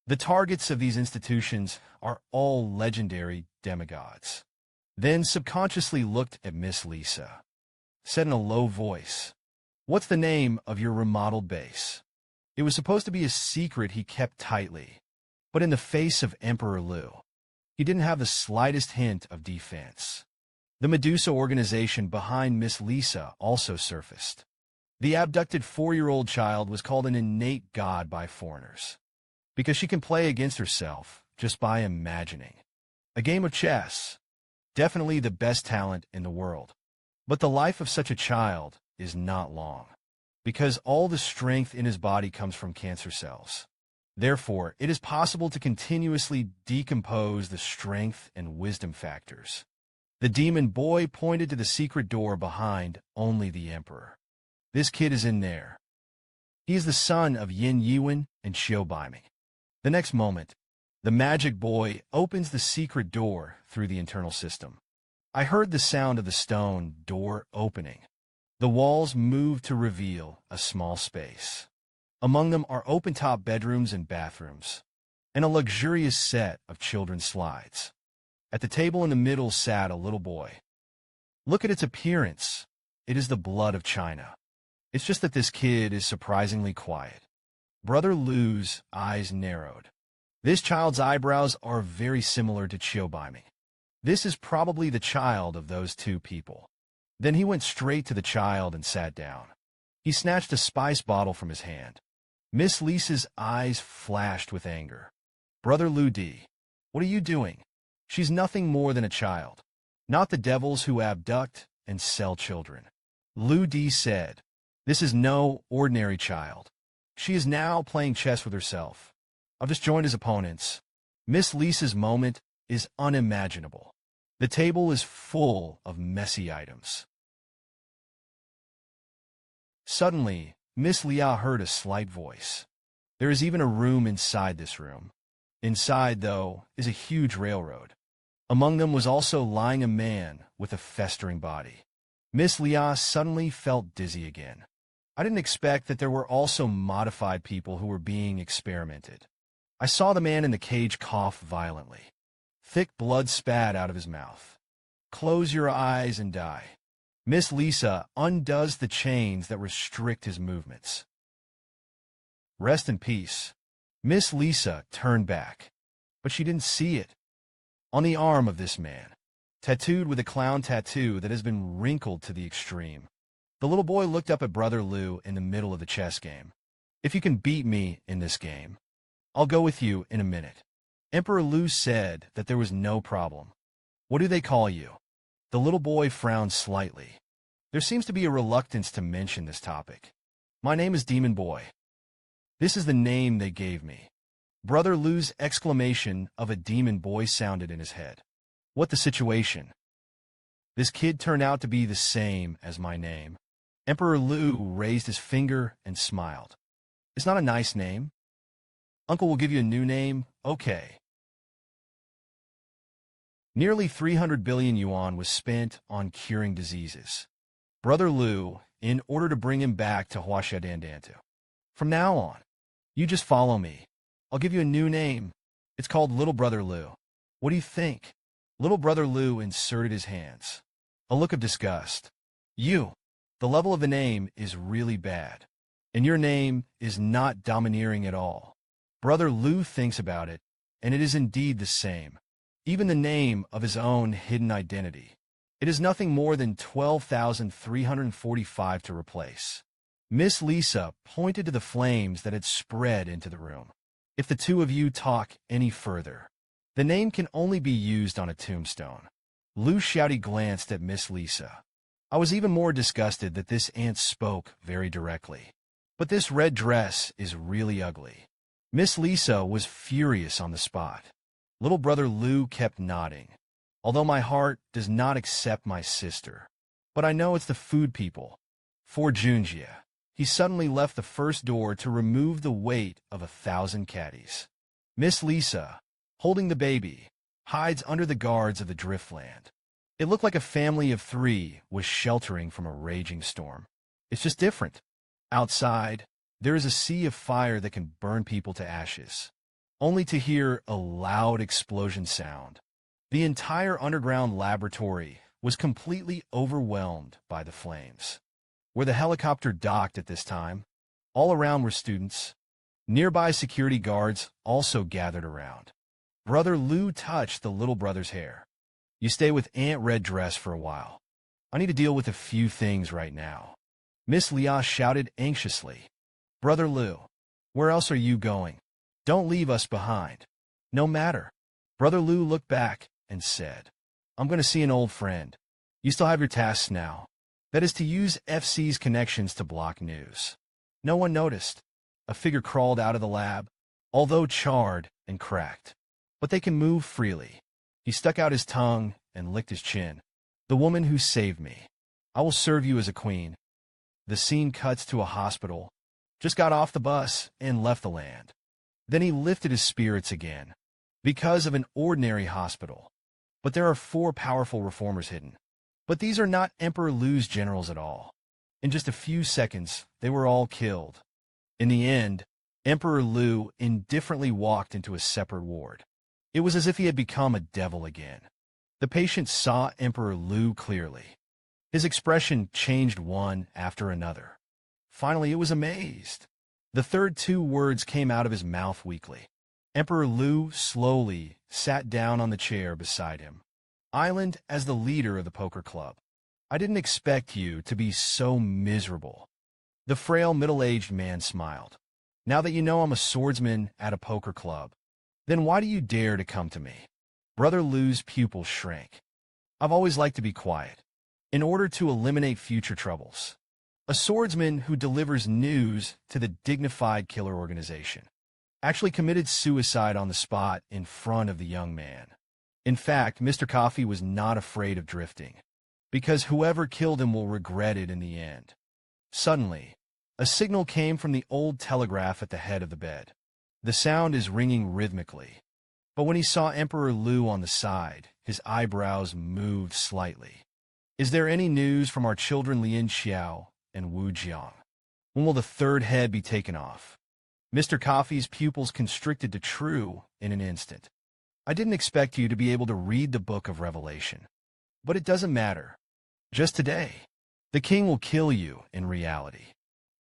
The targets of these institutions are all legendary demigods. Then subconsciously looked at Miss Lisa. Said in a low voice, "What's the name of your remodeled base?" It was supposed to be a secret he kept tightly, but in the face of Emperor Liu, he didn't have the slightest hint of defense. The Medusa organization behind Miss Lisa also surfaced. The abducted 4-year-old child was called an innate god by foreigners, because she can play against herself just by imagining. A game of chess, definitely the best talent in the world. But the life of such a child is not long, because all the strength in his body comes from cancer cells. Therefore, it is possible to continuously decompose the strength and wisdom factors. The demon boy pointed to the secret door behind only the emperor. This kid is in there. He is the son of Yin Yiwen and Xiao Baiming. The next moment, the magic boy opens the secret door through the internal system. I heard the sound of the stone door opening. The walls moved to reveal a small space. Among them are open-top bedrooms and bathrooms, and a luxurious set of children's slides. At the table in the middle sat a little boy. Look at its appearance. It is the blood of China. It's just that this kid is surprisingly quiet. Brother Lu's eyes narrowed. This child's eyebrows are very similar to Xiao Baiming. This is probably the child of those two people. Then he went straight to the child and sat down. He snatched a spice bottle from his hand. Miss Lisa's eyes flashed with anger. Brother Lu Di, what are you doing? She's nothing more than a child, not the devils who abduct and sell children. Lu Di said, "This is no ordinary child. She is now playing chess with herself. I've just joined his opponents." Miss Lisa's moment is unimaginable. The table is full of messy items. Suddenly, Miss Lia heard a slight voice. There is even a room inside this room. Inside, though, is a huge railroad. Among them was also lying a man with a festering body. Miss Lia suddenly felt dizzy again. I didn't expect that there were also modified people who were being experimented. I saw the man in the cage cough violently. Thick blood spat out of his mouth. Close your eyes and die. Miss Lisa undoes the chains that restrict his movements. Rest in peace. Miss Lisa turned back, but she didn't see it. On the arm of this man, tattooed with a clown tattoo that has been wrinkled to the extreme. The little boy looked up at Brother Lu in the middle of the chess game. "If you can beat me in this game, I'll go with you in a minute." Emperor Lu said that there was no problem. "What do they call you?" The little boy frowned slightly. There seems to be a reluctance to mention this topic. "My name is Demon Boy. This is the name they gave me." Brother Lu's exclamation of a demon boy sounded in his head. "What the situation?" "This kid turned out to be the same as my name." Emperor Lu raised his finger and smiled. "It's not a nice name. Uncle will give you a new name, okay." Nearly 300 billion yuan was spent on curing diseases. Brother Lu, in order to bring him back to Huashadandantu. "From now on, you just follow me. I'll give you a new name. It's called Little Brother Lu. What do you think?" Little Brother Lu inserted his hands. A look of disgust. "You. The level of the name is really bad. And your name is not domineering at all." Brother Lu thinks about it, and it is indeed the same. Even the name of his own hidden identity. It is nothing more than 12,345 to replace. Miss Lisa pointed to the flames that had spread into the room. "If the two of you talk any further, the name can only be used on a tombstone." Lu Xiaodi glanced at Miss Lisa. I was even more disgusted that this aunt spoke very directly. "But this red dress is really ugly." Miss Lisa was furious on the spot. Little Brother Lu kept nodding. "Although my heart does not accept my sister. But I know it's the food people." For Junjia, he suddenly left the first door to remove the weight of 1,000 caddies. Miss Lisa, holding the baby, hides under the guards of the driftland. It looked like a family of 3 was sheltering from a raging storm. It's just different. Outside, there is a sea of fire that can burn people to ashes. only to hear a loud explosion sound. The entire underground laboratory was completely overwhelmed by the flames. Where the helicopter docked at this time, all around were students. Nearby security guards also gathered around. Brother Lu touched the little brother's hair. "You stay with Aunt Red Dress for a while. I need to deal with a few things right now." Miss Lia shouted anxiously. "Brother Lu, where else are you going? Don't leave us behind." "No matter." Brother Lu looked back and said, "I'm going to see an old friend. You still have your tasks now. That is to use FC's connections to block news." No one noticed. A figure crawled out of the lab, although charred and cracked. But they can move freely. He stuck out his tongue and licked his chin. "The woman who saved me. I will serve you as a queen." The scene cuts to a hospital. Just got off the bus and left the land. Then he lifted his spirits again. Because of an ordinary hospital. But there are 4 powerful reformers hidden. But these are not Emperor Lu's generals at all. In just a few seconds, they were all killed. In the end, Emperor Lu indifferently walked into a separate ward. It was as if he had become a devil again. The patient saw Emperor Lu clearly. His expression changed one after another. Finally, it was amazed. The third 2 words came out of his mouth weakly. Emperor Lu slowly sat down on the chair beside him. "Island, as the leader of the poker club, I didn't expect you to be so miserable." The frail middle-aged man smiled. "Now that you know I'm a swordsman at a poker club, then why do you dare to come to me?" Brother Lu's pupil shrank. "I've always liked to be quiet, in order to eliminate future troubles. A swordsman who delivers news to the dignified killer organization actually committed suicide on the spot in front of the young man. In fact, Mr. Coffee was not afraid of drifting, because whoever killed him will regret it in the end." Suddenly, a signal came from the old telegraph at the head of the bed. The sound is ringing rhythmically. But when he saw Emperor Lu on the side, his eyebrows moved slightly. "Is there any news from our children Lin Xiao and Wu Jiang? When will the 3rd head be taken off?" Mr. Coffee's pupils constricted to true in an instant. "I didn't expect you to be able to read the Book of Revelation. But it doesn't matter. Just today, the king will kill you in reality."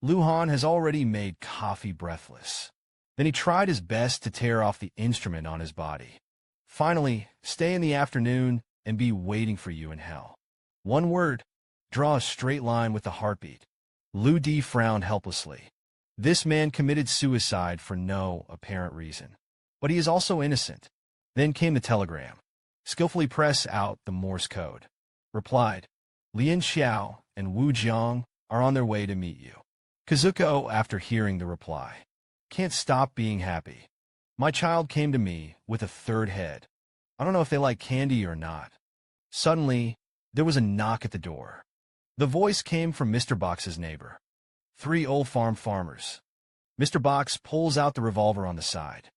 Luhan has already made Coffee breathless. Then he tried his best to tear off the instrument on his body. "Finally, stay in the afternoon and be waiting for you in hell. One word, draw a straight line with the heartbeat." Lu Di frowned helplessly. This man committed suicide for no apparent reason. But he is also innocent. Then came the telegram. "Skillfully press out the Morse code. Replied, Lin Xiao and Wu Jiang are on their way to meet you." Kazuko, after hearing the reply, "Can't stop being happy. My child came to me with a 3rd head. I don't know if they like candy or not." Suddenly, there was a knock at the door. The voice came from Mr. Box's neighbor. 3 old farmers. Mr. Box pulls out the revolver on the side.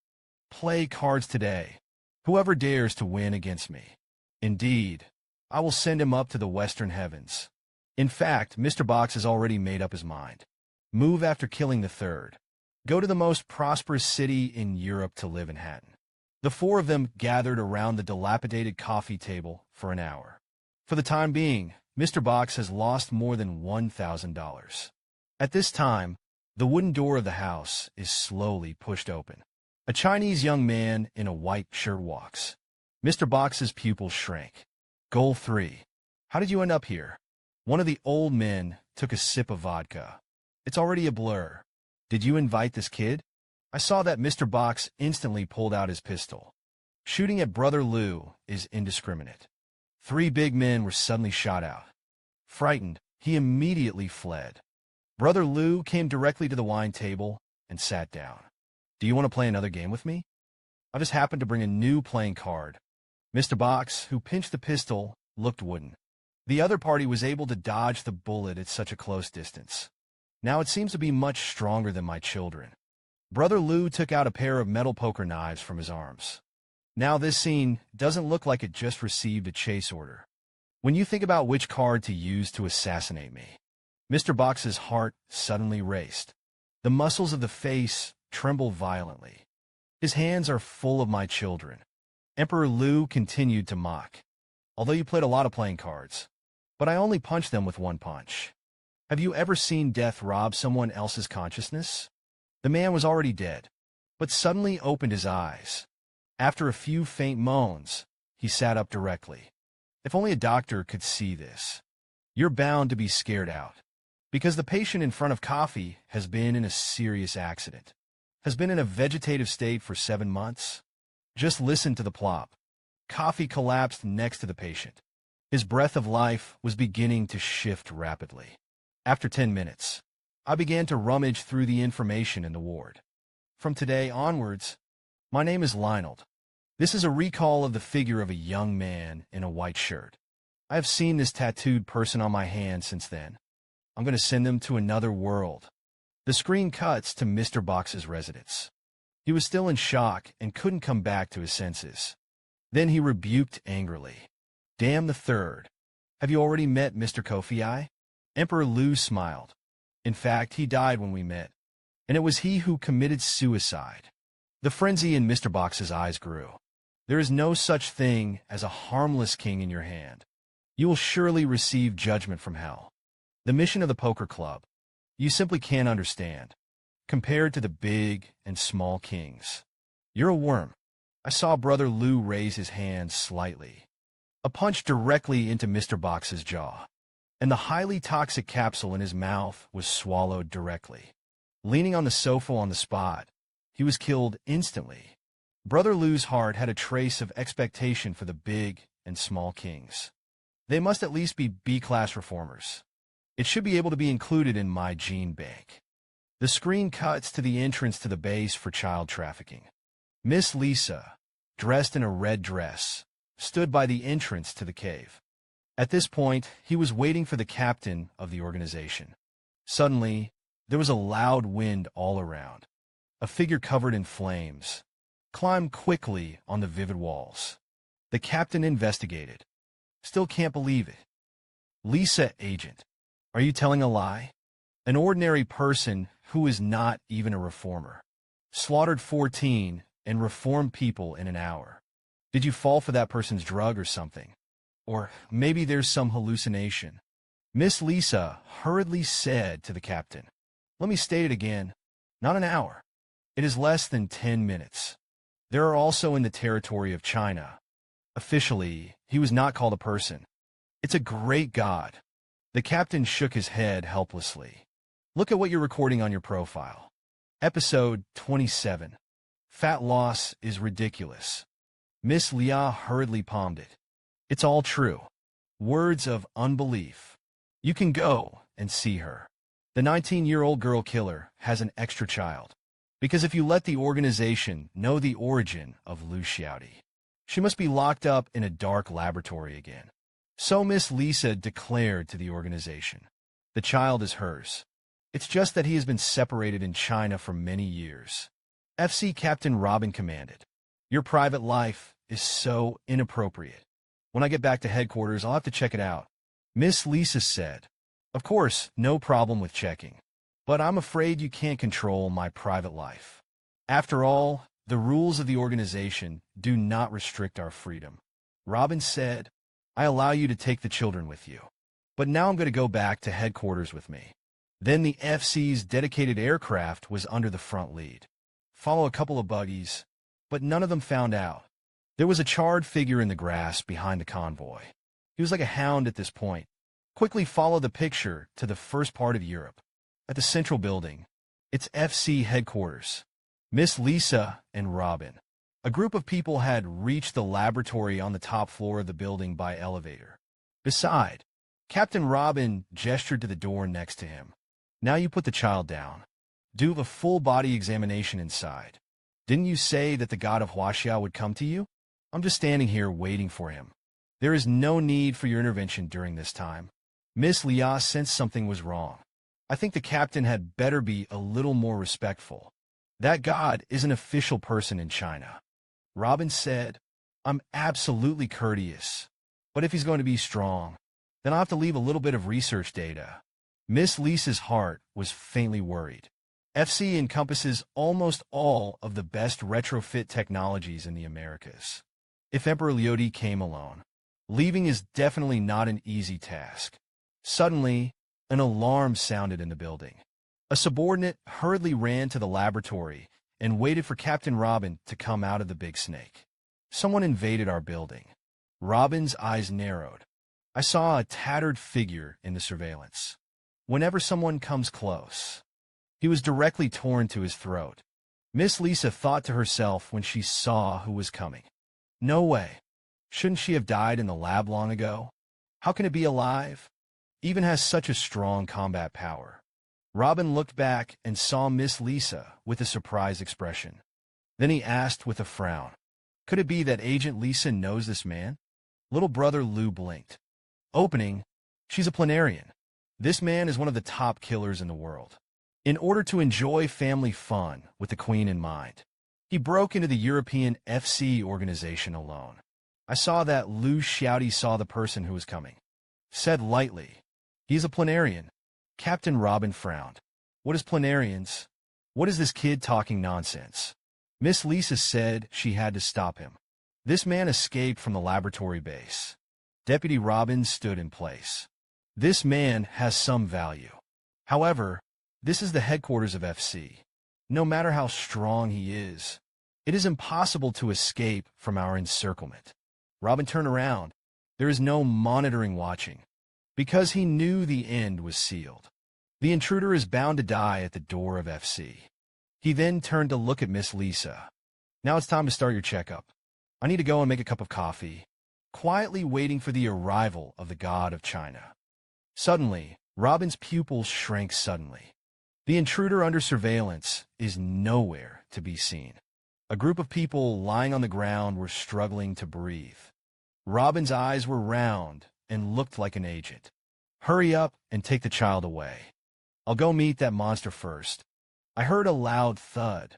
"Play cards today. Whoever dares to win against me. Indeed, I will send him up to the western heavens." In fact, Mr. Box has already made up his mind. Move after killing the 3rd. Go to the most prosperous city in Europe to live in Hatton. The 4 of them gathered around the dilapidated coffee table for an hour. For the time being, Mr. Box has lost more than $1,000. At this time, the wooden door of the house is slowly pushed open. A Chinese young man in a white shirt walks. Mr. Box's pupils shrank. "Goal 3. How did you end up here?" One of the old men took a sip of vodka. "It's already a blur. Did you invite this kid?" I saw that Mr. Box instantly pulled out his pistol. Shooting at Brother Lu is indiscriminate. 3 big men were suddenly shot out. Frightened, he immediately fled. Brother Lu came directly to the wine table and sat down. "Do you want to play another game with me? I just happened to bring a new playing card." Mr. Box, who pinched the pistol, looked wooden. The other party was able to dodge the bullet at such a close distance. "Now it seems to be much stronger than my children." Brother Lu took out a pair of metal poker knives from his arms. Now this scene doesn't look like it just received a chase order. When you think about which card to use to assassinate me, Mr. Box's heart suddenly raced. The muscles of the face trembled violently. His hands are full of my children. Emperor Liu continued to mock. Although you played a lot of playing cards. But I only punched them with one punch. Have you ever seen death rob someone else's consciousness? The man was already dead, but suddenly opened his eyes. After a few faint moans, he sat up directly. If only a doctor could see this. You're bound to be scared out. Because the patient in front of Coffee has been in a serious accident. Has been in a vegetative state for 7 months. Just listen to the plop. Coffee collapsed next to the patient. His breath of life was beginning to shift rapidly. After 10 minutes, I began to rummage through the information in the ward. From today onwards, my name is Lionel. This is a recall of the figure of a young man in a white shirt. I have seen this tattooed person on my hand since then. I'm going to send them to another world. The screen cuts to Mr. Box's residence. He was still in shock and couldn't come back to his senses. Then he rebuked angrily. Damn the third. Have you already met Mr. Kofi? Emperor Liu smiled. In fact, he died when we met. And it was he who committed suicide. The frenzy in Mr. Box's eyes grew. There is no such thing as a harmless king in your hand. You will surely receive judgment from hell. The mission of the poker club. You simply can't understand. Compared to the big and small kings. You're a worm. I saw Brother Liu raise his hand slightly. A punch directly into Mr. Box's jaw. And the highly toxic capsule in his mouth was swallowed directly. Leaning on the sofa on the spot, he was killed instantly. Brother Liu's heart had a trace of expectation for the big and small kings. They must at least be B-class reformers. It should be able to be included in my gene bank. The screen cuts to the entrance to the base for child trafficking. Miss Lisa, dressed in a red dress, stood by the entrance to the cave. At this point, he was waiting for the captain of the organization. Suddenly, there was a loud wind all around. A figure covered in flames climbed quickly on the vivid walls. The captain investigated. Still can't believe it. Lisa, agent, are you telling a lie? An ordinary person who is not even a reformer. Slaughtered 14 and reformed people in an hour. Did you fall for that person's drug or something? Or maybe there's some hallucination. Miss Lisa hurriedly said to the captain, Let me state it again. Not an hour. It is less than 10 minutes. There are also in the territory of China. Officially, he was not called a person. It's a great god. The captain shook his head helplessly. Look at what you're recording on your profile. Episode 27. Fat loss is ridiculous. Miss Lia hurriedly palmed it. It's all true. Words of unbelief. You can go and see her. The 19-year-old girl killer has an extra child. Because if you let the organization know the origin of Liu Xiaodi, she must be locked up in a dark laboratory again. So Miss Lisa declared to the organization. The child is hers. It's just that he has been separated in China for many years. FC Captain Robin commanded. Your private life is so inappropriate. When I get back to headquarters, I'll have to check it out. Miss Lisa said. Of course, no problem with checking. But I'm afraid you can't control my private life. After all, the rules of the organization do not restrict our freedom. Robin said, I allow you to take the children with you. But now I'm going to go back to headquarters with me. Then the FC's dedicated aircraft was under the front lead. Follow a couple of buggies, but none of them found out. There was a charred figure in the grass behind the convoy. He was like a hound at this point. Quickly follow the picture to the first part of Europe. At the central building, it's FC headquarters. Miss Lisa and Robin. A group of people had reached the laboratory on the top floor of the building by elevator. Beside, Captain Robin gestured to the door next to him. Now you put the child down. Do a full body examination inside. Didn't you say that the god of Huaxia would come to you? I'm just standing here waiting for him. There is no need for your intervention during this time. Miss Lia sensed something was wrong. I think the captain had better be a little more respectful. That god is an official person in China. Robin said, I'm absolutely courteous. But if he's going to be strong, then I'll have to leave a little bit of research data. Miss Lisa's heart was faintly worried. FC encompasses almost all of the best retrofit technologies in the Americas. If Emperor Liudi came alone, leaving is definitely not an easy task. Suddenly, an alarm sounded in the building. A subordinate hurriedly ran to the laboratory and waited for Captain Robin to come out of the big snake. Someone invaded our building. Robin's eyes narrowed. I saw a tattered figure in the surveillance. Whenever someone comes close, he was directly torn to his throat. Miss Lisa thought to herself when she saw who was coming. No way. Shouldn't she have died in the lab long ago? How can it be alive? Even has such a strong combat power. Robin looked back and saw Miss Lisa with a surprised expression. Then he asked with a frown, "Could it be that Agent Lisa knows this man?" Little brother Lou blinked. Opening, "She's a planarian. This man is one of the top killers in the world." In order to enjoy family fun with the Queen in mind, he broke into the European FC organization alone. I saw that Lou Shouty saw the person who was coming. Said lightly, "He's a planarian." Captain Robin frowned. "What is planarians? What is this kid talking nonsense?" Miss Lisa said she had to stop him. This man escaped from the laboratory base. Deputy Robin stood in place. This man has some value. However, this is the headquarters of FC. No matter how strong he is, it is impossible to escape from our encirclement. Robin turned around. There is no monitoring watching, because he knew the end was sealed. The intruder is bound to die at the door of FC. He then turned to look at Miss Lisa. "Now it's time to start your checkup. I need to go and make a cup of coffee," quietly waiting for the arrival of the god of China. Suddenly, Robin's pupils shrank suddenly. The intruder under surveillance is nowhere to be seen. A group of people lying on the ground were struggling to breathe. Robin's eyes were round and looked like an agent. "Hurry up and take the child away. I'll go meet that monster first." I heard a loud thud.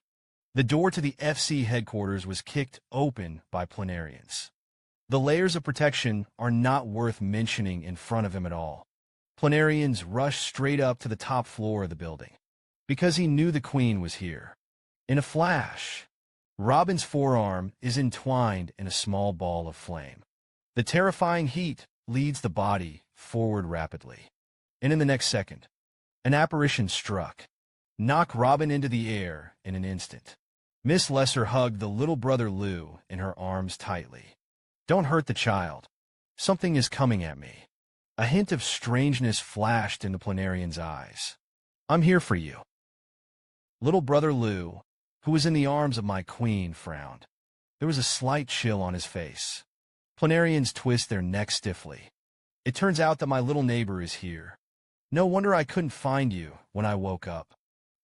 The door to the FC headquarters was kicked open by planarians. The layers of protection are not worth mentioning in front of him at all. Planarians rushed straight up to the top floor of the building, because he knew the Queen was here. In a flash, Robin's forearm is entwined in a small ball of flame. The terrifying heat leads the body forward rapidly. And in the next second, an apparition struck, knocked Robin into the air in an instant. Miss Lesser hugged the little brother Lou in her arms tightly. "Don't hurt the child. Something is coming at me." A hint of strangeness flashed in the planarian's eyes. "I'm here for you." Little brother Lou, who was in the arms of my Queen, frowned. There was a slight chill on his face. Planarians twist their necks stiffly. "It turns out that my little neighbor is here. No wonder I couldn't find you when I woke up."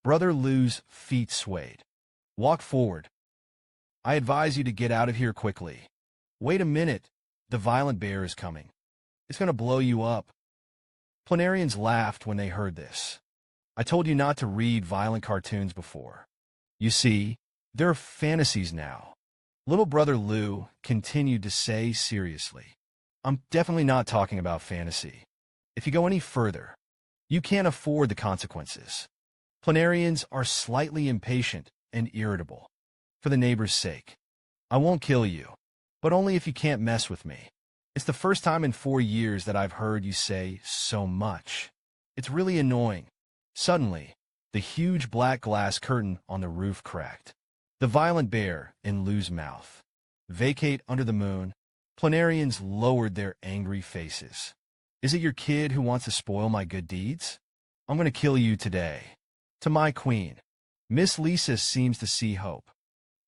Brother Lou's feet swayed. "Walk forward. I advise you to get out of here quickly." "Wait a minute. The violent bear is coming. It's going to blow you up." Planarians laughed when they heard this. "I told you not to read violent cartoons before. You see, there are fantasies now." Little brother Lou continued to say seriously, "I'm definitely not talking about fantasy. If you go any further, you can't afford the consequences." Planarians are slightly impatient and irritable. "For the neighbor's sake, I won't kill you, but only if you can't mess with me. It's the first time in 4 years that I've heard you say so much. It's really annoying." Suddenly, the huge black glass curtain on the roof cracked. The violent bear in Lou's mouth. Vacate under the moon. Planarians lowered their angry faces. "Is it your kid who wants to spoil my good deeds? I'm going to kill you today." To my Queen. Miss Lisa seems to see hope.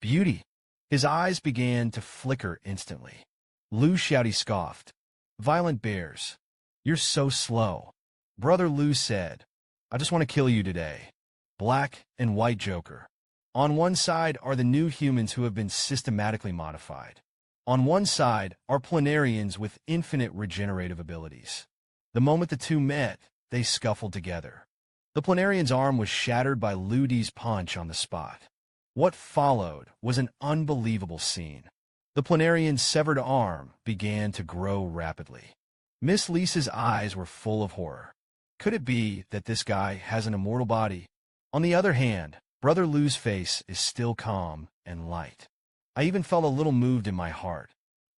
"Beauty." His eyes began to flicker instantly. Lou Shouty scoffed. "Violent bears. You're so slow." Brother Lou said, "I just want to kill you today." Black and white Joker. On one side are the new humans who have been systematically modified. On one side are planarians with infinite regenerative abilities. The moment the two met, they scuffled together. The planarian's arm was shattered by Ludi's punch on the spot. What followed was an unbelievable scene. The planarian's severed arm began to grow rapidly. Miss Lisa's eyes were full of horror. Could it be that this guy has an immortal body? On the other hand, Brother Lu's face is still calm and light. I even felt a little moved in my heart.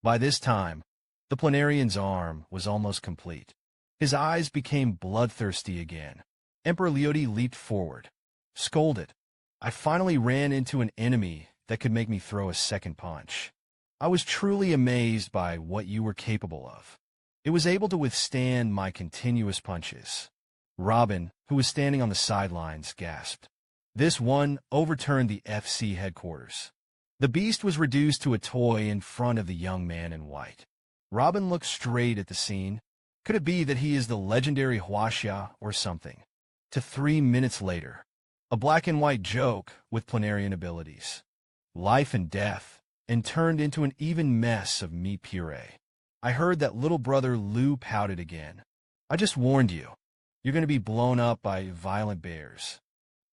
By this time, the planarian's arm was almost complete. His eyes became bloodthirsty again. Emperor Leody leaped forward. Scolded. I finally ran into an enemy that could make me throw a second punch. I was truly amazed by what you were capable of. It was able to withstand my continuous punches. Robin, who was standing on the sidelines, gasped. This one overturned the FC headquarters. The beast was reduced to a toy in front of the young man in white. Robin looked straight at the scene. Could it be that he is the legendary Huaxia or something? To 3 minutes later, a black and white joke with planarian abilities. Life and death, and turned into an even mess of meat puree. I heard that little brother Lu pouted again. I just warned you. You're going to be blown up by violent bears.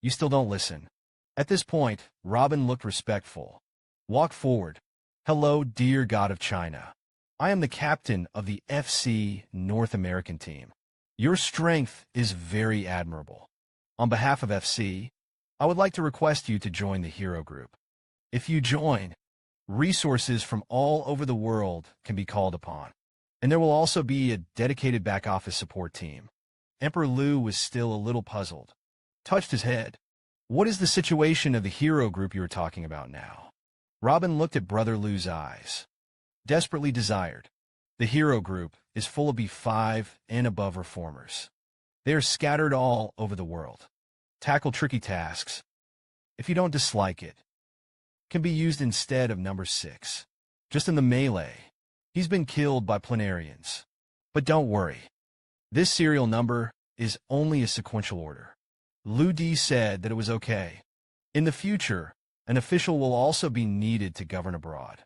You still don't listen. At this point, Robin looked respectful. Walk forward. Hello, dear God of China. I am the captain of the FC North American team. Your strength is very admirable. On behalf of FC, I would like to request you to join the hero group. If you join, resources from all over the world can be called upon, and there will also be a dedicated back-office support team. Emperor Lu was still a little puzzled. Touched his head. What is the situation of the hero group you are talking about now? Robin looked at Brother Lu's eyes. Desperately desired. The hero group is full of B5 and above reformers. They are scattered all over the world. Tackle tricky tasks. If you don't dislike it, can be used instead of number 6. Just in the melee, he's been killed by planarians. But don't worry. This serial number is only a sequential order. Lu Di said that it was okay. In the future, an official will also be needed to govern abroad.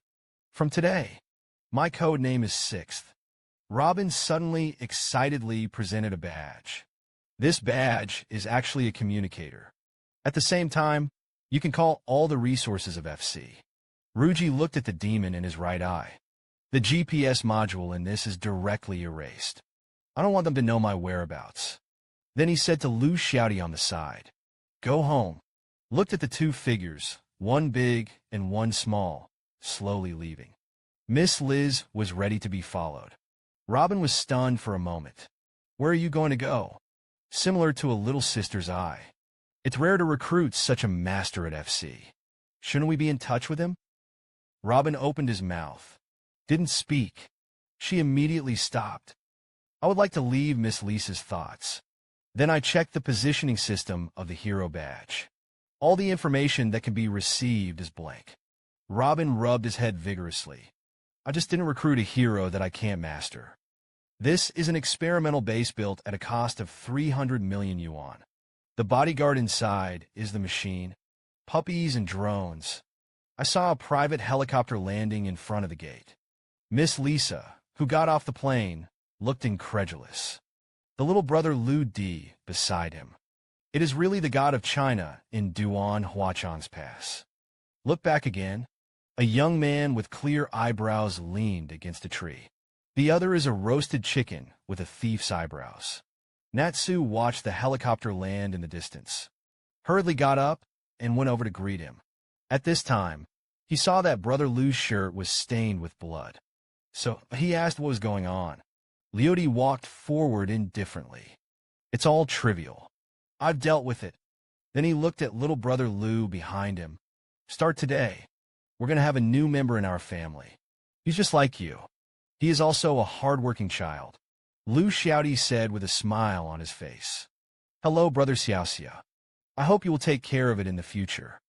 From today, my code name is 6th. Robin suddenly, excitedly presented a badge. This badge is actually a communicator. At the same time, you can call all the resources of FC. Ruji looked at the demon in his right eye. The GPS module in this is directly erased. I don't want them to know my whereabouts. Then he said to Lu Xiaodi on the side, Go home. Looked at the 2 figures, one big and one small, slowly leaving. Miss Liz was ready to be followed. Robin was stunned for a moment. Where are you going to go? Similar to a little sister's eye. It's rare to recruit such a master at FC. Shouldn't we be in touch with him? Robin opened his mouth. Didn't speak. She immediately stopped. I would like to leave Miss Lisa's thoughts. Then I checked the positioning system of the hero badge. All the information that can be received is blank. Robin rubbed his head vigorously. I just didn't recruit a hero that I can't master. This is an experimental base built at a cost of 300 million yuan. The bodyguard inside is the machine, puppies and drones. I saw a private helicopter landing in front of the gate. Miss Lisa, who got off the plane, looked incredulous. The little brother Lu Di beside him. It is really the god of China in Duan Huachan's pass. Look back again. A young man with clear eyebrows leaned against a tree. The other is a roasted chicken with a thief's eyebrows. Natsu watched the helicopter land in the distance. Hurriedly got up and went over to greet him. At this time, he saw that Brother Lu's shirt was stained with blood. So he asked what was going on. Leody walked forward indifferently. It's all trivial. I've dealt with it. Then he looked at little brother Lu behind him. Start today. We're going to have a new member in our family. He's just like you. He is also a hard-working child. Lu Xiaodi said with a smile on his face. Hello, Brother Xiaoxia. I hope you will take care of it in the future.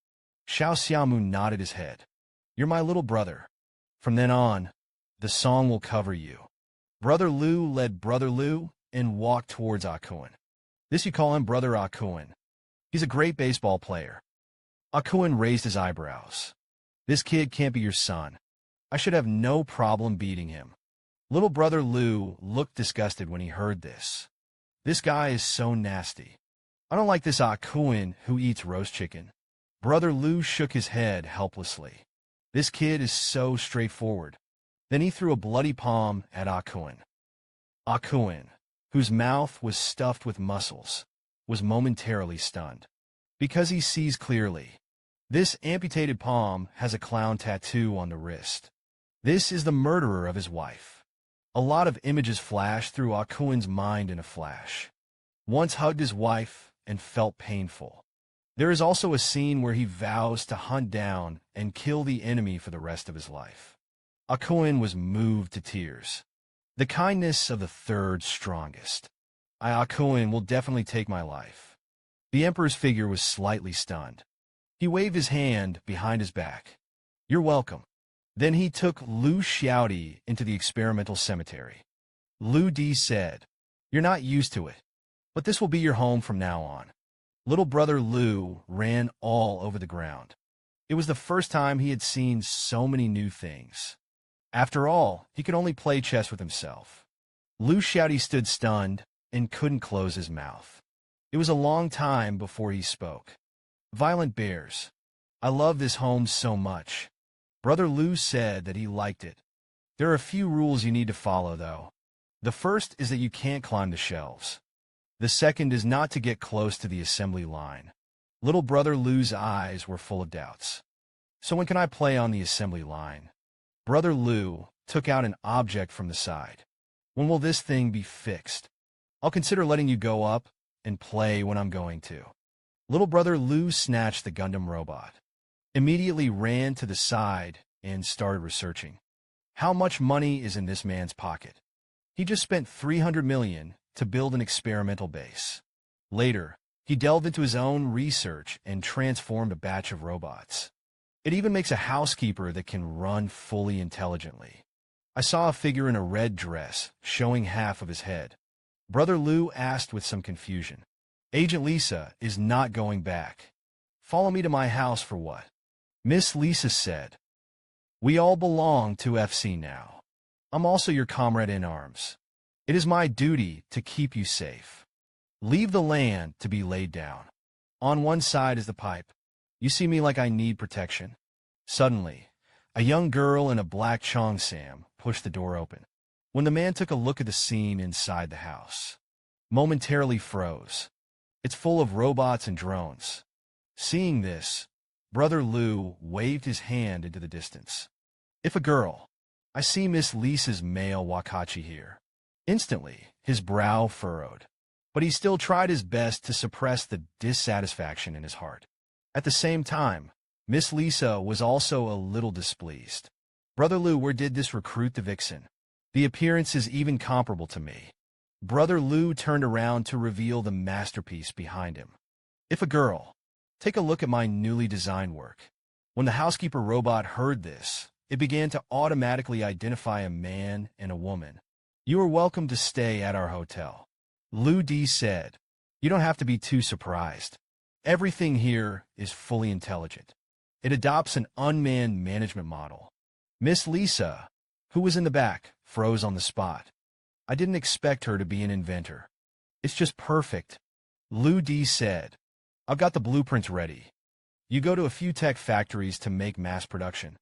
Xiao Xiaomu nodded his head. You're my little brother. From then on, the song will cover you. Brother Lu led Brother Lu and walked towards Akuan. This you call him Brother Akuan. He's a great baseball player. Akuan raised his eyebrows. This kid can't be your son. I should have no problem beating him. Little brother Lu looked disgusted when he heard this. This guy is so nasty. I don't like this Akuan who eats roast chicken. Brother Lu shook his head helplessly. This kid is so straightforward. Then he threw a bloody palm at Akuan. Akuan, whose mouth was stuffed with muscles, was momentarily stunned. because he sees clearly. This amputated palm has a clown tattoo on the wrist. This is the murderer of his wife. A lot of images flash through Akuin's mind in a flash. Once hugged his wife and felt painful. There is also a scene where he vows to hunt down and kill the enemy for the rest of his life. Akuin was moved to tears. The kindness of the third strongest. Akuin will definitely take my life. The Emperor's figure was slightly stunned. He waved his hand behind his back. You're welcome. Then he took Lu Xiaodi into the experimental cemetery. Lu Di said, You're not used to it, but this will be your home from now on. Little brother Lu ran all over the ground. It was the first time he had seen so many new things. After all, he could only play chess with himself. Lu Xiaodi stood stunned and couldn't close his mouth. It was a long time before he spoke. Violent bears. I love this home so much. Brother Lu said that he liked it. There are a few rules you need to follow, though. The first is that you can't climb the shelves. The second is not to get close to the assembly line. Little brother Lu's eyes were full of doubts. So when can I play on the assembly line? Brother Lu took out an object from the side. When will this thing be fixed? I'll consider letting you go up and play when I'm going to. Little brother Lu snatched the Gundam robot, immediately ran to the side and started researching. How much money is in this man's pocket? He just spent 300 million to build an experimental base. Later, he delved into his own research and transformed a batch of robots. It even makes a housekeeper that can run fully intelligently. I saw a figure in a red dress showing half of his head. Brother Lu asked with some confusion. Agent Lisa is not going back. Follow me to my house for what? Miss Lisa said. We all belong to FC now. I'm also your comrade in arms. It is my duty to keep you safe. Leave the land to be laid down. On one side is the pipe. You see me like I need protection. Suddenly, a young girl in a black cheongsam pushed the door open. When the man took a look at the scene inside the house, momentarily froze. It's full of robots and drones. Seeing this, Brother Lu waved his hand into the distance. If a girl, I see Miss Lisa's male Wakachi here. Instantly, his brow furrowed, but he still tried his best to suppress the dissatisfaction in his heart. At the same time, Miss Lisa was also a little displeased. Brother Lu, where did this recruit the vixen? The appearance is even comparable to me. Brother Lu turned around to reveal the masterpiece behind him. If a girl, take a look at my newly designed work. When the housekeeper robot heard this, it began to automatically identify a man and a woman. You are welcome to stay at our hotel. Lu Di said. You don't have to be too surprised. Everything here is fully intelligent. It adopts an unmanned management model. Miss Lisa, who was in the back, froze on the spot. I didn't expect her to be an inventor. It's just perfect. Lu Di said. I've got the blueprints ready. You go to a few tech factories to make mass production.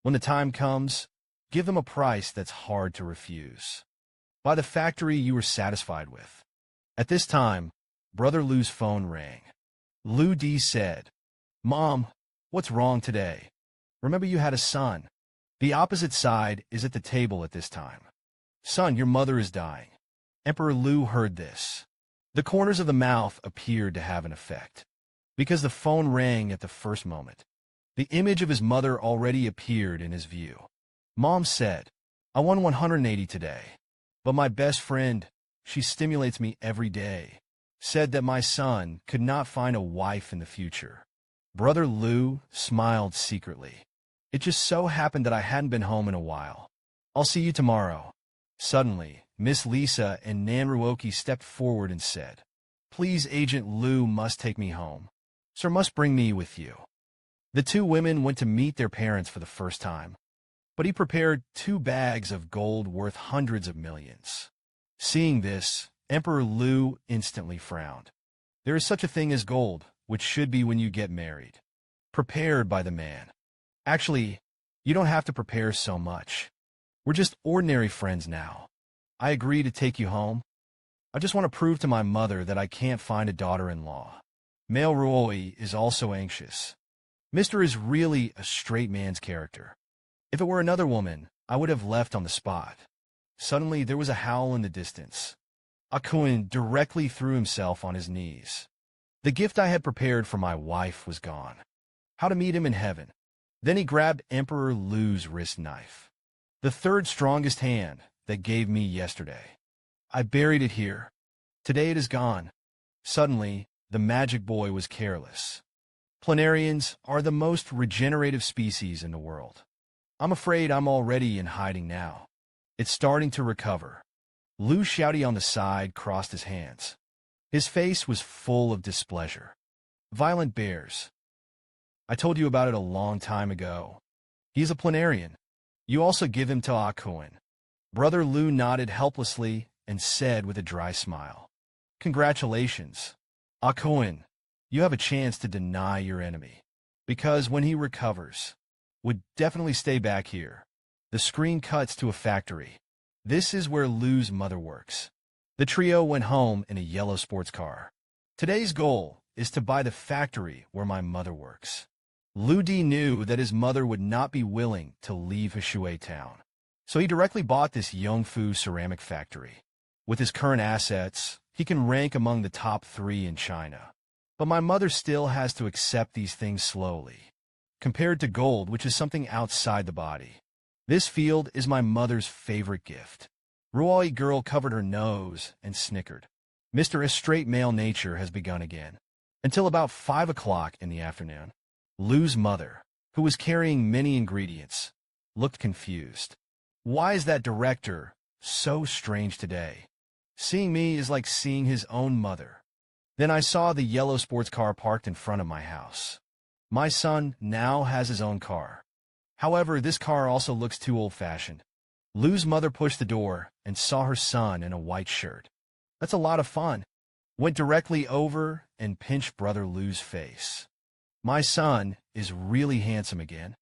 When the time comes, give them a price that's hard to refuse. Buy the factory you were satisfied with. At this time, Brother Lu's phone rang. Lu Di said, Mom, what's wrong today? Remember you had a son. The opposite side is at the table at this time. Son, your mother is dying. Emperor Lu heard this. The corners of the mouth appeared to have an effect. Because the phone rang at the first moment, the image of his mother already appeared in his view. Mom said, I won 180 today. But my best friend, she stimulates me every day, said that my son could not find a wife in the future. Brother Lu smiled secretly. It just so happened that I hadn't been home in a while. I'll see you tomorrow. Suddenly, Miss Lisa and Nanruoki stepped forward and said, Please, Agent Lu must take me home. Sir must bring me with you. The two women went to meet their parents for the first time, but he prepared 2 bags of gold worth hundreds of millions. Seeing this, Emperor Lu instantly frowned. There is such a thing as gold, which should be when you get married. Prepared by the man. Actually, you don't have to prepare so much. We're just ordinary friends now. I agree to take you home. I just want to prove to my mother that I can't find a daughter-in-law. Male Roy is also anxious. Mr. is really a straight man's character. If it were another woman, I would have left on the spot. Suddenly, there was a howl in the distance. Akun directly threw himself on his knees. The gift I had prepared for my wife was gone. How to meet him in heaven. Then he grabbed Emperor Lu's wrist knife. The third strongest hand that gave me yesterday. I buried it here. Today it is gone. Suddenly, the magic boy was careless. Planarians are the most regenerative species in the world. I'm afraid I'm already in hiding now. It's starting to recover. Lu Shouty on the side crossed his hands. His face was full of displeasure. Violent bears. I told you about it a long time ago. He's a planarian. You also give him to Akun. Brother Lu nodded helplessly and said with a dry smile, Congratulations. Akun, you have a chance to deny your enemy. Because when he recovers, would definitely stay back here. The screen cuts to a factory. This is where Lu's mother works. The trio went home in a yellow sports car. Today's goal is to buy the factory where my mother works. Lu Di knew that his mother would not be willing to leave Hishui town. So he directly bought this Yongfu ceramic factory. With his current assets, he can rank among the top 3 in China. But my mother still has to accept these things slowly. Compared to gold, which is something outside the body. This field is my mother's favorite gift. Ruoi girl covered her nose and snickered. Mr. Straight male nature has begun again. Until about 5 o'clock in the afternoon. Lu's mother, who was carrying many ingredients, looked confused. Why is that director so strange today? Seeing me is like seeing his own mother. Then I saw the yellow sports car parked in front of my house. My son now has his own car. However, this car also looks too old-fashioned. Lu's mother pushed the door and saw her son in a white shirt. That's a lot of fun. Went directly over and pinched Brother Lu's face. My son is really handsome again.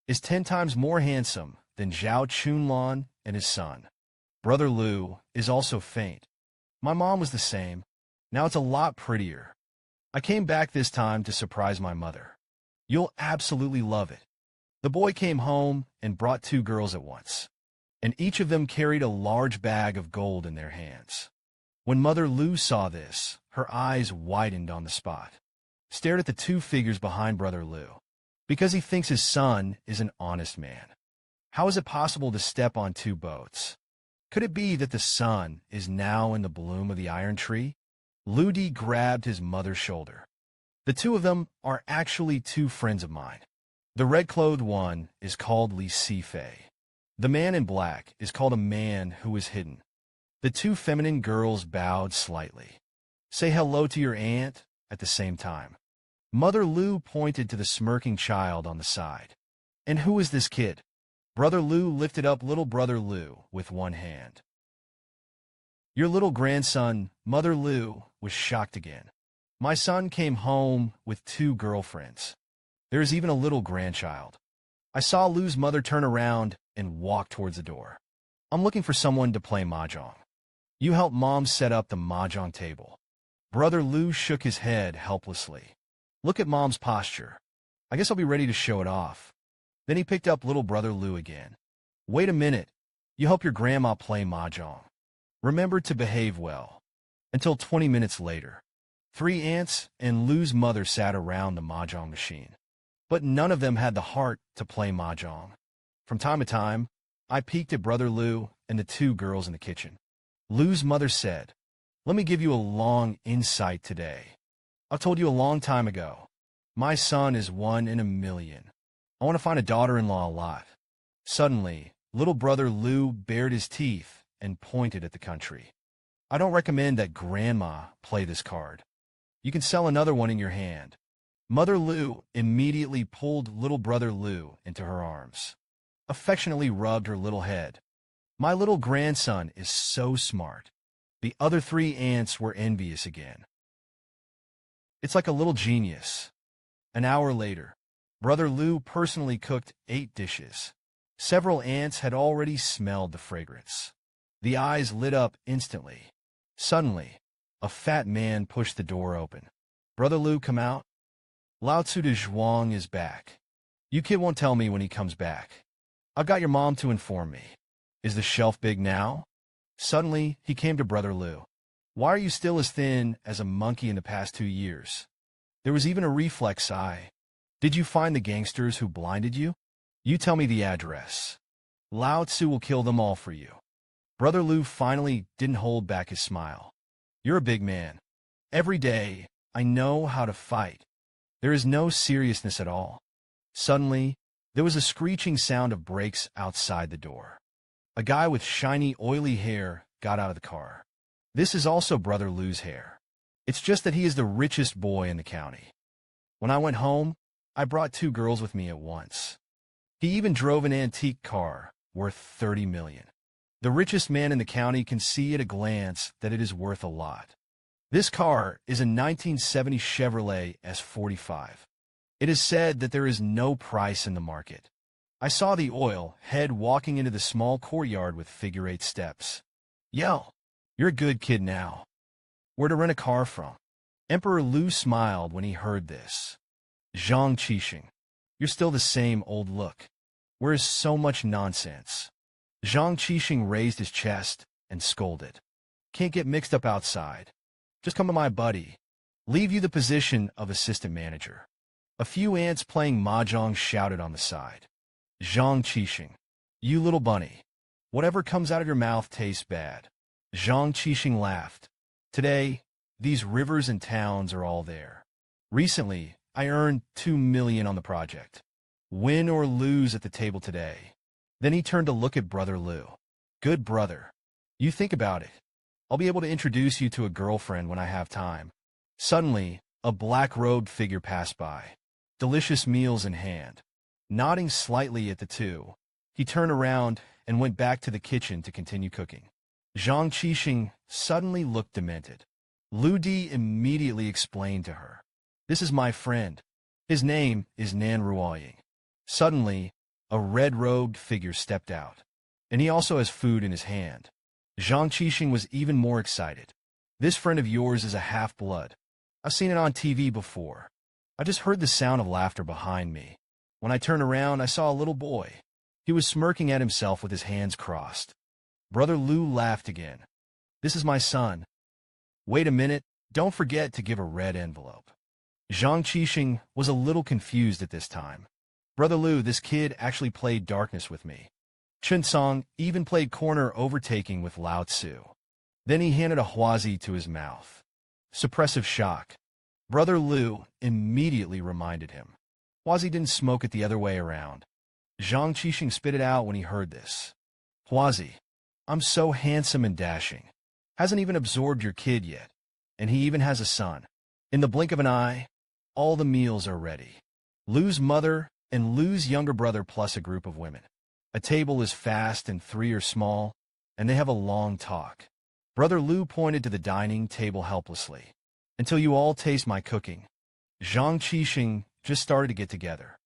Is 10 times more handsome than Zhao Chunlan and his son. Brother Lu is also faint. My mom was the same. Now it's a lot prettier. I came back this time to surprise my mother. You'll absolutely love it. The boy came home and brought 2 girls at once, and each of them carried a large bag of gold in their hands. When Mother Lu saw this, her eyes widened on the spot, stared at the 2 figures behind Brother Lu, because he thinks his son is an honest man. How is it possible to step on 2 boats? Could it be that the sun is now in the bloom of the iron tree? Lu Di grabbed his mother's shoulder. The 2 of them are actually 2 friends of mine. The red-clothed one is called Li Sifei. The man in black is called a man who is hidden. The 2 feminine girls bowed slightly. Say hello to your aunt at the same time. Mother Lu pointed to the smirking child on the side. And who is this kid? Brother Lu lifted up little Brother Lu with one hand. Your little grandson, Mother Lu, was shocked again. My son came home with 2 girlfriends. There is even a little grandchild. I saw Lu's mother turn around and walk towards the door. I'm looking for someone to play mahjong. You help Mom set up the mahjong table. Brother Lu shook his head helplessly. Look at Mom's posture. I guess I'll be ready to show it off. Then he picked up little Brother Lu again. Wait a minute. You help your grandma play mahjong. Remember to behave well. Until 20 minutes later. 3 aunts and Lu's mother sat around the mahjong machine. But none of them had the heart to play mahjong. From time to time, I peeked at Brother Lu and the 2 girls in the kitchen. Lu's mother said, Let me give you a long insight today. I told you a long time ago. My son is 1 in a million. I want to find a daughter-in-law alive. Suddenly, little Brother Lu bared his teeth and pointed at the country. I don't recommend that Grandma play this card. You can sell another one in your hand. Mother Lu immediately pulled little Brother Lu into her arms, affectionately rubbed her little head. My little grandson is so smart. The other 3 aunts were envious again. It's like a little genius. An hour later, Brother Lu personally cooked 8 dishes. Several aunts had already smelled the fragrance. The eyes lit up instantly. Suddenly, a fat man pushed the door open. Brother Lu, come out. Lao Tzu de Zhuang is back. You kid won't tell me when he comes back. I've got your mom to inform me. Is the shelf big now? Suddenly, he came to Brother Lu. Why are you still as thin as a monkey in the past 2 years? There was even a reflex sigh. Did you find the gangsters who blinded you? You tell me the address. Lao Tzu will kill them all for you. Brother Lu finally didn't hold back his smile. You're a big man. Every day, I know how to fight. There is no seriousness at all. Suddenly, there was a screeching sound of brakes outside the door. A guy with shiny, oily hair got out of the car. This is also Brother Lu's hair. It's just that he is the richest boy in the county. When I went home, I brought 2 girls with me at once. He even drove an antique car worth 30 million. The richest man in the county can see at a glance that it is worth a lot. This car is a 1970 Chevrolet S45. It is said that there is no price in the market. I saw the oil head walking into the small courtyard with figure-8 steps. Yo, you're a good kid now. Where to rent a car from? Emperor Lu smiled when he heard this. Zhang Qixing, you're still the same old look. Where is so much nonsense? Zhang Qixing raised his chest and scolded. Can't get mixed up outside. Just come to my buddy. Leave you the position of assistant manager. A few ants playing mahjong shouted on the side. Zhang Qixing, you little bunny. Whatever comes out of your mouth tastes bad. Zhang Qixing laughed. Today, these rivers and towns are all there. Recently, I earned 2 million on the project. Win or lose at the table today. Then he turned to look at Brother Lu. Good brother. You think about it. I'll be able to introduce you to a girlfriend when I have time. Suddenly, a black-robed figure passed by. Delicious meals in hand. Nodding slightly at the two, he turned around and went back to the kitchen to continue cooking. Zhang Qixing suddenly looked demented. Lu Di immediately explained to her. This is my friend. His name is Nanruoying. Suddenly, a red-robed figure stepped out, and he also has food in his hand. Zhang Qixing was even more excited. This friend of yours is a half-blood. I've seen it on TV before. I just heard the sound of laughter behind me. When I turned around, I saw a little boy. He was smirking at himself with his hands crossed. Brother Lu laughed again. This is my son. Wait a minute, don't forget to give a red envelope. Zhang Qixing was a little confused at this time. Brother Lu, this kid actually played darkness with me. Chen Song even played corner overtaking with Lao Tzu. Then he handed a huazi to his mouth. Suppressive shock. Brother Lu immediately reminded him. Huazi didn't smoke it the other way around. Zhang Qixing spit it out when he heard this. Huazi, I'm so handsome and dashing. Hasn't even absorbed your kid yet. And he even has a son. In the blink of an eye, all the meals are ready. Lu's mother and Lu's younger brother plus a group of women. A table is fast and 3 are small, and they have a long talk. Brother Lu pointed to the dining table helplessly. Until you all taste my cooking. Zhang Qixing just started to get together.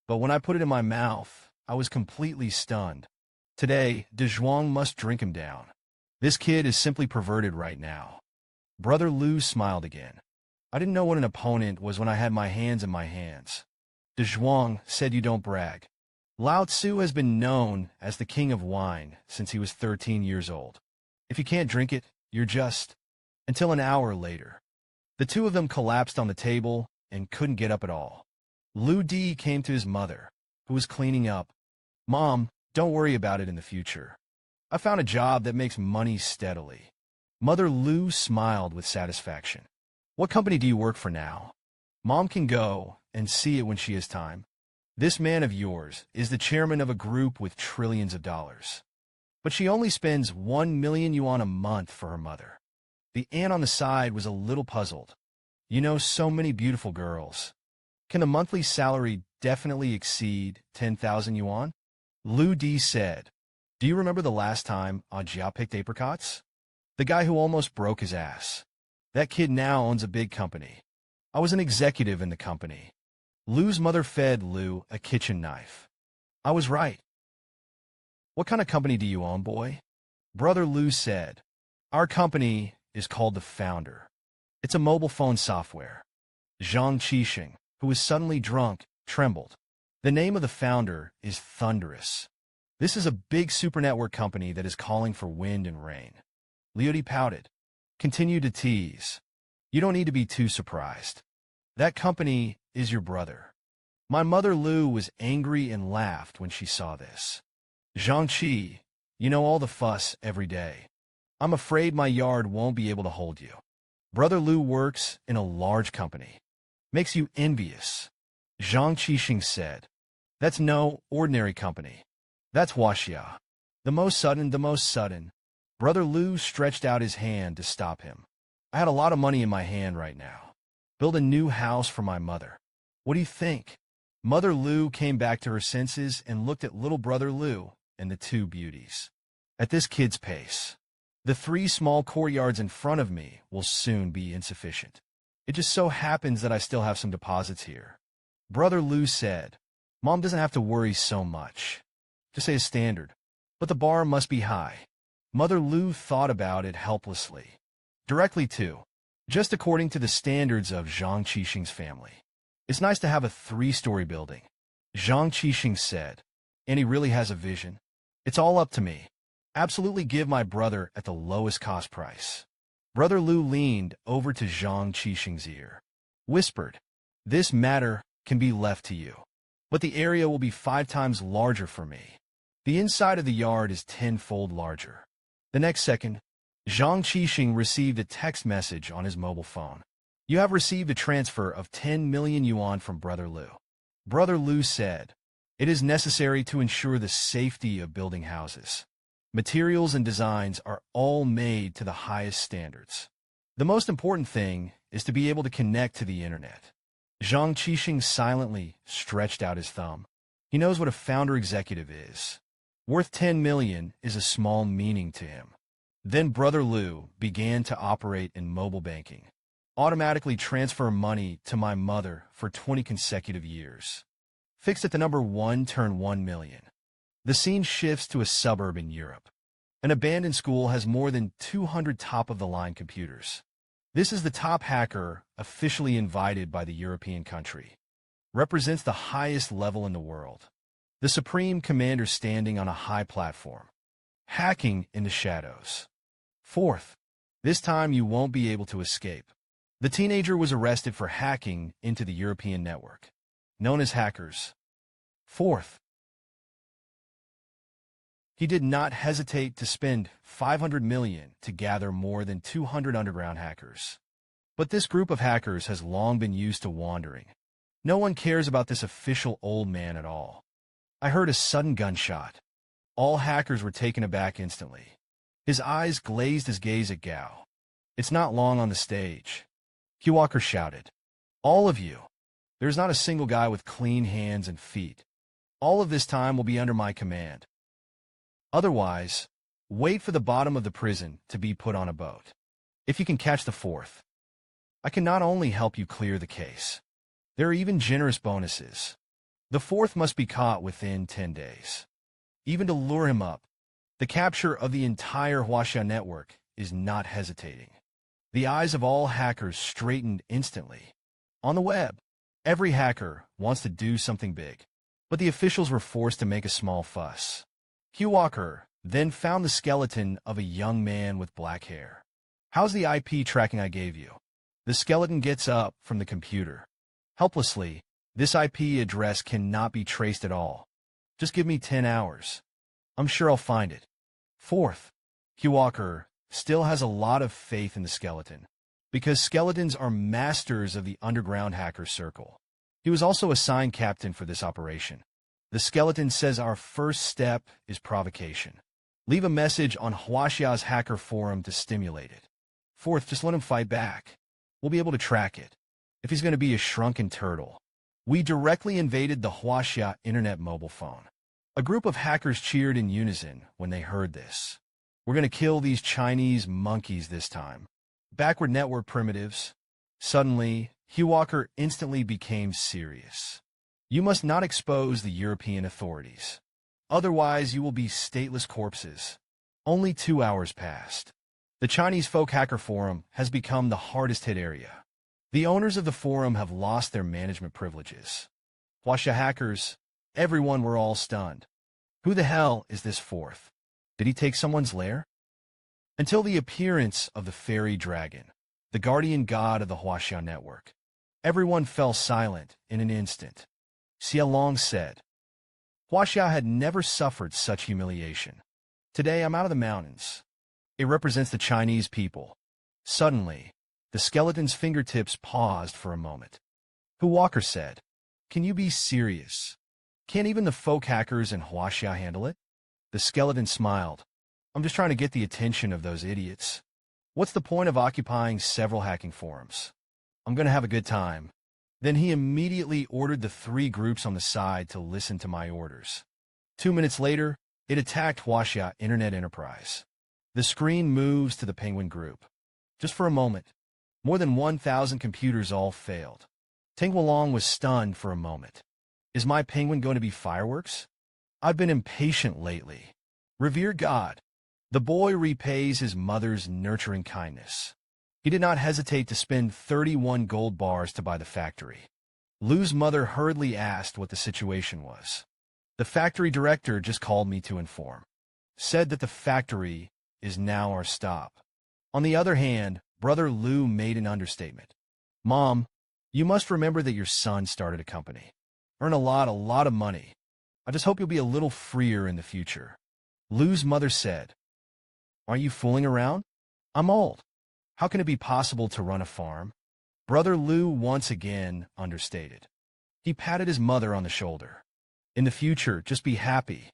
But when I put it in my mouth, I was completely stunned. Today, De Zhuang must drink him down. This kid is simply perverted right now. Brother Lu smiled again. I didn't know what an opponent was when I had my hands in my hands. De Zhuang said you don't brag. Lao Tzu has been known as the king of wine since he was 13 years old. If you can't drink it, you're just... Until an hour later. The two of them collapsed on the table and couldn't get up at all. Lu Di came to his mother, who was cleaning up. Mom, don't worry about it in the future. I found a job that makes money steadily. Mother Lu smiled with satisfaction. What company do you work for now? Mom can go and see it when she has time. This man of yours is the chairman of a group with trillions of dollars. But she only spends 1 million yuan a month for her mother. The ant on the side was a little puzzled. You know so many beautiful girls. Can the monthly salary definitely exceed 10,000 yuan? Lu Di said. Do you remember the last time Jia picked apricots? The guy who almost broke his ass. That kid now owns a big company. I was an executive in the company. Lu's mother fed Lu a kitchen knife. I was right. What kind of company do you own, boy? Brother Lu said. Our company is called The Founder. It's a mobile phone software. Zhang Qixing, who was suddenly drunk, trembled. The name of the founder is Thunderous. This is a big super network company that is calling for wind and rain. Liudi pouted. Continue to tease. You don't need to be too surprised. That company is your brother. My mother Lu was angry and laughed when she saw this. Zhang Qi, you know all the fuss every day. I'm afraid my yard won't be able to hold you. Brother Lu works in a large company. Makes you envious. Zhang Qixing said. That's no ordinary company. That's Huaxia. The most sudden. Brother Lu stretched out his hand to stop him. I had a lot of money in my hand right now. Build a new house for my mother. What do you think? Mother Lu came back to her senses and looked at little brother Lu and the two beauties. At this kid's pace, the 3 small courtyards in front of me will soon be insufficient. It just so happens that I still have some deposits here. Brother Lu said, Mom doesn't have to worry so much. Just say a standard. But the bar must be high. Mother Lu thought about it helplessly. Directly too. Just according to the standards of Zhang Qixing's family. It's nice to have a 3-story building. Zhang Qixing said. And he really has a vision. It's all up to me. Absolutely give my brother at the lowest cost price. Brother Lu leaned over to Zhang Qixing's ear. Whispered. This matter can be left to you. But the area will be 5 times larger for me. The inside of the yard is 10-fold larger. The next second, Zhang Qixing received a text message on his mobile phone. You have received a transfer of 10 million yuan from Brother Lu. Brother Lu said, it is necessary to ensure the safety of building houses. Materials and designs are all made to the highest standards. The most important thing is to be able to connect to the internet. Zhang Qixing silently stretched out his thumb. He knows what a founder executive is. Worth 10 million is a small meaning to him. Then Brother Lu began to operate in mobile banking. Automatically transfer money to my mother for 20 consecutive years. Fixed at the number 1 turn 1 million. The scene shifts to a suburb in Europe. An abandoned school has more than 200 top-of-the-line computers. This is the top hacker officially invited by the European country. Represents the highest level in the world. The supreme commander standing on a high platform. Hacking in the shadows. Fourth, this time you won't be able to escape. The teenager was arrested for hacking into the European network. Known as hackers. Fourth, he did not hesitate to spend 500 million to gather more than 200 underground hackers. But this group of hackers has long been used to wandering. No one cares about this official old man at all. I heard a sudden gunshot. All hackers were taken aback instantly. His eyes glazed his gaze at Gao. It's not long on the stage. Walker shouted. All of you. There's not a single guy with clean hands and feet. All of this time will be under my command. Otherwise, wait for the bottom of the prison to be put on a boat. If you can catch the fourth, I can not only help you clear the case. There are even generous bonuses. The fourth must be caught within 10 days. Even to lure him up, the capture of the entire Huaxia network is not hesitating. The eyes of all hackers straightened instantly. On the web, every hacker wants to do something big, but the officials were forced to make a small fuss. Walker then found the skeleton of a young man with black hair. How's the IP tracking I gave you? The skeleton gets up from the computer. Helplessly, this IP address cannot be traced at all. Just give me 10 hours. I'm sure I'll find it. Fourth, Walker still has a lot of faith in the skeleton, because skeletons are masters of the underground hacker circle. He was also assigned captain for this operation. The skeleton says our first step is provocation. Leave a message on Huaxia's hacker forum to stimulate it. Fourth, just let him fight back. We'll be able to track it. If he's going to be a shrunken turtle. We directly invaded the Huaxia internet mobile phone. A group of hackers cheered in unison when they heard this. We're going to kill these Chinese monkeys this time. Backward network primitives. Suddenly, Walker instantly became serious. You must not expose the European authorities. Otherwise, you will be stateless corpses. Only 2 hours passed. The Chinese folk hacker forum has become the hardest hit area. The owners of the forum have lost their management privileges. Huaxia hackers, everyone were all stunned. Who the hell is this fourth? Did he take someone's lair? Until the appearance of the fairy dragon, the guardian god of the Huaxia network. Everyone fell silent in an instant. Xia Long said, Huaxia had never suffered such humiliation. Today I'm out of the mountains. It represents the Chinese people. Suddenly, the skeleton's fingertips paused for a moment. Hu Walker said, Can you be serious? Can't even the folk hackers in Huaxia handle it? The skeleton smiled. I'm just trying to get the attention of those idiots. What's the point of occupying several hacking forums? I'm going to have a good time. Then he immediately ordered the 3 groups on the side to listen to my orders. 2 minutes later, it attacked Huaxia Internet Enterprise. The screen moves to the Penguin Group. Just for a moment, more than 1,000 computers all failed. Teng Hualong was stunned for a moment. Is my penguin going to be fireworks? I've been impatient lately. Revered God, the boy repays his mother's nurturing kindness. He did not hesitate to spend 31 gold bars to buy the factory. Lu's mother hurriedly asked what the situation was. The factory director just called me to inform. Said that the factory is now our stop. On the other hand, Brother Lu made an understatement. Mom, you must remember that your son started a company. Earn a lot of money. I just hope you'll be a little freer in the future. Lu's mother said, Are you fooling around? I'm old. How can it be possible to run a farm? Brother Lu once again understated. He patted his mother on the shoulder. In the future, just be happy.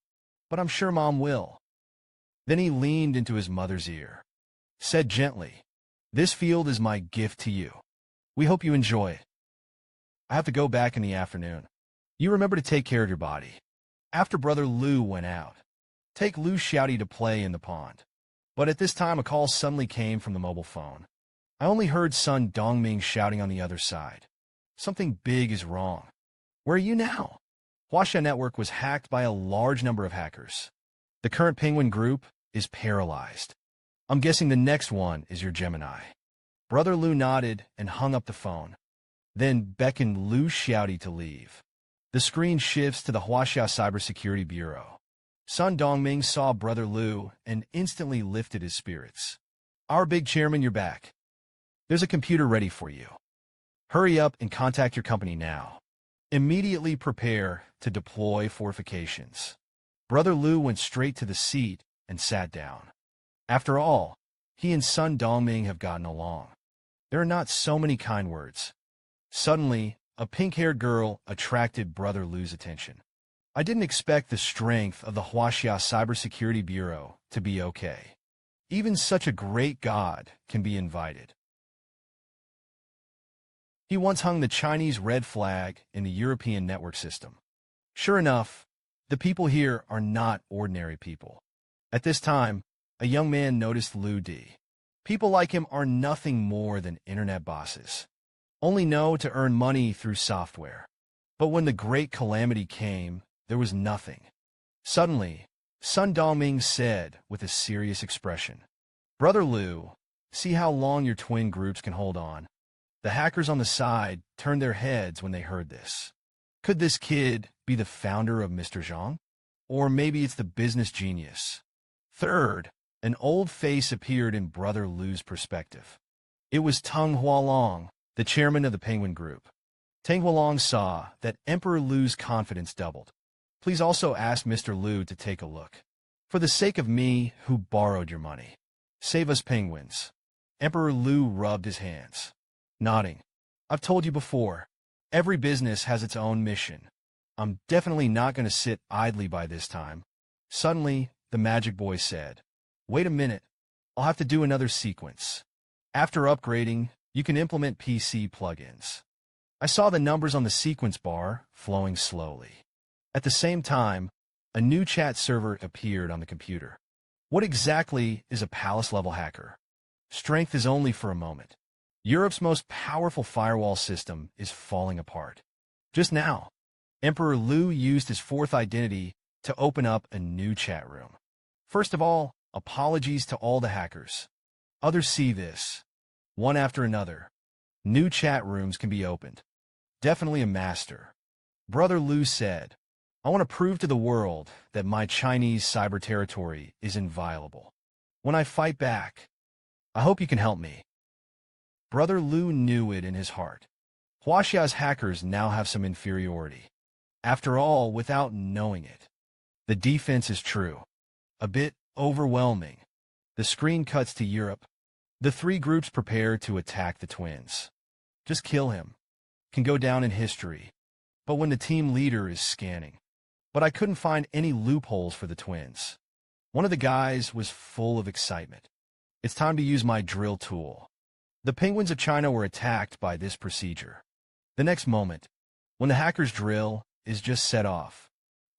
But I'm sure Mom will. Then he leaned into his mother's ear. Said gently, This field is my gift to you. We hope you enjoy it. I have to go back in the afternoon. You remember to take care of your body. After Brother Lu went out, take Lu Xiaoti to play in the pond. But at this time, a call suddenly came from the mobile phone. I only heard son Dongming shouting on the other side. Something big is wrong. Where are you now? Huaxia Network was hacked by a large number of hackers. The current Penguin Group is paralyzed. I'm guessing the next one is your Gemini. Brother Lu nodded and hung up the phone, then beckoned Lu Xiaoti to leave. The screen shifts to the Huaxia Cybersecurity Bureau. Sun Dongming saw Brother Lu and instantly lifted his spirits. Our big chairman, you're back. There's a computer ready for you. Hurry up and contact your company now. Immediately prepare to deploy fortifications. Brother Lu went straight to the seat and sat down. After all, he and Sun Dongming have gotten along. There are not so many kind words. Suddenly, a pink-haired girl attracted Brother Lu's attention. I didn't expect the strength of the Huaxia Cybersecurity Bureau to be okay. Even such a great god can be invited. He once hung the Chinese red flag in the European network system. Sure enough, the people here are not ordinary people. At this time, a young man noticed Lu Di. People like him are nothing more than internet bosses. Only know to earn money through software. But when the great calamity came, there was nothing. Suddenly, Sun Dongming said with a serious expression, Brother Lu, see how long your twin groups can hold on. The hackers on the side turned their heads when they heard this. Could this kid be the founder of Mr. Zhang? Or maybe it's the business genius. Third, an old face appeared in Brother Lu's perspective. It was Teng Hualong, the chairman of the Penguin Group. Teng Hualong saw that Emperor Lu's confidence doubled. Please also ask Mr. Lu to take a look. For the sake of me, who borrowed your money. Save us penguins. Emperor Lu rubbed his hands. Nodding. I've told you before, every business has its own mission. I'm definitely not going to sit idly by this time. Suddenly, the magic boy said, Wait a minute, I'll have to do another sequence. After upgrading, you can implement PC plugins. I saw the numbers on the sequence bar flowing slowly. At the same time, a new chat server appeared on the computer. What exactly is a palace-level hacker? Strength is only for a moment. Europe's most powerful firewall system is falling apart. Just now, Emperor Lu used his fourth identity to open up a new chat room. First of all, apologies to all the hackers. Others see this. One after another. New chat rooms can be opened. Definitely a master. Brother Lu said, I want to prove to the world that my Chinese cyber territory is inviolable. When I fight back, I hope you can help me. Brother Lu knew it in his heart. Huaxia's hackers now have some inferiority. After all, without knowing it. The defense is true. A bit overwhelming. The screen cuts to Europe. The three groups prepare to attack the twins. Just kill him. Can go down in history. But when the team leader is scanning. But I couldn't find any loopholes for the twins. One of the guys was full of excitement. It's time to use my drill tool. The penguins of China were attacked by this procedure. The next moment, when the hacker's drill is just set off,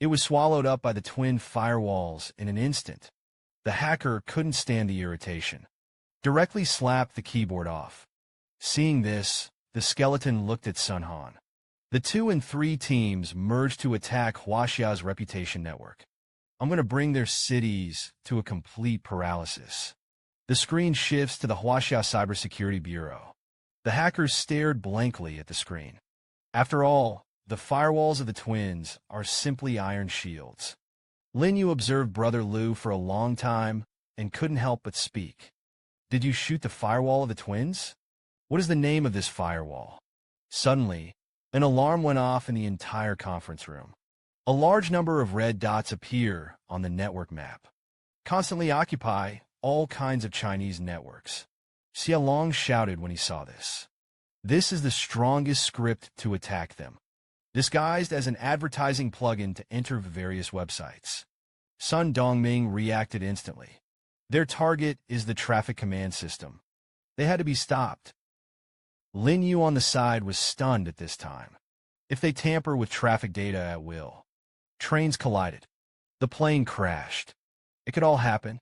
it was swallowed up by the twin firewalls in an instant. The hacker couldn't stand the irritation. Directly slapped the keyboard off. Seeing this, the skeleton looked at Sun Han. The 2 and 3 teams merged to attack Huaxia's reputation network. I'm going to bring their cities to a complete paralysis. The screen shifts to the Huaxia Cybersecurity Bureau. The hackers stared blankly at the screen. After all, the firewalls of the twins are simply iron shields. Lin Yu observed Brother Lu for a long time and couldn't help but speak. Did you shoot the firewall of the twins? What is the name of this firewall? Suddenly, an alarm went off in the entire conference room. A large number of red dots appear on the network map. Constantly occupy all kinds of Chinese networks. Xia Long shouted when he saw this. This is the strongest script to attack them. Disguised as an advertising plugin to enter various websites. Sun Dongming reacted instantly. Their target is the traffic command system. They had to be stopped. Lin Yu on the side was stunned at this time. If they tamper with traffic data at will. Trains collided. The plane crashed. It could all happen.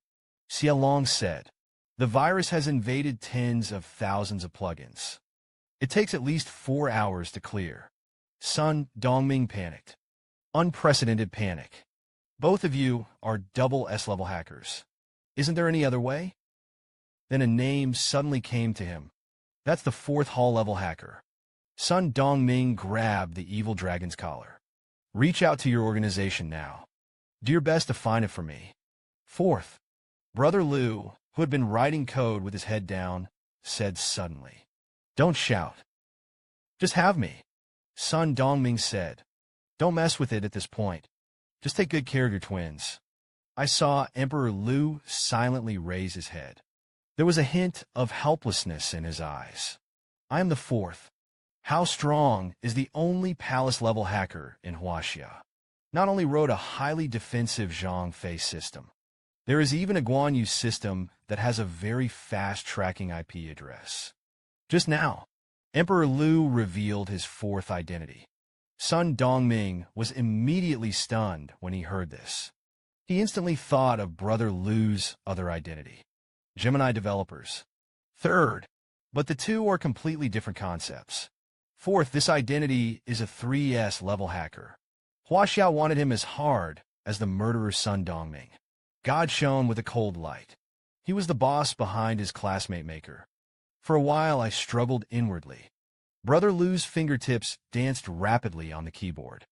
Xia Long said. The virus has invaded tens of thousands of plugins. It takes at least 4 hours to clear. Sun Dongming panicked. Unprecedented panic. Both of you are double S-level hackers. Isn't there any other way? Then a name suddenly came to him. That's the 4th hall-level hacker. Sun Dongming grabbed the evil dragon's collar. Reach out to your organization now. Do your best to find it for me. 4th. Brother Lu, who had been writing code with his head down, said suddenly. Don't shout. Just have me. Sun Dongming said. Don't mess with it at this point. Just take good care of your twins. I saw Emperor Lu silently raise his head. There was a hint of helplessness in his eyes. I am the 4th. How Strong is the only palace-level hacker in Huaxia. Not only wrote a highly defensive Zhang Fei system, there is even a Guan Yu system that has a very fast tracking IP address. Just now, Emperor Lu revealed his 4th identity. Sun Dongming was immediately stunned when he heard this. He instantly thought of Brother Lu's other identity. Gemini developers. 3rd, but the two are completely different concepts. 4th, this identity is a 3S level hacker. Huaxia wanted him as hard as the murderer Sun Dongming. God shone with a cold light. He was the boss behind his classmate maker. For a while I struggled inwardly. Brother Lu's fingertips danced rapidly on the keyboard.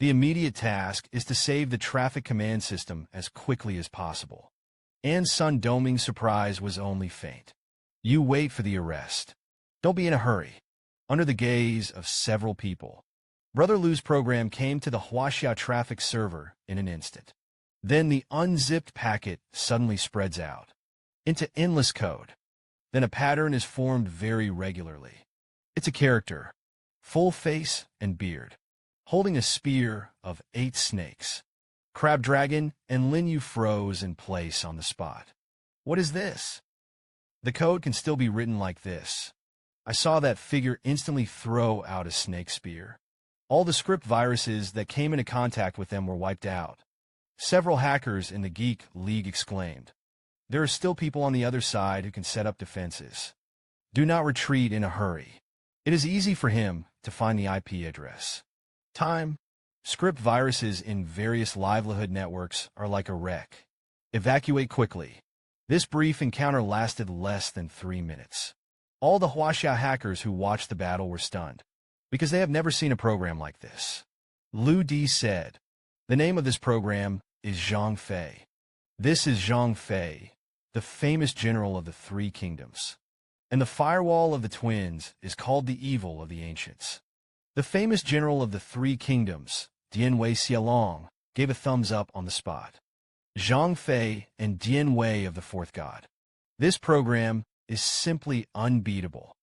The immediate task is to save the traffic command system as quickly as possible. And Sun Dongming's surprise was only faint. You wait for the arrest. Don't be in a hurry. Under the gaze of several people, Brother Lu's program came to the Huaxia traffic server in an instant. Then the unzipped packet suddenly spreads out into endless code. Then a pattern is formed very regularly. It's a character, full face and beard, holding a spear of 8 snakes. Crab Dragon and Lin Yu froze in place on the spot. What is this? The code can still be written like this. I saw that figure instantly throw out a snake spear. All the script viruses that came into contact with them were wiped out. Several hackers in the Geek League exclaimed. There are still people on the other side who can set up defenses. Do not retreat in a hurry. It is easy for him to find the IP address. Time. Script viruses in various livelihood networks are like a wreck. Evacuate quickly. This brief encounter lasted less than 3 minutes. All the Huaxia hackers who watched the battle were stunned, because they have never seen a program like this. Lu Di said, "The name of this program is Zhang Fei. This is Zhang Fei, the famous general of the Three Kingdoms. And the firewall of the twins is called the Evil of the Ancients." The famous general of the Three Kingdoms, Dian Wei Xialong, gave a thumbs up on the spot. Zhang Fei and Dian Wei of the Fourth God. This program is simply unbeatable.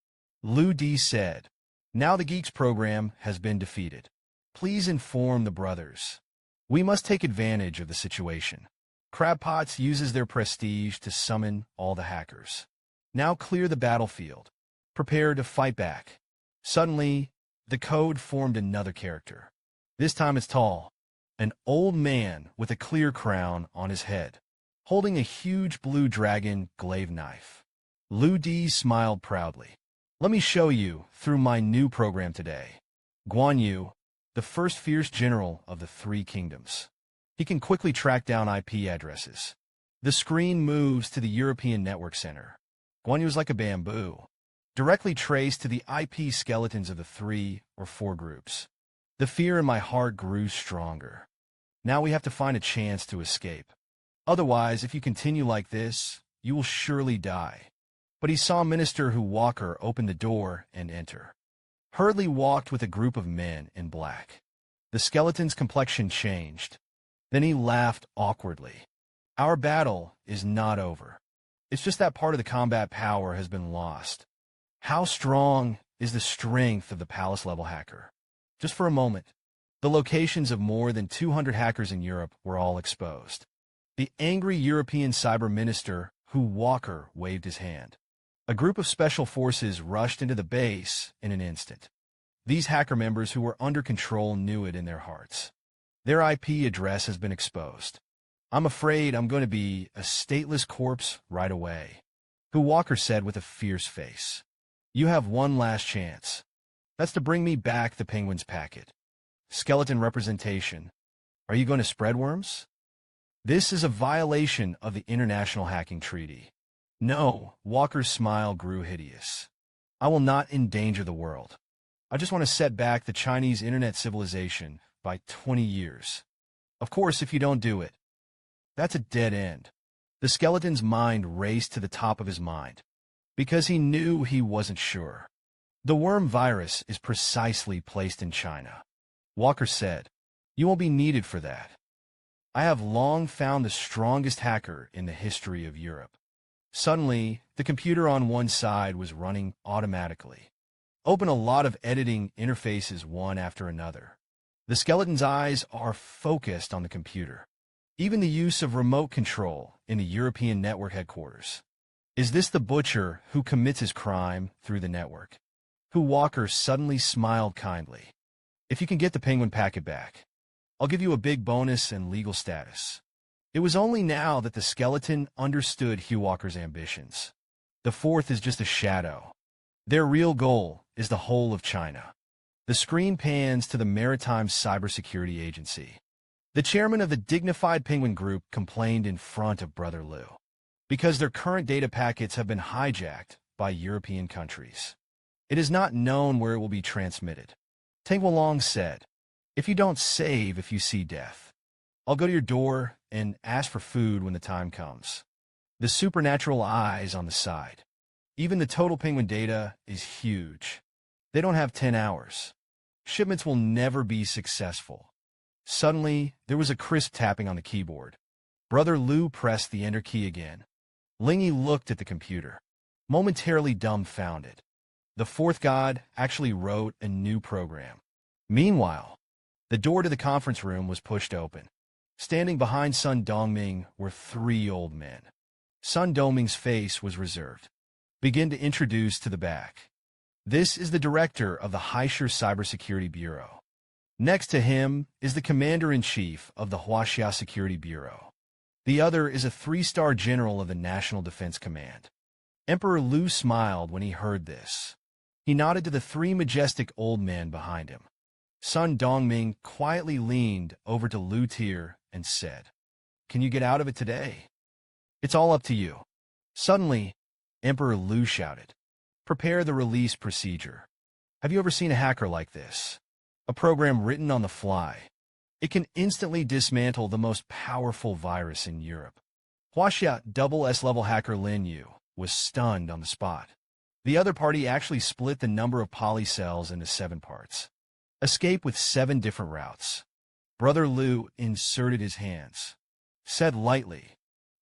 Lu Di said, "Now the Geeks program has been defeated. Please inform the brothers. We must take advantage of the situation. Crabpots uses their prestige to summon all the hackers. Now clear the battlefield. Prepare to fight back." Suddenly, the code formed another character. This time it's tall, an old man with a clear crown on his head, holding a huge blue dragon glaive knife. Lu Di smiled proudly. "Let me show you through my new program today. Guan Yu, the first fierce general of the Three Kingdoms. He can quickly track down IP addresses." The screen moves to the European Network Center. Guan Yu is like a bamboo, directly traced to the IP skeletons of the 3 or 4 groups. The fear in my heart grew stronger. Now we have to find a chance to escape. Otherwise, if you continue like this, you will surely die. But he saw Minister Hu Walker open the door and enter. Hurley walked with a group of men in black. The skeleton's complexion changed. Then he laughed awkwardly. "Our battle is not over. It's just that part of the combat power has been lost." How strong is the strength of the palace-level hacker? Just for a moment, the locations of more than 200 hackers in Europe were all exposed. The angry European cyber minister, Hu Walker, waved his hand. A group of special forces rushed into the base in an instant. These hacker members who were under control knew it in their hearts. Their IP address has been exposed. "I'm afraid I'm going to be a stateless corpse right away," Hu Walker said with a fierce face. "You have one last chance. That's to bring me back the Penguin's packet. Skeleton representation. Are you going to spread worms? This is a violation of the International Hacking Treaty." "No," Walker's smile grew hideous. "I will not endanger the world. I just want to set back the Chinese internet civilization by 20 years. Of course, if you don't do it, that's a dead end." The skeleton's mind raced to the top of his mind, because he knew he wasn't sure. "The worm virus is precisely placed in China," Walker said. "You won't be needed for that. I have long found the strongest hacker in the history of Europe." Suddenly, the computer on one side was running automatically. Open a lot of editing interfaces one after another. The skeleton's eyes are focused on the computer. Even the use of remote control in the European network headquarters. Is this the butcher who commits his crime through the network? Hu Walker suddenly smiled kindly. "If you can get the Penguin packet back, I'll give you a big bonus and legal status." It was only now that the skeleton understood Hu Walker's ambitions. The fourth is just a shadow. Their real goal is the whole of China. The screen pans to the Maritime Cybersecurity Agency. The chairman of the dignified Penguin Group complained in front of Brother Liu, because their current data packets have been hijacked by European countries. It is not known where it will be transmitted. Teng Wolong said, "If you don't save if you see death, I'll go to your door and ask for food when the time comes." The supernatural eyes on the side. Even the total penguin data is huge. They don't have 10 hours. Shipments will never be successful. Suddenly, there was a crisp tapping on the keyboard. Brother Liu pressed the enter key again. Lingy looked at the computer, momentarily dumbfounded. The fourth god actually wrote a new program. Meanwhile, the door to the conference room was pushed open. Standing behind Sun Dongming were 3 old men. Sun Dongming's face was reserved. "Begin to introduce to the back. This is the director of the Haisher Cybersecurity Bureau. Next to him is the commander-in-chief of the Huaxia Security Bureau. The other is a 3-star general of the National Defense Command." Emperor Liu smiled when he heard this. He nodded to the 3 majestic old men behind him. Sun Dongming quietly leaned over to Liu Tier and said, "Can you get out of it today? It's all up to you." Suddenly, Emperor Liu shouted, Prepare the release procedure. Have you ever seen a hacker like this? A program written on the fly. It can instantly dismantle the most powerful virus in Europe. Huaxia double S-level hacker Lin Yu was stunned on the spot. The other party actually split the number of polycells into 7 parts. Escape with 7 different routes. Brother Liu inserted his hands. Said lightly,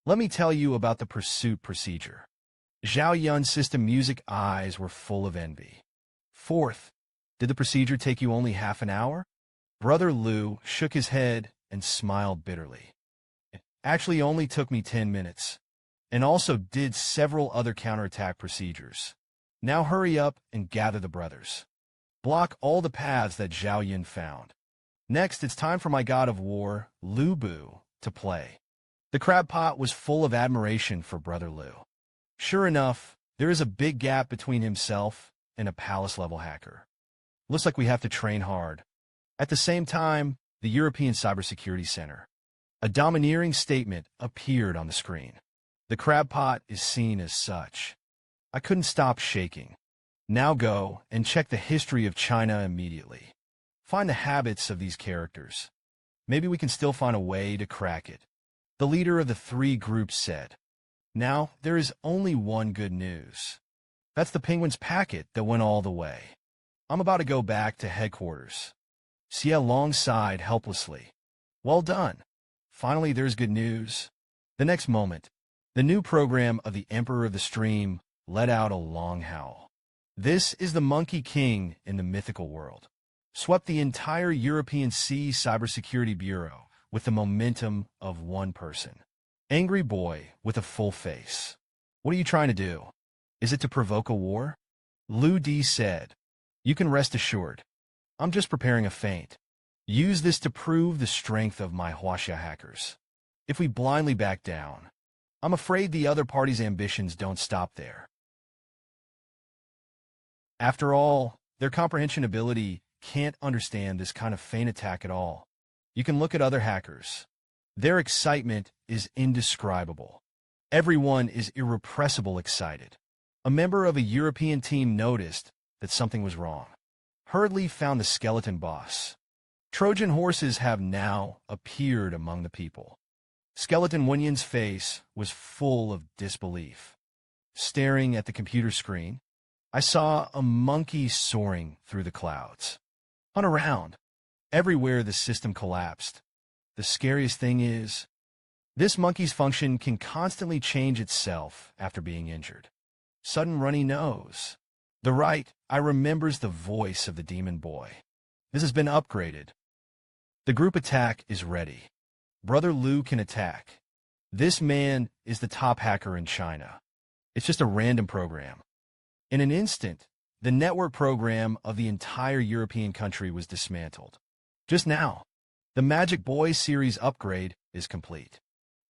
"Let me tell you about the pursuit procedure." Zhao Yun's system music eyes were full of envy. Fourth, did the procedure take you only half an hour? Brother Liu shook his head and smiled bitterly. It actually only took me 10 minutes, and also did several other counterattack procedures. Now hurry up and gather the brothers. Block all the paths that Zhao Yun found. Next, it's time for my god of war, Lu Bu, to play. The crab pot was full of admiration for Brother Liu. Sure enough, there is a big gap between himself and a palace-level hacker. Looks like we have to train hard. At the same time, the European Cybersecurity Center. A domineering statement appeared on the screen. The crab pot is seen as such. I couldn't stop shaking. Now go and check the history of China immediately. Find the habits of these characters. Maybe we can still find a way to crack it. The leader of the 3 groups said. Now, there is only one good news. That's the penguin's packet that went all the way. I'm about to go back to headquarters. Xia Long sighed helplessly. Well done. Finally, there's good news. The next moment, the new program of the Emperor of the Stream let out a long howl. This is the Monkey King in the mythical world. Swept the entire European Sea Cybersecurity Bureau with the momentum of one person. Angry boy with a full face. What are you trying to do? Is it to provoke a war? Lu Di said. You can rest assured. I'm just preparing a feint. Use this to prove the strength of my Huaxia hackers. If we blindly back down, I'm afraid the other party's ambitions don't stop there. After all, their comprehension ability can't understand this kind of feint attack at all. You can look at other hackers. Their excitement is indescribable. Everyone is irrepressible excited. A member of a European team noticed that something was wrong. Hurriedly found the skeleton boss. Trojan horses have now appeared among the people. Skeleton Wenyin's face was full of disbelief. Staring at the computer screen, I saw a monkey soaring through the clouds. Hunt around. Everywhere the system collapsed. The scariest thing is, this monkey's function can constantly change itself after being injured. Sudden runny nose. The right eye remembers the voice of the demon boy. This has been upgraded. The group attack is ready. Brother Liu can attack. This man is the top hacker in China. It's just a random program. In an instant, the network program of the entire European country was dismantled. Just now, the Magic Boy series upgrade is complete.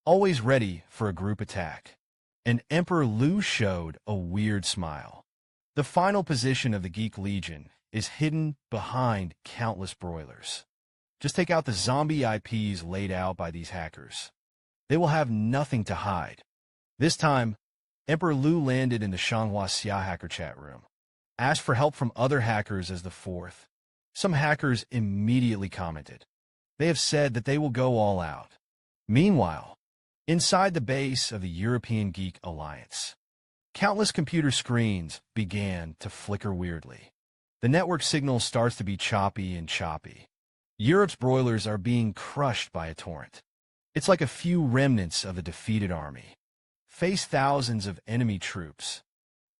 Always ready for a group attack. And Emperor Liu showed a weird smile. The final position of the Geek Legion is hidden behind countless broilers. Just take out the zombie IPs laid out by these hackers. They will have nothing to hide. This time, Emperor Liu landed in the Shanghua Xia hacker chat room. Asked for help from other hackers as the 4th. Some hackers immediately commented. They have said that they will go all out. Meanwhile, inside the base of the European Geek Alliance, countless computer screens began to flicker weirdly. The network signal starts to be choppy and choppy. Europe's broilers are being crushed by a torrent. It's like a few remnants of a defeated army. Face thousands of enemy troops.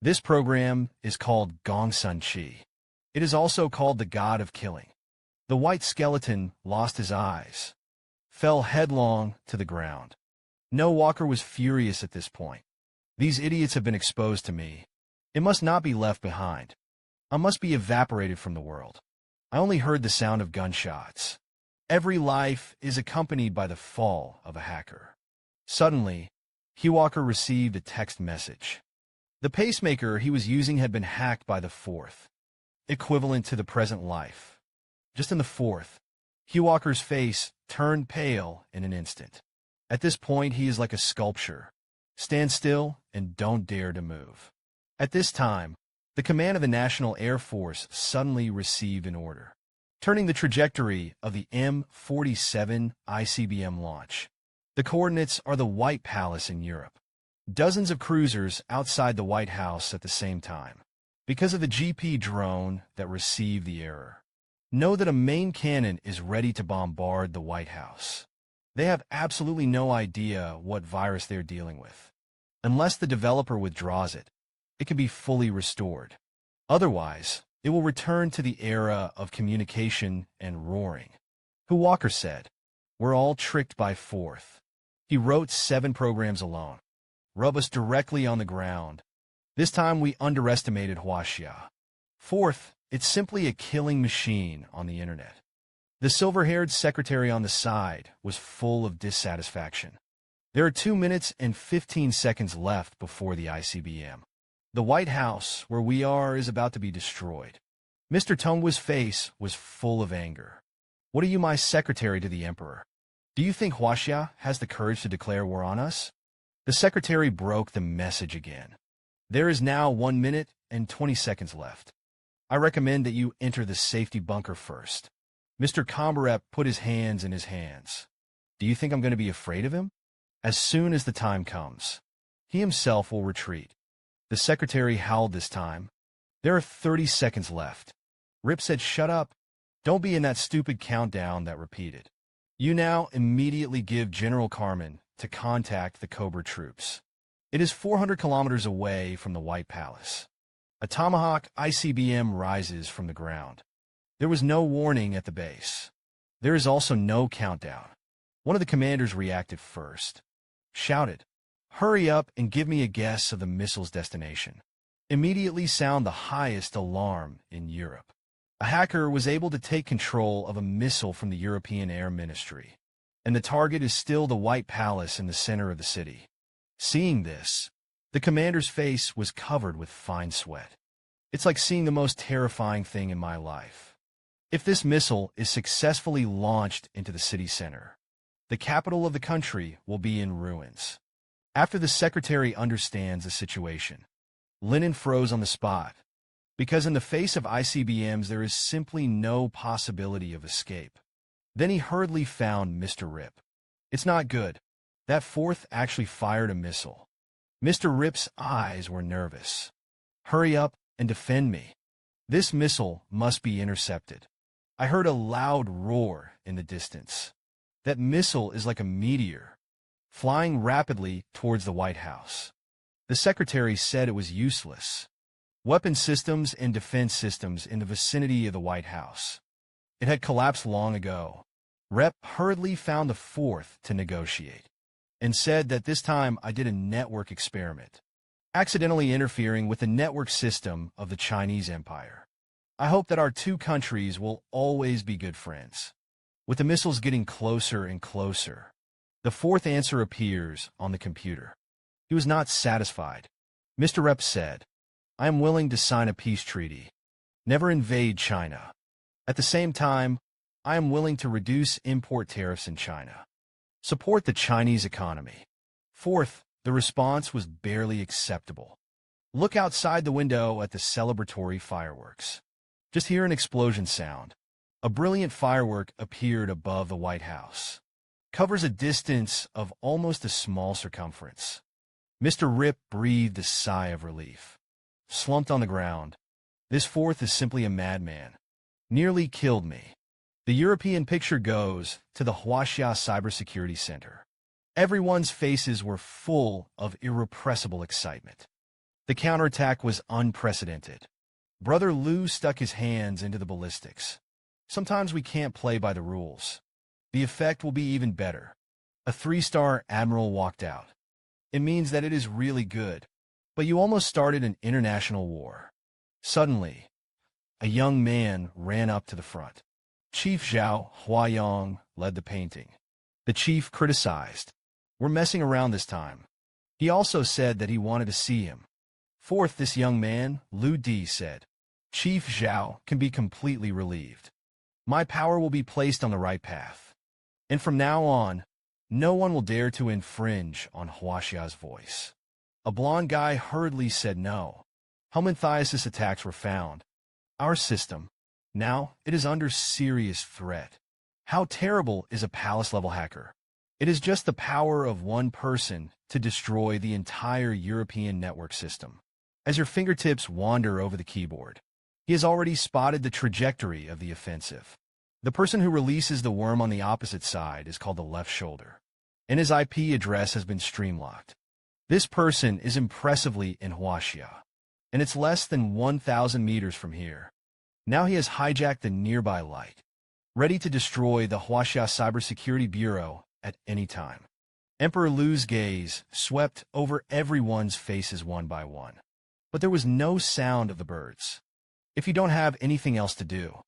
This program is called Gongsun Qi. It is also called the God of Killing. The white skeleton lost his eyes, fell headlong to the ground. No Walker was furious at this point. These idiots have been exposed to me. It must not be left behind. I must be evaporated from the world. I only heard the sound of gunshots. Every life is accompanied by the fall of a hacker. Suddenly, Walker received a text message. The pacemaker he was using had been hacked by the 4th, equivalent to the present life. Just in the 4th, Walker's face turned pale in an instant. At this point, he is like a sculpture. Stand still and don't dare to move. At this time, the command of the National Air Force suddenly received an order, turning the trajectory of the M47 ICBM launch. The coordinates are the White Palace in Europe. Dozens of cruisers outside the White House at the same time, because of the GP drone that received the error. Know that a main cannon is ready to bombard the White House. They have absolutely no idea what virus they're dealing with. Unless the developer withdraws it, it can be fully restored. Otherwise, it will return to the era of communication and roaring. Who Walker said, "We're all tricked by Fourth. He wrote 7 programs alone. Rub us directly on the ground. This time we underestimated Huaxia. Fourth, it's simply a killing machine on the internet." The silver-haired secretary on the side was full of dissatisfaction. There are 2 minutes and 15 seconds left before the ICBM. The White House, where we are, is about to be destroyed. Mr. Tongwa's face was full of anger. "What are you, my secretary to the emperor? Do you think Huaxia has the courage to declare war on us?" The secretary broke the message again. "There is now 1 minute and 20 seconds left. I recommend that you enter the safety bunker first." Mr. Combarep put his hands in his hands. "Do you think I'm going to be afraid of him? As soon as the time comes, he himself will retreat." The secretary howled this time. "There are 30 seconds left." Rip said, "Shut up. Don't be in that stupid countdown that repeated. You now immediately give General Carmen to contact the Cobra troops. It is 400 kilometers away from the White Palace." A Tomahawk ICBM rises from the ground. There was no warning at the base. There is also no countdown. One of the commanders reacted first. Shouted, "Hurry up and give me a guess of the missile's destination. Immediately sound the highest alarm in Europe." A hacker was able to take control of a missile from the European Air Ministry, and the target is still the White Palace in the center of the city. Seeing this, the commander's face was covered with fine sweat. "It's like seeing the most terrifying thing in my life. If this missile is successfully launched into the city center, the capital of the country will be in ruins." After the secretary understands the situation, Lennon froze on the spot, because in the face of ICBMs there is simply no possibility of escape. Then he hurriedly found Mr. Rip. "It's not good. That Fourth actually fired a missile." Mr. Rip's eyes were nervous. "Hurry up and defend me. This missile must be intercepted." I heard a loud roar in the distance. That missile is like a meteor, flying rapidly towards the White House. The secretary said it was useless. Weapon systems and defense systems in the vicinity of the White House. It had collapsed long ago. Rep hurriedly found the Fourth to negotiate, and said that this time I did a network experiment, accidentally interfering with the network system of the Chinese Empire. I hope that our 2 countries will always be good friends. With the missiles getting closer and closer, the Fourth answer appears on the computer. He was not satisfied. Mr. Rep said, "I am willing to sign a peace treaty. Never invade China. At the same time, I am willing to reduce import tariffs in China. Support the Chinese economy." Fourth, the response was barely acceptable. Look outside the window at the celebratory fireworks. Just hear an explosion sound. A brilliant firework appeared above the White House. Covers a distance of almost a small circumference. Mr. Rip breathed a sigh of relief. Slumped on the ground. "This Fourth is simply a madman. Nearly killed me." The European picture goes to the Huaxia Cybersecurity Center. Everyone's faces were full of irrepressible excitement. The counterattack was unprecedented. Brother Lou stuck his hands into the ballistics. "Sometimes we can't play by the rules. The effect will be even better." A 3-star admiral walked out. "It means that it is really good, but you almost started an international war." Suddenly, a young man ran up to the front. Chief Zhao Huayong led the painting. The chief criticized, "We're messing around this time." He also said that he wanted to see him. Fourth, this young man, Lu Di, said, "Chief Zhao can be completely relieved. My power will be placed on the right path. And from now on, no one will dare to infringe on Huaxia's voice." A blond guy hurriedly said no. helminthiasis attacks were found. Our system, now, it is under serious threat. How terrible is a palace-level hacker? It is just the power of one person to destroy the entire European network system. As your fingertips wander over the keyboard, he has already spotted the trajectory of the offensive. The person who releases the worm on the opposite side is called the left shoulder, and his IP address has been streamlocked. This person is impressively in Huaxia, and it's less than 1,000 meters from here. Now he has hijacked the nearby light, ready to destroy the Huaxia Cybersecurity Bureau at any time. Emperor Lu's gaze swept over everyone's faces one by one, but there was no sound of the birds. If you don't have anything else to do,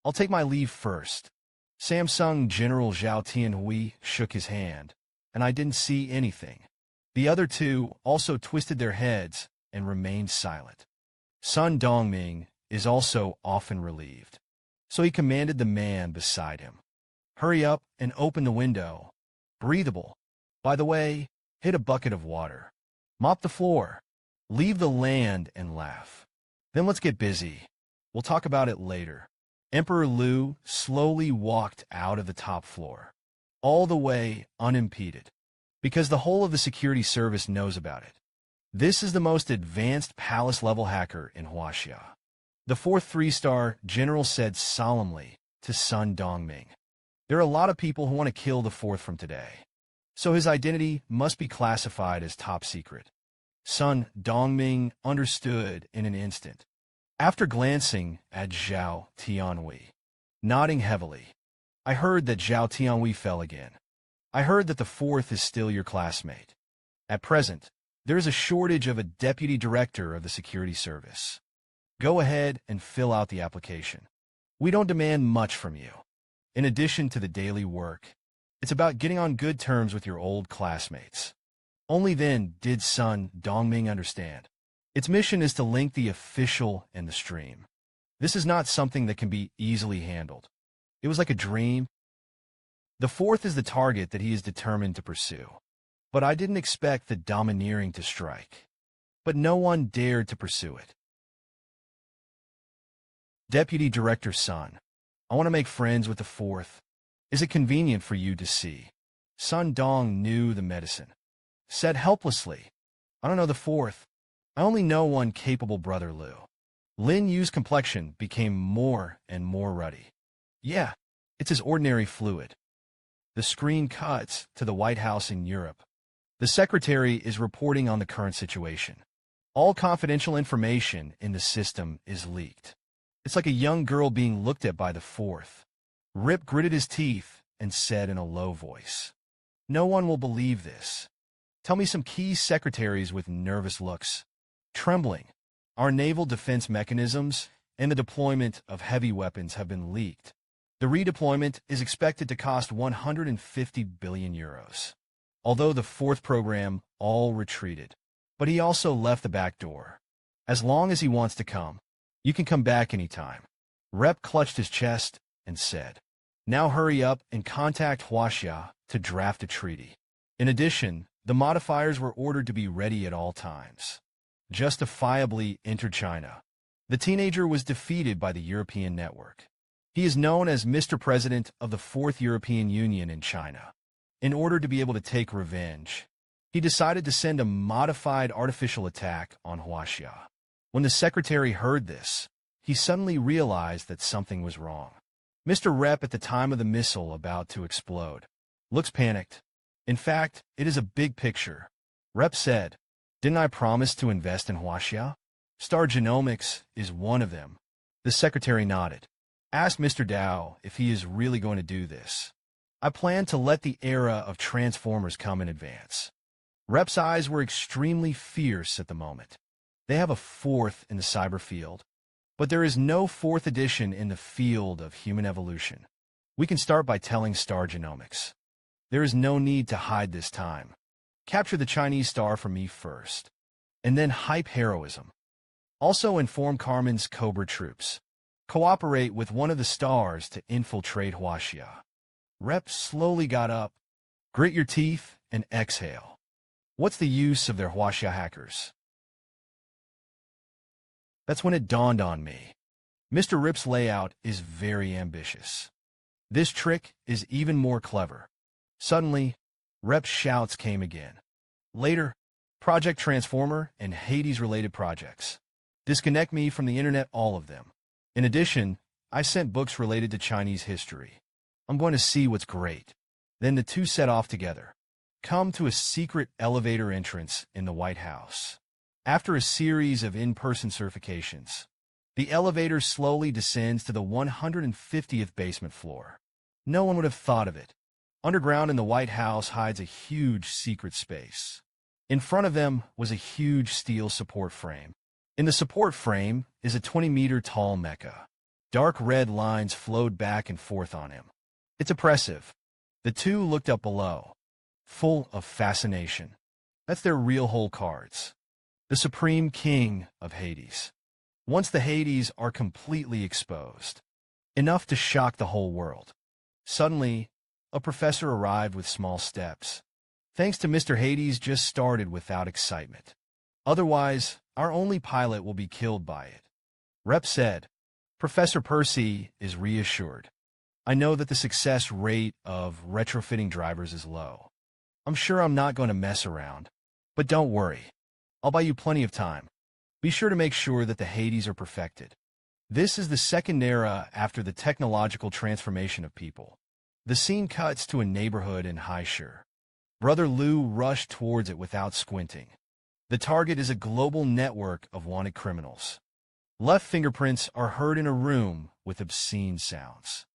I'll take my leave first. Samsung General Zhao Tianhui shook his hand, and I didn't see anything. The other two also twisted their heads and remained silent. Sun Dongming is also often relieved, so he commanded the man beside him. Hurry up and open the window. Breathable. By the way, hit a bucket of water. Mop the floor. Leave the land and laugh. Then let's get busy. We'll talk about it later. Emperor Lu slowly walked out of the top floor, all the way unimpeded, because the whole of the security service knows about it. This is the most advanced palace-level hacker in Huaxia. The fourth three-star general said solemnly to Sun Dongming. There are a lot of people who want to kill the fourth from today, so his identity must be classified as top secret. Sun Dongming understood in an instant. After glancing at Zhao Tianhui, nodding heavily, I heard that Zhao Tianhui fell again. I heard that the fourth is still your classmate. At present, there is a shortage of a deputy director of the security service. Go ahead and fill out the application. We don't demand much from you. In addition to the daily work, it's about getting on good terms with your old classmates. Only then did Sun Dongming understand. Its mission is to link the official and the stream. This is not something that can be easily handled. It was like a dream. The fourth is the target that he is determined to pursue. But I didn't expect the domineering to strike. But no one dared to pursue it. Deputy Director Sun, I want to make friends with the fourth. Is it convenient for you to see? Sun Dong knew the medicine. Said helplessly, I don't know the fourth. I only know one capable brother, Lu. Lin Yu's complexion became more and more ruddy. Yeah, it's his ordinary fluid. The screen cuts to the White House in Europe. The secretary is reporting on the current situation. All confidential information in the system is leaked. It's like a young girl being looked at by the fourth. Rip gritted his teeth and said in a low voice, No one will believe this. Tell me some key secretaries with nervous looks. Trembling. Our naval defense mechanisms and the deployment of heavy weapons have been leaked. The redeployment is expected to cost 150 billion euros. Although the fourth program all retreated, but he also left the back door. As long as he wants to come, you can come back anytime. Rep clutched his chest and said, Now hurry up and contact Huaxia to draft a treaty. In addition, the modifiers were ordered to be ready at all times. Justifiably entered China. The teenager was defeated by the European network. He is known as Mr. President of the Fourth European Union in China. In order to be able to take revenge, he decided to send a modified artificial attack on Huaxia. When the secretary heard this, he suddenly realized that something was wrong. Mr. Rep, at the time of the missile about to explode, looks panicked. In fact, it is a big picture. Rep said, Didn't I promise to invest in Huaxia? Star Genomics is one of them. The secretary nodded. Asked Mr. Dao if he is really going to do this. I plan to let the era of Transformers come in advance. Rep's eyes were extremely fierce at the moment. They have a fourth in the cyber field, but there is no fourth edition in the field of human evolution. We can start by telling Star Genomics. There is no need to hide this time. Capture the Chinese star for me first, and then hype heroism. Also inform Carmen's Cobra troops. Cooperate with one of the stars to infiltrate Huaxia. Rep slowly got up. Grit your teeth and exhale. What's the use of their Huaxia hackers? That's when it dawned on me. Mr. Rip's layout is very ambitious. This trick is even more clever. Suddenly, Rep's shouts came again. Later, Project Transformer and Hades-related projects. Disconnect me from the internet, all of them. In addition, I sent books related to Chinese history. I'm going to see what's great. Then the two set off together. Come to a secret elevator entrance in the White House. After a series of in-person certifications, the elevator slowly descends to the 150th basement floor. No one would have thought of it. Underground in the White House hides a huge secret space. In front of them was a huge steel support frame. In the support frame is a 20-meter-tall mecha. Dark red lines flowed back and forth on him. It's oppressive. The two looked up below, full of fascination. That's their real whole cards. The Supreme King of Hades. Once the Hades are completely exposed, enough to shock the whole world. Suddenly, a professor arrived with small steps. Thanks to Mr. Hades just started without excitement. Otherwise, our only pilot will be killed by it. Rep said. Professor Percy is reassured. I know that the success rate of retrofitting drivers is low. I'm sure I'm not going to mess around. But don't worry. I'll buy you plenty of time. Be sure to make sure that the Hades are perfected. This is the second era after the technological transformation of people. The scene cuts to a neighborhood in Haishur. Brother Liu rushed towards it without squinting. The target is a global network of wanted criminals. Left fingerprints are heard in a room with obscene sounds.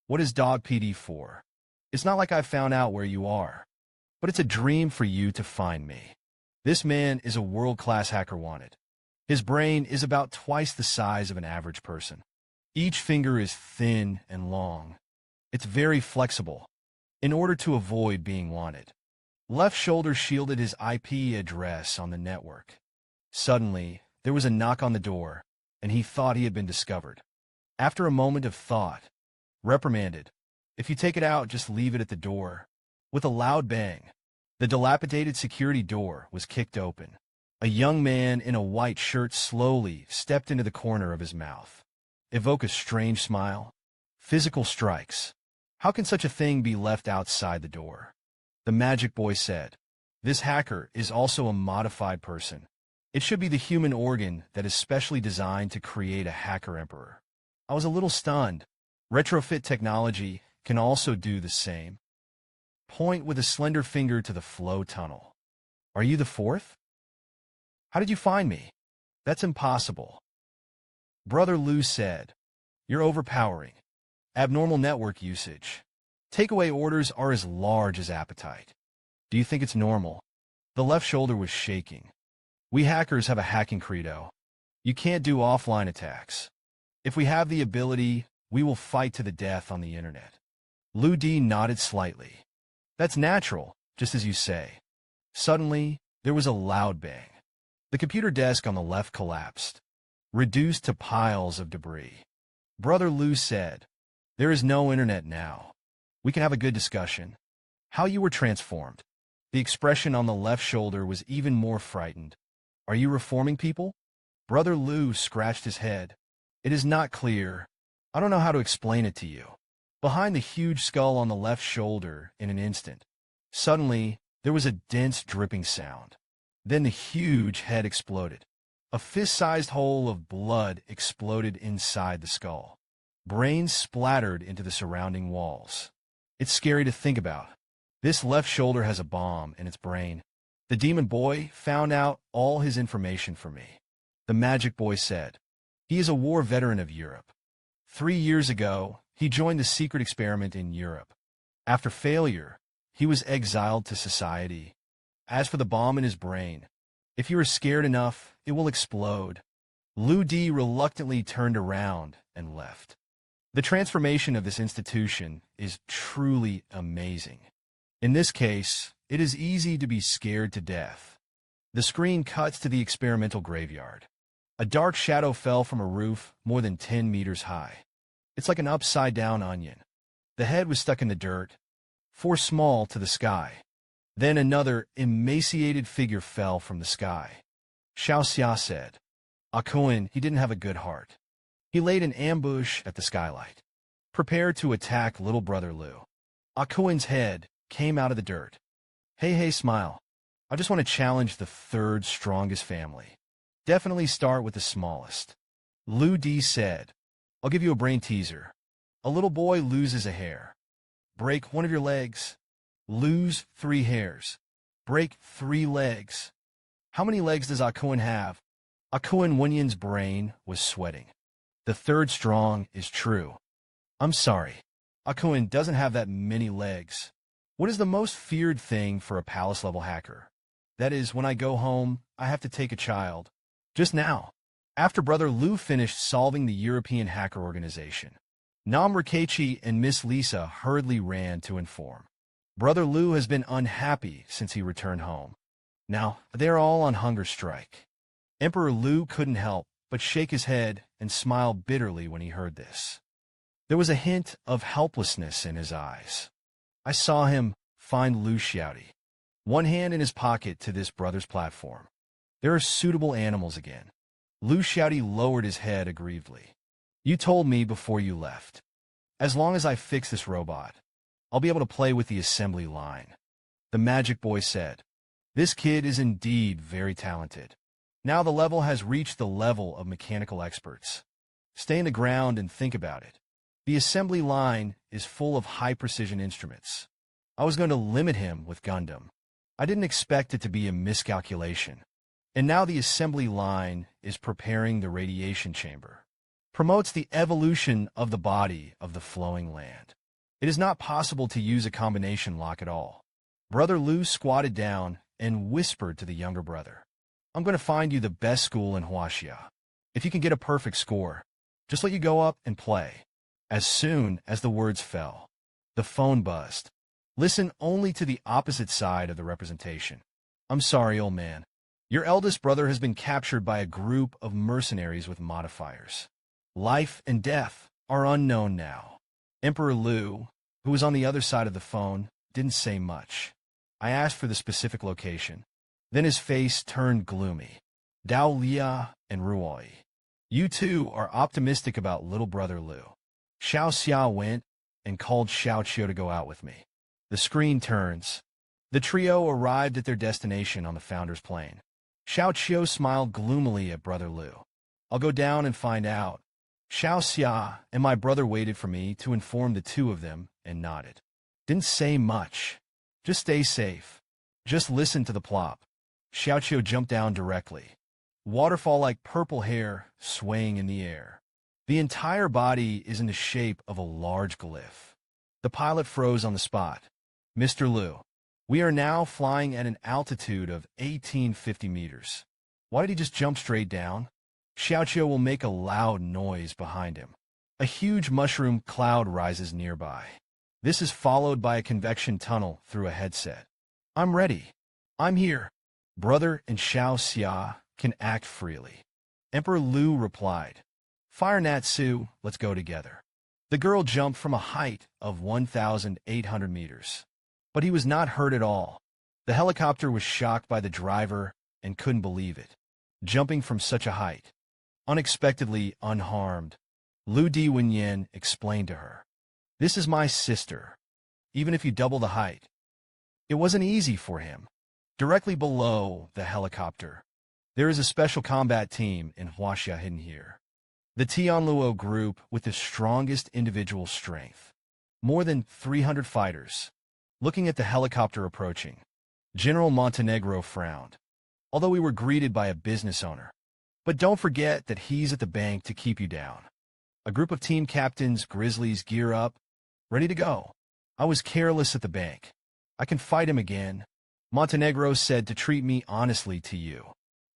What is Dog PD for? It's not like I found out where you are, but it's a dream for you to find me. This man is a world-class hacker wanted. His brain is about twice the size of an average person. Each finger is thin and long. It's very flexible, in order to avoid being wanted. Left shoulder shielded his IP address on the network. Suddenly, there was a knock on the door, and he thought he had been discovered. After a moment of thought, reprimanded, if you take it out, just leave it at the door. With a loud bang, the dilapidated security door was kicked open. A young man in a white shirt slowly stepped into the corner of his mouth. Evoke a strange smile. Physical strikes. How can such a thing be left outside the door? The magic boy said. This hacker is also a modified person. It should be the human organ that is specially designed to create a hacker emperor. I was a little stunned. Retrofit technology can also do the same. Point with a slender finger to the flow tunnel. Are you the fourth? How did you find me? That's impossible. Brother Liu said. You're overpowering. Abnormal network usage. Takeaway orders are as large as appetite. Do you think it's normal? The left shoulder was shaking. We hackers have a hacking credo. You can't do offline attacks. If we have the ability, we will fight to the death on the internet. Liu D nodded slightly. That's natural, just as you say. Suddenly, there was a loud bang. The computer desk on the left collapsed, reduced to piles of debris. Brother Liu said, there is no internet now. We can have a good discussion. How you were transformed. The expression on the left shoulder was even more frightened. Are you reforming people? Brother Liu scratched his head. It is not clear. I don't know how to explain it to you. Behind the huge skull on the left shoulder in an instant. Suddenly, there was a dense dripping sound. Then the huge head exploded. A fist-sized hole of blood exploded inside the skull. Brains splattered into the surrounding walls. It's scary to think about. This left shoulder has a bomb in its brain. The demon boy found out all his information for me. The magic boy said. He is a war veteran of Europe. 3 years ago, he joined the secret experiment in Europe. After failure, he was exiled to society. As for the bomb in his brain, if you are scared enough, it will explode. Liu D reluctantly turned around and left. The transformation of this institution is truly amazing. In this case, it is easy to be scared to death. The screen cuts to the experimental graveyard. A dark shadow fell from a roof more than 10 meters high. It's like an upside-down onion. The head was stuck in the dirt, 4 small to the sky. Then another emaciated figure fell from the sky. Xiao Xia said, Akuen, he didn't have a good heart. He laid an ambush at the skylight, prepared to attack little brother Lu. Akuen's head came out of the dirt. Hey, smile. I just want to challenge the third strongest family. Definitely start with the smallest. Lu D said, I'll give you a brain teaser. A little boy loses a hair. Break one of your legs. Lose 3 hairs. Break 3 legs. How many legs does Akuen have? Akuen Wenyan's brain was sweating. The third strong is true. I'm sorry. Akuen doesn't have that many legs. What is the most feared thing for a palace-level hacker? That is, when I go home, I have to take a child. Just now, after Brother Lu finished solving the European hacker organization, Nam Rikechi and Miss Lisa hurriedly ran to inform. Brother Lu has been unhappy since he returned home. Now, they're all on hunger strike. Emperor Lu couldn't help but shake his head and smile bitterly when he heard this. There was a hint of helplessness in his eyes. I saw him find Lu Xiaodi, one hand in his pocket to this brother's platform. There are suitable animals again. Lu Xiaodi lowered his head aggrievedly. You told me before you left. As long as I fix this robot, I'll be able to play with the assembly line. The magic boy said, This kid is indeed very talented. Now the level has reached the level of mechanical experts. Stay in the ground and think about it. The assembly line is full of high-precision instruments. I was going to limit him with Gundam. I didn't expect it to be a miscalculation. And now the assembly line is preparing the radiation chamber. Promotes the evolution of the body of the flowing land. It is not possible to use a combination lock at all. Brother Lu squatted down and whispered to the younger brother. I'm going to find you the best school in Huaxia. If you can get a perfect score, just let you go up and play. As soon as the words fell, the phone buzzed. Listen only to the opposite side of the representation. I'm sorry, old man. Your eldest brother has been captured by a group of mercenaries with modifiers. Life and death are unknown now. Emperor Lu, who was on the other side of the phone, didn't say much. I asked for the specific location. Then his face turned gloomy. Dao Lia and Ruoi. You two are optimistic about little brother Lu. Xiao Xia went and called Xiao Qiu to go out with me. The screen turns. The trio arrived at their destination on the Founder's Plane. Xiao Qiu smiled gloomily at Brother Lu. I'll go down and find out. Xiao Xia and my brother waited for me to inform the two of them and nodded. Didn't say much. Just stay safe. Just listen to the plop. Xiao Qiu jumped down directly. Waterfall like purple hair swaying in the air. The entire body is in the shape of a large glyph. The pilot froze on the spot. Mr. Lu, we are now flying at an altitude of 1850 meters. Why did he just jump straight down? Xiao Qiu will make a loud noise behind him. A huge mushroom cloud rises nearby. This is followed by a convection tunnel through a headset. I'm ready. I'm here. Brother and Xiao Xia can act freely. Emperor Lu replied. Fire Natsu, let's go together. The girl jumped from a height of 1,800 meters. But he was not hurt at all. The helicopter was shocked by the driver and couldn't believe it. Jumping from such a height. Unexpectedly unharmed, Lu Di Wenyan explained to her. This is my sister. Even if you double the height. It wasn't easy for him. Directly below the helicopter, there is a special combat team in Huaxia hidden here. The Tianluo group with the strongest individual strength. More than 300 fighters. Looking at the helicopter approaching, General Montenegro frowned. Although we were greeted by a business owner. But don't forget that he's at the bank to keep you down. A group of team captains, Grizzlies, gear up, ready to go. I was careless at the bank. I can fight him again. Montenegro said to treat me honestly to you.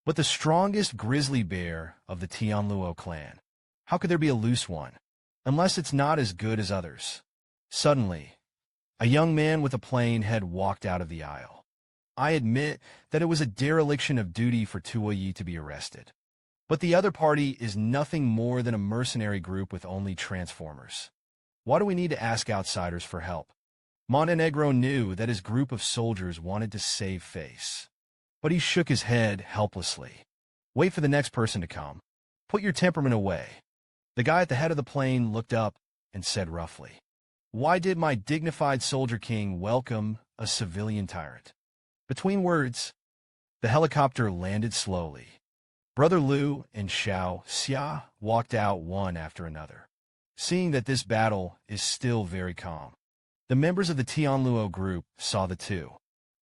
But the strongest grizzly bear of the Tianluo clan. How could there be a loose one? Unless it's not as good as others. Suddenly, a young man with a plain head walked out of the aisle. I admit that it was a dereliction of duty for Tuoyi to be arrested. But the other party is nothing more than a mercenary group with only transformers. Why do we need to ask outsiders for help? Montenegro knew that his group of soldiers wanted to save face. But he shook his head helplessly. Wait for the next person to come. Put your temperament away. The guy at the head of the plane looked up and said roughly, "Why did my dignified soldier king welcome a civilian tyrant?" Between words, the helicopter landed slowly. Brother Liu and Xiao Xia walked out one after another, seeing that this battle is still very calm. The members of the Tianluo group saw the two.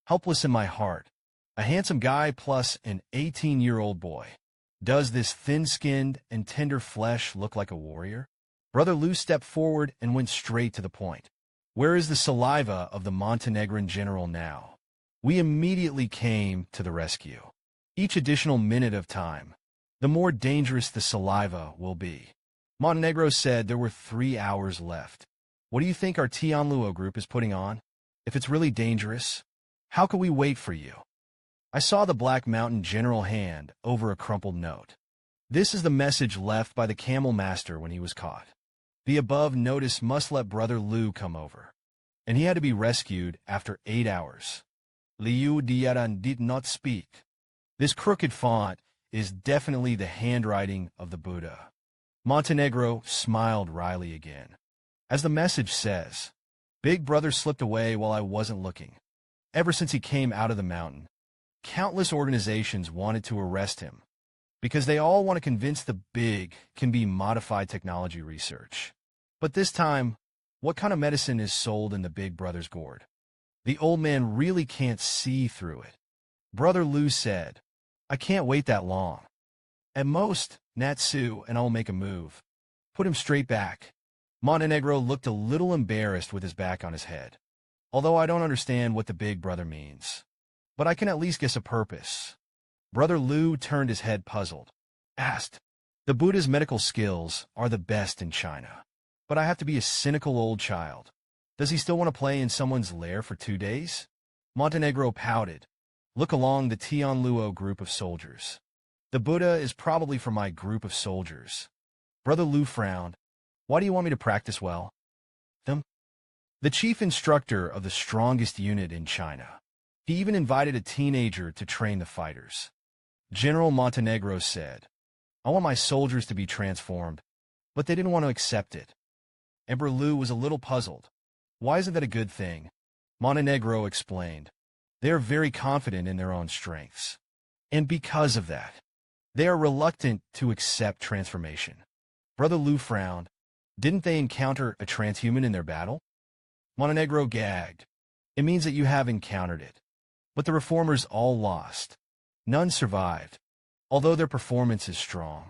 Helpless in my heart, a handsome guy plus an 18-year-old boy. Does this thin-skinned and tender flesh look like a warrior? Brother Liu stepped forward and went straight to the point. Where is the saliva of the Montenegrin general now? We immediately came to the rescue. Each additional minute of time, the more dangerous the saliva will be. Montenegro said there were 3 hours left. What do you think our Tianluo group is putting on? If it's really dangerous, how could we wait for you? I saw the Black Mountain general hand over a crumpled note. This is the message left by the camel master when he was caught. The above notice must let Brother Liu come over, and he had to be rescued after 8 hours. Liu Diaran did not speak. This crooked font is definitely the handwriting of the Buddha. Montenegro smiled wryly again. As the message says, Big Brother slipped away while I wasn't looking. Ever since he came out of the mountain, countless organizations wanted to arrest him because they all want to convince the big can be modified technology research. But this time, what kind of medicine is sold in the Big Brother's gourd? The old man really can't see through it. Brother Liu said, I can't wait that long. At most, Natsu and I will make a move. Put him straight back. Montenegro looked a little embarrassed with his back on his head. Although I don't understand what the Big Brother means, but I can at least guess a purpose. Brother Liu turned his head puzzled, asked, The Buddha's medical skills are the best in China, but I have to be a cynical old child. Does he still want to play in someone's lair for 2 days? Montenegro pouted. Look along the Tianluo group of soldiers. The Buddha is probably for my group of soldiers. Brother Liu frowned. Why do you want me to practice well? Them? The chief instructor of the strongest unit in China. He even invited a teenager to train the fighters. General Montenegro said, I want my soldiers to be transformed, but they didn't want to accept it. Emperor Liu was a little puzzled. Why isn't that a good thing? Montenegro explained. They are very confident in their own strengths. And because of that, they are reluctant to accept transformation. Brother Liu frowned. Didn't they encounter a transhuman in their battle? Montenegro gagged. It means that you have encountered it. But the reformers all lost. None survived, although their performance is strong.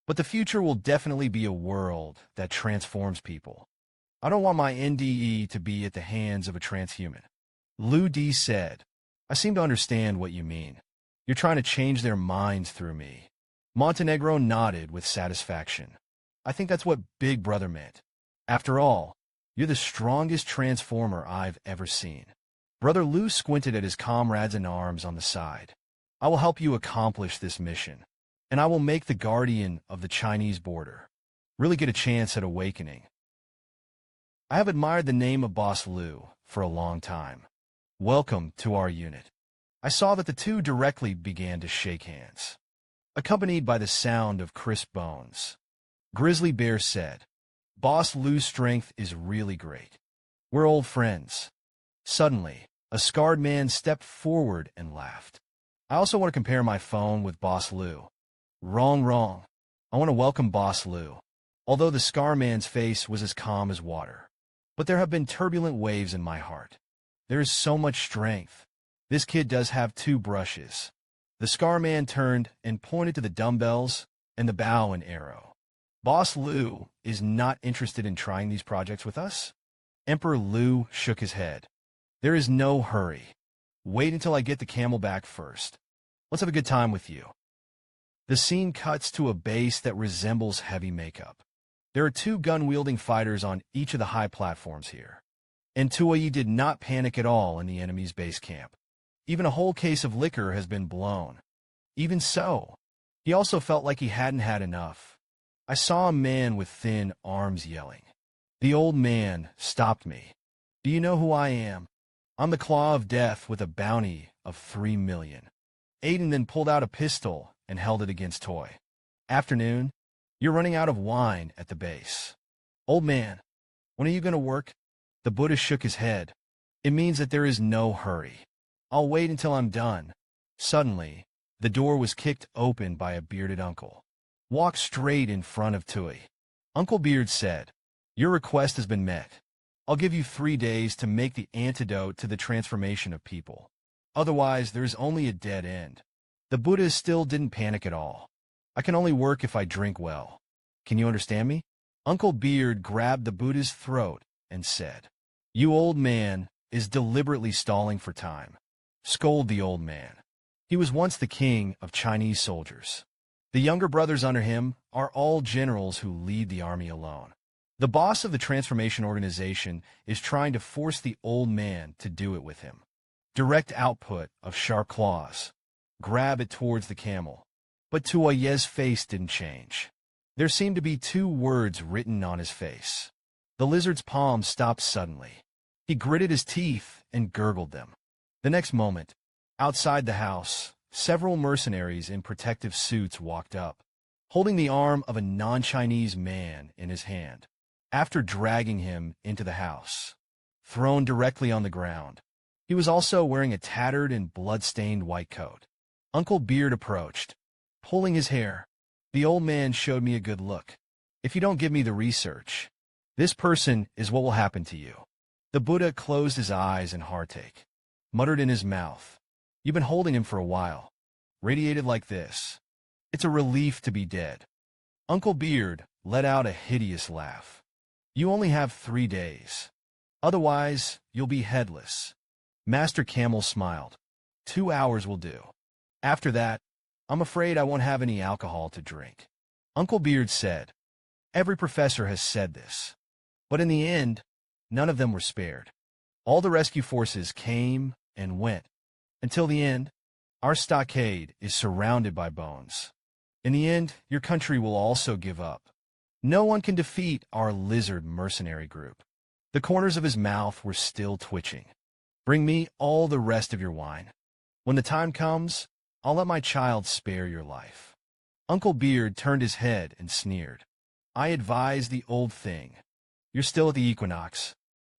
But the future will definitely be a world that transforms people. I don't want my NDE to be at the hands of a transhuman. Liu Di said, I seem to understand what you mean. You're trying to change their minds through me. Montenegro nodded with satisfaction. I think that's what Big Brother meant. After all, you're the strongest transformer I've ever seen. Brother Liu squinted at his comrades in arms on the side. I will help you accomplish this mission, and I will make the guardian of the Chinese border. Really get a chance at awakening. I have admired the name of Boss Liu for a long time. Welcome to our unit. I saw that the two directly began to shake hands, accompanied by the sound of crisp bones. Grizzly Bear said, Boss Liu's strength is really great. We're old friends. Suddenly, a scarred man stepped forward and laughed. I also want to compare my phone with Boss Liu. Wrong. I want to welcome Boss Liu, although the scar man's face was as calm as water. But there have been turbulent waves in my heart. There is so much strength. This kid does have 2 brushes. The scar man turned and pointed to the dumbbells and the bow and arrow. Boss Liu is not interested in trying these projects with us? Emperor Liu shook his head. There is no hurry. Wait until I get the camel back first. Let's have a good time with you. The scene cuts to a base that resembles heavy makeup. There are 2 gun-wielding fighters on each of the high platforms here. And Tuoyi did not panic at all in the enemy's base camp. Even a whole case of liquor has been blown. Even so, he also felt like he hadn't had enough. I saw a man with thin arms yelling. The old man stopped me. Do you know who I am? I'm the Claw of Death with a bounty of 3 million. Aiden then pulled out a pistol and held it against Toy. Afternoon, you're running out of wine at the base. Old man, when are you going to work? The Buddha shook his head. It means that there is no hurry. I'll wait until I'm done. Suddenly, the door was kicked open by a bearded uncle. Walk straight in front of Tui. Uncle Beard said, your request has been met. I'll give you 3 days to make the antidote to the transformation of people. Otherwise, there's only a dead end. The Buddha still didn't panic at all. I can only work if I drink well. Can you understand me? Uncle Beard grabbed the Buddha's throat and said, you old man is deliberately stalling for time. Scold the old man. He was once the king of Chinese soldiers. The younger brothers under him are all generals who lead the army alone. The boss of the transformation organization is trying to force the old man to do it with him. Direct output of sharp claws. Grab it towards the camel. But Tuoye's face didn't change. There seemed to be 2 words written on his face. The lizard's palm stopped suddenly. He gritted his teeth and gurgled them. The next moment, outside the house, several mercenaries in protective suits walked up, holding the arm of a non-Chinese man in his hand. After dragging him into the house, thrown directly on the ground, he was also wearing a tattered and blood-stained white coat. Uncle Beard approached, pulling his hair. The old man showed me a good look. If you don't give me the research, this person is what will happen to you. The Buddha closed his eyes in heartache, muttered in his mouth, you've been holding him for a while. Radiated like this. It's a relief to be dead. Uncle Beard let out a hideous laugh. You only have 3 days. Otherwise, you'll be headless. Master Camel smiled. 2 hours will do. After that, I'm afraid I won't have any alcohol to drink. Uncle Beard said, every professor has said this. But in the end, none of them were spared. All the rescue forces came and went. Until the end, our stockade is surrounded by bones. In the end, your country will also give up. No one can defeat our lizard mercenary group. The corners of his mouth were still twitching. Bring me all the rest of your wine. When the time comes, I'll let my child spare your life. Uncle Beard turned his head and sneered. I advise the old thing. You're still at the equinox.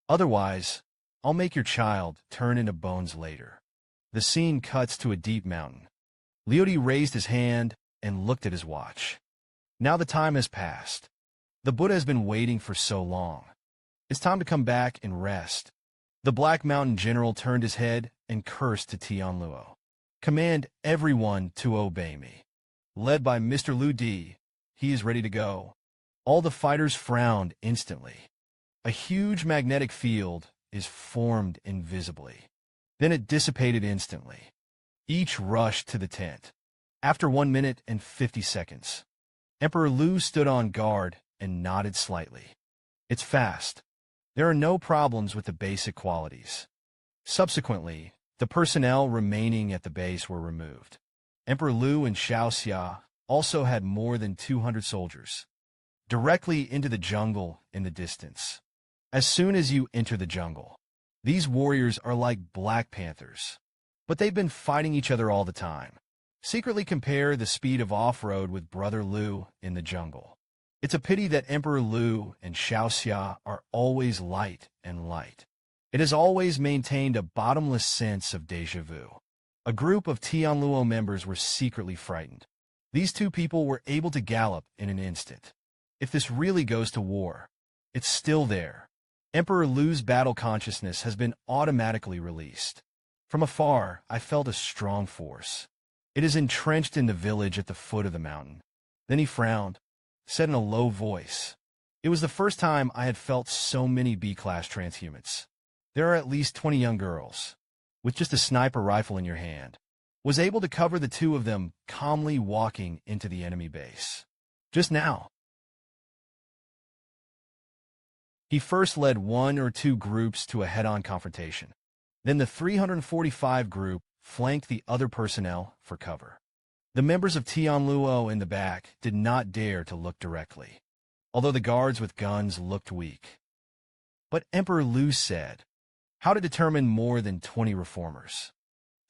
Otherwise, I'll make your child turn into bones later. The scene cuts to a deep mountain. Leody raised his hand and looked at his watch. Now the time has passed. The Buddha has been waiting for so long. It's time to come back and rest. The Black Mountain General turned his head and cursed to Tianluo. Command everyone to obey me. Led by Mr. Lu Di, he is ready to go. All the fighters frowned instantly. A huge magnetic field is formed invisibly. Then it dissipated instantly. Each rushed to the tent. After 1 minute and 50 seconds, Emperor Lu stood on guard and nodded slightly. It's fast. There are no problems with the basic qualities. Subsequently, the personnel remaining at the base were removed. Emperor Lu and Xiao Xia also had more than 200 soldiers. Directly into the jungle in the distance. As soon as you enter the jungle, these warriors are like Black Panthers. But they've been fighting each other all the time. Secretly compare the speed of off-road with Brother Lu in the jungle. It's a pity that Emperor Lu and Xiao Xia are always light and light. It has always maintained a bottomless sense of déjà vu. A group of Tianluo members were secretly frightened. These 2 people were able to gallop in an instant. If this really goes to war, it's still there. Emperor Lu's battle consciousness has been automatically released. From afar, I felt a strong force. It is entrenched in the village at the foot of the mountain. Then he frowned, said in a low voice. It was the first time I had felt so many B-class transhumans. There are at least 20 young girls, with just a sniper rifle in your hand. Was able to cover the 2 of them calmly walking into the enemy base. Just now. He first led 1 or 2 groups to a head-on confrontation. Then the 345 group flanked the other personnel for cover. The members of Tianluo in the back did not dare to look directly, although the guards with guns looked weak. But Emperor Lu said, how to determine more than 20 reformers?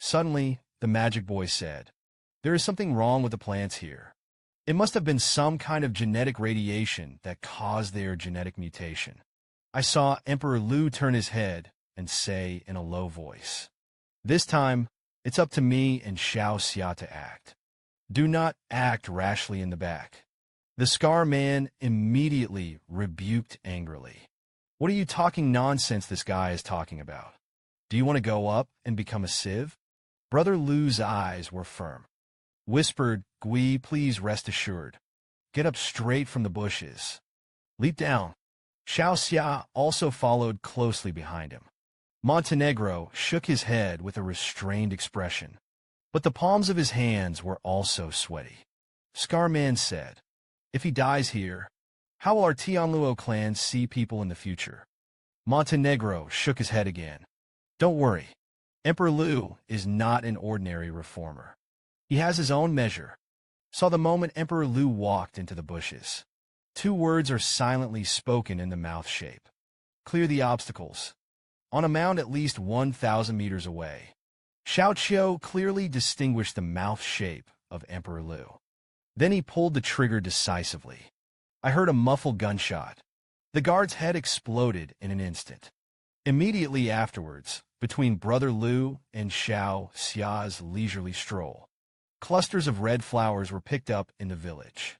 Suddenly, the magic boy said, There is something wrong with the plants here. It must have been some kind of genetic radiation that caused their genetic mutation. I saw Emperor Lu turn his head and say in a low voice, "This time, it's up to me and Xiao Xia to act. Do not act rashly in the back." The Scar Man immediately rebuked angrily. "What are you talking nonsense this guy is talking about? Do you want to go up and become a civ?" Brother Lu's eyes were firm. Whispered, "Gui, please rest assured. Get up straight from the bushes. Leap down." Xiao Xia also followed closely behind him. Montenegro shook his head with a restrained expression, but the palms of his hands were also sweaty. Scarman said, "If he dies here, how will our Tianluo clan see people in the future?" Montenegro shook his head again. "Don't worry. Emperor Lu is not an ordinary reformer. He has his own measure." Saw the moment Emperor Lu walked into the bushes. 2 words are silently spoken in the mouth shape. "Clear the obstacles." On a mound at least 1,000 meters away, Xiao Qiu clearly distinguished the mouth shape of Emperor Lu. Then he pulled the trigger decisively. I heard a muffled gunshot. The guard's head exploded in an instant. Immediately afterwards, between Brother Lu and Xiao Xia's leisurely stroll, clusters of red flowers were picked up in the village.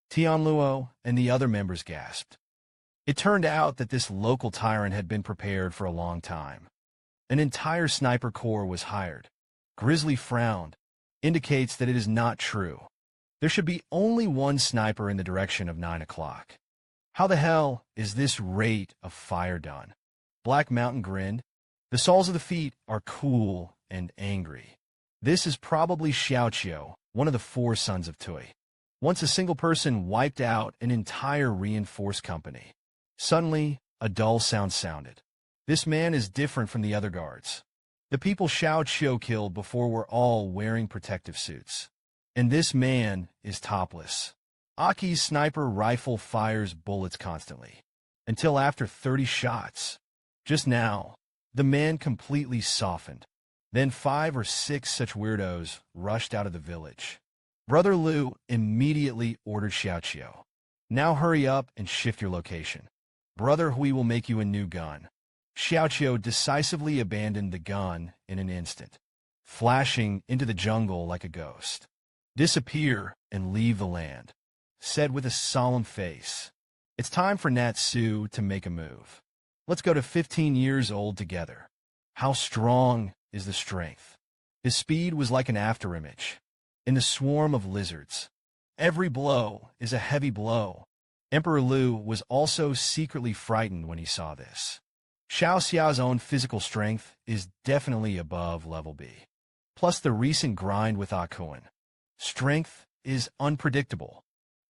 Tianluo and the other members gasped. It turned out that this local tyrant had been prepared for a long time. An entire sniper corps was hired. Grizzly frowned. Indicates that it is not true. There should be only one sniper in the direction of 9 o'clock. How the hell is this rate of fire done? Black Mountain grinned. The soles of the feet are cool and angry. This is probably Xiaoqiu, one of the 4 sons of Tui. Once a single person wiped out an entire reinforced company. Suddenly, a dull sound sounded. This man is different from the other guards. The people Xiaoqiu killed before were all wearing protective suits. And this man is topless. Aki's sniper rifle fires bullets constantly. Until after 30 shots. Just now, the man completely softened. Then 5 or 6 such weirdos rushed out of the village. Brother Lu immediately ordered Xiaoqiu. "Now hurry up and shift your location. Brother Hui will make you a new gun." Xiaoqiu decisively abandoned the gun in an instant, flashing into the jungle like a ghost. "Disappear and leave the land," said with a solemn face. "It's time for Natsu to make a move. Let's go to 15 years old together." How strong is the strength? His speed was like an afterimage. In the swarm of lizards, every blow is a heavy blow. Emperor Lu was also secretly frightened when he saw this. Xiao Xiao's own physical strength is definitely above level B. Plus the recent grind with Akuan. Strength is unpredictable.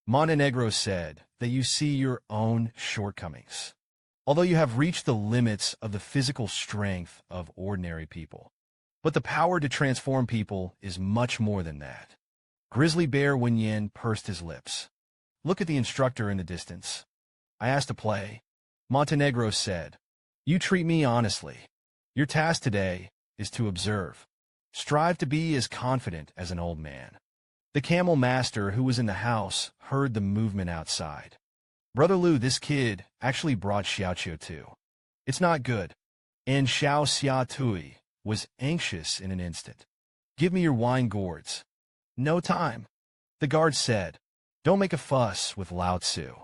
Montenegro said that you see your own shortcomings. Although you have reached the limits of the physical strength of ordinary people. But the power to transform people is much more than that. Grizzly Bear Wenyan pursed his lips. "Look at the instructor in the distance." I asked to play. Montenegro said, "You treat me honestly. Your task today is to observe. Strive to be as confident as an old man." The camel master who was in the house heard the movement outside. "Brother Lu, this kid actually brought Xiaoqiu too. It's not good." And Xiao Xia Tui was anxious in an instant. "Give me your wine gourds." "No time." The guard said, "Don't make a fuss with Lao Tzu.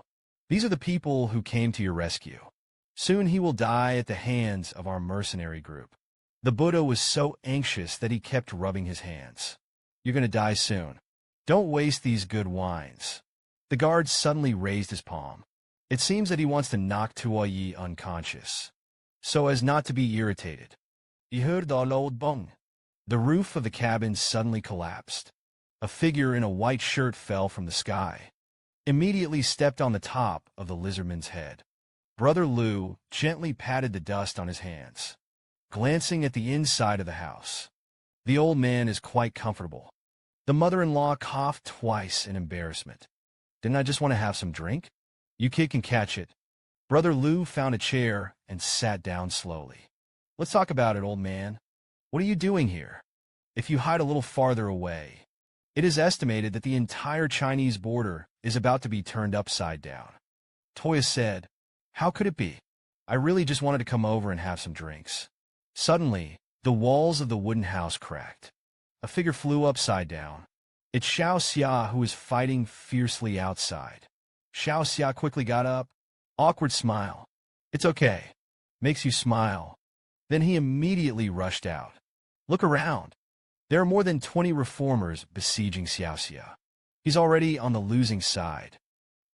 These are the people who came to your rescue. Soon he will die at the hands of our mercenary group." The Buddha was so anxious that he kept rubbing his hands. "You're going to die soon. Don't waste these good wines." The guard suddenly raised his palm. It seems that he wants to knock Tuoyi unconscious, so as not to be irritated. The roof of the cabin suddenly collapsed. A figure in a white shirt fell from the sky. Immediately stepped on the top of the lizardman's head. Brother Lu gently patted the dust on his hands, glancing at the inside of the house. The old man is quite comfortable. The mother-in-law coughed twice in embarrassment. "Didn't I just want to have some drink?" "You kid can catch it." Brother Lu found a chair and sat down slowly. "Let's talk about it, old man. What are you doing here? If you hide a little farther away, It is estimated that the entire Chinese border is about to be turned upside down. Toya said, "How could it be? I really just wanted to come over and have some drinks." Suddenly, the walls of the wooden house cracked. A figure flew upside down. It's Xiao Xia, who is fighting fiercely outside. Xiao Xia quickly got up. Awkward smile. "It's okay. Makes you smile." Then he immediately rushed out. Look around. There are more than 20 reformers besieging Xiao Xia. He's already on the losing side.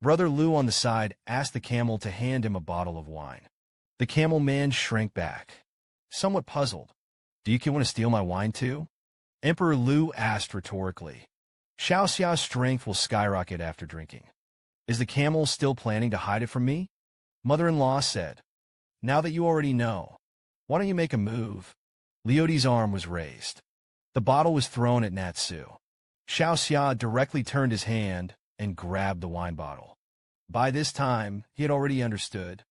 Brother Lu on the side asked the camel to hand him a bottle of wine. The camel man shrank back, somewhat puzzled. "Do you want to steal my wine too?" Emperor Lu asked rhetorically. "Xiao Xia's strength will skyrocket after drinking. Is the camel still planning to hide it from me?" Mother-in-law said, "Now that you already know, why don't you make a move?" Leoti's arm was raised. The bottle was thrown at Natsu. Xiao Xia directly turned his hand and grabbed the wine bottle. By this time, he had already understood.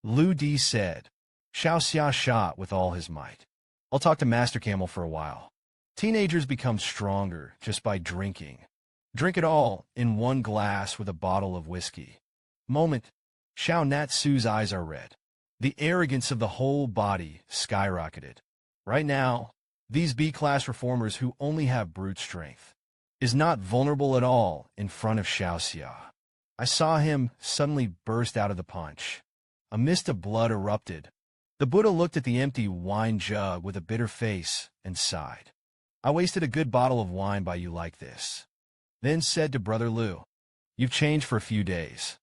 Lu Di said. Xiao Xia shot with all his might. "I'll talk to Master Camel for a while. Teenagers become stronger just by drinking. Drink it all in one glass with a bottle of whiskey." Moment. Xiao Natsu's eyes are red. The arrogance of the whole body skyrocketed. Right now, these B-class reformers who only have brute strength is not vulnerable at all in front of Xiao Xia. I saw him suddenly burst out of the punch. A mist of blood erupted. The Buddha looked at the empty wine jug with a bitter face and sighed. "I wasted a good bottle of wine by you like this." Then said to Brother Lu, "You've changed for a few days.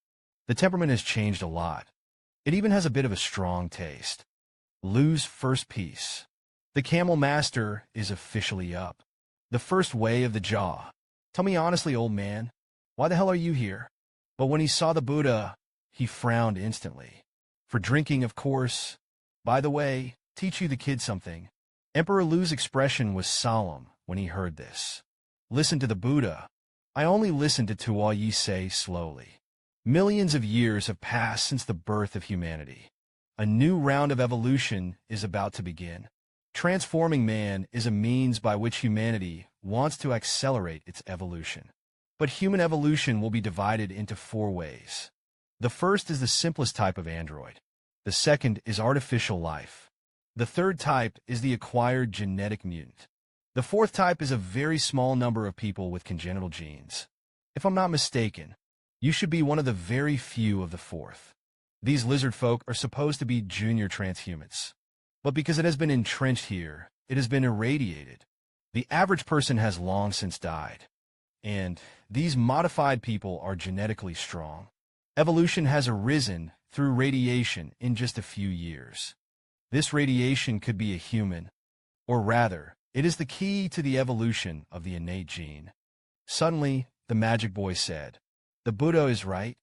The temperament has changed a lot. It even has a bit of a strong taste." Lu's first piece. The camel master is officially up. The first way of the jaw. "Tell me honestly, old man, why the hell are you here?" But when he saw the Buddha, he frowned instantly. "For drinking, of course. By the way, teach you the kid something." Emperor Lu's expression was solemn when he heard this. "Listen to the Buddha. I only listen to Tuo say slowly. Millions of years have passed since the birth of humanity. A new round of evolution is about to begin. Transforming man is a means by which humanity wants to accelerate its evolution. But human evolution will be divided into 4 ways. The first is the simplest type of android. The second is artificial life. The third type is the acquired genetic mutant. The fourth type is a very small number of people with congenital genes. If I'm not mistaken, you should be one of the very few of the fourth. These lizard folk are supposed to be junior transhumans. But because it has been entrenched here, it has been irradiated. The average person has long since died. And these modified people are genetically strong. Evolution has arisen through radiation in just a few years. This radiation could be a human, or rather, it is the key to the evolution of the innate gene." Suddenly, the magic boy said, "The Buddha is right.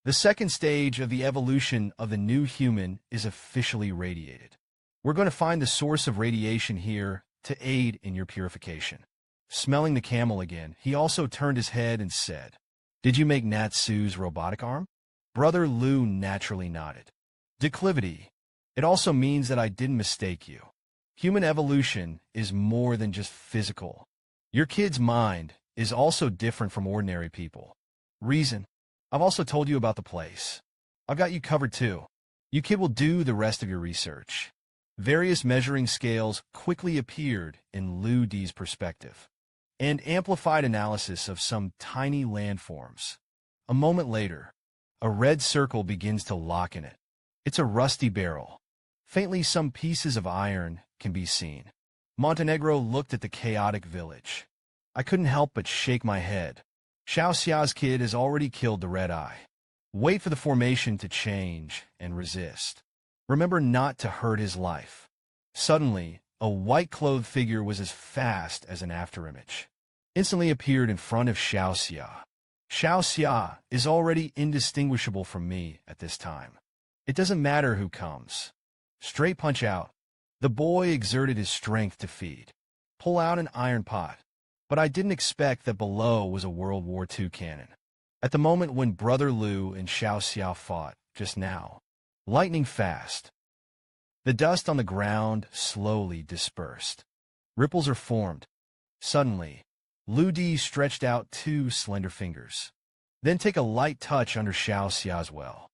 The second stage of the evolution of the new human is officially radiated. We're going to find the source of radiation here to aid in your purification." Smelling the camel again, he also turned his head and said, "Did you make Natsu's robotic arm?" Brother Lu naturally nodded. "Declivity. It also means that I didn't mistake you. Human evolution is more than just physical. Your kid's mind is also different from ordinary people. Reason. I've also told you about the place. I've got you covered too. You kid will do the rest of your research." Various measuring scales quickly appeared in Lu Di's perspective, and amplified analysis of some tiny landforms. A moment later, a red circle begins to lock in it. It's a rusty barrel. Faintly, some pieces of iron can be seen. Montenegro looked at the chaotic village. I couldn't help but shake my head. Xiao Xia's kid has already killed the red eye. Wait for the formation to change and resist. Remember not to hurt his life. Suddenly, a white-clothed figure was as fast as an afterimage. Instantly appeared in front of Xiao Xia. Xiao Xia is already indistinguishable from me at this time. It doesn't matter who comes. Straight punch out. The boy exerted his strength to feed. Pull out an iron pot. But I didn't expect that below was a World War II cannon. At the moment when Brother Lu and Xiao Xia fought, just now, lightning fast, the dust on the ground slowly dispersed. Ripples are formed. Suddenly, Lu Di stretched out 2 slender fingers. Then take a light touch under Xiao Xia's well.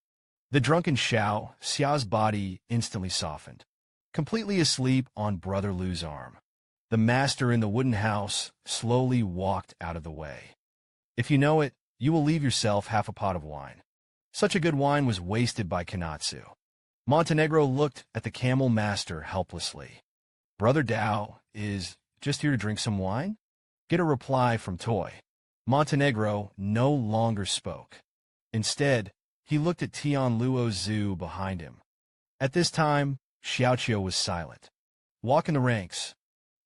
The drunken Xiao Xia's body instantly softened, completely asleep on Brother Lu's arm. The master in the wooden house slowly walked out of the way. If you know it, you will leave yourself half a pot of wine. Such a good wine was wasted by Kanatsu. Montenegro looked at the camel master helplessly. Brother Dao is just here to drink some wine? Get a reply from Toy. Montenegro no longer spoke. Instead, he looked at Tian Luo Zhu behind him. At this time, Xiaoqiu was silent. Walk in the ranks.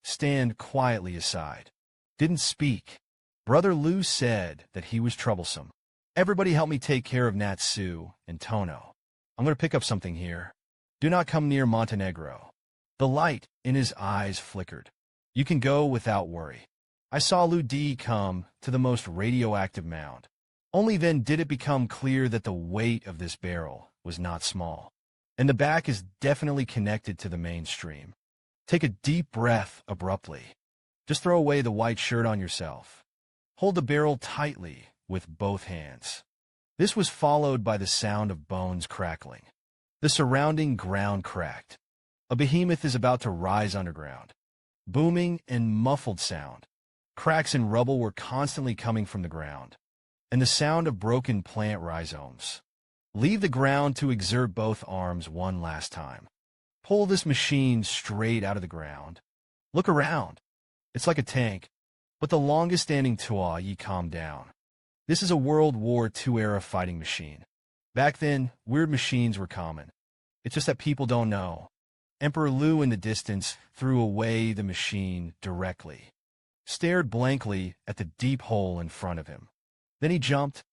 Stand quietly aside. Didn't speak. Brother Lu said that he was troublesome. Everybody help me take care of Natsu and Tono. I'm going to pick up something here. Do not come near Montenegro. The light in his eyes flickered. You can go without worry. I saw Lu Di come to the most radioactive mound. Only then did it become clear that the weight of this barrel was not small, and the back is definitely connected to the mainstream. Take a deep breath abruptly. Just throw away the white shirt on yourself. Hold the barrel tightly with both hands. This was followed by the sound of bones crackling. The surrounding ground cracked. A behemoth is about to rise underground. Booming and muffled sound. Cracks and rubble were constantly coming from the ground, and the sound of broken plant rhizomes. Leave the ground to exert both arms one last time. Pull this machine straight out of the ground. Look around. It's like a tank, but the longest-standing Tua Yi calmed down. This is a World War II-era fighting machine. Back then, weird machines were common. It's just that people don't know. Emperor Lu in the distance threw away the machine directly, stared blankly at the deep hole in front of him. Then he jumped,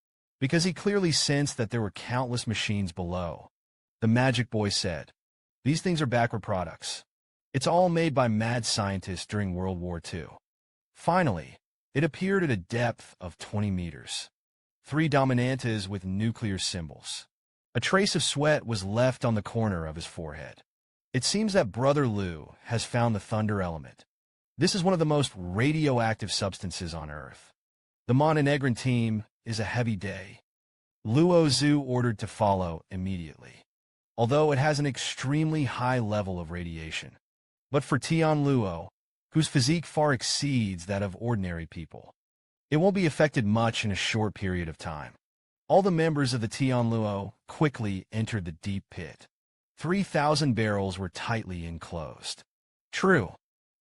because he clearly sensed that there were countless machines below. The magic boy said, "These things are backward products. It's all made by mad scientists during World War II. Finally, it appeared at a depth of 20 meters. 3 dominantes with nuclear symbols. A trace of sweat was left on the corner of his forehead. It seems that Brother Lu has found the thunder element. This is one of the most radioactive substances on Earth. The Montenegrin team is a heavy day." Luo Zhu ordered to follow immediately, although it has an extremely high level of radiation. But for Tian Luo, whose physique far exceeds that of ordinary people, it won't be affected much in a short period of time. All the members of the Tian Luo quickly entered the deep pit. 3,000 barrels were tightly enclosed. True.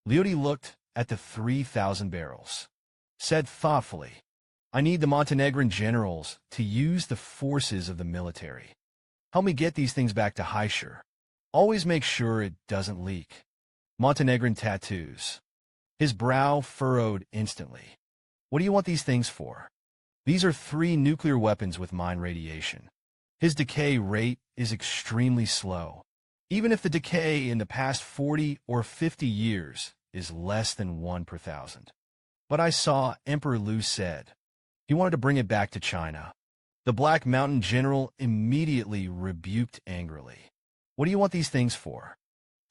Liudi looked at the 3,000 barrels, said thoughtfully, "I need the Montenegrin generals to use the forces of the military. Help me get these things back to Haishur. Always make sure it doesn't leak." Montenegrin tattoos. His brow furrowed instantly. "What do you want these things for?" "These are 3 nuclear weapons with mine radiation. His decay rate is extremely slow. Even if the decay in the past 40 or 50 years is less than 1 per 1,000. But I saw Emperor Lu said he wanted to bring it back to China." The Black Mountain general immediately rebuked angrily. "What do you want these things for?"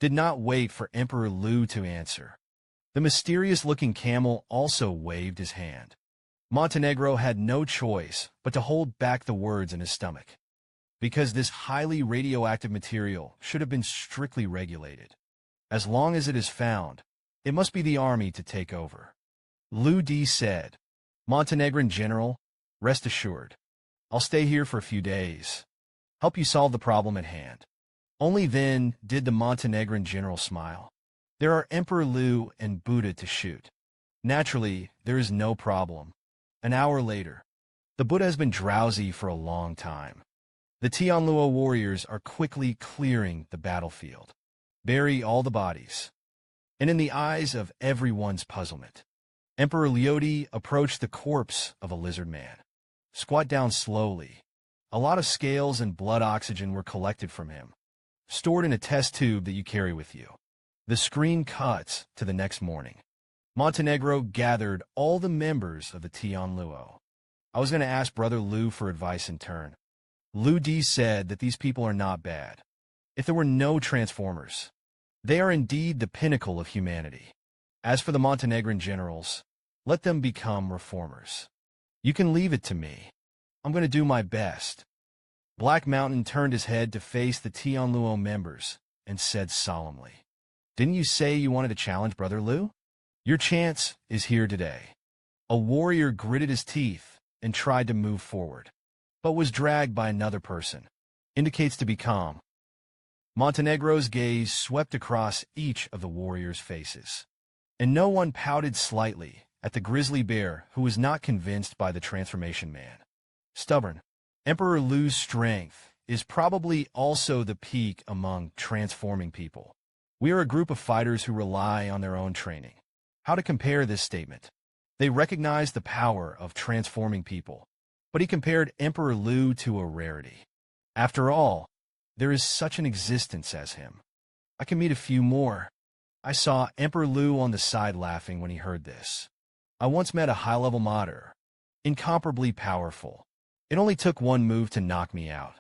Did not wait for Emperor Lu to answer. The mysterious-looking camel also waved his hand. Montenegro had no choice but to hold back the words in his stomach, because this highly radioactive material should have been strictly regulated. As long as it is found, it must be the army to take over. Lu Di said, "Montenegrin general, rest assured. I'll stay here for a few days. Help you solve the problem at hand." Only then did the Montenegrin general smile. There are Emperor Lu and Buddha to shoot. Naturally, there is no problem. An hour later, the Buddha has been drowsy for a long time. The Tianluo warriors are quickly clearing the battlefield. Bury all the bodies. And in the eyes of everyone's puzzlement, Emperor Liudi approached the corpse of a lizard man. Squat down slowly. A lot of scales and blood oxygen were collected from him, stored in a test tube that you carry with you. The screen cuts to the next morning. Montenegro gathered all the members of the Tianluo. I was going to ask Brother Lu for advice in turn. Lu Di said that these people are not bad. If there were no Transformers, they are indeed the pinnacle of humanity. As for the Montenegrin generals, Let them become reformers. You can leave it to me. I'm going to do my best. Black Mountain turned his head to face the Tianluo members and said solemnly, "Didn't you say you wanted to challenge Brother Liu? Your chance is here today." A warrior gritted his teeth and tried to move forward, but was dragged by another person. Indicates to be calm. Montenegro's gaze swept across each of the warriors' faces, and no one pouted slightly at the grizzly bear who was not convinced by the transformation man. Stubborn. Emperor Lu's strength is probably also the peak among transforming people. We are a group of fighters who rely on their own training. How to compare this statement? They recognize the power of transforming people, but he compared Emperor Lu to a rarity. After all, there is such an existence as him. I can meet a few more. I saw Emperor Lu on the side laughing when he heard this. I once met a high-level modder, incomparably powerful. It only took one move to knock me out.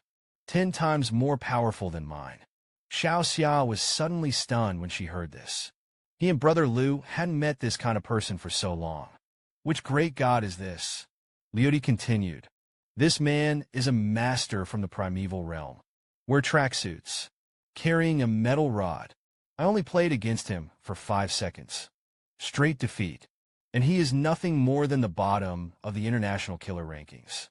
10 times more powerful than mine. Xiao Xia was suddenly stunned when she heard this. He and Brother Lu hadn't met this kind of person for so long. Which great god is this? Liudi continued. This man is a master from the primeval realm. Wear tracksuits, carrying a metal rod. I only played against him for 5 seconds. Straight defeat. And he is nothing more than the bottom of the international killer rankings.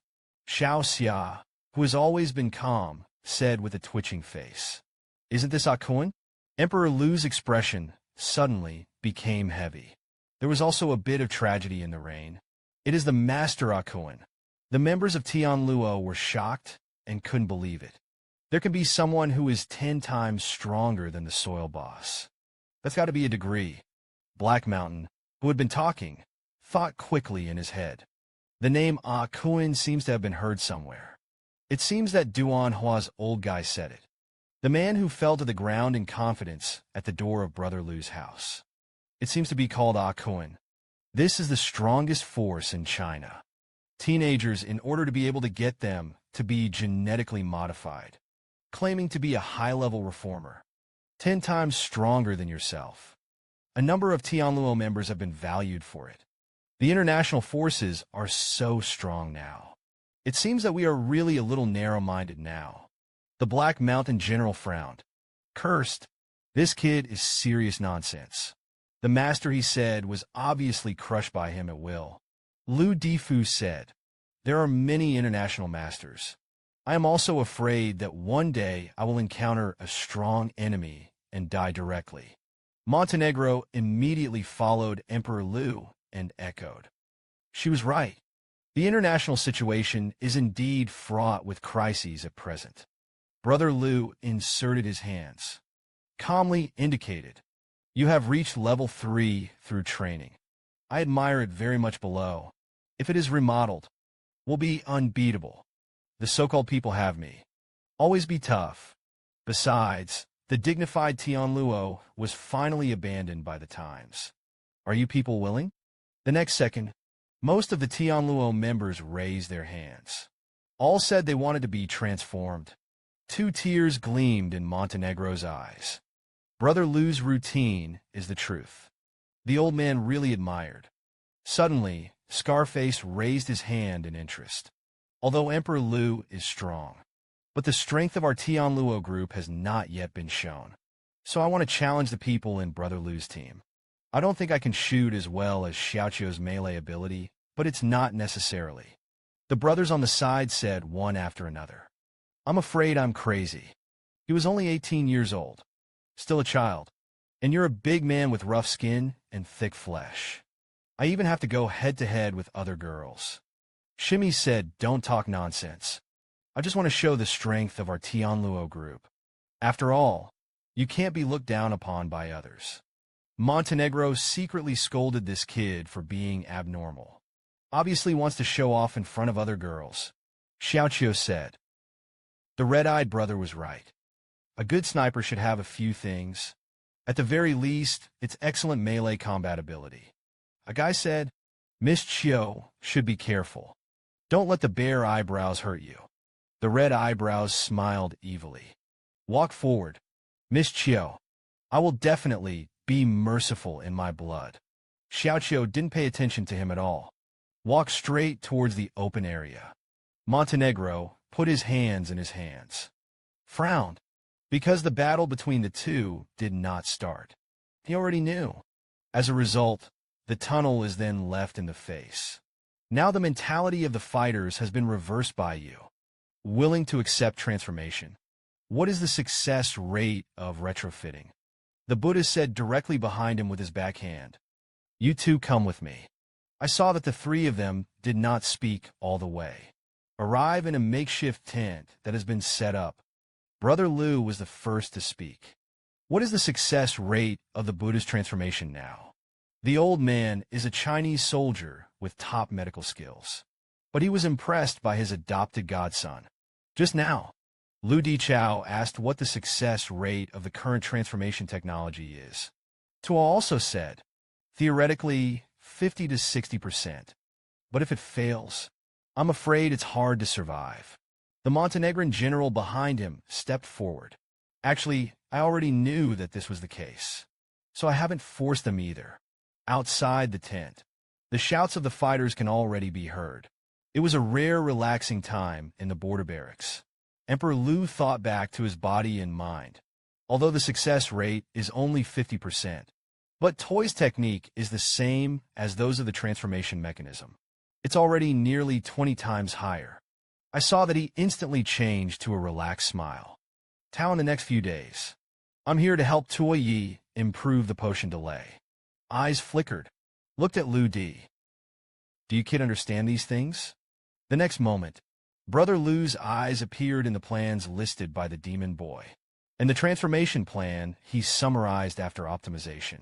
Xiao Xia, who has always been calm, said with a twitching face. Isn't this Akun? Emperor Lu's expression suddenly became heavy. There was also a bit of tragedy in the reign. It is the Master Akun. The members of Tianluo were shocked and couldn't believe it. There can be someone who is 10 times stronger than the soil boss. That's got to be a degree. Black Mountain, who had been talking, thought quickly in his head. The name Akun seems to have been heard somewhere. It seems that Duan Hua's old guy said it. The man who fell to the ground in confidence at the door of Brother Lu's house. It seems to be called Akun. This is the strongest force in China. Teenagers, in order to be able to get them to be genetically modified, claiming to be a high-level reformer, 10 times stronger than yourself. A number of Tianluo members have been valued for it. The international forces are so strong now. It seems that we are really a little narrow-minded now. The Black Mountain general frowned. Cursed. This kid is serious nonsense. The master, he said, was obviously crushed by him at will. Lu Difu said, there are many international masters. I am also afraid that one day I will encounter a strong enemy and die directly. Montenegro immediately followed Emperor Lu and echoed. She was right. The international situation is indeed fraught with crises at present. Brother Lu inserted his hands. Calmly indicated, you have reached level 3 through training. I admire it very much below. If it is remodeled, will be unbeatable. The so-called people have me. Always be tough. Besides, the dignified Tianluo was finally abandoned by the times. Are you people willing? The next second, most of the Tianluo members raised their hands. All said they wanted to be transformed. 2 tears gleamed in Montenegro's eyes. Brother Lu's routine is the truth. The old man really admired. Suddenly, Scarface raised his hand in interest. Although Emperor Lu is strong, but the strength of our Tianluo group has not yet been shown. So I want to challenge the people in Brother Lu's team. I don't think I can shoot as well as Xiaoqiu's melee ability, but it's not necessarily. The brothers on the side said one after another. I'm afraid I'm crazy. He was only 18 years old. Still a child. And you're a big man with rough skin and thick flesh. I even have to go head-to-head with other girls. Shimi said, don't talk nonsense. I just want to show the strength of our Tianluo group. After all, you can't be looked down upon by others. Montenegro secretly scolded this kid for being abnormal. Obviously wants to show off in front of other girls. Xiaoqiu said. The red-eyed brother was right. A good sniper should have a few things. At the very least, it's excellent melee combat ability. A guy said, Miss Chiu should be careful. Don't let the bare eyebrows hurt you. The red eyebrows smiled evilly. Walk forward. Miss Chiu. I will definitely be merciful in my blood. Xiaoqiu didn't pay attention to him at all. Walked straight towards the open area. Montenegro put his hands in his hands. Frowned, because the battle between the two did not start. He already knew. As a result, the tunnel is then left in the face. Now the mentality of the fighters has been reversed by you. Willing to accept transformation. What is the success rate of retrofitting? The Buddha said directly behind him with his backhand. You two come with me. I saw that the three of them did not speak all the way. Arrive in a makeshift tent that has been set up. Brother Lu was the first to speak. What is the success rate of the Buddha's transformation now? The old man is a Chinese soldier with top medical skills. But he was impressed by his adopted godson. Just now, Lu Dichao asked what the success rate of the current transformation technology is. Tuo also said, theoretically, 50 to 60%. But if it fails, I'm afraid it's hard to survive. The Montenegrin general behind him stepped forward. Actually, I already knew that this was the case, so I haven't forced them either. Outside the tent, the shouts of the fighters can already be heard. It was a rare, relaxing time in the border barracks. Emperor Lu thought back to his body and mind. Although the success rate is only 50%, but Toy's technique is the same as those of the transformation mechanism. It's already nearly 20 times higher. I saw that he instantly changed to a relaxed smile. Tao in the next few days. I'm here to help Tuo Yi improve the potion delay. Eyes flickered. Looked at Lu Di. Do you kid understand these things? The next moment, Brother Lu's eyes appeared in the plans listed by the demon boy. In the transformation plan, he summarized after optimization.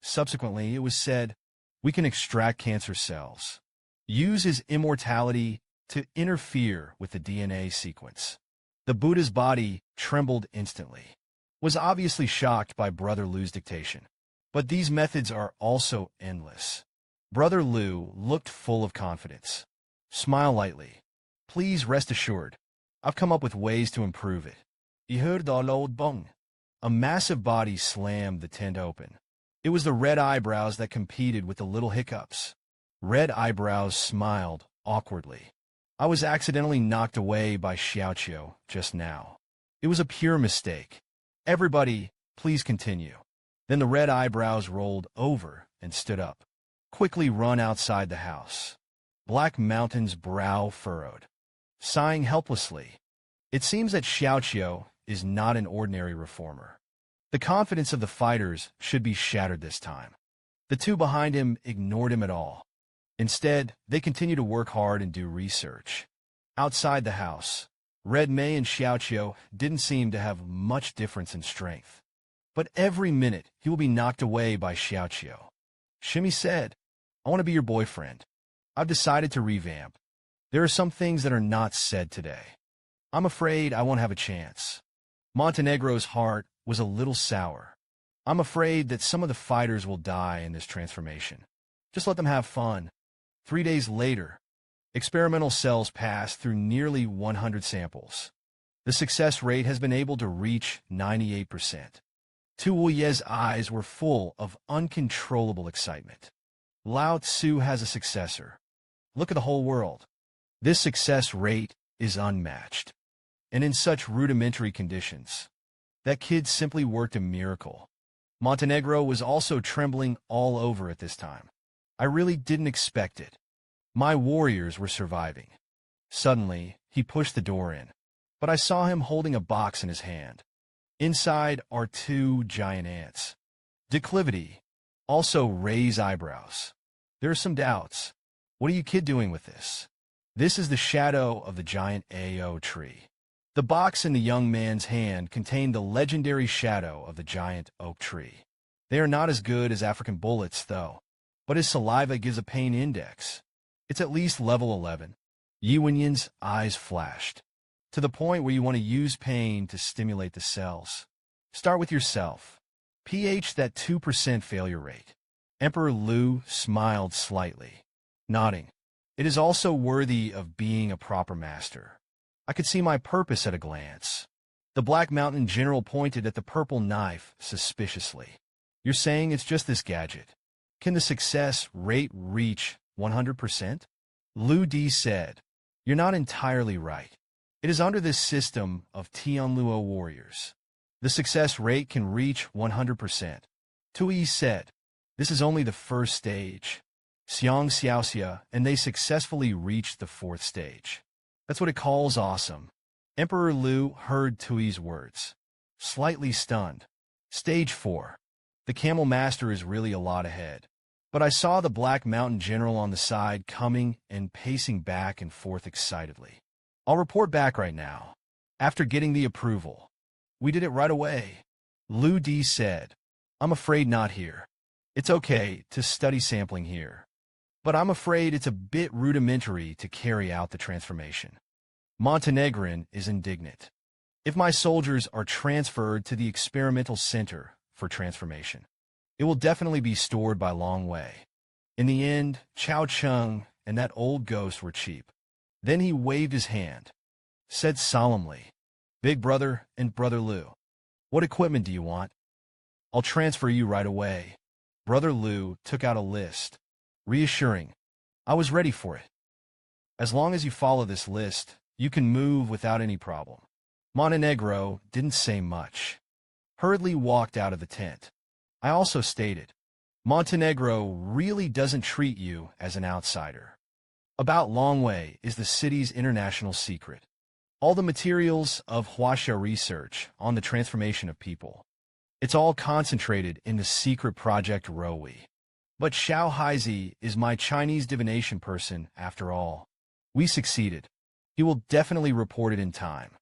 Subsequently, it was said, we can extract cancer cells. Use his immortality to interfere with the DNA sequence. The Buddha's body trembled instantly. Was obviously shocked by Brother Lu's dictation. But these methods are also endless. Brother Lu looked full of confidence. Smile lightly. Please rest assured. I've come up with ways to improve it. You heard the old bong. A massive body slammed the tent open. It was the red eyebrows that competed with the little hiccups. Red eyebrows smiled awkwardly. I was accidentally knocked away by Xiaoqiu just now. It was a pure mistake. Everybody, please continue. Then the red eyebrows rolled over and stood up. Quickly run outside the house. Black Mountain's brow furrowed. Sighing helplessly. It seems that Xiaoqiu is not an ordinary reformer. The confidence of the fighters should be shattered this time. The two behind him ignored him at all. Instead, they continue to work hard and do research. Outside the house, Red Mei and Xiaoqiu didn't seem to have much difference in strength. But every minute, he will be knocked away by Xiaoqiu. Shimi said, I want to be your boyfriend. I've decided to revamp. There are some things that are not said today. I'm afraid I won't have a chance. Montenegro's heart was a little sour. I'm afraid that some of the fighters will die in this transformation. Just let them have fun. 3 days later, experimental cells passed through nearly 100 samples. The success rate has been able to reach 98%. Tuo Ye's eyes were full of uncontrollable excitement. Lao Tzu has a successor. Look at the whole world. This success rate is unmatched. And in such rudimentary conditions, that kid simply worked a miracle. Montenegro was also trembling all over at this time. I really didn't expect it. My warriors were surviving. Suddenly, he pushed the door in. But I saw him holding a box in his hand. Inside are 2 giant ants. Declivity. Also raise eyebrows. There are some doubts. What are you kid doing with this? This is the shadow of the giant AO tree. The box in the young man's hand contained the legendary shadow of the giant oak tree. They are not as good as African bullets, though. But his saliva gives a pain index. It's at least level 11. Yi Wenyin's eyes flashed. To the point where you want to use pain to stimulate the cells. Start with yourself. pH that 2% failure rate. Emperor Lu smiled slightly, nodding. It is also worthy of being a proper master. I could see my purpose at a glance. The Black Mountain general pointed at the purple knife suspiciously. You're saying it's just this gadget? Can the success rate reach 100%? Lu Di said, "You're not entirely right. It is under this system of Tianluo warriors. The success rate can reach 100%. Tui said, "This is only the first stage. Xiang Xiaoxia, and they successfully reached the fourth stage. That's what it calls awesome." Emperor Lu heard Tui's words, slightly stunned. Stage 4. The Camel Master is really a lot ahead. But I saw the Black Mountain General on the side coming and pacing back and forth excitedly. "I'll report back right now. After getting the approval." "We did it right away," Lu Di said. "I'm afraid not here. It's okay to study sampling here. But I'm afraid it's a bit rudimentary to carry out the transformation." Montenegrin is indignant. "If my soldiers are transferred to the experimental center for transformation, it will definitely be stored by Long Wei. In the end, Chao Chung and that old ghost were cheap." Then he waved his hand, said solemnly, "Big brother and brother Lu, what equipment do you want? I'll transfer you right away." Brother Lu took out a list, reassuring, "I was ready for it. As long as you follow this list, you can move without any problem." Montenegro didn't say much, hurriedly walked out of the tent. I also stated, "Montenegro really doesn't treat you as an outsider. About Longwei is the city's international secret. All the materials of Huaxia research on the transformation of people. It's all concentrated in the secret project Rowi. But Xiao Haizi is my Chinese divination person after all. We succeeded. He will definitely report it in time.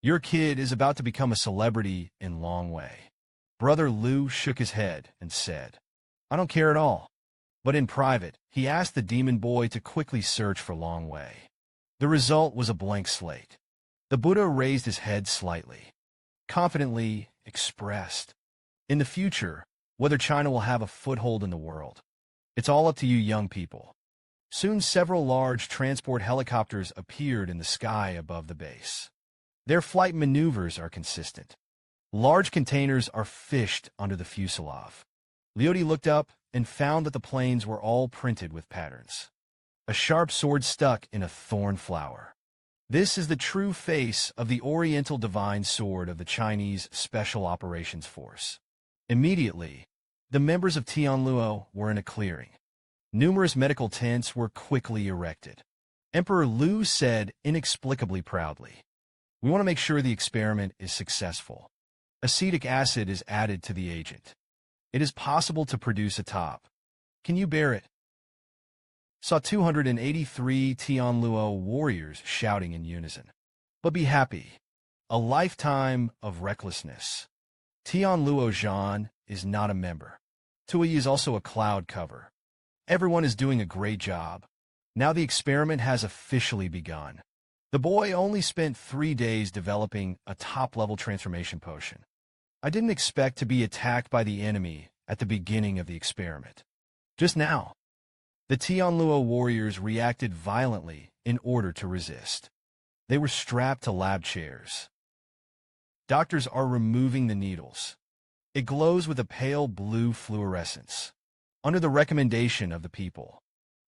Your kid is about to become a celebrity in Longwei." Brother Lu shook his head and said, "I don't care at all." But in private, he asked the demon boy to quickly search for Longwei. The result was a blank slate. The Buddha raised his head slightly, confidently expressed, "In the future, whether China will have a foothold in the world, it's all up to you young people." Soon several large transport helicopters appeared in the sky above the base. Their flight maneuvers are consistent. Large containers are fished under the fuselage. Leody looked up and found that the planes were all printed with patterns. A sharp sword stuck in a thorn flower. This is the true face of the Oriental Divine Sword of the Chinese Special Operations Force. Immediately, the members of Tianluo were in a clearing. Numerous medical tents were quickly erected. Emperor Lu said inexplicably proudly, "We want to make sure the experiment is successful. Acetic acid is added to the agent. It is possible to produce a top. Can you bear it?" Saw 283 Tianluo warriors shouting in unison. "But be happy. A lifetime of recklessness." Tianluo Zhan is not a member. Tui is also a cloud cover. Everyone is doing a great job. Now the experiment has officially begun. The boy only spent 3 days developing a top-level transformation potion. I didn't expect to be attacked by the enemy at the beginning of the experiment. Just now, the Tianluo warriors reacted violently in order to resist. They were strapped to lab chairs. Doctors are removing the needles. It glows with a pale blue fluorescence. Under the recommendation of the people,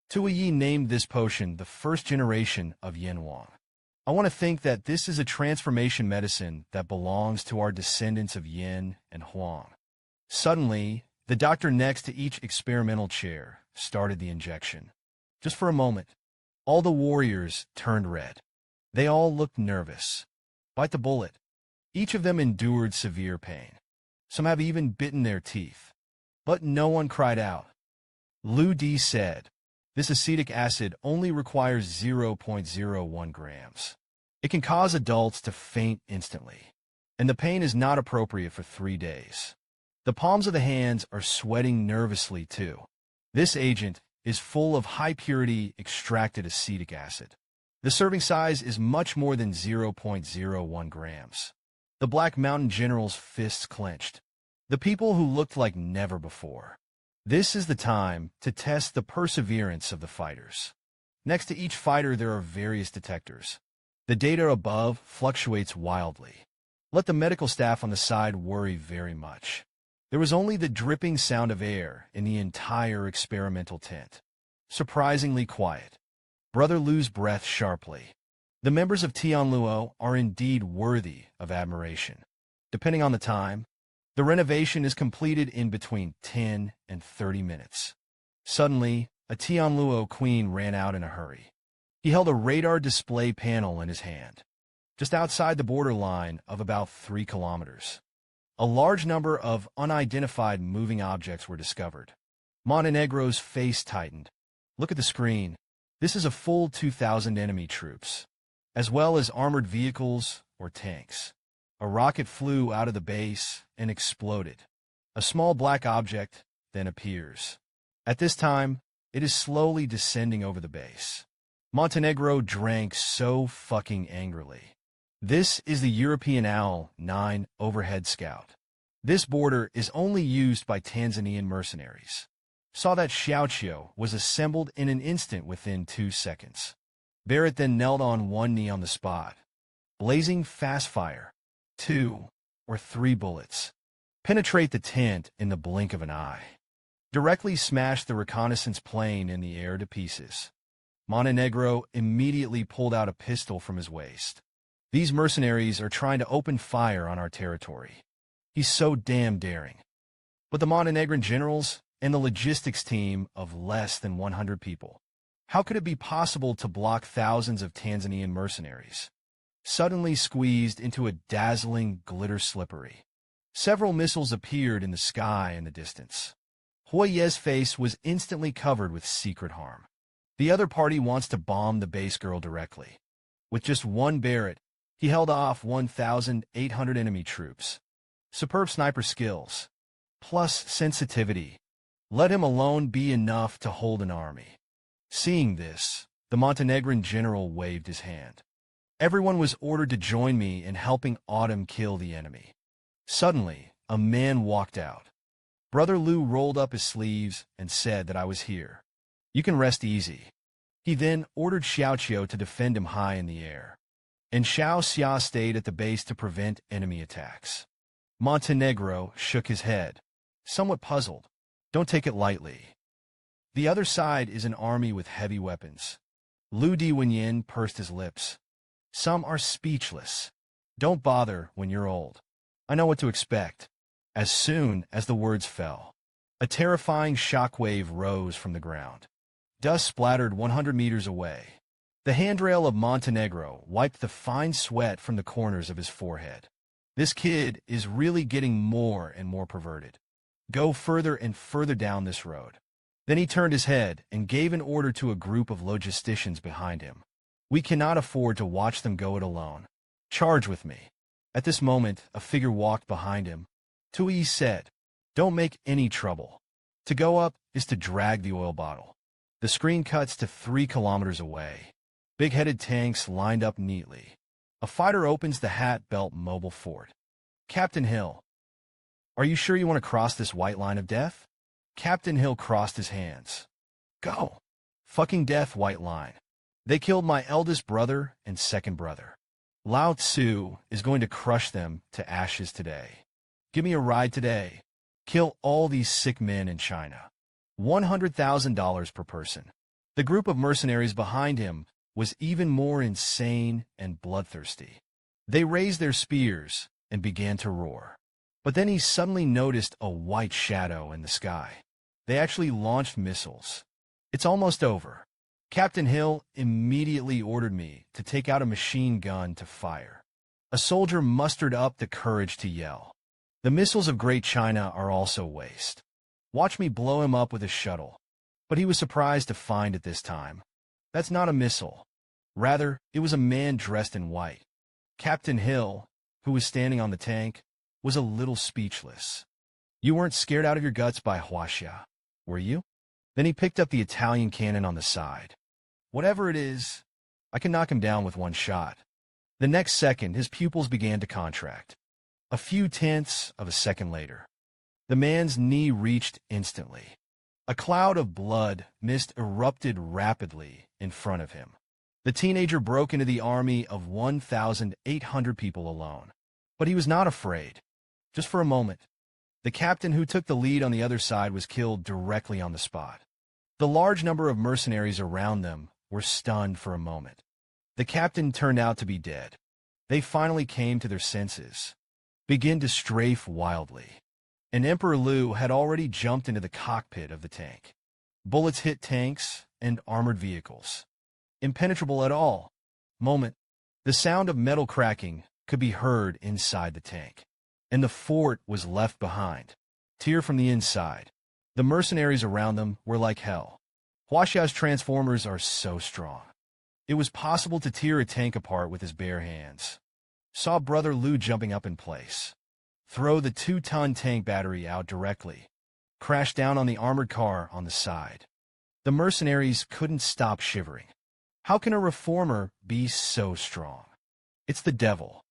Tui Yi named this potion the first generation of Yin Wang. I want to think that this is a transformation medicine that belongs to our descendants of Yin and Huang. Suddenly, the doctor next to each experimental chair started the injection. Just for a moment, all the warriors turned red. They all looked nervous. Bite the bullet. Each of them endured severe pain. Some have even bitten their teeth. But no one cried out. Lu Di said, "This acetic acid only requires 0.01 grams. It can cause adults to faint instantly, and the pain is not appropriate for 3 days. The palms of the hands are sweating nervously too. This agent is full of high-purity extracted acetic acid. The serving size is much more than 0.01 grams. The Black Mountain General's fists clenched. The people who looked like never before. This is the time to test the perseverance of the fighters. Next to each fighter there are various detectors. The data above fluctuates wildly. Let the medical staff on the side worry very much. There was only the dripping sound of air in the entire experimental tent. Surprisingly quiet. Brother Lu's breath sharply. The members of Tianluo are indeed worthy of admiration. Depending on the time, the renovation is completed in between 10 and 30 minutes. Suddenly, a Tianluo queen ran out in a hurry. He held a radar display panel in his hand, just outside the borderline of about 3 kilometers. A large number of unidentified moving objects were discovered. Montenegro's face tightened. Look at the screen. This is a full 2,000 enemy troops, as well as armored vehicles or tanks. A rocket flew out of the base and exploded. A small black object then appears. At this time, it is slowly descending over the base. Montenegro drank so fucking angrily. This is the European OWL-9 Overhead Scout. This border is only used by Tanzanian mercenaries. Saw that Xiaoqiu was assembled in an instant within 2 seconds. Barrett then knelt on one knee on the spot. Blazing fast fire. 2 or 3 bullets. Penetrate the tent in the blink of an eye. Directly smashed the reconnaissance plane in the air to pieces. Montenegro immediately pulled out a pistol from his waist. These mercenaries are trying to open fire on our territory. He's so damn daring. But the Montenegrin generals and the logistics team of less than 100 people. How could it be possible to block thousands of Tanzanian mercenaries? Suddenly squeezed into a dazzling glitter slippery. Several missiles appeared in the sky in the distance. Huoye's face was instantly covered with secret harm. The other party wants to bomb the base girl directly. With just one Barrett, he held off 1,800 enemy troops. Superb sniper skills, plus sensitivity. Let him alone be enough to hold an army. Seeing this, the Montenegrin general waved his hand. Everyone was ordered to join me in helping Autumn kill the enemy. Suddenly, a man walked out. Brother Lu rolled up his sleeves and said that I was here. You can rest easy. He then ordered Xiaoqiu to defend him high in the air. And Xiao Xia stayed at the base to prevent enemy attacks. Montenegro shook his head, somewhat puzzled. Don't take it lightly. The other side is an army with heavy weapons. Lu Diwenyin pursed his lips. Some are speechless. Don't bother when you're old. I know what to expect. As soon as the words fell, a terrifying shockwave rose from the ground. Dust splattered 100 meters away. The handrail of Montenegro wiped the fine sweat from the corners of his forehead. This kid is really getting more and more perverted. Go further and further down this road. Then he turned his head and gave an order to a group of logisticians behind him. We cannot afford to watch them go it alone. Charge with me. At this moment, a figure walked behind him. Tui said, don't make any trouble. To go up is to drag the oil bottle. The screen cuts to 3 kilometers away. Big-headed tanks lined up neatly. A fighter opens the hat belt mobile fort. Captain Hill, are you sure you want to cross this white line of death? Captain Hill crossed his hands. Go. Fucking death, white line. They killed my eldest brother and second brother. Lao Tzu is going to crush them to ashes today. Give me a ride today. Kill all these sick men in China. $100,000 per person. The group of mercenaries behind him was even more insane and bloodthirsty. They raised their spears and began to roar. But then he suddenly noticed a white shadow in the sky. They actually launched missiles. It's almost over. Captain Hill immediately ordered me to take out a machine gun to fire. A soldier mustered up the courage to yell. The missiles of Great China are also waste. Watch me blow him up with a shuttle. But he was surprised to find at this time. That's not a missile. Rather, it was a man dressed in white. Captain Hill, who was standing on the tank, was a little speechless. You weren't scared out of your guts by Huaxia, were you? Then he picked up the Italian cannon on the side. Whatever it is, I can knock him down with one shot. The next second, his pupils began to contract. A few tenths of a second later, the man's knee reached instantly. A cloud of blood mist erupted rapidly in front of him. The teenager broke into the army of 1,800 people alone. But he was not afraid. Just for a moment. The captain who took the lead on the other side was killed directly on the spot. The large number of mercenaries around them were stunned for a moment. The captain turned out to be dead. They finally came to their senses, began to strafe wildly. And Emperor Liu had already jumped into the cockpit of the tank. Bullets hit tanks and armored vehicles. Impenetrable at all. Moment. The sound of metal cracking could be heard inside the tank. And the fort was left behind. Tear from the inside. The mercenaries around them were like hell. Huaxia's transformers are so strong. It was possible to tear a tank apart with his bare hands. Saw Brother Liu jumping up in place. Throw the 2-ton tank battery out directly. Crash down on the armored car on the side. The mercenaries couldn't stop shivering. How can a reformer be so strong? It's the devil.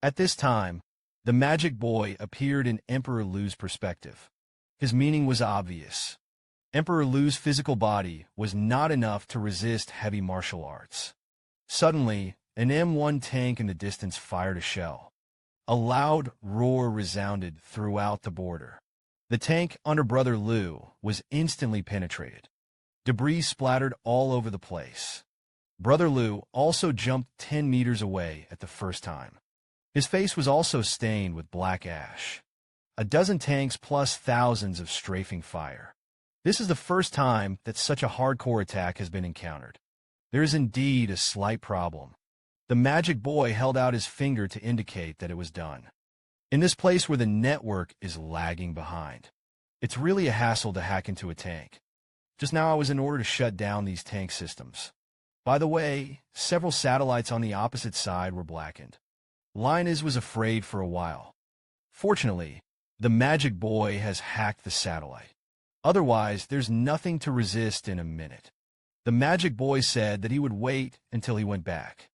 At this time, the magic boy appeared in Emperor Liu's perspective. His meaning was obvious. Emperor Liu's physical body was not enough to resist heavy martial arts. Suddenly, an M1 tank in the distance fired a shell. A loud roar resounded throughout the border. The tank under Brother Liu was instantly penetrated. Debris splattered all over the place. Brother Liu also jumped 10 meters away at the first time. His face was also stained with black ash. A dozen tanks plus thousands of strafing fire. This is the first time that such a hardcore attack has been encountered. There is indeed a slight problem. The magic boy held out his finger to indicate that it was done. In this place where the network is lagging behind. It's really a hassle to hack into a tank. Just now I was in order to shut down these tank systems. By the way, several satellites on the opposite side were blackened. Linus was afraid for a while. Fortunately, the magic boy has hacked the satellite. Otherwise, there's nothing to resist in a minute. The magic boy said that he would wait until he went back.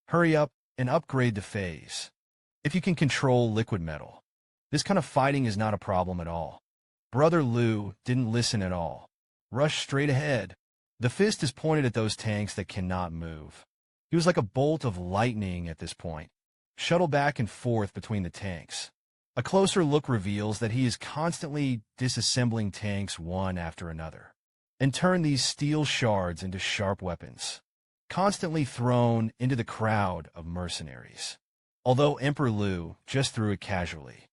Hurry up and upgrade the phase. If you can control liquid metal, this kind of fighting is not a problem at all. Brother Liu didn't listen at all. Rushed straight ahead. The fist is pointed at those tanks that cannot move. He was like a bolt of lightning at this point. Shuttle back and forth between the tanks. A closer look reveals that he is constantly disassembling tanks one after another, and turn these steel shards into sharp weapons, constantly thrown into the crowd of mercenaries. Although Emperor Liu just threw it casually.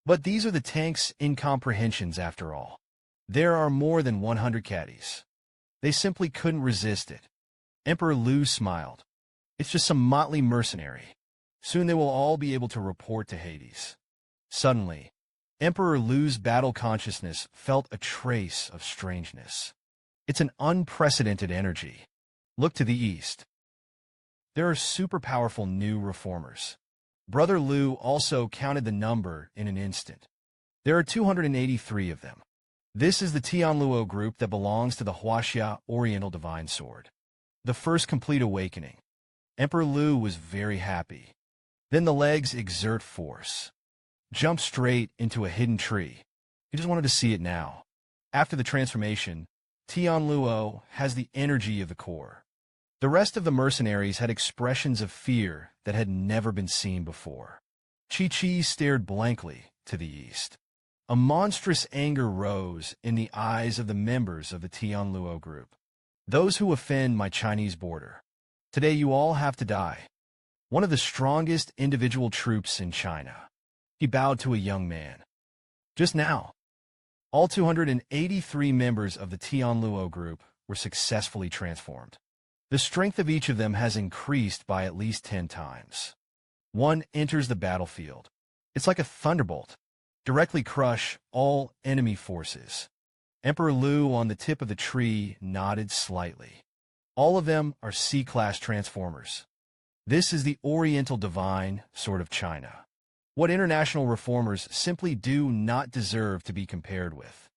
But these are the tank's incomprehensions after all. There are more than 100 caddies. They simply couldn't resist it. Emperor Liu smiled. It's just some motley mercenary. Soon they will all be able to report to Hades. Suddenly, Emperor Liu's battle consciousness felt a trace of strangeness. It's an unprecedented energy. Look to the east. There are super powerful new reformers. Brother Liu also counted the number in an instant. There are 283 of them. This is the Tianluo group that belongs to the Huaxia Oriental Divine Sword. The first complete awakening. Emperor Liu was very happy. Then the legs exert force. Jump straight into a hidden tree. He just wanted to see it now. After the transformation, Tianluo has the energy of the core. The rest of the mercenaries had expressions of fear that had never been seen before. Chi-Chi stared blankly to the east. A monstrous anger rose in the eyes of the members of the Tianluo group. Those who offend my Chinese border. Today you all have to die. One of the strongest individual troops in China. He bowed to a young man. Just now, all 283 members of the Tianluo group were successfully transformed. The strength of each of them has increased by at least 10 times. One enters the battlefield. It's like a thunderbolt. Directly crush all enemy forces. Emperor Liu on the tip of the tree nodded slightly. All of them are C-class transformers. This is the Oriental Divine Sword of China. What international reformers simply do not deserve to be compared with.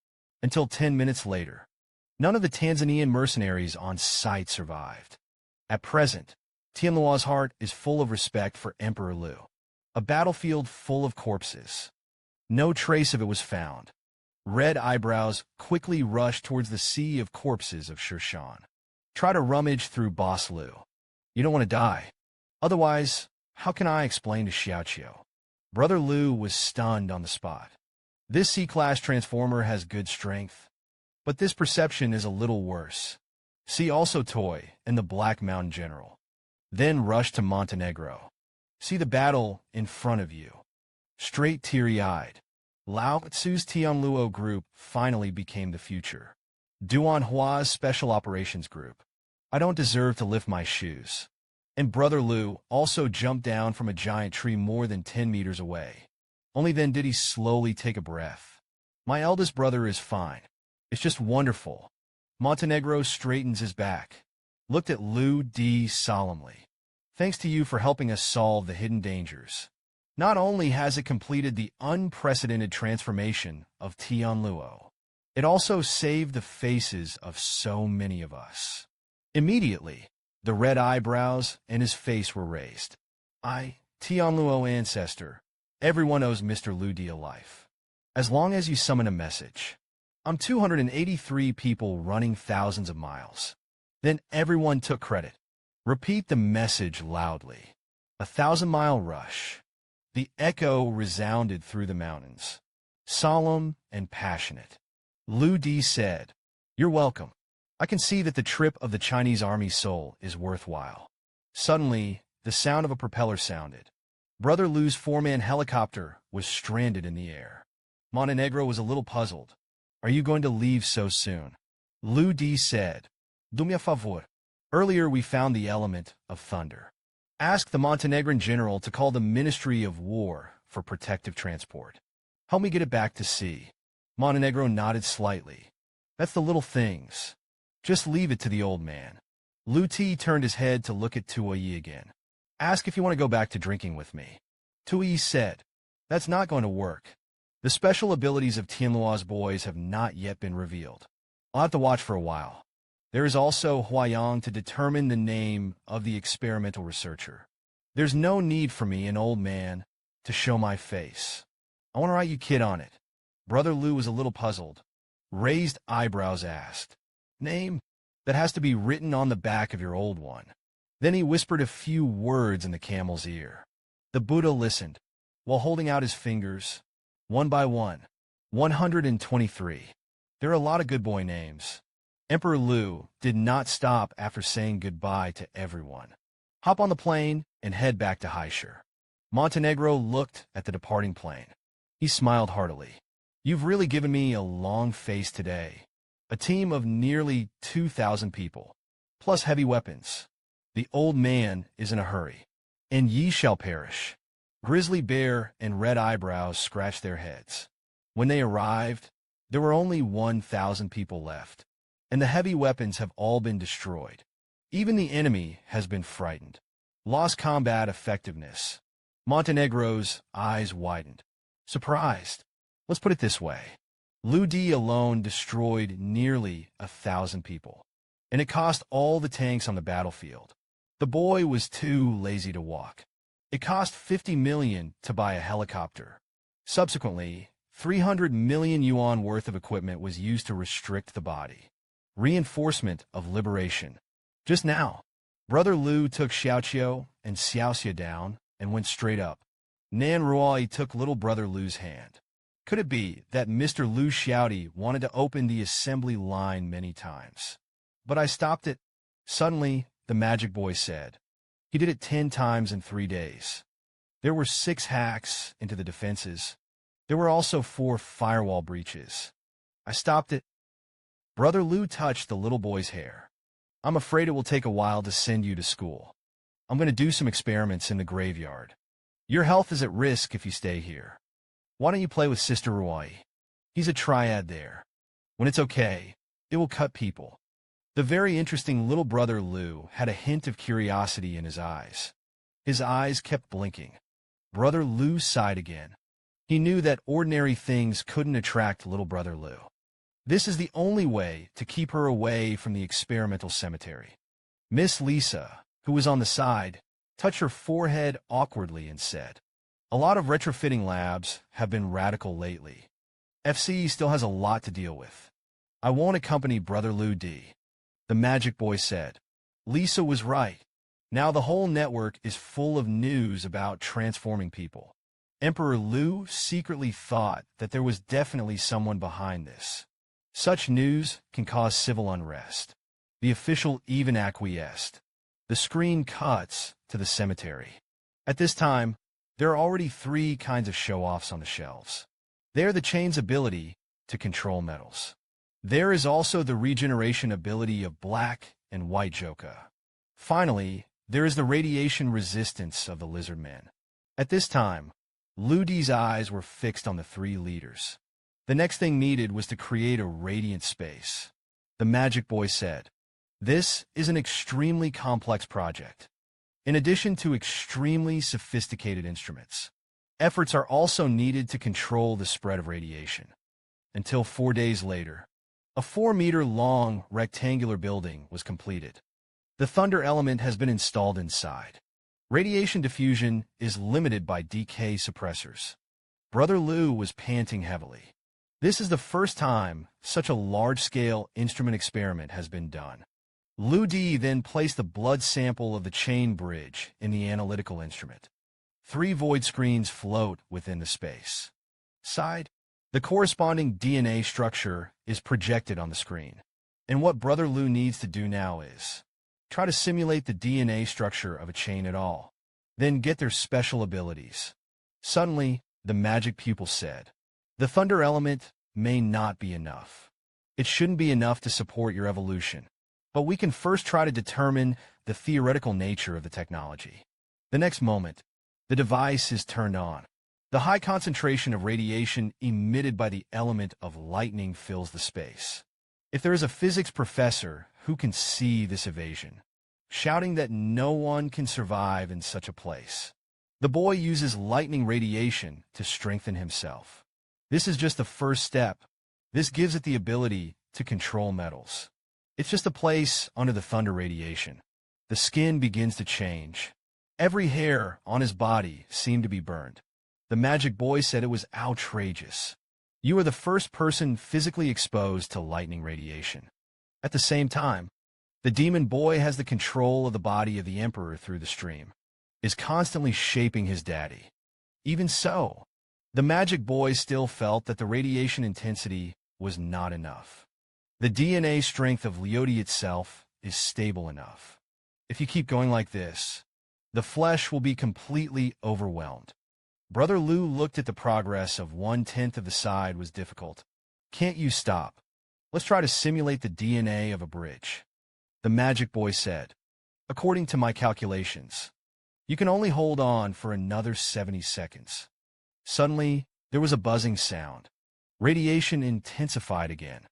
Until 10 minutes later, none of the Tanzanian mercenaries on site survived. At present, Tianluo's heart is full of respect for Emperor Liu. A battlefield full of corpses. No trace of it was found. Red eyebrows quickly rushed towards the sea of corpses of Shirshan. Try to rummage through Boss Liu. You don't want to die. Otherwise, how can I explain to Xiaoqiu? Brother Liu was stunned on the spot. This C-class transformer has good strength, but this perception is a little worse. See also Toy and the Black Mountain General. Then rush to Montenegro. See the battle in front of you. Straight teary-eyed. Lao Tzu's Tianluo group finally became the future. Duan Hua's Special Operations Group. I don't deserve to lift my shoes. And Brother Lu also jumped down from a giant tree more than 10 meters away. Only then did he slowly take a breath. My eldest brother is fine. It's just wonderful. Montenegro straightens his back. Looked at Lu D solemnly. Thanks to you for helping us solve the hidden dangers. Not only has it completed the unprecedented transformation of Tianluo, it also saved the faces of so many of us. Immediately, the red eyebrows and his face were raised. Tianluo ancestor, everyone owes Mr. Lu D a life. As long as you summon a message. I'm 283 people running thousands of miles. Then everyone took credit. Repeat the message loudly. 1,000-mile rush. The echo resounded through the mountains. Solemn and passionate. Lu Di said, "You're welcome. I can see that the trip of the Chinese Army's soul is worthwhile." Suddenly, the sound of a propeller sounded. Brother Lu's four-man helicopter was stranded in the air. Montenegro was a little puzzled. Are you going to leave so soon? Lu Di said, "Do me a favor. Earlier we found the element of thunder. Ask the Montenegrin general to call the Ministry of War for protective transport. Help me get it back to sea." Montenegro nodded slightly. "That's the little things. Just leave it to the old man." Lu Ti turned his head to look at Tuoyi again. "Ask if you want to go back to drinking with me." Tuoyi said, "That's not going to work. The special abilities of Tianluo's boys have not yet been revealed. I'll have to watch for a while. There is also Huayang to determine the name of the experimental researcher. There's no need for me, an old man, to show my face. I want to write you kid on it." Brother Lu was a little puzzled. Raised eyebrows asked, "Name? That has to be written on the back of your old one." Then he whispered a few words in the camel's ear. The Buddha listened, while holding out his fingers, one by one. 123. There are a lot of good boy names. Emperor Lu did not stop after saying goodbye to everyone. Hop on the plane and head back to Haishur. Montenegro looked at the departing plane. He smiled heartily. "You've really given me a long face today. A team of nearly 2,000 people, plus heavy weapons. The old man is in a hurry, and ye shall perish." Grizzly Bear and Red Eyebrows scratched their heads. When they arrived, there were only 1,000 people left, and the heavy weapons have all been destroyed. Even the enemy has been frightened. Lost combat effectiveness. Montenegro's eyes widened. Surprised. Let's put it this way. Lu Di alone destroyed nearly 1,000 people, and it cost all the tanks on the battlefield. The boy was too lazy to walk. It cost 50 million to buy a helicopter. Subsequently, 300 million yuan worth of equipment was used to restrict the body. Reinforcement of liberation. Just now, Brother Lu took Xiaoqiu and Xiaoxia down and went straight up. Nan Ruai took little Brother Lu's hand. Could it be that Mr. Lu Xiaodi wanted to open the assembly line many times? But I stopped it. Suddenly, the magic boy said. He did it 10 times in 3 days. There were 6 hacks into the defenses. There were also 4 firewall breaches. I stopped it. Brother Lu touched the little boy's hair. "I'm afraid it will take a while to send you to school. I'm going to do some experiments in the graveyard. Your health is at risk if you stay here. Why don't you play with Sister Ruai? He's a triad there. When it's okay, it will cut people." The very interesting little Brother Lu had a hint of curiosity in his eyes. His eyes kept blinking. Brother Lu sighed again. He knew that ordinary things couldn't attract little Brother Lu. This is the only way to keep her away from the experimental cemetery. Miss Lisa, who was on the side, touched her forehead awkwardly and said, "A lot of retrofitting labs have been radical lately. FCE still has a lot to deal with. I won't accompany Brother Lu D." The magic boy said. Lisa was right. Now the whole network is full of news about transforming people. Emperor Liu secretly thought that there was definitely someone behind this. Such news can cause civil unrest. The official even acquiesced. The screen cuts to the cemetery. At this time, there are already 3 kinds of show-offs on the shelves. They are the chain's ability to control metals. There is also the regeneration ability of black and white Joka. Finally, there is the radiation resistance of the lizard men. At this time, Liu Di's eyes were fixed on the 3 leaders. The next thing needed was to create a radiant space. The magic boy said, "This is an extremely complex project. In addition to extremely sophisticated instruments, efforts are also needed to control the spread of radiation." Until 4 days later, a 4-meter-long rectangular building was completed. The thunder element has been installed inside. Radiation diffusion is limited by decay suppressors. Brother Liu was panting heavily. This is the first time such a large-scale instrument experiment has been done. Liu Di then placed the blood sample of the chain bridge in the analytical instrument. 3 void screens float within the space. Side, the corresponding DNA structure is projected on the screen. And what Brother Liu needs to do now is try to simulate the DNA structure of a chain at all, then get their special abilities. Suddenly, the magic pupil said, "The thunder element may not be enough. It shouldn't be enough to support your evolution. But we can first try to determine the theoretical nature of the technology." The next moment, the device is turned on. The high concentration of radiation emitted by the element of lightning fills the space. If there is a physics professor who can see this evasion, shouting that no one can survive in such a place. The boy uses lightning radiation to strengthen himself. This is just the first step. This gives it the ability to control metals. It's just a place under the thunder radiation. The skin begins to change. Every hair on his body seemed to be burned. The magic boy said it was outrageous. You are the first person physically exposed to lightning radiation. At the same time, the demon boy has the control of the body of the emperor through the stream, is constantly shaping his daddy. Even so, the magic boy still felt that the radiation intensity was not enough. The DNA strength of Leody itself is stable enough. If you keep going like this, the flesh will be completely overwhelmed. Brother Liu looked at the progress of 1/10 of the side was difficult. "Can't you stop? Let's try to simulate the DNA of a bridge." The magic boy said, "According to my calculations, you can only hold on for another 70 seconds. Suddenly, there was a buzzing sound. Radiation intensified again.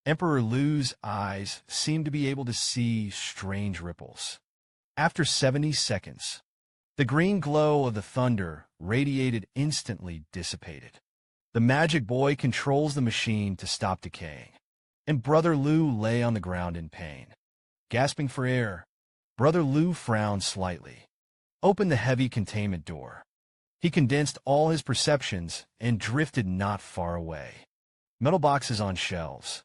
Emperor Liu's eyes seemed to be able to see strange ripples. After 70 seconds, the green glow of the thunder radiated instantly dissipated. The magic boy controls the machine to stop decaying, and Brother Liu lay on the ground in pain. Gasping for air, Brother Liu frowned slightly, opened the heavy containment door. He condensed all his perceptions and drifted not far away. Metal boxes on shelves.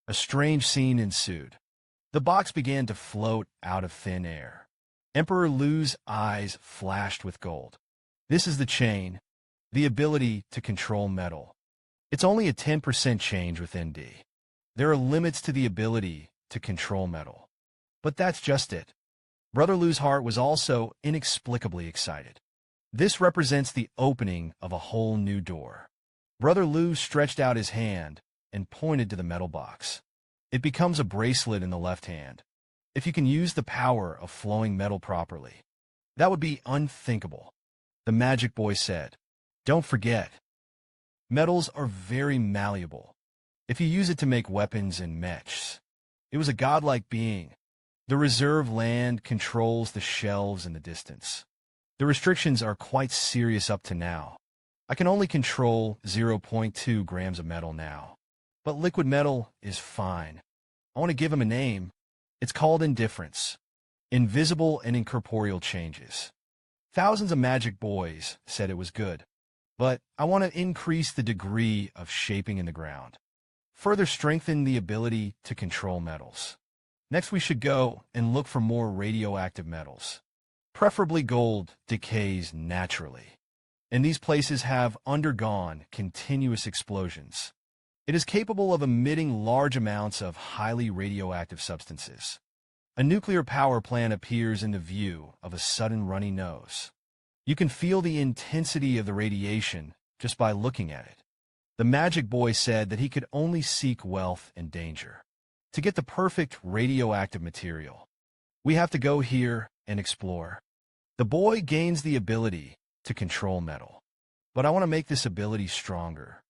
A strange scene ensued. The box began to float out of thin air. Emperor Liu's eyes flashed with gold. This is the chain, the ability to control metal. It's only a 10% change with ND. There are limits to the ability to control metal. But that's just it. Brother Liu's heart was also inexplicably excited. This represents the opening of a whole new door. Brother Liu stretched out his hand and pointed to the metal box. It becomes a bracelet in the left hand. If you can use the power of flowing metal properly, that would be unthinkable. The magic boy said, "Don't forget, metals are very malleable. If you use it to make weapons and mechs, it was a godlike being. The reserve land controls the shelves in the distance. The restrictions are quite serious up to now. I can only control 0.2 grams of metal now. But liquid metal is fine. I want to give him a name. It's called indifference. Invisible and incorporeal changes." Thousands of magic boys said it was good. But I want to increase the degree of shaping in the ground. Further strengthen the ability to control metals. Next we should go and look for more radioactive metals. Preferably gold decays naturally. and these places have undergone continuous explosions. It is capable of emitting large amounts of highly radioactive substances. A nuclear power plant appears in the view of a sudden runny nose. You can feel the intensity of the radiation just by looking at it. The magic boy said that he could only seek wealth and danger. To get the perfect radioactive material, we have to go here and explore. The boy gains the ability to control metal. But I want to make this ability stronger.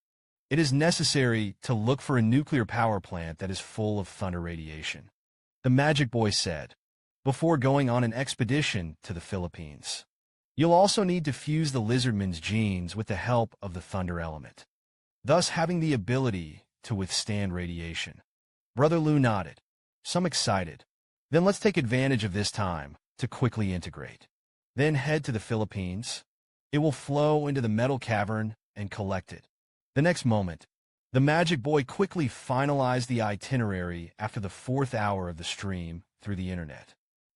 It is necessary to look for a nuclear power plant that is full of thunder radiation. The magic boy said, before going on an expedition to the Philippines. You'll also need to fuse the lizardman's genes with the help of the thunder element, thus having the ability to withstand radiation. Brother Lou nodded, some excited. Then let's take advantage of this time to quickly integrate. Then head to the Philippines. It will flow into the metal cavern and collect it. The next moment, the magic boy quickly finalized the itinerary after the 4th hour of the stream through the internet.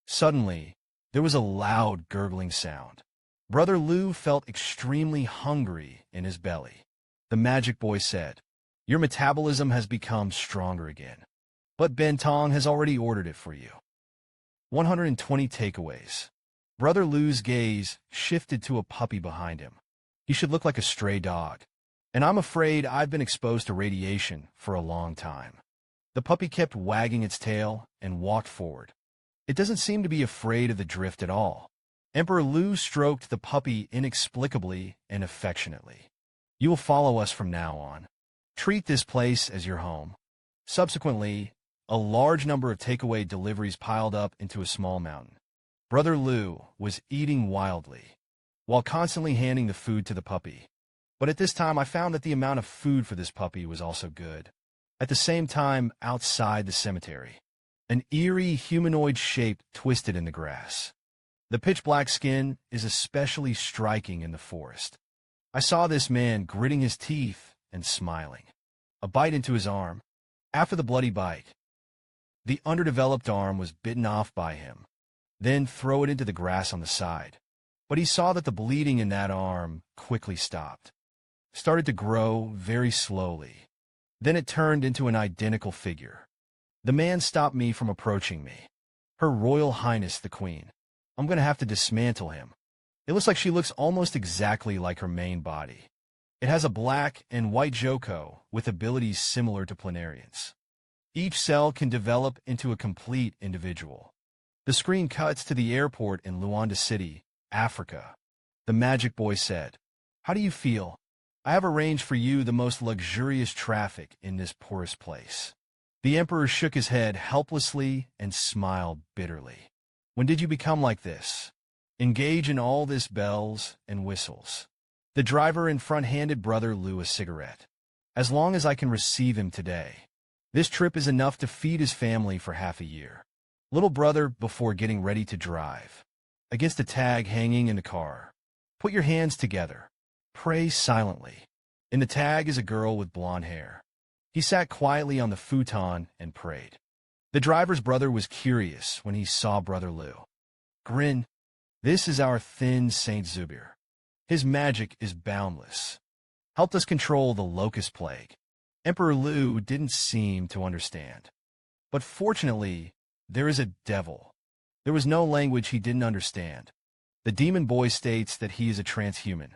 Suddenly, there was a loud gurgling sound. Brother Lou felt extremely hungry in his belly. The magic boy said, your metabolism has become stronger again. But Bentong has already ordered it for you. 120 takeaways. Brother Lou's gaze shifted to a puppy behind him. He should look like a stray dog. And I'm afraid I've been exposed to radiation for a long time. The puppy kept wagging its tail and walked forward. It doesn't seem to be afraid of the drift at all. Emperor Lou stroked the puppy inexplicably and affectionately. You will follow us from now on. Treat this place as your home. Subsequently, a large number of takeaway deliveries piled up into a small mountain. Brother Lou was eating wildly, while constantly handing the food to the puppy. But at this time, I found that the amount of food for this puppy was also good. At the same time, outside the cemetery, an eerie humanoid shape twisted in the grass. The pitch-black skin is especially striking in the forest. I saw this man gritting his teeth and smiling. A bite into his arm. After the bloody bite, the underdeveloped arm was bitten off by him. Then throw it into the grass on the side. But he saw that the bleeding in that arm quickly stopped. Started to grow very slowly. Then it turned into an identical figure. The man stopped me from approaching me. Her Royal Highness the Queen. I'm going to have to dismantle him. It looks like she looks almost exactly like her main body. It has a black and white Joko with abilities similar to planarians. Each cell can develop into a complete individual. The screen cuts to the airport in Luanda City, Africa. The magic boy said, how do you feel? I have arranged for you the most luxurious traffic in this poorest place. The emperor shook his head helplessly and smiled bitterly. When did you become like this? Engage in all this bells and whistles. The driver in front handed Brother Lou a cigarette. As long as I can receive him today. This trip is enough to feed his family for half a year. Little brother, before getting ready to drive. Against a tag hanging in the car. Put your hands together. Pray silently. In the tag is a girl with blonde hair. He sat quietly on the futon and prayed. The driver's brother was curious when he saw Brother Lou. Grin. This is our thin Saint Zubir. His magic is boundless. Helped us control the locust plague. Emperor Lou didn't seem to understand. But fortunately, there is a devil. There was no language he didn't understand. The demon boy states that he is a transhuman.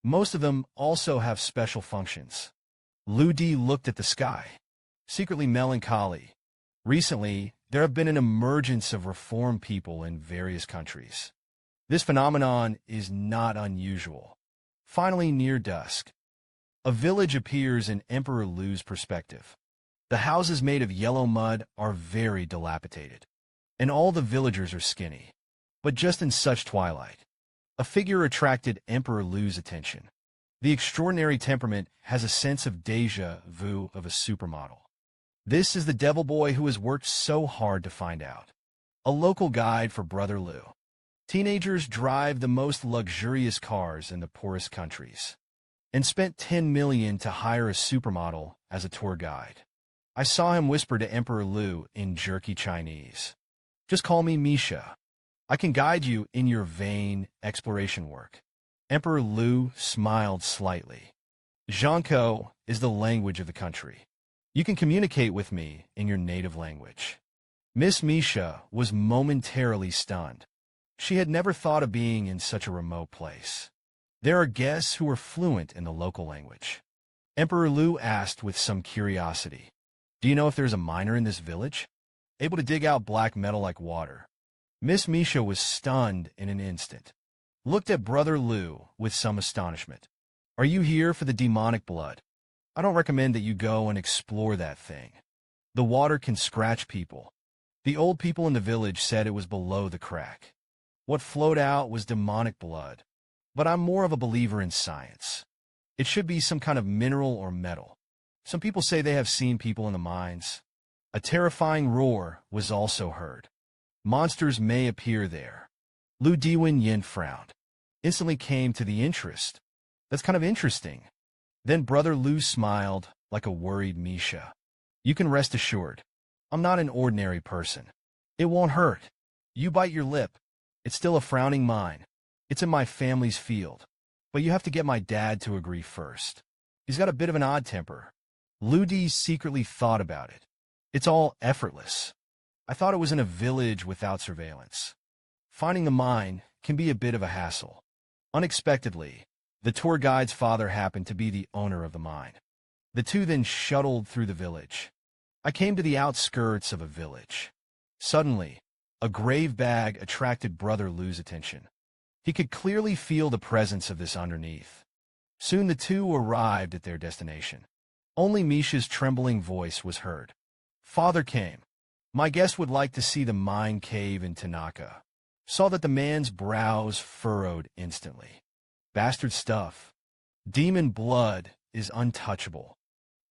Most of them also have special functions. Lu Di looked at the sky, secretly melancholy. Recently, there have been an emergence of reform people in various countries. This phenomenon is not unusual. Finally, near dusk, a village appears in Emperor Lu's perspective. The houses made of yellow mud are very dilapidated, and all the villagers are skinny. But just in such twilight, a figure attracted Emperor Lu's attention. The extraordinary temperament has a sense of déjà vu of a supermodel. This is the devil boy who has worked so hard to find out. A local guide for Brother Lou. Teenagers drive the most luxurious cars in the poorest countries, and spent 10 million to hire a supermodel as a tour guide. I saw him whisper to Emperor Lou in jerky Chinese. Just call me Misha. I can guide you in your vain exploration work. Emperor Lu smiled slightly. Zhangko is the language of the country. You can communicate with me in your native language. Miss Misha was momentarily stunned. She had never thought of being in such a remote place. There are guests who are fluent in the local language. Emperor Lu asked with some curiosity, "Do you know if there's a miner in this village? Able to dig out black metal like water?" Miss Misha was stunned in an instant. Looked at Brother Lu with some astonishment. "Are you here for the demonic blood? I don't recommend that you go and explore that thing. The water can scratch people. The old people in the village said it was below the crack. What flowed out was demonic blood. But I'm more of a believer in science. It should be some kind of mineral or metal. Some people say they have seen people in the mines." A terrifying roar was also heard. "Monsters may appear there." Lu Diwen Yin frowned. Instantly came to the interest. "That's kind of interesting." Then Brother Lu smiled like a worried Misha. "You can rest assured. I'm not an ordinary person. It won't hurt. You bite your lip. It's still a frowning mine. It's in my family's field. But you have to get my dad to agree first. He's got a bit of an odd temper." Lu Di secretly thought about it. "It's all effortless. I thought it was in a village without surveillance. Finding the mine can be a bit of a hassle." Unexpectedly, the tour guide's father happened to be the owner of the mine. The two then shuttled through the village. I came to the outskirts of a village. Suddenly, a grave bag attracted Brother Lu's attention. He could clearly feel the presence of this underneath. Soon the two arrived at their destination. Only Misha's trembling voice was heard. "Father came. My guest would like to see the mine cave in Tanaka." Saw that the man's brows furrowed instantly. "Bastard stuff. Demon blood is untouchable."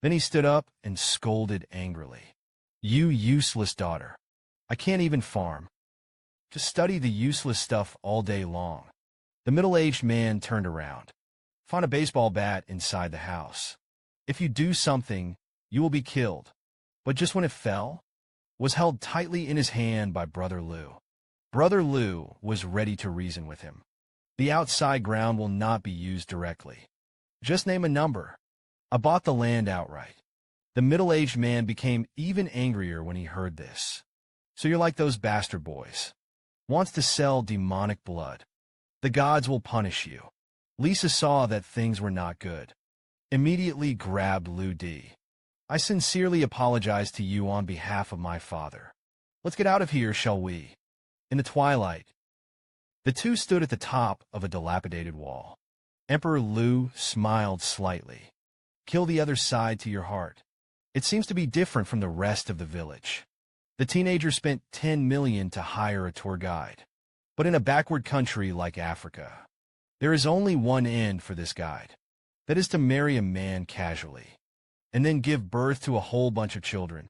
Then he stood up and scolded angrily. "You useless daughter. I can't even farm. Just study the useless stuff all day long." The middle-aged man turned around. "Find a baseball bat inside the house. If you do something, you will be killed." But just when it fell, was held tightly in his hand by Brother Lu. Brother Lu was ready to reason with him. "The outside ground will not be used directly. Just name a number. I bought the land outright." The middle-aged man became even angrier when he heard this. "So you're like those bastard boys. Wants to sell demonic blood. The gods will punish you." Lisa saw that things were not good. Immediately grabbed Lu Di. "I sincerely apologize to you on behalf of my father. Let's get out of here, shall we?" In the twilight, the two stood at the top of a dilapidated wall. Emperor Lu smiled slightly. "Kill the other side to your heart. It seems to be different from the rest of the village." The teenager spent 10 million to hire a tour guide. But in a backward country like Africa, there is only one end for this guide. That is to marry a man casually, and then give birth to a whole bunch of children.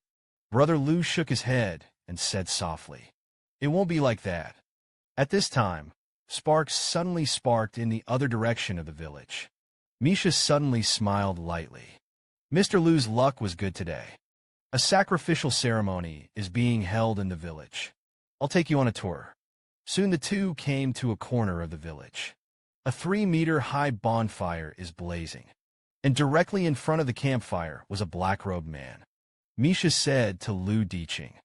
Brother Lu shook his head and said softly, "It won't be like that." At this time, sparks suddenly sparked in the other direction of the village. Misha suddenly smiled lightly. Mr. Lu's luck was good today. A sacrificial ceremony is being held in the village. I'll take you on a tour. Soon the two came to a corner of the village. A 3-meter-high bonfire is blazing, and directly in front of the campfire was a black-robed man. Misha said to Lu Diqing,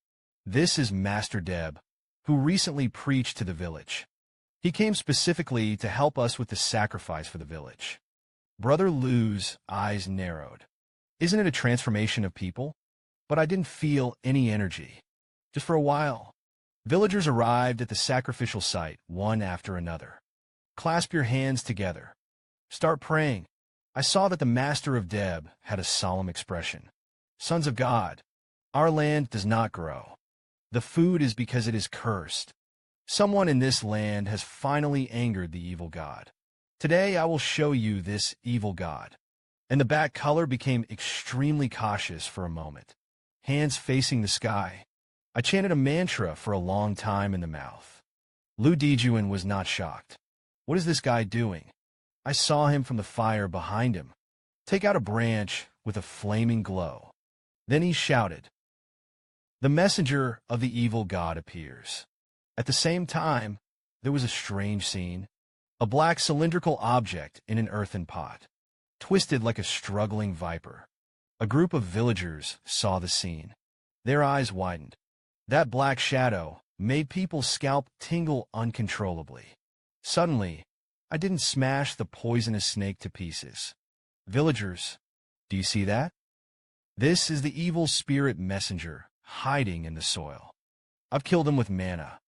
"This is Master Deb, who recently preached to the village. He came specifically to help us with the sacrifice for the village." Brother Lu's eyes narrowed. "Isn't it a transformation of people? But I didn't feel any energy. Just for a while." Villagers arrived at the sacrificial site, one after another. "Clasp your hands together. Start praying." I saw that the Master of Deb had a solemn expression. "Sons of God, our land does not grow. The food is because it is cursed. Someone in this land has finally angered the evil god. Today I will show you this evil god." And the bat color became extremely cautious for a moment, hands facing the sky. I chanted a mantra for a long time in the mouth. Lu Dijuan was not shocked. "What is this guy doing?" I saw him from the fire behind him take out a branch with a flaming glow. Then he shouted, "The messenger of the evil god appears." At the same time, there was a strange scene. a black cylindrical object in an earthen pot, twisted like a struggling viper. A group of villagers saw the scene. Their eyes widened. That black shadow made people's scalp tingle uncontrollably. Suddenly, I didn't smash the poisonous snake to pieces. Villagers, do you see that? This is the evil spirit messenger hiding in the soil. I've killed him with mana.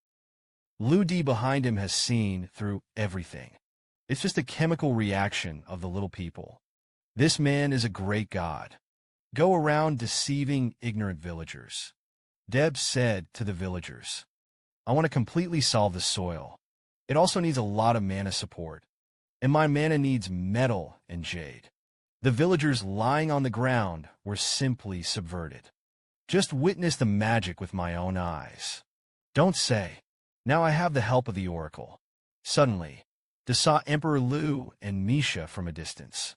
Lu Di behind him has seen through everything. It's just a chemical reaction of the little people. This man is a great god. Go around deceiving ignorant villagers. Deb said to the villagers, I want to completely solve the soil. It also needs a lot of mana support. And my mana needs metal and jade. The villagers lying on the ground were simply subverted. Just witness the magic with my own eyes. Don't say. Now I have the help of the oracle. Suddenly, De saw Emperor Lu and Misha from a distance.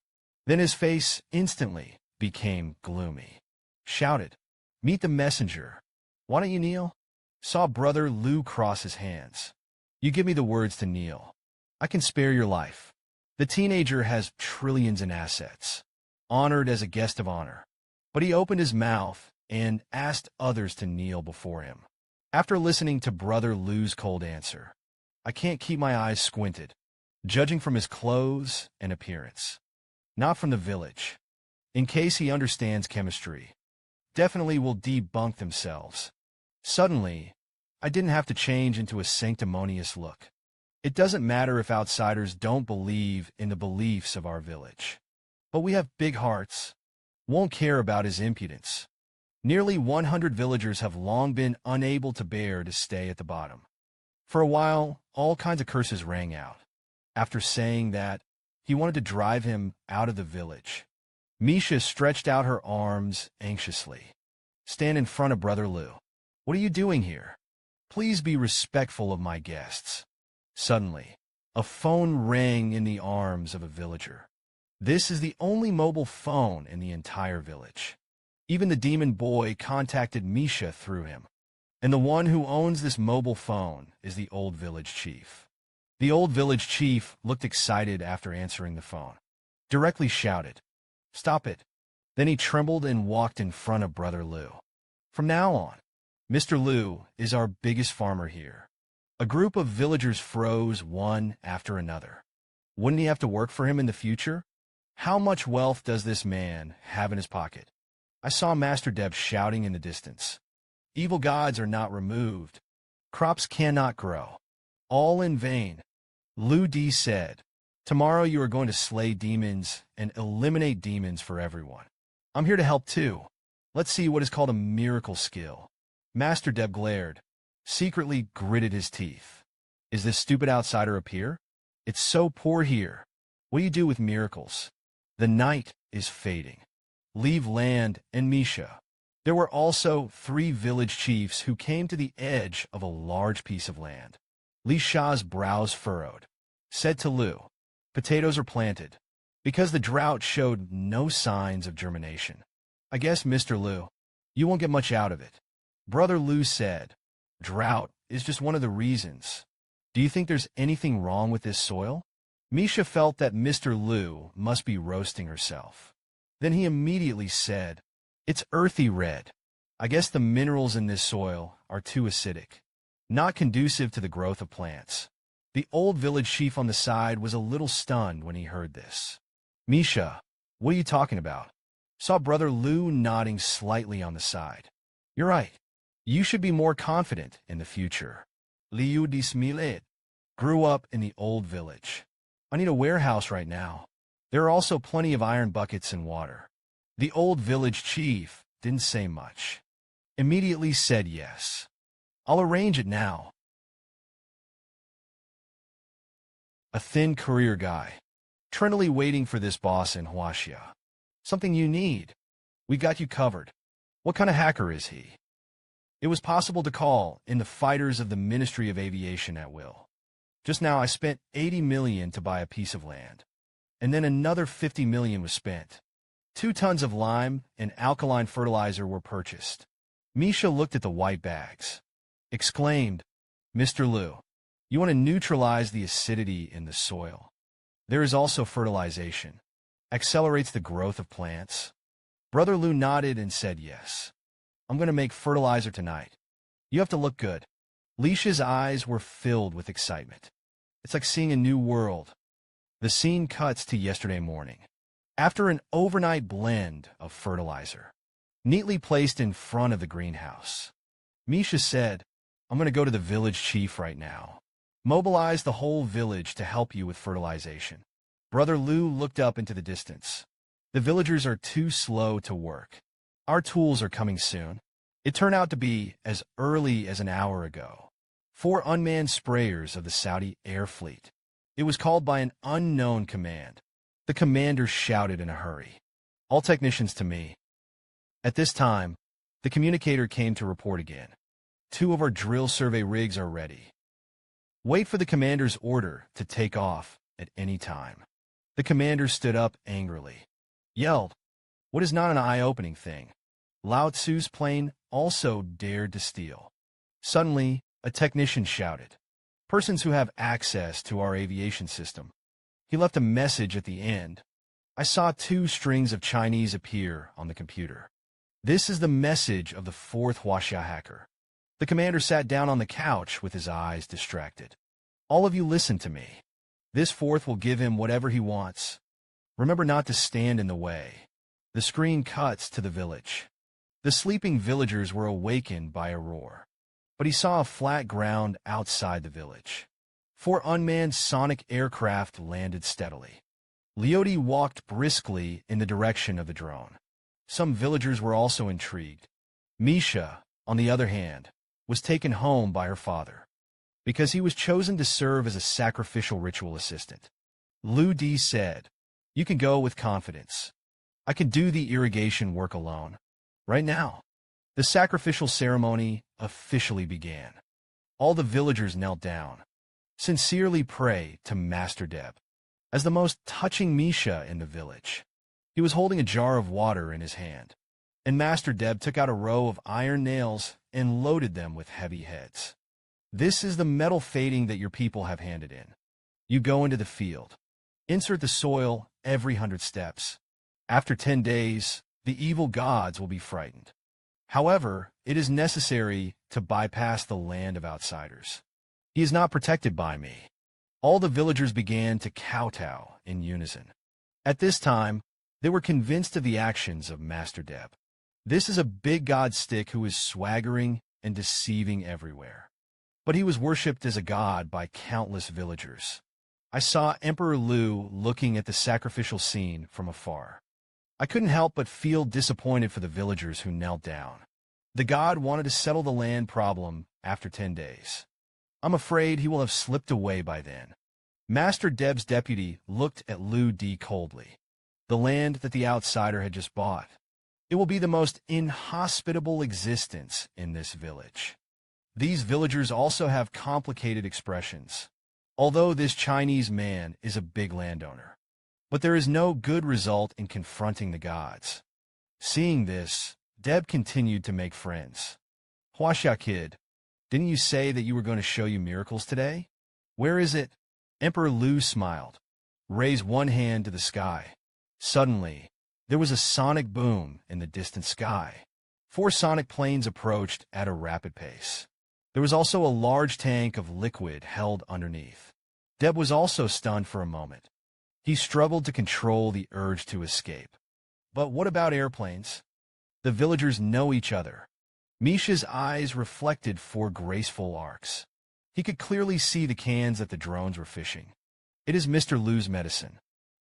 Then his face instantly became gloomy. Shouted, Meet the messenger. Why don't you kneel? Saw Brother Lu cross his hands. You give me the words to kneel. I can spare your life. The teenager has trillions in assets, honored as a guest of honor. But he opened his mouth and asked others to kneel before him. After listening to Brother Lu's cold answer, I can't keep my eyes squinted, judging from his clothes and appearance. Not from the village. In case he understands chemistry, definitely will debunk themselves. Suddenly, I didn't have to change into a sanctimonious look. It doesn't matter if outsiders don't believe in the beliefs of our village. But we have big hearts. Won't care about his impudence. Nearly 100 villagers have long been unable to bear to stay at the bottom. For a while, all kinds of curses rang out. After saying that, he wanted to drive him out of the village. Misha stretched out her arms anxiously. Stand in front of Brother Lu. What are you doing here? Please be respectful of my guests. Suddenly, a phone rang in the arms of a villager. This is the only mobile phone in the entire village. Even the demon boy contacted Misha through him. And the one who owns this mobile phone is the old village chief. The old village chief looked excited after answering the phone. Directly shouted, Stop it. Then he trembled and walked in front of Brother Lu. From now on, Mr. Lu is our biggest farmer here. A group of villagers froze one after another. Wouldn't he have to work for him in the future? How much wealth does this man have in his pocket? I saw Master Deb shouting in the distance. Evil gods are not removed. Crops cannot grow. All in vain. Lu Di said, Tomorrow you are going to slay demons and eliminate demons for everyone. I'm here to help too. Let's see what is called a miracle skill. Master Deb glared, secretly gritted his teeth. Is this stupid outsider up here? It's so poor here. What do you do with miracles? The night is fading. Leave land and Misha. There were also 3 village chiefs who came to the edge of a large piece of land. Li Sha's brows furrowed. Said to Lu, Potatoes are planted, because the drought showed no signs of germination. I guess, Mr. Lu, you won't get much out of it. Brother Lu said, Drought is just one of the reasons. Do you think there's anything wrong with this soil? Misha felt that Mr. Lu must be roasting herself. Then he immediately said, It's earthy red. I guess the minerals in this soil are too acidic, not conducive to the growth of plants. The old village chief on the side was a little stunned when he heard this. Misha, what are you talking about? Saw Brother Lu nodding slightly on the side. You're right. You should be more confident in the future. Liu Dismilet grew up in the old village. I need a warehouse right now. There are also plenty of iron buckets and water. The old village chief didn't say much. Immediately said yes. I'll arrange it now. A thin courier guy, trenchily waiting for this boss in Huaxia. Something you need. We got you covered. What kind of hacker is he? It was possible to call in the fighters of the Ministry of Aviation at will. Just now I spent 80 million to buy a piece of land. And then another 50 million was spent. 2 tons of lime and alkaline fertilizer were purchased. Misha looked at the white bags. Exclaimed, Mr. Lu, You want to neutralize the acidity in the soil. There is also fertilization. Accelerates the growth of plants. Brother Lu nodded and said yes. I'm going to make fertilizer tonight. You have to look good. Leisha's eyes were filled with excitement. It's like seeing a new world. The scene cuts to yesterday morning. After an overnight blend of fertilizer, neatly placed in front of the greenhouse, Misha said, I'm going to go to the village chief right now. Mobilize the whole village to help you with fertilization. Brother Lu looked up into the distance. The villagers are too slow to work. Our tools are coming soon. It turned out to be as early as an hour ago. 4 unmanned sprayers of the Saudi air fleet. It was called by an unknown command. The commander shouted in a hurry. All technicians to me. At this time, the communicator came to report again. 2 of our drill survey rigs are ready. Wait for the commander's order to take off at any time. The commander stood up angrily. Yelled, what is not an eye-opening thing? Lao Tzu's plane also dared to steal. Suddenly, a technician shouted, persons who have access to our aviation system. He left a message at the end. I saw 2 strings of Chinese appear on the computer. This is the message of the 4th Huaxia hacker. The commander sat down on the couch with his eyes distracted. All of you listen to me. This 4th will give him whatever he wants. Remember not to stand in the way. The screen cuts to the village. The sleeping villagers were awakened by a roar. But he saw a flat ground outside the village. 4 unmanned sonic aircraft landed steadily. Leody walked briskly in the direction of the drone. Some villagers were also intrigued. Misha, on the other hand, was taken home by her father, because he was chosen to serve as a sacrificial ritual assistant. Lu Di said, you can go with confidence. I can do the irrigation work alone. Right now. The sacrificial ceremony officially began. All the villagers knelt down, sincerely pray to Master Deb. As the most touching Misha in the village, he was holding a jar of water in his hand, and Master Deb took out a row of iron nails and loaded them with heavy heads. This is the metal fading that your people have handed in. You go into the field. Insert the soil every 100 steps. After 10 days, the evil gods will be frightened. However, it is necessary to bypass the land of outsiders. He is not protected by me. All the villagers began to kowtow in unison. At this time, they were convinced of the actions of Master Deb. This is a big god stick who is swaggering and deceiving everywhere. But he was worshipped as a god by countless villagers. I saw Emperor Lu looking at the sacrificial scene from afar. I couldn't help but feel disappointed for the villagers who knelt down. The god wanted to settle the land problem after 10 days. I'm afraid he will have slipped away by then. Master Deb's deputy looked at Lu Di coldly. The land that the outsider had just bought. It will be the most inhospitable existence in this village. These villagers also have complicated expressions. Although this Chinese man is a big landowner. But there is no good result in confronting the gods. Seeing this, Deb continued to make friends. Huaxia kid, didn't you say that you were going to show you miracles today? Where is it? Emperor Lu smiled. Raised one hand to the sky. Suddenly, there was a sonic boom in the distant sky. 4 sonic planes approached at a rapid pace. There was also a large tank of liquid held underneath. Deb was also stunned for a moment. He struggled to control the urge to escape. But what about airplanes? The villagers know each other. Misha's eyes reflected 4 graceful arcs. He could clearly see the cans that the drones were fishing. It is Mr. Lu's medicine.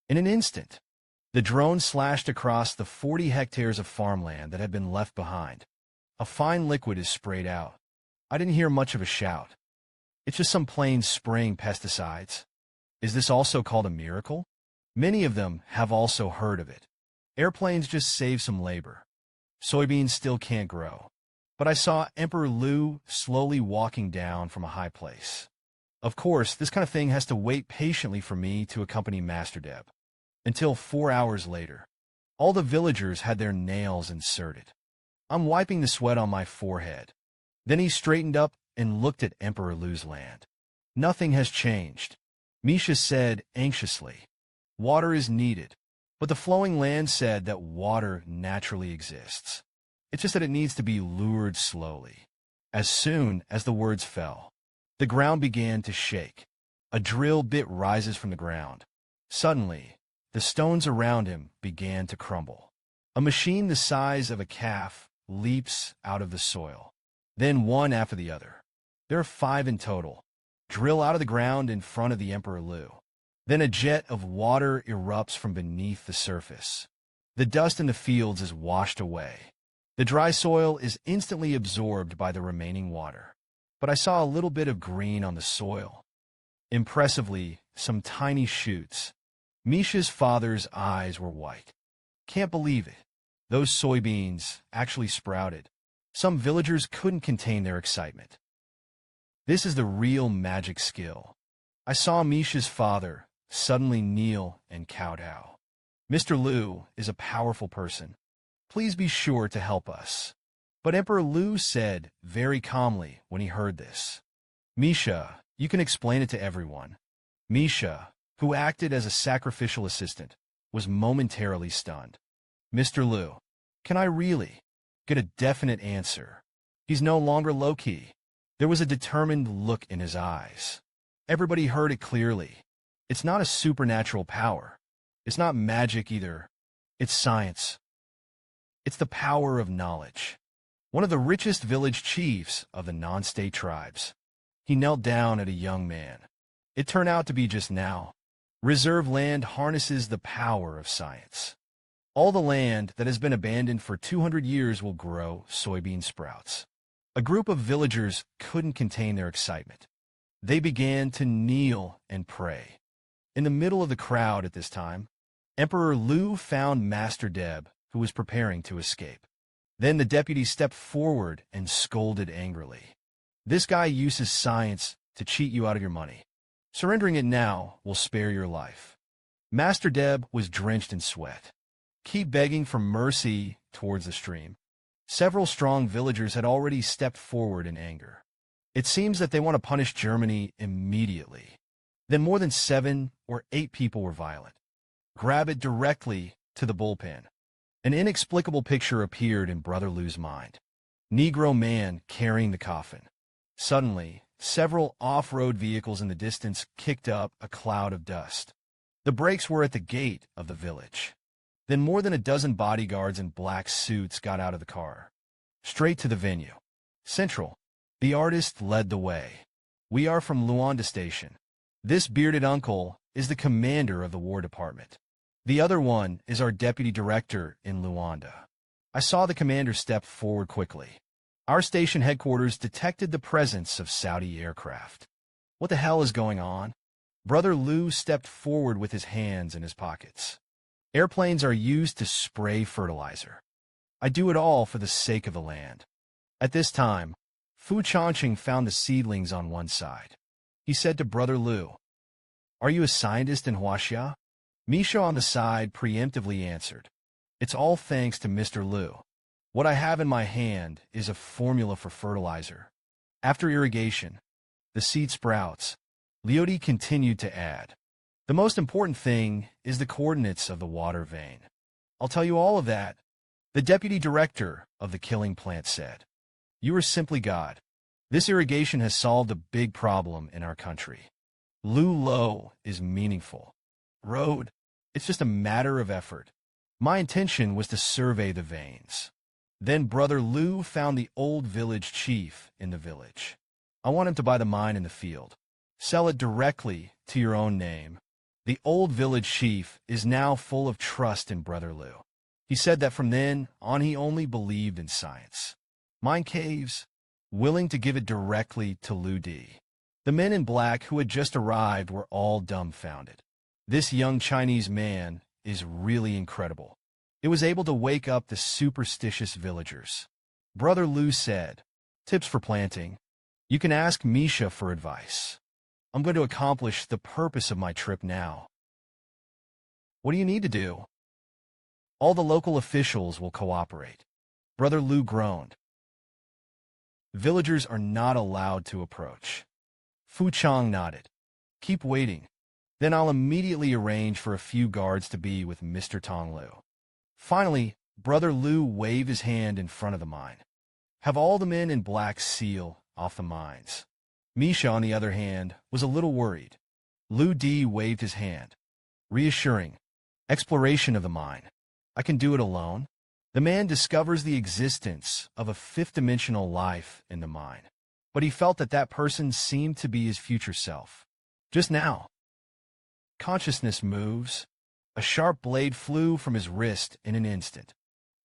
In an instant, the drone slashed across the 40 hectares of farmland that had been left behind. A fine liquid is sprayed out. I didn't hear much of a shout. It's just some planes spraying pesticides. Is this also called a miracle? Many of them have also heard of it. Airplanes just save some labor. Soybeans still can't grow. But I saw Emperor Lu slowly walking down from a high place. Of course, this kind of thing has to wait patiently for me to accompany Master Deb. Until 4 hours later, all the villagers had their nails inserted. I'm wiping the sweat on my forehead. Then he straightened up and looked at Emperor Lu's land. Nothing has changed, Misha said anxiously. Water is needed, but the flowing land said that water naturally exists. It's just that it needs to be lured slowly. As soon as the words fell, the ground began to shake. A drill bit rises from the ground. Suddenly, the stones around him began to crumble. A machine the size of a calf leaps out of the soil. Then one after the other. There are 5 in total. Drill out of the ground in front of the Emperor Lu. Then a jet of water erupts from beneath the surface. The dust in the fields is washed away. The dry soil is instantly absorbed by the remaining water. But I saw a little bit of green on the soil. Impressively, some tiny shoots. Misha's father's eyes were white. Can't believe it. Those soybeans actually sprouted. Some villagers couldn't contain their excitement. This is the real magic skill. I saw Misha's father suddenly kneel and kowtow. Mr. Lu is a powerful person. Please be sure to help us. But Emperor Lu said very calmly when he heard this. Misha, you can explain it to everyone. Misha, who acted as a sacrificial assistant, was momentarily stunned. Mr. Lu, can I really get a definite answer? He's no longer low-key. There was a determined look in his eyes. Everybody heard it clearly. It's not a supernatural power. It's not magic either. It's science. It's the power of knowledge. One of the richest village chiefs of the non-state tribes. He knelt down at a young man. It turned out to be just now. Reserve land harnesses the power of science. All the land that has been abandoned for 200 years will grow soybean sprouts. A group of villagers couldn't contain their excitement. They began to kneel and pray. In the middle of the crowd at this time, Emperor Lu found Master Deb, who was preparing to escape. Then the deputy stepped forward and scolded angrily. This guy uses science to cheat you out of your money. Surrendering it now will spare your life. Master Deb was drenched in sweat. Keep begging for mercy towards the stream. Several strong villagers had already stepped forward in anger. It seems that they want to punish Germany immediately. Then more than 7 or 8 people were violent. Grab it directly to the bullpen. An inexplicable picture appeared in Brother Lu's mind. Negro man carrying the coffin. Suddenly, several off-road vehicles in the distance kicked up a cloud of dust. The brakes were at the gate of the village. Then more than a dozen bodyguards in black suits got out of the car. Straight to the venue. Central. The artist led the way. We are from Luanda Station. This bearded uncle is the commander of the War Department. The other one is our deputy director in Luanda. I saw the commander step forward quickly. Our station headquarters detected the presence of Saudi aircraft. What the hell is going on? Brother Lu stepped forward with his hands in his pockets. Airplanes are used to spray fertilizer. I do it all for the sake of the land. At this time, Fu Changqing found the seedlings on one side. He said to Brother Lu, "Are you a scientist in Huaxia?" Misha on the side preemptively answered, "It's all thanks to Mr. Lu. What I have in my hand is a formula for fertilizer. After irrigation, the seed sprouts." Liudi continued to add, "The most important thing is the coordinates of the water vein." "I'll tell you all of that," the deputy director of the killing plant said. "You are simply God. This irrigation has solved a big problem in our country. Lu Lo is meaningful. Road, it's just a matter of effort. My intention was to survey the veins." Then Brother Lu found the old village chief in the village. "I want him to buy the mine in the field. Sell it directly to your own name." The old village chief is now full of trust in Brother Lu. He said that from then on he only believed in science. Mine caves, willing to give it directly to Lu Di. The men in black who had just arrived were all dumbfounded. This young Chinese man is really incredible. It was able to wake up the superstitious villagers. Brother Lu said, "Tips for planting. You can ask Misha for advice. I'm going to accomplish the purpose of my trip now." "What do you need to do?" "All the local officials will cooperate." Brother Lu groaned. "Villagers are not allowed to approach." Fu Chang nodded. Keep waiting. Then I'll immediately arrange for a few guards to be with Mr. Tong Lu. Finally, Brother Lu waved his hand in front of the mine. Have all the men in black seal off the mines. Misha, on the other hand, was a little worried. Lu Di waved his hand. Reassuring. Exploration of the mine. I can do it alone. The man discovers the existence of a fifth-dimensional life in the mine, but he felt that that person seemed to be his future self. Just now. Consciousness moves. A sharp blade flew from his wrist in an instant.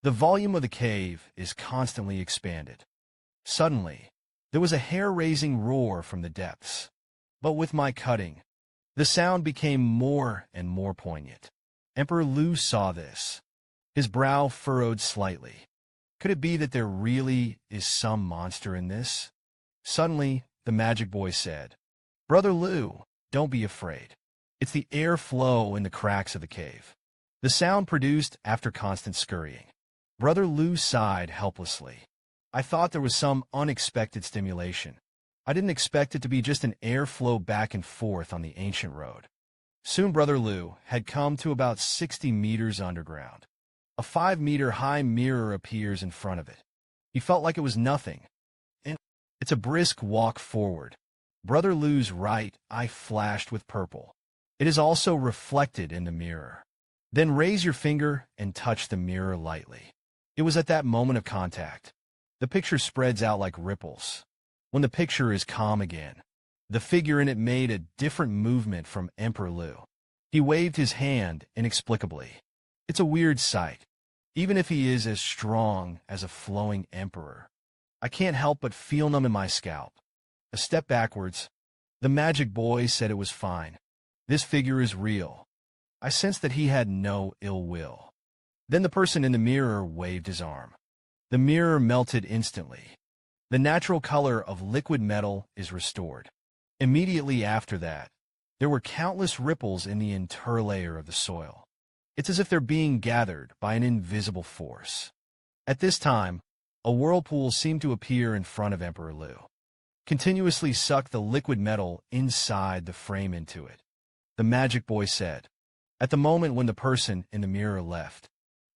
The volume of the cave is constantly expanded. Suddenly, there was a hair-raising roar from the depths. But with my cutting, the sound became more and more poignant. Emperor Lu saw this. His brow furrowed slightly. Could it be that there really is some monster in this? Suddenly, the magic boy said, Brother Lu, don't be afraid. It's the air flow in the cracks of the cave. The sound produced after constant scurrying. Brother Lu sighed helplessly. I thought there was some unexpected stimulation. I didn't expect it to be just an airflow back and forth on the ancient road. Soon Brother Lu had come to about 60 meters underground. A 5-meter-high mirror appears in front of it. He felt like it was nothing. And it's a brisk walk forward. Brother Lu's right eye flashed with purple. It is also reflected in the mirror. Then raise your finger and touch the mirror lightly. It was at that moment of contact. The picture spreads out like ripples. When the picture is calm again, the figure in it made a different movement from Emperor Lu. He waved his hand inexplicably. It's a weird sight. Even if he is as strong as a flowing emperor, I can't help but feel numb in my scalp. A step backwards. The magic boy said it was fine. This figure is real. I sensed that he had no ill will. Then the person in the mirror waved his arm. The mirror melted instantly. The natural color of liquid metal is restored. Immediately after that, there were countless ripples in the interlayer of the soil. It's as if they're being gathered by an invisible force. At this time, a whirlpool seemed to appear in front of Emperor Lu. Continuously suck the liquid metal inside the frame into it. The magic boy said, at the moment when the person in the mirror left,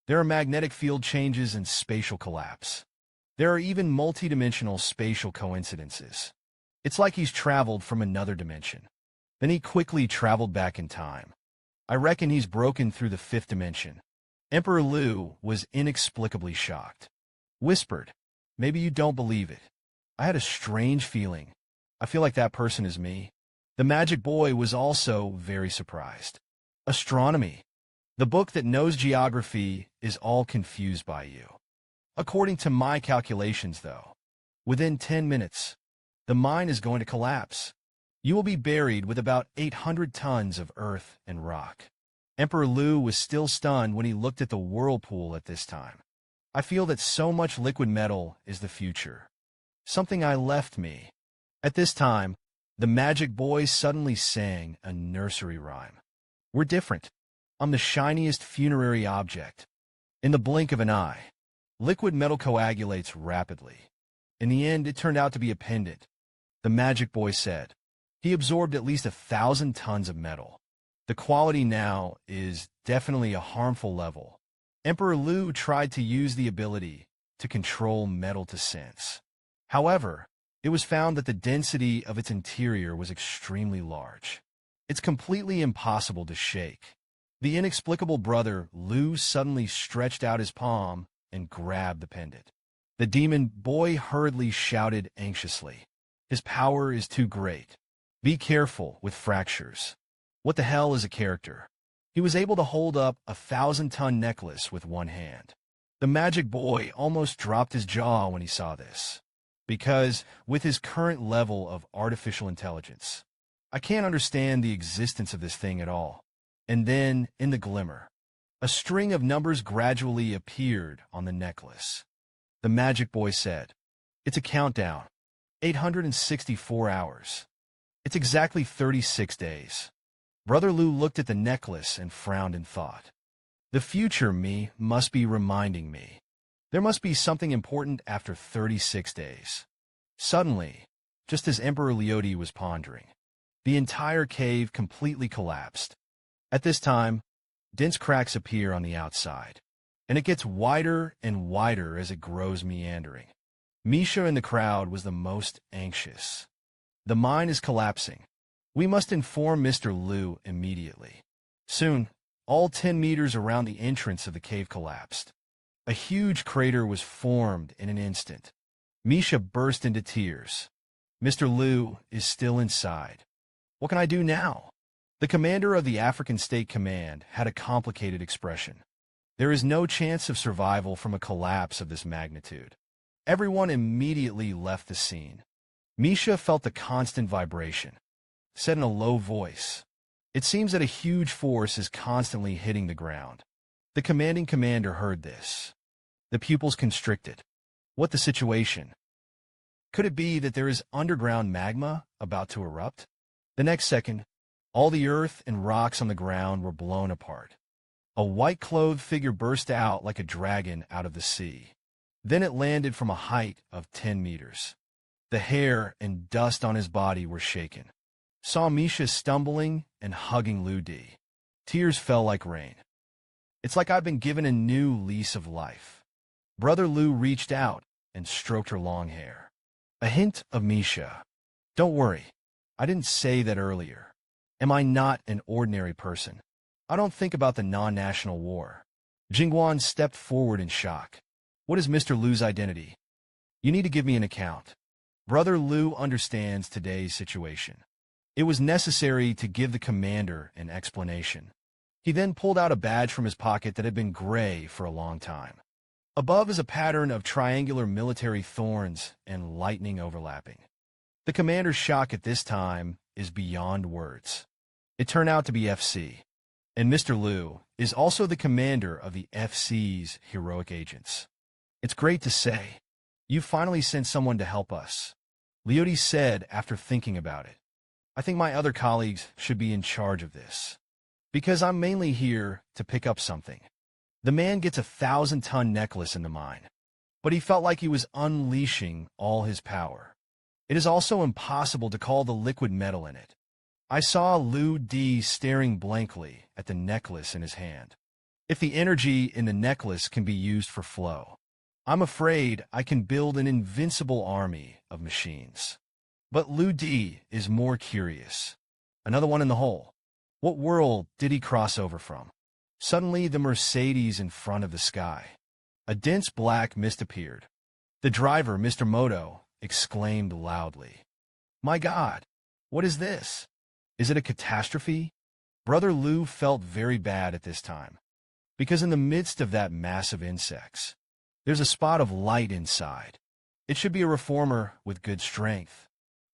there are magnetic field changes and spatial collapse. There are even multidimensional spatial coincidences. It's like he's traveled from another dimension. Then he quickly traveled back in time. I reckon he's broken through the fifth dimension. Emperor Lu was inexplicably shocked. Whispered, maybe you don't believe it. I had a strange feeling. I feel like that person is me. The magic boy was also very surprised. Astronomy. The book that knows geography is all confused by you. According to my calculations, though, within 10 minutes, the mine is going to collapse. You will be buried with about 800 tons of earth and rock. Emperor Lu was still stunned when he looked at the whirlpool at this time. I feel that so much liquid metal is the future. Something I left me. At this time, the magic boy suddenly sang a nursery rhyme. We're different. I'm the shiniest funerary object. In the blink of an eye, liquid metal coagulates rapidly. In the end, it turned out to be a pendant. The magic boy said. He absorbed at least 1,000 tons of metal. The quality now is definitely a harmful level. Emperor Lu tried to use the ability to control metal to sense. However, it was found that the density of its interior was extremely large. It's completely impossible to shake. The inexplicable brother Lu suddenly stretched out his palm and grabbed the pendant. The demon boy hurriedly shouted anxiously. His power is too great. Be careful with fractures. What the hell is a character? He was able to hold up a 1,000-ton necklace with one hand. The magic boy almost dropped his jaw when he saw this. Because, with his current level of artificial intelligence, I can't understand the existence of this thing at all. And then, in the glimmer, a string of numbers gradually appeared on the necklace. The magic boy said, it's a countdown. 864 hours. It's exactly 36 days. Brother Lu looked at the necklace and frowned in thought. The future me must be reminding me. There must be something important after 36 days. Suddenly, just as Emperor Leody was pondering. The entire cave completely collapsed. At this time, dense cracks appear on the outside, and it gets wider and wider as it grows meandering. Misha in the crowd was the most anxious. The mine is collapsing. We must inform Mr. Liu immediately. Soon, all 10 meters around the entrance of the cave collapsed. A huge crater was formed in an instant. Misha burst into tears. Mr. Liu is still inside. What can I do now? The commander of the African State Command had a complicated expression. There is no chance of survival from a collapse of this magnitude. Everyone immediately left the scene. Misha felt the constant vibration. Said in a low voice, "It seems that a huge force is constantly hitting the ground." The commanding commander heard this. The pupils constricted. What the situation? Could it be that there is underground magma about to erupt? The next second, all the earth and rocks on the ground were blown apart. A white-clothed figure burst out like a dragon out of the sea. Then it landed from a height of 10 meters. The hair and dust on his body were shaken. Saw Misha stumbling and hugging Lu Di. Tears fell like rain. It's like I've been given a new lease of life. Brother Lu reached out and stroked her long hair. A hint of Misha. Don't worry, I didn't say that earlier. Am I not an ordinary person? I don't think about the non-national war. Jingguan stepped forward in shock. What is Mr. Lu's identity? You need to give me an account. Brother Lu understands today's situation. It was necessary to give the commander an explanation. He then pulled out a badge from his pocket that had been gray for a long time. Above is a pattern of triangular military thorns and lightning overlapping. The commander's shock at this time is beyond words. It turned out to be FC. And Mr. Liu is also the commander of the FC's heroic agents. It's great to say. You finally sent someone to help us. Leody said after thinking about it. I think my other colleagues should be in charge of this. Because I'm mainly here to pick up something. The man gets a 1,000-ton necklace in the mine, but he felt like he was unleashing all his power. It is also impossible to call the liquid metal in it. I saw Lu Di staring blankly at the necklace in his hand. If the energy in the necklace can be used for flow, I'm afraid I can build an invincible army of machines. But Lu Di is more curious. Another one in the hole. What world did he cross over from? Suddenly, the Mercedes in front of the sky. A dense black mist appeared. The driver, Mr. Moto, exclaimed loudly. My God, what is this? Is it a catastrophe? Brother Lu felt very bad at this time, because in the midst of that mass of insects, there's a spot of light inside. It should be a reformer with good strength.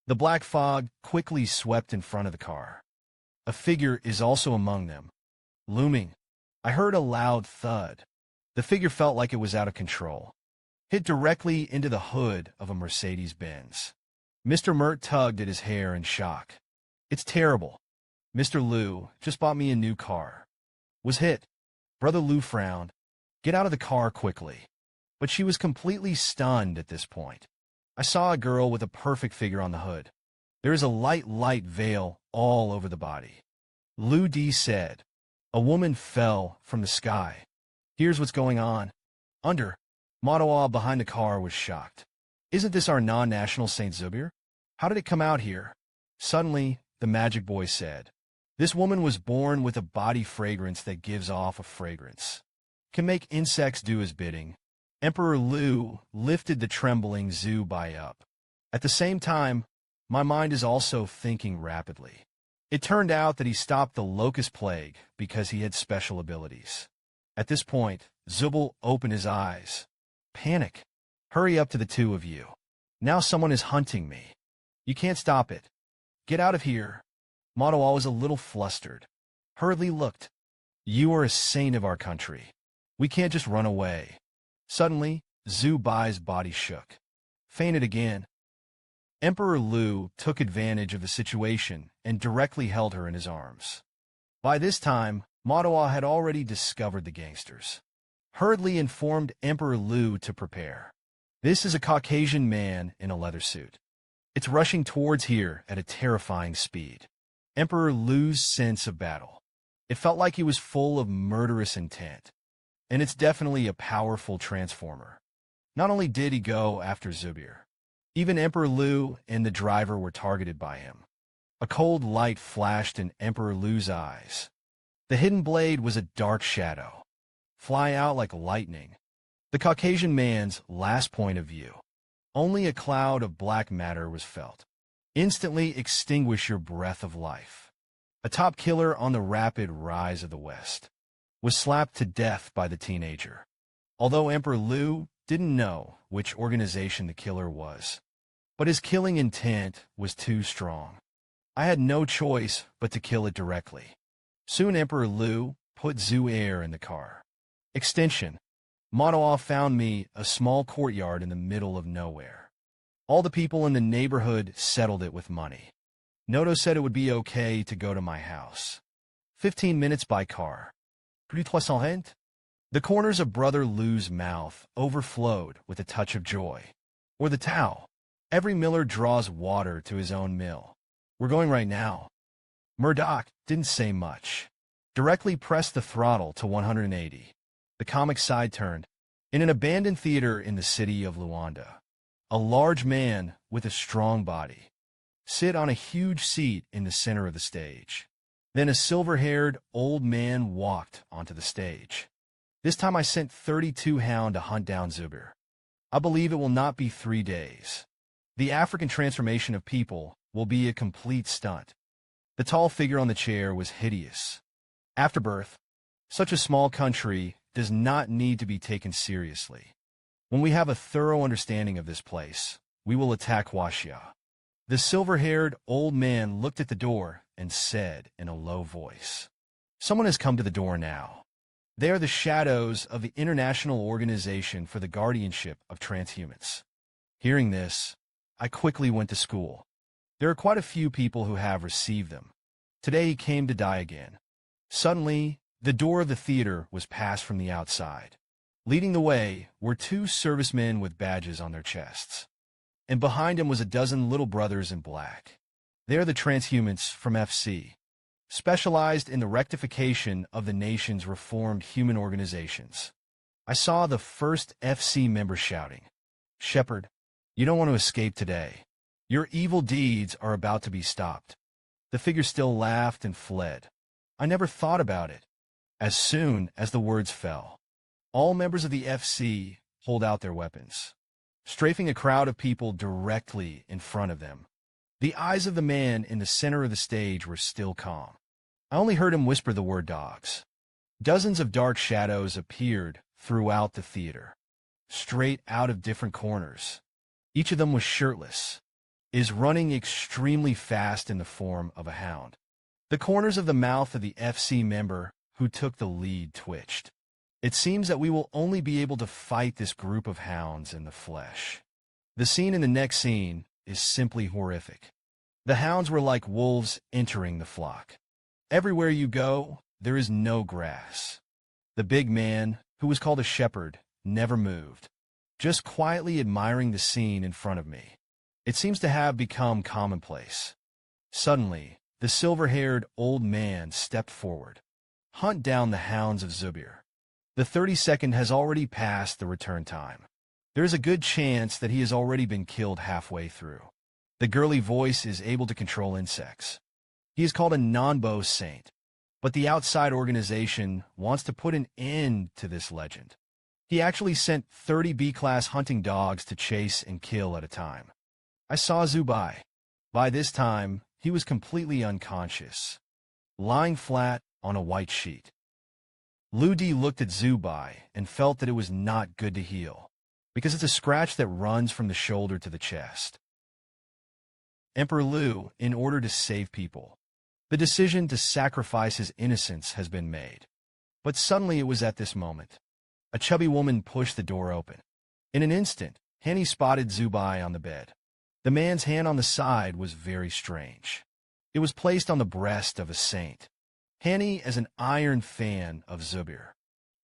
The black fog quickly swept in front of the car. A figure is also among them, looming. I heard a loud thud. The figure felt like it was out of control. Hit directly into the hood of a Mercedes-Benz. Mr. Mert tugged at his hair in shock. It's terrible. Mr. Liu just bought me a new car. Was hit. Brother Liu frowned. Get out of the car quickly. But she was completely stunned at this point. I saw a girl with a perfect figure on the hood. There is a light veil all over the body. Lu Di said. A woman fell from the sky. Here's what's going on. Under. Madawa behind the car was shocked. Isn't this our non-national Saint Zubir? How did it come out here? Suddenly, the magic boy said. This woman was born with a body fragrance that gives off a fragrance. Can make insects do his bidding. Emperor Liu lifted the trembling Zhu Bai up. At the same time, my mind is also thinking rapidly. It turned out that he stopped the locust plague because he had special abilities. At this point, Zubul opened his eyes. Panic. Hurry up to the two of you. Now someone is hunting me. You can't stop it. Get out of here. Madawa was a little flustered. Hurriedly looked. You are a saint of our country. We can't just run away. Suddenly, Zhu Bai's body shook. Fainted again. Emperor Liu took advantage of the situation and directly held her in his arms. By this time, Madawa had already discovered the gangsters. Hurriedly informed Emperor Liu to prepare. This is a Caucasian man in a leather suit. It's rushing towards here at a terrifying speed. Emperor Lu's sense of battle. It felt like he was full of murderous intent. And it's definitely a powerful transformer. Not only did he go after Zubir, even Emperor Lu and the driver were targeted by him. A cold light flashed in Emperor Lu's eyes. The hidden blade was a dark shadow, fly out like lightning. The Caucasian man's last point of view. Only a cloud of black matter was felt. Instantly extinguish your breath of life. A top killer on the rapid rise of the West was slapped to death by the teenager. Although Emperor Lu didn't know which organization the killer was, but his killing intent was too strong. I had no choice but to kill it directly. Soon Emperor Lu put Zhu in the car. Extension. Motoa found me a small courtyard in the middle of nowhere. All the people in the neighborhood settled it with money. Noto said it would be okay to go to my house. 15 minutes by car. Plus 300? The corners of Brother Lu's mouth overflowed with a touch of joy. Or the Tao. Every miller draws water to his own mill. We're going right now. Murdoch didn't say much. Directly pressed the throttle to 180. The comic side turned. In an abandoned theater in the city of Luanda, a large man with a strong body sit on a huge seat in the center of the stage. Then a silver-haired old man walked onto the stage. This time I sent 32 hound to hunt down Zubir. I believe it will not be 3 days. The African transformation of people will be a complete stunt. The tall figure on the chair was hideous. Afterbirth, such a small country does not need to be taken seriously. When we have a thorough understanding of this place, we will attack Huaxia. The silver-haired old man looked at the door and said in a low voice, "Someone has come to the door now. They are the shadows of the International Organization for the Guardianship of Transhumans." Hearing this, I quickly went to school. There are quite a few people who have received them. Today he came to die again. Suddenly, the door of the theater was passed from the outside. Leading the way were 2 servicemen with badges on their chests. And behind him was a dozen little brothers in black. They are the transhumans from FC, specialized in the rectification of the nation's reformed human organizations. I saw the first FC member shouting, "Shepard, you don't want to escape today. Your evil deeds are about to be stopped." The figure still laughed and fled. I never thought about it. As soon as the words fell, all members of the FC pulled out their weapons, strafing a crowd of people directly in front of them. The eyes of the man in the center of the stage were still calm. I only heard him whisper the word dogs. Dozens of dark shadows appeared throughout the theater, straight out of different corners. Each of them was shirtless, is running extremely fast in the form of a hound. The corners of the mouth of the FC member who took the lead twitched. It seems that we will only be able to fight this group of hounds in the flesh. The scene in the next scene is simply horrific. The hounds were like wolves entering the flock. Everywhere you go, there is no grass. The big man, who was called a shepherd, never moved, just quietly admiring the scene in front of me. It seems to have become commonplace. Suddenly, the silver-haired old man stepped forward. "Hunt down the hounds of Zubir. The 30-second has already passed the return time. There is a good chance that he has already been killed halfway through." The girly voice is able to control insects. He is called a non-bow saint, but the outside organization wants to put an end to this legend. He actually sent 30 B-class hunting dogs to chase and kill at a time. I saw Zubai. By this time, he was completely unconscious, lying flat on a white sheet. Ludi looked at Zubai and felt that it was not good to heal, because it's a scratch that runs from the shoulder to the chest. Emperor Lu, in order to save people, the decision to sacrifice his innocence has been made. But suddenly it was at this moment. A chubby woman pushed the door open. In an instant, Hanny spotted Zubai on the bed. The man's hand on the side was very strange. It was placed on the breast of a saint. Hanny, as an iron fan of Zubir,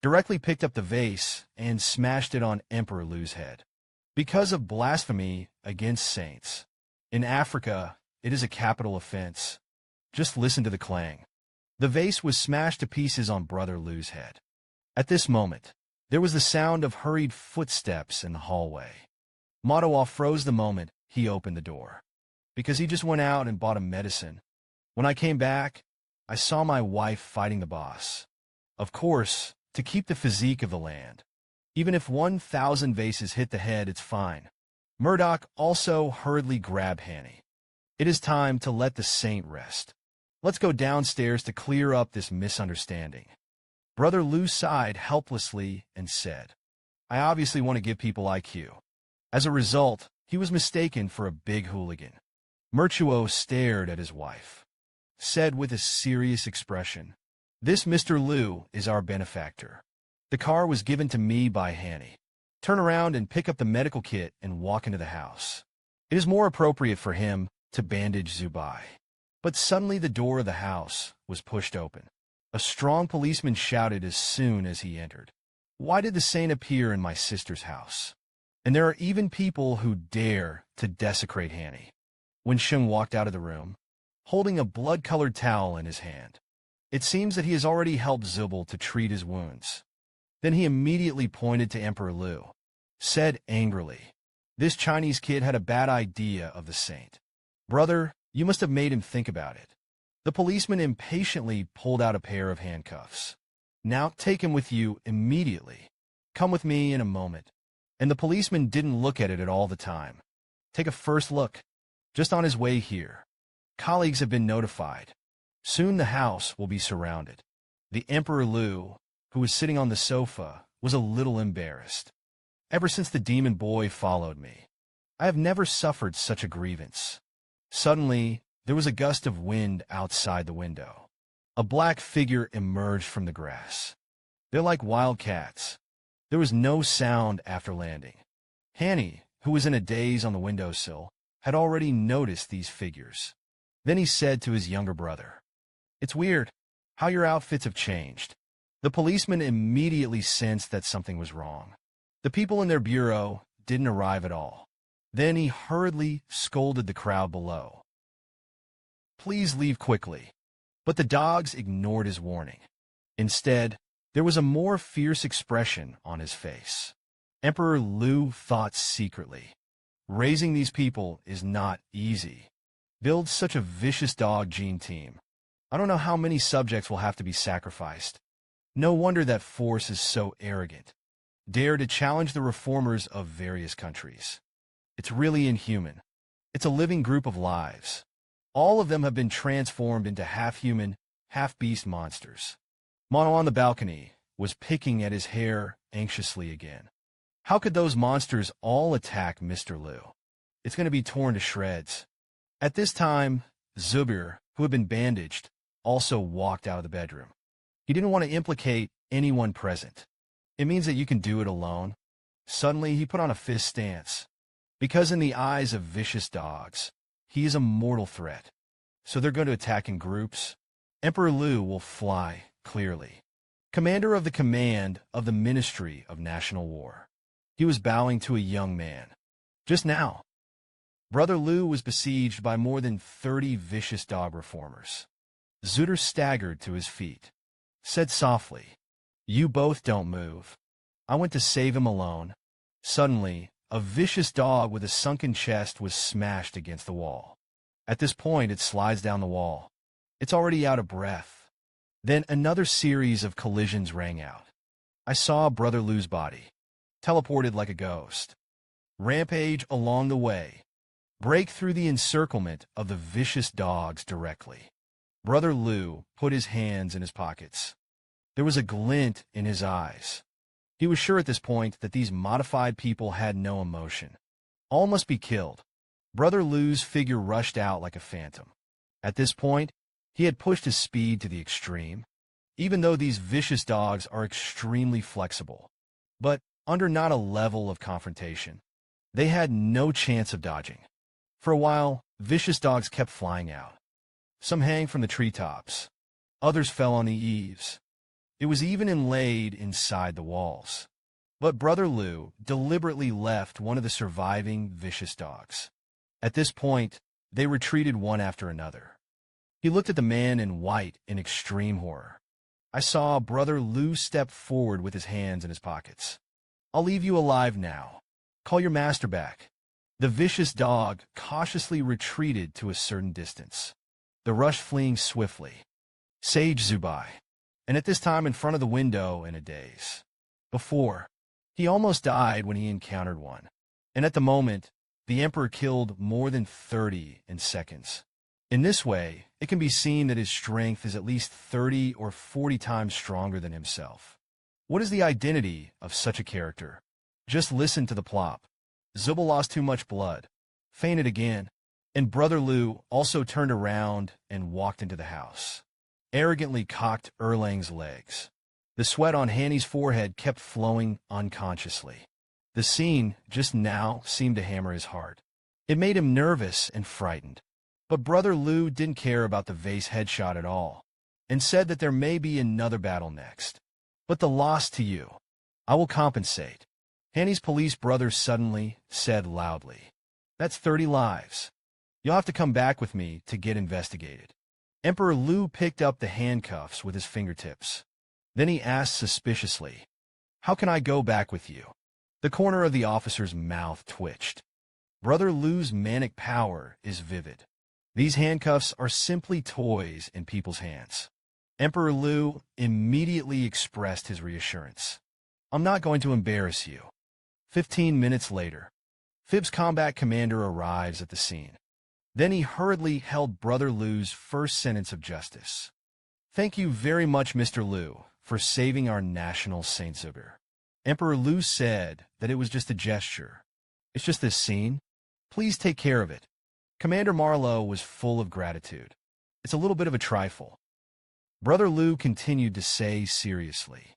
directly picked up the vase and smashed it on Emperor Lu's head. Because of blasphemy against saints, In Africa, it is a capital offense. Just listen to the clang. The vase was smashed to pieces on Brother Lu's head. At this moment, there was the sound of hurried footsteps in the hallway. Matawa froze the moment he opened the door, because he just went out and bought a medicine. When I came back, I saw my wife fighting the boss. Of course, to keep the physique of the land. Even if 1,000 vases hit the head, it's fine. Murdoch also hurriedly grabbed Hanny. It is time to let the saint rest. Let's go downstairs to clear up this misunderstanding. Brother Lu sighed helplessly and said, I obviously want to give people IQ. As a result, he was mistaken for a big hooligan. Mertuo stared at his wife, said with a serious expression, This Mr. Lu is our benefactor. The car was given to me by Hanny. Turn around and pick up the medical kit and walk into the house. It is more appropriate for him to bandage Zubai. But suddenly the door of the house was pushed open. A strong policeman shouted as soon as he entered, Why did the saint appear in my sister's house? And there are even people who dare to desecrate Hanny. When Sheng walked out of the room, holding a blood-colored towel in his hand, it seems that he has already helped Zubal to treat his wounds. Then he immediately pointed to Emperor Lu, said angrily, This Chinese kid had a bad idea of the saint. Brother, you must have made him think about it. The policeman impatiently pulled out a pair of handcuffs. Now take him with you immediately. Come with me in a moment. And the policeman didn't look at it at all the time. Take a first look. Just on his way here. Colleagues have been notified. Soon the house will be surrounded. The Emperor Lu, who was sitting on the sofa, was a little embarrassed. Ever since the demon boy followed me, I have never suffered such a grievance. Suddenly, there was a gust of wind outside the window. A black figure emerged from the grass. They're like wild cats. There was no sound after landing. Hanny, who was in a daze on the windowsill, had already noticed these figures. Then he said to his younger brother, It's weird how your outfits have changed. The policeman immediately sensed that something was wrong. The people in their bureau didn't arrive at all. Then he hurriedly scolded the crowd below. Please leave quickly. But the dogs ignored his warning. Instead, there was a more fierce expression on his face. Emperor Lu thought secretly, Raising these people is not easy. Build such a vicious dog gene team. I don't know how many subjects will have to be sacrificed. No wonder that force is so arrogant. Dare to challenge the reformers of various countries. It's really inhuman. It's a living group of lives. All of them have been transformed into half-human, half-beast monsters. Mono on the balcony was picking at his hair anxiously again. How could those monsters all attack Mr. Lu? It's going to be torn to shreds. At this time, Zubir, who had been bandaged, also walked out of the bedroom. He didn't want to implicate anyone present. It means that you can do it alone. Suddenly, he put on a fist stance. Because in the eyes of vicious dogs, he is a mortal threat. So they're going to attack in groups. Emperor Lu will fly, clearly. Commander of the command of the Ministry of National War. He was bowing to a young man. Just now, Brother Lu was besieged by more than 30 vicious dog reformers. Zuder staggered to his feet, said softly, You both don't move. I went to save him alone. Suddenly, a vicious dog with a sunken chest was smashed against the wall. At this point, it slides down the wall. It's already out of breath. Then another series of collisions rang out. I saw Brother Lu's body, teleported like a ghost. Rampage along the way. Break through the encirclement of the vicious dogs directly. Brother Lu put his hands in his pockets. There was a glint in his eyes. He was sure at this point that these modified people had no emotion. All must be killed. Brother Lu's figure rushed out like a phantom. At this point, he had pushed his speed to the extreme, even though these vicious dogs are extremely flexible. But under not a level of confrontation, they had no chance of dodging. For a while, vicious dogs kept flying out. Some hang from the treetops. Others fell on the eaves. It was even inlaid inside the walls. But Brother Lu deliberately left one of the surviving vicious dogs. At this point, they retreated one after another. He looked at the man in white in extreme horror. I saw Brother Lu step forward with his hands in his pockets. I'll leave you alive now. Call your master back. The vicious dog cautiously retreated to a certain distance, the rush fleeing swiftly. Sage Zubai. And at this time in front of the window in a daze. Before, he almost died when he encountered one. And at the moment, the Emperor killed more than 30 in seconds. In this way, it can be seen that his strength is at least 30 or 40 times stronger than himself. What is the identity of such a character? Just listen to the plop. Zubal lost too much blood, fainted again, and Brother Lu also turned around and walked into the house. Arrogantly cocked Erlang's legs. The sweat on Hanny's forehead kept flowing unconsciously. The scene just now seemed to hammer his heart. It made him nervous and frightened. But Brother Lu didn't care about the vase headshot at all, and said that there may be another battle next. But the loss to you, I will compensate. Hanny's police brother suddenly said loudly. That's 30 lives. You'll have to come back with me to get investigated. Emperor Lu picked up the handcuffs with his fingertips. Then he asked suspiciously, How can I go back with you? The corner of the officer's mouth twitched. Brother Lu's manic power is vivid. These handcuffs are simply toys in people's hands. Emperor Lu immediately expressed his reassurance. I'm not going to embarrass you. 15 minutes later, Fib's combat commander arrives at the scene. Then he hurriedly held Brother Lu's first sentence of justice. Thank you very much, Mr. Lu, for saving our national Saint Zubir. Emperor Lu said that it was just a gesture. It's just this scene. Please take care of it. Commander Marlowe was full of gratitude. It's a little bit of a trifle. Brother Lu continued to say seriously.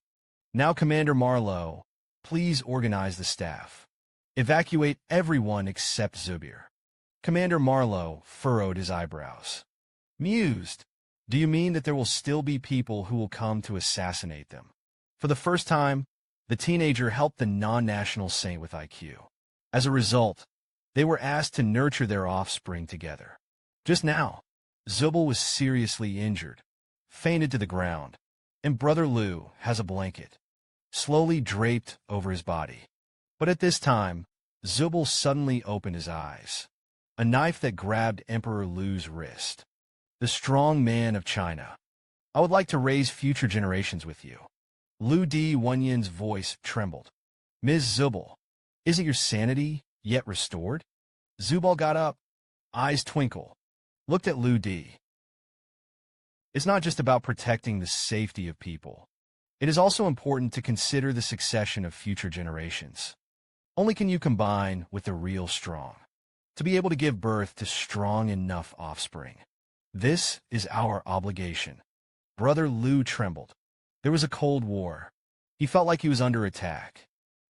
Now, Commander Marlowe, please organize the staff. Evacuate everyone except Zubir. Commander Marlowe furrowed his eyebrows. Mused. Do you mean that there will still be people who will come to assassinate them? For the first time, the teenager helped the non-national saint with IQ. As a result, they were asked to nurture their offspring together. Just now, Zubal was seriously injured, fainted to the ground, and Brother Lu has a blanket, slowly draped over his body. But at this time, Zubal suddenly opened his eyes. A knife that grabbed Emperor Lu's wrist. The strong man of China. I would like to raise future generations with you. Lu Di Wenyin's voice trembled. Ms. Zubal, isn't your sanity yet restored? Zubal got up, eyes twinkle, looked at Lu Di. It's not just about protecting the safety of people. It is also important to consider the succession of future generations. Only can you combine with the real strong, to be able to give birth to strong enough offspring. This is our obligation. Brother Lu trembled. There was a Cold War. He felt like he was under attack.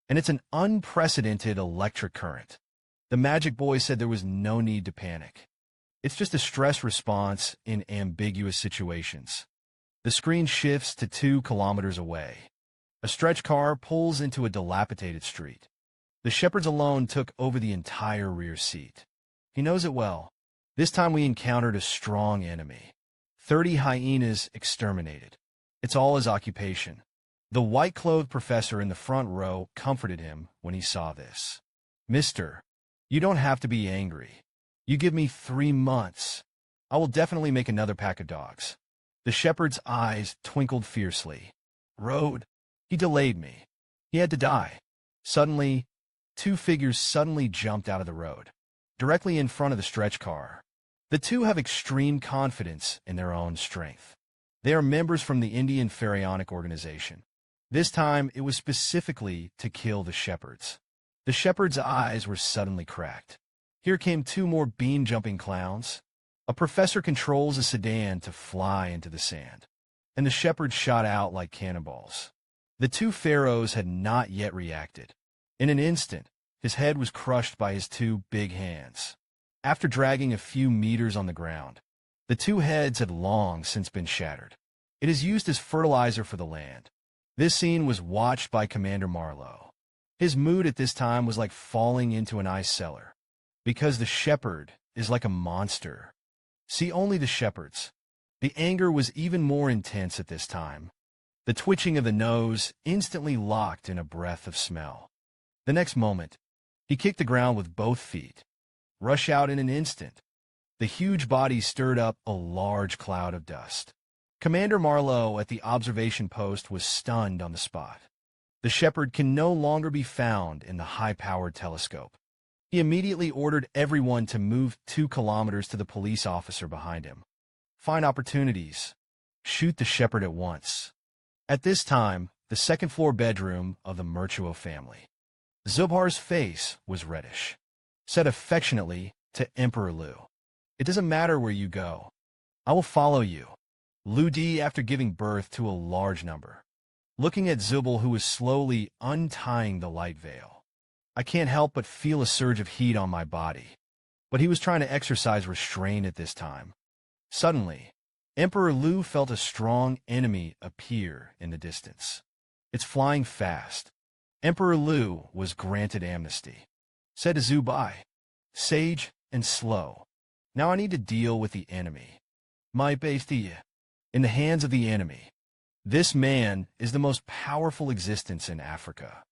And it's an unprecedented electric current. The magic boy said there was no need to panic. It's just a stress response in ambiguous situations. The screen shifts to 2 kilometers away. A stretch car pulls into a dilapidated street. The shepherds alone took over the entire rear seat. He knows it well. This time we encountered a strong enemy. 30 hyenas exterminated. It's all his occupation. The white-clothed professor in the front row comforted him when he saw this. Mister, you don't have to be angry. You give me 3 months. I will definitely make another pack of dogs. The shepherd's eyes twinkled fiercely. Road. He delayed me. He had to die. Suddenly, 2 figures suddenly jumped out of the road, directly in front of the stretch car. The 2 have extreme confidence in their own strength. They are members from the Indian Pharaonic organization. This time, it was specifically to kill the shepherds. The shepherd's eyes were suddenly cracked. Here came 2 more beam-jumping clowns. A professor controls a sedan to fly into the sand, and the shepherds shot out like cannonballs. The 2 pharaohs had not yet reacted. In an instant, his head was crushed by his 2 big hands. After dragging a few meters on the ground, the 2 heads had long since been shattered. It is used as fertilizer for the land. This scene was watched by Commander Marlowe. His mood at this time was like falling into an ice cellar. Because the shepherd is like a monster. See only the shepherds. The anger was even more intense at this time. The twitching of the nose instantly locked in a breath of smell. The next moment, he kicked the ground with both feet. Rush out in an instant. The huge body stirred up a large cloud of dust. Commander Marlowe at the observation post was stunned on the spot. The shepherd can no longer be found in the high-powered telescope. He immediately ordered everyone to move 2 kilometers to the police officer behind him. Find opportunities. Shoot the shepherd at once. At this time, the second-floor bedroom of the Merchuo family. Zubhar's face was reddish. Said affectionately to Emperor Lu, "It doesn't matter where you go. I will follow you." Lu Di, after giving birth to a large number. Looking at Zubal, who was slowly untying the light veil. I can't help but feel a surge of heat on my body. But he was trying to exercise restraint at this time. Suddenly, Emperor Lu felt a strong enemy appear in the distance. It's flying fast. Emperor Lu was granted amnesty. Said to Zubai, "Sage and slow. Now I need to deal with the enemy. My bestie. In the hands of the enemy. This man is the most powerful existence in Africa.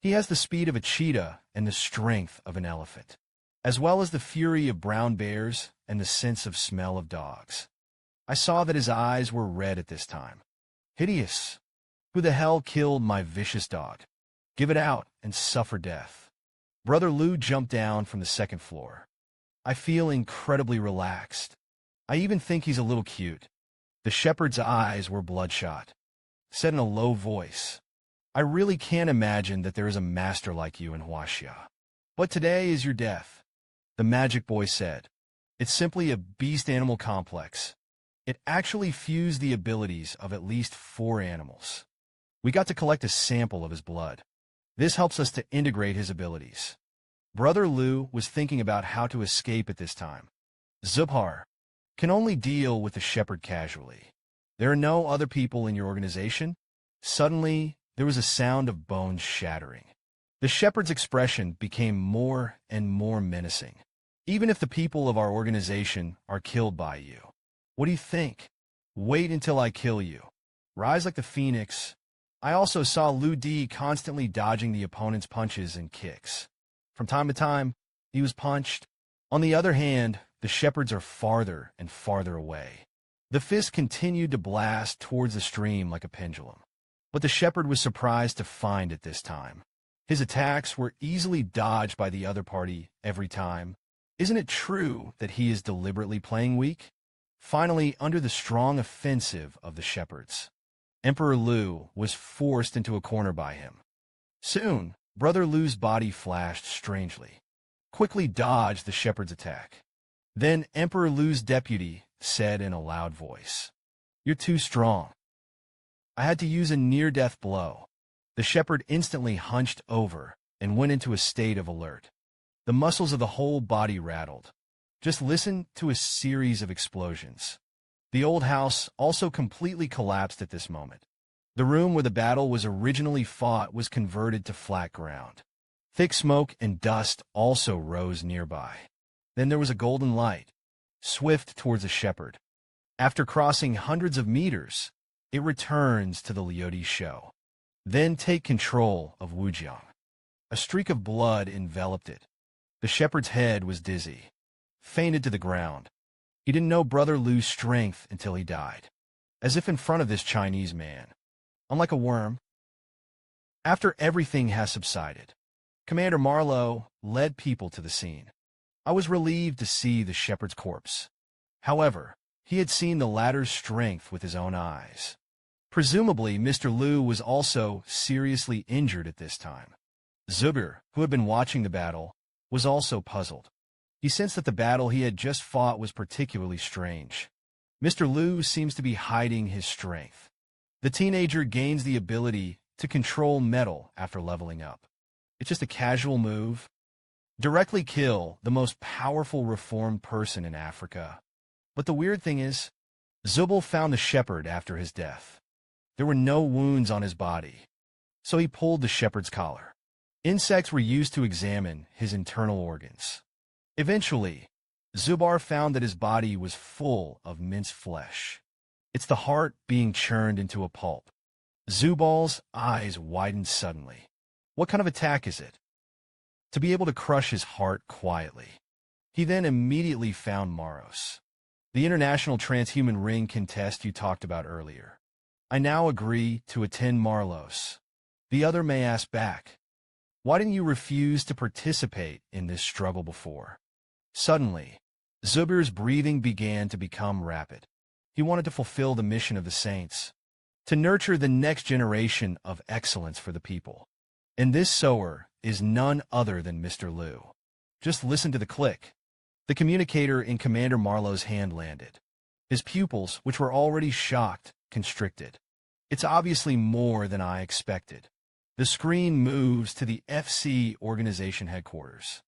He has the speed of a cheetah and the strength of an elephant, as well as the fury of brown bears and the sense of smell of dogs." I saw that his eyes were red at this time. Hideous. Who the hell killed my vicious dog? Give it out and suffer death. Brother Lu jumped down from the second floor. I feel incredibly relaxed. I even think he's a little cute. The shepherd's eyes were bloodshot. Said in a low voice, "I really can't imagine that there is a master like you in Huaxia. But today is your death." The magic boy said, "It's simply a beast-animal complex. It actually fused the abilities of at least 4 animals. We got to collect a sample of his blood. This helps us to integrate his abilities." Brother Lu was thinking about how to escape at this time. Zubhar can only deal with the shepherd casually. There are no other people in your organization? Suddenly, there was a sound of bones shattering. The shepherd's expression became more and more menacing. "Even if the people of our organization are killed by you, what do you think? Wait until I kill you. Rise like the phoenix." I also saw Lu Di constantly dodging the opponent's punches and kicks. From time to time, he was punched. On the other hand, the shepherds are farther and farther away. The fist continued to blast towards the stream like a pendulum. But the shepherd was surprised to find at this time. His attacks were easily dodged by the other party every time. Isn't it true that he is deliberately playing weak? Finally, under the strong offensive of the shepherds, Emperor Lu was forced into a corner by him. Soon, Brother Lu's body flashed strangely, quickly dodged the shepherd's attack. Then Emperor Lu's deputy said in a loud voice, "You're too strong." I had to use a near-death blow. The shepherd instantly hunched over and went into a state of alert. The muscles of the whole body rattled. Just listen to a series of explosions. The old house also completely collapsed at this moment. The room where the battle was originally fought was converted to flat ground. Thick smoke and dust also rose nearby. Then there was a golden light, swift towards the shepherd. After crossing hundreds of meters, it returns to the Liudi show. Then take control of Wujiang. A streak of blood enveloped it. The shepherd's head was dizzy, fainted to the ground. He didn't know Brother Lu's strength until he died, as if in front of this Chinese man. Unlike a worm. After everything has subsided, Commander Marlowe led people to the scene. I was relieved to see the shepherd's corpse. However, he had seen the latter's strength with his own eyes. Presumably, Mr. Lu was also seriously injured at this time. Zubair, who had been watching the battle, was also puzzled. He sensed that the battle he had just fought was particularly strange. Mr. Lu seems to be hiding his strength. The teenager gains the ability to control metal after leveling up. It's just a casual move. Directly kill the most powerful reformed person in Africa. But the weird thing is, Zubal found the shepherd after his death. There were no wounds on his body, so he pulled the shepherd's collar. Insects were used to examine his internal organs. Eventually, Zubar found that his body was full of minced flesh. It's the heart being churned into a pulp. Zubal's eyes widened suddenly. What kind of attack is it? To be able to crush his heart quietly. He then immediately found Maros, the international transhuman ring contest you talked about earlier. I now agree to attend Marlos. The other may ask back, why didn't you refuse to participate in this struggle before? Suddenly, Zubir's breathing began to become rapid. He wanted to fulfill the mission of the saints, to nurture the next generation of excellence for the people. And this sower is none other than Mr. Liu. Just listen to the click. The communicator in Commander Marlowe's hand landed. His pupils, which were already shocked, constricted. It's obviously more than I expected. The screen moves to the FC organization headquarters.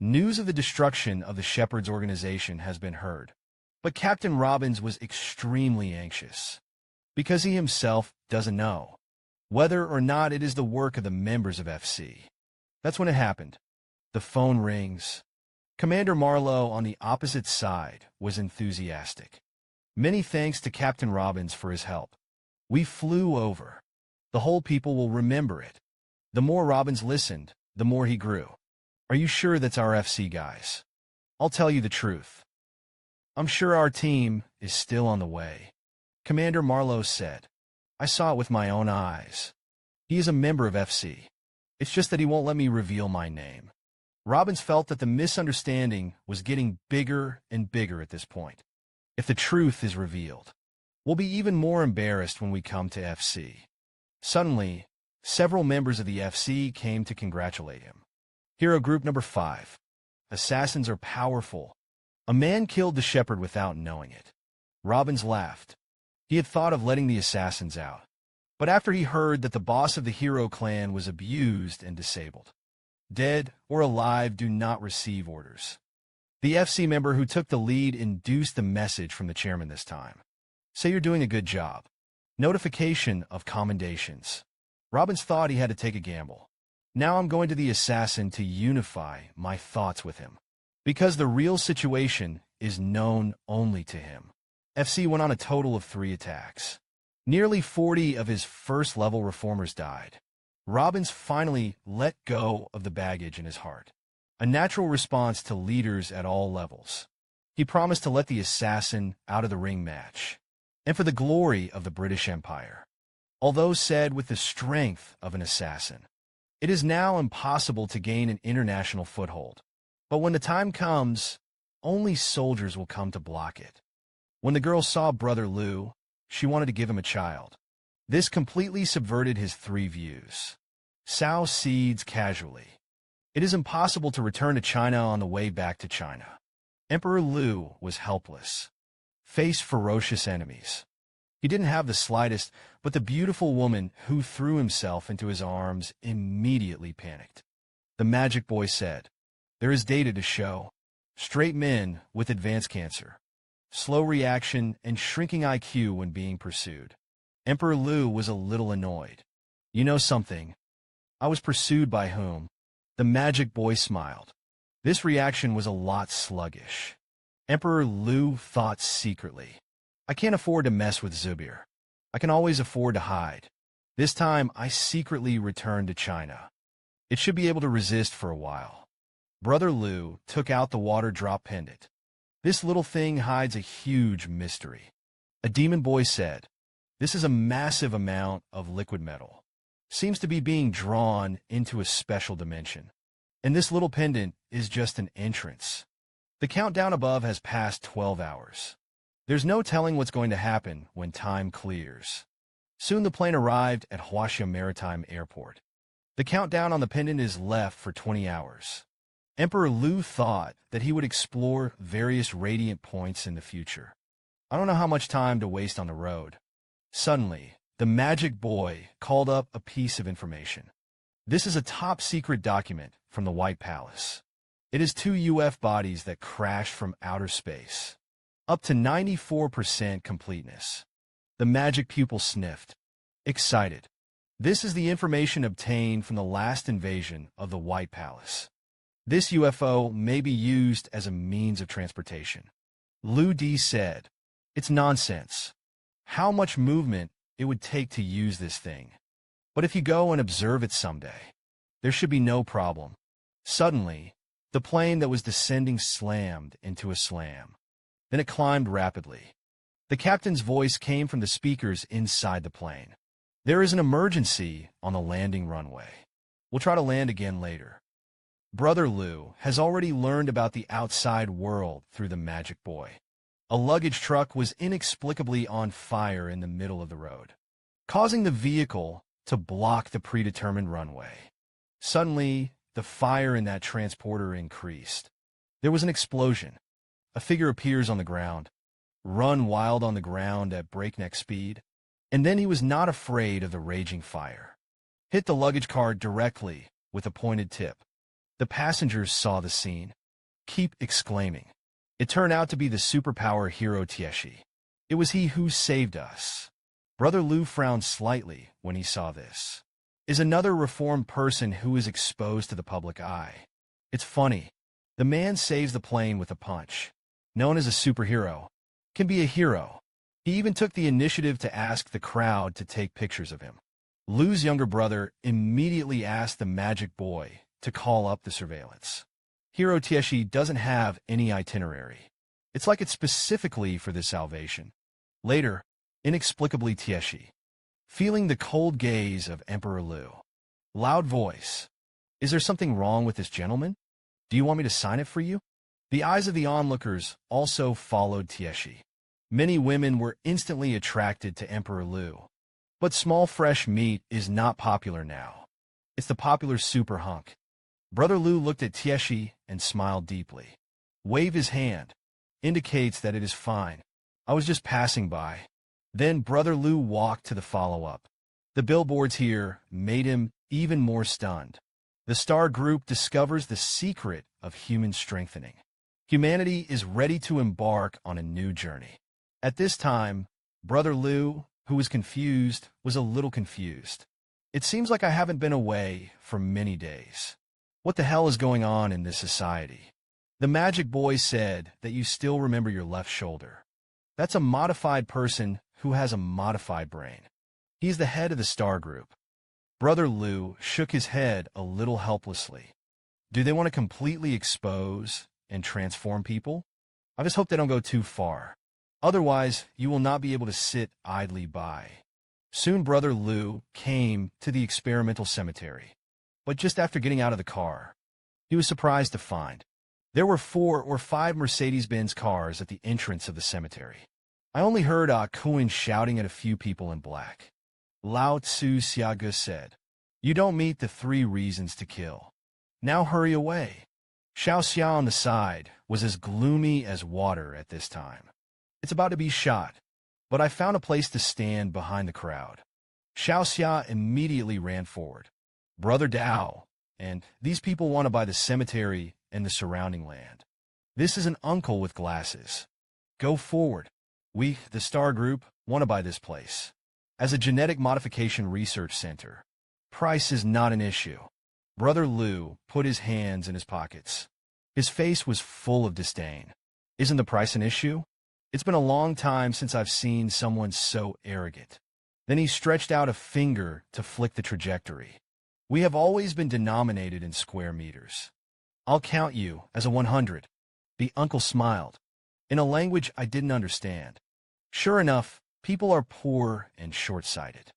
News of the destruction of the Shepherd's organization has been heard. But Captain Robbins was extremely anxious, because he himself doesn't know whether or not it is the work of the members of FC. That's when it happened. The phone rings. Commander Marlowe on the opposite side was enthusiastic. Many thanks to Captain Robbins for his help. We flew over. The whole people will remember it. The more Robbins listened, the more he grew. Are you sure that's our FC guys? I'll tell you the truth. I'm sure our team is still on the way. Commander Marlowe said. I saw it with my own eyes. He is a member of FC. It's just that he won't let me reveal my name. Robbins felt that the misunderstanding was getting bigger and bigger at this point. If the truth is revealed, we'll be even more embarrassed when we come to FC. Suddenly, several members of the FC came to congratulate him. Hero group number 5. Assassins are powerful. A man killed the shepherd without knowing it. Robbins laughed. He had thought of letting the assassins out, but after he heard that the boss of the hero clan was abused and disabled. Dead or alive do not receive orders. The FC member who took the lead induced the message from the chairman this time. Say you're doing a good job. Notification of commendations. Robbins thought he had to take a gamble. Now I'm going to the assassin to unify my thoughts with him, because the real situation is known only to him. FC went on a total of 3 attacks. Nearly 40 of his first-level reformers died. Robbins finally let go of the baggage in his heart, a natural response to leaders at all levels. He promised to let the assassin out of the ring match, and for the glory of the British Empire. Although said with the strength of an assassin, it is now impossible to gain an international foothold. But when the time comes, only soldiers will come to block it. When the girl saw Brother Liu, she wanted to give him a child. This completely subverted his 3 views. Cao cedes casually. It is impossible to return to China on the way back to China. Emperor Liu was helpless. Faced ferocious enemies. He didn't have the slightest, but the beautiful woman who threw himself into his arms immediately panicked. The magic boy said, there is data to show. Straight men with advanced cancer, slow reaction, and shrinking IQ when being pursued. Emperor Liu was a little annoyed. You know something? I was pursued by whom? The magic boy smiled. This reaction was a lot sluggish. Emperor Liu thought secretly. I can't afford to mess with Zubir. I can always afford to hide. This time, I secretly returned to China. It should be able to resist for a while. Brother Liu took out the water drop pendant. This little thing hides a huge mystery. A demon boy said, this is a massive amount of liquid metal. Seems to be being drawn into a special dimension. And this little pendant is just an entrance. The countdown above has passed 12 hours. There's no telling what's going to happen when time clears. Soon the plane arrived at Huaxia Maritime Airport. The countdown on the pendant is left for 20 hours. Emperor Liu thought that he would explore various radiant points in the future. I don't know how much time to waste on the road. Suddenly, the magic boy called up a piece of information. This is a top-secret document from the White Palace. It is 2 UF bodies that crashed from outer space. Up to 94% completeness. The magic pupil sniffed. Excited. This is the information obtained from the last invasion of the White Palace. This UFO may be used as a means of transportation. Lu Di said, "It's nonsense. How much movement it would take to use this thing. But if you go and observe it someday, there should be no problem." Suddenly, the plane that was descending slammed into a slam. Then it climbed rapidly. The captain's voice came from the speakers inside the plane. "There is an emergency on the landing runway. We'll try to land again later." Brother Lu has already learned about the outside world through the magic boy. A luggage truck was inexplicably on fire in the middle of the road, causing the vehicle to block the predetermined runway. Suddenly, the fire in that transporter increased. There was an explosion. A figure appears on the ground, run wild on the ground at breakneck speed, and then he was not afraid of the raging fire. Hit the luggage car directly with a pointed tip. The passengers saw the scene. Keep exclaiming. It turned out to be the superpower hero Tieshi. It was he who saved us. Brother Lu frowned slightly when he saw this. Is another reformed person who is exposed to the public eye. It's funny. The man saves the plane with a punch. Known as a superhero, can be a hero. He even took the initiative to ask the crowd to take pictures of him. Lu's younger brother immediately asked the magic boy to call up the surveillance. Hero Tieshi doesn't have any itinerary. It's like it's specifically for this salvation. Later, inexplicably Tieshi, feeling the cold gaze of Emperor Lu. Loud voice. "Is there something wrong with this gentleman? Do you want me to sign it for you?" The eyes of the onlookers also followed Tieshi. Many women were instantly attracted to Emperor Lu. But small fresh meat is not popular now. It's the popular super hunk. Brother Lu looked at Tieshi and smiled deeply. Wave his hand. Indicates that it is fine. I was just passing by. Then Brother Lu walked to the follow-up. The billboards here made him even more stunned. The star group discovers the secret of human strengthening. Humanity is ready to embark on a new journey. At this time, Brother Lu, who was confused, was a little confused. It seems like I haven't been away for many days. What the hell is going on in this society? The magic boy said that you still remember your left shoulder. That's a modified person who has a modified brain. He's the head of the star group. Brother Lu shook his head a little helplessly. Do they want to completely expose and transform people? I just hope they don't go too far. Otherwise, you will not be able to sit idly by. Soon Brother Lu came to the experimental cemetery. But just after getting out of the car, he was surprised to find there were 4 or 5 Mercedes-Benz cars at the entrance of the cemetery. I only heard Kuin shouting at a few people in black. Lao Tzu Xiaoge said, "You don't meet the 3 reasons to kill. Now hurry away." Xiao Xia on the side was as gloomy as water at this time. It's about to be shot, but I found a place to stand behind the crowd. Xiao Xia immediately ran forward. Brother Dao, and these people want to buy the cemetery and the surrounding land. This is an uncle with glasses. Go forward. We, the Star Group, want to buy this place. As a genetic modification research center, price is not an issue. Brother Lu put his hands in his pockets. His face was full of disdain. Isn't the price an issue? It's been a long time since I've seen someone so arrogant. Then he stretched out a finger to flick the trajectory. We have always been denominated in square meters. I'll count you as a 100. The uncle smiled, in a language I didn't understand. Sure enough, people are poor and short-sighted.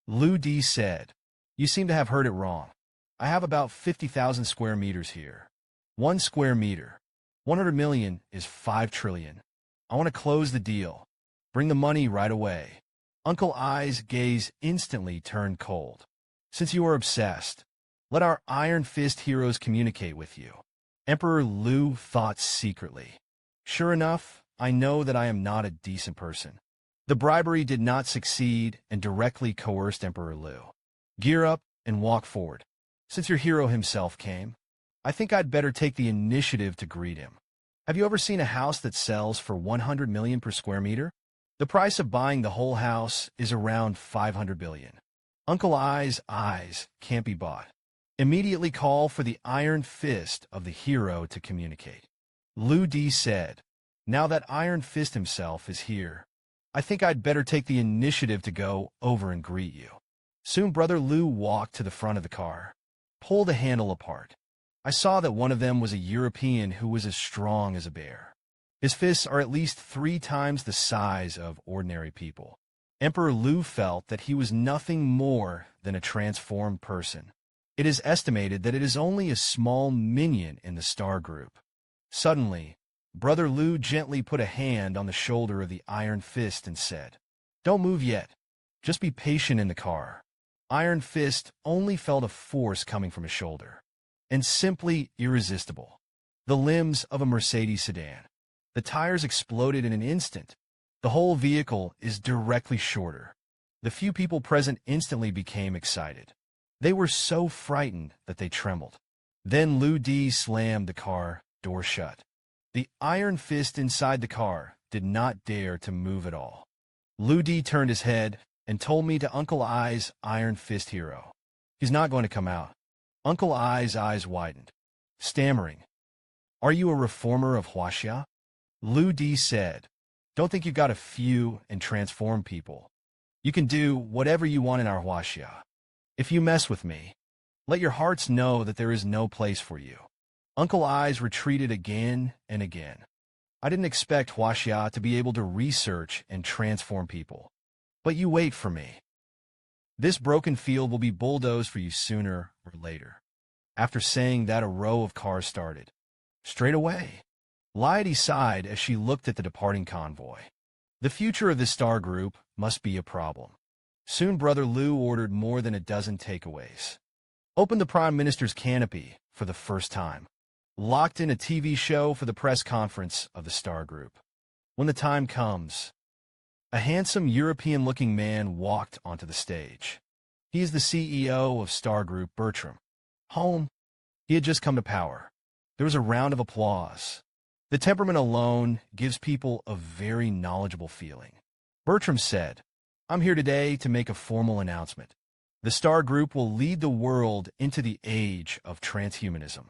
Lu Di said, "You seem to have heard it wrong. I have about 50,000 square meters here. 1 square meter. 100 million is 5 trillion. I want to close the deal. Bring the money right away." Uncle I's gaze instantly turned cold. "Since you are obsessed, let our Iron Fist heroes communicate with you." Emperor Lu thought secretly. Sure enough, I know that I am not a decent person. The bribery did not succeed and directly coerced Emperor Lu. Gear up and walk forward. Since your hero himself came, I think I'd better take the initiative to greet him. Have you ever seen a house that sells for 100 million per square meter? The price of buying the whole house is around 500 billion. Uncle I's eyes can't be bought. Immediately call for the iron fist of the hero to communicate. Lu Di said, now that Iron Fist himself is here, I think I'd better take the initiative to go over and greet you. Soon Brother Lu walked to the front of the car, pulled the handle apart. I saw that one of them was a European who was as strong as a bear. His fists are at least 3 times the size of ordinary people. Emperor Lu felt that he was nothing more than a transformed person. It is estimated that it is only a small minion in the star group. Suddenly, Brother Lu gently put a hand on the shoulder of the Iron Fist and said, don't move yet. Just be patient in the car. Iron Fist only felt a force coming from his shoulder, and simply irresistible. The limbs of a Mercedes sedan. The tires exploded in an instant. The whole vehicle is directly shorter. The few people present instantly became excited. They were so frightened that they trembled. Then Lu Di slammed the car door shut. The Iron Fist inside the car did not dare to move at all. Lu Di turned his head and told me to Uncle I's Iron Fist hero. He's not going to come out. Uncle I's eyes widened, stammering, are you a reformer of Huaxia? Lu Di said, don't think you've got a few and transform people. You can do whatever you want in our Huaxia. If you mess with me, let your hearts know that there is no place for you. Uncle I's retreated again and again. I didn't expect Huaxia to be able to research and transform people. But you wait for me. This broken field will be bulldozed for you sooner or later. After saying that, a row of cars started. Straight away. Laity sighed as she looked at the departing convoy. The future of this star group must be a problem. Soon Brother Lu ordered more than a dozen takeaways. Opened the Prime Minister's canopy for the first time. Locked in a TV show for the press conference of the star group. When the time comes, a handsome European-looking man walked onto the stage. He is the CEO of Star Group, Bertram. Home. He had just come to power. There was a round of applause. The temperament alone gives people a very knowledgeable feeling. Bertram said, I'm here today to make a formal announcement. The Star Group will lead the world into the age of transhumanism.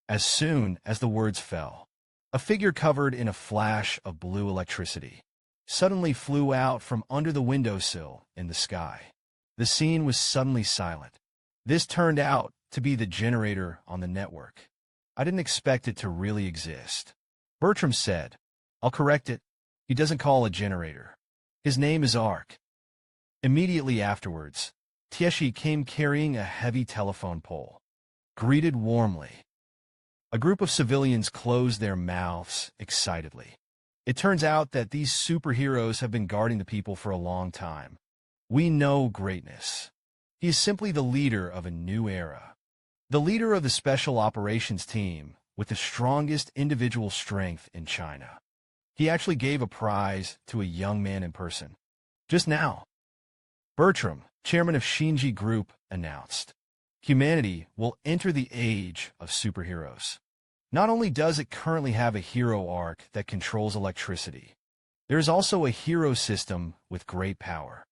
As soon as the words fell, a figure covered in a flash of blue electricity suddenly flew out from under the windowsill in the sky. The scene was suddenly silent. This turned out to be the generator on the network. I didn't expect it to really exist. Bertram said, I'll correct it. He doesn't call a generator. His name is Arc. Immediately afterwards, Tieshi came carrying a heavy telephone pole. Greeted warmly. A group of civilians closed their mouths excitedly. It turns out that these superheroes have been guarding the people for a long time. We know greatness. He is simply the leader of a new era. The leader of the Special Operations Team with the strongest individual strength in China. He actually gave a prize to a young man in person. Just now. Bertram, chairman of Shinji Group, announced, humanity will enter the age of superheroes. Not only does it currently have a hero arc that controls electricity, there is also a hero system with great power.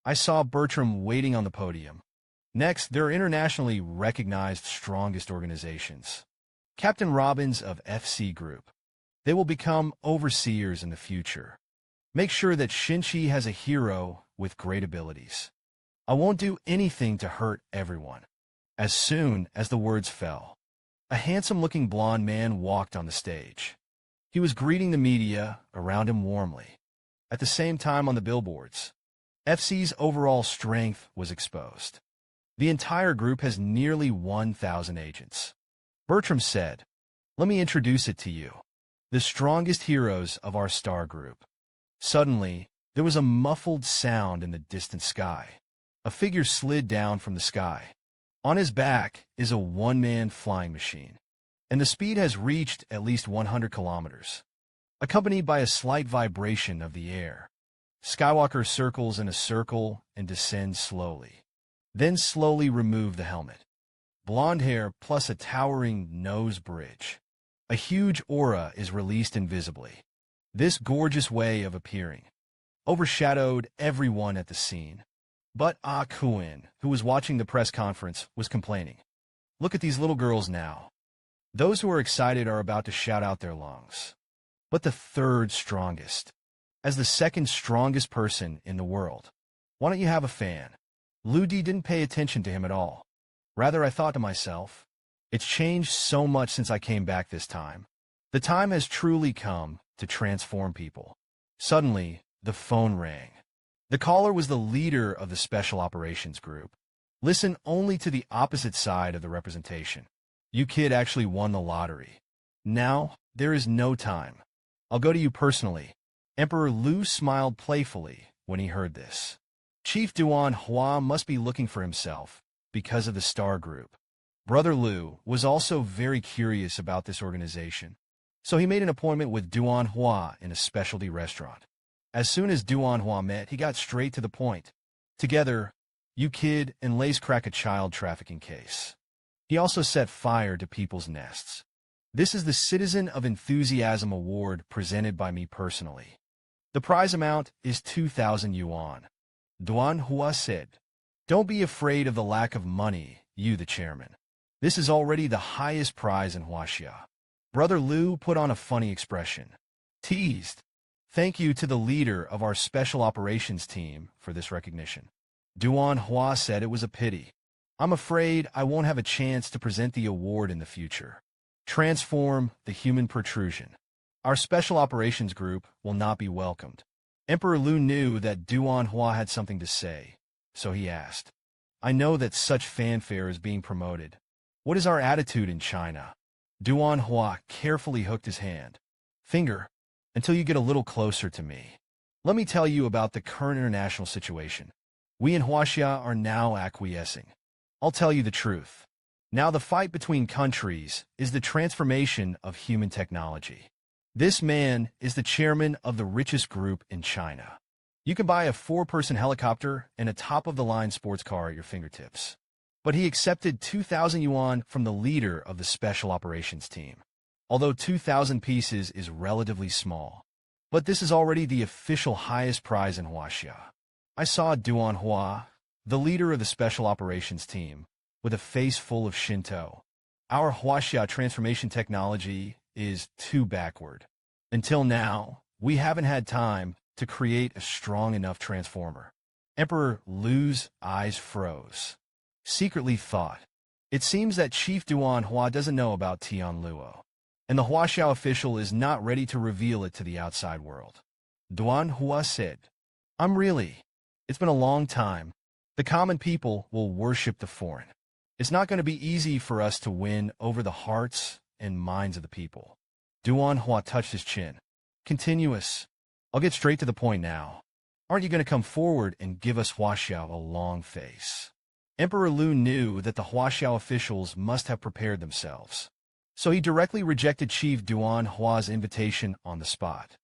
I saw Bertram waiting on the podium. Next, there are internationally recognized strongest organizations. Captain Robbins of FC Group. They will become overseers in the future. Make sure that Shinji has a hero with great abilities. I won't do anything to hurt everyone. As soon as the words fell, a handsome-looking blond man walked on the stage. He was greeting the media around him warmly. At the same time on the billboards, FC's overall strength was exposed. The entire group has nearly 1,000 agents. Bertram said, let me introduce it to you. The strongest heroes of our star group. Suddenly, there was a muffled sound in the distant sky. A figure slid down from the sky. On his back is a one-man flying machine, and the speed has reached at least 100 kilometers. Accompanied by a slight vibration of the air, Skywalker circles in a circle and descends slowly. Then slowly remove the helmet. Blonde hair plus a towering nose bridge. A huge aura is released invisibly. This gorgeous way of appearing overshadowed everyone at the scene. But Ah Kuin, who was watching the press conference, was complaining. Look at these little girls now. Those who are excited are about to shout out their lungs. But the third strongest, as the second strongest person in the world, why don't you have a fan? Ludi didn't pay attention to him at all. Rather, I thought to myself, it's changed so much since I came back this time. The time has truly come to transform people. Suddenly, the phone rang. The caller was the leader of the Special Operations Group. Listen only to the opposite side of the representation. You kid actually won the lottery. Now, there is no time. I'll go to you personally. Emperor Lu smiled playfully when he heard this. Chief Duan Hua must be looking for himself because of the Star Group. Brother Lu was also very curious about this organization, so he made an appointment with Duan Hua in a specialty restaurant. As soon as Duan Hua met, he got straight to the point. Together, you kid and Lace crack a child trafficking case. He also set fire to people's nests. This is the Citizen of Enthusiasm Award presented by me personally. The prize amount is 2,000 yuan. Duan Hua said, "Don't be afraid of the lack of money, you the chairman. This is already the highest prize in Huaxia." Brother Lu put on a funny expression. Teased. "Thank you to the leader of our special operations team for this recognition." Duan Hua said it was a pity. "I'm afraid I won't have a chance to present the award in the future. Transform the human protrusion. Our special operations group will not be welcomed." Emperor Lu knew that Duan Hua had something to say, so he asked, "I know that such fanfare is being promoted. What is our attitude in China?" Duan Hua carefully hooked his hand. "Finger, until you get a little closer to me. Let me tell you about the current international situation. We in Huaxia are now acquiescing. I'll tell you the truth. Now the fight between countries is the transformation of human technology. This man is the chairman of the richest group in China. You can buy a 4-person helicopter and a top-of-the-line sports car at your fingertips. But he accepted 2,000 yuan from the leader of the special operations team. Although 2,000 pieces is relatively small. But this is already the official highest prize in Huaxia. I saw Duan Hua, the leader of the special operations team, with a face full of Shinto. Our Huaxia transformation technology is too backward. Until now, we haven't had time to create a strong enough transformer." Emperor Lu's eyes froze. Secretly thought, it seems that Chief Duan Hua doesn't know about Tian Luo, and the Huaxiao official is not ready to reveal it to the outside world. Duan Hua said, It's been a long time. The common people will worship the foreign. It's not going to be easy for us to win over the hearts and minds of the people." Duan Hua touched his chin. "Continuous. I'll get straight to the point now. Aren't you going to come forward and give us Huaxiao a long face?" Emperor Lu knew that the Huaxiao officials must have prepared themselves, so he directly rejected Chief Duan Hua's invitation on the spot.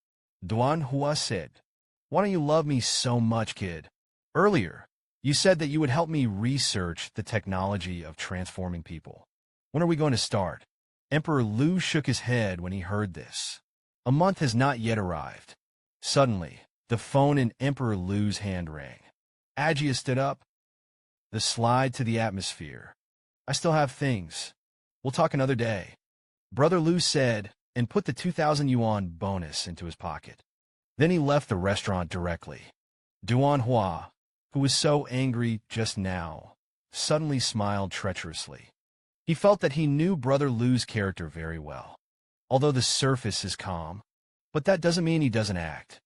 Duan Hua said, "Why don't you love me so much, kid? Earlier, you said that you would help me research the technology of transforming people. When are we going to start?" Emperor Lu shook his head when he heard this. A month has not yet arrived. Suddenly, the phone in Emperor Lu's hand rang. Agia stood up. "The slide to the atmosphere. I still have things. We'll talk another day," Brother Lu said, and put the 2,000 yuan bonus into his pocket. Then he left the restaurant directly. Duan Hua, who was so angry just now, suddenly smiled treacherously. He felt that he knew Brother Lu's character very well, although the surface is calm, but that doesn't mean he doesn't act.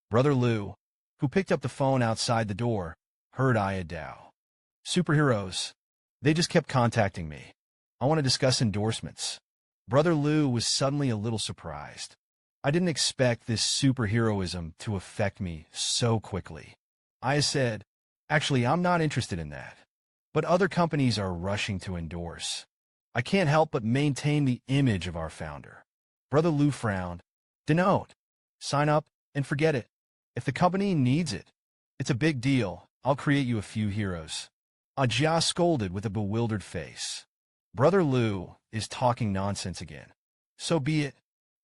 Brother Lu, who picked up the phone outside the door, heard Aya Dao. "Superheroes. They just kept contacting me. I want to discuss endorsements." Brother Lu was suddenly a little surprised. "I didn't expect this superheroism to affect me so quickly." Aya said, "Actually, I'm not interested in that. But other companies are rushing to endorse. I can't help but maintain the image of our founder." Brother Lu frowned. "Denote. Sign up and forget it. If the company needs it, it's a big deal. I'll create you a few heroes." Ajia scolded with a bewildered face. Brother Lu is talking nonsense again. "So be it.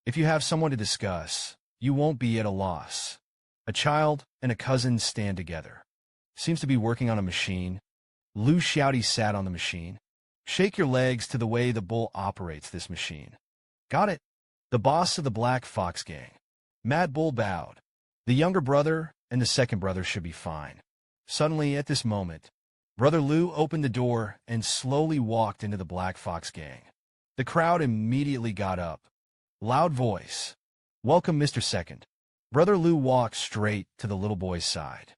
If you have someone to discuss, you won't be at a loss. A child and a cousin stand together. Seems to be working on a machine." Lu Xiaodi sat on the machine. Shake your legs to the way the bull operates this machine. Got it? The boss of the Black Fox gang. Mad Bull bowed. The younger brother and the second brother should be fine. Suddenly, at this moment, Brother Lou opened the door and slowly walked into the Black Fox gang. The crowd immediately got up. Loud voice. Welcome, Mr. Second. Brother Lou walked straight to the little boy's side.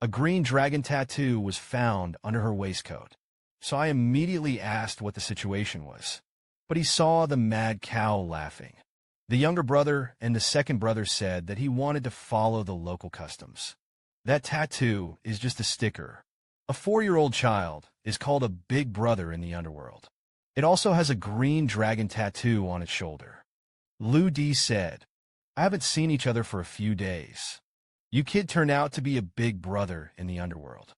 A green dragon tattoo was found under her waistcoat, so I immediately asked what the situation was. But he saw the mad cow laughing. The younger brother and the second brother said that he wanted to follow the local customs. That tattoo is just a sticker. A 4-year-old child is called a big brother in the underworld. It also has a green dragon tattoo on its shoulder. Lou D said, I haven't seen each other for a few days. You kid turned out to be a big brother in the underworld.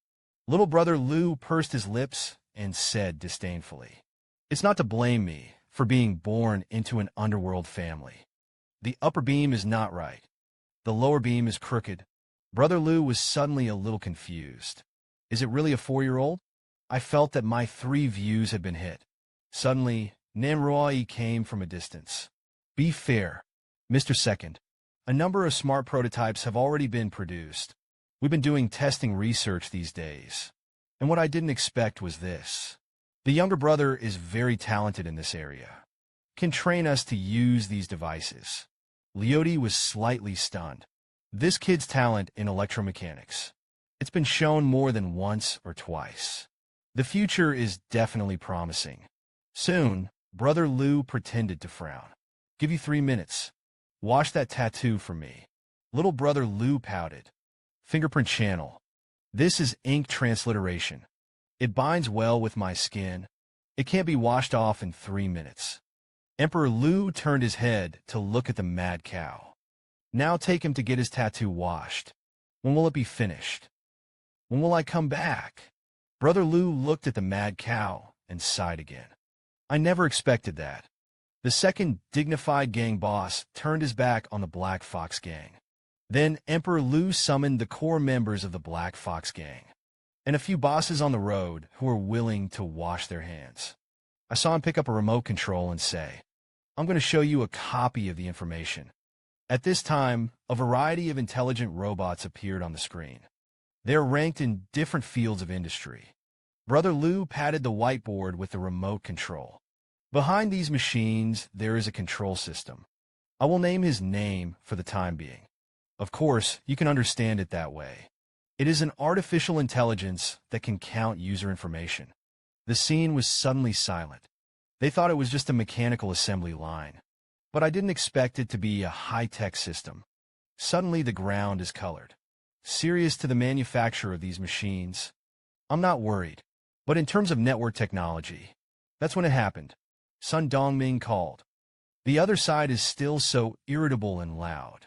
Little brother Lou pursed his lips and said disdainfully, It's not to blame me for being born into an underworld family. The upper beam is not right. The lower beam is crooked. Brother Lou was suddenly a little confused. Is it really a 4-year-old? I felt that my 3 views had been hit. Suddenly, Namroi came from a distance. Be fair, Mr. Second. A number of smart prototypes have already been produced. We've been doing testing research these days. And what I didn't expect was this. The younger brother is very talented in this area. Can train us to use these devices. Leoty was slightly stunned. This kid's talent in electromechanics. It's been shown more than once or twice. The future is definitely promising. Soon, Brother Lou pretended to frown. Give you 3 minutes. Wash that tattoo for me. Little brother Lou pouted. Fingerprint channel. This is ink transliteration. It binds well with my skin. It can't be washed off in 3 minutes. Emperor Lou turned his head to look at the mad cow. Now take him to get his tattoo washed. When will it be finished? When will I come back? Brother Lou looked at the mad cow and sighed again. I never expected that. The second dignified gang boss turned his back on the Black Fox gang. Then Emperor Lou summoned the core members of the Black Fox gang, and a few bosses on the road who were willing to wash their hands. I saw him pick up a remote control and say, I'm going to show you a copy of the information. At this time, a variety of intelligent robots appeared on the screen. They are ranked in different fields of industry. Brother Lou patted the whiteboard with the remote control. Behind these machines, there is a control system. I will name his name for the time being. Of course, you can understand it that way. It is an artificial intelligence that can count user information. The scene was suddenly silent. They thought it was just a mechanical assembly line. But I didn't expect it to be a high-tech system. Suddenly, the ground is colored. Serious to the manufacturer of these machines. I'm not worried. But in terms of network technology, that's when it happened. Sun Dongming called. The other side is still so irritable and loud.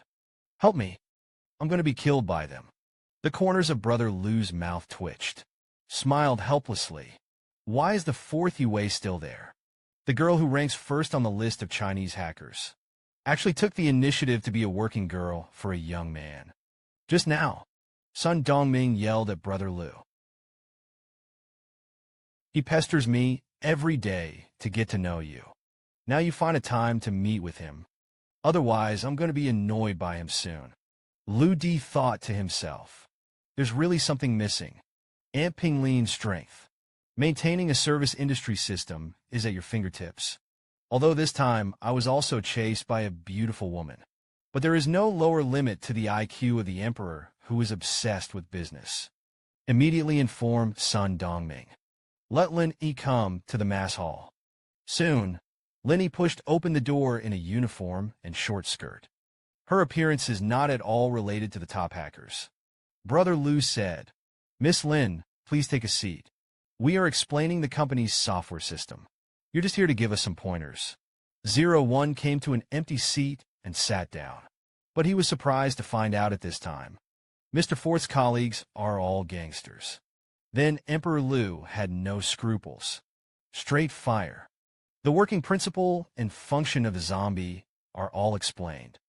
Help me. I'm going to be killed by them. The corners of Brother Lou's mouth twitched. Smiled helplessly. Why is the 4th Yue still there? The girl who ranks first on the list of Chinese hackers. Actually took the initiative to be a working girl for a young man. Just now, Sun Dongming yelled at Brother Lou. He pesters me every day to get to know you. Now you find a time to meet with him. Otherwise, I'm going to be annoyed by him soon. Lu Di thought to himself. There's really something missing. Aunt Pingline's strength. Maintaining a service industry system is at your fingertips. Although this time, I was also chased by a beautiful woman. But there is no lower limit to the IQ of the Emperor, who is obsessed with business. Immediately inform Sun Dongming. Let Lin Yi come to the mass hall. Soon, Lin Yi pushed open the door in a uniform and short skirt. Her appearance is not at all related to the top hackers. Brother Lou said, Miss Lin, please take a seat. We are explaining the company's software system. You're just here to give us some pointers. 01 came to an empty seat and sat down. But he was surprised to find out at this time. Mr. Forth's colleagues are all gangsters. Then Emperor Lou had no scruples. Straight fire. The working principle and function of the zombie are all explained.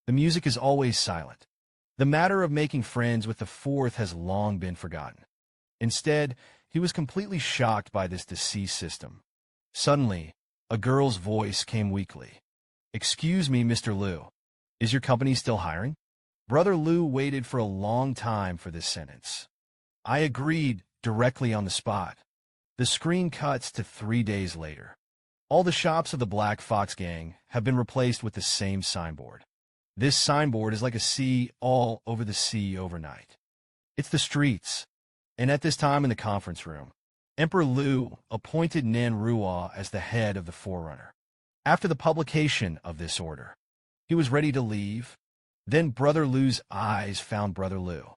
The music is always silent. The matter of making friends with the 4th has long been forgotten. Instead, he was completely shocked by this deceased system. Suddenly, a girl's voice came weakly. "Excuse me, Mr. Liu. Is your company still hiring?" Brother Liu waited for a long time for this sentence. I agreed directly on the spot. The screen cuts to 3 days later. All the shops of the Black Fox Gang have been replaced with the same signboard. This signboard is like a sea all over the sea overnight. It's the streets. And at this time in the conference room, Emperor Liu appointed Nan Ruo as the head of the Forerunner. After the publication of this order, he was ready to leave. Then Brother Liu's eyes found Brother Liu.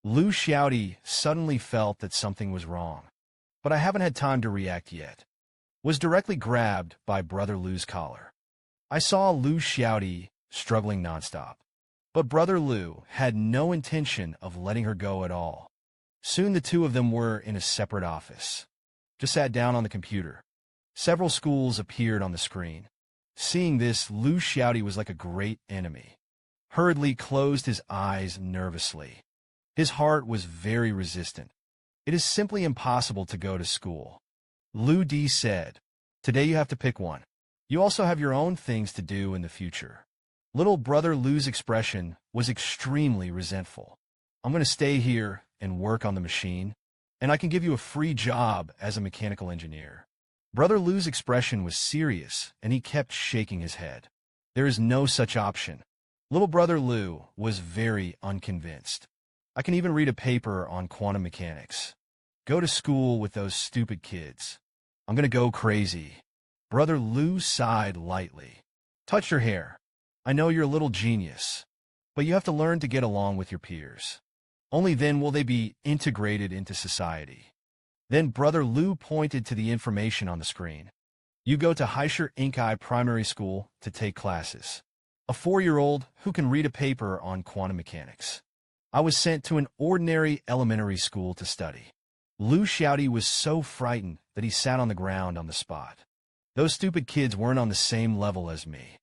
Liu Xiaodi suddenly felt that something was wrong, but I haven't had time to react yet. Was directly grabbed by Brother Liu's collar. I saw Liu Xiaodi struggling nonstop, but Brother Liu had no intention of letting her go at all. Soon the two of them were in a separate office. Just sat down on the computer. Several schools appeared on the screen. Seeing this, Liu Xiaodi was like a great enemy. Hurriedly closed his eyes nervously. His heart was very resistant. It is simply impossible to go to school. Liu Di said, "Today you have to pick one. You also have your own things to do in the future." Little Brother Liu's expression was extremely resentful. "I'm going to stay here and work on the machine, and I can give you a free job as a mechanical engineer." Brother Liu's expression was serious, and he kept shaking his head. "There is no such option." Little Brother Liu was very unconvinced. "I can even read a paper on quantum mechanics. Go to school with those stupid kids. I'm going to go crazy." Brother Liu sighed lightly. "Touch your hair. I know you're a little genius, but you have to learn to get along with your peers. Only then will they be integrated into society." Then Brother Liu pointed to the information on the screen. "You go to Heisher Inkai Primary School to take classes. A 4-year-old who can read a paper on quantum mechanics." I was sent to an ordinary elementary school to study. Liu Xiaodi was so frightened that he sat on the ground on the spot. Those stupid kids weren't on the same level as me.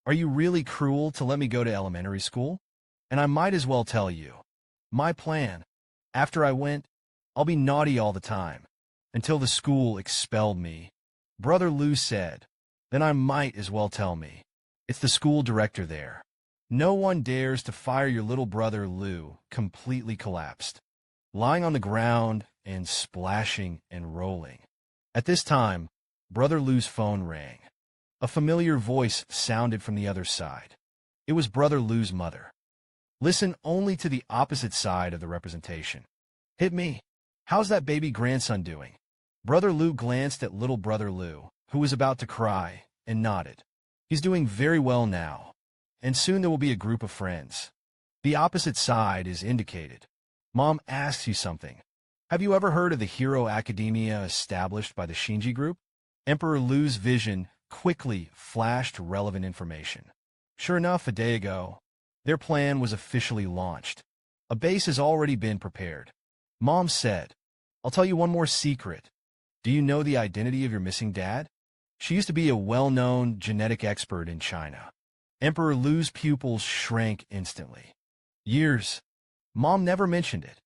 "Are you really cruel to let me go to elementary school? And I might as well tell you. My plan. After I went, I'll be naughty all the time, until the school expelled me." Brother Liu said, "Then I might as well tell me. It's the school director there. No one dares to fire your little brother." Liu completely collapsed, lying on the ground and splashing and rolling. At this time, Brother Liu's phone rang. A familiar voice sounded from the other side. It was Brother Liu's mother. "Listen only to the opposite side of the representation. Hit me. How's that baby grandson doing?" Brother Liu glanced at little Brother Liu, who was about to cry, and nodded. "He's doing very well now, and soon there will be a group of friends." The opposite side is indicated. Mom asks you something. "Have you ever heard of the Hero Academia established by the Shinji Group?" Emperor Liu's vision quickly flashed relevant information. Sure enough, a day ago, their plan was officially launched. A base has already been prepared. Mom said, "I'll tell you one more secret. Do you know the identity of your missing dad?" She used to be a well-known genetic expert in China. Emperor Liu's pupils shrank instantly. "Years. Mom never mentioned it.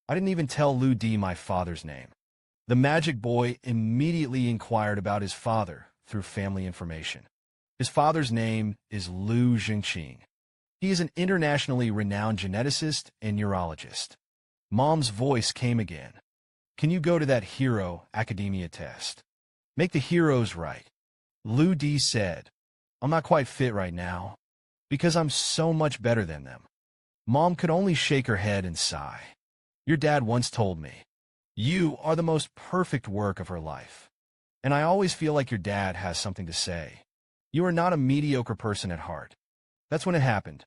I didn't even tell Liu Di my father's name." The magic boy immediately inquired about his father through family information. His father's name is Liu Jingqing. He is an internationally renowned geneticist and neurologist. Mom's voice came again. "Can you go to that Hero Academia test? Make the heroes right." Liu Di said, "I'm not quite fit right now, because I'm so much better than them." Mom could only shake her head and sigh. "Your dad once told me, you are the most perfect work of her life. And I always feel like your dad has something to say. You are not a mediocre person at heart." That's when it happened.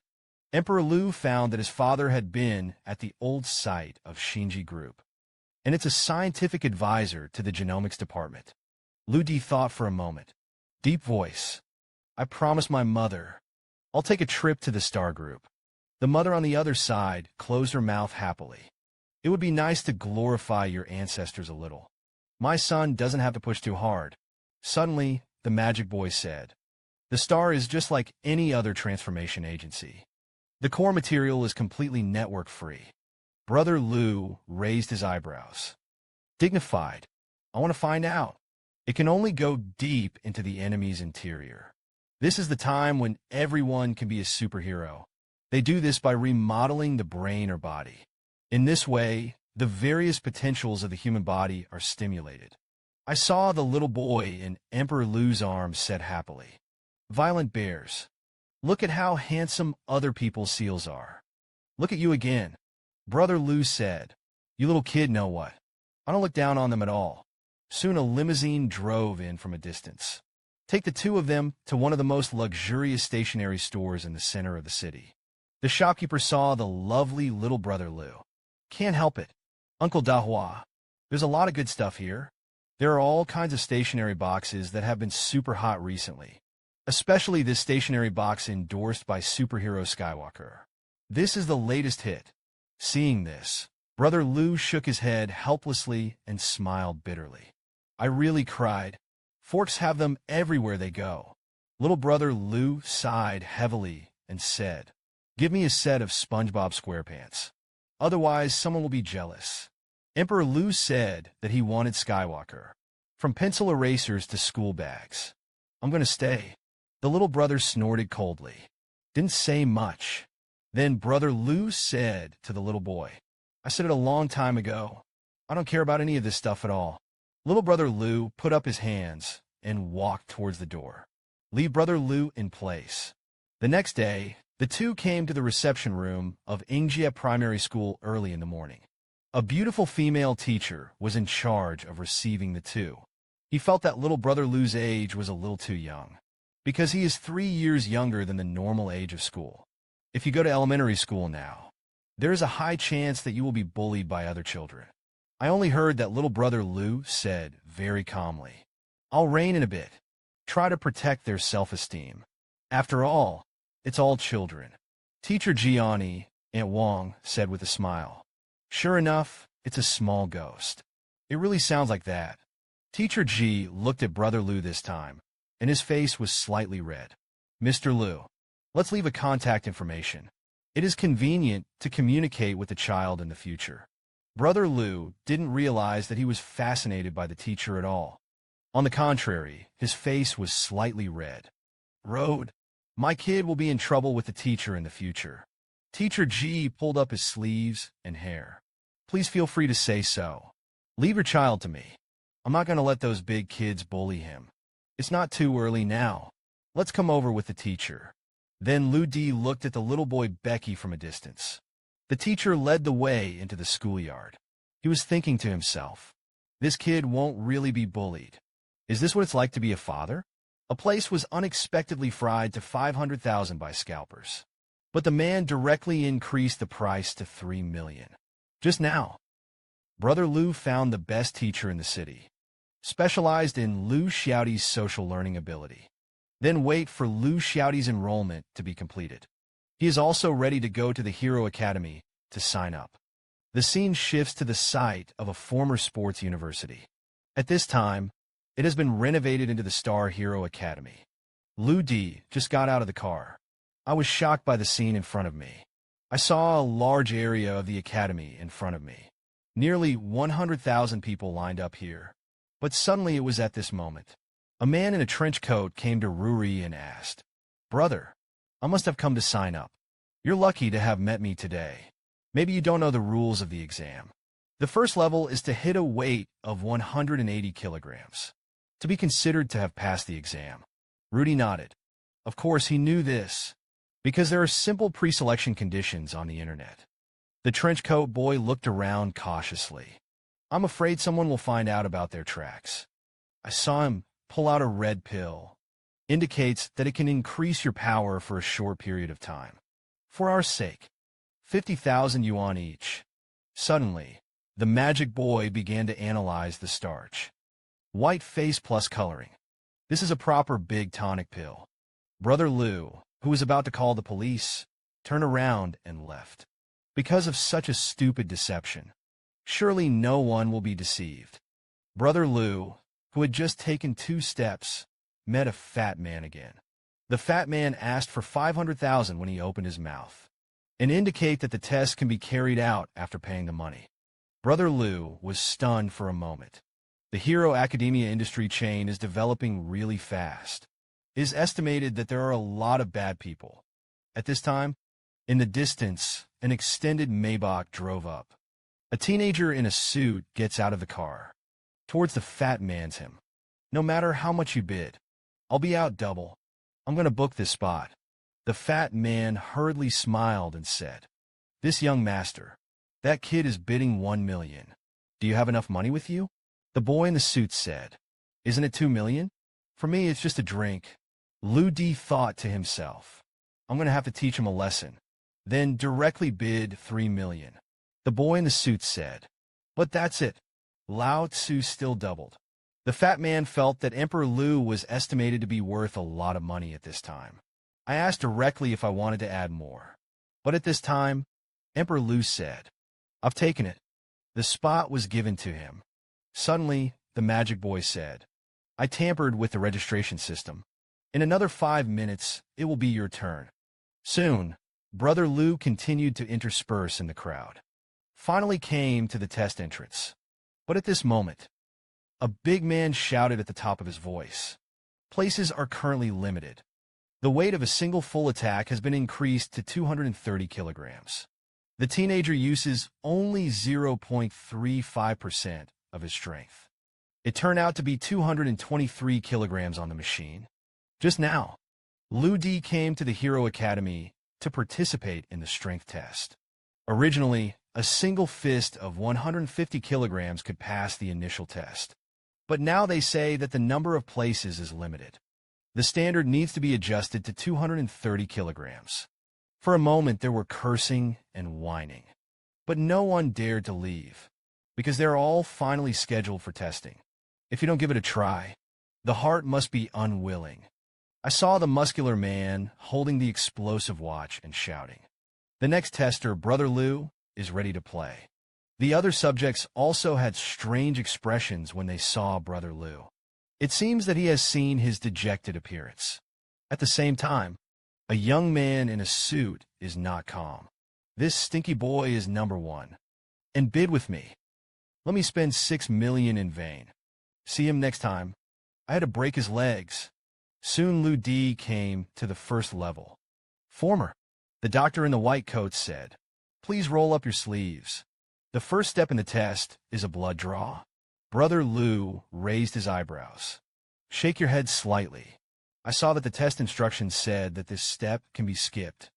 Emperor Liu found that his father had been at the old site of Shinji Group, and it's a scientific advisor to the genomics department. Liu Di thought for a moment. Deep voice. "I promised my mother. I'll take a trip to the Star Group." The mother on the other side closed her mouth happily. "It would be nice to glorify your ancestors a little. My son doesn't have to push too hard." Suddenly, the magic boy said, "The Star is just like any other transformation agency. The core material is completely network-free." Brother Liu raised his eyebrows. Dignified. "I want to find out. It can only go deep into the enemy's interior. This is the time when everyone can be a superhero. They do this by remodeling the brain or body. In this way, the various potentials of the human body are stimulated. I saw the little boy in Emperor Lu's arms said happily, "Violent bears. Look at how handsome other people's seals are. Look at you again." Brother Lu said, "You little kid know what? I don't look down on them at all." Soon a limousine drove in from a distance. Take the two of them to one of the most luxurious stationery stores in the center of the city. The shopkeeper saw the lovely little brother Lu. "Can't help it. Uncle Dahua, there's a lot of good stuff here. There are all kinds of stationery boxes that have been super hot recently. Especially this stationery box endorsed by superhero Skywalker. This is the latest hit." Seeing this, Brother Lu shook his head helplessly and smiled bitterly. I really cried. Forks have them everywhere they go. Little Brother Lu sighed heavily and said, "Give me a set of SpongeBob SquarePants. Otherwise, someone will be jealous." Emperor Lu said that he wanted Skywalker. From pencil erasers to school bags. "I'm going to stay." The little brother snorted coldly. Didn't say much. Then Brother Lu said to the little boy, "I said it a long time ago. I don't care about any of this stuff at all." Little Brother Lu put up his hands and walked towards the door. Leave Brother Lu in place. The next day, the two came to the reception room of Ingjia Primary School early in the morning. A beautiful female teacher was in charge of receiving the two. He felt that little Brother Lu's age was a little too young, because he is 3 years younger than the normal age of school. If you go to elementary school now, there is a high chance that you will be bullied by other children. I only heard that little Brother Lu said very calmly, "I'll rein in a bit. Try to protect their self-esteem. After all, it's all children." Teacher Gianni, Aunt Wong, said with a smile, "Sure enough, it's a small ghost. It really sounds like that." Teacher G looked at Brother Lu this time, and his face was slightly red. "Mr. Lu, let's leave a contact information. It is convenient to communicate with the child in the future." Brother Lu didn't realize that he was fascinated by the teacher at all. On the contrary, his face was slightly red. "Road, my kid will be in trouble with the teacher in the future." Teacher G pulled up his sleeves and hair. "Please feel free to say so. Leave your child to me. I'm not going to let those big kids bully him. It's not too early now. Let's come over with the teacher." Then Lu Di looked at the little boy Becky from a distance. The teacher led the way into the schoolyard. He was thinking to himself, "This kid won't really be bullied. Is this what it's like to be a father?" A place was unexpectedly fried to 500,000 by scalpers. But the man directly increased the price to 3 million. Just now, Brother Lu found the best teacher in the city, specialized in Lu Xiaoti's social learning ability. Then wait for Lu Xiaoti's enrollment to be completed. He is also ready to go to the Hero Academy to sign up. The scene shifts to the site of a former sports university. At this time, it has been renovated into the Star Hero Academy. Lu Di just got out of the car. I was shocked by the scene in front of me. I saw a large area of the academy in front of me. Nearly 100,000 people lined up here. But suddenly it was at this moment. A man in a trench coat came to Ruri and asked, "Brother, I must have come to sign up. You're lucky to have met me today. Maybe you don't know the rules of the exam. The first level is to hit a weight of 180 kilograms, to be considered to have passed the exam." Rudy nodded. Of course, he knew this, because there are simple pre-selection conditions on the internet. The trenchcoat boy looked around cautiously. "I'm afraid someone will find out about their tracks." I saw him pull out a red pill. Indicates that it can increase your power for a short period of time. For our sake, 50,000 yuan each. Suddenly, the magic boy began to analyze the starch. White face plus coloring. This is a proper big tonic pill. Brother Lu, who was about to call the police, turned around and left. Because of such a stupid deception. Surely no one will be deceived. Brother Lu, who had just taken 2 steps, met a fat man again. The fat man asked for 500,000 when he opened his mouth, and indicate that the test can be carried out after paying the money. Brother Lu was stunned for a moment. The Hero Academia industry chain is developing really fast. It is estimated that there are a lot of bad people. At this time, in the distance, an extended Maybach drove up. A teenager in a suit gets out of the car. Towards the fat man's him. No matter how much you bid, I'll be out double. I'm going to book this spot. The fat man hurriedly smiled and said, "This young master, that kid is bidding 1 million. Do you have enough money with you?" The boy in the suit said, "Isn't it 2 million? For me, it's just a drink." Lu Di thought to himself, "I'm going to have to teach him a lesson." Then directly bid 3 million. The boy in the suit said, "But that's it." Lao Tzu still doubled. The fat man felt that Emperor Lu was estimated to be worth a lot of money at this time. I asked directly if I wanted to add more. But at this time, Emperor Lu said, "I've taken it." The spot was given to him. Suddenly, the magic boy said, "I tampered with the registration system. In another 5 minutes, it will be your turn." Soon, Brother Lu continued to intersperse in the crowd. Finally came to the test entrance. But at this moment, a big man shouted at the top of his voice, "Places are currently limited. The weight of a single full attack has been increased to 230 kilograms. The teenager uses only 0.35% of his strength." It turned out to be 223 kilograms on the machine. Just now, Lu Di came to the Hero Academy to participate in the strength test. Originally, a single fist of 150 kilograms could pass the initial test. But now they say that the number of places is limited. The standard needs to be adjusted to 230 kilograms. For a moment, there were cursing and whining. But no one dared to leave, because they're all finally scheduled for testing. If you don't give it a try, the heart must be unwilling. I saw the muscular man holding the explosive watch and shouting, "The next tester, Brother Lu, is ready to play." The other subjects also had strange expressions when they saw Brother Lu. It seems that he has seen his dejected appearance. At the same time, a young man in a suit is not calm. "This stinky boy is number one. And bid with me. Let me spend 6 million in vain. See him next time. I had to break his legs." Soon Lu Di came to the first level. "Former," the doctor in the white coat said, "please roll up your sleeves. The first step in the test is a blood draw." Brother Lu raised his eyebrows. "Shake your head slightly. I saw that the test instructions said that this step can be skipped,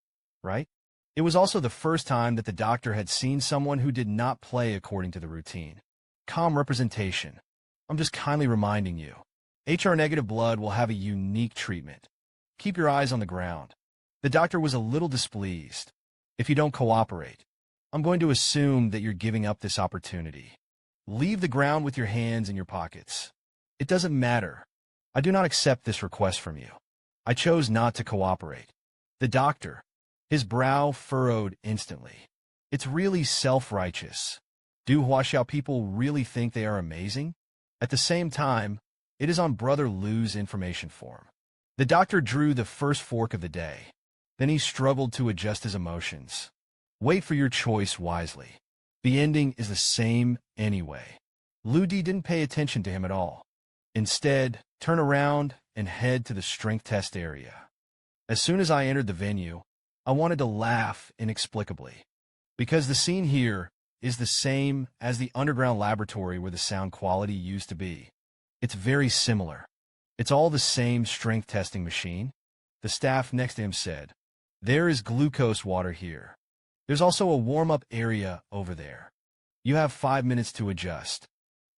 right?" It was also the first time that the doctor had seen someone who did not play according to the routine. "Calm representation. I'm just kindly reminding you. HR-negative blood will have a unique treatment. Keep your eyes on the ground." The doctor was a little displeased. "If you don't cooperate, I'm going to assume that you're giving up this opportunity. Leave the ground with your hands in your pockets. It doesn't matter. I do not accept this request from you." I chose not to cooperate. The doctor, his brow furrowed instantly. "It's really self-righteous. Do Huaxiao people really think they are amazing?" At the same time, it is on Brother Lu's information form. The doctor drew the first fork of the day. Then he struggled to adjust his emotions. "Wait for your choice wisely. The ending is the same anyway." Lu Di didn't pay attention to him at all. Instead, turn around and head to the strength test area. As soon as I entered the venue, I wanted to laugh inexplicably. Because the scene here is the same as the underground laboratory where the sound quality used to be. It's very similar. It's all the same strength testing machine. The staff next to him said, "There is glucose water here. There's also a warm-up area over there. You have 5 minutes to adjust."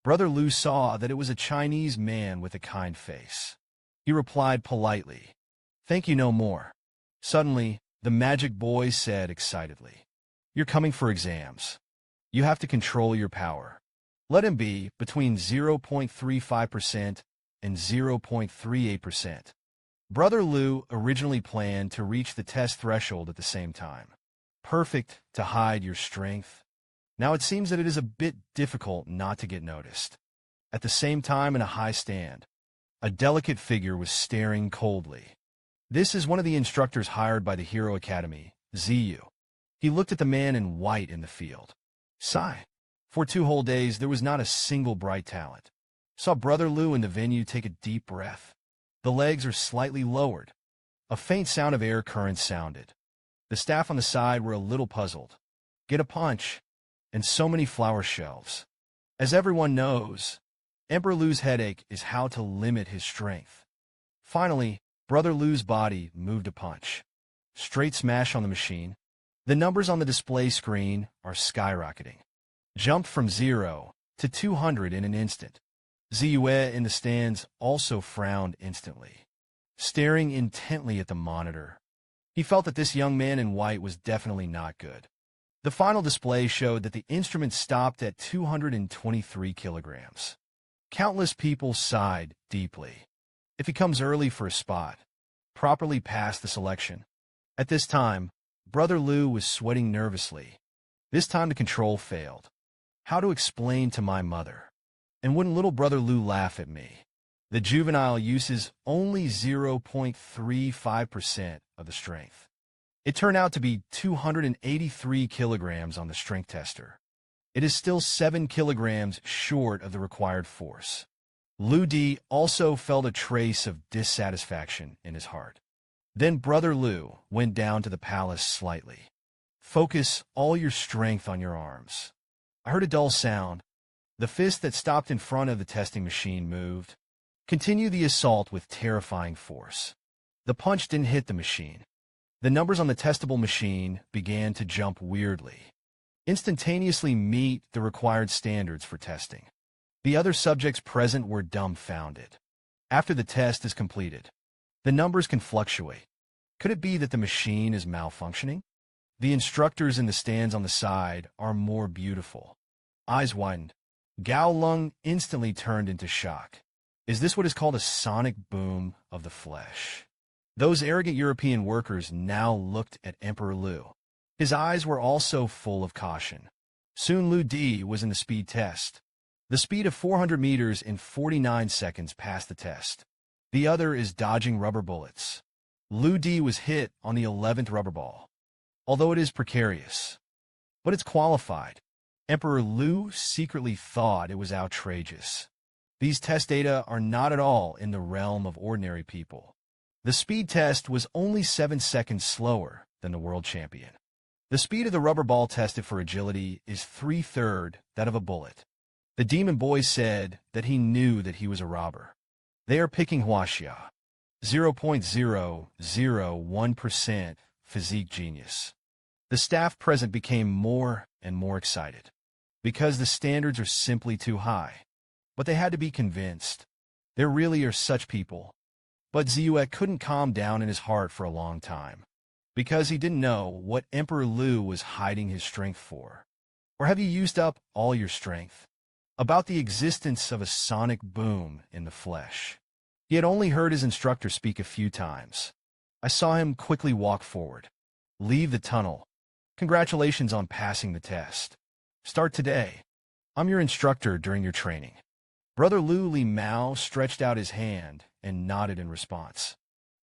Brother Lu saw that it was a Chinese man with a kind face. He replied politely, "Thank you no more." Suddenly, the magic boy said excitedly, "You're coming for exams. You have to control your power. Let him be between 0.35% and 0.38%. Brother Lu originally planned to reach the test threshold at the same time. Perfect to hide your strength. Now it seems that it is a bit difficult not to get noticed. At the same time, in a high stand, a delicate figure was staring coldly. This is one of the instructors hired by the Hero Academy, Ziyu. He looked at the man in white in the field. Sigh. For 2 whole days, there was not a single bright talent. Saw Brother Lu in the venue take a deep breath. The legs are slightly lowered. A faint sound of air currents sounded. The staff on the side were a little puzzled. Get a punch. And so many flower shelves. As everyone knows, Emperor Lu's headache is how to limit his strength. Finally, Brother Lu's body moved a punch. Straight smash on the machine. The numbers on the display screen are skyrocketing. Jumped from 0 to 200 in an instant. Ziyue in the stands also frowned instantly, staring intently at the monitor. He felt that this young man in white was definitely not good. The final display showed that the instrument stopped at 223 kilograms. Countless people sighed deeply. If he comes early for a spot, properly passed the selection. At this time, Brother Lu was sweating nervously. This time the control failed. How to explain to my mother? And wouldn't little Brother Lu laugh at me? The juvenile uses only 0.35% of the strength. It turned out to be 283 kilograms on the strength tester. It is still 7 kilograms short of the required force. Lu Di also felt a trace of dissatisfaction in his heart. Then Brother Lu went down to the palace slightly. Focus all your strength on your arms. I heard a dull sound. The fist that stopped in front of the testing machine moved. Continue the assault with terrifying force. The punch didn't hit the machine. The numbers on the testable machine began to jump weirdly. Instantaneously meet the required standards for testing. The other subjects present were dumbfounded. After the test is completed, the numbers can fluctuate. Could it be that the machine is malfunctioning? The instructors in the stands on the side are more beautiful. Eyes widened. Gao Lung instantly turned into shock. Is this what is called a sonic boom of the flesh? Those arrogant European workers now looked at Emperor Lu. His eyes were also full of caution. Soon Lu Di was in the speed test. The speed of 400 meters in 49 seconds passed the test. The other is dodging rubber bullets. Lu Di was hit on the 11th rubber ball. Although it is precarious, but it's qualified. Emperor Lu secretly thought it was outrageous. These test data are not at all in the realm of ordinary people. The speed test was only 7 seconds slower than the world champion. The speed of the rubber ball tested for agility is 3/3 that of a bullet. The demon boy said that he knew that he was a robber. They are picking Huaxia. 0.001% physique genius. The staff present became more and more excited, because the standards are simply too high. But they had to be convinced. There really are such people. But Ziyue couldn't calm down in his heart for a long time, because he didn't know what Emperor Lu was hiding his strength for. Or have you used up all your strength? About the existence of a sonic boom in the flesh. He had only heard his instructor speak a few times. I saw him quickly walk forward. Leave the tunnel. Congratulations on passing the test. Start today. I'm your instructor during your training. Brother Lu Li Mao stretched out his hand and nodded in response.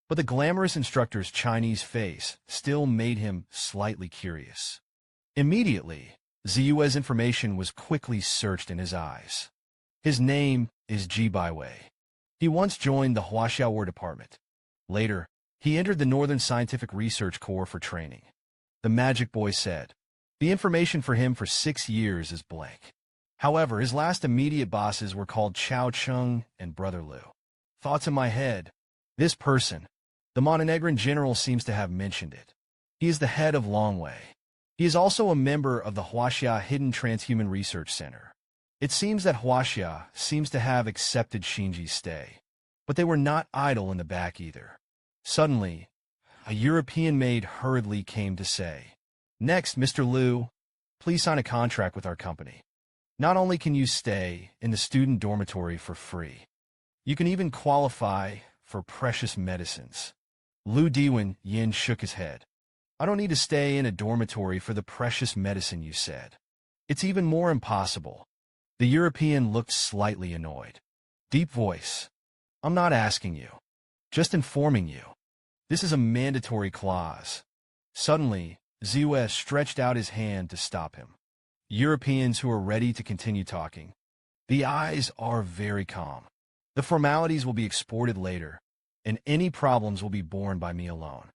But the glamorous instructor's Chinese face still made him slightly curious. Immediately, Ziyue's information was quickly searched in his eyes. His name is Ji Baiwei. He once joined the Huaxia War Department. Later, he entered the Northern Scientific Research Corps for training. The magic boy said, the information for him for 6 years is blank. However, his last immediate bosses were called Chao Chung and Brother Lu. Thoughts in my head. This person, the Montenegrin general, seems to have mentioned it. He is the head of Longwei. He is also a member of the Huaxia Hidden Transhuman Research Center. It seems that Huaxia seems to have accepted Shinji's stay. But they were not idle in the back either. Suddenly, a European maid hurriedly came to say, Next, Mr. Lu, please sign a contract with our company. Not only can you stay in the student dormitory for free, you can even qualify for precious medicines. Lu Diwen Yin shook his head. I don't need to stay in a dormitory for the precious medicine you said. It's even more impossible. The European looked slightly annoyed. Deep voice. I'm not asking you. Just informing you. This is a mandatory clause. Suddenly, Ziyue stretched out his hand to stop him. Europeans who were ready to continue talking. The eyes are very calm. The formalities will be exported later, and any problems will be borne by me alone.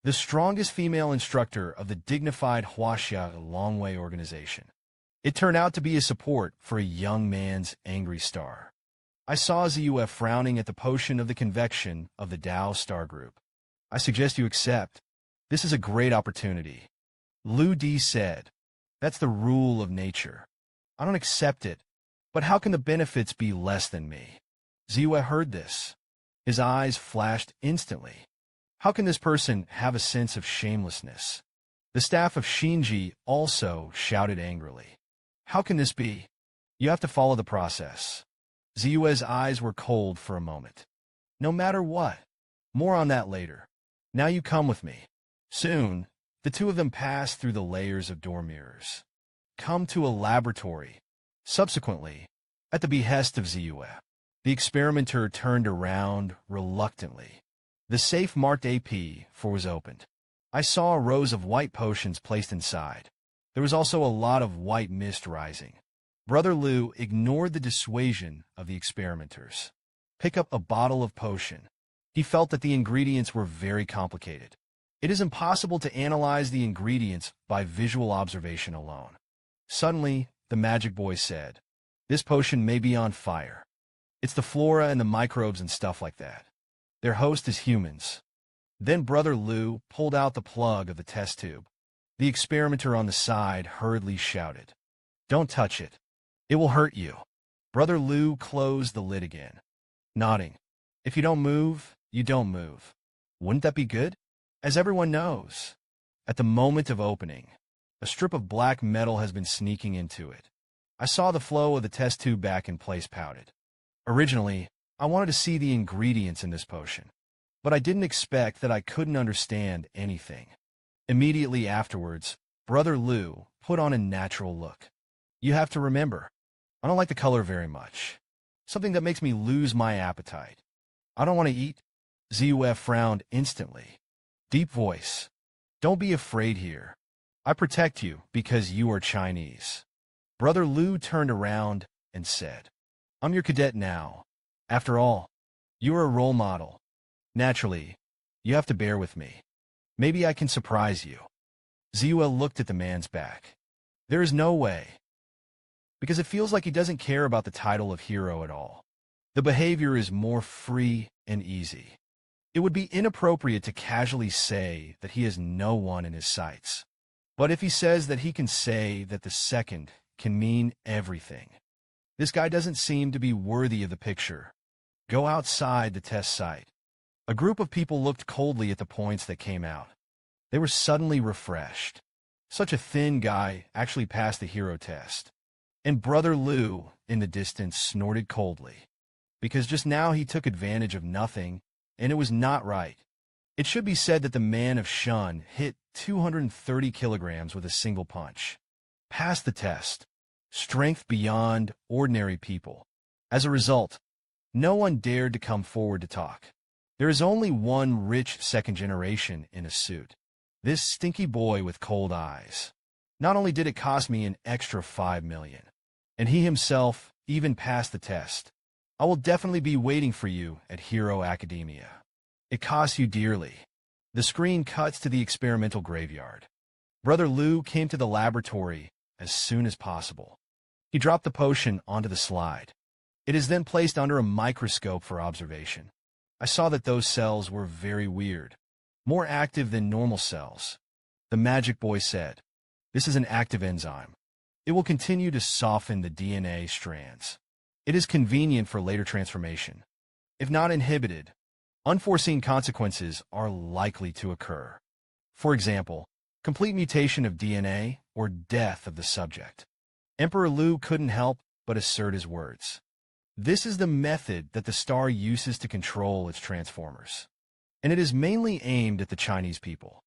The strongest female instructor of the dignified Huaxia Longwei organization. It turned out to be a support for a young man's angry star. I saw Zuf frowning at the potion of the convection of the Tao star group. I suggest you accept. This is a great opportunity. Lu Di said, that's the rule of nature. I don't accept it, but how can the benefits be less than me? Zuf heard this. His eyes flashed instantly. How can this person have a sense of shamelessness? The staff of Shinji also shouted angrily. How can this be? You have to follow the process. Zuf's eyes were cold for a moment. No matter what. More on that later. Now you come with me. Soon, the two of them passed through the layers of door mirrors. Come to a laboratory. Subsequently, at the behest of Zuf, the experimenter turned around reluctantly. The safe marked AP4 was opened. I saw rows of white potions placed inside. There was also a lot of white mist rising. Brother Lu ignored the dissuasion of the experimenters. Pick up a bottle of potion. He felt that the ingredients were very complicated. It is impossible to analyze the ingredients by visual observation alone. Suddenly, the magic boy said, this potion may be on fire. It's the flora and the microbes and stuff like that. Their host is humans. Then Brother Lu pulled out the plug of the test tube. The experimenter on the side hurriedly shouted, don't touch it. It will hurt you. Brother Lu closed the lid again, nodding. If you don't move, you don't move. Wouldn't that be good? As everyone knows, at the moment of opening, a strip of black metal has been sneaking into it. I saw the flow of the test tube back in place pouted. Originally, I wanted to see the ingredients in this potion, but I didn't expect that I couldn't understand anything. Immediately afterwards, Brother Lu put on a natural look. You have to remember, I don't like the color very much. Something that makes me lose my appetite. I don't want to eat. Zuf frowned instantly. Deep voice. Don't be afraid here. I protect you because you are Chinese. Brother Lu turned around and said, I'm your cadet now. After all, you are a role model. Naturally, you have to bear with me. Maybe I can surprise you. Zuf looked at the man's back. There is no way. Because it feels like he doesn't care about the title of hero at all. The behavior is more free and easy. It would be inappropriate to casually say that he has no one in his sights. But if he says that he can say that the second can mean everything. This guy doesn't seem to be worthy of the picture. Go outside the test site. A group of people looked coldly at the points that came out. They were suddenly refreshed. Such a thin guy actually passed the hero test. And Brother Lu, in the distance, snorted coldly. Because just now he took advantage of nothing, and it was not right. It should be said that the man of Shun hit 230 kilograms with a single punch. Passed the test. Strength beyond ordinary people. As a result, no one dared to come forward to talk. There is only one rich second generation in a suit. This stinky boy with cold eyes. Not only did it cost me an extra 5 million, and he himself even passed the test. I will definitely be waiting for you at Hero Academia. It costs you dearly. The screen cuts to the experimental graveyard. Brother Lu came to the laboratory as soon as possible. He dropped the potion onto the slide. It is then placed under a microscope for observation. I saw that those cells were very weird, more active than normal cells. The magic boy said, this is an active enzyme. It will continue to soften the DNA strands. It is convenient for later transformation. If not inhibited, unforeseen consequences are likely to occur. For example, complete mutation of DNA or death of the subject. Emperor Lu couldn't help but assert his words. This is the method that the star uses to control its transformers, and it is mainly aimed at the Chinese people.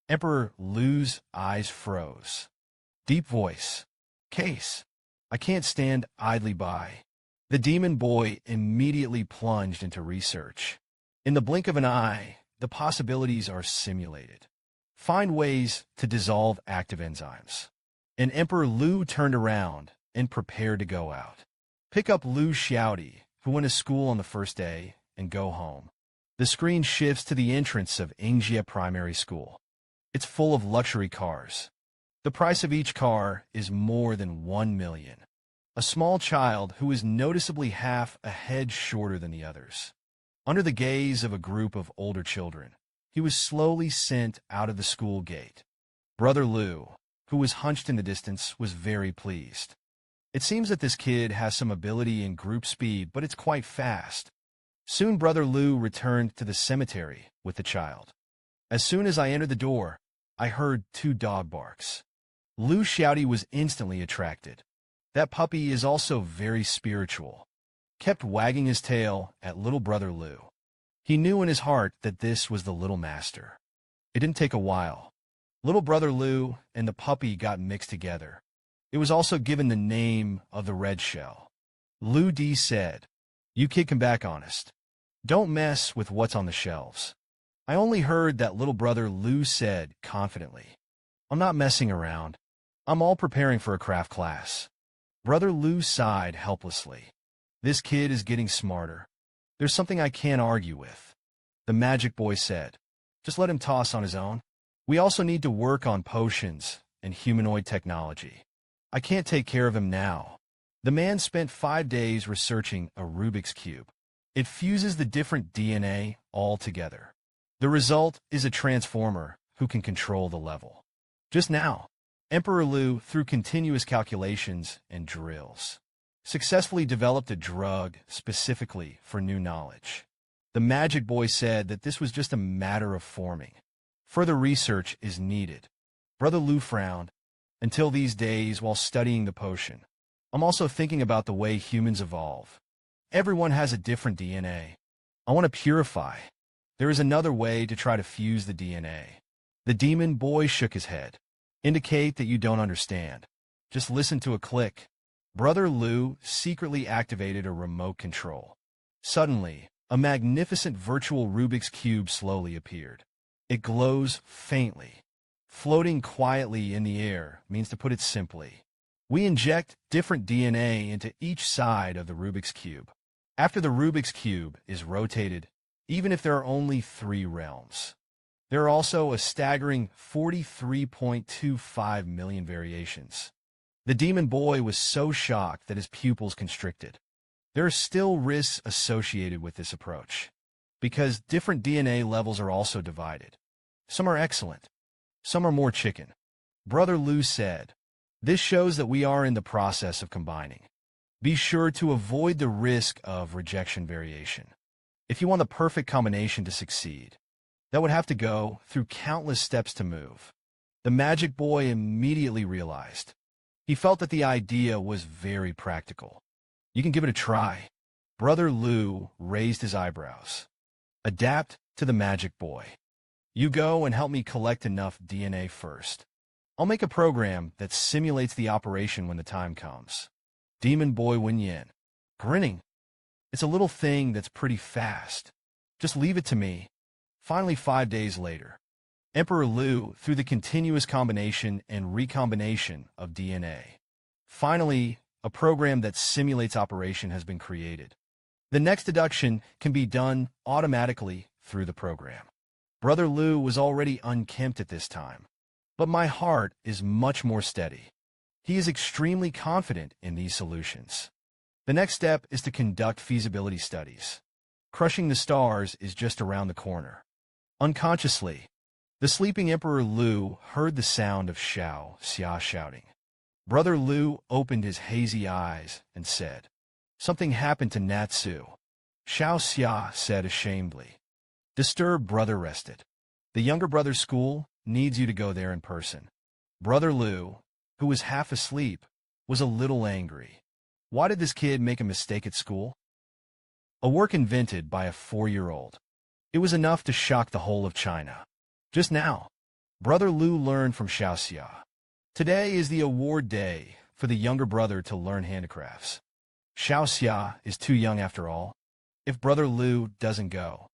Emperor Lu's eyes froze. Deep voice. Case. I can't stand idly by. The demon boy immediately plunged into research. In the blink of an eye, the possibilities are simulated. Find ways to dissolve active enzymes. And Emperor Lu turned around and prepared to go out. Pick up Lu Xiaodi, who went to school on the first day, and go home. The screen shifts to the entrance of Ingjia Primary School. It's full of luxury cars. The price of each car is more than 1 million. A small child who is noticeably half a head shorter than the others. Under the gaze of a group of older children, he was slowly sent out of the school gate. Brother Lu, who was hunched in the distance, was very pleased. It seems that this kid has some ability in group speed, but it's quite fast. Soon Brother Lu returned to the cemetery with the child. As soon as I entered the door, I heard 2 dog barks. Lu Xiaodi was instantly attracted. That puppy is also very spiritual. Kept wagging his tail at little Brother Lu. He knew in his heart that this was the little master. It didn't take a while. Little Brother Lu and the puppy got mixed together. It was also given the name of the red shell. Lu Di said, "You kid come back honest. Don't mess with what's on the shelves." I only heard that little Brother Lu said confidently, "I'm not messing around. I'm all preparing for a craft class." Brother Lu sighed helplessly. This kid is getting smarter. There's something I can't argue with. The magic boy said, "Just let him toss on his own. We also need to work on potions and humanoid technology. I can't take care of him now." The man spent 5 days researching a Rubik's Cube. It fuses the different DNA all together. The result is a transformer who can control the level. Just now, Emperor Lu, through continuous calculations and drills, successfully developed a drug specifically for new knowledge. The magic boy said that this was just a matter of forming. Further research is needed. Brother Lu frowned. Until these days, while studying the potion, I'm also thinking about the way humans evolve. Everyone has a different DNA. I want to purify. There is another way to try to fuse the DNA. The demon boy shook his head. Indicate that you don't understand. Just listen to a click. Brother Lu secretly activated a remote control. Suddenly, a magnificent virtual Rubik's Cube slowly appeared. It glows faintly. Floating quietly in the air means, to put it simply, we inject different DNA into each side of the Rubik's Cube. After the Rubik's Cube is rotated, even if there are only 3 realms, there are also a staggering 43.25 million variations. The demon boy was so shocked that his pupils constricted. There are still risks associated with this approach, because different DNA levels are also divided. Some are excellent. Some are more chicken. Brother Lu said, "This shows that we are in the process of combining. Be sure to avoid the risk of rejection variation. If you want the perfect combination to succeed, that would have to go through countless steps to move." The magic boy immediately realized. He felt that the idea was very practical. "You can give it a try." Brother Lu raised his eyebrows. "Adapt to the magic boy. You go and help me collect enough DNA first. I'll make a program that simulates the operation when the time comes." Demon Boy Wenyan, grinning. "It's a little thing that's pretty fast. Just leave it to me." Finally, 5 days later, Emperor Lu, through the continuous combination and recombination of DNA, finally, a program that simulates operation has been created. The next deduction can be done automatically through the program. Brother Lu was already unkempt at this time, but my heart is much more steady. He is extremely confident in these solutions. The next step is to conduct feasibility studies. Crushing the stars is just around the corner. Unconsciously, the sleeping Emperor Lu heard the sound of Xiao Xia shouting. Brother Lu opened his hazy eyes and said, "Something happened to Natsu." Xiao Xia said ashamedly. Disturbed brother rested. "The younger brother's school needs you to go there in person." Brother Lu, who was half asleep, was a little angry. Why did this kid make a mistake at school? A work invented by a 4-year-old. It was enough to shock the whole of China. Just now, Brother Lu learned from Xiao Xia. Today is the award day for the younger brother to learn handicrafts. Xiao Xia is too young after all. If Brother Lu doesn't go,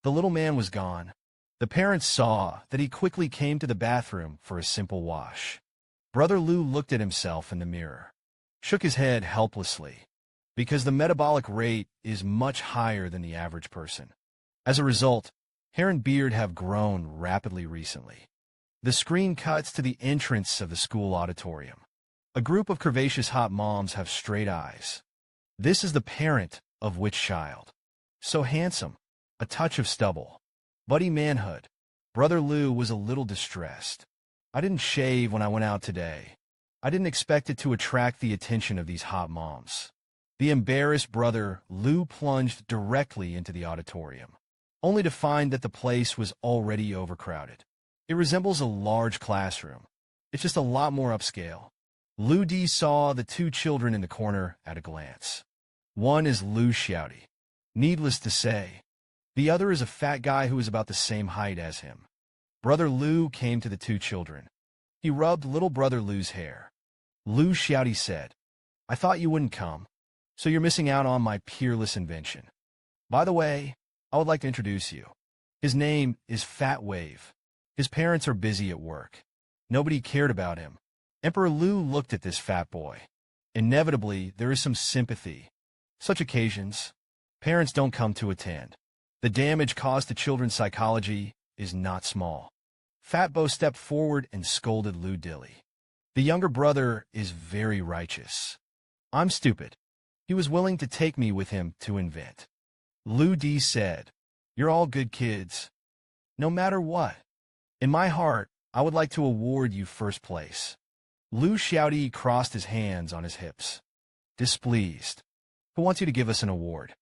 the little man was gone. The parents saw that he quickly came to the bathroom for a simple wash. Brother Lu looked at himself in the mirror, shook his head helplessly. because the metabolic rate is much higher than the average person. As a result, hair and beard have grown rapidly recently. The screen cuts to the entrance of the school auditorium. A group of curvaceous hot moms have straight eyes. This is the parent of which child? So handsome, a touch of stubble. Buddy manhood. Brother Lou was a little distressed. I didn't shave when I went out today. I didn't expect it to attract the attention of these hot moms. The embarrassed brother Lou plunged directly into the auditorium, only to find that the place was already overcrowded. It resembles a large classroom. It's just a lot more upscale. Lou D saw the two children in the corner at a glance. One is Lou Xiaodi. Needless to say, the other is a fat guy who is about the same height as him. Brother Lou came to the two children. He rubbed little brother Lou's hair. Lou Xiaodi said, "I thought you wouldn't come, so you're missing out on my peerless invention. By the way, I would like to introduce you. His name is Fat Wave. His parents are busy at work. Nobody cared about him." Emperor Lou looked at this fat boy. Inevitably, there is some sympathy. Such occasions, parents don't come to attend. The damage caused to children's psychology is not small. Fat Bo stepped forward and scolded Lou Dilly. The younger brother is very righteous. I'm stupid. He was willing to take me with him to invent. Lou D said, "You're all good kids. No matter what. In my heart, I would like to award you first place." Lou Xiaodi crossed his hands on his hips. Displeased. Who wants you to give us an award?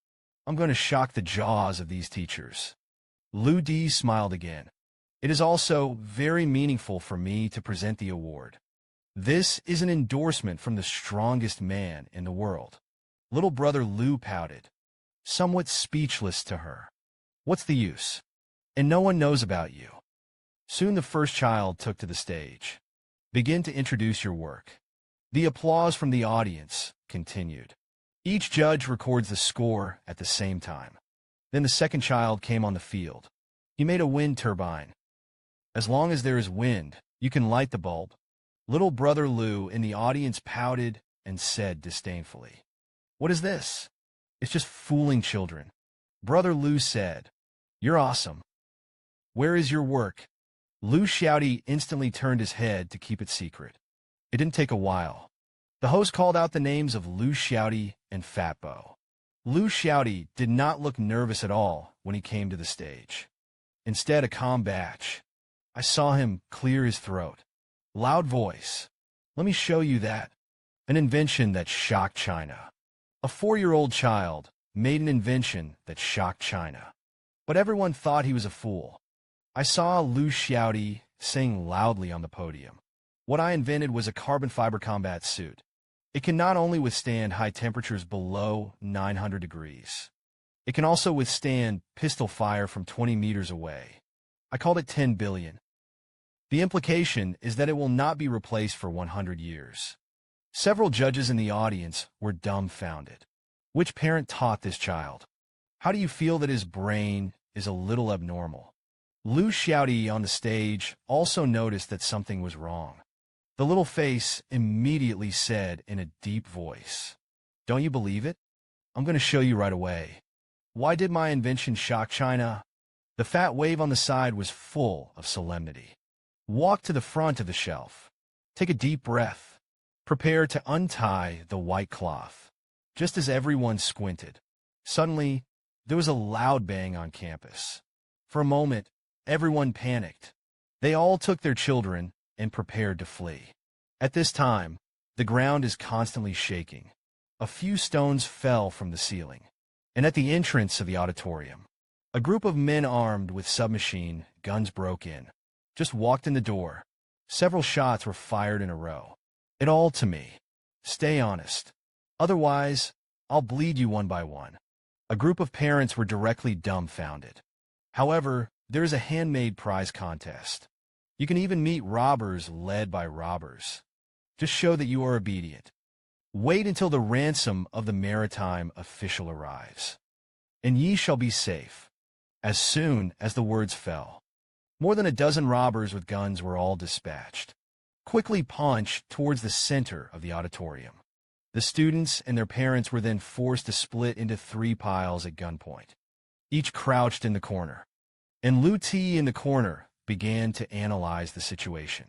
I'm going to shock the jaws of these teachers. Lou D smiled again. It is also very meaningful for me to present the award. This is an endorsement from the strongest man in the world. Little brother Lou pouted, somewhat speechless to her. What's the use? And no one knows about you. Soon the first child took to the stage. Begin to introduce your work. The applause from the audience continued. Each judge records the score at the same time. Then the second child came on the field. He made a wind turbine. As long as there is wind, you can light the bulb. Little brother Lou in the audience pouted and said disdainfully, "What is this? It's just fooling children." Brother Lou said, "You're awesome. Where is your work?" Lou Xiaodi instantly turned his head to keep it secret. It didn't take a while. The host called out the names of Lou Xiaodi and Fat Bo. Lou Xiaodi did not look nervous at all when he came to the stage. Instead, a calm batch. I saw him clear his throat. Loud voice. "Let me show you that." An invention that shocked China. A 4-year-old child made an invention that shocked China. But everyone thought he was a fool. I saw Lou Xiaodi saying loudly on the podium, "What I invented was a carbon fiber combat suit. It can not only withstand high temperatures below 900 degrees, it can also withstand pistol fire from 20 meters away. I called it 10 billion. The implication is that it will not be replaced for 100 years. Several judges in the audience were dumbfounded. Which parent taught this child? How do you feel that his brain is a little abnormal? Lou Xiaodi on the stage also noticed that something was wrong. The little face immediately said in a deep voice, "Don't you believe it? I'm going to show you right away." Why did my invention shock China? The fat wave on the side was full of solemnity. Walk to the front of the shelf. Take a deep breath. Prepare to untie the white cloth. Just as everyone squinted, suddenly there was a loud bang on campus. For a moment, everyone panicked. They all took their children and prepared to flee. At this time, the ground is constantly shaking. A few stones fell from the ceiling. And at the entrance of the auditorium, a group of men armed with submachine guns broke in. Just walked in the door. Several shots were fired in a row. It all to me. Stay honest. Otherwise, I'll bleed you one by one. A group of parents were directly dumbfounded. However, there is a handmade prize contest. You can even meet robbers led by robbers. Just show that you are obedient. Wait until the ransom of the maritime official arrives. And ye shall be safe. As soon as the words fell, more than a dozen robbers with guns were all dispatched. Quickly punched towards the center of the auditorium. The students and their parents were then forced to split into 3 piles at gunpoint. Each crouched in the corner. And Lu Ti in the corner began to analyze the situation.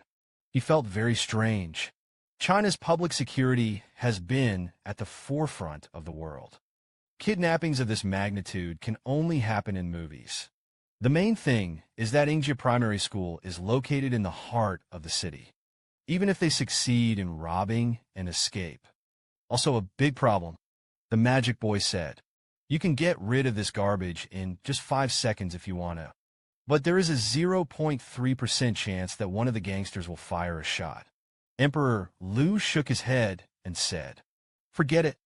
He felt very strange. China's public security has been at the forefront of the world. Kidnappings of this magnitude can only happen in movies. The main thing is that Yingji Primary School is located in the heart of the city. Even if they succeed in robbing and escape. Also a big problem, the magic boy said. You can get rid of this garbage in just 5 seconds if you want to. But there is a 0.3% chance that one of the gangsters will fire a shot. Emperor Lu shook his head and said, "Forget it.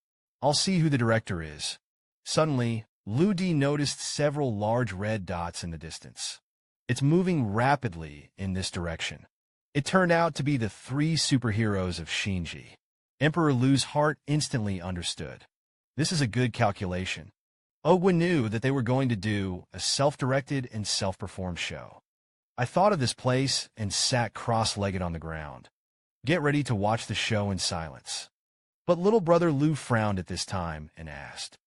I'll see who the director is." Suddenly, Lu Di noticed several large red dots in the distance. It's moving rapidly in this direction. It turned out to be the 3 superheroes of Shinji. Emperor Lu's heart instantly understood. This is a good calculation. Ogwa knew that they were going to do a self-directed and self-performed show. I thought of this place and sat cross-legged on the ground. Get ready to watch the show in silence. But little brother Lu frowned at this time and asked,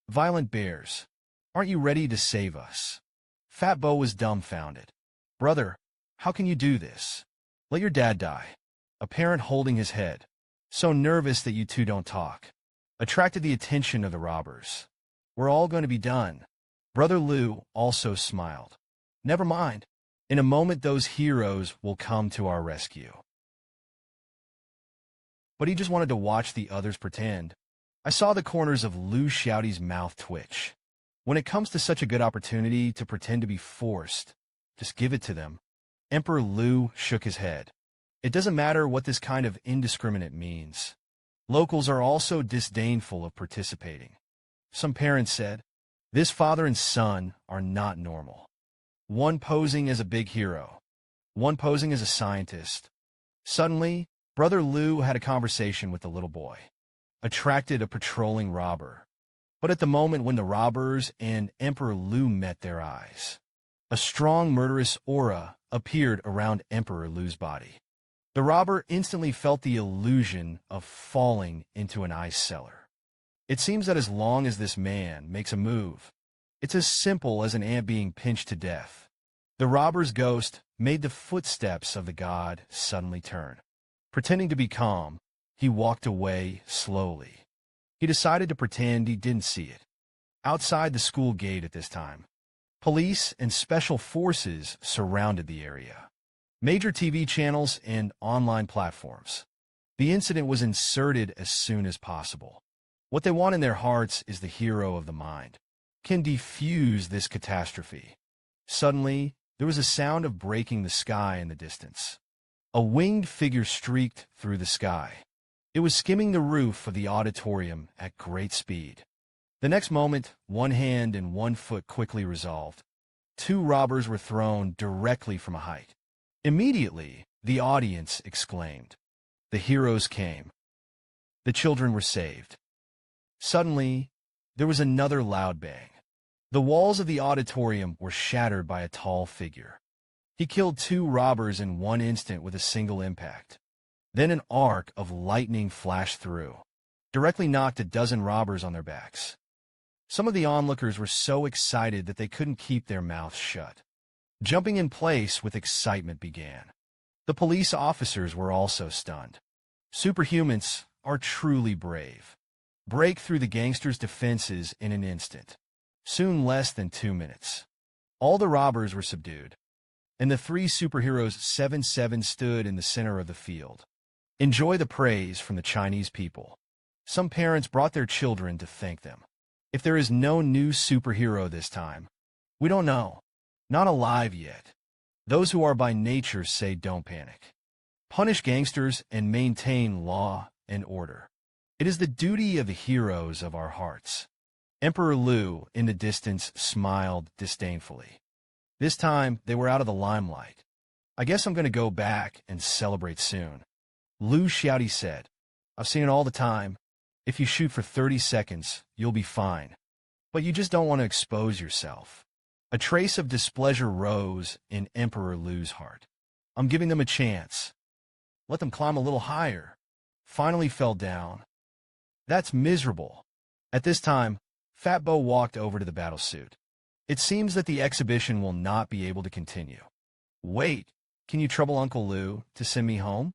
"Violent bears, aren't you ready to save us?" Fat Bo was dumbfounded. "Brother, how can you do this? Let your dad die." A parent holding his head, so nervous that you two don't talk, attracted the attention of the robbers. "We're all going to be done." Brother Lu also smiled. "Never mind. In a moment those heroes will come to our rescue." But he just wanted to watch the others pretend. I saw the corners of Lu Xiaoti's mouth twitch. When it comes to such a good opportunity to pretend to be forced, just give it to them. Emperor Lu shook his head. It doesn't matter what this kind of indiscriminate means. Locals are also disdainful of participating. Some parents said, "This father and son are not normal. One posing as a big hero, one posing as a scientist." Suddenly, Brother Lu had a conversation with the little boy, attracted a patrolling robber. But at the moment when the robbers and Emperor Lu met their eyes, a strong murderous aura appeared around Emperor Lu's body. The robber instantly felt the illusion of falling into an ice cellar. It seems that as long as this man makes a move, it's as simple as an ant being pinched to death. The robber's ghost made the footsteps of the god suddenly turn. Pretending to be calm, he walked away slowly. He decided to pretend he didn't see it. Outside the school gate at this time, police and special forces surrounded the area. Major TV channels and online platforms. The incident was inserted as soon as possible. What they want in their hearts is the hero of the mind. Can defuse this catastrophe. Suddenly, there was a sound of breaking the sky in the distance. A winged figure streaked through the sky. It was skimming the roof of the auditorium at great speed. The next moment, one hand and one foot quickly resolved. 2 robbers were thrown directly from a height. Immediately, the audience exclaimed. The heroes came. The children were saved. Suddenly, there was another loud bang. The walls of the auditorium were shattered by a tall figure. He killed 2 robbers in one instant with a single impact. Then an arc of lightning flashed through, directly knocked a dozen robbers on their backs. Some of the onlookers were so excited that they couldn't keep their mouths shut. Jumping in place with excitement began. The police officers were also stunned. Superhumans are truly brave. Break through the gangsters' defenses in an instant. Soon less than 2 minutes. All the robbers were subdued. And the 3 superheroes 7-7 stood in the center of the field. Enjoy the praise from the Chinese people. Some parents brought their children to thank them. If there is no new superhero this time, we don't know. Not alive yet. Those who are by nature say don't panic. Punish gangsters and maintain law and order. It is the duty of the heroes of our hearts. Emperor Lu, in the distance, smiled disdainfully. This time, they were out of the limelight. I guess I'm going to go back and celebrate soon. Lu Xiaoti said, I've seen it all the time. If you shoot for 30 seconds, you'll be fine. But you just don't want to expose yourself. A trace of displeasure rose in Emperor Lu's heart. I'm giving them a chance. Let them climb a little higher. Finally fell down. That's miserable. At this time, Fat Bo walked over to the battlesuit. It seems that the exhibition will not be able to continue. Wait, can you trouble Uncle Lou to send me home?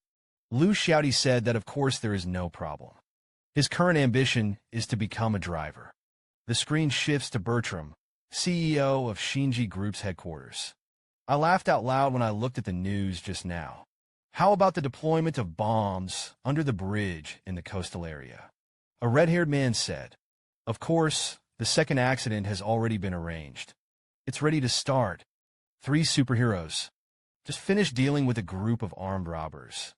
Lou Shouty said that of course there is no problem. His current ambition is to become a driver. The screen shifts to Bertram, CEO of Shinji Group's headquarters. I laughed out loud when I looked at the news just now. How about the deployment of bombs under the bridge in the coastal area? A red-haired man said. Of course, the second accident has already been arranged. It's ready to start. 3 superheroes just finished dealing with a group of armed robbers.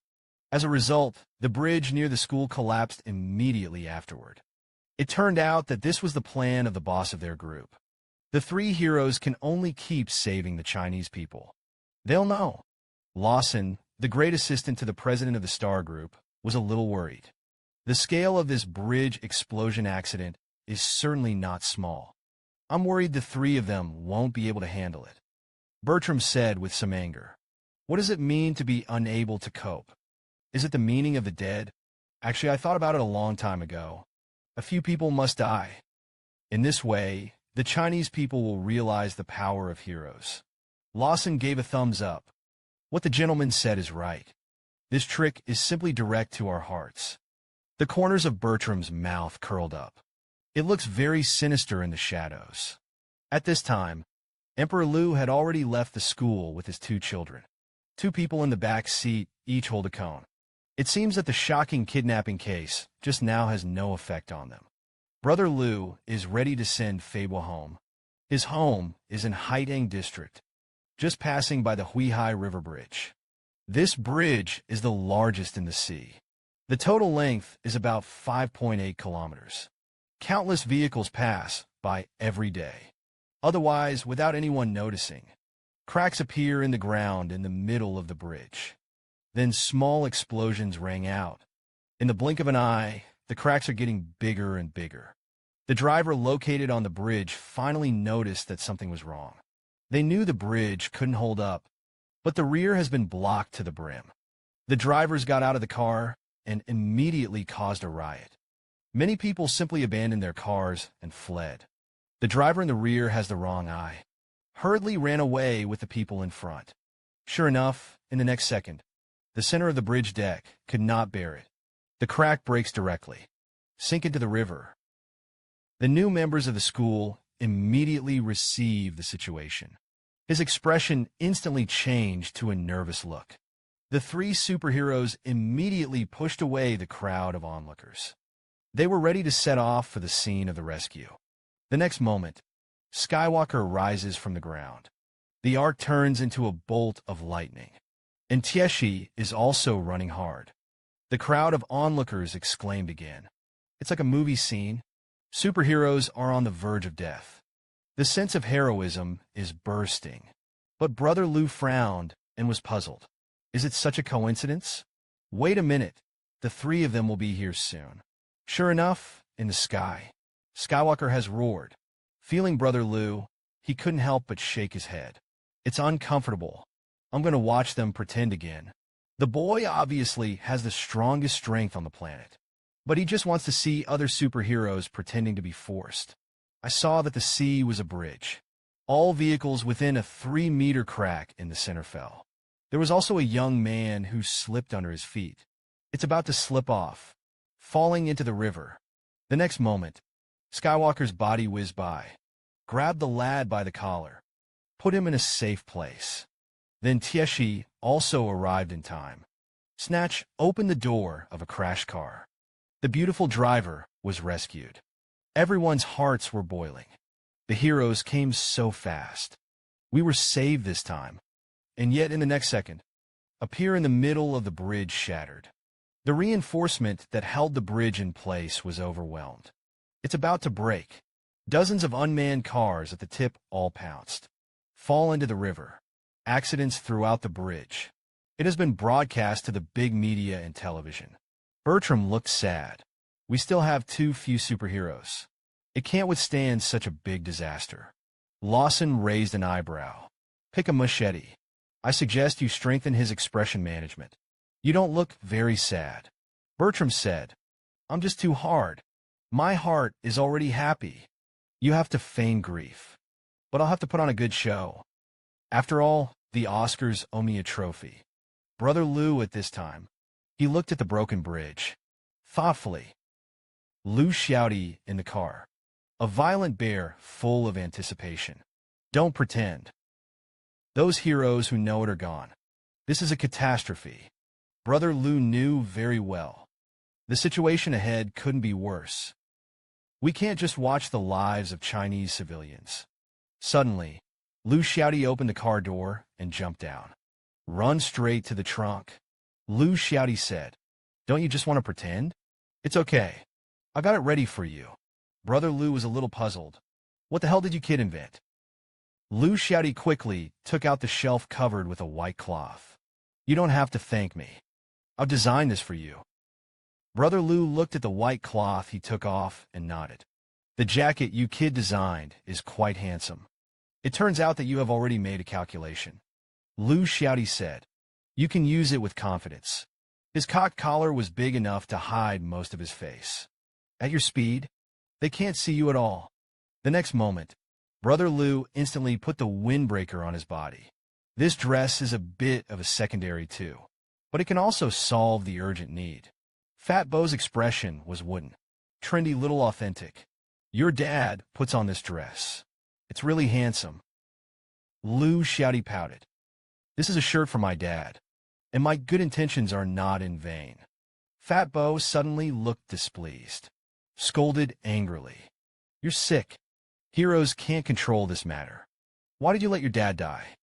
As a result, the bridge near the school collapsed immediately afterward. It turned out that this was the plan of the boss of their group. The 3 heroes can only keep saving the Chinese people. They'll know. Lawson, the great assistant to the president of the Star Group, was a little worried. The scale of this bridge explosion accident is certainly not small. I'm worried the 3 of them won't be able to handle it. Bertram said with some anger. What does it mean to be unable to cope? Is it the meaning of the dead? Actually, I thought about it a long time ago. A few people must die. In this way, the Chinese people will realize the power of heroes. Lawson gave a thumbs up. What the gentleman said is right. This trick is simply direct to our hearts. The corners of Bertram's mouth curled up. It looks very sinister in the shadows. At this time, Emperor Liu had already left the school with his 2 children. 2 people in the back seat each hold a cone. It seems that the shocking kidnapping case just now has no effect on them. Brother Liu is ready to send Fable home. His home is in Haidang District, just passing by the Huihai River Bridge. This bridge is the largest in the sea. The total length is about 5.8 kilometers. Countless vehicles pass by every day. Otherwise, without anyone noticing, cracks appear in the ground in the middle of the bridge. Then small explosions rang out. In the blink of an eye, the cracks are getting bigger and bigger. The driver located on the bridge finally noticed that something was wrong. They knew the bridge couldn't hold up, but the rear has been blocked to the brim. The drivers got out of the car and immediately caused a riot. Many people simply abandoned their cars and fled. The driver in the rear has the wrong eye. Hurriedly ran away with the people in front. Sure enough, in the next second, the center of the bridge deck could not bear it. The crack breaks directly, sink into the river. The new members of the school immediately receive the situation. His expression instantly changed to a nervous look. The 3 superheroes immediately pushed away the crowd of onlookers. They were ready to set off for the scene of the rescue. The next moment, Skywalker rises from the ground. The arc turns into a bolt of lightning. And Tieshi is also running hard. The crowd of onlookers exclaimed again. It's like a movie scene. Superheroes are on the verge of death. The sense of heroism is bursting. But Brother Liu frowned and was puzzled. Is it such a coincidence? Wait a minute. The 3 of them will be here soon. Sure enough, in the sky, Skywalker has roared. Feeling Brother Liu, he couldn't help but shake his head. It's uncomfortable. I'm going to watch them pretend again. The boy obviously has the strongest strength on the planet, but he just wants to see other superheroes pretending to be forced. I saw that the sea was a bridge. All vehicles within a 3-meter crack in the center fell. There was also a young man who slipped under his feet. It's about to slip off, falling into the river. The next moment, Skywalker's body whizzed by, grabbed the lad by the collar, put him in a safe place. Then Tieshi also arrived in time. Snatch opened the door of a crashed car. The beautiful driver was rescued. Everyone's hearts were boiling. The heroes came so fast. We were saved this time. And yet in the next second, a pier in the middle of the bridge shattered. The reinforcement that held the bridge in place was overwhelmed. It's about to break. Dozens of unmanned cars at the tip all pounced. Fall into the river. Accidents throughout the bridge. It has been broadcast to the big media and television. Bertram looked sad. We still have too few superheroes. It can't withstand such a big disaster. Lawson raised an eyebrow. Pick a machete. I suggest you strengthen his expression management. You don't look very sad. Bertram said, I'm just too hard. My heart is already happy. You have to feign grief. But I'll have to put on a good show. After all, the Oscars owe me a trophy. Brother Lou at this time. He looked at the broken bridge. Thoughtfully. Lou shouted in the car. A violent bear full of anticipation. Don't pretend. Those heroes who know it are gone. This is a catastrophe. Brother Lou knew very well. The situation ahead couldn't be worse. We can't just watch the lives of Chinese civilians. Suddenly, Lou shouted opened the car door and jumped down. Run straight to the trunk. Lou shouted said, Don't you just want to pretend? It's okay. I got it ready for you. Brother Lou was a little puzzled. What the hell did you kid invent? Lou shouted quickly, took out the shelf covered with a white cloth. You don't have to thank me. I'll design this for you. Brother Lou looked at the white cloth he took off and nodded. The jacket you kid designed is quite handsome. It turns out that you have already made a calculation. Lou shouted said, You can use it with confidence. His cocked collar was big enough to hide most of his face. At your speed, they can't see you at all. The next moment, Brother Lou instantly put the windbreaker on his body. This dress is a bit of a secondary too, but it can also solve the urgent need. Fat Bo's expression was wooden, trendy little authentic. Your dad puts on this dress. It's really handsome. Lou shouty pouted. This is a shirt for my dad, and my good intentions are not in vain. Fat Bo suddenly looked displeased, scolded angrily. You're sick. Heroes can't control this matter. Why did you let your dad die?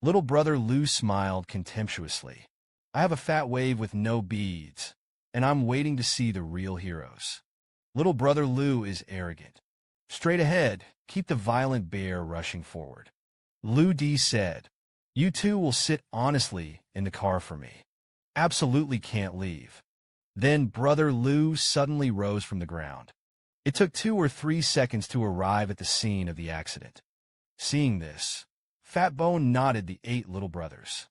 Little brother Lou smiled contemptuously. I have a fat wave with no beads, and I'm waiting to see the real heroes. Little brother Lou is arrogant. Straight ahead, keep the violent bear rushing forward. Lou D said, You two will sit honestly in the car for me. Absolutely can't leave. Then brother Lou suddenly rose from the ground. It took 2 or 3 seconds to arrive at the scene of the accident. Seeing this, Fat Bo nodded the 8 little brothers.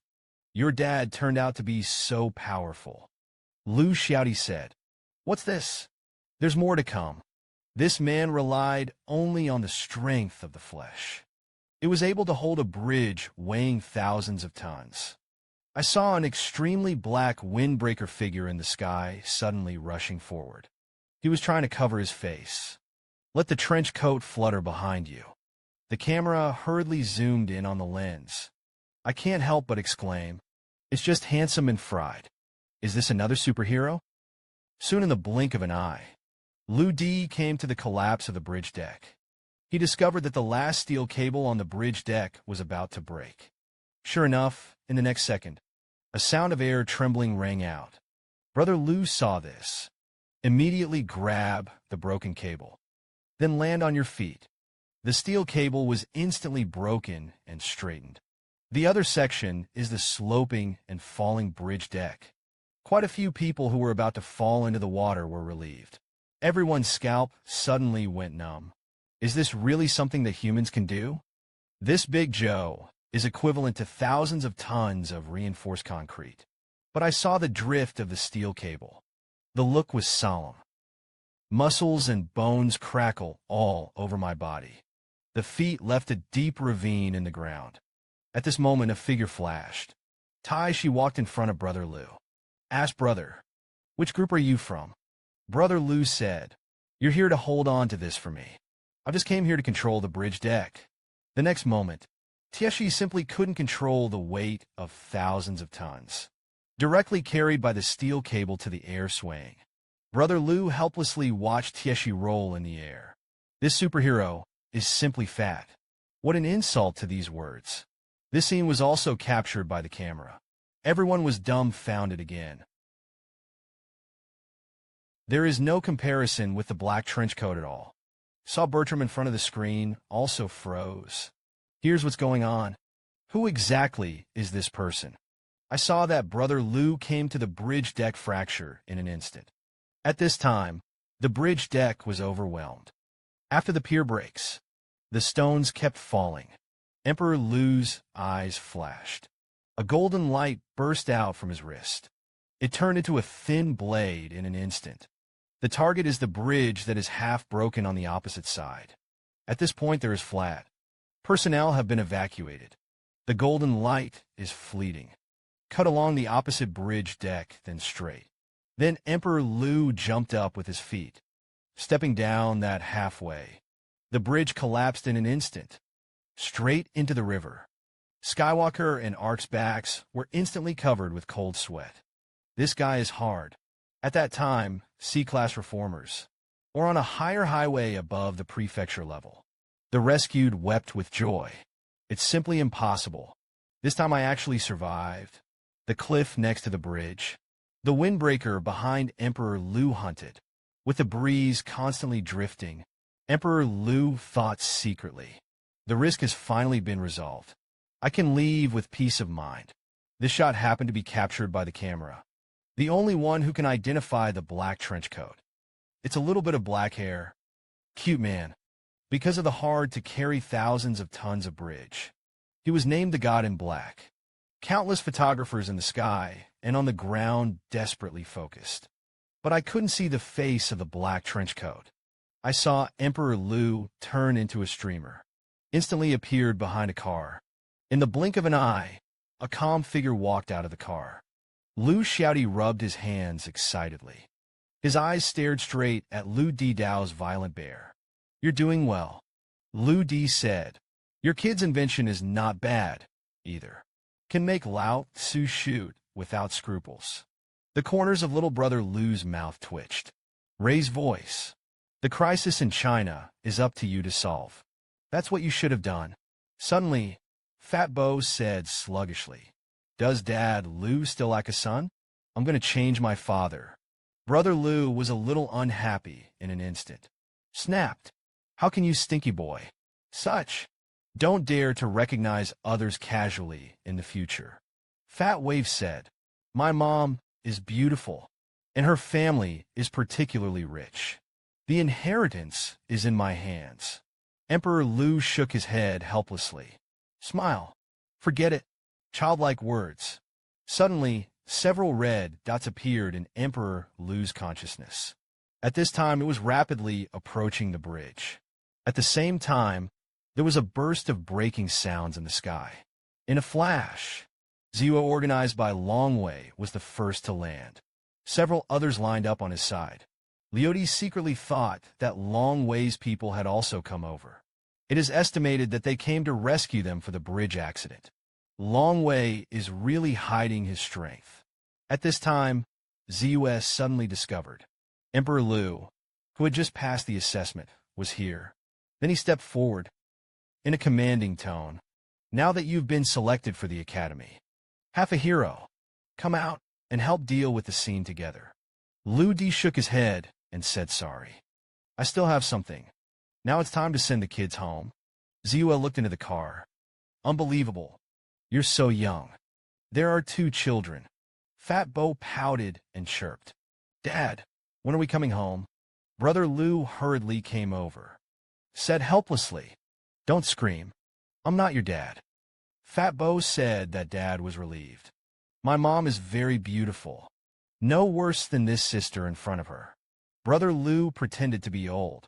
Your dad turned out to be so powerful. Lou shouty said, What's this? There's more to come. This man relied only on the strength of the flesh. It was able to hold a bridge weighing thousands of tons. I saw an extremely black windbreaker figure in the sky suddenly rushing forward. He was trying to cover his face. Let the trench coat flutter behind you. The camera hurriedly zoomed in on the lens. I can't help but exclaim, It's just handsome and fried. Is this another superhero? Soon in the blink of an eye, Lou D came to the collapse of the bridge deck. He discovered that the last steel cable on the bridge deck was about to break. Sure enough, in the next second, a sound of air trembling rang out. Brother Lou saw this. Immediately grab the broken cable. Then land on your feet. The steel cable was instantly broken and straightened. The other section is the sloping and falling bridge deck. Quite a few people who were about to fall into the water were relieved. Everyone's scalp suddenly went numb. Is this really something that humans can do? This Big Joe is equivalent to thousands of tons of reinforced concrete. But I saw the drift of the steel cable. The look was solemn. Muscles and bones crackle all over my body. The feet left a deep ravine in the ground. At this moment, a figure flashed. She walked in front of Brother Lou. Asked Brother, Which group are you from? Brother Lou said, You're here to hold on to this for me. I just came here to control the bridge deck. The next moment, Tieshi simply couldn't control the weight of thousands of tons, directly carried by the steel cable to the air swaying. Brother Lou helplessly watched Tieshi roll in the air. This superhero is simply fat. What an insult to these words. This scene was also captured by the camera. Everyone was dumbfounded again. There is no comparison with the black trench coat at all. Saw Bertram in front of the screen, also froze. Here's what's going on. Who exactly is this person? I saw that Brother Lou came to the bridge deck fracture in an instant. At this time, the bridge deck was overwhelmed. After the pier breaks, the stones kept falling. Emperor Lou's eyes flashed. A golden light burst out from his wrist. It turned into a thin blade in an instant. The target is the bridge that is half broken on the opposite side. At this point, there is flat. Personnel have been evacuated. The golden light is fleeting. Cut along the opposite bridge deck, then straight. Then Emperor Liu jumped up with his feet, stepping down that halfway. The bridge collapsed in an instant, straight into the river. Skywalker and Ark's backs were instantly covered with cold sweat. This guy is hard. At that time, C-class reformers, or on a higher highway above the prefecture level. The rescued wept with joy. It's simply impossible. This time I actually survived. The cliff next to the bridge. The windbreaker behind Emperor Liu hunted. With the breeze constantly drifting, Emperor Liu thought secretly. The risk has finally been resolved. I can leave with peace of mind. This shot happened to be captured by the camera. The only one who can identify the black trench coat. It's a little bit of black hair. Cute man. Because of the hard-to-carry thousands of tons of bridge. He was named the God in Black. Countless photographers in the sky and on the ground desperately focused. But I couldn't see the face of the black trench coat. I saw Emperor Liu turn into a streamer. Instantly appeared behind a car. In the blink of an eye, a calm figure walked out of the car. Liu Xiaodi rubbed his hands excitedly. His eyes stared straight at Liu Didao's violent bear. You're doing well, Liu Di said. Your kid's invention is not bad, either. Can make Lao Tzu shoot without scruples. The corners of little brother Liu's mouth twitched. Raise voice. The crisis in China is up to you to solve. That's what you should have done. Suddenly, Fat Bo said sluggishly. Does Dad Liu still like a son? I'm going to change my father. Brother Liu was a little unhappy in an instant. Snapped. How can you, stinky boy? Such. Don't dare to recognize others casually in the future. Fat Wave said, my mom is beautiful, and her family is particularly rich. The inheritance is in my hands. Emperor Liu shook his head helplessly. Smile. Forget it. Childlike words. Suddenly, several red dots appeared in Emperor Liu's consciousness. At this time, it was rapidly approaching the bridge. At the same time, there was a burst of breaking sounds in the sky. In a flash, Ziwa, organized by Longwei, was the first to land. Several others lined up on his side. Liodi secretly thought that Longwei's people had also come over. It is estimated that they came to rescue them for the bridge accident. Longwei is really hiding his strength. At this time, ZUS suddenly discovered Emperor Liu, who had just passed the assessment, was here. Then he stepped forward, in a commanding tone. Now that you've been selected for the academy, half a hero, come out and help deal with the scene together. Liu Di shook his head and said sorry. I still have something. Now it's time to send the kids home. Ziwa looked into the car. Unbelievable. You're so young. There are 2 children. Fat Bo pouted and chirped. Dad, when are we coming home? Brother Liu hurriedly came over. Said helplessly, don't scream. I'm not your dad. Fat Bo said that Dad was relieved. My mom is very beautiful. No worse than this sister in front of her. Brother Liu pretended to be old.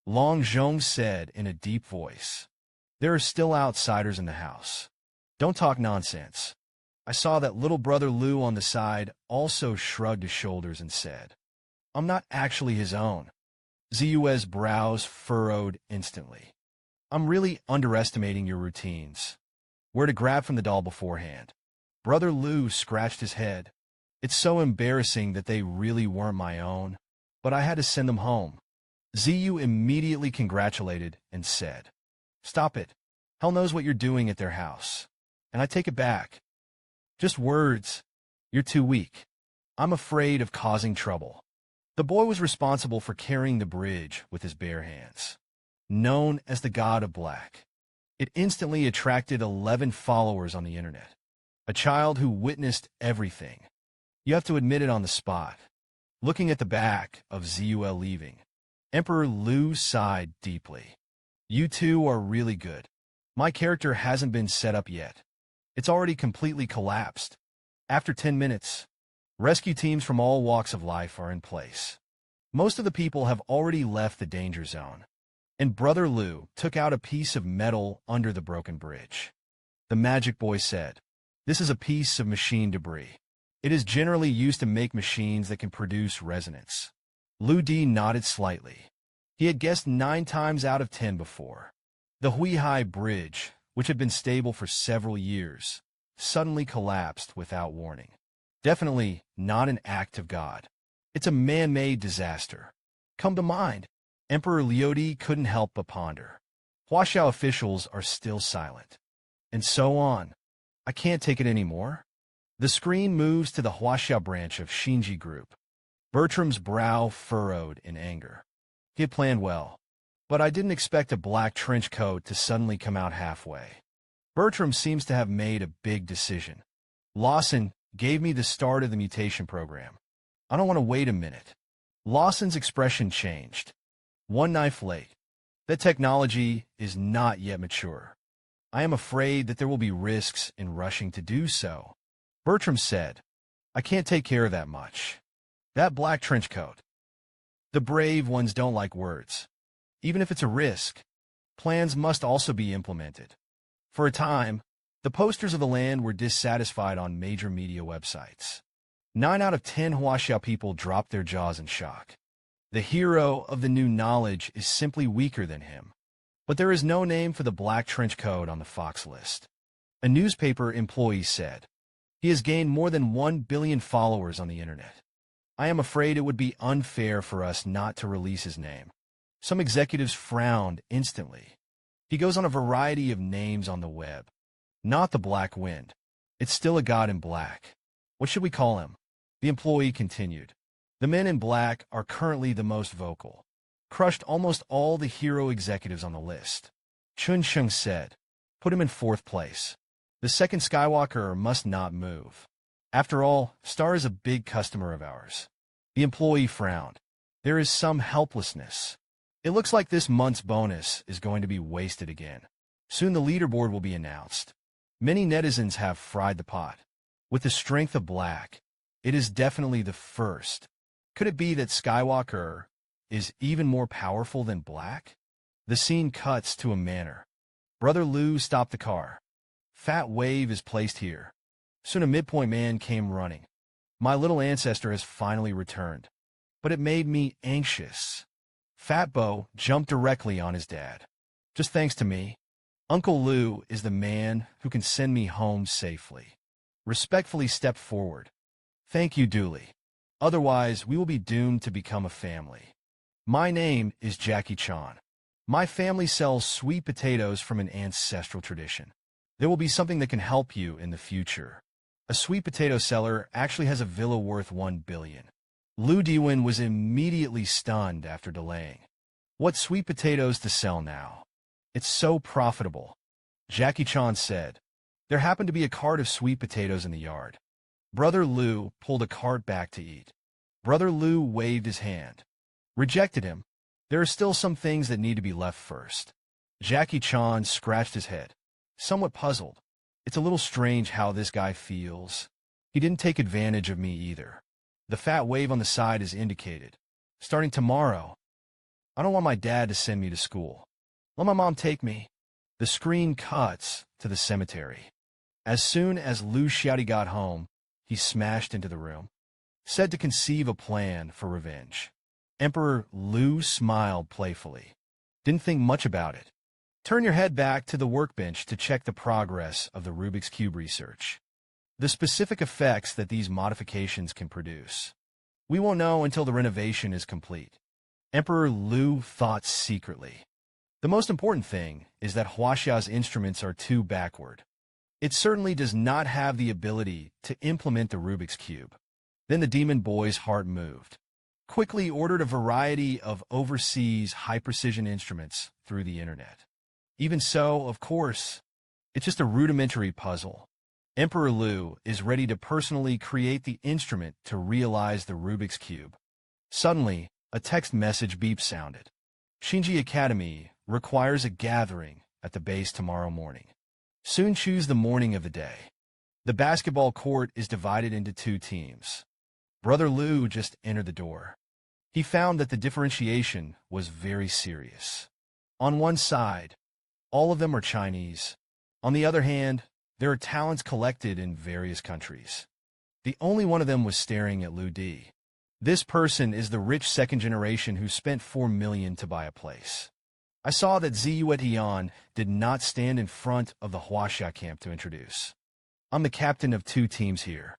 Long Zhong said in a deep voice. There are still outsiders in the house. Don't talk nonsense. I saw that little brother Liu on the side also shrugged his shoulders and said, I'm not actually his own. Ziu's brows furrowed instantly. I'm really underestimating your routines. Where to grab from the doll beforehand. Brother Liu scratched his head. It's so embarrassing that they really weren't my own, but I had to send them home. Ziyu immediately congratulated and said, Stop it. Hell knows what you're doing at their house. And I take it back. Just words. You're too weak. I'm afraid of causing trouble. The boy was responsible for carrying the bridge with his bare hands. Known as the God of Black. It instantly attracted 11 followers on the internet. A child who witnessed everything. You have to admit it on the spot. Looking at the back of Zul leaving, Emperor Liu sighed deeply. You two are really good. My character hasn't been set up yet. It's already completely collapsed. After 10 minutes, rescue teams from all walks of life are in place. Most of the people have already left the danger zone, and Brother Lu took out a piece of metal under the broken bridge. The magic boy said, "This is a piece of machine debris. It is generally used to make machines that can produce resonance." Lu Di nodded slightly. He had guessed 9 times out of 10 before. The Huihai Bridge, which had been stable for several years, suddenly collapsed without warning. Definitely not an act of God. It's a man-made disaster. Come to mind, Emperor Liudi couldn't help but ponder. Huaxiao officials are still silent. And so on. I can't take it anymore. The screen moves to the Huaxiao branch of Shinji Group. Bertram's brow furrowed in anger. He had planned well, but I didn't expect a black trench coat to suddenly come out halfway. Bertram seems to have made a big decision. Lawson gave me the start of the mutation program. I don't want to wait a minute. Lawson's expression changed. One knife late. That technology is not yet mature. I am afraid that there will be risks in rushing to do so. Bertram said, I can't take care of that much. That black trench coat. The brave ones don't like words. Even if it's a risk, plans must also be implemented. For a time, the posters of the land were dissatisfied on major media websites. 9 out of 10 Huaxiao people dropped their jaws in shock. The hero of the new knowledge is simply weaker than him. But there is no name for the black trench coat on the Fox list. A newspaper employee said, he has gained more than 1 billion followers on the internet. I am afraid it would be unfair for us not to release his name. Some executives frowned instantly. He goes on a variety of names on the web. Not the Black Wind. It's still a god in black. What should we call him? The employee continued. The men in black are currently the most vocal. Crushed almost all the hero executives on the list. Chun Sheng said, put him in 4th place. The second Skywalker must not move. After all, Star is a big customer of ours. The employee frowned. There is some helplessness. It looks like this month's bonus is going to be wasted again. Soon the leaderboard will be announced. Many netizens have fried the pot. With the strength of black, it is definitely the first. Could it be that Skywalker is even more powerful than black? The scene cuts to a manor. Brother Lu stopped the car. Fat Wave is placed here. Soon a midpoint man came running. My little ancestor has finally returned. But it made me anxious. Fat Bo jumped directly on his dad. Just thanks to me. Uncle Lu is the man who can send me home safely. Respectfully stepped forward. Thank you, Dooley. Otherwise, we will be doomed to become a family. My name is Jackie Chan. My family sells sweet potatoes from an ancestral tradition. There will be something that can help you in the future. A sweet potato seller actually has a villa worth 1 billion. Lu Diwen was immediately stunned after delaying. What sweet potatoes to sell now? It's so profitable. Jackie Chan said. There happened to be a cart of sweet potatoes in the yard. Brother Lu pulled a cart back to eat. Brother Lu waved his hand. Rejected him. There are still some things that need to be left first. Jackie Chan scratched his head, somewhat puzzled. It's a little strange how this guy feels. He didn't take advantage of me either. The fat wave on the side is indicated. Starting tomorrow. I don't want my dad to send me to school. Let my mom take me. The screen cuts to the cemetery. As soon as Lu Xiaodi got home, he smashed into the room. Said to conceive a plan for revenge. Emperor Lu smiled playfully. Didn't think much about it. Turn your head back to the workbench to check the progress of the Rubik's Cube research. The specific effects that these modifications can produce. We won't know until the renovation is complete. Emperor Lu thought secretly. The most important thing is that Huaxia's instruments are too backward. It certainly does not have the ability to implement the Rubik's Cube. Then the demon boy's heart moved. Quickly ordered a variety of overseas high-precision instruments through the internet. Even so, of course, it's just a rudimentary puzzle. Emperor Lu is ready to personally create the instrument to realize the Rubik's Cube. Suddenly, a text message beep sounded. Shinji Academy requires a gathering at the base tomorrow morning. Soon choose the morning of the day. The basketball court is divided into 2 teams. Brother Lu just entered the door. he found that the differentiation was very serious. On one side, all of them are Chinese. On the other hand, there are talents collected in various countries. The only one of them was staring at Lu Di. This person is the rich second generation who spent 4 million to buy a place. I saw that Ziyu Tian did not stand in front of the Huaxia camp to introduce. I'm the captain of 2 teams here.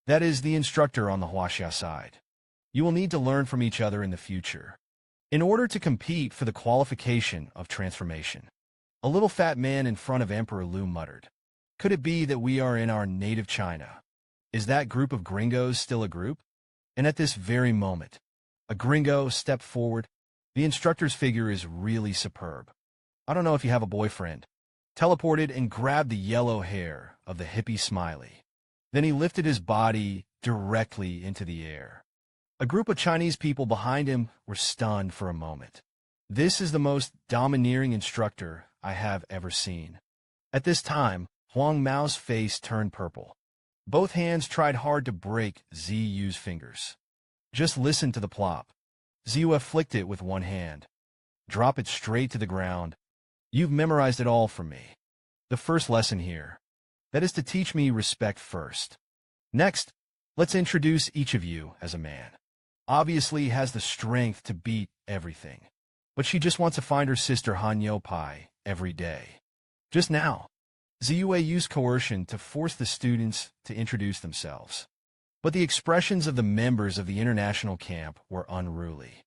That is the instructor on the Huaxia side. You will need to learn from each other in the future, in order to compete for the qualification of transformation. A little fat man in front of Emperor Lu muttered. Could it be that we are in our native China? Is that group of gringos still a group? And at this very moment, a gringo stepped forward. The instructor's figure is really superb. I don't know if you have a boyfriend. Teleported and grabbed the yellow hair of the hippie Smiley. Then he lifted his body directly into the air. A group of Chinese people behind him were stunned for a moment. This is the most domineering instructor I have ever seen. At this time, Huang Mao's face turned purple. Both hands tried hard to break Ziyu's fingers. Just listen to the plop. Ziyu flicked it with one hand. Drop it straight to the ground. You've memorized it all from me. The first lesson here. That is to teach me respect first. Next, let's introduce each of you as a man. Obviously has the strength to beat everything. But she just wants to find her sister Han Yo Pai every day. Just now, Ziyu used coercion to force the students to introduce themselves. But the expressions of the members of the international camp were unruly.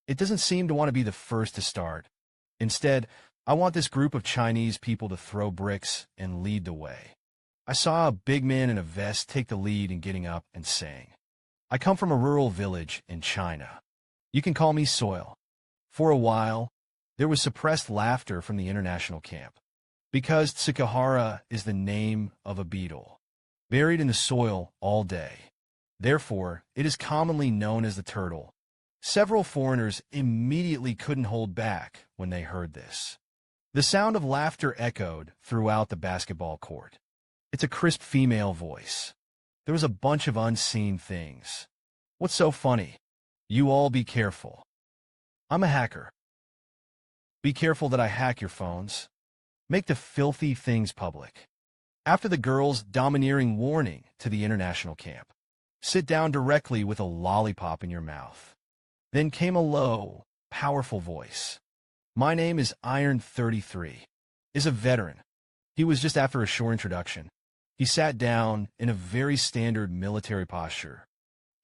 It doesn't seem to want to be the first to start. Instead, I want this group of Chinese people to throw bricks and lead the way. I saw a big man in a vest take the lead in getting up and saying, I come from a rural village in China. You can call me Soil. For a while, there was suppressed laughter from the international camp, because Tsukahara is the name of a beetle, buried in the soil all day. Therefore, it is commonly known as the turtle. Several foreigners immediately couldn't hold back when they heard this. The sound of laughter echoed throughout the basketball court. It's a crisp female voice. There was a bunch of unseen things. What's so funny? You all be careful. I'm a hacker. Be careful that I hack your phones. Make the filthy things public. After the girl's domineering warning to the international camp, sit down directly with a lollipop in your mouth. Then came a low, powerful voice. My name is Iron 33. Is a veteran. He was just after a short introduction. He sat down in a very standard military posture.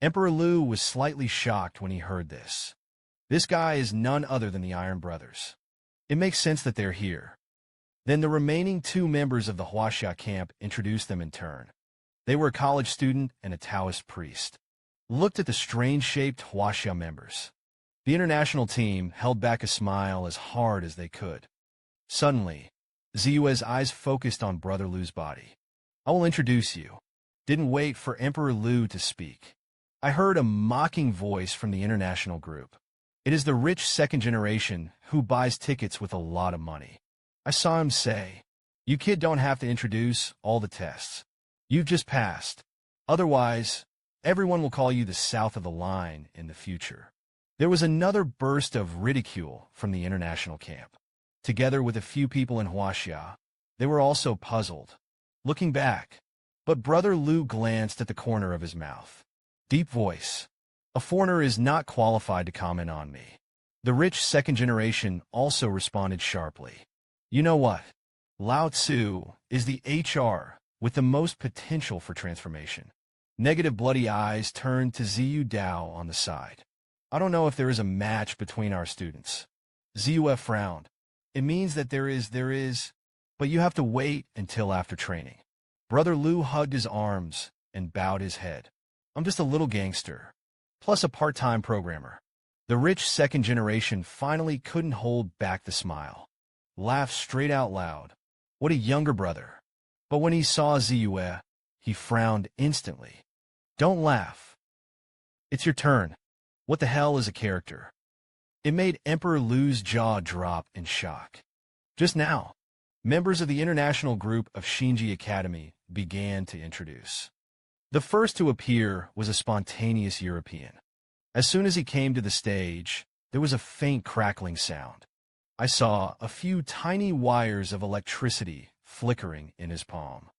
Emperor Lu was slightly shocked when he heard this. This guy is none other than the Iron Brothers. It makes sense that they're here. Then the remaining 2 members of the Huaxia camp introduced them in turn. They were a college student and a Taoist priest. Looked at the strange-shaped Huaxia members. The international team held back a smile as hard as they could. Suddenly, Ziyue's eyes focused on Brother Lu's body. I will introduce you. Didn't wait for Emperor Lu to speak. I heard a mocking voice from the international group. It is the rich second generation who buys tickets with a lot of money. I saw him say, you kid don't have to introduce all the tests. You've just passed. Otherwise, everyone will call you the south of the line in the future. There was another burst of ridicule from the international camp. Together with a few people in Huaxia, they were also puzzled, looking back. But Brother Lu glanced at the corner of his mouth. Deep voice. A foreigner is not qualified to comment on me. The rich second generation also responded sharply. You know what? Lao Tzu is the HR with the most potential for transformation. Negative bloody eyes turned to Ziyu Dao on the side. I don't know if there is a match between our students. Ziyu frowned. It means that there is, but you have to wait until after training. Brother Lu hugged his arms and bowed his head. I'm just a little gangster, plus a part-time programmer. The rich second generation finally couldn't hold back the smile. Laughed straight out loud. What a younger brother. But when he saw Ziyu, he frowned instantly. Don't laugh. It's your turn. What the hell is a character? It made Emperor Lu's jaw drop in shock. Just now, members of the international group of Shinji Academy began to introduce. The first to appear was a spontaneous European. As soon as he came to the stage, there was a faint crackling sound. I saw a few tiny wires of electricity flickering in his palm.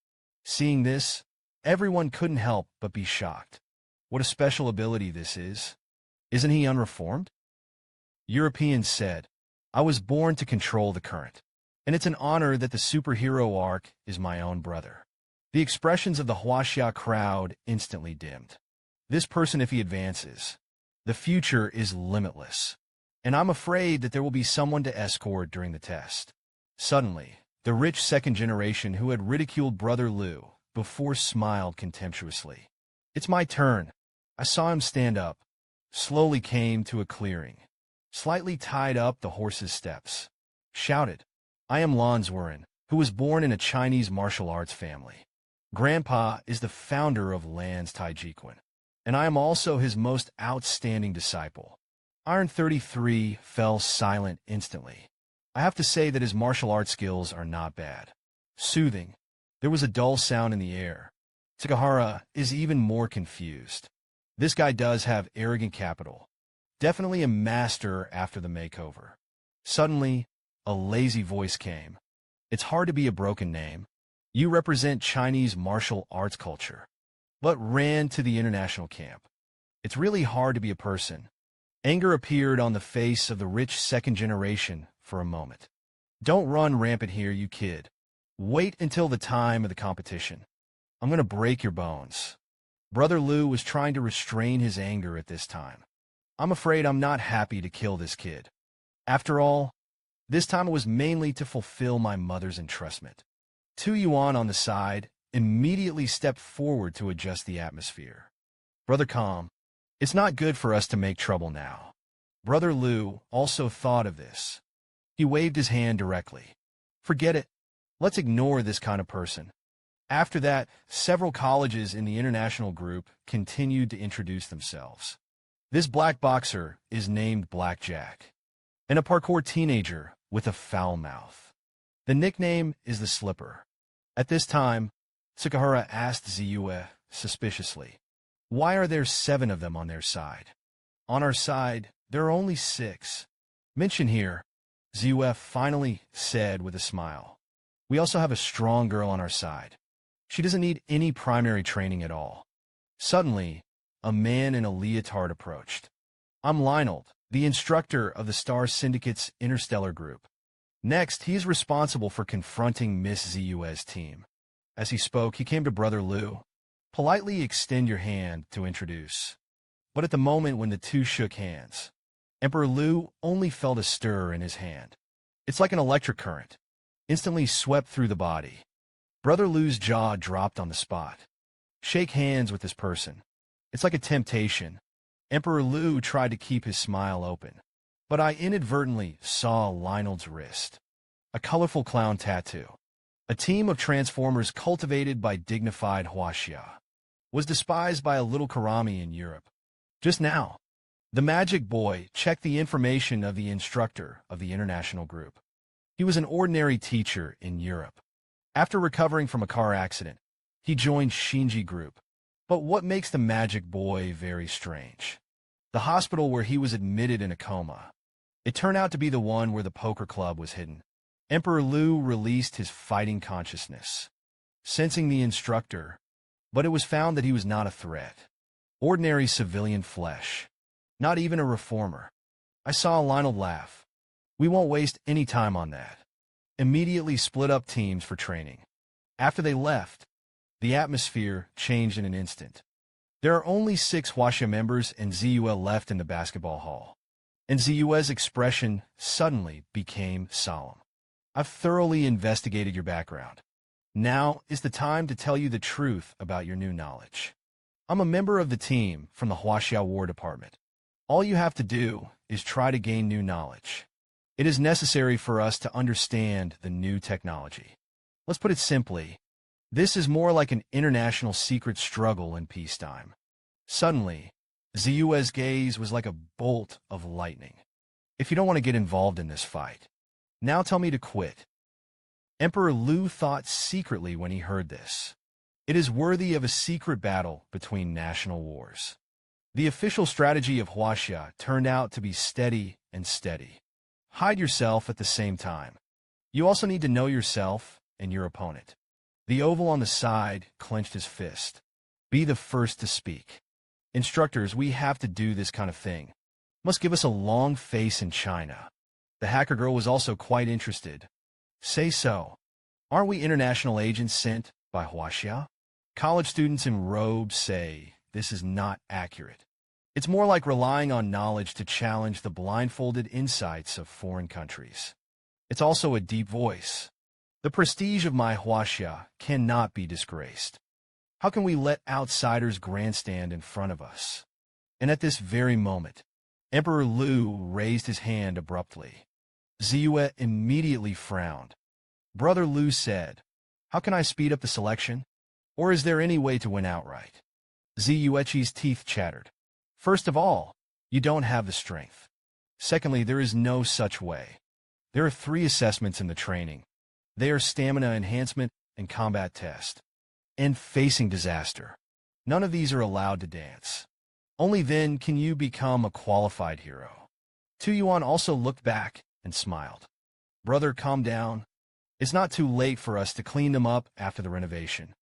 Seeing this, everyone couldn't help but be shocked. What a special ability this is. Isn't he unreformed? Europeans said, I was born to control the current, and it's an honor that the superhero arc is my own brother. The expressions of the Huaxia crowd instantly dimmed. This person, if he advances, the future is limitless, and I'm afraid that there will be someone to escort during the test. Suddenly, the rich second generation who had ridiculed Brother Liu before smiled contemptuously. It's my turn. I saw him stand up, slowly came to a clearing, slightly tied up the horse's steps, shouted, I am Lan Zuren, who was born in a Chinese martial arts family. Grandpa is the founder of Lan's Taijiquan, and I am also his most outstanding disciple. Iron 33 fell silent instantly. I have to say that his martial arts skills are not bad. Soothing. There was a dull sound in the air. Takahara is even more confused. This guy does have arrogant capital. Definitely a master after the makeover. Suddenly, a lazy voice came. It's hard to be a broken name. You represent Chinese martial arts culture, but ran to the international camp. It's really hard to be a person. Anger appeared on the face of the rich second generation for a moment. Don't run rampant here, you kid. Wait until the time of the competition. I'm going to break your bones. Brother Liu was trying to restrain his anger at this time. I'm afraid I'm not happy to kill this kid. After all, this time it was mainly to fulfill my mother's entrustment. Tu Yuan on the side immediately stepped forward to adjust the atmosphere. Brother Calm, it's not good for us to make trouble now. Brother Liu also thought of this. He waved his hand directly. Forget it. Let's ignore this kind of person. After that, several colleges in the international group continued to introduce themselves. This black boxer is named Blackjack, and a parkour teenager with a foul mouth. The nickname is the Slipper. At this time, Tsukahara asked Ziyue suspiciously, why are there 7 of them on their side? On our side, there are only 6. Mention here, Ziyue finally said with a smile. We also have a strong girl on our side. She doesn't need any primary training at all. Suddenly, a man in a leotard approached. I'm Lionel, the instructor of the Star Syndicate's interstellar group. Next, he is responsible for confronting Miss Ziyue's team. As he spoke, he came to Brother Liu. Politely extend your hand to introduce. But at the moment when the two shook hands, Emperor Liu only felt a stir in his hand. It's like an electric current, instantly swept through the body. Brother Liu's jaw dropped on the spot. Shake hands with this person. It's like a temptation. Emperor Liu tried to keep his smile open, but I inadvertently saw Lionel's wrist. A colorful clown tattoo. A team of transformers cultivated by dignified Huaxia was despised by a little Karami in Europe. Just now, the magic boy checked the information of the instructor of the international group. He was an ordinary teacher in Europe. After recovering from a car accident, he joined Shinji Group. But what makes the magic boy very strange? The hospital where he was admitted in a coma. It turned out to be the one where the poker club was hidden. Emperor Liu released his fighting consciousness, sensing the instructor, but it was found that he was not a threat. Ordinary civilian flesh. Not even a reformer. I saw Lionel laugh. We won't waste any time on that. Immediately split up teams for training. After they left, the atmosphere changed in an instant. There are only 6 Huaxia members and Ziyue left in the basketball hall. And Ziyue's expression suddenly became solemn. I've thoroughly investigated your background. Now is the time to tell you the truth about your new knowledge. I'm a member of the team from the Huaxia War Department. All you have to do is try to gain new knowledge. It is necessary for us to understand the new technology. Let's put it simply, this is more like an international secret struggle in peacetime. Suddenly, Ziyue's gaze was like a bolt of lightning. If you don't want to get involved in this fight, now tell me to quit. Emperor Liu thought secretly when he heard this. It is worthy of a secret battle between national wars. The official strategy of Huaxia turned out to be steady and steady. Hide yourself at the same time. You also need to know yourself and your opponent. The oval on the side clenched his fist. Be the first to speak. Instructors, we have to do this kind of thing. Must give us a long face in China. The hacker girl was also quite interested. Say so. Aren't we international agents sent by Huaxia? College students in robes say this is not accurate. It's more like relying on knowledge to challenge the blindfolded insights of foreign countries. It's also a deep voice. The prestige of my Huaxia cannot be disgraced. How can we let outsiders grandstand in front of us? And at this very moment, Emperor Lu raised his hand abruptly. Ziyue immediately frowned. Brother Lu said, "How can I speed up the selection? Or is there any way to win outright?" Ziyuechi's teeth chattered. First of all, you don't have the strength. Secondly, there is no such way. There are 3 assessments in the training. They are stamina enhancement and combat test. And facing disaster. None of these are allowed to dance. Only then can you become a qualified hero. Tu Yuan also looked back and smiled. Brother, calm down. It's not too late for us to clean them up after the renovation.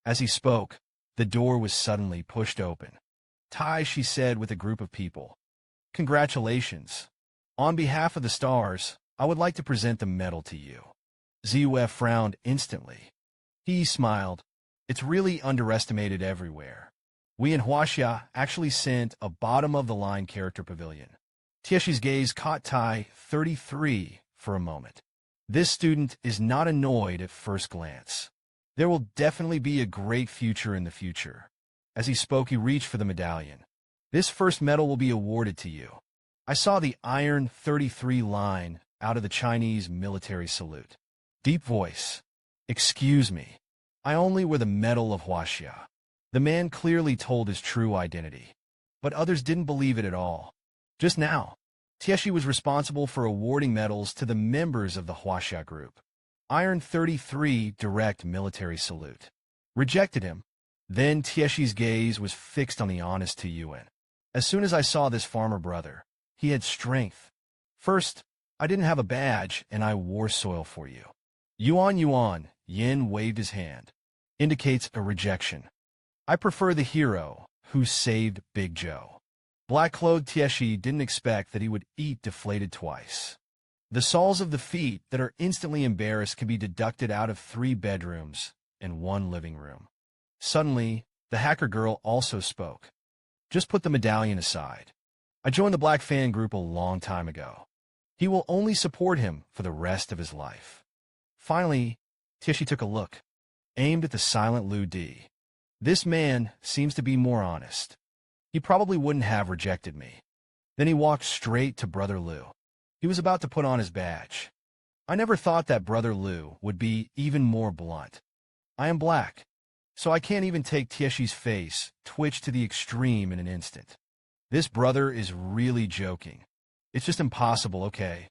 As he spoke, the door was suddenly pushed open. Tai, she said with a group of people. Congratulations. On behalf of the stars, I would like to present the medal to you. Ziyue frowned instantly. He smiled. It's really underestimated everywhere. We in Huaxia actually sent a bottom-of-the-line character pavilion. Tieshi's gaze caught Tai 33 for a moment. This student is not annoyed at first glance. There will definitely be a great future in the future. As he spoke, he reached for the medallion. This first medal will be awarded to you. I saw the Iron 33 line out of the Chinese military salute. Deep voice. Excuse me. I only wear the medal of Huaxia. The man clearly told his true identity. But others didn't believe it at all. Just now, Tieshi was responsible for awarding medals to the members of the Huaxia group. Iron 33 direct military salute. Rejected him. Then Tieshi's gaze was fixed on the honest Tu Yuan. As soon as I saw this farmer brother, he had strength. First, I didn't have a badge, and I wore soil for you. Yuan, Yin waved his hand. Indicates a rejection. I prefer the hero who saved Big Joe. Black-clothed Tieshi didn't expect that he would eat deflated twice. The soles of the feet that are instantly embarrassed can be deducted out of 3 bedrooms and 1 living room. Suddenly, the hacker girl also spoke. Just put the medallion aside. I joined the Black fan group a long time ago. He will only support him for the rest of his life. Finally, Tieshi took a look, aimed at the silent Lu Di. This man seems to be more honest. He probably wouldn't have rejected me. Then he walked straight to Brother Lu. He was about to put on his badge. I never thought that Brother Lu would be even more blunt. I am black, so I can't even take Tieshi's face twitch to the extreme in an instant. This brother is really joking. It's just impossible, okay?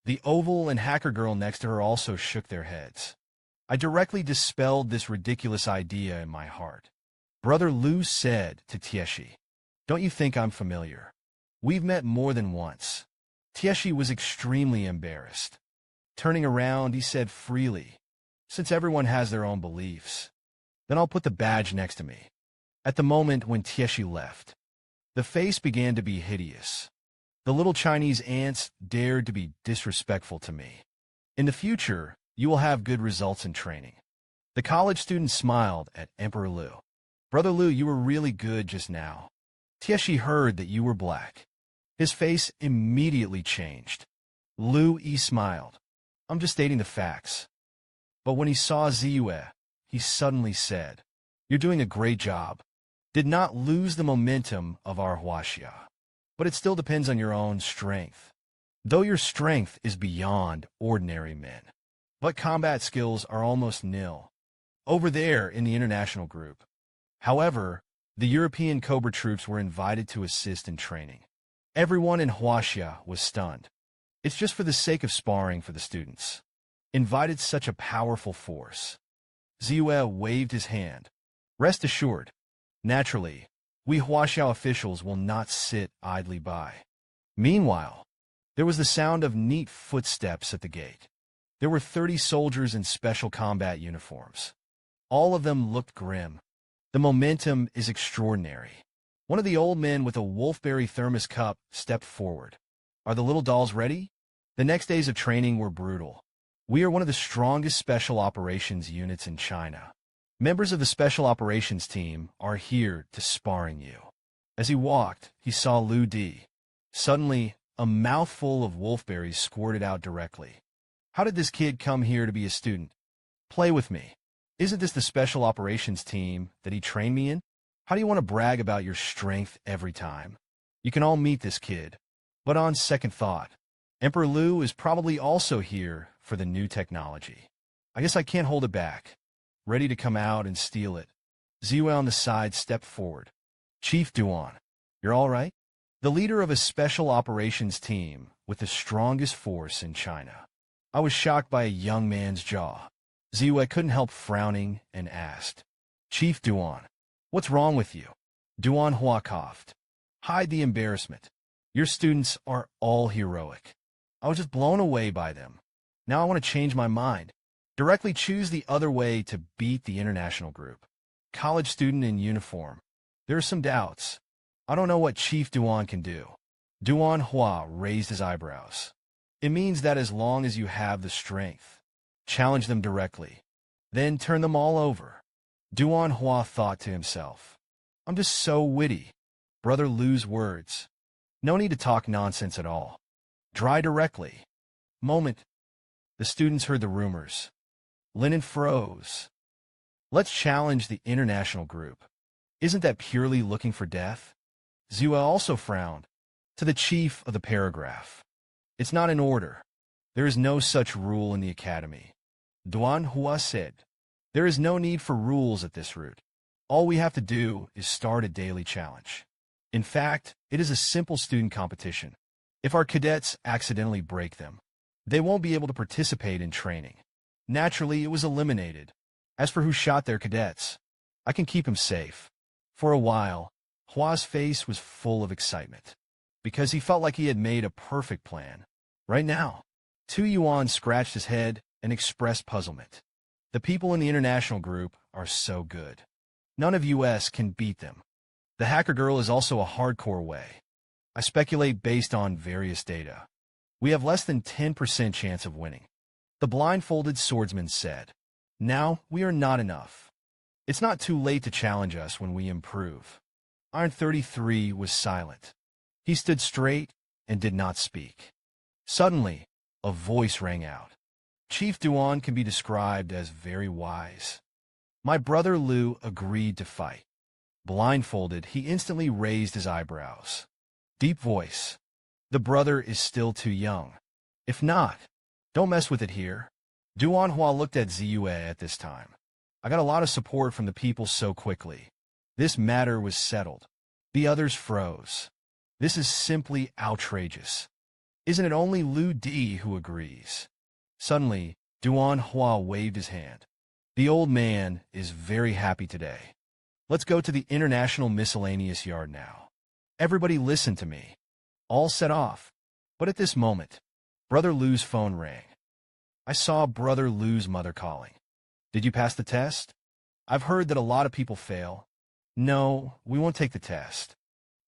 The oval and hacker girl next to her also shook their heads. I directly dispelled this ridiculous idea in my heart. Brother Lu said to Tieshi, "Don't you think I'm familiar? We've met more than once." Tieshi was extremely embarrassed. Turning around, he said freely, "Since everyone has their own beliefs, then I'll put the badge next to me." At the moment when Tieshi left, the face began to be hideous. The little Chinese ants dared to be disrespectful to me. In the future, you will have good results in training. The college student smiled at Emperor Lu. Brother Lu, you were really good just now. Tieshi heard that you were black. His face immediately changed. Lu Yi smiled. I'm just stating the facts. But when he saw Ziyue, he suddenly said, "You're doing a great job. Did not lose the momentum of our Huaxia. But it still depends on your own strength. Though your strength is beyond ordinary men. But combat skills are almost nil. Over there in the international group. However, the European Cobra troops were invited to assist in training. Everyone in Huaxia was stunned. It's just for the sake of sparring for the students. Invited such a powerful force." Ziyue waved his hand. "Rest assured. Naturally, We Huaxiao officials will not sit idly by. Meanwhile, there was the sound of neat footsteps at the gate. There were 30 soldiers in special combat uniforms. All of them looked grim. The momentum is extraordinary. One of the old men with a wolfberry thermos cup stepped forward. Are the little dolls ready? The next days of training were brutal. We are one of the strongest special operations units in China. Members of the special operations team are here to sparring you. As he walked, he saw Lu Di. Suddenly, a mouthful of wolfberries squirted out directly. How did this kid come here to be a student? Play with me. Isn't this the special operations team that he trained me in? How do you want to brag about your strength every time? You can all meet this kid. But on second thought, Emperor Lu is probably also here for the new technology. I guess I can't hold it back. Ready to come out and steal it. Ziwei on the side stepped forward. Chief Duan, you're all right? The leader of a special operations team with the strongest force in China. I was shocked by a young man's jaw. Ziwei couldn't help frowning and asked, Chief Duan, what's wrong with you? Duan Hua coughed. Hide the embarrassment. Your students are all heroic. I was just blown away by them. Now I want to change my mind. Directly choose the other way to beat the international group. College student in uniform. There are some doubts. I don't know what Chief Duan can do. Duan Hua raised his eyebrows. It means that as long as you have the strength, challenge them directly. Then turn them all over. Duan Hua thought to himself. I'm just so witty. Brother Lu's words. No need to talk nonsense at all. Dry directly. Moment. The students heard the rumors. Linen froze. Let's challenge the international group. Isn't that purely looking for death? Ziwei also frowned. To the chief of the paragraph. It's not in order. There is no such rule in the academy. Duan Hua said. There is no need for rules at this route. All we have to do is start a daily challenge. In fact, it is a simple student competition. If our cadets accidentally break them, they won't be able to participate in training. Naturally, it was eliminated. As for who shot their cadets, I can keep him safe. For a while, Hua's face was full of excitement, because he felt like he had made a perfect plan. Right now, Tu Yuan scratched his head and expressed puzzlement. The people in the international group are so good. None of US can beat them. The hacker girl is also a hardcore way. I speculate based on various data. We have less than 10% chance of winning. The blindfolded swordsman said. Now, we are not enough. It's not too late to challenge us when we improve. Iron 33 was silent. He stood straight and did not speak. Suddenly, a voice rang out. Chief Duan can be described as very wise. My brother Lu agreed to fight. Blindfolded, he instantly raised his eyebrows. Deep voice. The brother is still too young. If not, don't mess with it here. Duan Hua looked at Ziwei at this time. I got a lot of support from the people so quickly. This matter was settled. The others froze. This is simply outrageous. Isn't it only Lu Di who agrees? Suddenly, Duan Hua waved his hand. The old man is very happy today. Let's go to the International Miscellaneous Yard now. Everybody listen to me. All set off. But at this moment, Brother Lu's phone rang. I saw Brother Lu's mother calling. Did you pass the test? I've heard that a lot of people fail. No, we won't take the test.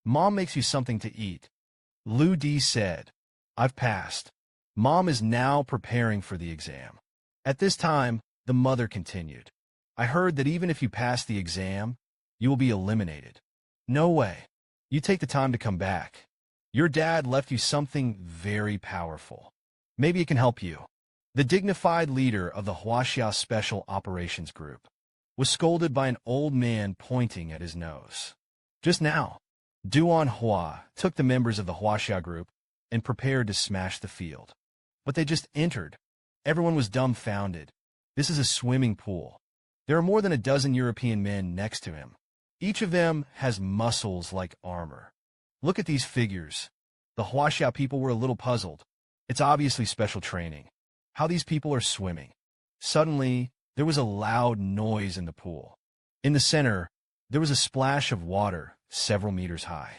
Mom makes you something to eat. Lu Di said. I've passed. Mom is now preparing for the exam. At this time, the mother continued. I heard that even if you pass the exam, you will be eliminated. No way. You take the time to come back. Your dad left you something very powerful. Maybe it can help you. The dignified leader of the Huaxia Special Operations Group was scolded by an old man pointing at his nose. Just now, Duan Hua took the members of the Huaxia group and prepared to smash the field. But they just entered. Everyone was dumbfounded. This is a swimming pool. There are more than a dozen European men next to him. Each of them has muscles like armor. Look at these figures. The Huaxia people were a little puzzled. It's obviously special training. How these people are swimming. Suddenly, there was a loud noise in the pool. In the center, there was a splash of water several meters high.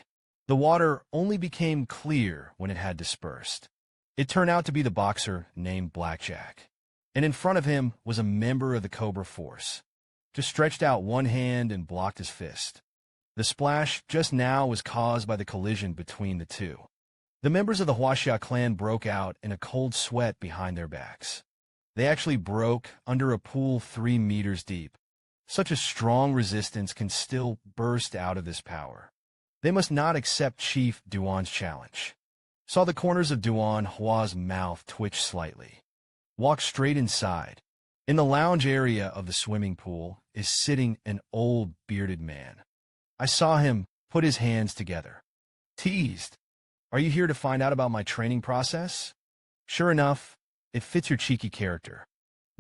The water only became clear when it had dispersed. It turned out to be the boxer named Blackjack, and in front of him was a member of the Cobra Force, just stretched out one hand and blocked his fist. The splash just now was caused by the collision between the two. The members of the Huaxia clan broke out in a cold sweat behind their backs. They actually broke under a pool 3 meters deep. Such a strong resistance can still burst out of this power. They must not accept Chief Duan's challenge. Saw the corners of Duan Hua's mouth twitch slightly. Walked straight inside. In the lounge area of the swimming pool is sitting an old bearded man. I saw him put his hands together. Teased. Are you here to find out about my training process? Sure enough, it fits your cheeky character.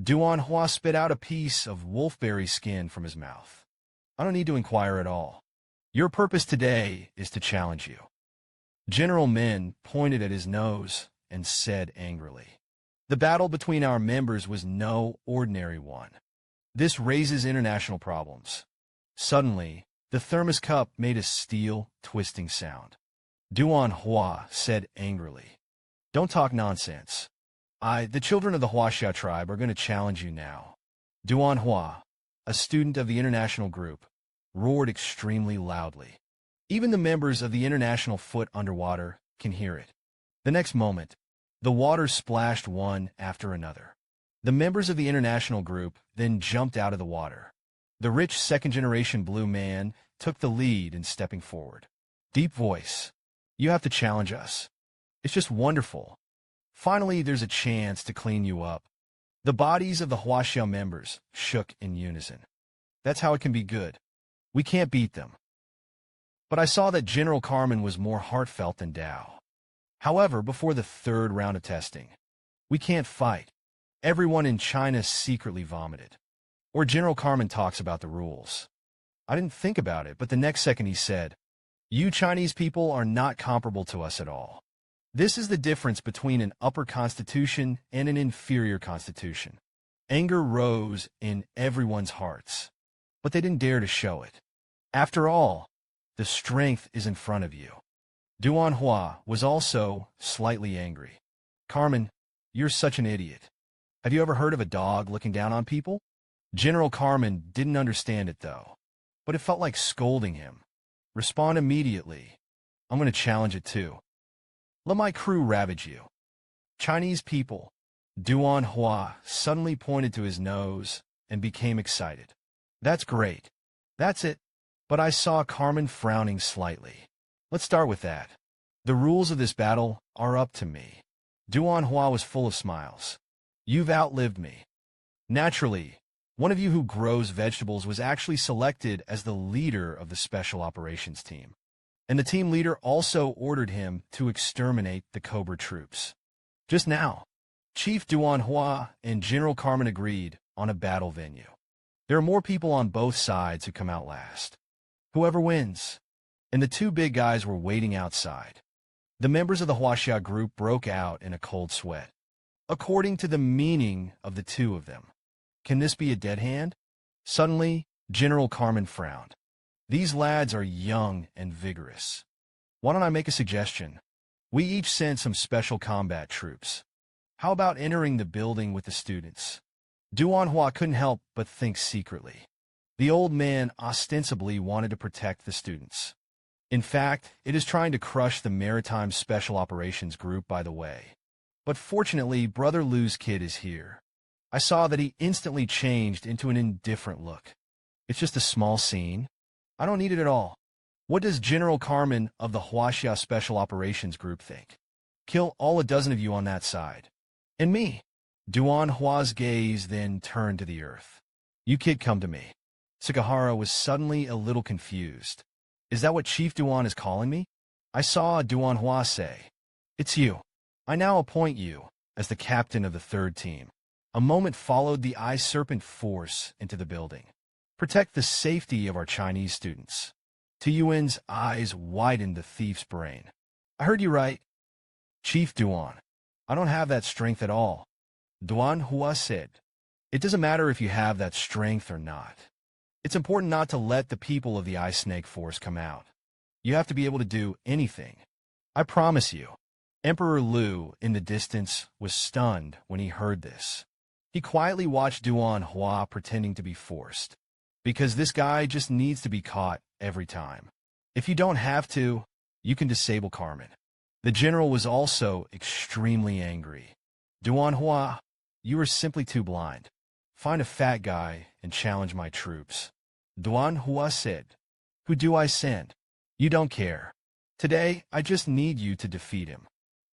Duan Hua spit out a piece of wolfberry skin from his mouth. I don't need to inquire at all. Your purpose today is to challenge you. General Min pointed at his nose and said angrily, the battle between our members was no ordinary one. This raises international problems. Suddenly, the thermos cup made a steel, twisting sound. Duan Hua said angrily, don't talk nonsense. The children of the Huaxia tribe, are going to challenge you now. Duan Hua, a student of the international group, roared extremely loudly. Even the members of the international foot underwater can hear it. The next moment, the water splashed one after another. The members of the international group then jumped out of the water. The rich second-generation blue man took the lead in stepping forward. Deep voice. You have to challenge us. It's just wonderful. Finally, there's a chance to clean you up. The bodies of the Huaxia members shook in unison. That's how it can be good. We can't beat them. But I saw that General Carmen was more heartfelt than Dao. However, before the third round of testing, we can't fight. Everyone in China secretly vomited. Or General Carmen talks about the rules. I didn't think about it, but the next second he said, you Chinese people are not comparable to us at all. This is the difference between an upper constitution and an inferior constitution. Anger rose in everyone's hearts, but they didn't dare to show it. After all, the strength is in front of you. Duan Hua was also slightly angry. Carmen, you're such an idiot. Have you ever heard of a dog looking down on people? General Carmen didn't understand it, though, but it felt like scolding him. Respond immediately. I'm going to challenge it too. Let my crew ravage you. Chinese people. Duan Hua suddenly pointed to his nose and became excited. That's great. That's it. But I saw Carmen frowning slightly. Let's start with that. The rules of this battle are up to me. Duan Hua was full of smiles. You've outlived me. Naturally, one of you who grows vegetables was actually selected as the leader of the special operations team. And the team leader also ordered him to exterminate the Cobra troops. Just now, Chief Duan Hua and General Carmen agreed on a battle venue. There are more people on both sides who come out last. Whoever wins. And the two big guys were waiting outside. The members of the Huaxia group broke out in a cold sweat. According to the meaning of the two of them. Can this be a dead hand? Suddenly, General Carmen frowned. These lads are young and vigorous. Why don't I make a suggestion? We each send some special combat troops. How about entering the building with the students? Duan Hua couldn't help but think secretly. The old man ostensibly wanted to protect the students. In fact, it is trying to crush the Maritime Special Operations Group, by the way. But fortunately, Brother Lou's kid is here. I saw that he instantly changed into an indifferent look. It's just a small scene. I don't need it at all. What does General Carmen of the Huaxia Special Operations Group think? Kill all a dozen of you on that side. And me. Duan Hua's gaze then turned to the earth. You kid, come to me. Sakahara was suddenly a little confused. Is that what Chief Duan is calling me? I saw Duan Hua say. It's you. I now appoint you as the captain of the third team. A moment followed the Eye Serpent force into the building. Protect the safety of our Chinese students. Tu Yuan's eyes widened the thief's brain. I heard you right. Chief Duan, I don't have that strength at all. Duan Hua said. It doesn't matter if you have that strength or not. It's important not to let the people of the Eye Snake Force come out. You have to be able to do anything. I promise you. Emperor Liu, in the distance, was stunned when he heard this. He quietly watched Duan Hua pretending to be forced. Because this guy just needs to be caught every time. If you don't have to, you can disable Carmen. The general was also extremely angry. Duan Hua, you are simply too blind. Find a fat guy and challenge my troops. Duan Hua said. Who do I send? You don't care. Today, I just need you to defeat him.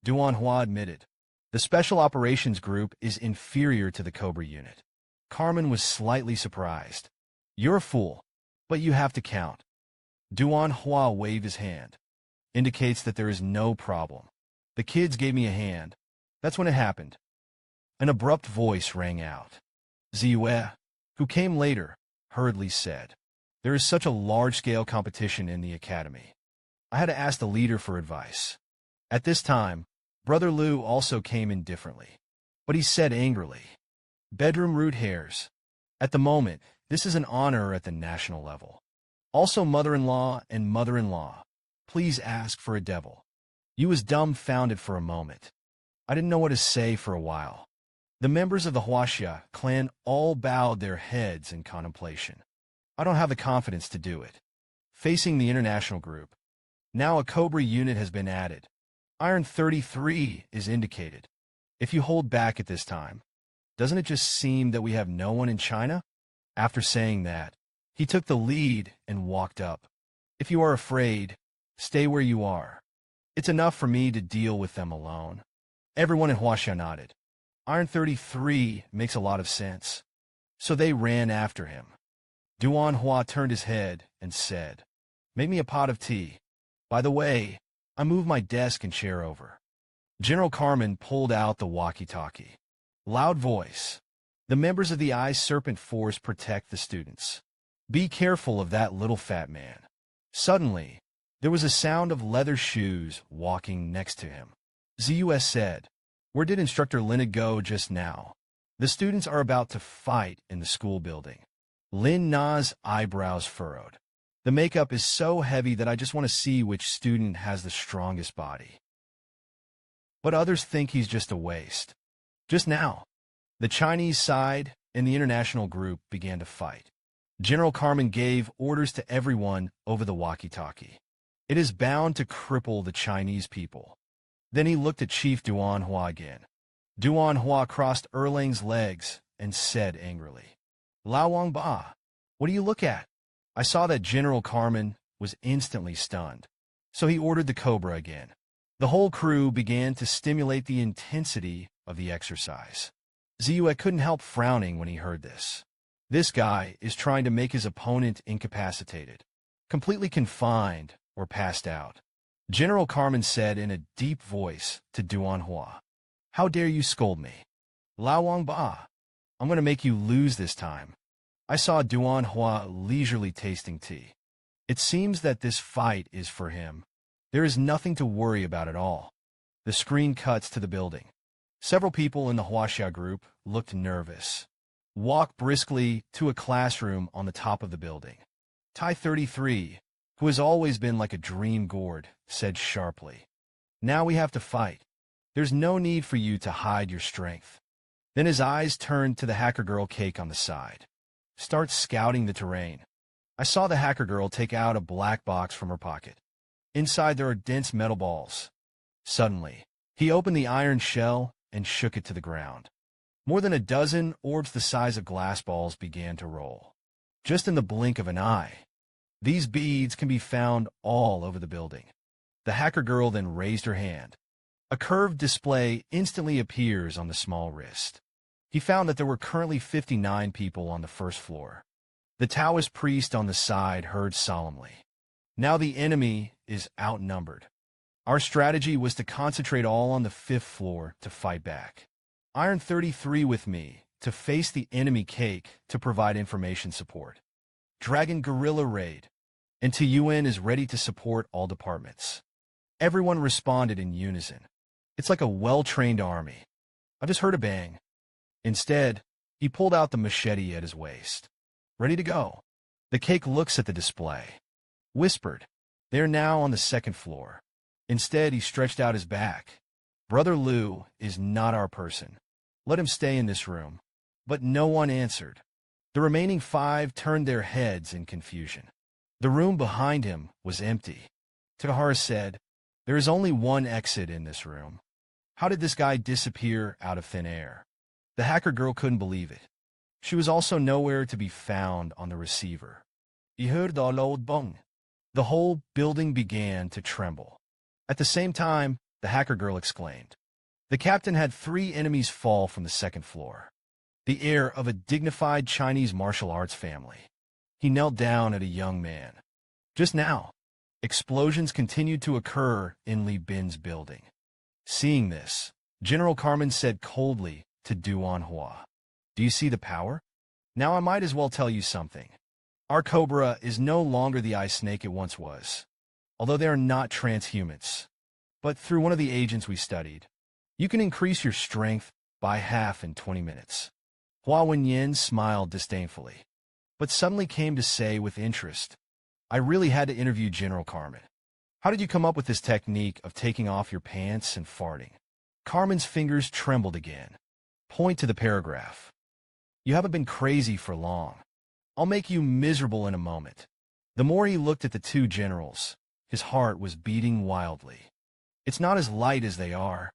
Duan Hua admitted. The Special Operations Group is inferior to the Cobra unit. Carmen was slightly surprised. You're a fool, but you have to count. Duan Hua waved his hand. Indicates that there is no problem. The kids gave me a hand. That's when it happened. An abrupt voice rang out. Ziyue, who came later, hurriedly said, there is such a large-scale competition in the academy. I had to ask the leader for advice. At this time, Brother Liu also came in differently. But he said angrily, bedroom root hairs. At the moment, this is an honor at the national level. Also mother-in-law and mother-in-law. Please ask for a devil. You was dumbfounded for a moment. I didn't know what to say for a while. The members of the Huaxia clan all bowed their heads in contemplation. I don't have the confidence to do it. Facing the international group. Now a Cobra unit has been added. Iron 33 is indicated. If you hold back at this time, doesn't it just seem that we have no one in China? After saying that, he took the lead and walked up. If you are afraid, stay where you are. It's enough for me to deal with them alone. Everyone in Huaxia nodded. Iron 33 makes a lot of sense. So they ran after him. Duan Hua turned his head and said, make me a pot of tea. By the way, I moved my desk and chair over. General Carmen pulled out the walkie-talkie. Loud voice. The members of the Eye Serpent Force protect the students. Be careful of that little fat man. Suddenly, there was a sound of leather shoes walking next to him. ZUS said, where did Instructor Lin go just now? The students are about to fight in the school building. Lin Na's eyebrows furrowed. The makeup is so heavy that I just want to see which student has the strongest body. But others think he's just a waste. Just now, the Chinese side and the international group began to fight. General Carmen gave orders to everyone over the walkie-talkie. It is bound to cripple the Chinese people. Then he looked at Chief Duan Hua again. Duan Hua crossed Erlang's legs and said angrily, Lao Wang Ba, what do you look at? I saw that General Carmen was instantly stunned, so he ordered the Cobra again. The whole crew began to stimulate the intensity of the exercise. Ziyue couldn't help frowning when he heard this. This guy is trying to make his opponent incapacitated, completely confined or passed out. General Carmen said in a deep voice to Duan Hua, how dare you scold me? Lao Wang Ba, I'm going to make you lose this time. I saw Duan Hua leisurely tasting tea. It seems that this fight is for him. There is nothing to worry about at all. The screen cuts to the building. Several people in the Huaxia group looked nervous. Walk briskly to a classroom on the top of the building. Tai 33, who has always been like a dream gourd, said sharply, now we have to fight. There's no need for you to hide your strength. Then his eyes turned to the hacker girl Cake on the side. Start scouting the terrain. I saw the hacker girl take out a black box from her pocket. Inside there are dense metal balls. Suddenly, he opened the iron shell and shook it to the ground. More than a dozen orbs the size of glass balls began to roll. Just in the blink of an eye. These beads can be found all over the building. The hacker girl then raised her hand. A curved display instantly appears on the small wrist. He found that there were currently 59 people on the first floor. The Taoist priest on the side heard solemnly. Now the enemy is outnumbered. Our strategy was to concentrate all on the 5th floor to fight back. Iron 33 with me to face the enemy Cake to provide information support. Dragon Guerrilla Raid. And to UN is ready to support all departments. Everyone responded in unison. It's like a well-trained army. I just heard a bang. Instead, he pulled out the machete at his waist. Ready to go. The Cake looks at the display. Whispered. They are now on the second floor. Instead, he stretched out his back. Brother Liu is not our person. Let him stay in this room. But no one answered. The remaining 5 turned their heads in confusion. The room behind him was empty. Takahara said, "There is only one exit in this room. How did this guy disappear out of thin air?" The hacker girl couldn't believe it. She was also nowhere to be found on the receiver. The whole building began to tremble. At the same time, the hacker girl exclaimed. The captain had 3 enemies fall from the second floor. The heir of a dignified Chinese martial arts family. He knelt down at a young man. Just now, explosions continued to occur in Li Bin's building. Seeing this, General Carmen said coldly to Duan Hua, "Do you see the power? Now I might as well tell you something. Our Cobra is no longer the ice snake it once was, although they are not transhumans. But through one of the agents we studied, you can increase your strength by half in 20 minutes. Hua Wenyan smiled disdainfully, but suddenly came to say with interest, "I really had to interview General Carmen. How did you come up with this technique of taking off your pants and farting?" Carmen's fingers trembled again. "Point to the paragraph. You haven't been crazy for long. I'll make you miserable in a moment." The more he looked at the 2 generals, his heart was beating wildly. It's not as light as they are.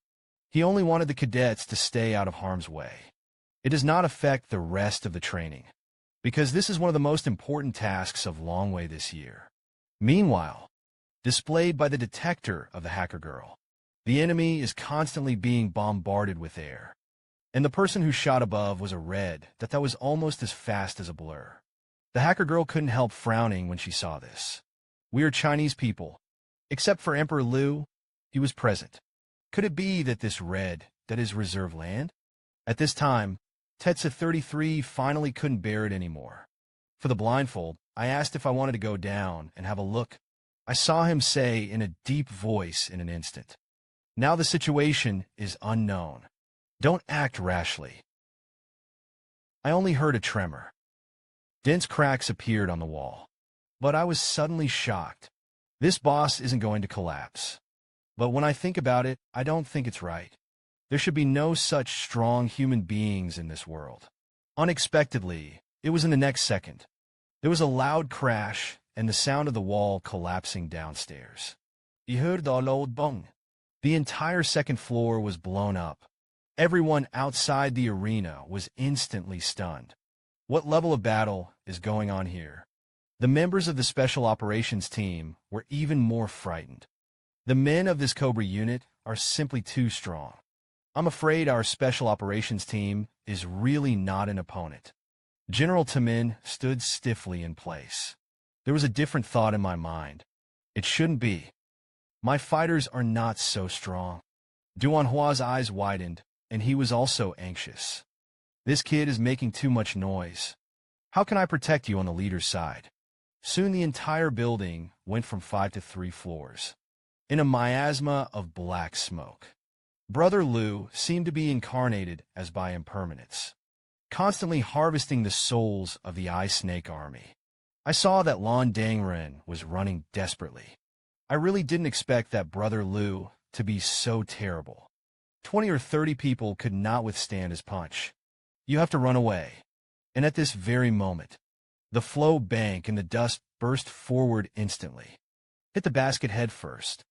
He only wanted the cadets to stay out of harm's way. It does not affect the rest of the training, because this is one of the most important tasks of Longwei this year. Meanwhile, displayed by the detector of the hacker girl, the enemy is constantly being bombarded with air. And the person who shot above was a red that was almost as fast as a blur. The hacker girl couldn't help frowning when she saw this. "We are Chinese people. Except for Emperor Liu, he was present. Could it be that this red that is reserve land?" At this time, Tetsa 33 finally couldn't bear it anymore. For the blindfold, I asked if I wanted to go down and have a look. I saw him say in a deep voice in an instant, "Now the situation is unknown. Don't act rashly." I only heard a tremor. Dense cracks appeared on the wall. But I was suddenly shocked. This boss isn't going to collapse. But when I think about it, I don't think it's right. There should be no such strong human beings in this world. Unexpectedly, it was in the next second. There was a loud crash and the sound of the wall collapsing downstairs. You heard the loud bang. The entire second floor was blown up. Everyone outside the arena was instantly stunned. What level of battle is going on here? The members of the Special Operations team were even more frightened. The men of this Cobra unit are simply too strong. I'm afraid our Special Operations team is really not an opponent. General Tamin stood stiffly in place. There was a different thought in my mind. It shouldn't be. My fighters are not so strong. Duan Hua's eyes widened, and he was also anxious. This kid is making too much noise. How can I protect you on the leader's side? Soon the entire building went from 5 to 3 floors, in a miasma of black smoke. Brother Liu seemed to be incarnated as by impermanence, constantly harvesting the souls of the Eye Snake army. I saw that Lan Dangren was running desperately. I really didn't expect that Brother Liu to be so terrible. 20 or 30 people could not withstand his punch. You have to run away. And at this very moment, the flow bank and the dust burst forward instantly. Hit the basket head first.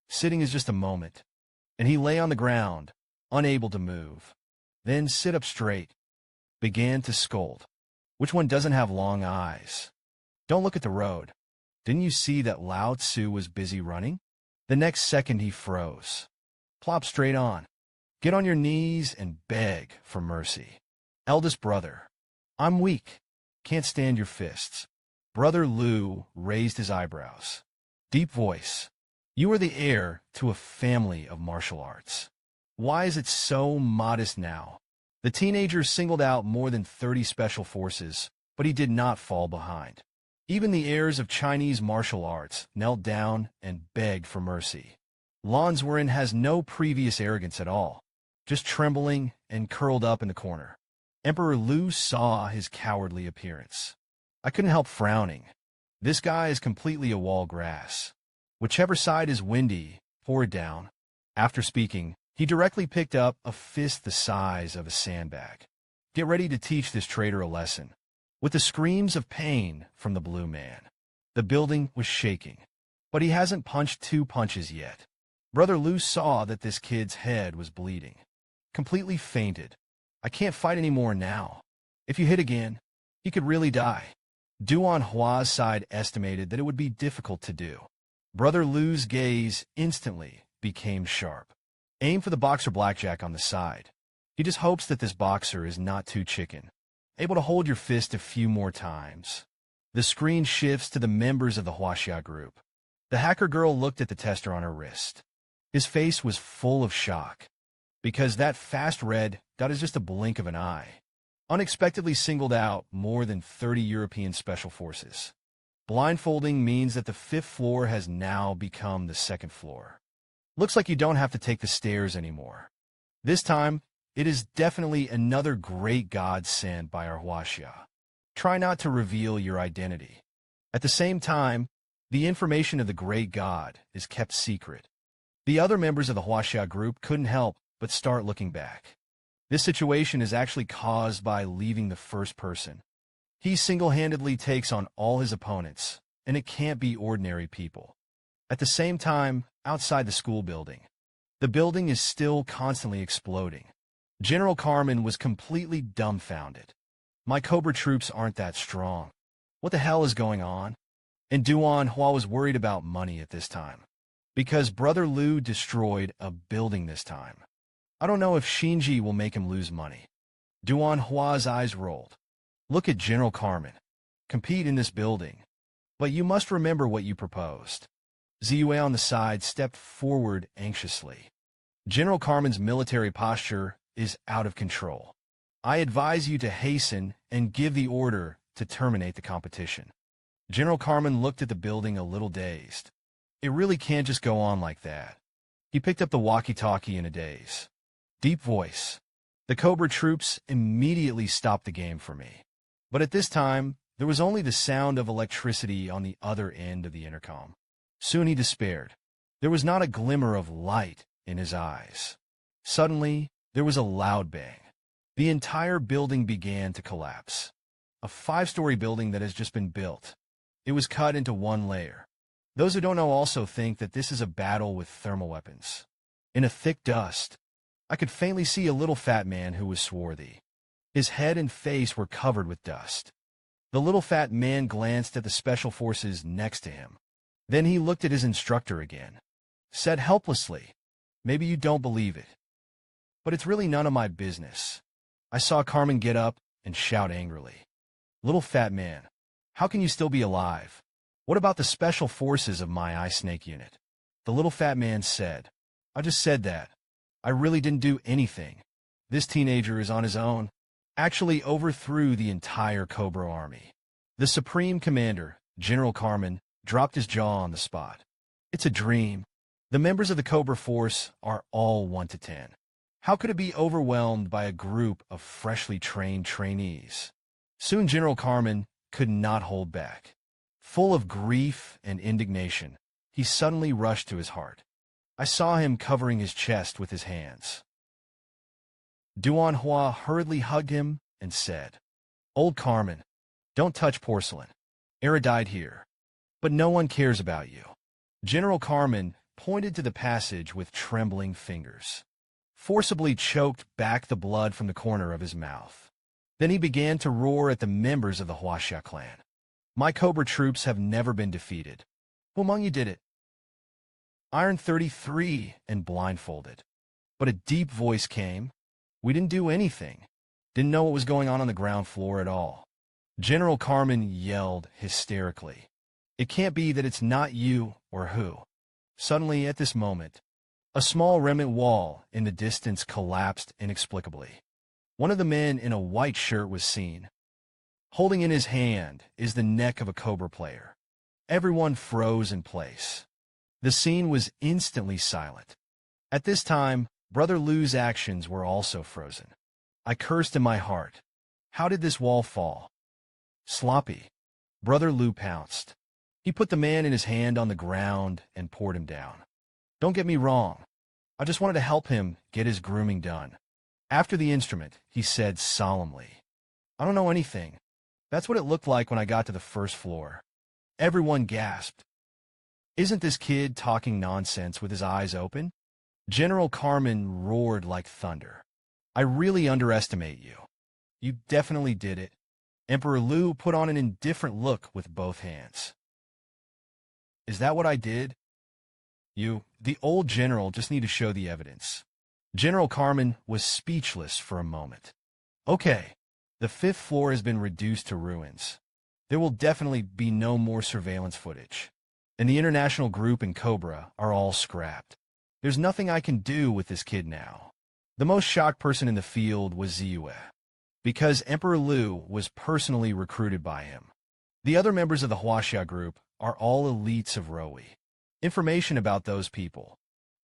Sitting is just a moment, and he lay on the ground, unable to move. Then sit up straight. Began to scold. Which one doesn't have long eyes? Don't look at the road. Didn't you see that Lao Tzu was busy running? The next second he froze. Plop straight on. Get on your knees and beg for mercy. Eldest brother. I'm weak. Can't stand your fists. Brother Liu raised his eyebrows. Deep voice. You are the heir to a family of martial arts. Why is it so modest now? The teenager singled out more than 30 special forces, but he did not fall behind. Even the heirs of Chinese martial arts knelt down and begged for mercy. Lanswerin has no previous arrogance at all, just trembling and curled up in the corner. Emperor Liu saw his cowardly appearance. I couldn't help frowning. This guy is completely a wall grass. Whichever side is windy, pour it down. After speaking, he directly picked up a fist the size of a sandbag. Get ready to teach this traitor a lesson. With the screams of pain from the blue man, the building was shaking. But he hasn't punched 2 punches yet. Brother Lu saw that this kid's head was bleeding. Completely fainted. I can't fight anymore now. If you hit again, he could really die. Duan Hua's side estimated that it would be difficult to do. Brother Lu's gaze instantly became sharp. Aim for the boxer blackjack on the side. He just hopes that this boxer is not too chicken, able to hold your fist a few more times. The screen shifts to the members of the Huaxia group. The hacker girl looked at the tester on her wrist. His face was full of shock, because that fast red dot is just a blink of an eye. Unexpectedly singled out more than 30 European special forces. Blindfolding means that the 5th floor has now become the 2nd floor. Looks like you don't have to take the stairs anymore. This time, it is definitely another great god sent by our Huaxia. Try not to reveal your identity. At the same time, the information of the great god is kept secret. The other members of the Huaxia group couldn't help but start looking back. This situation is actually caused by leaving the first person. He single-handedly takes on all his opponents, and it can't be ordinary people. At the same time, outside the school building, the building is still constantly exploding. General Carmen was completely dumbfounded. My Cobra troops aren't that strong. What the hell is going on? And Duan Hua was worried about money at this time, because Brother Lu destroyed a building this time. I don't know if Shinji will make him lose money. Duan Hua's eyes rolled. Look at General Carmen. Compete in this building. But you must remember what you proposed. Ziyue on the side stepped forward anxiously. General Carmen's military posture is out of control. I advise you to hasten and give the order to terminate the competition. General Carmen looked at the building a little dazed. It really can't just go on like that. He picked up the walkie-talkie in a daze. Deep voice. The Cobra troops immediately stopped the game for me. But at this time, there was only the sound of electricity on the other end of the intercom. Soon he despaired. There was not a glimmer of light in his eyes. Suddenly, there was a loud bang. The entire building began to collapse. A 5-story building that has just been built. It was cut into 1 layer. Those who don't know also think that this is a battle with thermal weapons. In a thick dust, I could faintly see a little fat man who was swarthy. His head and face were covered with dust. The little fat man glanced at the special forces next to him. Then he looked at his instructor again. Said helplessly, "Maybe you don't believe it, but it's really none of my business." I saw Carmen get up and shout angrily. "Little fat man, how can you still be alive? What about the special forces of my eye snake unit?" The little fat man said, "I just said that. I really didn't do anything. This teenager is on his own." Actually overthrew the entire Cobra army. The Supreme Commander, General Carmen, dropped his jaw on the spot. It's a dream. The members of the Cobra Force are all 1 to 10. How could it be overwhelmed by a group of freshly trained trainees? Soon General Carmen could not hold back. Full of grief and indignation, he suddenly rushed to his heart. I saw him covering his chest with his hands. Duan Hua hurriedly hugged him and said, "Old Carmen, don't touch porcelain. Era died here. But no one cares about you." General Carmen pointed to the passage with trembling fingers, forcibly choked back the blood from the corner of his mouth. Then he began to roar at the members of the Huaxia clan. "My Cobra troops have never been defeated. Who among you did it?" Iron 33 and blindfolded. But a deep voice came. "We didn't do anything. Didn't know what was going on the ground floor at all." General Carmen yelled hysterically. "It can't be that it's not you or who." Suddenly, at this moment, a small remnant wall in the distance collapsed inexplicably. One of the men in a white shirt was seen. Holding in his hand is the neck of a Cobra player. Everyone froze in place. The scene was instantly silent. At this time, Brother Lu's actions were also frozen. I cursed in my heart. How did this wall fall? Sloppy. Brother Lu pounced. He put the man in his hand on the ground and poured him down. Don't get me wrong. I just wanted to help him get his grooming done. After the instrument, he said solemnly, I don't know anything. That's what it looked like when I got to the first floor. Everyone gasped. Isn't this kid talking nonsense with his eyes open? General Carmen roared like thunder. I really underestimate you. You definitely did it. Emperor Liu put on an indifferent look with both hands. Is that what I did? You, the old general, just need to show the evidence. General Carmen was speechless for a moment. Okay, the 5th floor has been reduced to ruins. There will definitely be no more surveillance footage. And the international group and Cobra are all scrapped. There's nothing I can do with this kid now. The most shocked person in the field was Ziyue, because Emperor Liu was personally recruited by him. The other members of the Huaxia group are all elites of Roi. Information about those people.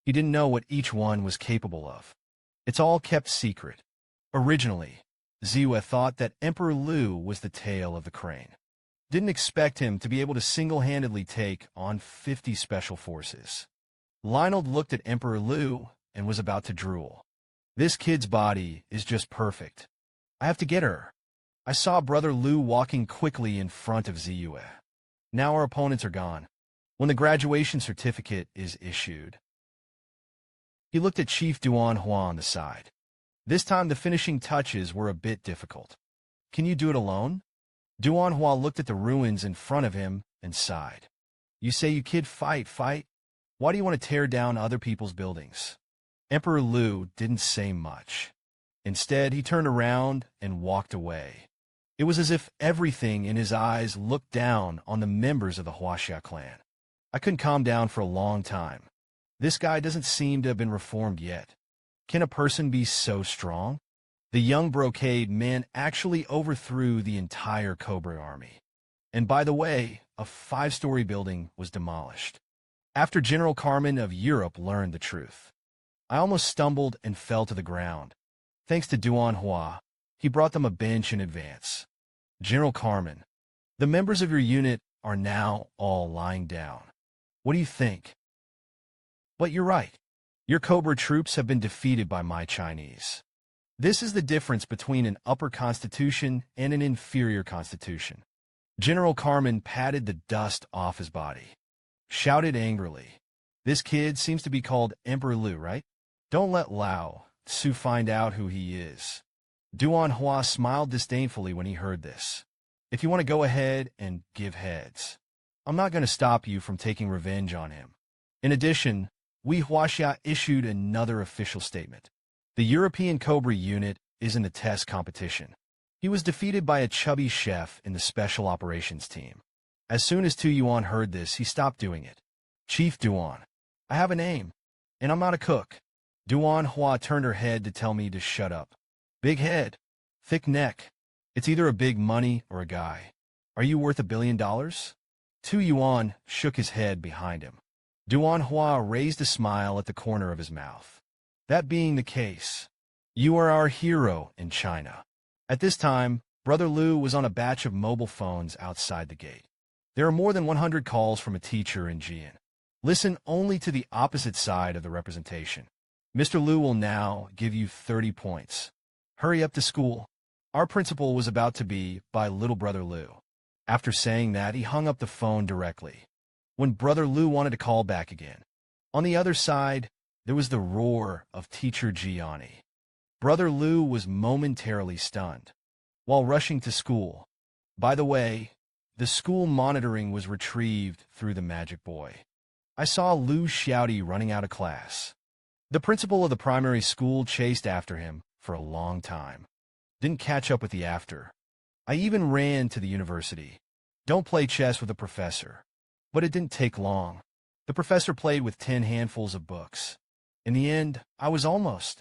He didn't know what each one was capable of. It's all kept secret. Originally, Ziyue thought that Emperor Liu was the tail of the crane. Didn't expect him to be able to single-handedly take on 50 special forces. Lionel looked at Emperor Liu and was about to drool. This kid's body is just perfect. I have to get her. I saw Brother Liu walking quickly in front of Ziyue. Now our opponents are gone. When the graduation certificate is issued. He looked at Chief Duan Hua on the side. This time the finishing touches were a bit difficult. Can you do it alone? Duan Hua looked at the ruins in front of him and sighed. You say you kid fight. Why do you want to tear down other people's buildings? Emperor Liu didn't say much. Instead, he turned around and walked away. It was as if everything in his eyes looked down on the members of the Huaxia clan. I couldn't calm down for a long time. This guy doesn't seem to have been reformed yet. Can a person be so strong? The young brocade man actually overthrew the entire Cobra army. And by the way, a 5-story building was demolished. After General Carmen of Europe learned the truth, I almost stumbled and fell to the ground. Thanks to Duan Hua, he brought them a bench in advance. General Carmen, the members of your unit are now all lying down. What do you think? But you're right. Your Cobra troops have been defeated by my Chinese. This is the difference between an upper constitution and an inferior constitution. General Carmen patted the dust off his body. Shouted angrily. This kid seems to be called Emperor Liu, right? Don't let Lao Tzu find out who he is. Duan Hua smiled disdainfully when he heard this. If you want to go ahead and give heads, I'm not going to stop you from taking revenge on him. In addition, we Huaxia issued another official statement. The European Cobra unit is in the test competition. He was defeated by a chubby chef in the special operations team. As soon as Tu Yuan heard this, he stopped doing it. Chief Duan, I have a name, and I'm not a cook. Duan Hua turned her head to tell me to shut up. Big head, thick neck. It's either a big money or a guy. Are you worth $1 billion? Tu Yuan shook his head behind him. Duan Hua raised a smile at the corner of his mouth. That being the case, you are our hero in China. At this time, Brother Liu was on a batch of mobile phones outside the gate. There are more than 100 calls from a teacher in Jian. Listen only to the opposite side of the representation. Mr. Liu will now give you 30 points. Hurry up to school. Our principal was about to be by little Brother Liu. After saying that, he hung up the phone directly. When Brother Liu wanted to call back again. On the other side, there was the roar of Teacher Gianni. Brother Liu was momentarily stunned. While rushing to school. By the way, the school monitoring was retrieved through the magic boy. I saw Liu Xiaodi running out of class. The principal of the primary school chased after him for a long time. Didn't catch up with the after. I even ran to the university. Don't play chess with a professor. But it didn't take long. The professor played with 10 handfuls of books. In the end, I was almost.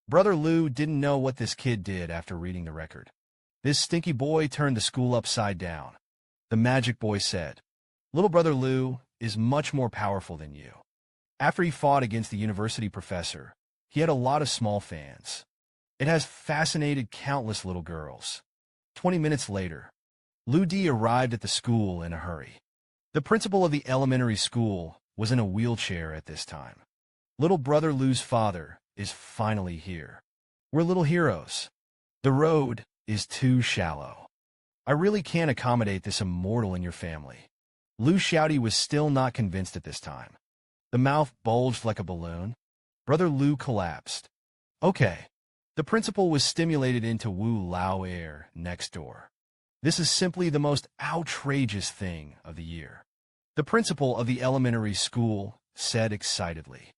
Brother Liu didn't know what this kid did after reading the record. This stinky boy turned the school upside down. The magic boy said, Little Brother Liu is much more powerful than you. After he fought against the university professor, he had a lot of small fans. It has fascinated countless little girls. 20 minutes later, Liu Di arrived at the school in a hurry. The principal of the elementary school was in a wheelchair at this time. Little brother Lu's father is finally here. We're little heroes. The road is too shallow. I really can't accommodate this immortal in your family. Lu Xiaodi was still not convinced at this time. The mouth bulged like a balloon. Brother Lu collapsed. Okay. The principal was stimulated into Wu Lao air next door. This is simply the most outrageous thing of the year. The principal of the elementary school said excitedly.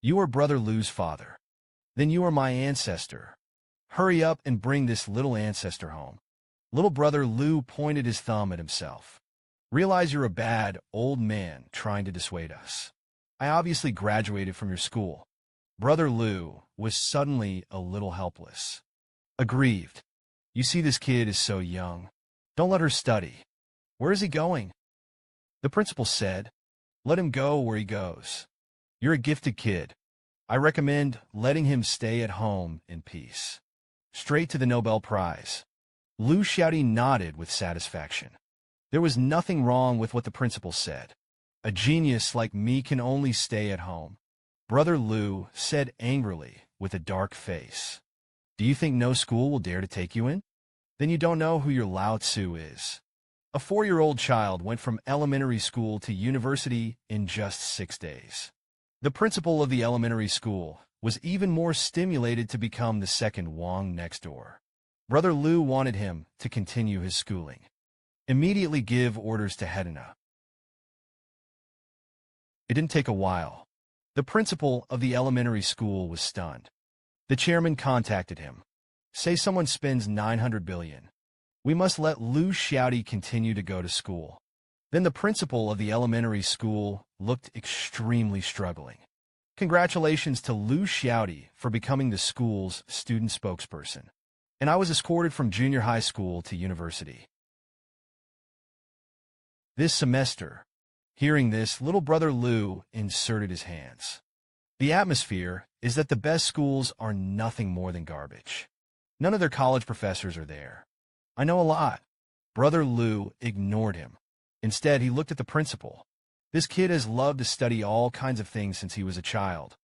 You are Brother Lu's father. Then you are my ancestor. Hurry up and bring this little ancestor home. Little brother Lu pointed his thumb at himself. Realize you're a bad, old man trying to dissuade us. I obviously graduated from your school. Brother Lu was suddenly a little helpless. Aggrieved. You see this kid is so young. Don't let her study. Where is he going? The principal said, let him go where he goes. You're a gifted kid. I recommend letting him stay at home in peace. Straight to the Nobel Prize. Lu Xiaodi nodded with satisfaction. There was nothing wrong with what the principal said. A genius like me can only stay at home. Brother Lu said angrily with a dark face. Do you think no school will dare to take you in? Then you don't know who your Lao Tzu is. A 4-year-old child went from elementary school to university in just 6 days. The principal of the elementary school was even more stimulated to become the second Wang next door. Brother Lu wanted him to continue his schooling. Immediately give orders to Hedina. It didn't take a while. The principal of the elementary school was stunned. The chairman contacted him. Say someone spends 900 billion. We must let Lu Xiaodi continue to go to school. Then the principal of the elementary school looked extremely struggling. Congratulations to Lu Xiaodi for becoming the school's student spokesperson. And I was escorted from junior high school to university. This semester, hearing this, little brother Lu inserted his hands. The atmosphere is that the best schools are nothing more than garbage. None of their college professors are there. I know a lot. Brother Lu ignored him. Instead, he looked at the principal. This kid has loved to study all kinds of things since he was a child.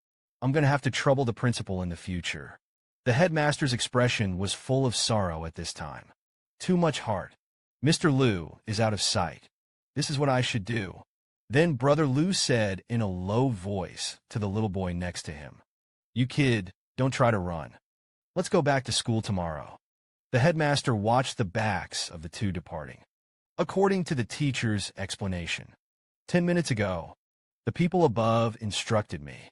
I'm going to have to trouble the principal in the future. The headmaster's expression was full of sorrow at this time. Too much heart. Mr. Lu is out of sight. This is what I should do. Then Brother Lu said in a low voice to the little boy next to him. You kid, don't try to run. Let's go back to school tomorrow. The headmaster watched the backs of the two departing. According to the teacher's explanation, 10 minutes ago, the people above instructed me.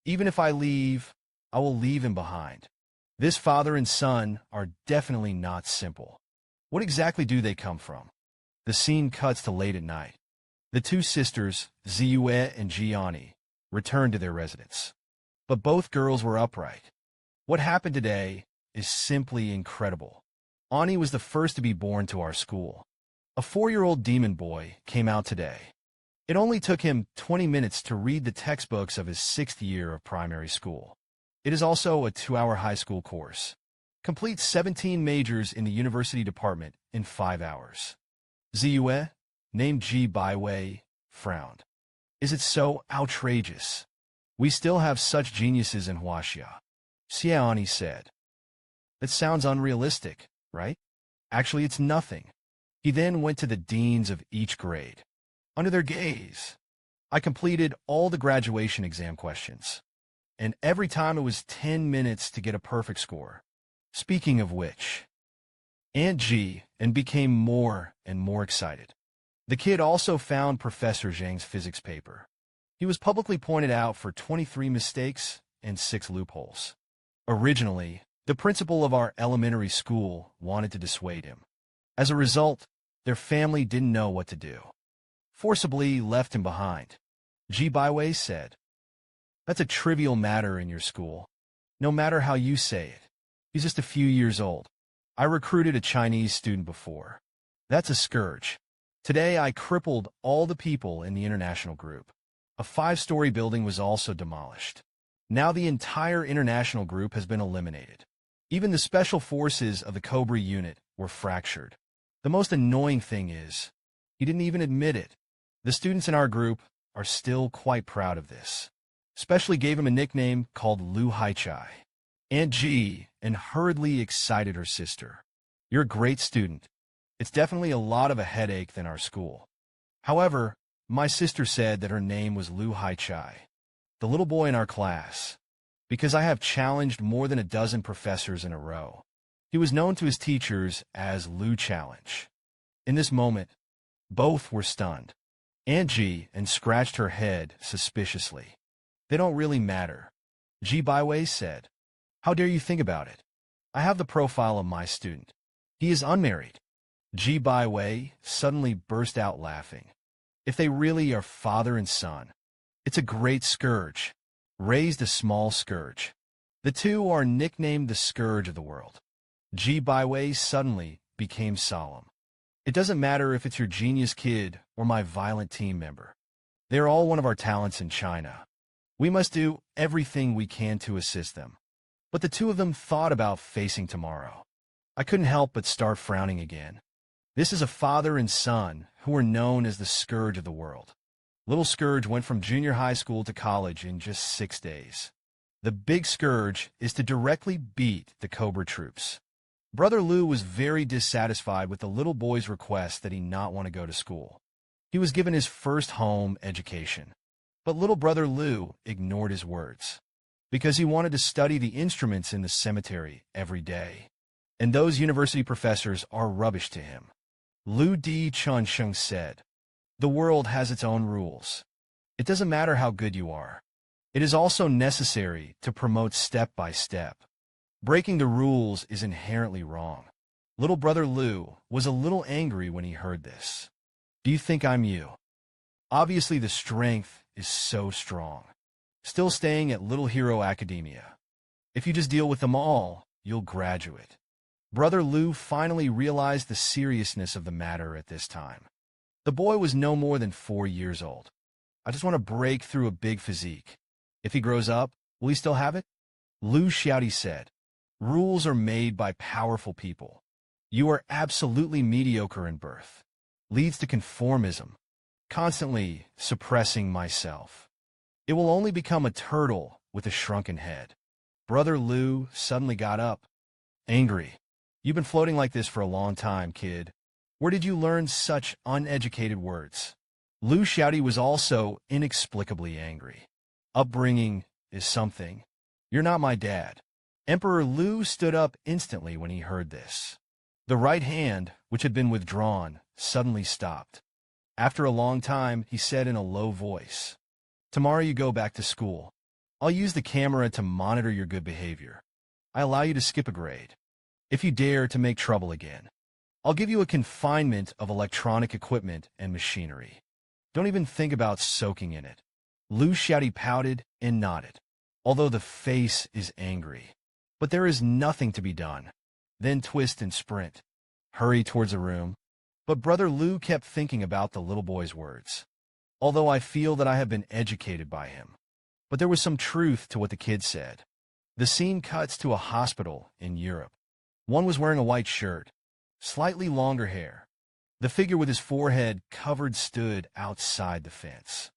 Even if I leave, I will leave him behind. This father and son are definitely not simple. What exactly do they come from? The scene cuts to late at night. The two sisters, Ziyue and Jiani, returned to their residence. But both girls were upright. What happened today is simply incredible. Ani was the first to be born to our school. A 4-year-old demon boy came out today. It only took him 20 minutes to read the textbooks of his 6th year of primary school. It is also a 2-hour high school course. Complete 17 majors in the university department in 5 hours. Ziyue, named Ji Baiwei, frowned. Is it so outrageous? We still have such geniuses in Huaxia. Xiaoni said. That sounds unrealistic, right? Actually, it's nothing. He then went to the deans of each grade. Under their gaze, I completed all the graduation exam questions. And every time it was 10 minutes to get a perfect score. Speaking of which, Aunt G and became more and more excited. The kid also found Professor Zhang's physics paper. He was publicly pointed out for 23 mistakes and 6 loopholes. Originally, the principal of our elementary school wanted to dissuade him. As a result, their family didn't know what to do. Forcibly left him behind. Ji Baiwei said, That's a trivial matter in your school. No matter how you say it. He's just a few years old. I recruited a Chinese student before. That's a scourge. Today I crippled all the people in the international group. A 5-story building was also demolished. Now the entire international group has been eliminated. Even the special forces of the Cobra unit were fractured. The most annoying thing is, he didn't even admit it. The students in our group are still quite proud of this. Especially gave him a nickname called Lu Haichai. Aunt G and hurriedly excited her sister. You're a great student. It's definitely a lot of a headache than our school. However, my sister said that her name was Lu Haichai, the little boy in our class, because I have challenged more than a dozen professors in a row. He was known to his teachers as Lu Challenge. In this moment, both were stunned. Aunt G and scratched her head suspiciously. They don't really matter, Ji Baiwei said. How dare you think about it? I have the profile of my student. He is unmarried. Ji Baiwei suddenly burst out laughing. If they really are father and son, it's a great scourge. Raised a small scourge. The two are nicknamed the scourge of the world. Ji Baiwei suddenly became solemn. It doesn't matter if it's your genius kid or my violent team member. They're all one of our talents in China. We must do everything we can to assist them. But the two of them thought about facing tomorrow. I couldn't help but start frowning again. This is a father and son who are known as the scourge of the world. Little Scourge went from junior high school to college in just 6 days. The big scourge is to directly beat the Cobra troops. Brother Lu was very dissatisfied with the little boy's request that he not want to go to school. He was given his first home education. But little brother Lu ignored his words, because he wanted to study the instruments in the cemetery every day. And those university professors are rubbish to him. Lu Di Chunsheng said, the world has its own rules. It doesn't matter how good you are. It is also necessary to promote step by step. Breaking the rules is inherently wrong. Little brother Lu was a little angry when he heard this. Do you think I'm you? Obviously the strength is so strong. Still staying at Little Hero Academia. If you just deal with them all, you'll graduate. Brother Lu finally realized the seriousness of the matter at this time. The boy was no more than 4 years old. I just want to break through a big physique. If he grows up, will he still have it? Lu Xiaodi said, rules are made by powerful people. You are absolutely mediocre in birth. Leads to conformism. Constantly suppressing myself. It will only become a turtle with a shrunken head. Brother Lu suddenly got up, angry. You've been floating like this for a long time, kid. Where did you learn such uneducated words? Lu Xiaodi was also inexplicably angry. Upbringing is something. You're not my dad. Emperor Lu stood up instantly when he heard this. The right hand, which had been withdrawn, suddenly stopped. After a long time, he said in a low voice, tomorrow you go back to school. I'll use the camera to monitor your good behavior. I allow you to skip a grade. If you dare to make trouble again, I'll give you a confinement of electronic equipment and machinery. Don't even think about soaking in it. Lu Xiaodi pouted and nodded, although the face is angry. But there is nothing to be done. Then twist and sprint. Hurry towards a room. But Brother Lu kept thinking about the little boy's words. Although I feel that I have been educated by him. But there was some truth to what the kid said. The scene cuts to a hospital in Europe. One was wearing a white shirt, slightly longer hair. The figure with his forehead covered stood outside the fence.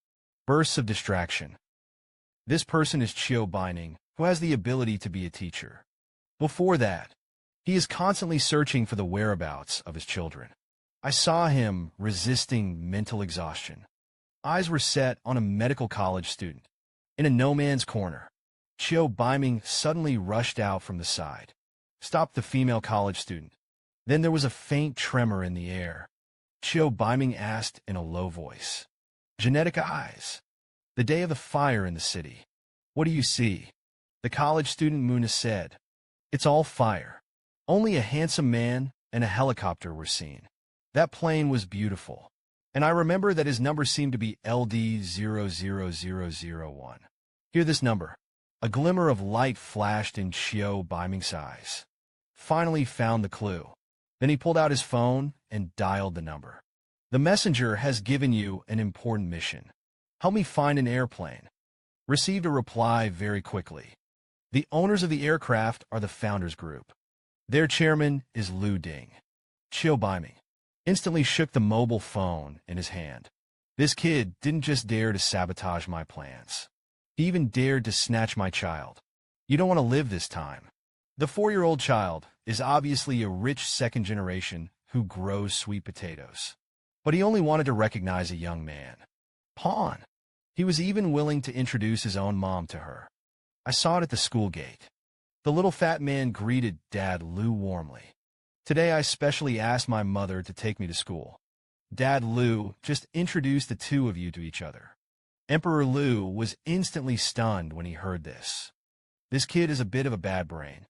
Bursts of distraction. This person is Chiu Baining, who has the ability to be a teacher. Before that, he is constantly searching for the whereabouts of his children. I saw him resisting mental exhaustion. Eyes were set on a medical college student. In a no-man's corner, Chiu Baining suddenly rushed out from the side, stopped the female college student. Then there was a faint tremor in the air. Chiu Baining asked in a low voice, Genetic eyes. The day of the fire in the city. What do you see? The college student Muna said, it's all fire. Only a handsome man and a helicopter were seen. That plane was beautiful. And I remember that his number seemed to be LD00001. Hear this number. A glimmer of light flashed in Chiu Baiming's eyes. Finally found the clue. Then he pulled out his phone and dialed the number. The messenger has given you an important mission. Help me find an airplane. Received a reply very quickly. The owners of the aircraft are the Founders Group. Their chairman is Lu Ding. Chiu Baiming instantly shook the mobile phone in his hand. This kid didn't just dare to sabotage my plans. He even dared to snatch my child. You don't want to live this time. The 4-year-old child is obviously a rich second generation who grows sweet potatoes. But he only wanted to recognize a young man. Pawn. He was even willing to introduce his own mom to her. I saw it at the school gate. The little fat man greeted Dad Lou warmly. Today I specially asked my mother to take me to school. Dad Lou just introduced the two of you to each other. Emperor Lou was instantly stunned when he heard this. This kid is a bit of a bad brain.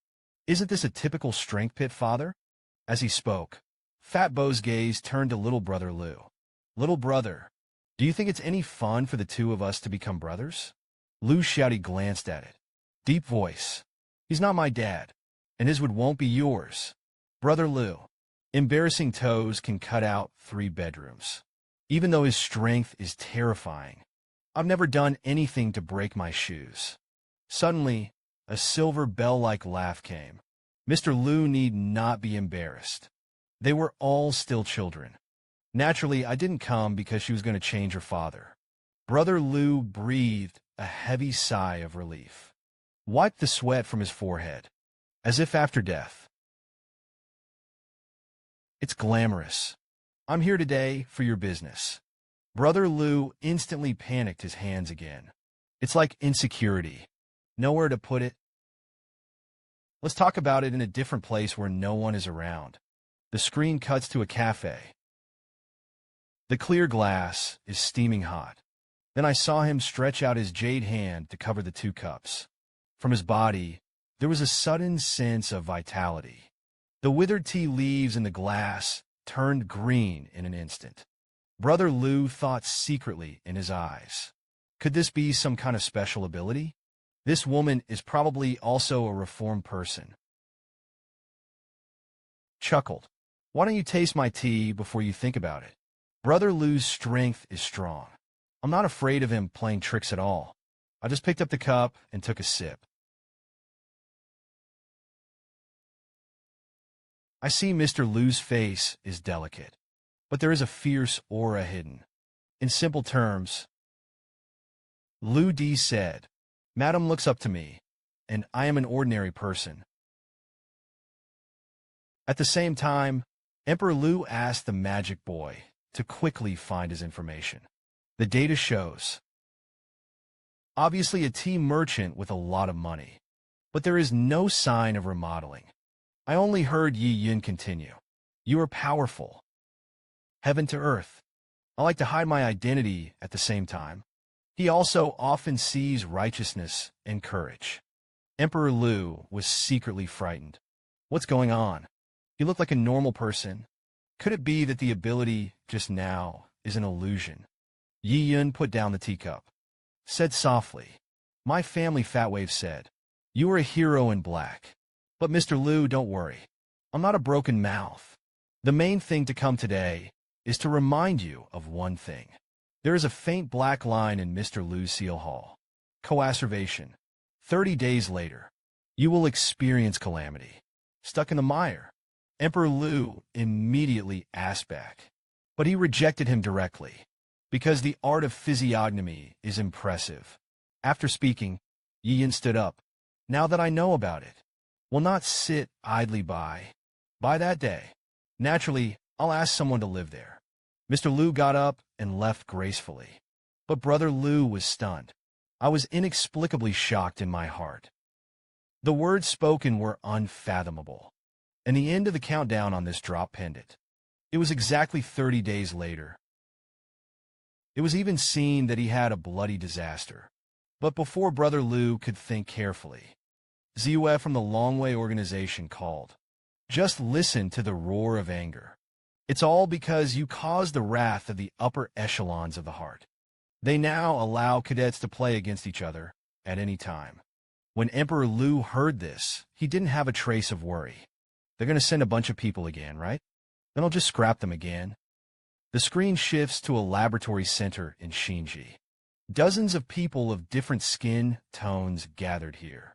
Isn't this a typical strength pit father? As he spoke, Fat Bo's gaze turned to little brother Lou. Little brother, do you think it's any fun for the two of us to become brothers? Lou shouty glanced at it. Deep voice. He's not my dad, and his won't be yours. Brother Lou. Embarrassing toes can cut out 3 bedrooms. Even though his strength is terrifying, I've never done anything to break my shoes. Suddenly, a silver bell-like laugh came. Mr. Lou need not be embarrassed. They were all still children. Naturally, I didn't come because she was going to change her father. Brother Lou breathed a heavy sigh of relief, wiped the sweat from his forehead, as if after death. It's glamorous. I'm here today for your business. Brother Lou instantly panicked his hands again. It's like insecurity. Nowhere to put it. Let's talk about it in a different place where no one is around. The screen cuts to a cafe. The clear glass is steaming hot. Then I saw him stretch out his jade hand to cover the 2 cups. From his body, there was a sudden sense of vitality. The withered tea leaves in the glass turned green in an instant. Brother Lou thought secretly in his eyes. Could this be some kind of special ability? This woman is probably also a reformed person. Chuckled. Why don't you taste my tea before you think about it? Brother Lou's strength is strong. I'm not afraid of him playing tricks at all. I just picked up the cup and took a sip. I see Mr. Lou's face is delicate, but there is a fierce aura hidden. In simple terms, Lou D said, Madam looks up to me, and I am an ordinary person. At the same time, Emperor Lou asked the magic boy to quickly find his information. The data shows. Obviously a tea merchant with a lot of money, but there is no sign of remodeling. I only heard Yi Yun continue. You are powerful. Heaven to earth. I like to hide my identity at the same time. He also often sees righteousness and courage. Emperor Lou was secretly frightened. What's going on? He looked like a normal person. Could it be that the ability just now is an illusion? Yi Yun put down the teacup. Said softly. My family Fatwave said, you are a hero in black. But Mr. Lou, don't worry. I'm not a broken mouth. The main thing to come today is to remind you of one thing. There is a faint black line in Mr. Lou's seal hall. Coacervation. 30 days later, you will experience calamity. Stuck in the mire. Emperor Lou immediately asked back, but he rejected him directly, because the art of physiognomy is impressive. After speaking, Yi Yin stood up. Now that I know about it, will not sit idly by. By that day, naturally, I'll ask someone to live there. Mr. Lou got up and left gracefully. But Brother Lou was stunned. I was inexplicably shocked in my heart. The words spoken were unfathomable. And the end of the countdown on this drop pendant. It was exactly 30 days later. It was even seen that he had a bloody disaster. But before Brother Lou could think carefully, Ziwe from the Longway organization called. Just listen to the roar of anger. It's all because you caused the wrath of the upper echelons of the heart. They now allow cadets to play against each other at any time. When Emperor Lou heard this, he didn't have a trace of worry. They're going to send a bunch of people again, right? Then I'll just scrap them again. The screen shifts to a laboratory center in Shinji. Dozens of people of different skin tones gathered here.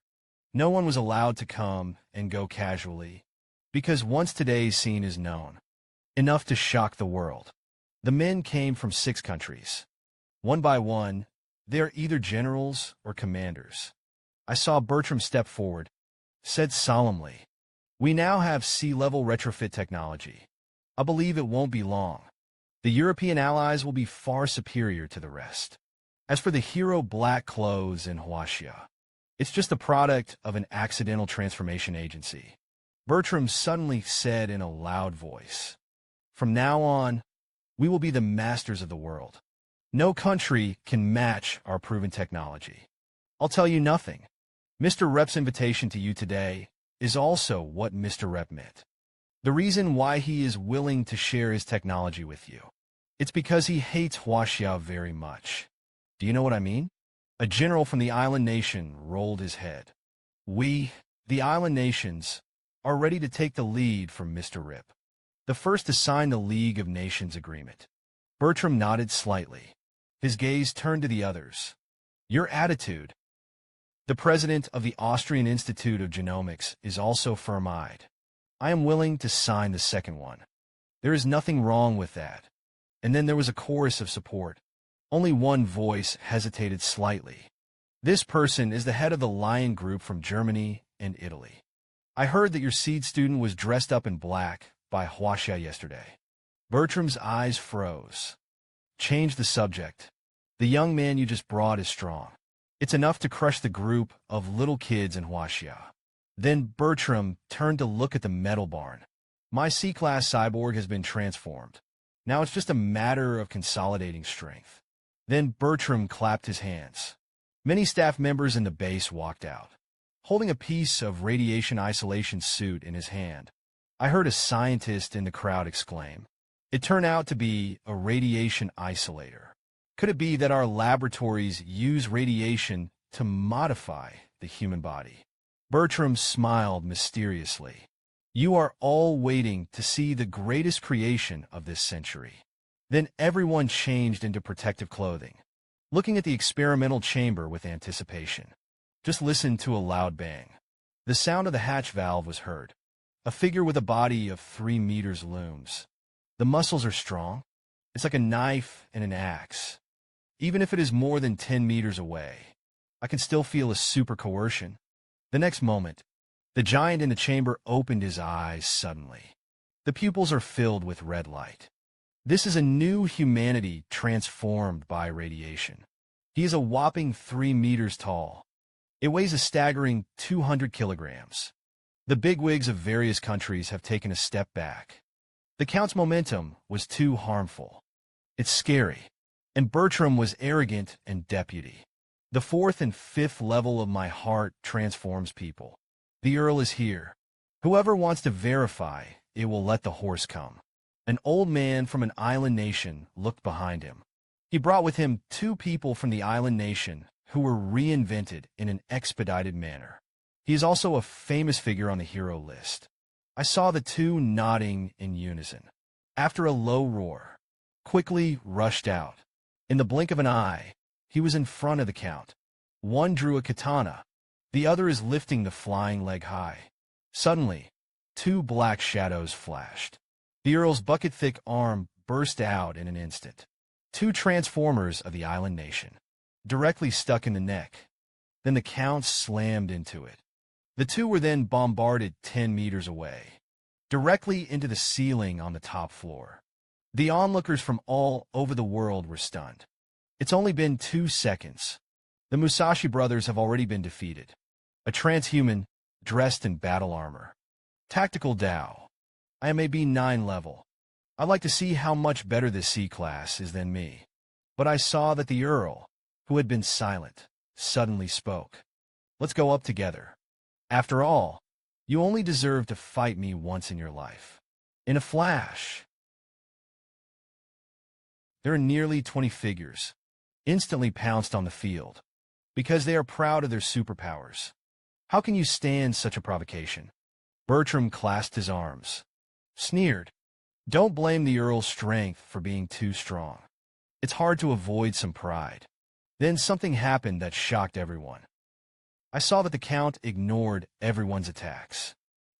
No one was allowed to come and go casually, because once today's scene is known, enough to shock the world. The men came from 6 countries. One by one, they are either generals or commanders. I saw Bertram step forward, said solemnly, "We now have sea-level retrofit technology. I believe it won't be long. The European allies will be far superior to the rest. As for the hero black clothes in Huaxia, it's just the product of an accidental transformation agency." Bertram suddenly said in a loud voice, "From now on, we will be the masters of the world. No country can match our proven technology. I'll tell you nothing. Mr. Rep's invitation to you today is also what Mr. Rep meant. The reason why he is willing to share his technology with you. It's because he hates Huaxia very much. Do you know what I mean?" A general from the island nation rolled his head. "We, the island nations, are ready to take the lead from Mr. Rip, the first to sign the League of Nations agreement." Bertram nodded slightly. His gaze turned to the others. "Your attitude." The president of the Austrian Institute of Genomics is also firm-eyed. "I am willing to sign the second one. There is nothing wrong with that." And then there was a chorus of support. Only one voice hesitated slightly. "This person is the head of the Lion Group from Germany and Italy. I heard that your seed student was dressed up in black by Huaxia yesterday." Bertram's eyes froze. "Change the subject. The young man you just brought is strong. It's enough to crush the group of little kids in Huaxia." Then Bertram turned to look at the metal barn. "My C-class cyborg has been transformed. Now it's just a matter of consolidating strength." Then Bertram clapped his hands. Many staff members in the base walked out, holding a piece of radiation isolation suit in his hand. I heard a scientist in the crowd exclaim. It turned out to be a radiation isolator. Could it be that our laboratories use radiation to modify the human body? Bertram smiled mysteriously. "You are all waiting to see the greatest creation of this century." Then everyone changed into protective clothing, looking at the experimental chamber with anticipation. Just listen to a loud bang. The sound of the hatch valve was heard. A figure with a body of 3 meters looms. The muscles are strong. It's like a knife and an axe. Even if it is more than 10 meters away, I can still feel a super coercion. The next moment, the giant in the chamber opened his eyes suddenly. The pupils are filled with red light. This is a new humanity transformed by radiation. He is a whopping 3 meters tall. It weighs a staggering 200 kilograms. The bigwigs of various countries have taken a step back. The Count's momentum was too harmful. It's scary. And Bertram was arrogant and deputy. The 4th and 5th level of my heart transforms people. The Earl is here. Whoever wants to verify, it will let the horse come. An old man from an island nation looked behind him. He brought with him 2 people from the island nation who were reinvented in an expedited manner. He is also a famous figure on the hero list. I saw the 2 nodding in unison. After a low roar, quickly rushed out. In the blink of an eye, he was in front of the Count. One drew a katana. The other is lifting the flying leg high. Suddenly, 2 black shadows flashed. The Earl's bucket-thick arm burst out in an instant. 2 transformers of the island nation, directly stuck in the neck. Then the Count slammed into it. The 2 were then bombarded 10 meters away, directly into the ceiling on the top floor. The onlookers from all over the world were stunned. It's only been 2 seconds. The Musashi brothers have already been defeated. A transhuman, dressed in battle armor. Tactical Dao. I am a B9 level. I'd like to see how much better this C-class is than me. But I saw that the Earl, who had been silent, suddenly spoke. Let's go up together. After all, you only deserve to fight me once in your life. In a flash, there are nearly 20 figures, instantly pounced on the field, because they are proud of their superpowers. How can you stand such a provocation? Bertram clasped his arms, sneered. Don't blame the Earl's strength for being too strong. It's hard to avoid some pride. Then something happened that shocked everyone. I saw that the Count ignored everyone's attacks.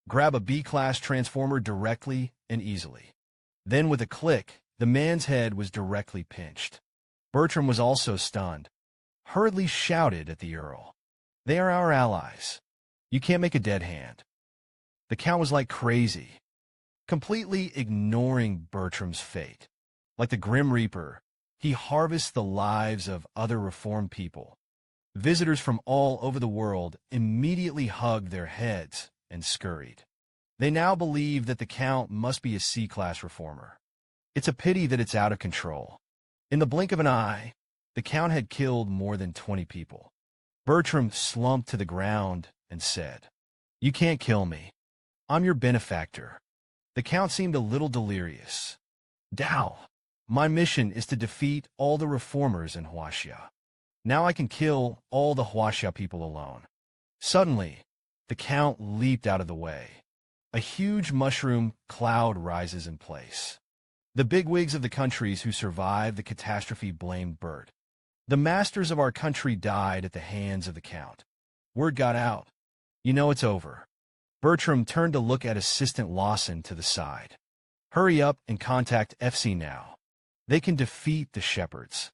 Grab a B-class transformer directly and easily. Then with a click, The man's head was directly pinched. Bertram was also stunned, hurriedly shouted at the Earl. "They are our allies. You can't make a dead hand." The Count was like crazy, completely ignoring Bertram's fate. Like the Grim Reaper, he harvests the lives of other reformed people. Visitors from all over the world immediately hugged their heads and scurried. They now believe that the Count must be a C-class reformer. It's a pity that it's out of control. In the blink of an eye, the Count had killed more than 20 people. Bertram slumped to the ground and said, "You can't kill me. I'm your benefactor." The Count seemed a little delirious. "Dao, my mission is to defeat all the reformers in Huaxia. Now I can kill all the Huaxia people alone." Suddenly, the Count leaped out of the way. A huge mushroom cloud rises in place. The bigwigs of the countries who survived the catastrophe blamed Bert. "The masters of our country died at the hands of the Count. Word got out. You know it's over." Bertram turned to look at Assistant Lawson to the side. "Hurry up and contact FC now. They can defeat the Shepherds.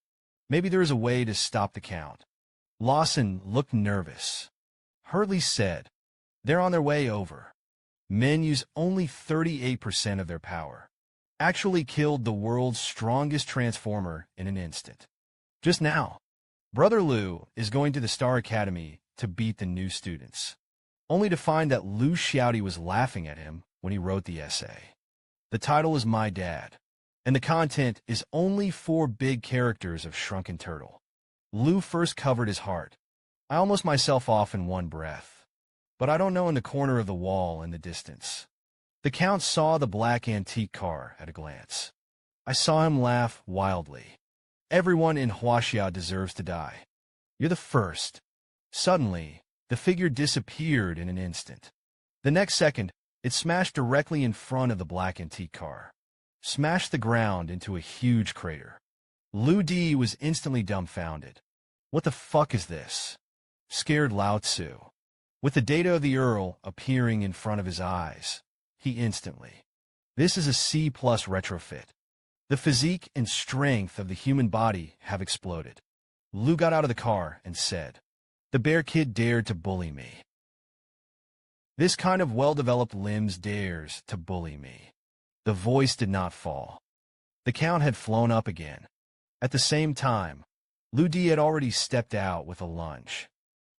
Maybe there is a way to stop the Count." Lawson looked nervous. Hurley said, "They're on their way over. Men use only 38% of their power. Actually killed the world's strongest transformer in an instant. Just now, Brother Liu is going to the Star Academy to beat the new students, only to find that Liu Xiaodi was laughing at him when he wrote the essay. The title is My Dad, and the content is only 4 big characters of Shrunken Turtle." Liu first covered his heart. "I almost myself off in one breath. But I don't know in the corner of the wall in the distance." The Count saw the black antique car at a glance. "I saw him laugh wildly. Everyone in Huaxia deserves to die. You're the first." Suddenly, the figure disappeared in an instant. The next second, it smashed directly in front of the black antique car, smashed the ground into a huge crater. Liu Di was instantly dumbfounded. "What the fuck is this?" Scared Lao Tzu. With the data of the Earl appearing in front of his eyes, he instantly. "This is a C+ retrofit. The physique and strength of the human body have exploded." Liu got out of the car and said, "The bear kid dared to bully me. This kind of well-developed limbs dares to bully me." The voice did not fall. The Count had flown up again. At the same time, Liu Di had already stepped out with a lunge.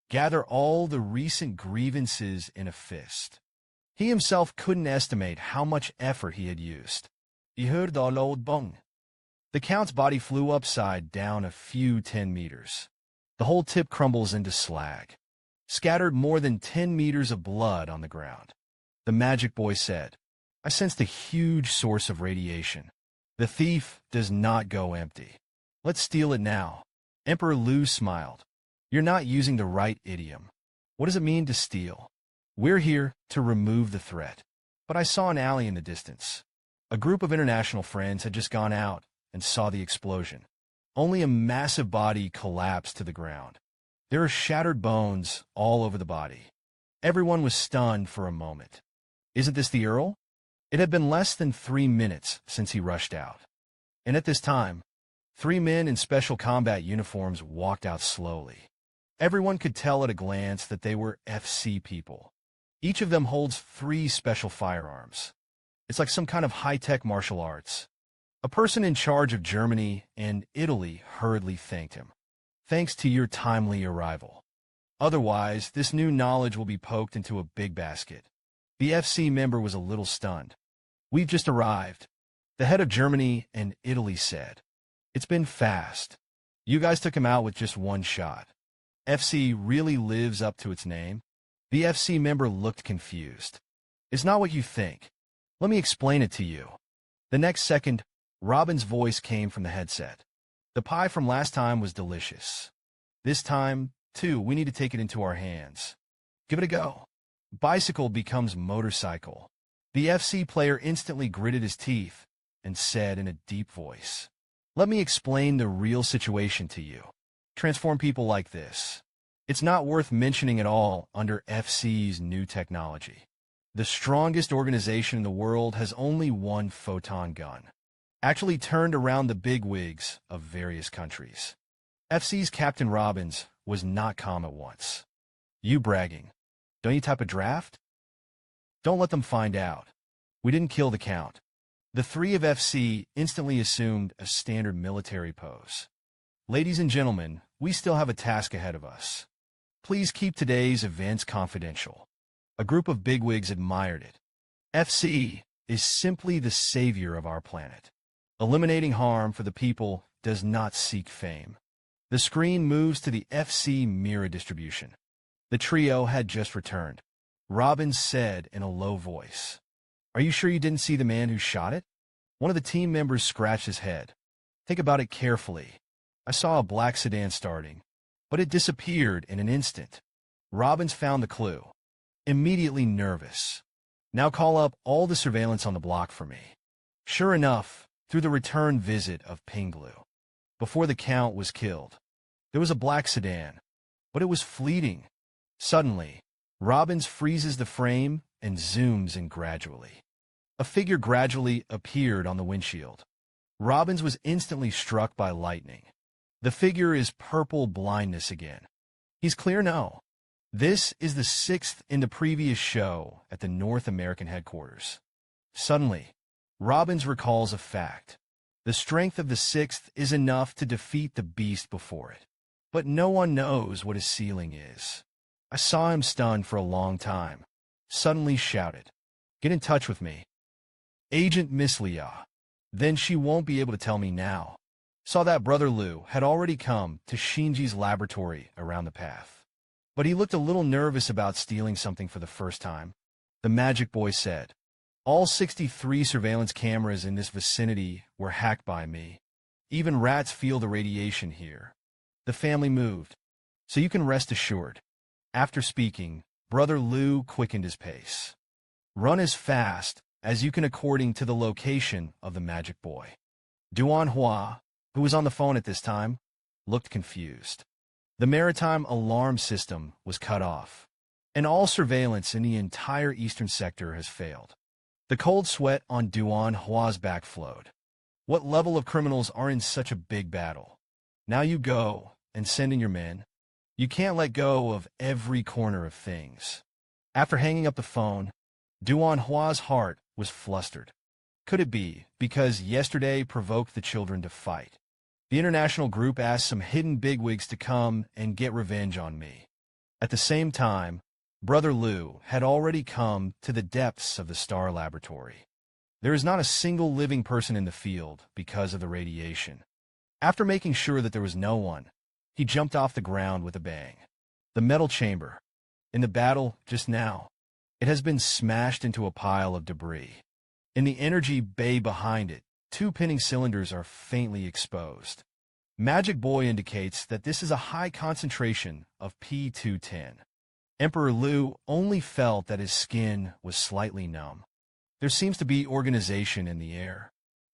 Gather all the recent grievances in a fist. He himself couldn't estimate how much effort he had used. "You heard the old bung." The Count's body flew upside down a few 10 meters. The whole tip crumbles into slag. Scattered more than 10 meters of blood on the ground. The magic boy said, "I sensed a huge source of radiation. The thief does not go empty. Let's steal it now." Emperor Liu smiled. "You're not using the right idiom. What does it mean to steal? We're here to remove the threat." But I saw an alley in the distance. A group of international friends had just gone out and saw the explosion. Only a massive body collapsed to the ground. There are shattered bones all over the body. Everyone was stunned for a moment. Isn't this the Earl? It had been less than 3 minutes since he rushed out. And at this time, 3 men in special combat uniforms walked out slowly. Everyone could tell at a glance that they were FC people. Each of them holds 3 special firearms. It's like some kind of high-tech martial arts. A person in charge of Germany and Italy hurriedly thanked him. "Thanks to your timely arrival. Otherwise, this new knowledge will be poked into a big basket." The FC member was a little stunned. "We've just arrived," the head of Germany and Italy said. "It's been fast. You guys took him out with just 1 shot. FC really lives up to its name?" The FC member looked confused. "It's not what you think. Let me explain it to you." The next second, Robin's voice came from the headset. "The pie from last time was delicious. This time, too, we need to take it into our hands. Give it a go." Bicycle becomes motorcycle. The FC player instantly gritted his teeth and said in a deep voice, "Let me explain the real situation to you. Transform people like this. It's not worth mentioning at all under FC's new technology. The strongest organization in the world has only 1 photon gun. actually turned around the bigwigs of various countries. FC's Captain Robbins was not calm at once. You bragging. Don't you type a draft? Don't let them find out. We didn't kill the Count. The three of FC instantly assumed a standard military pose. Ladies and gentlemen, we still have a task ahead of us. Please keep today's events confidential. A group of bigwigs admired it. FC is simply the savior of our planet. Eliminating harm for the people does not seek fame. The screen moves to the FC mirror distribution. The trio had just returned. Robbins said in a low voice, "Are you sure you didn't see the man who shot it?" One of the team members scratched his head. "Think about it carefully. I saw a black sedan starting, but it disappeared in an instant." Robbins found the clue. Immediately nervous. "Now call up all the surveillance on the block for me." Sure enough, through the return visit of Pinglu, before the Count was killed, there was a black sedan, but it was fleeting. Suddenly, Robbins freezes the frame and zooms in gradually. A figure gradually appeared on the windshield. Robbins was instantly struck by lightning. The figure is purple blindness again. He's clear now. This is the sixth in the previous show at the North American headquarters. Suddenly, Robbins recalls a fact. The strength of the sixth is enough to defeat the beast before it. But no one knows what his ceiling is. I saw him stunned for a long time. Suddenly shouted, "Get in touch with me. Agent Miss Leah." Then she won't be able to tell me now. Saw that Brother Liu had already come to Shinji's laboratory around the path. But he looked a little nervous about stealing something for the first time. The magic boy said, "All 63 surveillance cameras in this vicinity were hacked by me. Even rats feel the radiation here. The family moved, so you can rest assured." After speaking, Brother Liu quickened his pace. "Run as fast as you can according to the location of the magic boy." Duan Hua, who was on the phone at this time, looked confused. The maritime alarm system was cut off, and all surveillance in the entire eastern sector has failed. The cold sweat on Duan Hua's back flowed. What level of criminals are in such a big battle? Now you go and send in your men. You can't let go of every corner of things. After hanging up the phone, Duan Hua's heart was flustered. Could it be because yesterday provoked the children to fight? The international group asked some hidden bigwigs to come and get revenge on me. At the same time, Brother Liu had already come to the depths of the Star Laboratory. There is not a single living person in the field because of the radiation. After making sure that there was no one, he jumped off the ground with a bang. The metal chamber. In the battle just now, it has been smashed into a pile of debris. In the energy bay behind it, 2 pinning cylinders are faintly exposed. Magic Boy indicates that this is a high concentration of P210. Emperor Liu only felt that his skin was slightly numb. There seems to be organization in the air.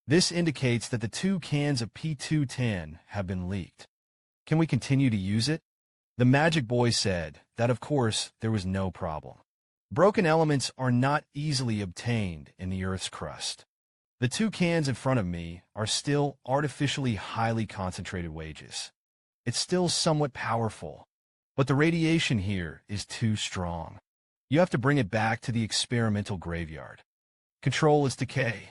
This indicates that the 2 cans of P210 have been leaked. Can we continue to use it? The Magic Boy said that of course there was no problem. Broken elements are not easily obtained in the Earth's crust. The 2 cans in front of me are still artificially highly concentrated wages. It's still somewhat powerful, but the radiation here is too strong. You have to bring it back to the experimental graveyard. Control its decay.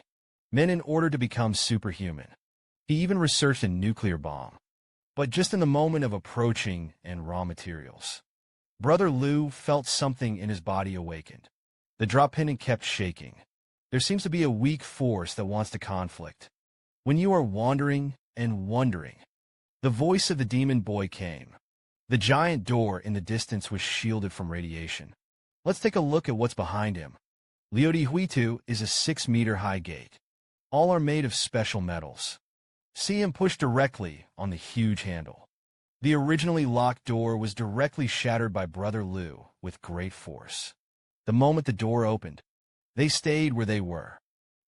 Men in order to become superhuman. He even researched a nuclear bomb. But just in the moment of approaching and raw materials, Brother Liu felt something in his body awakened. The drop pendant kept shaking. There seems to be a weak force that wants to conflict. When you are wandering and wondering, the voice of the demon boy came. The giant door in the distance was shielded from radiation. Let's take a look at what's behind him. Liudi Huitu is a 6-meter-high gate. All are made of special metals. See him push directly on the huge handle. The originally locked door was directly shattered by Brother Liu with great force. The moment the door opened, they stayed where they were.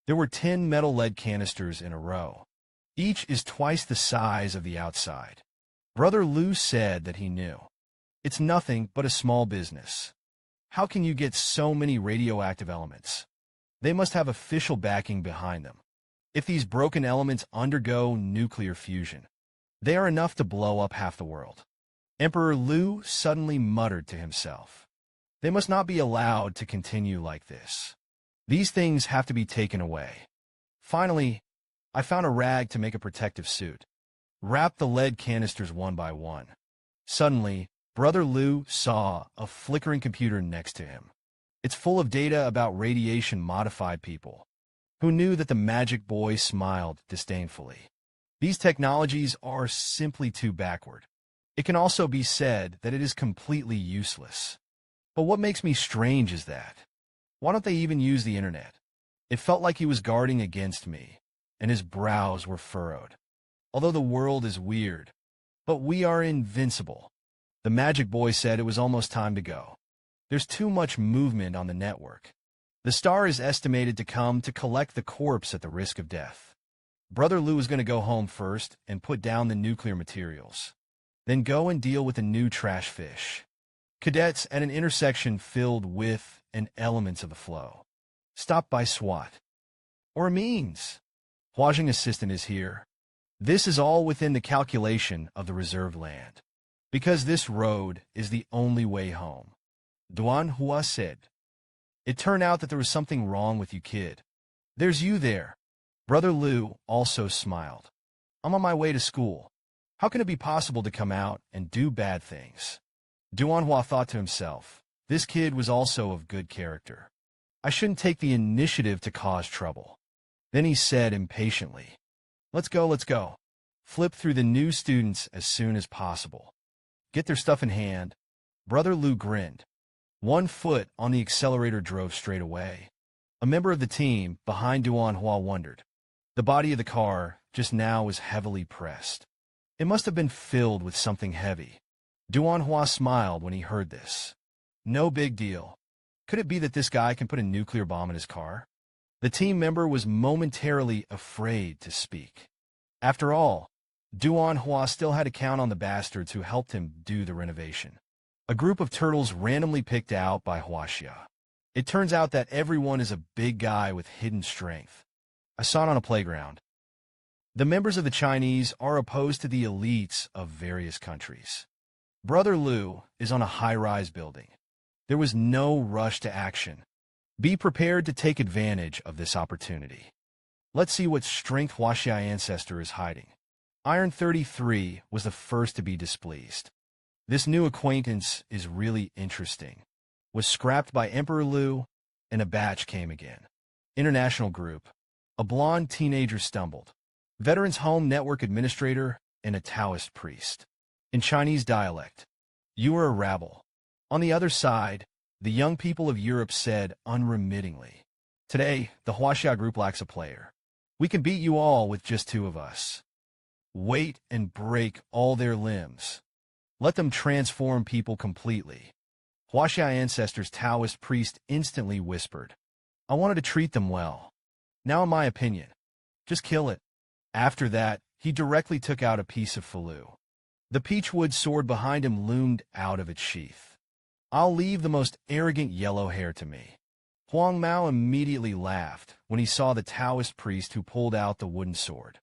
There were 10 metal lead canisters in a row. Each is twice the size of the outside. Brother Liu said that he knew. It's nothing but a small business. How can you get so many radioactive elements? They must have official backing behind them. If these broken elements undergo nuclear fusion, they are enough to blow up half the world. Emperor Liu suddenly muttered to himself. They must not be allowed to continue like this. These things have to be taken away. Finally, I found a rag to make a protective suit. Wrap the lead canisters one by one. Suddenly, Brother Liu saw a flickering computer next to him. It's full of data about radiation-modified people. Who knew that the magic boy smiled disdainfully? These technologies are simply too backward. It can also be said that it is completely useless. But what makes me strange is that, why don't they even use the internet? It felt like he was guarding against me, and his brows were furrowed. Although the world is weird, but we are invincible. The magic boy said it was almost time to go. There's too much movement on the network. The star is estimated to come to collect the corpse at the risk of death. Brother Liu is going to go home first and put down the nuclear materials. Then go and deal with the new trash fish. Cadets at an intersection filled with and elements of the flow. Stop by SWAT. Or means. Huajing assistant is here. This is all within the calculation of the reserved land. Because this road is the only way home. Duan Hua said. It turned out that there was something wrong with you, kid. There's you there. Brother Liu also smiled. I'm on my way to school. How can it be possible to come out and do bad things? Duan Hua thought to himself. This kid was also of good character. I shouldn't take the initiative to cause trouble. Then he said impatiently. Let's go, let's go. Flip through the new students as soon as possible. Get their stuff in hand. Brother Liu grinned. 1 foot on the accelerator drove straight away. A member of the team behind Duan Hua wondered. The body of the car just now was heavily pressed. It must have been filled with something heavy. Duan Hua smiled when he heard this. No big deal. Could it be that this guy can put a nuclear bomb in his car? The team member was momentarily afraid to speak. After all, Duan Hua still had to count on the bastards who helped him do the renovation. A group of turtles randomly picked out by Huaxia. It turns out that everyone is a big guy with hidden strength. I saw it on a playground. The members of the Chinese are opposed to the elites of various countries. Brother Liu is on a high-rise building. There was no rush to action. Be prepared to take advantage of this opportunity. Let's see what strength Huaxia ancestor is hiding. Iron 33 was the first to be displeased. This new acquaintance is really interesting. Was scrapped by Emperor Liu, and a batch came again. International group. A blonde teenager stumbled. Veterans Home Network Administrator and a Taoist priest. In Chinese dialect, you are a rabble. On the other side, the young people of Europe said unremittingly. Today, the Huaxia group lacks a player. We can beat you all with just 2 of us. Wait and break all their limbs. Let them transform people completely. Huaxia ancestors Taoist priest instantly whispered. I wanted to treat them well. Now in my opinion, just kill it. After that, he directly took out a piece of Falu. The peachwood sword behind him loomed out of its sheath. I'll leave the most arrogant yellow hair to me. Huang Mao immediately laughed when he saw the Taoist priest who pulled out the wooden sword.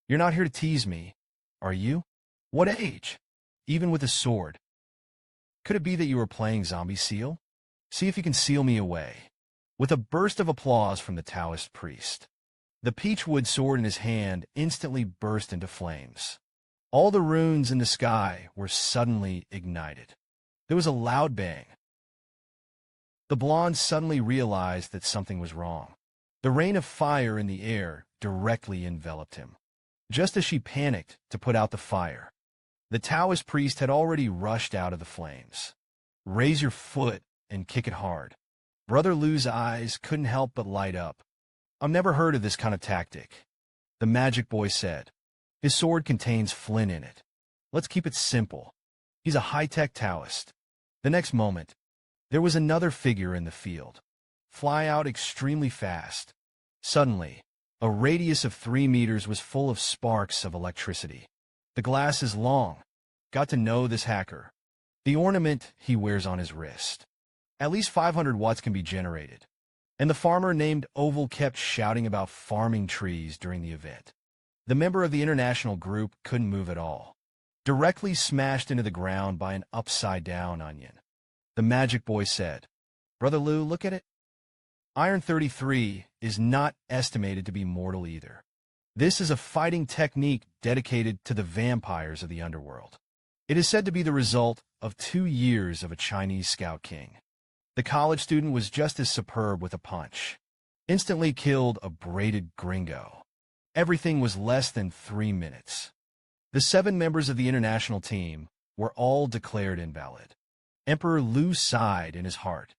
You're not here to tease me, are you? What age? Even with a sword. Could it be that you were playing zombie seal? See if you can seal me away. With a burst of applause from the Taoist priest. The peachwood sword in his hand instantly burst into flames. All the runes in the sky were suddenly ignited. There was a loud bang. The blonde suddenly realized that something was wrong. The rain of fire in the air directly enveloped him. Just as she panicked to put out the fire, the Taoist priest had already rushed out of the flames. Raise your foot and kick it hard. Brother Liu's eyes couldn't help but light up. I've never heard of this kind of tactic. The magic boy said. His sword contains flint in it. Let's keep it simple. He's a high-tech Taoist. The next moment, there was another figure in the field. Fly out extremely fast. Suddenly, a radius of 3 meters was full of sparks of electricity. The glass is long. Got to know this hacker. The ornament he wears on his wrist. At least 500 watts can be generated. and the farmer named Oval kept shouting about farming trees during the event. The member of the international group couldn't move at all, directly smashed into the ground by an upside-down onion. The magic boy said, "Brother Lou, look at it." Iron 33 is not estimated to be mortal either. This is a fighting technique dedicated to the vampires of the underworld. It is said to be the result of 2 years of a Chinese scout king. The college student was just as superb with a punch. Instantly killed a braided gringo. Everything was less than 3 minutes. The 7 members of the international team were all declared invalid. Emperor Lu sighed in his heart.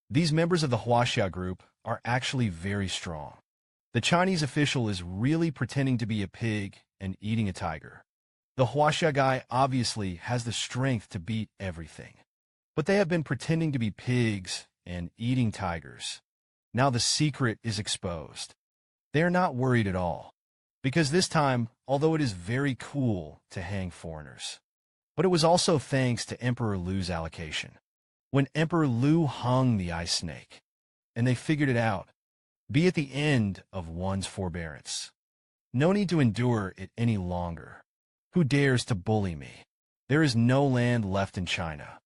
These members of the Huaxia group are actually very strong. The Chinese official is really pretending to be a pig and eating a tiger. The Huaxia guy obviously has the strength to beat everything. But they have been pretending to be pigs and eating tigers. Now the secret is exposed. They are not worried at all. Because this time, although it is very cool to hang foreigners, but it was also thanks to Emperor Lu's allocation. When Emperor Lu hung the ice snake, and they figured it out, be at the end of one's forbearance. No need to endure it any longer. Who dares to bully me? There is no land left in China.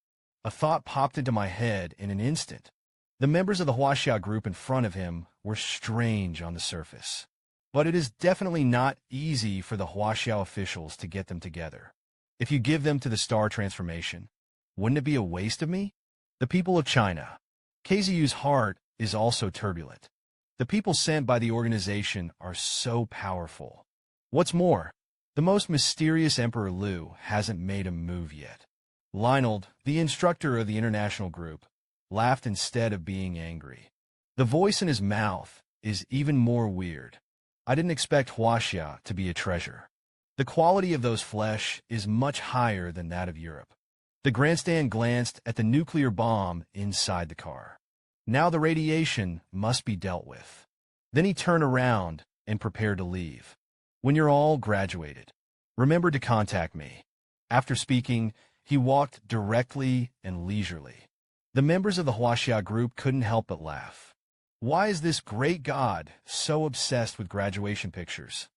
A thought popped into my head in an instant. The members of the Huaxia group in front of him were strange on the surface. But it is definitely not easy for the Huaxia officials to get them together. If you give them to the star transformation, wouldn't it be a waste of me? The people of China. KZU's heart is also turbulent. The people sent by the organization are so powerful. What's more, the most mysterious Emperor Lu hasn't made a move yet. Lionel, the instructor of the international group, laughed instead of being angry. The voice in his mouth is even more weird. I didn't expect Huaxia to be a treasure. The quality of those flesh is much higher than that of Europe. The grandstand glanced at the nuclear bomb inside the car. Now the radiation must be dealt with. Then he turned around and prepared to leave. When you're all graduated, remember to contact me. After speaking, he walked directly and leisurely. The members of the Huaxia group couldn't help but laugh. Why is this great god so obsessed with graduation pictures?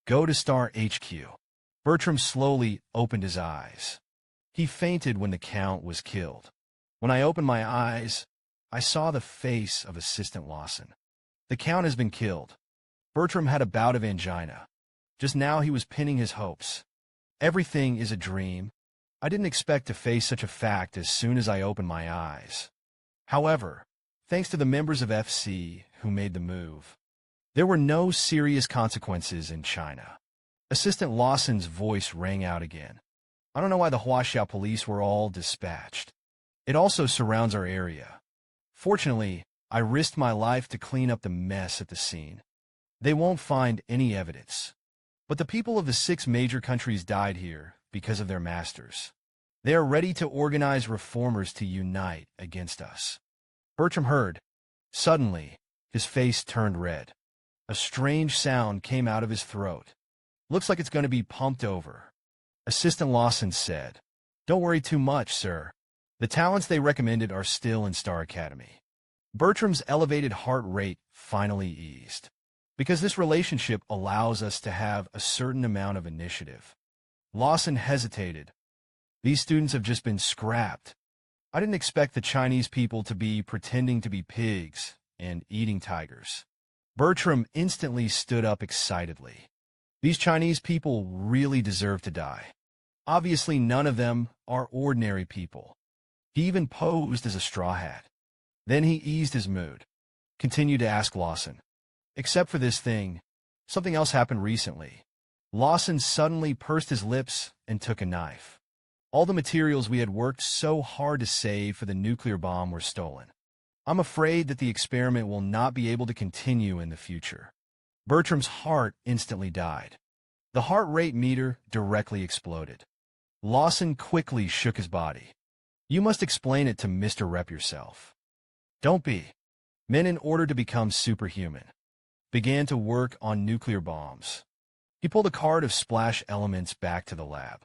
Go to Star HQ. Bertram slowly opened his eyes. He fainted when the Count was killed. When I opened my eyes, I saw the face of Assistant Lawson. The Count has been killed. Bertram had a bout of angina. Just now he was pinning his hopes. Everything is a dream. I didn't expect to face such a fact as soon as I opened my eyes. However, thanks to the members of FC who made the move, there were no serious consequences in China. Assistant Lawson's voice rang out again. I don't know why the Huaxia police were all dispatched. It also surrounds our area. Fortunately, I risked my life to clean up the mess at the scene. They won't find any evidence. But the people of the 6 major countries died here because of their masters. They are ready to organize reformers to unite against us. Bertram heard. Suddenly, his face turned red. A strange sound came out of his throat. Looks like it's going to be pumped over. Assistant Lawson said, Don't worry too much, sir. The talents they recommended are still in Star Academy. Bertram's elevated heart rate finally eased. Because this relationship allows us to have a certain amount of initiative. Lawson hesitated. These students have just been scrapped. I didn't expect the Chinese people to be pretending to be pigs and eating tigers. Bertram instantly stood up excitedly. These Chinese people really deserve to die. Obviously, none of them are ordinary people. He even posed as a straw hat. Then he eased his mood. Continued to ask Lawson. Except for this thing, something else happened recently. Lawson suddenly pursed his lips and took a knife. All the materials we had worked so hard to save for the nuclear bomb were stolen. I'm afraid that the experiment will not be able to continue in the future. Bertram's heart instantly died. The heart rate meter directly exploded. Lawson quickly shook his body. You must explain it to Mr. Rep yourself. Don't be. Men in order to become superhuman began to work on nuclear bombs. He pulled a card of splash elements back to the lab.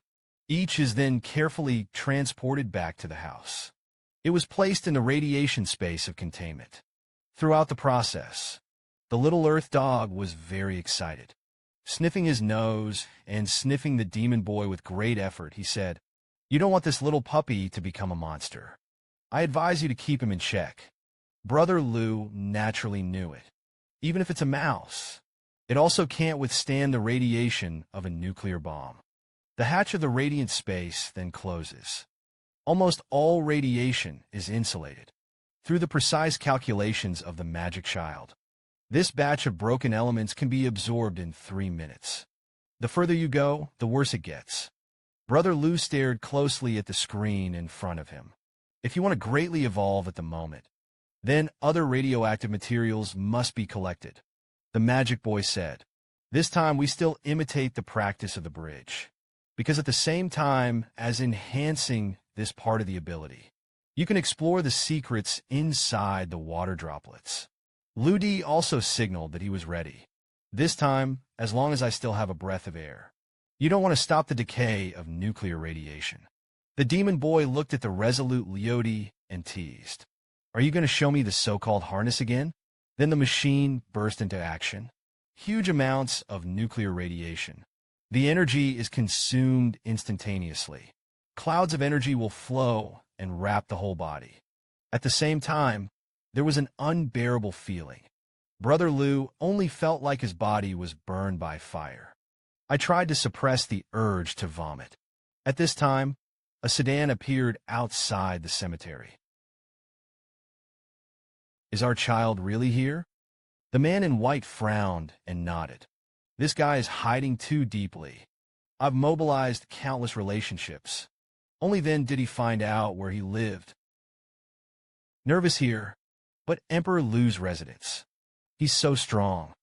Each is then carefully transported back to the house. It was placed in the radiation space of containment. Throughout the process, the little Earth dog was very excited. Sniffing his nose and sniffing the demon boy with great effort, he said, "You don't want this little puppy to become a monster. I advise you to keep him in check." Brother Lou naturally knew it. Even if it's a mouse, it also can't withstand the radiation of a nuclear bomb. The hatch of the radiant space then closes. Almost all radiation is insulated through the precise calculations of the magic child. This batch of broken elements can be absorbed in 3 minutes. The further you go, the worse it gets. Brother Lou stared closely at the screen in front of him. If you want to greatly evolve at the moment, then other radioactive materials must be collected. The magic boy said, "This time we still imitate the practice of the bridge, because at the same time as enhancing this part of the ability, you can explore the secrets inside the water droplets." Ludi also signaled that he was ready. "This time, as long as I still have a breath of air. You don't want to stop the decay of nuclear radiation." The demon boy looked at the resolute Leody and teased, "Are you going to show me the so-called harness again?" Then the machine burst into action. Huge amounts of nuclear radiation. The energy is consumed instantaneously. Clouds of energy will flow and wrap the whole body. At the same time, there was an unbearable feeling. Brother Lou only felt like his body was burned by fire. I tried to suppress the urge to vomit. At this time, a sedan appeared outside the cemetery. "Is our child really here?" The man in white frowned and nodded. "This guy is hiding too deeply. I've mobilized countless relationships. Only then did he find out where he lived. Nervous here, but Emperor Lu's residence. He's so strong.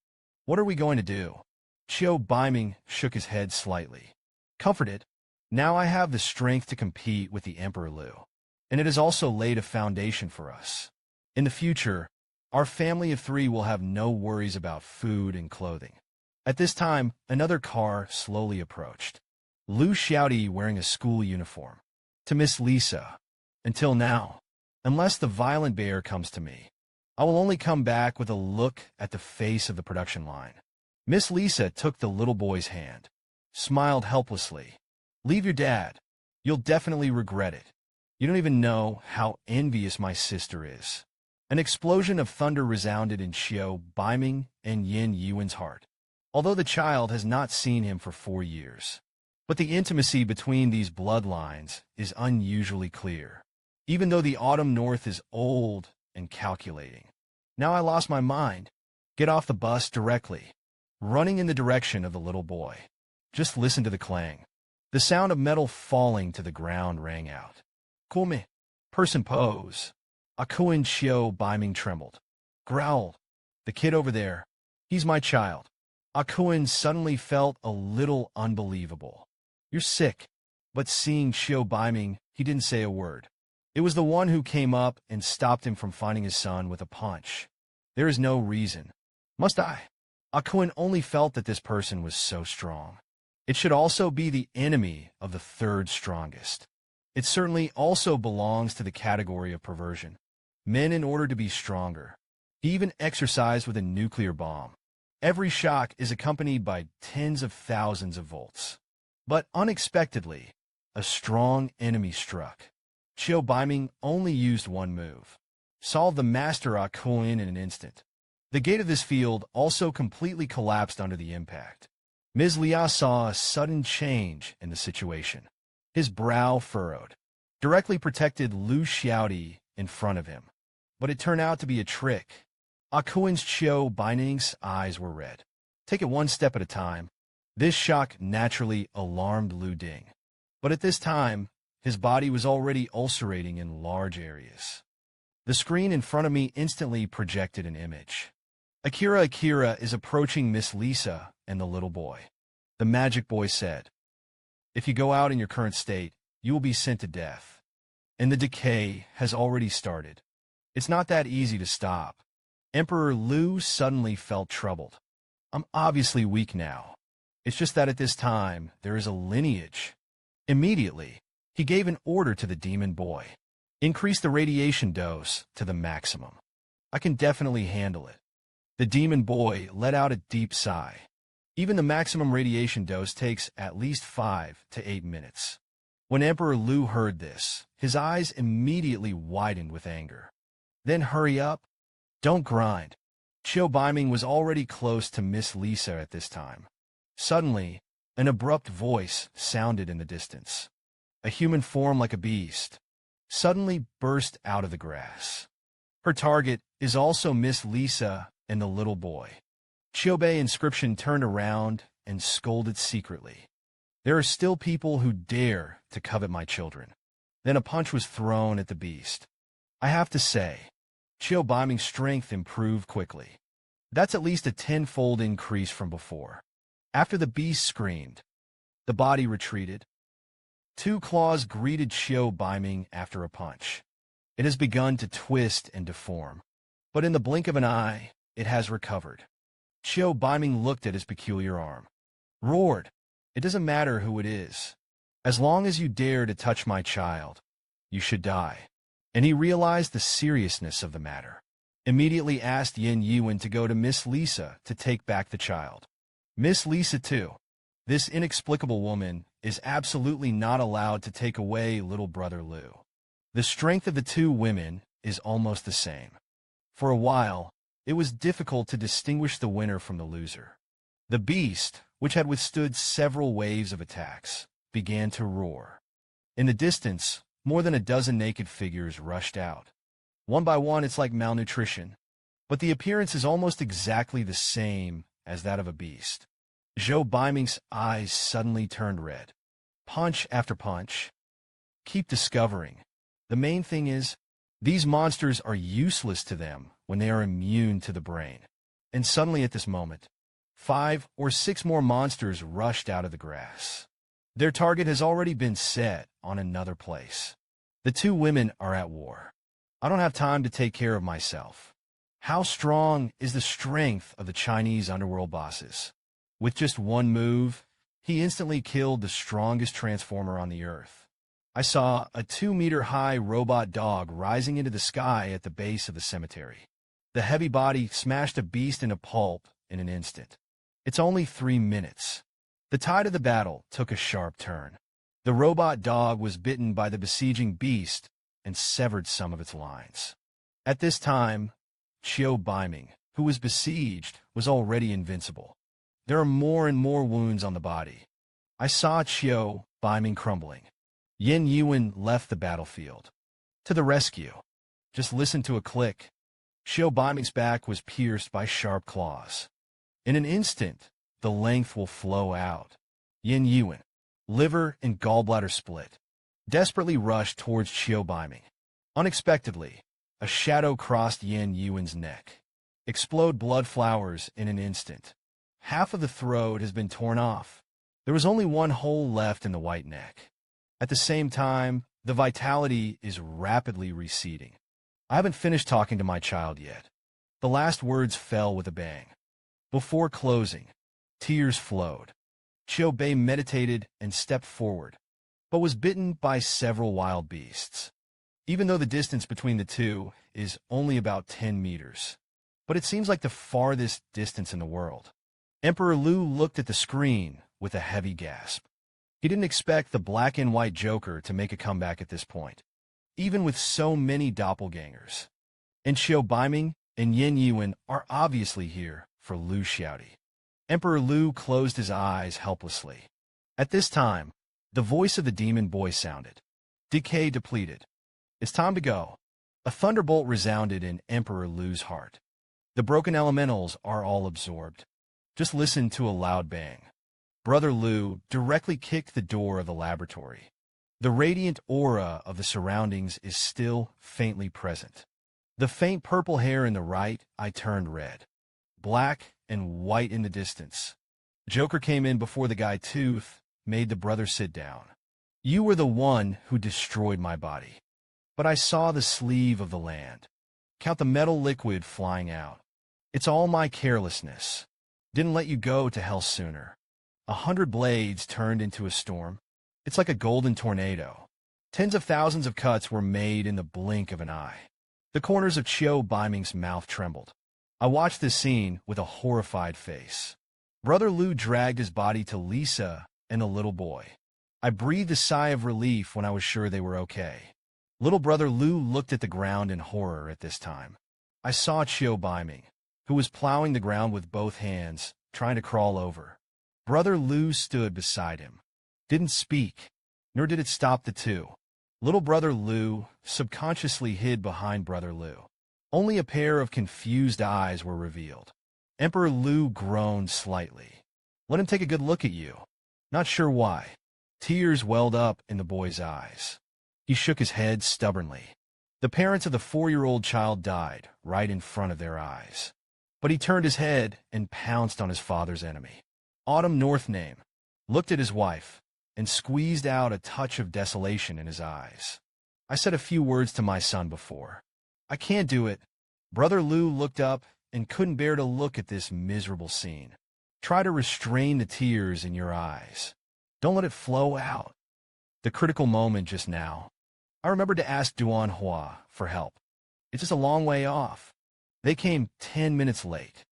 What are we going to do?" Chiu Biming shook his head slightly. "Comforted. Now I have the strength to compete with the Emperor Lu, and it has also laid a foundation for us. In the future, our family of 3 will have no worries about food and clothing." At this time, another car slowly approached. Lu Xiaodi wearing a school uniform. "To Miss Lisa. Until now, unless the violent bear comes to me, I will only come back with a look at the face of the production line." Miss Lisa took the little boy's hand, smiled helplessly. "Leave your dad. You'll definitely regret it. You don't even know how envious my sister is." An explosion of thunder resounded in Chiu Biming and Yin Yuan's heart, although the child has not seen him for 4 years. But the intimacy between these bloodlines is unusually clear, even though the autumn north is old and calculating. Now I lost my mind. Get off the bus directly. Running in the direction of the little boy. Just listen to the clang. The sound of metal falling to the ground rang out. "Come. Person pose." Akuin Chiu Biming trembled. Growled. "The kid over there. He's my child." Akuin suddenly felt a little unbelievable. "You're sick." But seeing Chiu Biming, he didn't say a word. It was the one who came up and stopped him from finding his son with a punch. There is no reason. Must I? Akuin only felt that this person was so strong. It should also be the enemy of the 3rd strongest. It certainly also belongs to the category of perversion. Men in order to be stronger. He even exercised with a nuclear bomb. Every shock is accompanied by tens of thousands of volts. But unexpectedly, a strong enemy struck. Chiu Biming only used one move. Solved the master Akuin in an instant. The gate of this field also completely collapsed under the impact. Ms. Lia saw a sudden change in the situation. His brow furrowed. Directly protected Lu Xiaodi in front of him. But it turned out to be a trick. Akuin's Chiu Biming's eyes were red. Take it one step at a time. This shock naturally alarmed Lu Ding. But at this time, his body was already ulcerating in large areas. The screen in front of me instantly projected an image. Akira is approaching Miss Lisa and the little boy. The magic boy said, "If you go out in your current state, you will be sent to death. And the decay has already started. It's not that easy to stop." Emperor Lu suddenly felt troubled. "I'm obviously weak now. It's just that at this time, there is a lineage." Immediately, he gave an order to the demon boy. Increase the radiation dose to the maximum. I can definitely handle it. The demon boy let out a deep sigh. Even the maximum radiation dose takes at least 5 to 8 minutes. When Emperor Lu heard this, his eyes immediately widened with anger. Then hurry up. Don't grind. Chiu Biming was already close to Miss Lisa at this time. Suddenly, an abrupt voice sounded in the distance. A human form like a beast suddenly burst out of the grass. Her target is also Miss Lisa and the little boy. Chiobei Inscription turned around and scolded secretly. There are still people who dare to covet my children. Then a punch was thrown at the beast. I have to say, Chiu Biming's strength improved quickly. That's at least a 10-fold increase from before. After the beast screamed, the body retreated. 2 claws greeted Chiu Biming after a punch. It has begun to twist and deform, but in the blink of an eye, it has recovered. Chiu Biming looked at his peculiar arm. Roared, "It doesn't matter who it is. As long as you dare to touch my child, you should die." And he realized the seriousness of the matter. Immediately asked Yin Yuan to go to Miss Lisa to take back the child. Miss Lisa too. This inexplicable woman is absolutely not allowed to take away little brother Lu. The strength of the 2 women is almost the same. For a while, it was difficult to distinguish the winner from the loser. The beast, which had withstood several waves of attacks, began to roar. In the distance, more than a dozen naked figures rushed out. One by one, it's like malnutrition, but the appearance is almost exactly the same as that of a beast. Chiu Biming's eyes suddenly turned red. Punch after punch. Keep discovering. The main thing is, these monsters are useless to them when they are immune to the brain. And suddenly at this moment, 5 or 6 more monsters rushed out of the grass. Their target has already been set on another place. The 2 women are at war. I don't have time to take care of myself. How strong is the strength of the Chinese underworld bosses? With just one move, he instantly killed the strongest transformer on the earth. I saw a 2-meter-high robot dog rising into the sky at the base of the cemetery. The heavy body smashed a beast into pulp in an instant. It's only 3 minutes. The tide of the battle took a sharp turn. The robot dog was bitten by the besieging beast and severed some of its lines. At this time, Chiu Biming, who was besieged, was already invincible. There are more and more wounds on the body. I saw Chiu Biming crumbling. Yin Yuan left the battlefield. To the rescue. Just listen to a click. Chiu Biming's back was pierced by sharp claws. In an instant, the length will flow out. Yin Yuan, liver and gallbladder split, desperately rushed towards Chiu Biming. Unexpectedly, a shadow crossed Yin Yuan's neck. Explode blood flowers in an instant. Half of the throat has been torn off. There was only one hole left in the white neck. At the same time, the vitality is rapidly receding. I haven't finished talking to my child yet. The last words fell with a bang. Before closing, tears flowed. Chiobei meditated and stepped forward, but was bitten by several wild beasts. Even though the distance between the 2 is only about 10 meters. But it seems like the farthest distance in the world. Emperor Lu looked at the screen with a heavy gasp. He didn't expect the black and white Joker to make a comeback at this point, even with so many doppelgangers. And Chiu Biming and Yin Yuan are obviously here for Lu Xiaodi. Emperor Lu closed his eyes helplessly. At this time, the voice of the demon boy sounded. Decay depleted. It's time to go. A thunderbolt resounded in Emperor Lu's heart. The broken elementals are all absorbed. Just listen to a loud bang. Brother Lu directly kicked the door of the laboratory. The radiant aura of the surroundings is still faintly present. The faint purple hair in the right eye turned red. Black and white in the distance. Joker came in before the guy Tooth made the brother sit down. You were the one who destroyed my body. But I saw the sleeve of the land. Count the metal liquid flying out. It's all my carelessness. Didn't let you go to hell sooner. 100 blades turned into a storm. It's like a golden tornado. Tens of thousands of cuts were made in the blink of an eye. The corners of Chiu Baiming's mouth trembled. I watched this scene with a horrified face. Brother Lu dragged his body to Lisa and the little boy. I breathed a sigh of relief when I was sure they were okay. Little brother Lu looked at the ground in horror at this time. I saw Chiu Baiming, who was plowing the ground with both hands, trying to crawl over. Brother Lu stood beside him. Didn't speak, nor did it stop the two. Little brother Lu subconsciously hid behind brother Lu. Only a pair of confused eyes were revealed. Emperor Lu groaned slightly. Let him take a good look at you. Not sure why. Tears welled up in the boy's eyes. He shook his head stubbornly. The parents of the 4-year-old child died right in front of their eyes. But he turned his head and pounced on his father's enemy. Autumn Northname looked at his wife and squeezed out a touch of desolation in his eyes. I said a few words to my son before. I can't do it. Brother Lu looked up and couldn't bear to look at this miserable scene. Try to restrain the tears in your eyes. Don't let it flow out. The critical moment just now. I remembered to ask Duan Hua for help. It's just a long way off. They came 10 minutes late.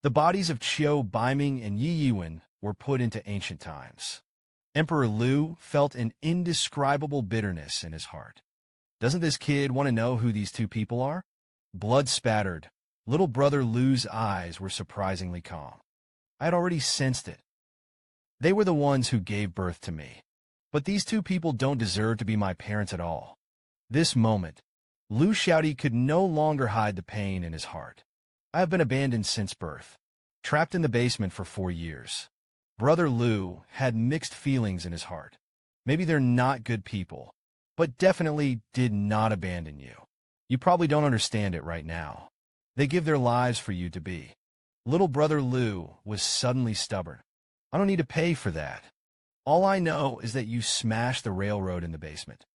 The bodies of Chiu Baiming and Yi Yuan were put into ancient times. Emperor Lu felt an indescribable bitterness in his heart. Doesn't this kid want to know who these two people are? Blood spattered. Little brother Lu's eyes were surprisingly calm. I had already sensed it. They were the ones who gave birth to me. But these two people don't deserve to be my parents at all. This moment, Lu Xiaodi could no longer hide the pain in his heart. I have been abandoned since birth, trapped in the basement for 4 years. Brother Lu had mixed feelings in his heart. Maybe they're not good people, but definitely did not abandon you. You probably don't understand it right now. They give their lives for you to be. Little brother Lu was suddenly stubborn. I don't need to pay for that. All I know is that you smashed the railroad in the basement.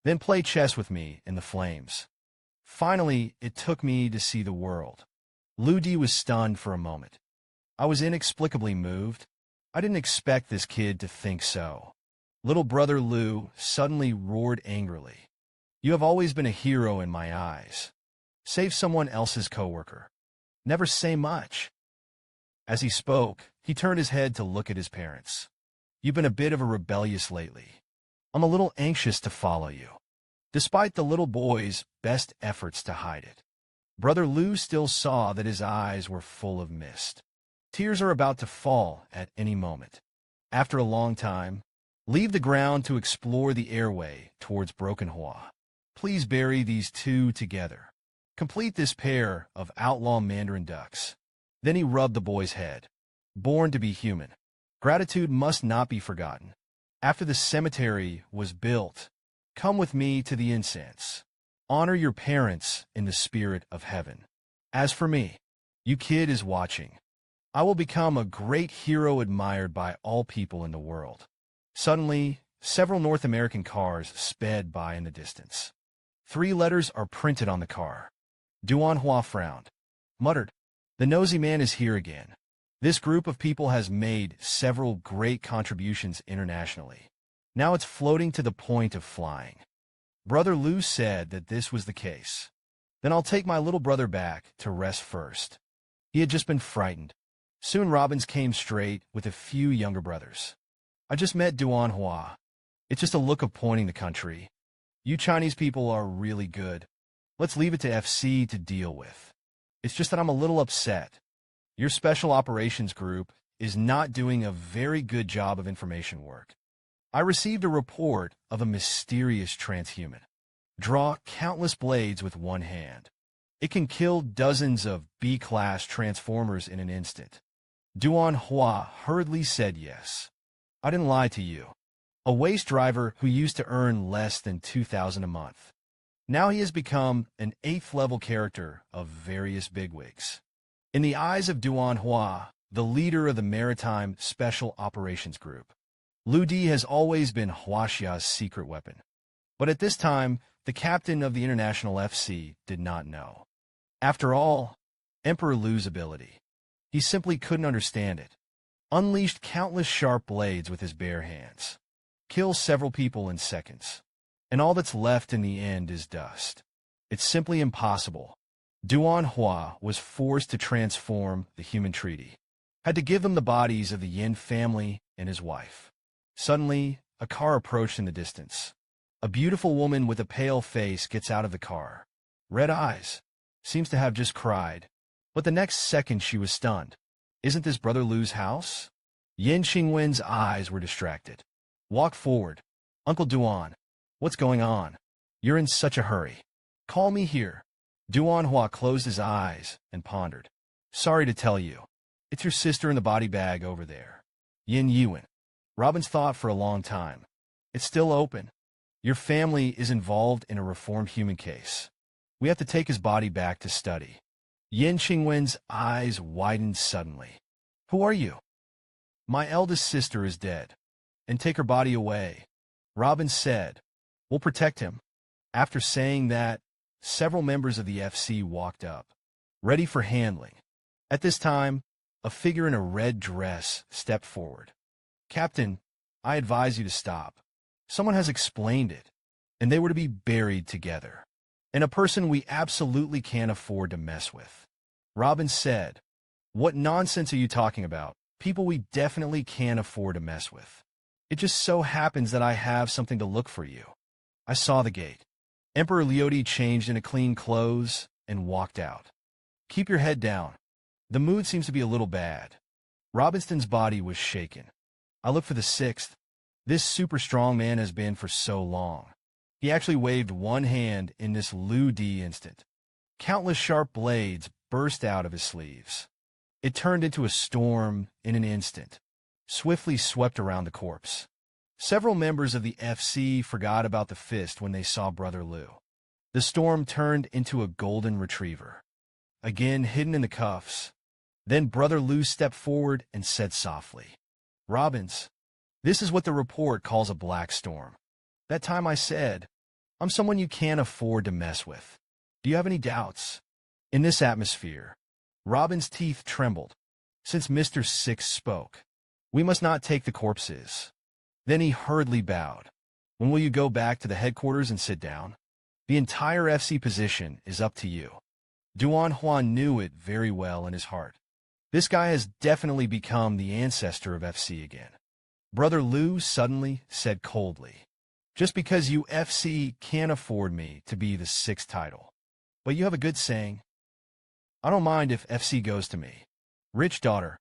Then play chess with me in the flames. Finally, it took me to see the world. Lu Di was stunned for a moment. I was inexplicably moved. I didn't expect this kid to think so. Little brother Lu suddenly roared angrily. You have always been a hero in my eyes. Save someone else's coworker. Never say much. As he spoke, he turned his head to look at his parents. You've been a bit of a rebellious lately. I'm a little anxious to follow you, despite the little boy's best efforts to hide it. Brother Lu still saw that his eyes were full of mist. Tears are about to fall at any moment. After a long time, leave the ground to explore the airway towards Broken Hua. Please bury these two together. Complete this pair of outlaw mandarin ducks. Then he rubbed the boy's head. Born to be human. Gratitude must not be forgotten. After the cemetery was built, come with me to the incense. Honor your parents in the spirit of heaven. As for me, you kid is watching. I will become a great hero admired by all people in the world. Suddenly, several North American cars sped by in the distance. 3 letters are printed on the car. Duan Hua frowned, muttered, "The nosy man is here again." This group of people has made several great contributions internationally. Now it's floating to the point of flying. Brother Lu said that this was the case. Then I'll take my little brother back to rest first. He had just been frightened. Soon Robbins came straight with a few younger brothers. I just met Duan Hua. It's just a look of pointing the country. You Chinese people are really good. Let's leave it to FC to deal with. It's just that I'm a little upset. Your special operations group is not doing a very good job of information work. I received a report of a mysterious transhuman. Draw countless blades with one hand. It can kill dozens of B-class transformers in an instant. Duan Hua hurriedly said yes. I didn't lie to you. A waste driver who used to earn less than 2,000 a month. Now he has become an 8th-level character of various bigwigs. In the eyes of Duan Hua, the leader of the Maritime Special Operations Group, Lu Di has always been Huaxia's secret weapon. But at this time, the captain of the International FC did not know. After all, Emperor Lu's ability. He simply couldn't understand it. Unleashed countless sharp blades with his bare hands. Kills several people in seconds. And all that's left in the end is dust. It's simply impossible. Duan Hua was forced to transform the human treaty. Had to give them the bodies of the Yin family and his wife. Suddenly, a car approached in the distance. A beautiful woman with a pale face gets out of the car. Red eyes. Seems to have just cried. But the next second she was stunned. Isn't this Brother Lu's house? Yin Qingwen's eyes were distracted. Walk forward. Uncle Duan. What's going on? You're in such a hurry. Call me here. Duan Hua closed his eyes and pondered. Sorry to tell you. It's your sister in the body bag over there. Yin Yuan. Robin's thought for a long time. It's still open. Your family is involved in a reformed human case. We have to take his body back to study. Yin Qingwen's eyes widened suddenly. Who are you? My eldest sister is dead. And take her body away. Robin said. We'll protect him. After saying that, several members of the FC walked up, ready for handling. At this time, a figure in a red dress stepped forward. Captain, I advise you to stop. Someone has explained it, and they were to be buried together. And a person we absolutely can't afford to mess with. Robin said, What nonsense are you talking about? People we definitely can't afford to mess with. It just so happens that I have something to look for you. I saw the gate. Emperor Liudi changed into clean clothes and walked out. Keep your head down. The mood seems to be a little bad. Robinson's body was shaken. I look for the sixth. This super strong man has been for so long. He actually waved one hand in this Lu Di instant. Countless sharp blades burst out of his sleeves. It turned into a storm in an instant, swiftly swept around the corpse. Several members of the FC forgot about the fist when they saw Brother Lu. The storm turned into a golden retriever, again hidden in the cuffs. Then Brother Lu stepped forward and said softly, Robbins, this is what the report calls a black storm. That time I said, I'm someone you can't afford to mess with. Do you have any doubts? In this atmosphere, Robin's teeth trembled. Since Mr. Six spoke, we must not take the corpses. Then he hurriedly bowed. When will you go back to the headquarters and sit down? The entire FC position is up to you. Duan Huan knew it very well in his heart. This guy has definitely become the ancestor of FC again. Brother Lu suddenly said coldly, Just because you FC can't afford me to be the sixth title. But you have a good saying. I don't mind if FC goes to me. Rich daughter,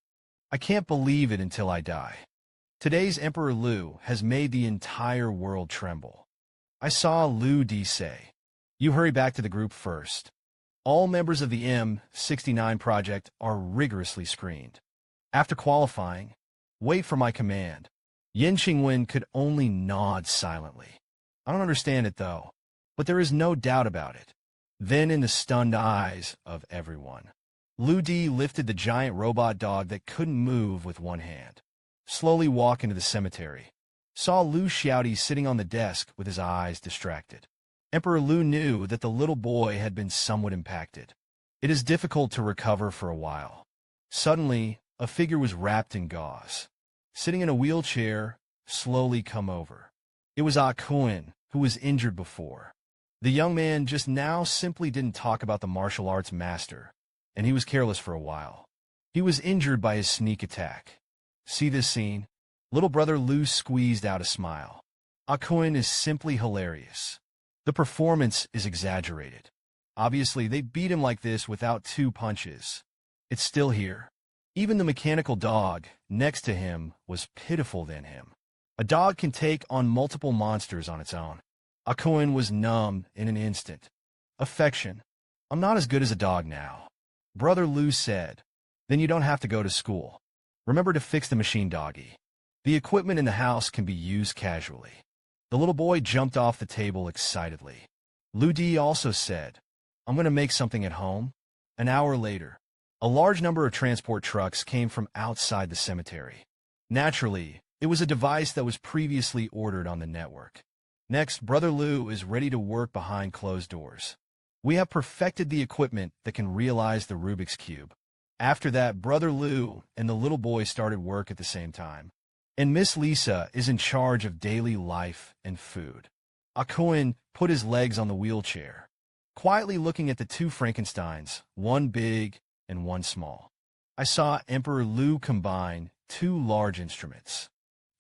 I can't believe it until I die. Today's Emperor Lu has made the entire world tremble. I saw Lu Di say, You hurry back to the group first. All members of the M69 project are rigorously screened. After qualifying, wait for my command. Yin Qingwen could only nod silently. I don't understand it though, but there is no doubt about it. Then in the stunned eyes of everyone, Lu Di lifted the giant robot dog that couldn't move with one hand. Slowly walk into the cemetery. Saw Lu Xiaodi sitting on the desk with his eyes distracted. Emperor Lu knew that the little boy had been somewhat impacted. It is difficult to recover for a while. Suddenly, a figure was wrapped in gauze. Sitting in a wheelchair, slowly come over. It was Ah Kun, who was injured before. The young man just now simply didn't talk about the martial arts master, and he was careless for a while. He was injured by his sneak attack. See this scene? Little brother Lu squeezed out a smile. Ah Kun is simply hilarious. The performance is exaggerated. Obviously, they beat him like this without 2 punches. It's still here. Even the mechanical dog next to him was pitiful than him. A dog can take on multiple monsters on its own. Ah Kun was numb in an instant. Affection. I'm not as good as a dog now. Brother Lu said, Then you don't have to go to school. Remember to fix the machine doggy. The equipment in the house can be used casually. The little boy jumped off the table excitedly. Lu Di also said, I'm going to make something at home. An hour later, a large number of transport trucks came from outside the cemetery. Naturally, it was a device that was previously ordered on the network. Next, Brother Lu is ready to work behind closed doors. We have perfected the equipment that can realize the Rubik's Cube. After that, Brother Lu and the little boy started work at the same time. And Miss Lisa is in charge of daily life and food. Ah Kun put his legs on the wheelchair. quietly looking at the two Frankensteins, one big and one small. I saw Emperor Lu combine two large instruments,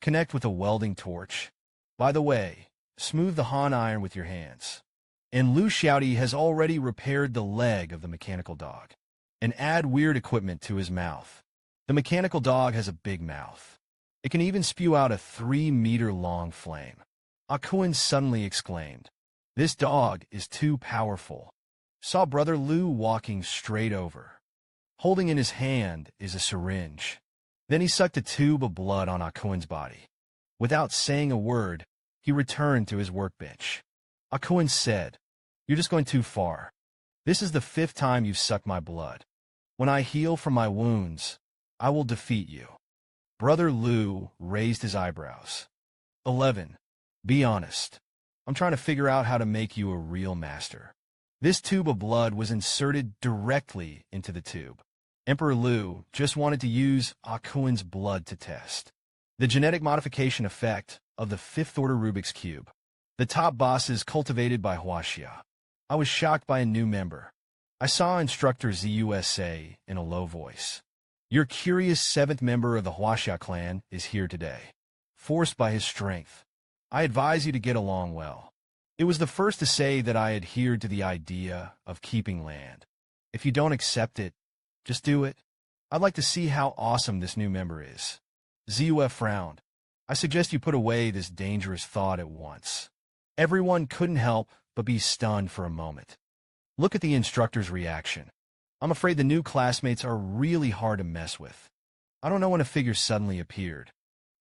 connect with a welding torch. By the way, smooth the Han iron with your hands. And Lu Xiaodi has already repaired the leg of the mechanical dog, and add weird equipment to his mouth. The mechanical dog has a big mouth. It can even spew out a 3-meter-long flame. Akuin suddenly exclaimed, "This dog is too powerful." Saw Brother Lu walking straight over. Holding in his hand is a syringe. Then he sucked a tube of blood on Akuin's body. Without saying a word, he returned to his workbench. Akuin said, "You're just going too far. This is the 5th time you've sucked my blood. When I heal from my wounds, I will defeat you." Brother Lu raised his eyebrows. 11. Be honest. I'm trying to figure out how to make you a real master. This tube of blood was inserted directly into the tube. Emperor Lu just wanted to use Akuin's blood to test the genetic modification effect of the 5th-order Rubik's Cube. The top bosses cultivated by Huaxia. I was shocked by a new member. I saw Instructor ZUSA in a low voice. Your curious 7th member of the Huaxia clan is here today. Forced by his strength. I advise you to get along well. It was the first to say that I adhered to the idea of keeping land. If you don't accept it, just do it. I'd like to see how awesome this new member is. ZUF frowned. I suggest you put away this dangerous thought at once. Everyone couldn't help but be stunned for a moment. Look at the instructor's reaction. I'm afraid the new classmates are really hard to mess with. I don't know when a figure suddenly appeared.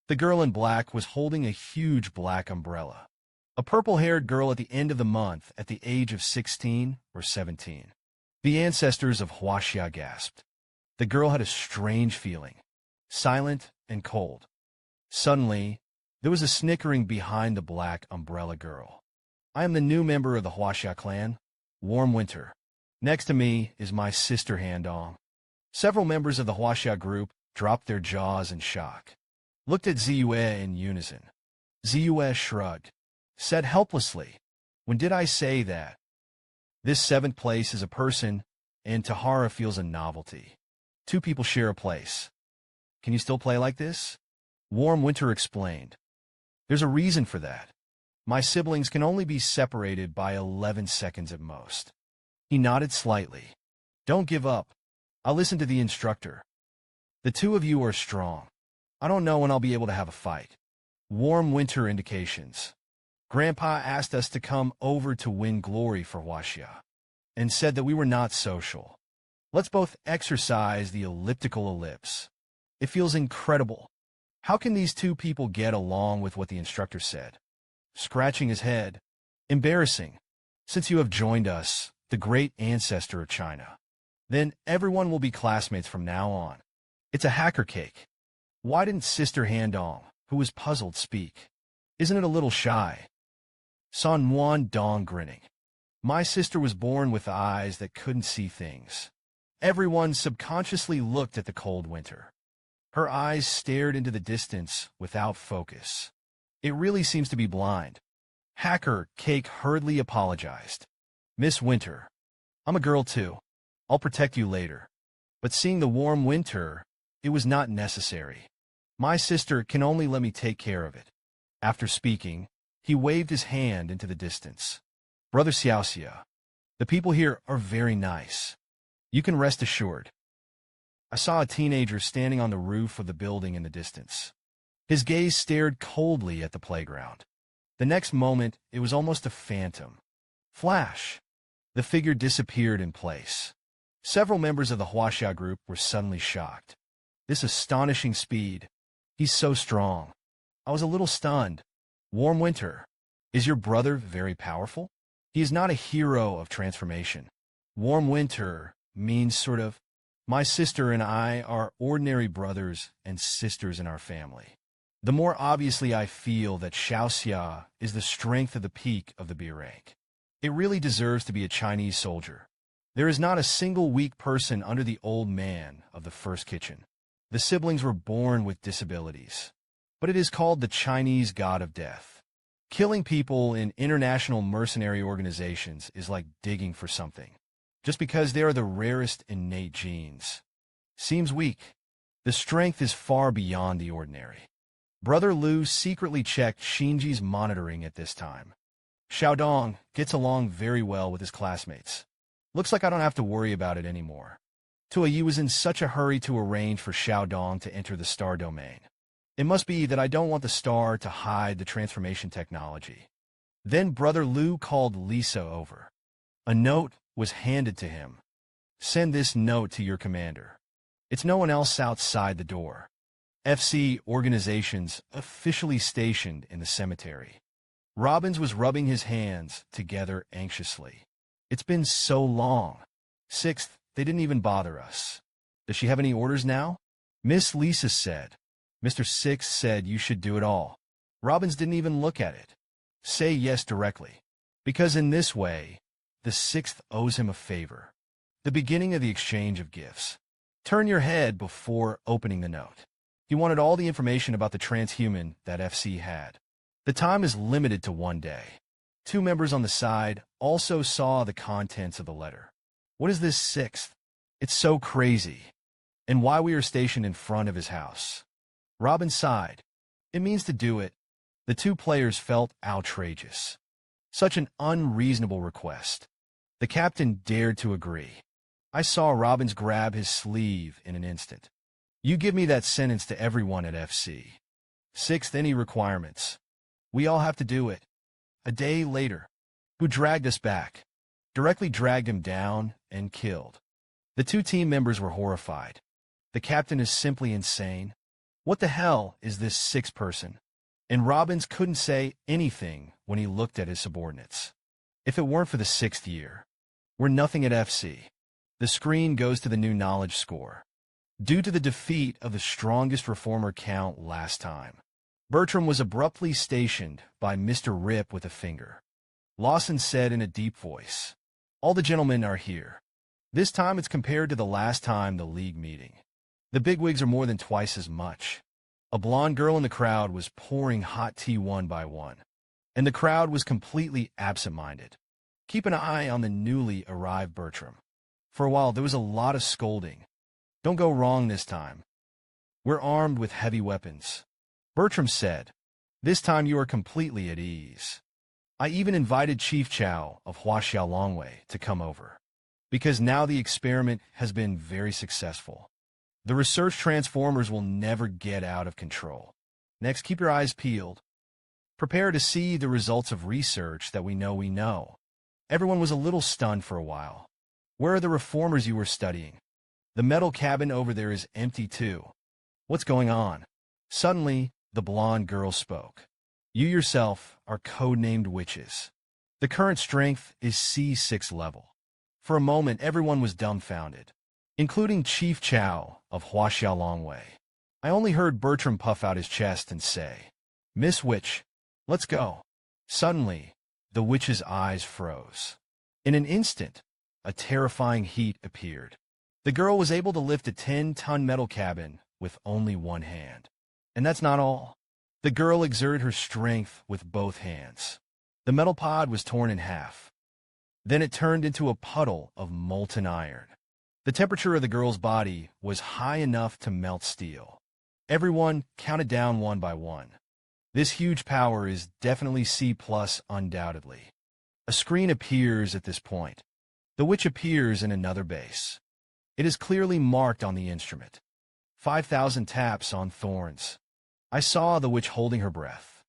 The girl in black was holding a huge black umbrella. A purple-haired girl at the end of the month at the age of 16 or 17. The ancestors of Huaxia gasped. The girl had a strange feeling, silent and cold. Suddenly, there was a snickering behind the black umbrella girl. I am the new member of the Huaxia clan, Warm Winter. Next to me is my sister Handong. Several members of the Huaxia group dropped their jaws in shock, looked at Ziyue in unison. Ziyue shrugged, said helplessly, "When did I say that? This 7th place is a person, and Tahara feels a novelty. 2 people share a place. Can you still play like this?" Warm Winter explained. "There's a reason for that. My siblings can only be separated by 11 seconds at most." He nodded slightly. "Don't give up. I'll listen to the instructor. The 2 of you are strong. I don't know when I'll be able to have a fight." Warm Winter indications. Grandpa asked us to come over to win glory for Huaxia, and said that we were not social. Let's both exercise the elliptical ellipse. It feels incredible. How can these 2 people get along with what the instructor said? Scratching his head. Embarrassing. Since you have joined us, the great ancestor of China, then everyone will be classmates from now on. It's a hacker cake. Why didn't Sister Handong, who was puzzled, speak? Isn't it a little shy? San Muan Dong grinning. My sister was born with eyes that couldn't see things. Everyone subconsciously looked at the cold winter. Her eyes stared into the distance without focus. It really seems to be blind. Hacker Cake hurriedly apologized. "Miss Winter, I'm a girl too. I'll protect you later." But seeing the Warm Winter, it was not necessary. My sister can only let me take care of it. After speaking, he waved his hand into the distance. "Brother Xiaoxia, the people here are very nice. You can rest assured." I saw a teenager standing on the roof of the building in the distance. His gaze stared coldly at the playground. The next moment, it was almost a phantom. Flash! The figure disappeared in place. Several members of the Huaxia group were suddenly shocked. This astonishing speed. He's so strong. I was a little stunned. Warm Winter, is your brother very powerful? He is not a hero of transformation. Warm Winter means sort of, my sister and I are ordinary brothers and sisters in our family. The more obviously I feel that Xiaoxia is the strength of the peak of the B rank. It really deserves to be a Chinese soldier. There is not a single weak person under the old man of the first kitchen. The siblings were born with disabilities. But it is called the Chinese god of death. Killing people in international mercenary organizations is like digging for something, just because they are the rarest innate genes. Seems weak. The strength is far beyond the ordinary. Brother Lu secretly checked Shinji's monitoring at this time. Xiaodong gets along very well with his classmates. Looks like I don't have to worry about it anymore. Tuoyu was in such a hurry to arrange for Xiaodong to enter the star domain. It must be that I don't want the star to hide the transformation technology. Then Brother Lu called Lisa over. A note was handed to him. Send this note to your commander. It's no one else outside the door. FC organizations officially stationed in the cemetery. Robbins was rubbing his hands together anxiously. It's been so long. Sixth, they didn't even bother us. Does she have any orders now? Miss Lisa said. Mr. Six said you should do it all. Robbins didn't even look at it. Say yes directly. Because in this way, the sixth owes him a favor. The beginning of the exchange of gifts. Turn your head before opening the note. He wanted all the information about the transhuman that FC had. The time is limited to 1 day. 2 members on the side also saw the contents of the letter. What is this sixth? It's so crazy. And why we are stationed in front of his house. Robin sighed. It means to do it. The 2 players felt outrageous. Such an unreasonable request. The captain dared to agree. I saw Robbins grab his sleeve in an instant. You give me that sentence to everyone at FC. Sixth, any requirements. We all have to do it. A day later, who dragged us back, directly dragged him down and killed. The 2 team members were horrified. The captain is simply insane. What the hell is this 6th person? And Robbins couldn't say anything when he looked at his subordinates. If it weren't for the 6th year, we're nothing at FC. The screen goes to the new knowledge score. Due to the defeat of the strongest reformer count last time, Bertram was abruptly stationed by Mr. Rip with a finger. Lawson said in a deep voice, all the gentlemen are here. This time it's compared to the last time the league meeting. The bigwigs are more than twice as much. A blonde girl in the crowd was pouring hot tea one by one, and the crowd was completely absent-minded. Keep an eye on the newly arrived Bertram. For a while there was a lot of scolding. Don't go wrong this time. We're armed with heavy weapons. Bertram said, this time you are completely at ease. I even invited Chief Chow of Huaxiaolongwei to come over, because now the experiment has been very successful. The research transformers will never get out of control. Next, keep your eyes peeled. Prepare to see the results of research that we know. Everyone was a little stunned for a while. Where are the reformers you were studying? The metal cabin over there is empty too. What's going on? Suddenly, the blonde girl spoke. You yourself are codenamed witches. The current strength is C6 level. For a moment, everyone was dumbfounded, including Chief Chow of Huaxiaolongwei. I only heard Bertram puff out his chest and say, Miss Witch, let's go. Suddenly, the witch's eyes froze. In an instant, a terrifying heat appeared. The girl was able to lift a 10-ton metal cabin with only one hand. And that's not all. The girl exerted her strength with both hands. The metal pod was torn in half. Then it turned into a puddle of molten iron. The temperature of the girl's body was high enough to melt steel. Everyone counted down one by one. This huge power is definitely C+, undoubtedly. A screen appears at this point. The witch appears in another base. It is clearly marked on the instrument. 5,000 taps on thorns. I saw the witch holding her breath.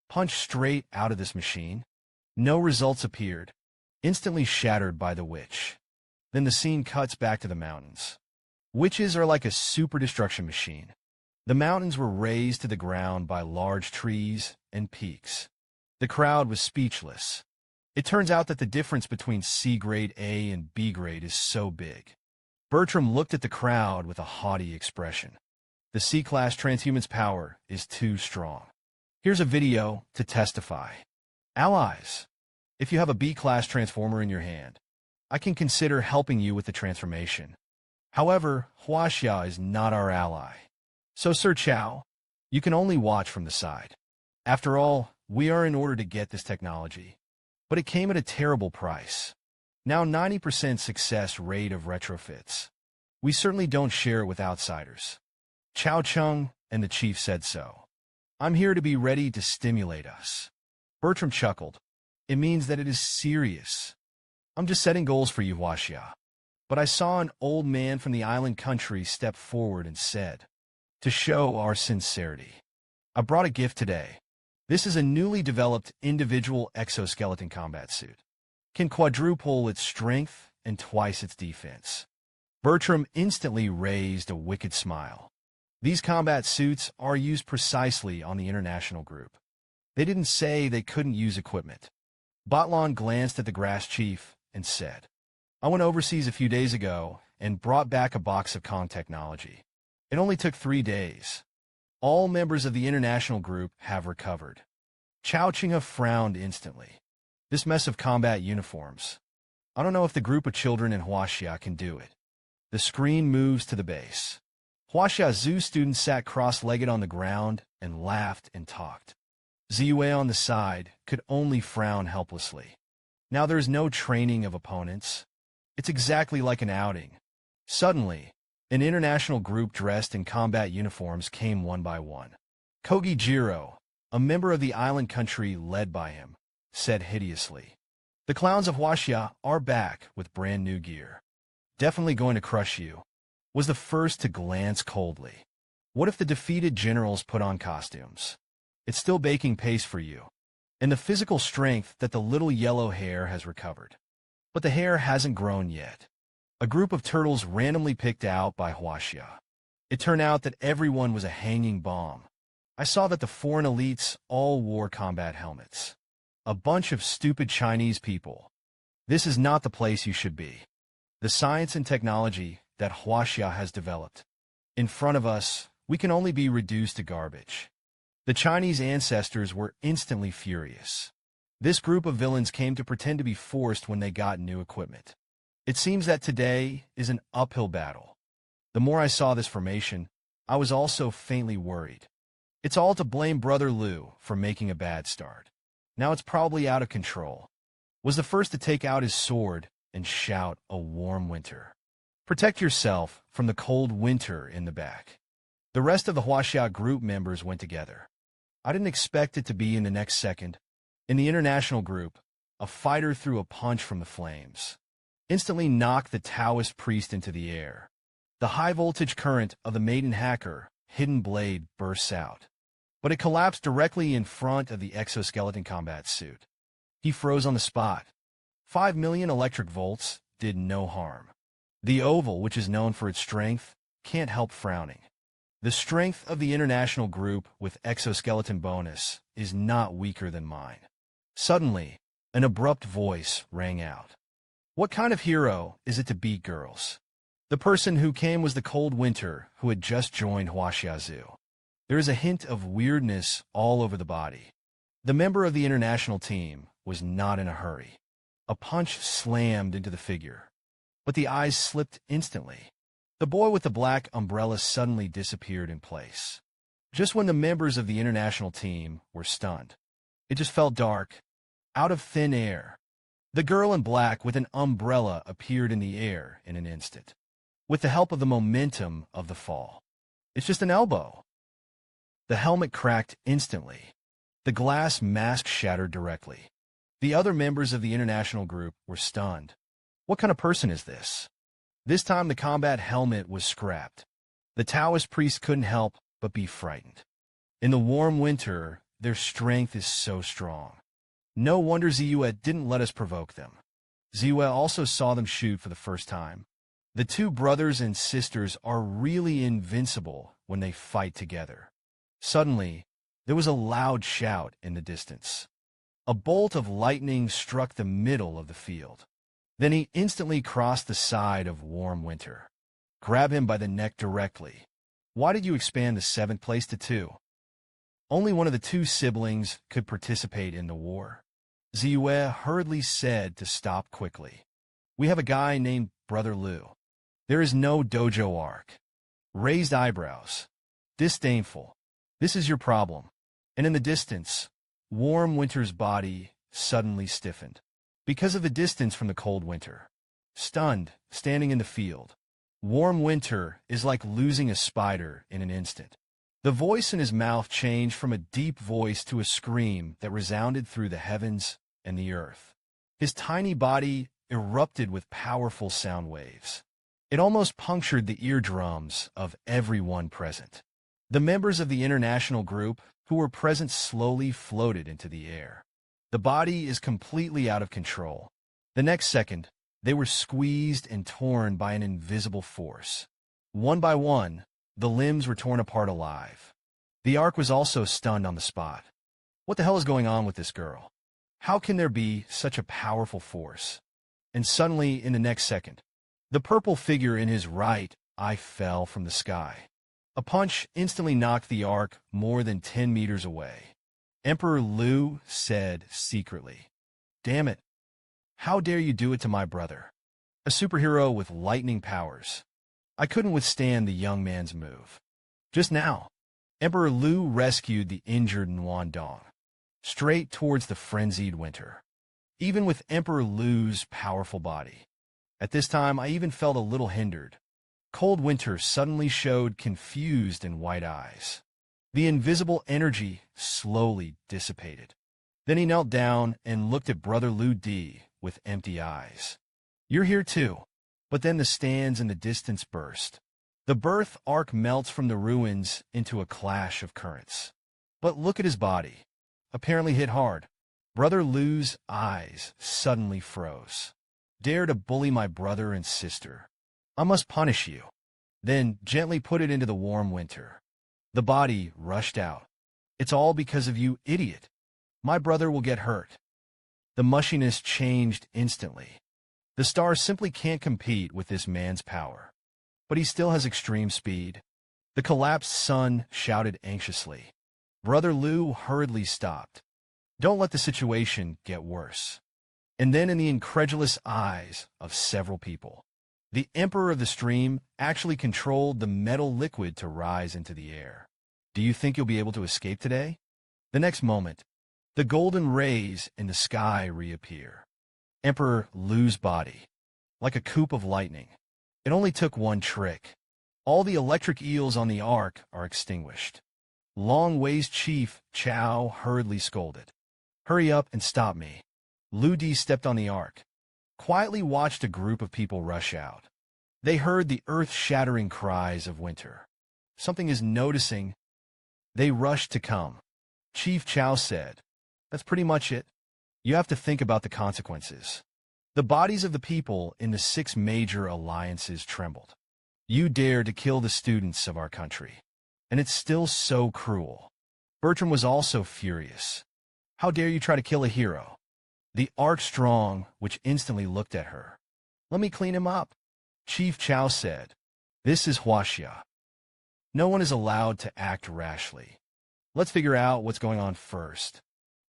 Punched straight out of this machine. No results appeared. Instantly shattered by the witch. Then the scene cuts back to the mountains. Witches are like a super destruction machine. The mountains were razed to the ground by large trees and peaks. The crowd was speechless. It turns out that the difference between C-grade A and B-grade is so big. Bertram looked at the crowd with a haughty expression. The C-class transhuman's power is too strong. Here's a video to testify. Allies, if you have a B-class transformer in your hand, I can consider helping you with the transformation. However, Huaxia is not our ally. So, Sir Chow, you can only watch from the side. After all, we are in order to get this technology, but it came at a terrible price. Now 90% success rate of retrofits. We certainly don't share it with outsiders. Chow Chung and the chief said so. I'm here to be ready to stimulate us. Bertram chuckled. It means that it is serious. I'm just setting goals for you, Huaxia. But I saw an old man from the island country step forward and said, to show our sincerity, I brought a gift today. This is a newly developed individual exoskeleton combat suit. Can quadruple its strength and twice its defense. Bertram instantly raised a wicked smile. These combat suits are used precisely on the international group. They didn't say they couldn't use equipment. Batlon glanced at the grass chief and said, I went overseas a few days ago and brought back a box of Kong technology. It only took 3 days. All members of the international group have recovered. Chao Chinga frowned instantly. This mess of combat uniforms. I don't know if the group of children in Huaxia can do it. The screen moves to the base. Huaxia Zoo students sat cross-legged on the ground and laughed and talked. Ziyue on the side could only frown helplessly. Now there is no training of opponents. It's exactly like an outing. Suddenly, an international group dressed in combat uniforms came one by one. Kogi Jiro, a member of the island country led by him, said hideously, the clowns of Huaxia are back with brand new gear. Definitely going to crush you. Was the first to glance coldly. What if the defeated generals put on costumes? It's still baking pace for you. And the physical strength that the little yellow hair has recovered. But the hair hasn't grown yet. A group of turtles randomly picked out by Huaxia. It turned out that everyone was a hanging bomb. I saw that the foreign elites all wore combat helmets. A bunch of stupid Chinese people. This is not the place you should be. The science and technology that Huaxia has developed. In front of us, we can only be reduced to garbage. The Chinese ancestors were instantly furious. This group of villains came to pretend to be forced when they got new equipment. It seems that today is an uphill battle. The more I saw this formation, I was also faintly worried. It's all to blame Brother Liu for making a bad start. Now it's probably out of control. Was the first to take out his sword and shout a warm winter. Protect yourself from the cold winter in the back. The rest of the Huaxia group members went together. I didn't expect it to be in the next second. In the international group, a fighter threw a punch from the flames. Instantly knocked the Taoist priest into the air. The high-voltage current of the maiden hacker, hidden blade, bursts out. But it collapsed directly in front of the exoskeleton combat suit. He froze on the spot. 5 million electric volts did no harm. The oval, which is known for its strength, can't help frowning. The strength of the international group with exoskeleton bonus is not weaker than mine. Suddenly, an abrupt voice rang out. What kind of hero is it to beat girls? The person who came was the Cold Winter, who had just joined Huaxia Zoo. There is a hint of weirdness all over the body. The member of the international team was not in a hurry. A punch slammed into the figure, but the eyes slipped instantly. The boy with the black umbrella suddenly disappeared in place. Just when the members of the international team were stunned. It just felt dark, out of thin air. The girl in black with an umbrella appeared in the air in an instant, with the help of the momentum of the fall. It's just an elbow. The helmet cracked instantly. The glass mask shattered directly. The other members of the international group were stunned. What kind of person is this? This time the combat helmet was scrapped. The Taoist priest couldn't help but be frightened. In the warm winter, their strength is so strong. No wonder Ziyue didn't let us provoke them. Ziyue also saw them shoot for the first time. The two brothers and sisters are really invincible when they fight together. Suddenly, there was a loud shout in the distance. A bolt of lightning struck the middle of the field. Then he instantly crossed the side of Warm Winter. Grab him by the neck directly. Why did you expand the 7th place to 2? Only one of the 2 siblings could participate in the war. Ziyue hurriedly said to stop quickly. We have a guy named Brother Liu. There is no dojo arc. Raised eyebrows. Disdainful. This is your problem. And in the distance, Warm Winter's body suddenly stiffened because of the distance from the cold Winter. Stunned, standing in the field, Warm Winter is like losing a spider in an instant. The voice in his mouth changed from a deep voice to a scream that resounded through the heavens and the earth. His tiny body erupted with powerful sound waves. It almost punctured the eardrums of everyone present. The members of the international group who were present slowly floated into the air. The body is completely out of control. The next second, they were squeezed and torn by an invisible force. One by one, the limbs were torn apart alive. The Ark was also stunned on the spot. What the hell is going on with this girl? How can there be such a powerful force? And suddenly, in the next second, the purple figure in his right eye fell from the sky. A punch instantly knocked the Ark more than 10 meters away. Emperor Liu said secretly, "Damn it. How dare you do it to my brother? A superhero with lightning powers." I couldn't withstand the young man's move. Just now, Emperor Liu rescued the injured Nguyen Dong, straight towards the frenzied Winter. Even with Emperor Liu's powerful body, at this time I even felt a little hindered. Cold Winter suddenly showed confused and white eyes. The invisible energy slowly dissipated. Then he knelt down and looked at Brother Liu Di with empty eyes. "You're here too." But then the stands in the distance burst. The birth arc melts from the ruins into a clash of currents. But look at his body. Apparently hit hard. Brother Liu's eyes suddenly froze. "Dare to bully my brother and sister. I must punish you." Then gently put it into the Warm Winter. The body rushed out. "It's all because of you, idiot. My brother will get hurt." The mushiness changed instantly. The star simply can't compete with this man's power. But he still has extreme speed. The collapsed sun shouted anxiously. Brother Liu hurriedly stopped. "Don't let the situation get worse." And then in the incredulous eyes of several people, the Emperor of the Stream actually controlled the metal liquid to rise into the air. "Do you think you'll be able to escape today?" The next moment, the golden rays in the sky reappear. Emperor Liu's body, like a coop of lightning. It only took one trick. All the electric eels on the Ark are extinguished. Long Wei's chief, Chow, hurriedly scolded. "Hurry up and stop me." Liu Di stepped on the Ark, quietly watched a group of people rush out. They heard the earth-shattering cries of Winter. "Something is noticing." They rushed to come. Chief Chow said, "That's pretty much it. You have to think about the consequences." The bodies of the people in the 6 major alliances trembled. "You dare to kill the students of our country. And it's still so cruel." Bertram was also furious. "How dare you try to kill a hero?" The Ark Strong, which instantly looked at her. "Let me clean him up." Chief Chow said, "This is Huaxia. No one is allowed to act rashly. Let's figure out what's going on first."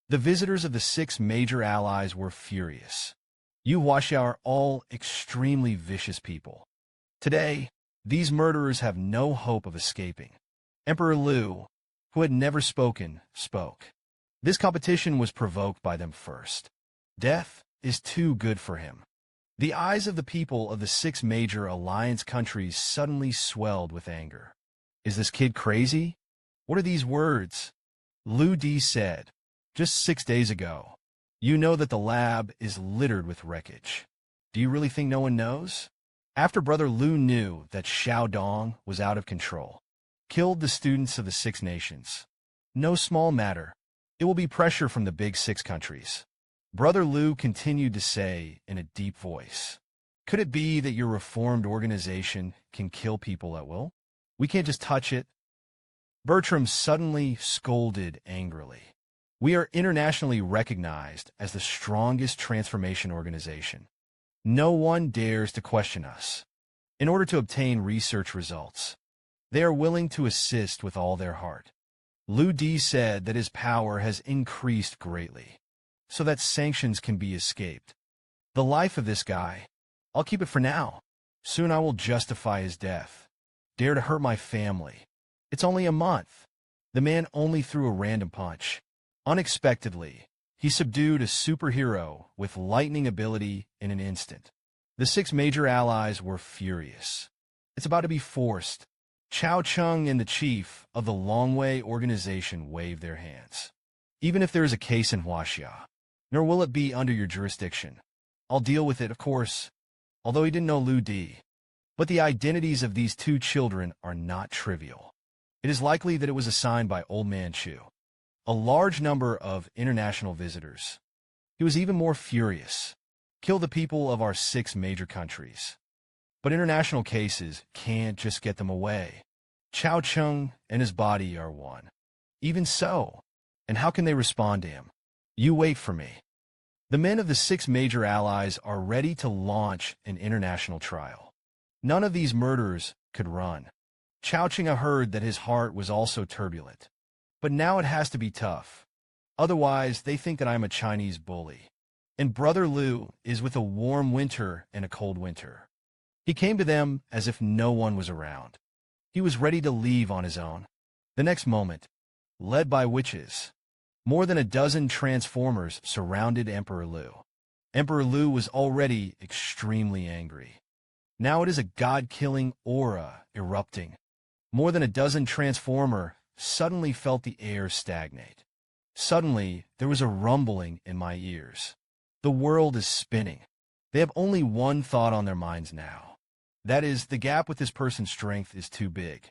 The visitors of the 6 major allies were furious. "You Huaxia are all extremely vicious people. Today, these murderers have no hope of escaping." Emperor Liu, who had never spoken, spoke. This competition was provoked by them first. Death is too good for him. The eyes of the people of the 6 major alliance countries suddenly swelled with anger. "Is this kid crazy? What are these words?" Liu Di said, "Just 6 days ago, you know that the lab is littered with wreckage. Do you really think no one knows?" After Brother Liu knew that Xiaodong was out of control, killed the students of the 6 nations. No small matter. It will be pressure from the big 6 countries. Brother Liu continued to say in a deep voice, "Could it be that your reformed organization can kill people at will? We can't just touch it." Bertram suddenly scolded angrily. "We are internationally recognized as the strongest transformation organization. No one dares to question us. In order to obtain research results, they are willing to assist with all their heart." Liu Di said that his power has increased greatly, so that sanctions can be escaped. The life of this guy, I'll keep it for now. Soon I will justify his death. Dare to hurt my family. It's only a month. The man only threw a random punch. Unexpectedly, he subdued a superhero with lightning ability in an instant. The 6 major allies were furious. It's about to be forced. Chao Chung and the chief of the Longwei organization waved their hands. Even if there is a case in Huaxia, nor will it be under your jurisdiction. I'll deal with it, of course, although he didn't know Lu Di. But the identities of these 2 children are not trivial. It is likely that it was assigned by Old Man Chu. A large number of international visitors. He was even more furious. Kill the people of our 6 major countries. But international cases can't just get them away. Chao Chung and his body are one. Even so, and how can they respond to him? You wait for me. The men of the 6 major allies are ready to launch an international trial. None of these murderers could run. Chao Chung heard that his heart was also turbulent. But now it has to be tough. Otherwise, they think that I'm a Chinese bully. And Brother Lu is with a warm winter and a cold winter. He came to them as if no one was around. He was ready to leave on his own. The next moment, led by witches, more than a dozen transformers surrounded Emperor Lu. Emperor Lu was already extremely angry. Now it is a god-killing aura erupting. More than a dozen transformers suddenly felt the air stagnate. Suddenly, there was a rumbling in my ears. The world is spinning. They have only one thought on their minds now. That is, the gap with this person's strength is too big.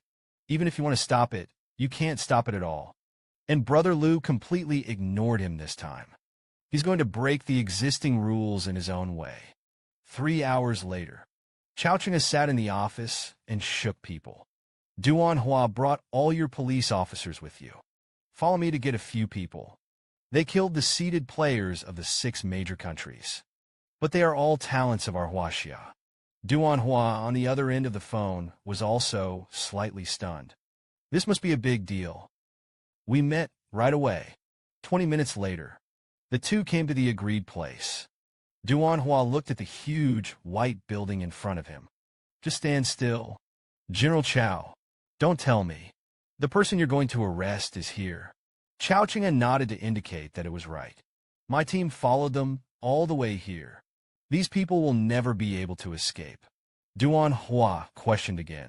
Even if you want to stop it, you can't stop it at all. And Brother Lu completely ignored him this time. He's going to break the existing rules in his own way. 3 hours later, Chao Chung sat in the office and shook people. Duan Hua brought all your police officers with you. Follow me to get a few people. They killed the seeded players of the 6 major countries. But they are all talents of our Huaxia. Duan Hua, on the other end of the phone, was also slightly stunned. This must be a big deal. We met right away. 20 minutes later, the 2 came to the agreed place. Duan Hua looked at the huge, white building in front of him. Just stand still. General Chao, don't tell me. The person you're going to arrest is here. Chao Chung nodded to indicate that it was right. My team followed them all the way here. These people will never be able to escape. Duan Hua questioned again.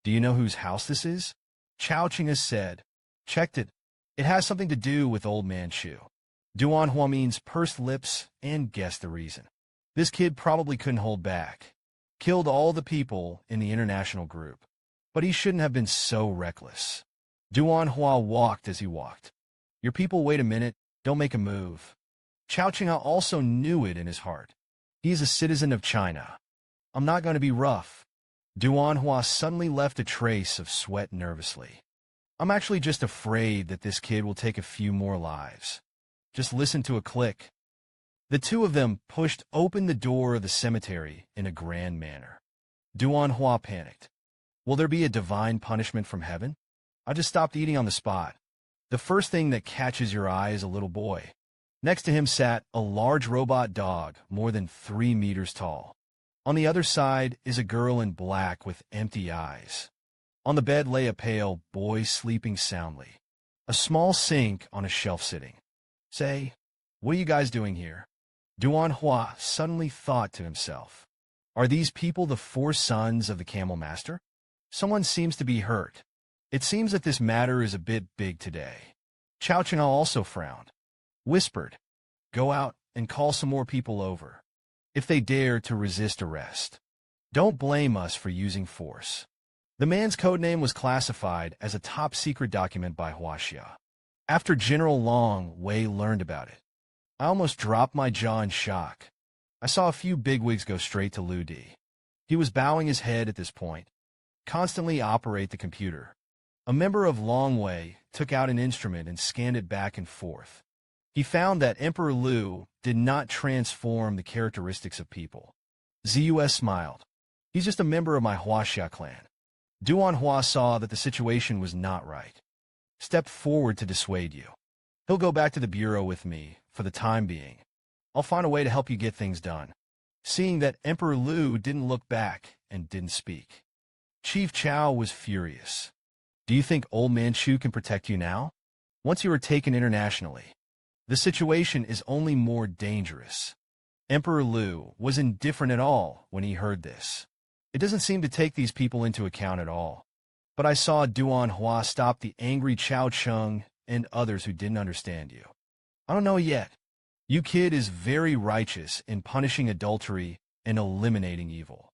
Do you know whose house this is? Chao Chung said. Checked it. It has something to do with Old Man Chu. Duan Hua means pursed lips and guessed the reason. This kid probably couldn't hold back. Killed all the people in the international group. But he shouldn't have been so reckless. Duan Hua walked as he walked. Your people wait a minute, don't make a move. Chao Chung also knew it in his heart. He is a citizen of China. I'm not going to be rough. Duan Hua suddenly left a trace of sweat nervously. I'm actually just afraid that this kid will take a few more lives. Just listen to a click. The 2 of them pushed open the door of the cemetery in a grand manner. Duan Hua panicked. Will there be a divine punishment from heaven? I just stopped eating on the spot. The first thing that catches your eye is a little boy. Next to him sat a large robot dog more than 3 meters tall. On the other side is a girl in black with empty eyes. On the bed lay a pale boy sleeping soundly. A small sink on a shelf sitting. Say, what are you guys doing here? Duan Hua suddenly thought to himself. Are these people the 4 sons of the Camel Master? Someone seems to be hurt. It seems that this matter is a bit big today. Chao Chung also frowned. Whispered, go out and call some more people over. If they dare to resist arrest. Don't blame us for using force. The man's codename was classified as a top-secret document by Huaxia. After General Long Wei learned about it, I almost dropped my jaw in shock. I saw a few bigwigs go straight to Lu Di. He was bowing his head at this point. Constantly operate the computer. A member of Long Wei took out an instrument and scanned it back and forth. He found that Emperor Lu did not transform the characteristics of people. ZUS smiled. He's just a member of my Huaxia clan. Duan Hua saw that the situation was not right. Stepped forward to dissuade you. He'll go back to the bureau with me for the time being. I'll find a way to help you get things done. Seeing that Emperor Lu didn't look back and didn't speak. Chief Chao was furious. Do you think Old Man Chu can protect you now? Once you are taken internationally, The situation is only more dangerous. Emperor Liu was indifferent at all when he heard this. It doesn't seem to take these people into account at all. But I saw Duan Hua stop the angry Chao Cheng and others who didn't understand you. I don't know yet. You kid is very righteous in punishing adultery and eliminating evil.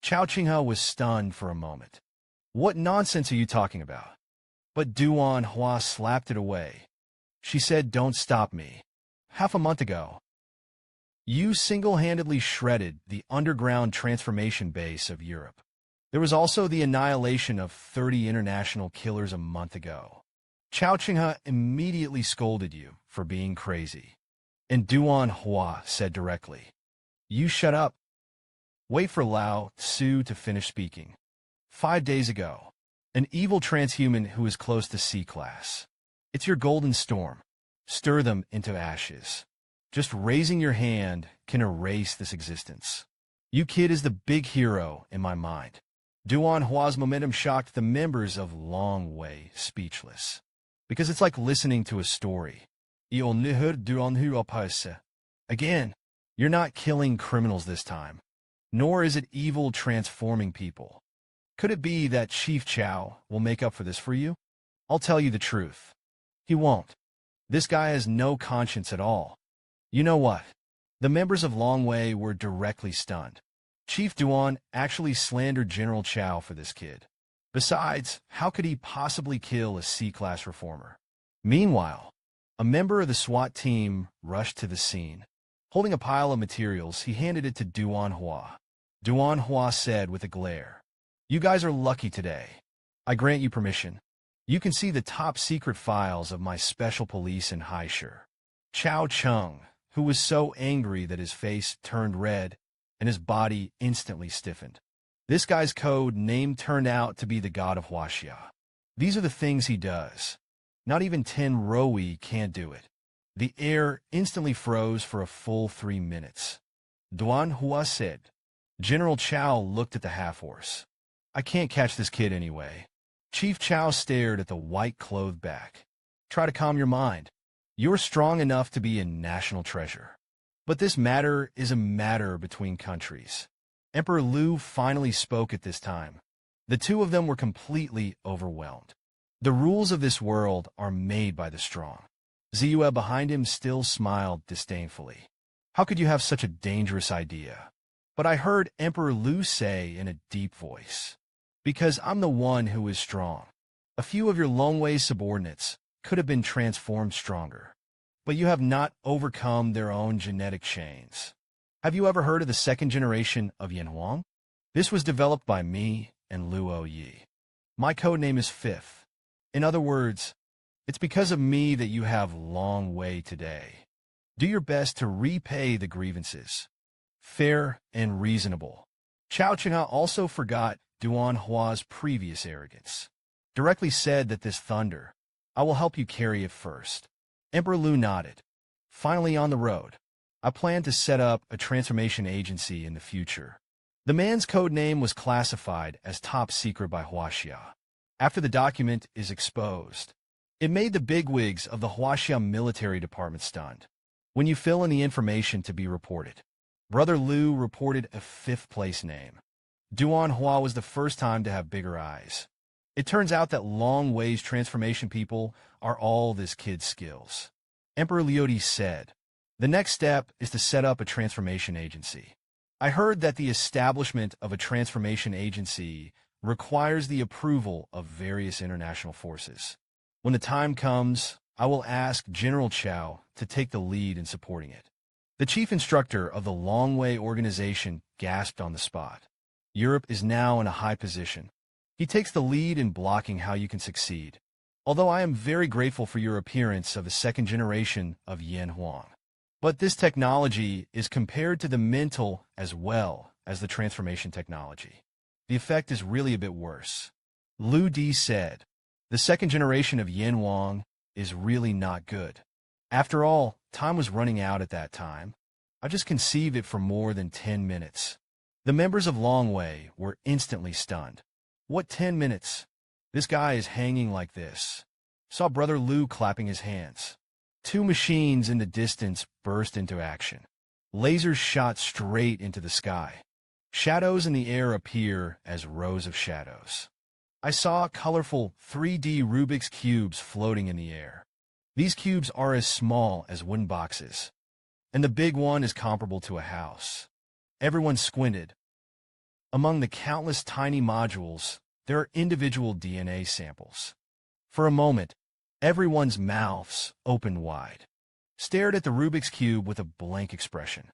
Chao Chenghe was stunned for a moment. What nonsense are you talking about? But Duan Hua slapped it away. She said, don't stop me. Half a month ago, you single-handedly shredded the underground transformation base of Europe. There was also the annihilation of 30 international killers a month ago. Chao Chenghe immediately scolded you for being crazy. And Duan Hua said directly, you shut up. Wait for Lao Tzu to finish speaking. 5 days ago, an evil transhuman who is close to C-class. It's your golden storm. Stir them into ashes. Just raising your hand can erase this existence. You kid is the big hero in my mind. Duan Hua's momentum shocked the members of Long Wei speechless. Because it's like listening to a story. Again, you're not killing criminals this time. Nor is it evil transforming people. Could it be that Chief Chao will make up for this for you? I'll tell you the truth. He won't. This guy has no conscience at all. You know what? The members of Long Wei were directly stunned. Chief Duan actually slandered General Chao for this kid. Besides, how could he possibly kill a C-class reformer? Meanwhile, a member of the SWAT team rushed to the scene. Holding a pile of materials, he handed it to Duan Hua. Duan Hua said with a glare, you guys are lucky today. I grant you permission. You can see the top-secret files of my special police in Haishur. Chao Cheng, who was so angry that his face turned red and his body instantly stiffened. This guy's code name turned out to be the god of Huaxia. These are the things he does. Not even 10 Roi can't do it. The air instantly froze for a full 3 minutes. Duan Hua said. General Chao looked at the half-horse. I can't catch this kid anyway. Chief Chao stared at the white-clothed back. Try to calm your mind. You're strong enough to be a national treasure. But this matter is a matter between countries. Emperor Liu finally spoke at this time. The two of them were completely overwhelmed. The rules of this world are made by the strong. Ziyue behind him still smiled disdainfully. How could you have such a dangerous idea? But I heard Emperor Liu say in a deep voice, because I'm the one who is strong. A few of your Longwei subordinates could have been transformed stronger, but you have not overcome their own genetic chains. Have you ever heard of the second generation of Yanhuang? This was developed by me and Luo Yi. My codename is Fifth. In other words, it's because of me that you have Long Wei today. Do your best to repay the grievances. Fair and reasonable. Chao Chenghe also forgot Duan Hua's previous arrogance. Directly said that this thunder, I will help you carry it first. Emperor Liu nodded. Finally on the road. I plan to set up a transformation agency in the future. The man's code name was classified as top secret by Huaxia. After the document is exposed, it made the bigwigs of the Huaxia military department stunned. When you fill in the information to be reported, Brother Liu reported a 5th place name. Duan Hua was the first time to have bigger eyes. It turns out that Long Wei's transformation people are all this kid's skills. Emperor Liu said, the next step is to set up a transformation agency. I heard that the establishment of a transformation agency requires the approval of various international forces. When the time comes, I will ask General Chao to take the lead in supporting it. The chief instructor of the Long Wei organization gasped on the spot. Europe is now in a high position. He takes the lead in blocking how you can succeed. Although I am very grateful for your appearance of the second generation of Yanhuang. But this technology is compared to the mental as well as the transformation technology. The effect is really a bit worse. Lu Di said, the second generation of Yanhuang is really not good. After all, time was running out at that time. I just conceived it for more than 10 minutes. The members of Long Wei were instantly stunned. What 10 minutes? This guy is hanging like this. Saw Brother Liu clapping his hands. Two machines in the distance burst into action. Lasers shot straight into the sky. Shadows in the air appear as rows of shadows. I saw colorful 3D Rubik's Cubes floating in the air. These cubes are as small as wooden boxes, and the big one is comparable to a house. Everyone squinted. Among the countless tiny modules, there are individual DNA samples. For a moment, everyone's mouths opened wide, stared at the Rubik's Cube with a blank expression.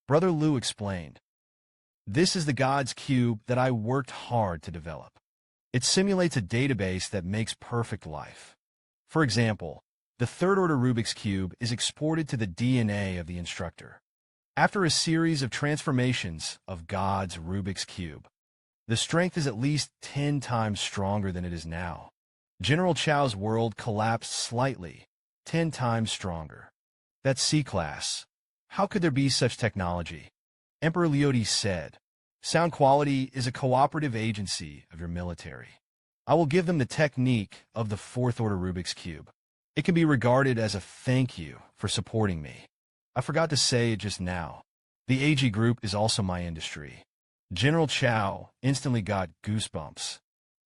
Brother Lou explained, "This is the God's Cube that I worked hard to develop. It simulates a database that makes perfect life. For example, the third-order Rubik's Cube is exported to the DNA of the instructor. After a series of transformations of God's Rubik's Cube, the strength is at least 10 times stronger than it is now. General Chao's world collapsed slightly, 10 times stronger. That's C-class. How could there be such technology?" Emperor Leotes said, "Sound quality is a cooperative agency of your military. I will give them the technique of the fourth-order Rubik's Cube. It can be regarded as a thank you for supporting me. I forgot to say it just now. The AG group is also my industry." General Chao instantly got goosebumps.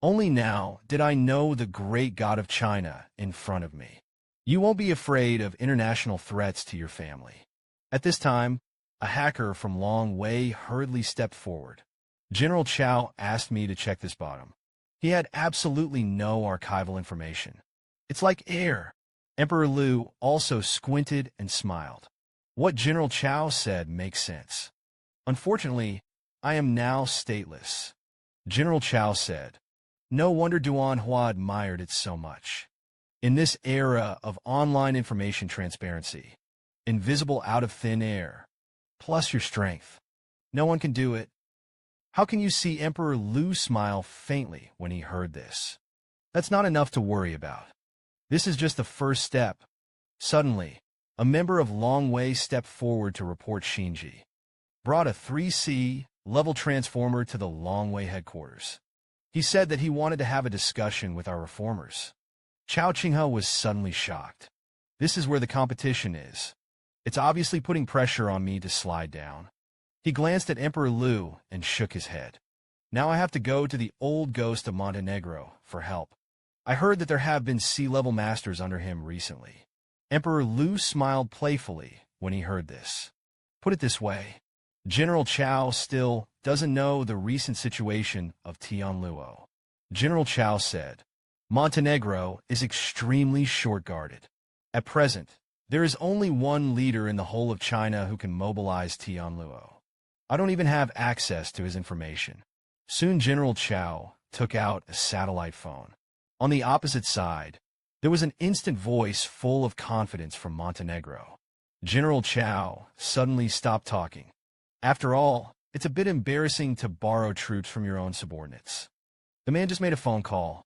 Only now did I know the great God of China in front of me. You won't be afraid of international threats to your family. At this time, a hacker from Long Wei hurriedly stepped forward. General Chao asked me to check this bottom. He had absolutely no archival information. It's like air. Emperor Liu also squinted and smiled. What General Chao said makes sense. Unfortunately, I am now stateless. General Chao said, "No wonder Duan Hua admired it so much. In this era of online information transparency, invisible out of thin air, plus your strength, no one can do it." How can you see Emperor Liu smile faintly when he heard this? That's not enough to worry about. This is just the first step. Suddenly, a member of Long Wei stepped forward to report Shinji. Brought a 3C level transformer to the Long Wei headquarters. He said that he wanted to have a discussion with our reformers. Chao Qinghe was suddenly shocked. This is where the competition is. It's obviously putting pressure on me to slide down. He glanced at Emperor Liu and shook his head. Now I have to go to the old ghost of Montenegro for help. I heard that there have been sea-level masters under him recently. Emperor Liu smiled playfully when he heard this. Put it this way, General Chao still doesn't know the recent situation of Tianluo. General Chao said, "Montenegro is extremely short-guarded. At present, there is only one leader in the whole of China who can mobilize Tianluo. I don't even have access to his information." Soon General Chao took out a satellite phone. On the opposite side, there was an instant voice full of confidence from Montenegro. General Chao suddenly stopped talking. After all, it's a bit embarrassing to borrow troops from your own subordinates. The man just made a phone call.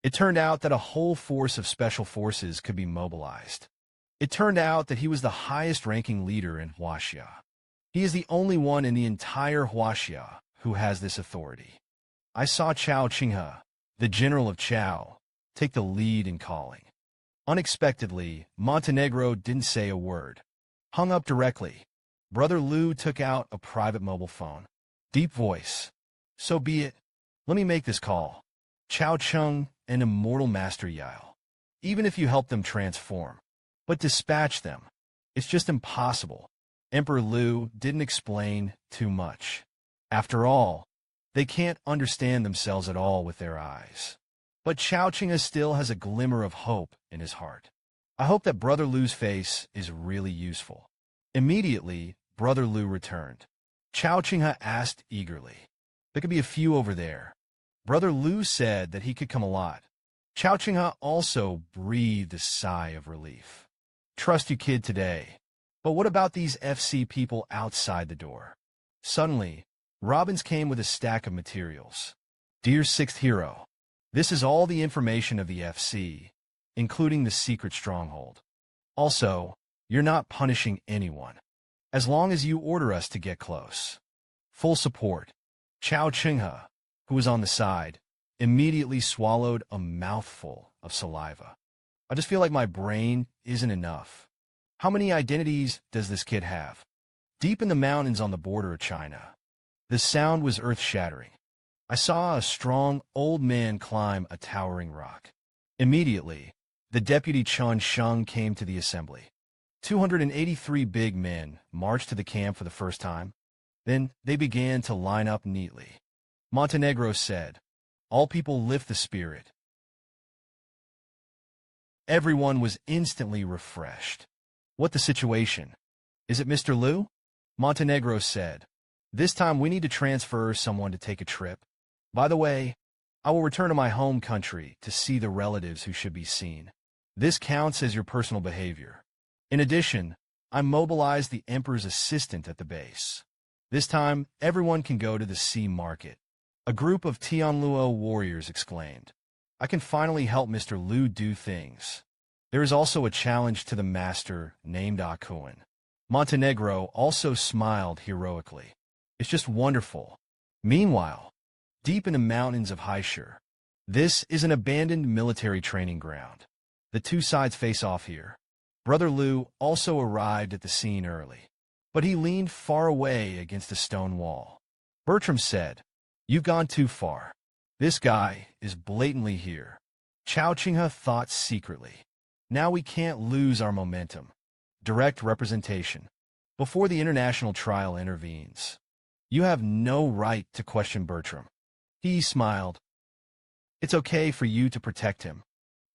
It turned out that a whole force of special forces could be mobilized. It turned out that he was the highest-ranking leader in Huaxia. He is the only one in the entire Huaxia who has this authority. I saw Chao Qinghe, the general of Chao, take the lead in calling. Unexpectedly, Montenegro didn't say a word. Hung up directly. Brother Liu took out a private mobile phone. Deep voice. "So be it. Let me make this call. Chao Chung and Immortal Master Yao. Even if you help them transform. But dispatch them. It's just impossible." Emperor Liu didn't explain too much. After all, they can't understand themselves at all with their eyes. But Chao Qinghe still has a glimmer of hope in his heart. I hope that Brother Liu's face is really useful. Immediately, Brother Liu returned. Chao Qinghe asked eagerly, "There could be a few over there." Brother Liu said that he could come a lot. Chao Qinghe also breathed a sigh of relief. "Trust you, kid, today. But what about these FC people outside the door?" Suddenly, Robbins came with a stack of materials. "Dear Sixth Hero, this is all the information of the FC, including the secret stronghold. Also, you're not punishing anyone, as long as you order us to get close. Full support." Chao Qinghe, who was on the side, immediately swallowed a mouthful of saliva. "I just feel like my brain isn't enough. How many identities does this kid have? Deep in the mountains on the border of China. The sound was earth-shattering. I saw a strong old man climb a towering rock. Immediately, the deputy Chun Sheng came to the assembly. 283 big men marched to the camp for the first time. Then they began to line up neatly. Montenegro said, "All people lift the spirit." Everyone was instantly refreshed. "What the situation? Is it Mr. Liu?" Montenegro said, "This time we need to transfer someone to take a trip. By the way, I will return to my home country to see the relatives who should be seen. This counts as your personal behavior. In addition, I mobilized the Emperor's assistant at the base. This time, everyone can go to the sea market." A group of Tianluo warriors exclaimed, "I can finally help Mr. Liu do things." There is also a challenge to the master named Akuan. Montenegro also smiled heroically. "It's just wonderful." Meanwhile, deep in the mountains of Haishur, this is an abandoned military training ground. The two sides face off here. Brother Liu also arrived at the scene early, but he leaned far away against a stone wall. Bertram said, "You've gone too far. This guy is blatantly here." Chao Qinghe thought secretly, "Now we can't lose our momentum." Direct representation. Before the international trial intervenes. "You have no right to question Bertram." He smiled. "It's okay for you to protect him.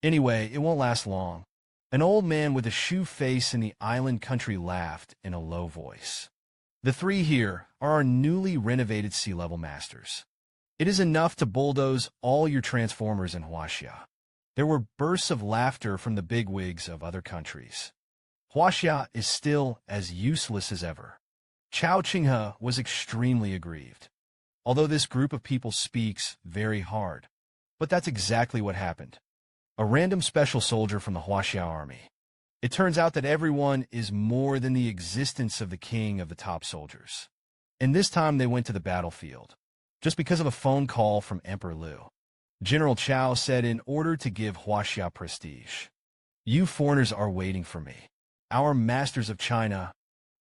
Anyway, it won't last long." An old man with a shoe face in the island country laughed in a low voice. "The three here are our newly renovated sea-level masters. It is enough to bulldoze all your transformers in Huaxia." There were bursts of laughter from the bigwigs of other countries. Huaxia is still as useless as ever. Chao Qinghe was extremely aggrieved. Although this group of people speaks very hard. But that's exactly what happened. A random special soldier from the Huaxia army. It turns out that everyone is more than the existence of the king of the top soldiers. And this time they went to the battlefield, just because of a phone call from Emperor Liu. General Chao said in order to give Huaxia prestige, "You foreigners are waiting for me. Our masters of China."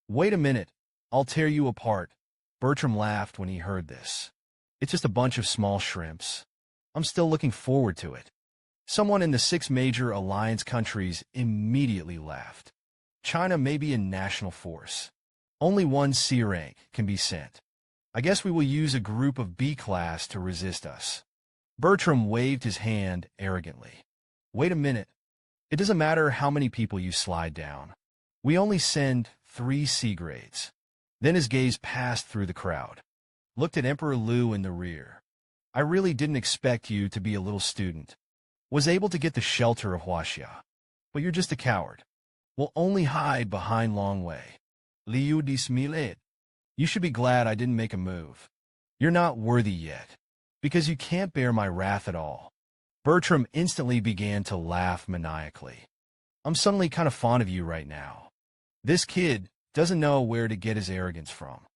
"Wait a minute, I'll tear you apart." Bertram laughed when he heard this. "It's just a bunch of small shrimps. I'm still looking forward to it." Someone in the 6 major alliance countries immediately laughed. "China may be a national force. Only one C rank can be sent. I guess we will use a group of B class to resist us." Bertram waved his hand arrogantly. "Wait a minute. It doesn't matter how many people you slide down. We only send 3 C grades." Then his gaze passed through the crowd. Looked at Emperor Liu in the rear. "I really didn't expect you to be a little student. Was able to get the shelter of Huaxia. But you're just a coward. Will only hide behind Long Wei. Liu dismiled. You should be glad I didn't make a move. You're not worthy yet, because you can't bear my wrath at all." Bertram instantly began to laugh maniacally. "I'm suddenly kind of fond of you right now. This kid doesn't know where to get his arrogance from."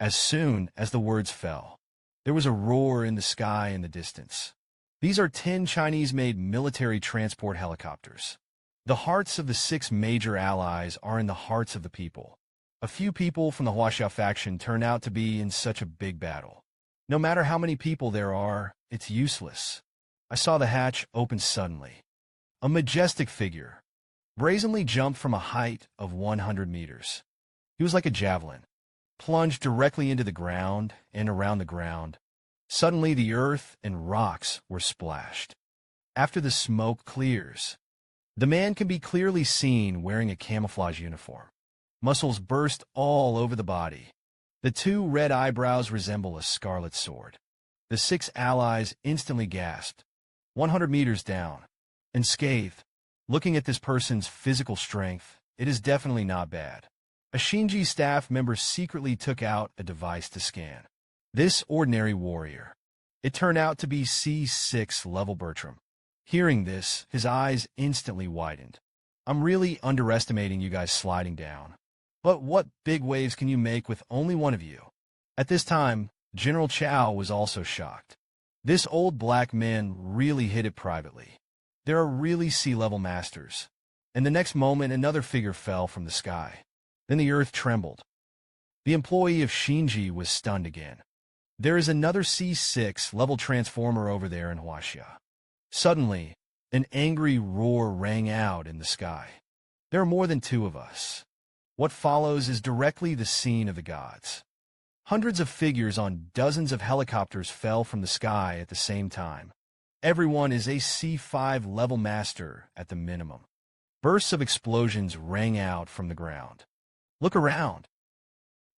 As soon as the words fell, there was a roar in the sky in the distance. These are 10 Chinese-made military transport helicopters. The hearts of the 6 major allies are in the hearts of the people. A few people from the Huaxia faction turn out to be in such a big battle. No matter how many people there are, it's useless. I saw the hatch open suddenly. A majestic figure brazenly jumped from a height of 100 meters. He was like a javelin, plunged directly into the ground and around the ground. Suddenly the earth and rocks were splashed. After the smoke clears, the man can be clearly seen wearing a camouflage uniform. Muscles burst all over the body. The 2 red eyebrows resemble a scarlet sword. The 6 allies instantly gasped. 100 meters down, and scathed. Looking at this person's physical strength, it is definitely not bad. A Shinji staff member secretly took out a device to scan this ordinary warrior. It turned out to be C6 level Bertram. Hearing this, his eyes instantly widened. "I'm really underestimating you guys sliding down. But what big waves can you make with only one of you?" At this time, General Chao was also shocked. This old black man really hid it privately. There are really sea-level masters. and the next moment another figure fell from the sky. Then the earth trembled. The employee of Shinji was stunned again. There is another C6 level transformer over there in Huaxia. Suddenly, an angry roar rang out in the sky. There are more than two of us. What follows is directly the scene of the gods. Hundreds of figures on dozens of helicopters fell from the sky at the same time. Everyone is a C5 level master at the minimum. Bursts of explosions rang out from the ground. Look around.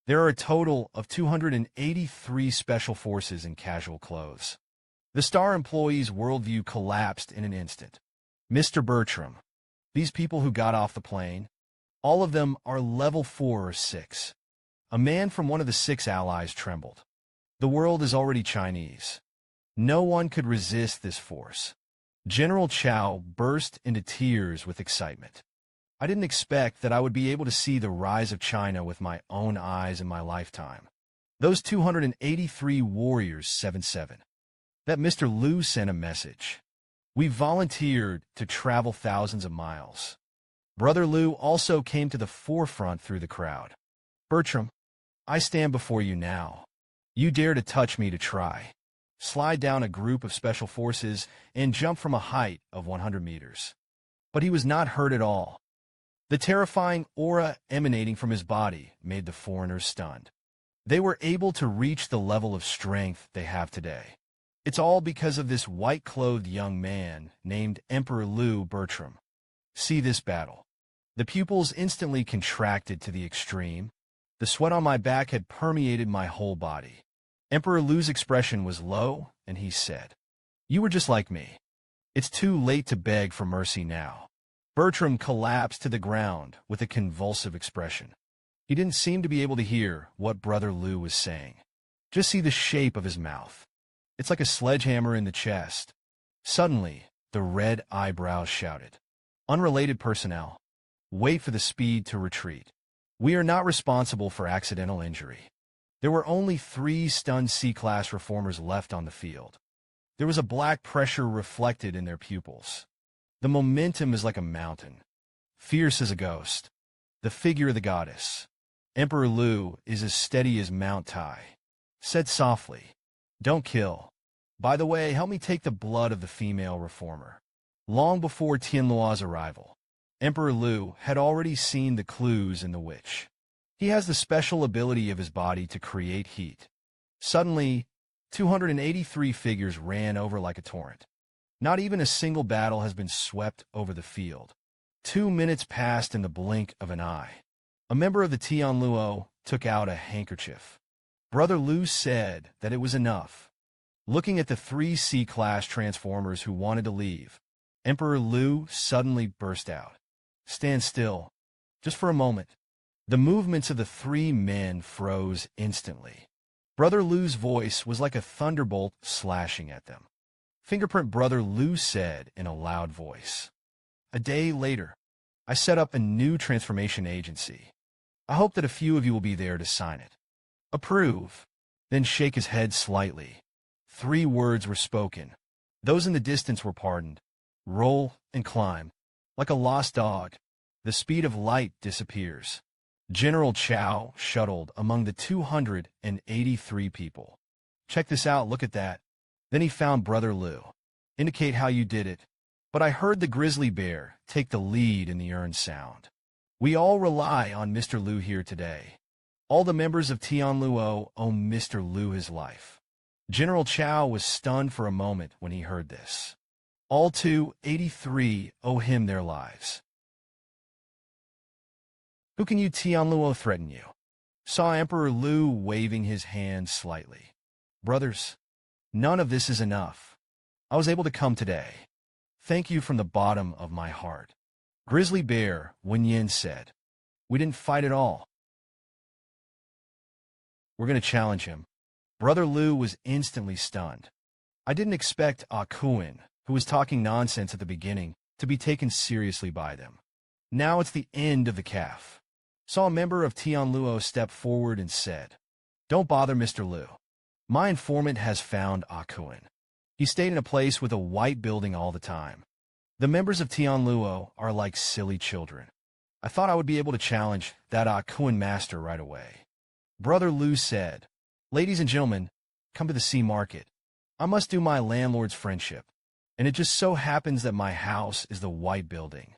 There are a total of 283 special forces in casual clothes. The star employee's worldview collapsed in an instant. Mr. Bertram. These people who got off the plane, all of them are level 4 or 6. A man from one of the 6 allies trembled. The world is already Chinese. No one could resist this force. General Chao burst into tears with excitement. I didn't expect that I would be able to see the rise of China with my own eyes in my lifetime. Those 283 warriors 7-7. That Mr. Liu sent a message. We volunteered to travel thousands of miles. Brother Liu also came to the forefront through the crowd. Bertram, I stand before you now. You dare to touch me to try. Slide down a group of special forces and jump from a height of 100 meters. But he was not hurt at all. The terrifying aura emanating from his body made the foreigners stunned. They were able to reach the level of strength they have today. It's all because of this white-clothed young man named Emperor Liu Bertram. See this battle. The pupils instantly contracted to the extreme. The sweat on my back had permeated my whole body. Emperor Liu's expression was low, and he said, "You were just like me. It's too late to beg for mercy now." Bertram collapsed to the ground with a convulsive expression. He didn't seem to be able to hear what Brother Liu was saying. Just see the shape of his mouth. It's like a sledgehammer in the chest. Suddenly, the red eyebrows shouted, "Unrelated personnel, wait for the speed to retreat. We are not responsible for accidental injury." There were only 3 stunned C-class reformers left on the field. There was a black pressure reflected in their pupils. The momentum is like a mountain, fierce as a ghost. The figure of the goddess, Emperor Liu, is as steady as Mount Tai. Said softly, "Don't kill. By the way, help me take the blood of the female reformer." Long before Tianluo's arrival, Emperor Liu had already seen the clues in the witch. He has the special ability of his body to create heat. Suddenly, 283 figures ran over like a torrent. Not even a single battle has been swept over the field. 2 minutes passed in the blink of an eye. A member of the Tianluo took out a handkerchief. Brother Liu said that it was enough. Looking at the 3 C-class transformers who wanted to leave, Emperor Liu suddenly burst out. "Stand still, just for a moment." The movements of the 3 men froze instantly. Brother Liu's voice was like a thunderbolt slashing at them. Fingerprint Brother Liu said in a loud voice. "A day later, I set up a new transformation agency. I hope that a few of you will be there to sign it." "Approve." Then shake his head slightly. 3 words were spoken. Those in the distance were pardoned. Roll and climb. Like a lost dog, the speed of light disappears. General Chao shuttled among the 283 people. "Check this out, look at that." Then he found Brother Liu. "Indicate how you did it." But I heard the grizzly bear take the lead in the urn sound. "We all rely on Mr. Liu here today. All the members of Tianluo owe Mr. Liu his life." General Chao was stunned for a moment when he heard this. All 283 owe him their lives. "Who can you Tianluo threaten you?" Saw Emperor Liu waving his hand slightly. "Brothers, none of this is enough. I was able to come today. Thank you from the bottom of my heart." Grizzly Bear Wenyin said, "We didn't fight at all. We're going to challenge him." Brother Liu was instantly stunned. I didn't expect Akuin, who was talking nonsense at the beginning, to be taken seriously by them. Now it's the end of the calf. Saw a member of Tianluo step forward and said, "Don't bother Mr. Liu. My informant has found Akuin. He stayed in a place with a white building all the time. The members of Tianluo are like silly children. I thought I would be able to challenge that Akuin master right away. Brother Lu said, "Ladies and gentlemen, come to the sea market. I must do my landlord's friendship. And it just so happens that my house is the white building."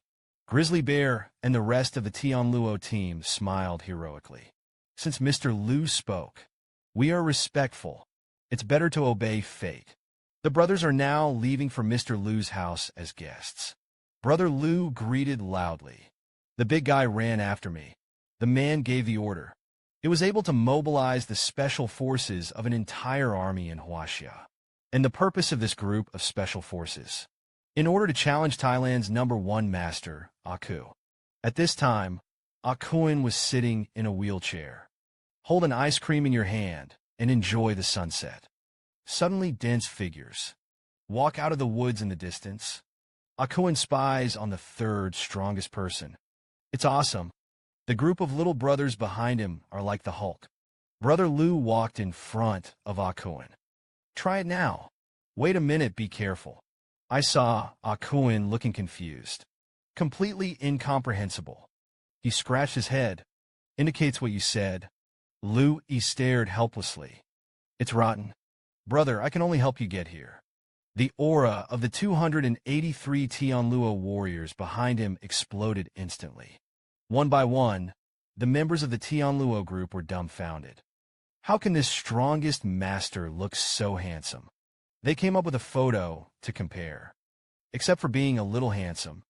Grizzly Bear and the rest of the Tianluo team smiled heroically. Since Mr. Lu spoke, "We are respectful. It's better to obey fate." The brothers are now leaving for Mr. Lu's house as guests. Brother Lu greeted loudly. The big guy ran after me. The man gave the order. It was able to mobilize the special forces of an entire army in Huaxia. And the purpose of this group of special forces, in order to challenge Thailand's #1 master, Aku. At this time, Akuin was sitting in a wheelchair. Hold an ice cream in your hand and enjoy the sunset. Suddenly, dense figures walk out of the woods in the distance. Akuin spies on the third strongest person. It's awesome. The group of little brothers behind him are like the Hulk. Brother Lu walked in front of Akuin. "Try it now." "Wait a minute, be careful." I saw Akuin looking confused, completely incomprehensible. He scratched his head. "Indicates what you said." Lu stared helplessly. "It's rotten. Brother, I can only help you get here." The aura of the 283 Tianluo warriors behind him exploded instantly. One by one, the members of the Tianluo group were dumbfounded. How can this strongest master look so handsome? They came up with a photo to compare. Except for being a little handsome,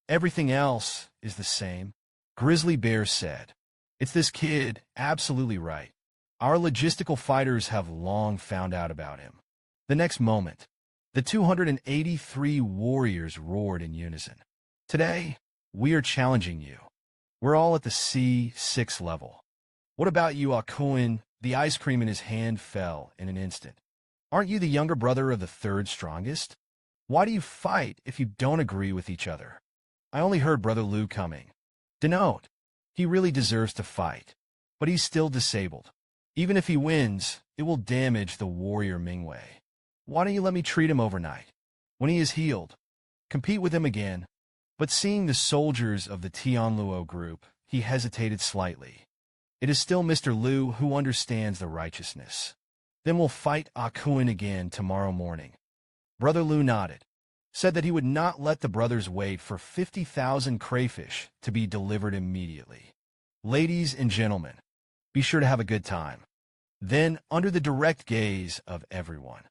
everything else is the same. Grizzly Bear said, "It's this kid, absolutely right. Our logistical fighters have long found out about him." The next moment, the 283 warriors roared in unison. "Today, we are challenging you. We're all at the C6 level. What about you, Akuin?" The ice cream in his hand fell in an instant. "Aren't you the younger brother of the third strongest? Why do you fight if you don't agree with each other?" I only heard Brother Lu coming. "Denote, he really deserves to fight, but he's still disabled. Even if he wins, it will damage the warrior Mingwei. Why don't you let me treat him overnight? When he is healed, compete with him again." But seeing the soldiers of the Tianluo group, he hesitated slightly. "It is still Mr. Lu who understands the righteousness. Then we'll fight Akuin again tomorrow morning." Brother Lu nodded, said that he would not let the brothers wait for 50,000 crayfish to be delivered immediately. "Ladies and gentlemen, be sure to have a good time." Then, under the direct gaze of everyone,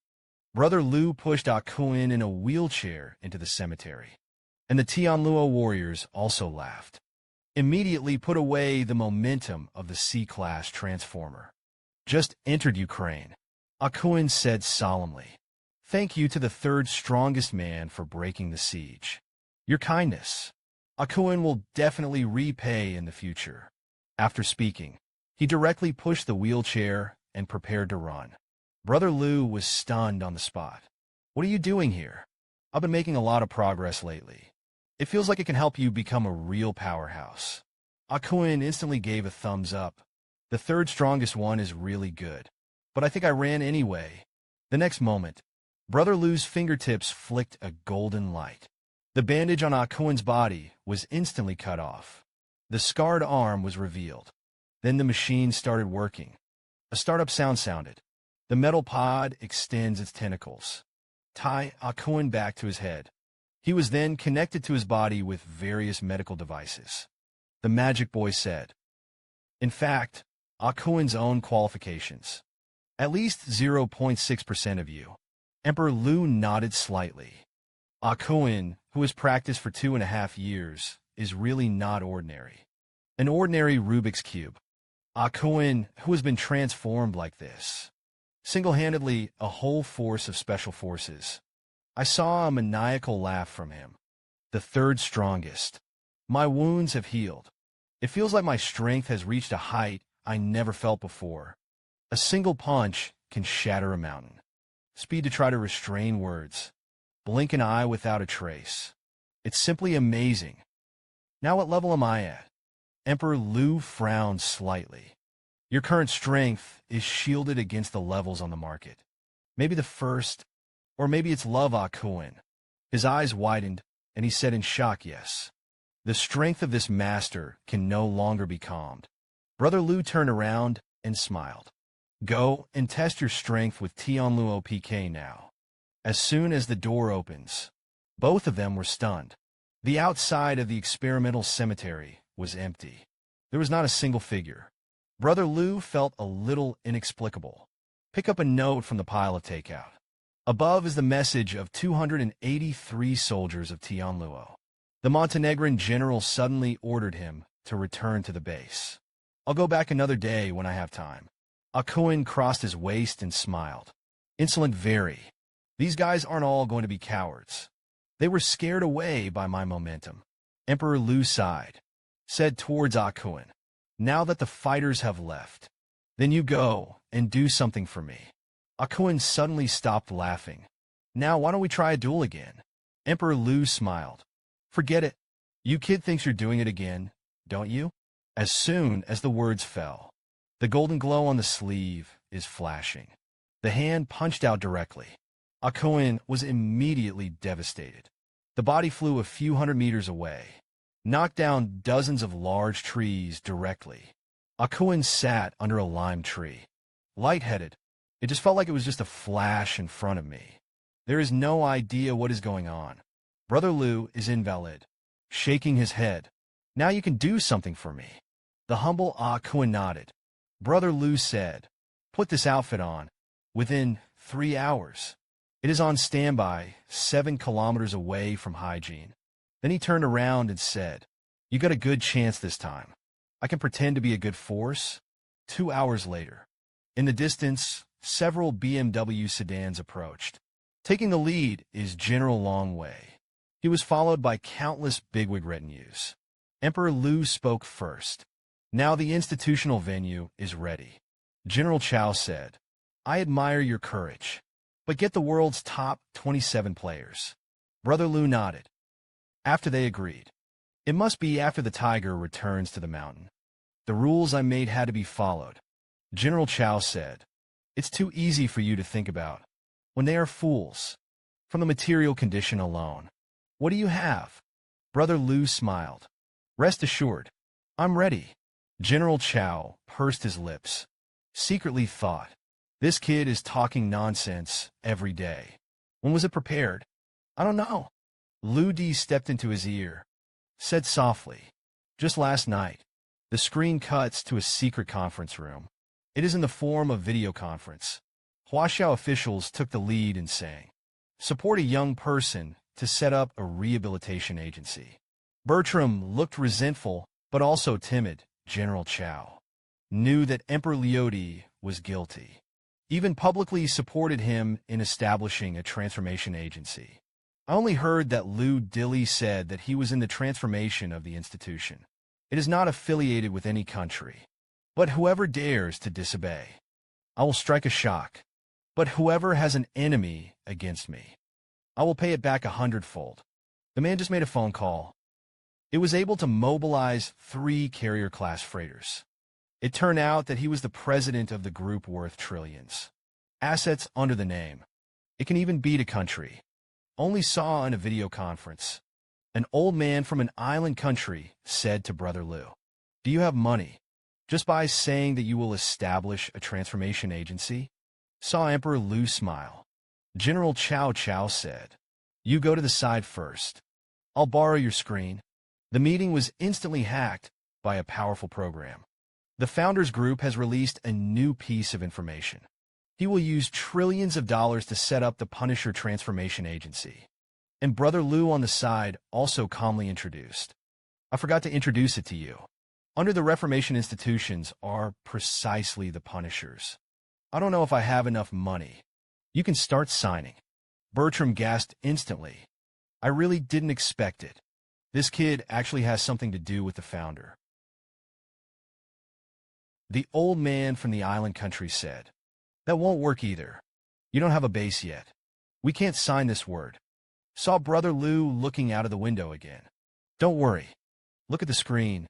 Brother Lu pushed Akuin in a wheelchair into the cemetery. And the Tianluo warriors also laughed. Immediately put away the momentum of the C-class transformer. "Just entered Ukraine," Akuin said solemnly. "Thank you to the third strongest man for breaking the siege. Your kindness, Akuin will definitely repay in the future." After speaking, he directly pushed the wheelchair and prepared to run. Brother Lu was stunned on the spot. "What are you doing here?" "I've been making a lot of progress lately. It feels like it can help you become a real powerhouse." Akuin instantly gave a thumbs up. "The third strongest one is really good. But I think I ran anyway." The next moment, Brother Lu's fingertips flicked a golden light. The bandage on Akuin's body was instantly cut off. The scarred arm was revealed. Then the machine started working. A startup sound sounded. The metal pod extends its tentacles. Tie Akuin back to his head. He was then connected to his body with various medical devices. The magic boy said, "In fact, Akuin's own qualifications. At least 0.6% of you." Emperor Lu nodded slightly. Akuin, who has practiced for 2.5 years, is really not ordinary. An ordinary Rubik's Cube. Akuin, who has been transformed like this. Single-handedly, a whole force of special forces. I saw a maniacal laugh from him. "The third strongest. My wounds have healed. It feels like my strength has reached a height I never felt before. A single punch can shatter a mountain." Speed to try to restrain words. Blink an eye without a trace. It's simply amazing. "Now what level am I at?" Emperor Lu frowned slightly. "Your current strength is shielded against the levels on the market. Maybe the first, or maybe it's love, Akuin." His eyes widened. and he said in shock, yes. The strength of this master can no longer be calmed. Brother Lu turned around and smiled. Go and test your strength with Tianluo PK now. As soon as the door opens, both of them were stunned. The outside of the experimental cemetery was empty. There was not a single figure. Brother Lu felt a little inexplicable. Pick up a note from the pile of takeout. Above is the message of 283 soldiers of Tianluo. The Montenegrin general suddenly ordered him to return to the base. I'll go back another day when I have time. Akuin crossed his waist and smiled. Insolent very. These guys aren't all going to be cowards. They were scared away by my momentum. Emperor Lu sighed, said towards Akuin, now that the fighters have left, then you go and do something for me. Akuin suddenly stopped laughing. Now why don't we try a duel again? Emperor Lu smiled. Forget it. You kid thinks you're doing it again, don't you? As soon as the words fell, the golden glow on the sleeve is flashing. The hand punched out directly. Akuin was immediately devastated. The body flew a few hundred meters away, knocked down dozens of large trees directly. Akuin sat under a lime tree, lightheaded. It just felt like it was just a flash in front of me. There is no idea what is going on. Brother Lu is invalid, shaking his head. Now you can do something for me. The humble Akuin nodded. Brother Lu said, put this outfit on. Within 3 hours. It is on standby, 7 kilometers away from hygiene. Then he turned around and said, you got a good chance this time. I can pretend to be a good force. 2 hours later. In the distance, several BMW sedans approached. Taking the lead is General Longwei. He was followed by countless bigwig retinues. Emperor Lu spoke first. Now the institutional venue is ready. General Chao said, I admire your courage, but get the world's top 27 players. Brother Lu nodded. After they agreed, it must be after the tiger returns to the mountain. The rules I made had to be followed. General Chao said, it's too easy for you to think about. When they are fools, from the material condition alone. What do you have? Brother Lu smiled. Rest assured, I'm ready. General Chao pursed his lips, secretly thought, this kid is talking nonsense every day. When was it prepared? I don't know. Lu Di stepped into his ear, said softly, just last night. The screen cuts to a secret conference room. It is in the form of video conference. Huaxiao officials took the lead in saying, support a young person to set up a rehabilitation agency. Bertram looked resentful, but also timid. General Chao knew that Emperor Liudi was guilty. Even publicly supported him in establishing a transformation agency. I only heard that Lu Dilly said that he was in the transformation of the institution. It is not affiliated with any country. But whoever dares to disobey, I will strike a shock. But whoever has an enemy against me, I will pay it back 100-fold. The man just made a phone call. It was able to mobilize 3 carrier-class freighters. It turned out that he was the president of the group worth trillions. Assets under the name. It can even beat a country. Only saw in a video conference. An old man from an island country said to Brother Lu, do you have money? Just by saying that you will establish a transformation agency? Saw Emperor Lu smile. General Chao Chao said, you go to the side first. I'll borrow your screen. The meeting was instantly hacked by a powerful program. The Founders Group has released a new piece of information. He will use trillions of dollars to set up the Punisher Transformation Agency. And Brother Lu on the side also calmly introduced. I forgot to introduce it to you. Under the Reformation institutions are precisely the Punishers. I don't know if I have enough money. You can start signing. Bertram gasped instantly. I really didn't expect it. This kid actually has something to do with the founder. The old man from the island country said, that won't work either. You don't have a base yet. We can't sign this word. Saw Brother Lu looking out of the window again. Don't worry. Look at the screen.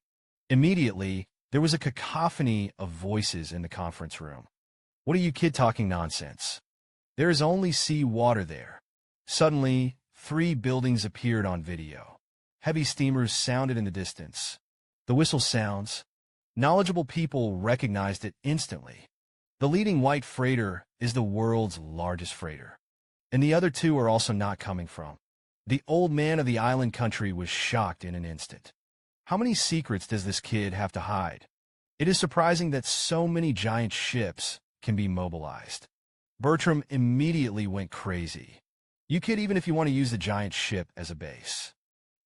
Immediately, there was a cacophony of voices in the conference room. What are you kid talking nonsense? There is only sea water there. Suddenly, 3 buildings appeared on video. Heavy steamers sounded in the distance. The whistle sounds. Knowledgeable people recognized it instantly. The leading white freighter is the world's largest freighter. And the other 2 are also not coming from. The old man of the island country was shocked in an instant. How many secrets does this kid have to hide? It is surprising that so many giant ships can be mobilized. Bertram immediately went crazy. You kid, even if you want to use the giant ship as a base.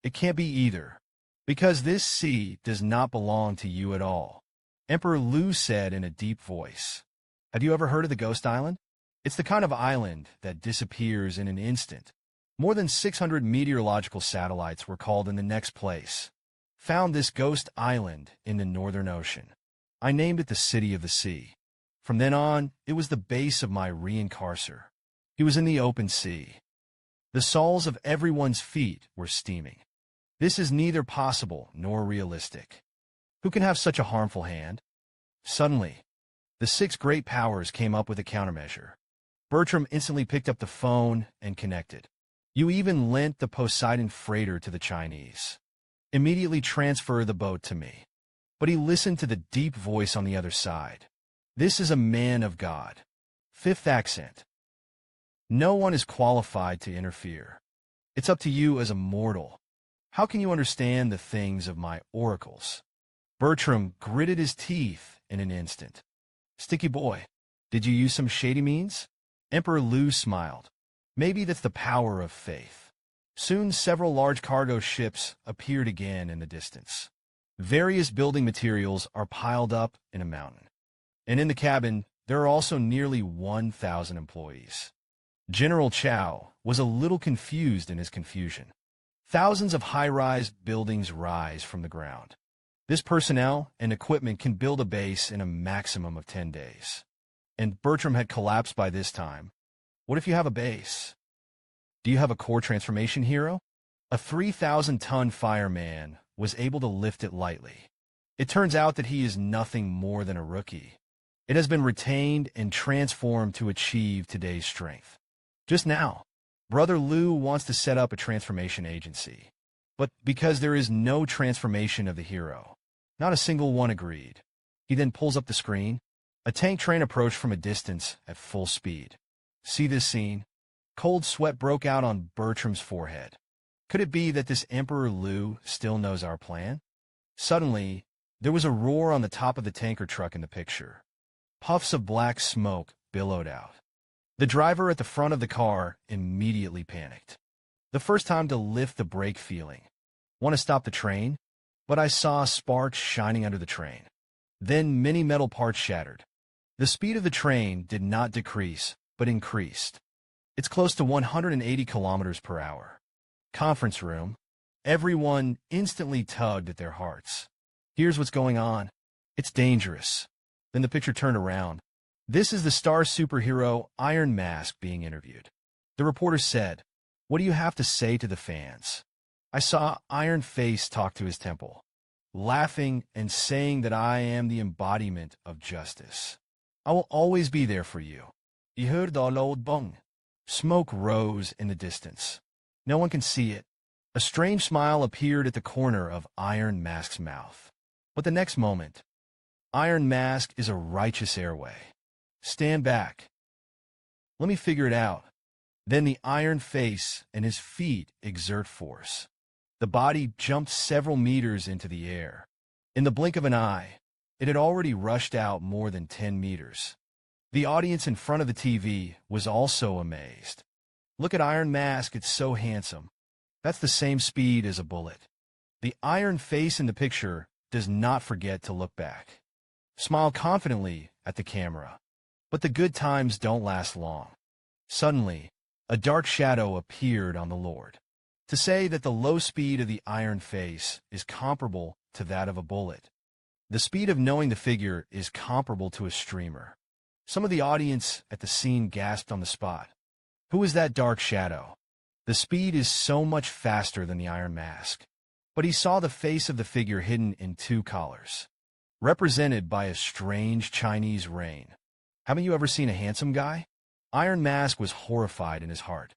It can't be either, because this sea does not belong to you at all. Emperor Lu said in a deep voice. Have you ever heard of the Ghost Island? It's the kind of island that disappears in an instant. More than 600 meteorological satellites were called in the next place. Found this ghost island in the Northern Ocean. I named it the City of the Sea. From then on, it was the base of my reincarcer. He was in the open sea. The soles of everyone's feet were steaming. This is neither possible nor realistic. Who can have such a harmful hand? Suddenly, the 6 great powers came up with a countermeasure. Bertram instantly picked up the phone and connected. You even lent the Poseidon freighter to the Chinese. Immediately transfer the boat to me. But he listened to the deep voice on the other side. This is a man of God. 5th accent. No one is qualified to interfere. It's up to you as a mortal. How can you understand the things of my oracles? Bertram gritted his teeth in an instant. Sticky boy, did you use some shady means? Emperor Lu smiled. Maybe that's the power of faith. Soon several large cargo ships appeared again in the distance. Various building materials are piled up in a mountain. And in the cabin, there are also nearly 1,000 employees. General Chow was a little confused in his confusion. Thousands of high-rise buildings rise from the ground. This personnel and equipment can build a base in a maximum of 10 days. And Bertram had collapsed by this time. What if you have a base? Do you have a core transformation hero? A 3,000-ton fireman was able to lift it lightly. It turns out that he is nothing more than a rookie. It has been retained and transformed to achieve today's strength. Just now, Brother Lu wants to set up a transformation agency. But because there is no transformation of the hero, not a single one agreed. He then pulls up the screen. A tank train approached from a distance at full speed. See this scene? Cold sweat broke out on Bertram's forehead. Could it be that this Emperor Lu still knows our plan? Suddenly, there was a roar on the top of the tanker truck in the picture. Puffs of black smoke billowed out. The driver at the front of the car immediately panicked. The first time to lift the brake feeling. Want to stop the train? But I saw sparks shining under the train. Then many metal parts shattered. The speed of the train did not decrease, but increased. It's close to 180 kilometers per hour. Conference room. Everyone instantly tugged at their hearts. Here's what's going on. It's dangerous. Then the picture turned around. This is the star superhero Iron Mask being interviewed. The reporter said, "What do you have to say to the fans?" I saw Iron Face talk to his temple, laughing and saying that I am the embodiment of justice. I will always be there for you. You heard the loud bung. Smoke rose in the distance. No one can see it. A strange smile appeared at the corner of Iron Mask's mouth. But the next moment, Iron Mask is a righteous airway. Stand back. Let me figure it out. Then the Iron Face and his feet exert force. The body jumped several meters into the air. In the blink of an eye, it had already rushed out more than 10 meters. The audience in front of the TV was also amazed. Look at Iron Mask, it's so handsome. That's the same speed as a bullet. The Iron Face in the picture does not forget to look back. Smile confidently at the camera. But the good times don't last long. Suddenly, a dark shadow appeared on the Lord. To say that the low speed of the Iron Face is comparable to that of a bullet. The speed of knowing the figure is comparable to a streamer. Some of the audience at the scene gasped on the spot. Who is that dark shadow? The speed is so much faster than the Iron Mask. But he saw the face of the figure hidden in 2 collars, represented by a strange Chinese rain. Haven't you ever seen a handsome guy? Iron Mask was horrified in his heart.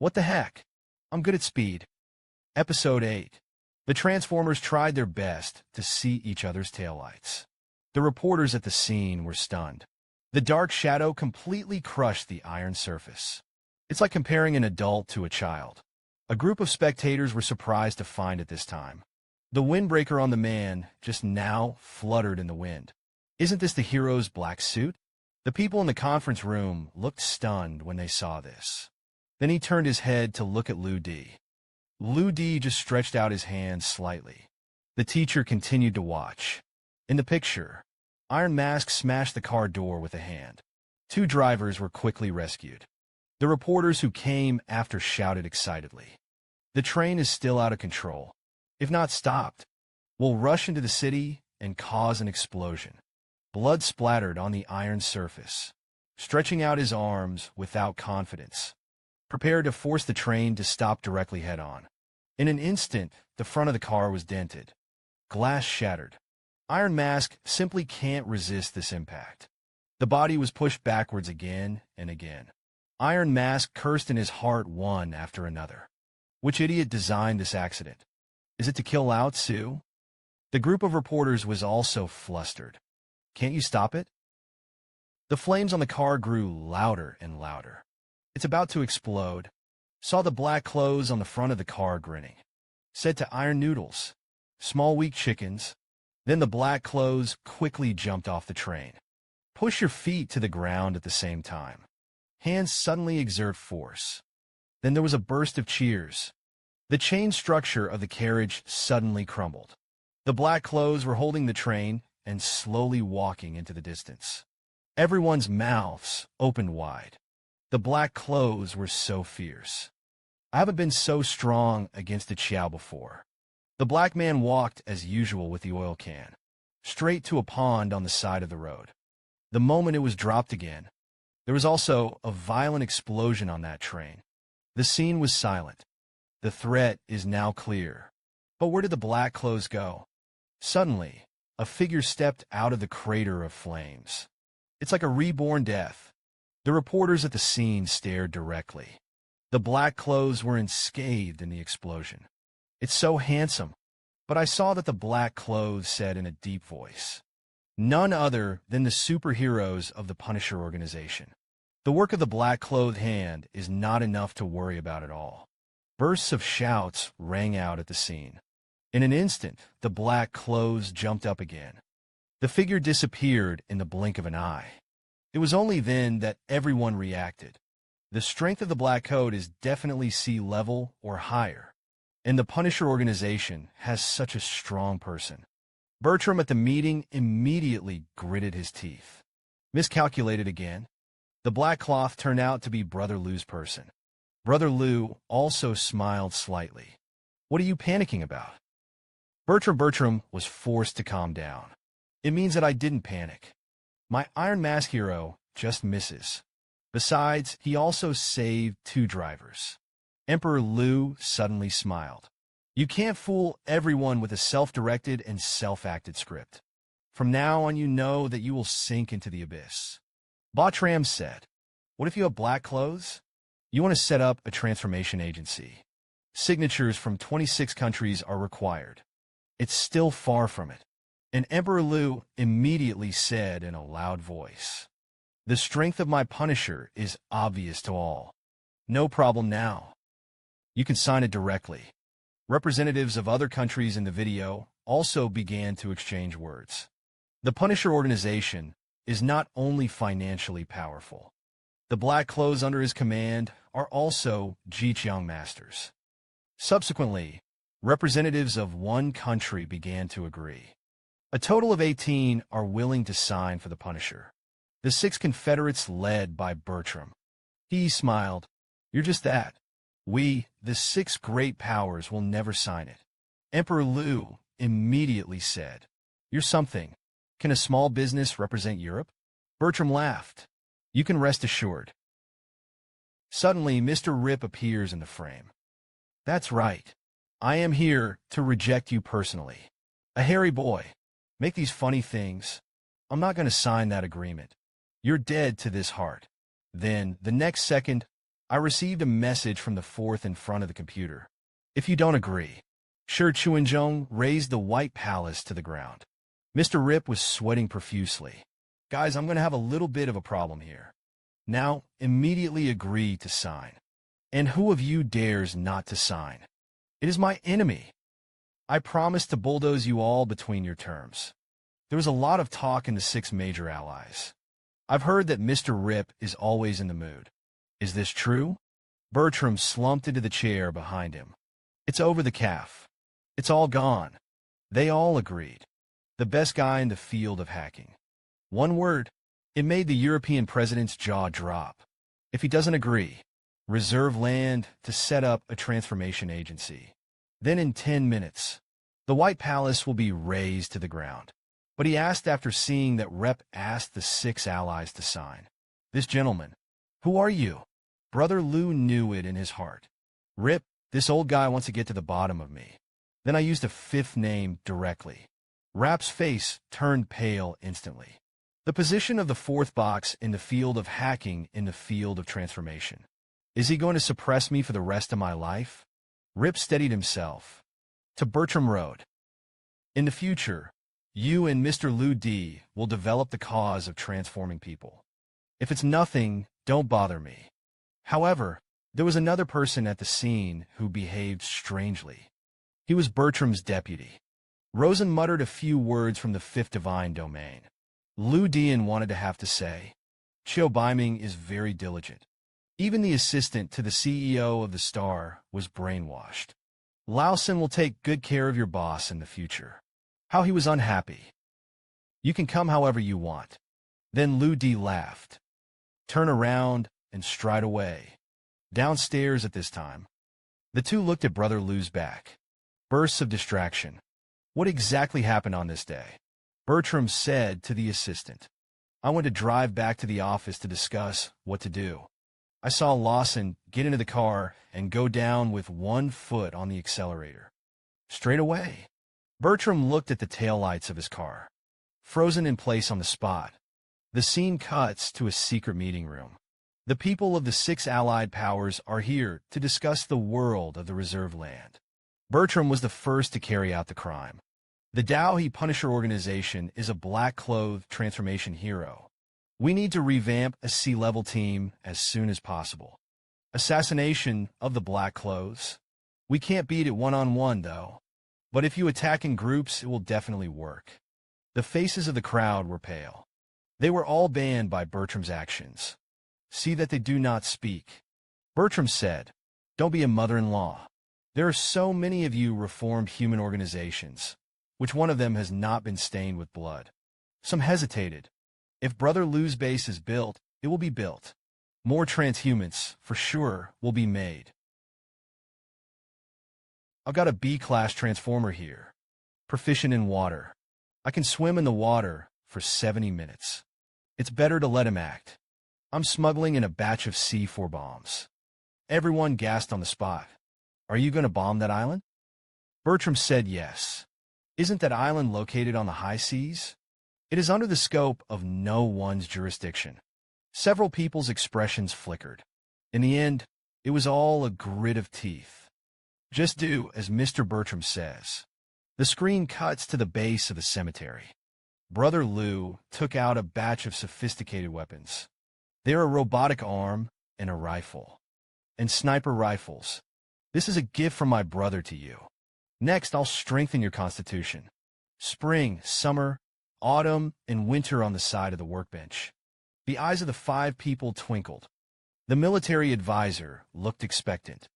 What the heck? I'm good at speed. Episode 8. The Transformers tried their best to see each other's taillights. The reporters at the scene were stunned. The dark shadow completely crushed the iron surface. It's like comparing an adult to a child. A group of spectators were surprised to find it this time. The windbreaker on the man just now fluttered in the wind. Isn't this the hero's black suit? The people in the conference room looked stunned when they saw this. Then he turned his head to look at Lou D. Lou D just stretched out his hand slightly. The teacher continued to watch. In the picture, Iron Mask smashed the car door with a hand. 2 drivers were quickly rescued. The reporters who came after shouted excitedly. The train is still out of control. If not stopped, we'll rush into the city and cause an explosion. Blood splattered on the iron surface, stretching out his arms without confidence, prepared to force the train to stop directly head-on. In an instant, the front of the car was dented. Glass shattered. Iron Mask simply can't resist this impact. The body was pushed backwards again and again. Iron Mask cursed in his heart one after another. Which idiot designed this accident? Is it to kill Lao Tzu? The group of reporters was also flustered. Can't you stop it? The flames on the car grew louder and louder. It's about to explode. Saw the black clothes on the front of the car grinning. Said to Iron Noodles, small weak chickens. Then the black clothes quickly jumped off the train. Push your feet to the ground at the same time. Hands suddenly exert force. Then there was a burst of cheers. The chain structure of the carriage suddenly crumbled. The black clothes were holding the train and slowly walking into the distance. Everyone's mouths opened wide. The black clothes were so fierce. I haven't been so strong against a Chow before. The black man walked as usual with the oil can, straight to a pond on the side of the road. The moment it was dropped again, there was also a violent explosion on that train. The scene was silent. The threat is now clear. But where did the black clothes go? Suddenly, a figure stepped out of the crater of flames. It's like a reborn death. The reporters at the scene stared directly. The black clothes were unscathed in the explosion. It's so handsome. But I saw that the black clothes said in a deep voice. None other than the superheroes of the Punisher organization. The work of the black-clothed hand is not enough to worry about at all. Bursts of shouts rang out at the scene. In an instant, the black clothes jumped up again. The figure disappeared in the blink of an eye. It was only then that everyone reacted. The strength of the black coat is definitely sea level or higher. And the Punisher organization has such a strong person. Bertram at the meeting immediately gritted his teeth. Miscalculated again. The black cloth turned out to be Brother Lou's person. Brother Lou also smiled slightly. What are you panicking about? Bertram was forced to calm down. It means that I didn't panic. My Iron Mask hero just misses. Besides, he also saved 2 drivers. Emperor Lou suddenly smiled. You can't fool everyone with a self-directed and self-acted script. From now on you know that you will sink into the abyss. Bartram said, what if you have black clothes? You want to set up a transformation agency. Signatures from 26 countries are required. It's still far from it. And Emperor Lou immediately said in a loud voice, the strength of my Punisher is obvious to all. No problem now. You can sign it directly. Representatives of other countries in the video also began to exchange words. The Punisher organization is not only financially powerful. The black clothes under his command are also Jiqiang masters. Subsequently, representatives of 1 country began to agree. A total of 18 are willing to sign for the Punisher. The 6 Confederates led by Bertram. He smiled. You're just that. We, the 6 great powers, will never sign it. Emperor Lou immediately said, you're something. Can a small business represent Europe? Bertram laughed. You can rest assured. Suddenly, Mr. Rip appears in the frame. That's right. I am here to reject you personally. A hairy boy. Make these funny things. I'm not going to sign that agreement. You're dead to this heart. Then, the next second, I received a message from the fourth in front of the computer. If you don't agree. Shi Chuanzhong raised the White Palace to the ground. Mr. Rip was sweating profusely. Guys, I'm going to have a little bit of a problem here. Now, immediately agree to sign. And who of you dares not to sign? It is my enemy. I promise to bulldoze you all between your terms. There was a lot of talk in the 6 major allies. I've heard that Mr. Rip is always in the mood. Is this true? Bertram slumped into the chair behind him. It's over the calf. It's all gone. They all agreed. The best guy in the field of hacking. One word. It made the European president's jaw drop. If he doesn't agree, reserve land to set up a transformation agency. Then in 10 minutes, the White Palace will be razed to the ground. But he asked after seeing that Rep asked the 6 allies to sign. This gentleman. Who are you? Brother Lu knew it in his heart. Rip, this old guy wants to get to the bottom of me. Then I used a 5th name directly. Rap's face turned pale instantly. The position of the 4th box in the field of hacking in the field of transformation. Is he going to suppress me for the rest of my life? Rip steadied himself. To Bertram Road. In the future, you and Mr. Lu D will develop the cause of transforming people. If it's nothing, don't bother me. However, there was another person at the scene who behaved strangely. He was Bertram's deputy. Rosen muttered a few words from the 5th divine domain. Lu Dian wanted to have to say, Chiu Baiming is very diligent. Even the assistant to the CEO of the Star was brainwashed. Lao Sin will take good care of your boss in the future. How he was unhappy. You can come however you want. Then Lu Di laughed. Turn around and stride away. Downstairs at this time. The two looked at Brother Lu's back. Bursts of distraction. What exactly happened on this day? Bertram said to the assistant. I went to drive back to the office to discuss what to do. I saw Lawson get into the car and go down with 1 foot on the accelerator. Straight away. Bertram looked at the taillights of his car. Frozen in place on the spot. The scene cuts to a secret meeting room. The people of the 6 allied powers are here to discuss the world of the reserve land. Bertram was the first to carry out the crime. The Dao He Punisher organization is a black-clothed transformation hero. We need to revamp a C-level team as soon as possible. Assassination of the black clothes. We can't beat it one-on-one, though. But if you attack in groups, it will definitely work. The faces of the crowd were pale. They were all banned by Bertram's actions. See that they do not speak. Bertram said, Don't be a mother-in-law. There are so many of you reformed human organizations. Which one of them has not been stained with blood? Some hesitated. If Brother Lu's base is built, it will be built. More transhumans, for sure, will be made. I've got a B-class transformer here. Proficient in water. I can swim in the water for 70 minutes. It's better to let him act. I'm smuggling in a batch of C4 bombs. Everyone gasped on the spot. Are you going to bomb that island? Bertram said yes. Isn't that island located on the high seas? It is under the scope of no one's jurisdiction. Several people's expressions flickered. In the end, it was all a grit of teeth. Just do as Mr. Bertram says. The screen cuts to the base of the cemetery. Brother Lu took out a batch of sophisticated weapons. They're a robotic arm and a rifle. And sniper rifles. This is a gift from my brother to you. Next, I'll strengthen your constitution. Spring, summer, autumn, and winter on the side of the workbench. The eyes of the 5 people twinkled. The military advisor looked expectant.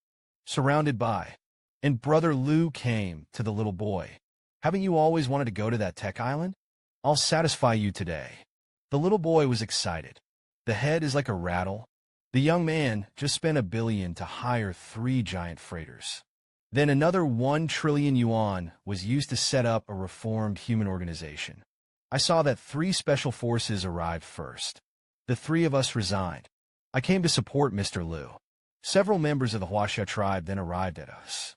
Surrounded by. And Brother Lu came to the little boy. Haven't you always wanted to go to that tech island? I'll satisfy you today. The little boy was excited. The head is like a rattle. The young man just spent $1 billion to hire 3 giant freighters. Then another 1 trillion yuan was used to set up a reformed human organization. I saw that 3 special forces arrived first. The 3 of us resigned. I came to support Mr. Lu. Several members of the Huaxia tribe then arrived at us.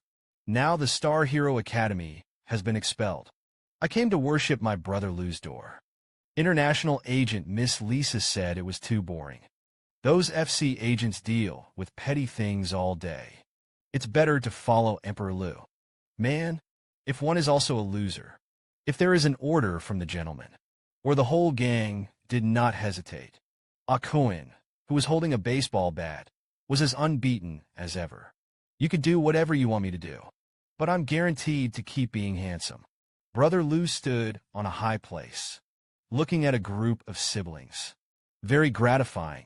Now the Star Hero Academy has been expelled. I came to worship my brother Lu's door. International agent Miss Lisa said it was too boring. Those FC agents deal with petty things all day. It's better to follow Emperor Lu. Man, if one is also a loser, if there is an order from the gentleman, or the whole gang did not hesitate. Akuin, who was holding a baseball bat, was as unbeaten as ever. You could do whatever you want me to do, but I'm guaranteed to keep being handsome. Brother Lu stood on a high place, looking at a group of siblings. Very gratifying,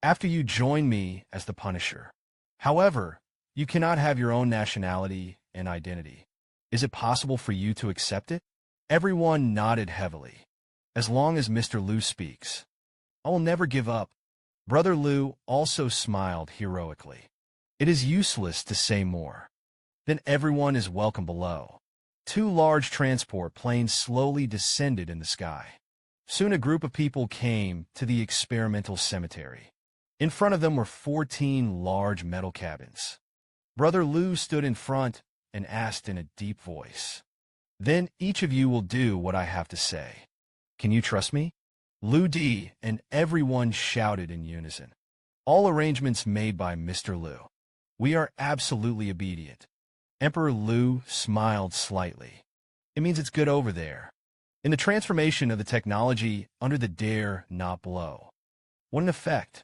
after you join me as the Punisher. However, you cannot have your own nationality and identity. Is it possible for you to accept it? Everyone nodded heavily. As long as Mr. Lu speaks, I will never give up. Brother Lu also smiled heroically. It is useless to say more. Then everyone is welcome below. 2 large transport planes slowly descended in the sky. Soon a group of people came to the experimental cemetery. In front of them were 14 large metal cabins. Brother Lu stood in front and asked in a deep voice, "Then each of you will do what I have to say. Can you trust me?" Lu Di and everyone shouted in unison. All arrangements made by Mr. Lu. We are absolutely obedient. Emperor Lu smiled slightly. It means it's good over there. In the transformation of the technology under the dare not blow. What an effect.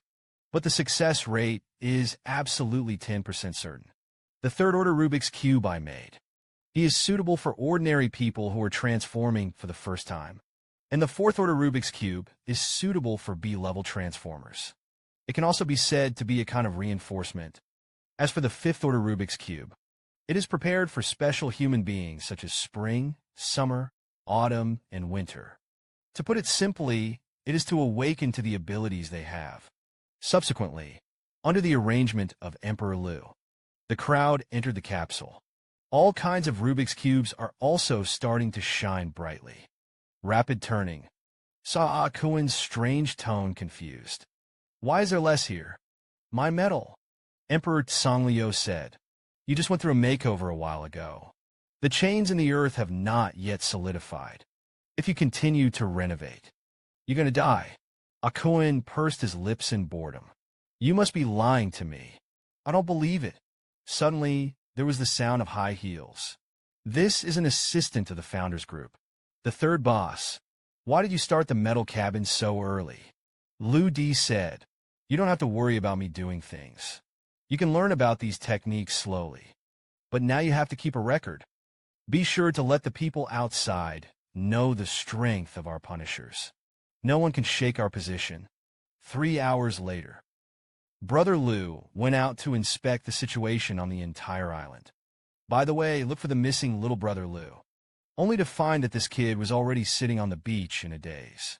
But the success rate is absolutely 10% certain. The third order Rubik's Cube I made. He is suitable for ordinary people who are transforming for the first time. And the fourth order Rubik's Cube is suitable for B-level transformers. It can also be said to be a kind of reinforcement. As for the fifth order Rubik's Cube, it is prepared for special human beings such as spring, summer, autumn, and winter. To put it simply, it is to awaken to the abilities they have. Subsequently, under the arrangement of Emperor Lu, the crowd entered the capsule. All kinds of Rubik's Cubes are also starting to shine brightly. Rapid turning. Saw Akuin's strange tone confused. Why is there less here? My medal. Emperor Tsonglio said. You just went through a makeover a while ago. The chains in the earth have not yet solidified. If you continue to renovate, you're gonna die. Akuin pursed his lips in boredom. You must be lying to me. I don't believe it. Suddenly, there was the sound of high heels. This is an assistant to the founders group. The third boss. Why did you start the metal cabin so early? Lu Di said. You don't have to worry about me doing things. You can learn about these techniques slowly. But now you have to keep a record. Be sure to let the people outside know the strength of our punishers. No one can shake our position. 3 hours later, Brother Lu went out to inspect the situation on the entire island. By the way, look for the missing little brother Lu. Only to find that this kid was already sitting on the beach in a daze.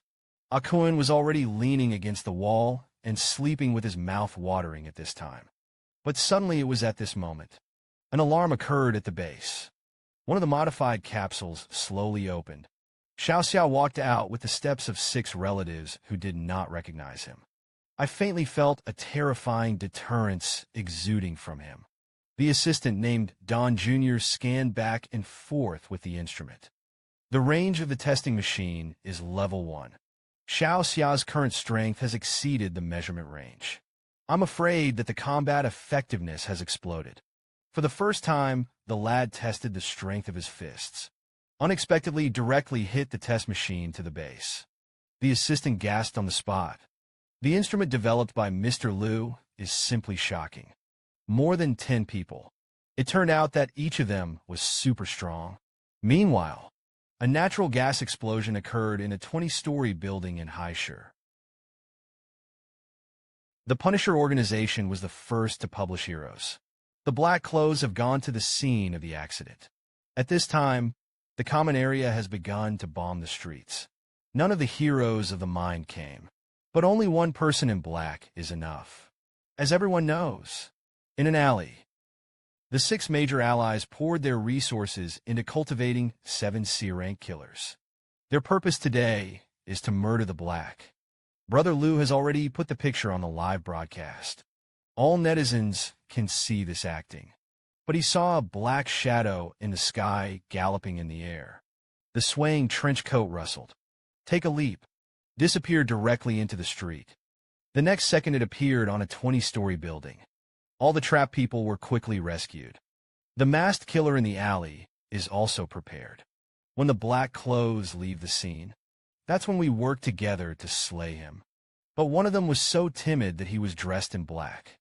Akuin was already leaning against the wall and sleeping with his mouth watering at this time. But suddenly it was at this moment. An alarm occurred at the base. One of the modified capsules slowly opened. Xiao Xiao walked out with the steps of 6 relatives who did not recognize him. I faintly felt a terrifying deterrence exuding from him. The assistant named Don Jr. scanned back and forth with the instrument. The range of the testing machine is level 1. Xiao Xiao's current strength has exceeded the measurement range. I'm afraid that the combat effectiveness has exploded. For the first time, the lad tested the strength of his fists. Unexpectedly directly hit the test machine to the base. The assistant gasped on the spot. The instrument developed by Mr. Lu is simply shocking. More than 10 people. It turned out that each of them was super strong. Meanwhile, a natural gas explosion occurred in a 20-story building in Haishur. The Punisher organization was the first to publish heroes. The Black Clothes have gone to the scene of the accident. At this time, the common area has begun to bomb the streets. None of the heroes of the mind came, but only one person in black is enough. As everyone knows, in an alley, the 6 major allies poured their resources into cultivating 7 C-rank killers. Their purpose today is to murder the Black. Brother Lu has already put the picture on the live broadcast. All netizens can see this acting. But he saw a black shadow in the sky galloping in the air. The swaying trench coat rustled. Take a leap. Disappear directly into the street. The next second it appeared on a 20-story building. All the trapped people were quickly rescued. The masked killer in the alley is also prepared. When the black clothes leave the scene, that's when we work together to slay him. But one of them was so timid that he was dressed in black.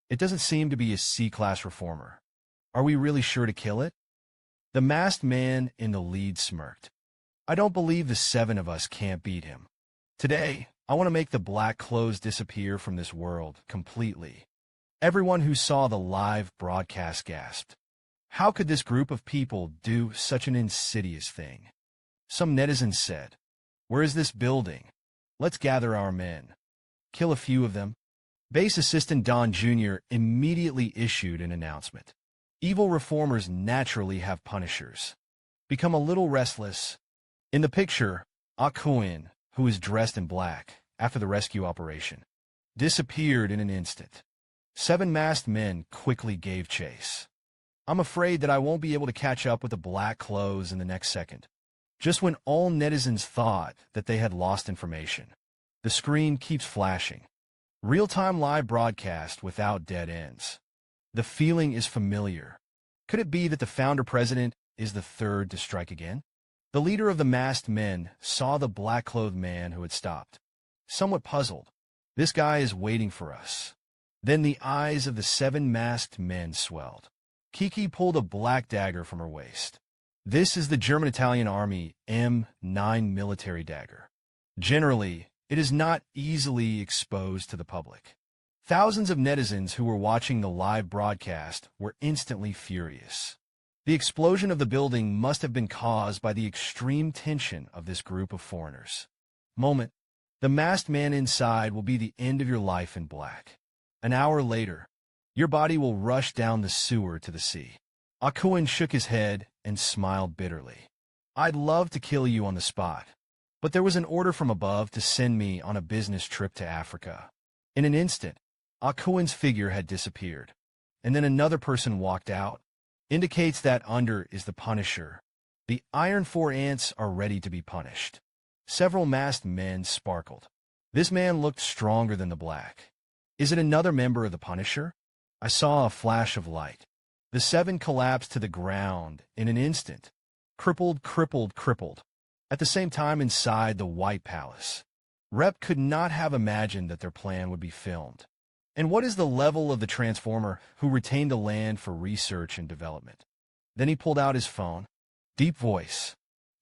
It doesn't seem to be a C-class reformer. Are we really sure to kill it? The masked man in the lead smirked. I don't believe the 7 of us can't beat him. Today, I want to make the black clothes disappear from this world completely. Everyone who saw the live broadcast gasped. How could this group of people do such an insidious thing? Some netizens said, "Where is this building? Let's gather our men. Kill a few of them." Base Assistant Don Jr. immediately issued an announcement. Evil reformers naturally have punishers. Become a little restless. In the picture, Akuin, who is dressed in black after the rescue operation, disappeared in an instant. 7 masked men quickly gave chase. I'm afraid that I won't be able to catch up with the black clothes in the next second. Just when all netizens thought that they had lost information, the screen keeps flashing. Real-time live broadcast without dead ends. The feeling is familiar. Could it be that the founder-president is the third to strike again? The leader of the masked men saw the black-clothed man who had stopped. Somewhat puzzled, this guy is waiting for us. Then the eyes of the 7 masked men swelled. Kiki pulled a black dagger from her waist. This is the German-Italian Army M9 military dagger. Generally, it is not easily exposed to the public. Thousands of netizens who were watching the live broadcast were instantly furious. The explosion of the building must have been caused by the extreme tension of this group of foreigners. Moment. The masked man inside will be the end of your life in black. An hour later, your body will rush down the sewer to the sea. Akuin shook his head and smiled bitterly. I'd love to kill you on the spot, but there was an order from above to send me on a business trip to Africa. In an instant, Akuin's figure had disappeared, and then another person walked out. Indicates that under is the Punisher. The Iron 4 ants are ready to be punished. Several masked men sparkled. This man looked stronger than the black. Is it another member of the Punisher? I saw a flash of light. The 7 collapsed to the ground in an instant. Crippled. At the same time inside the White Palace. Rep could not have imagined that their plan would be filmed. And what is the level of the Transformer who retained the land for research and development? Then he pulled out his phone. Deep voice.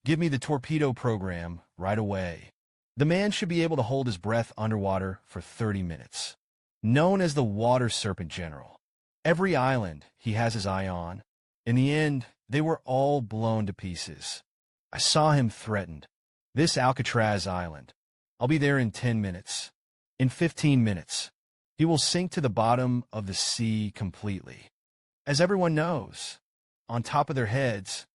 Give me the torpedo program right away. The man should be able to hold his breath underwater for 30 minutes. Known as the Water Serpent General. Every island he has his eye on. In the end, they were all blown to pieces. I saw him threatened. This Alcatraz island. I'll be there in 10 minutes. In 15 minutes. He will sink to the bottom of the sea completely. As everyone knows, on top of their heads,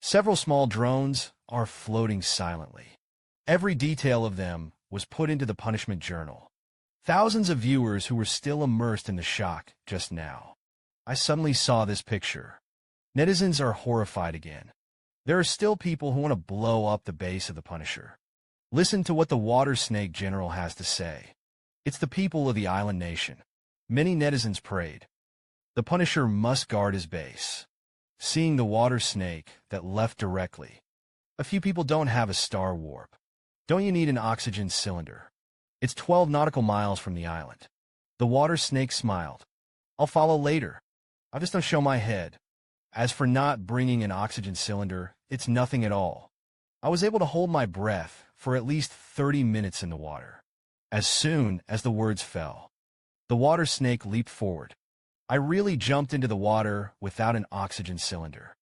several small drones are floating silently. Every detail of them was put into the punishment journal. Thousands of viewers who were still immersed in the shock just now. I suddenly saw this picture. Netizens are horrified again. There are still people who want to blow up the base of the Punisher. Listen to what the Water Snake General has to say. It's the people of the island nation. Many netizens prayed. The Punisher must guard his base. Seeing the water snake that left directly. A few people don't have a star warp. Don't you need an oxygen cylinder? It's 12 nautical miles from the island. The water snake smiled. I'll follow later. I just don't show my head. As for not bringing an oxygen cylinder, it's nothing at all. I was able to hold my breath for at least 30 minutes in the water. As soon as the words fell, the water snake leaped forward. I really jumped into the water without an oxygen cylinder.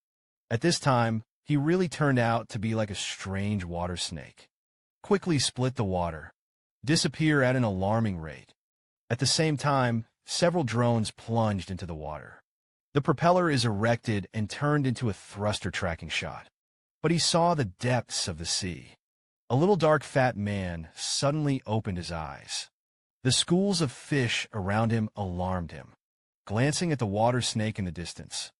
At this time, he really turned out to be like a strange water snake. Quickly split the water, disappear at an alarming rate. At the same time, several drones plunged into the water. The propeller is erected and turned into a thruster tracking shot. But he saw the depths of the sea. A little dark fat man suddenly opened his eyes. The schools of fish around him alarmed him. Glancing at the water snake in the distance.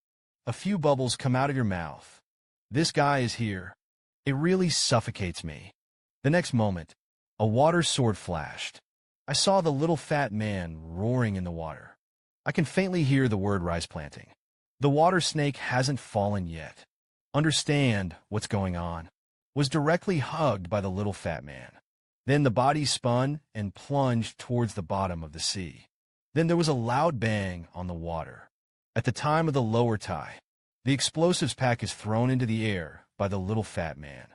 A few bubbles come out of your mouth. This guy is here. It really suffocates me. The next moment, a water sword flashed. I saw the little fat man roaring in the water. I can faintly hear the word rice planting. The water snake hasn't fallen yet. Understand what's going on. Was directly hugged by the little fat man. Then the body spun and plunged towards the bottom of the sea. Then there was a loud bang on the water. At the time of the lower tide, the explosives pack is thrown into the air by the little fat man,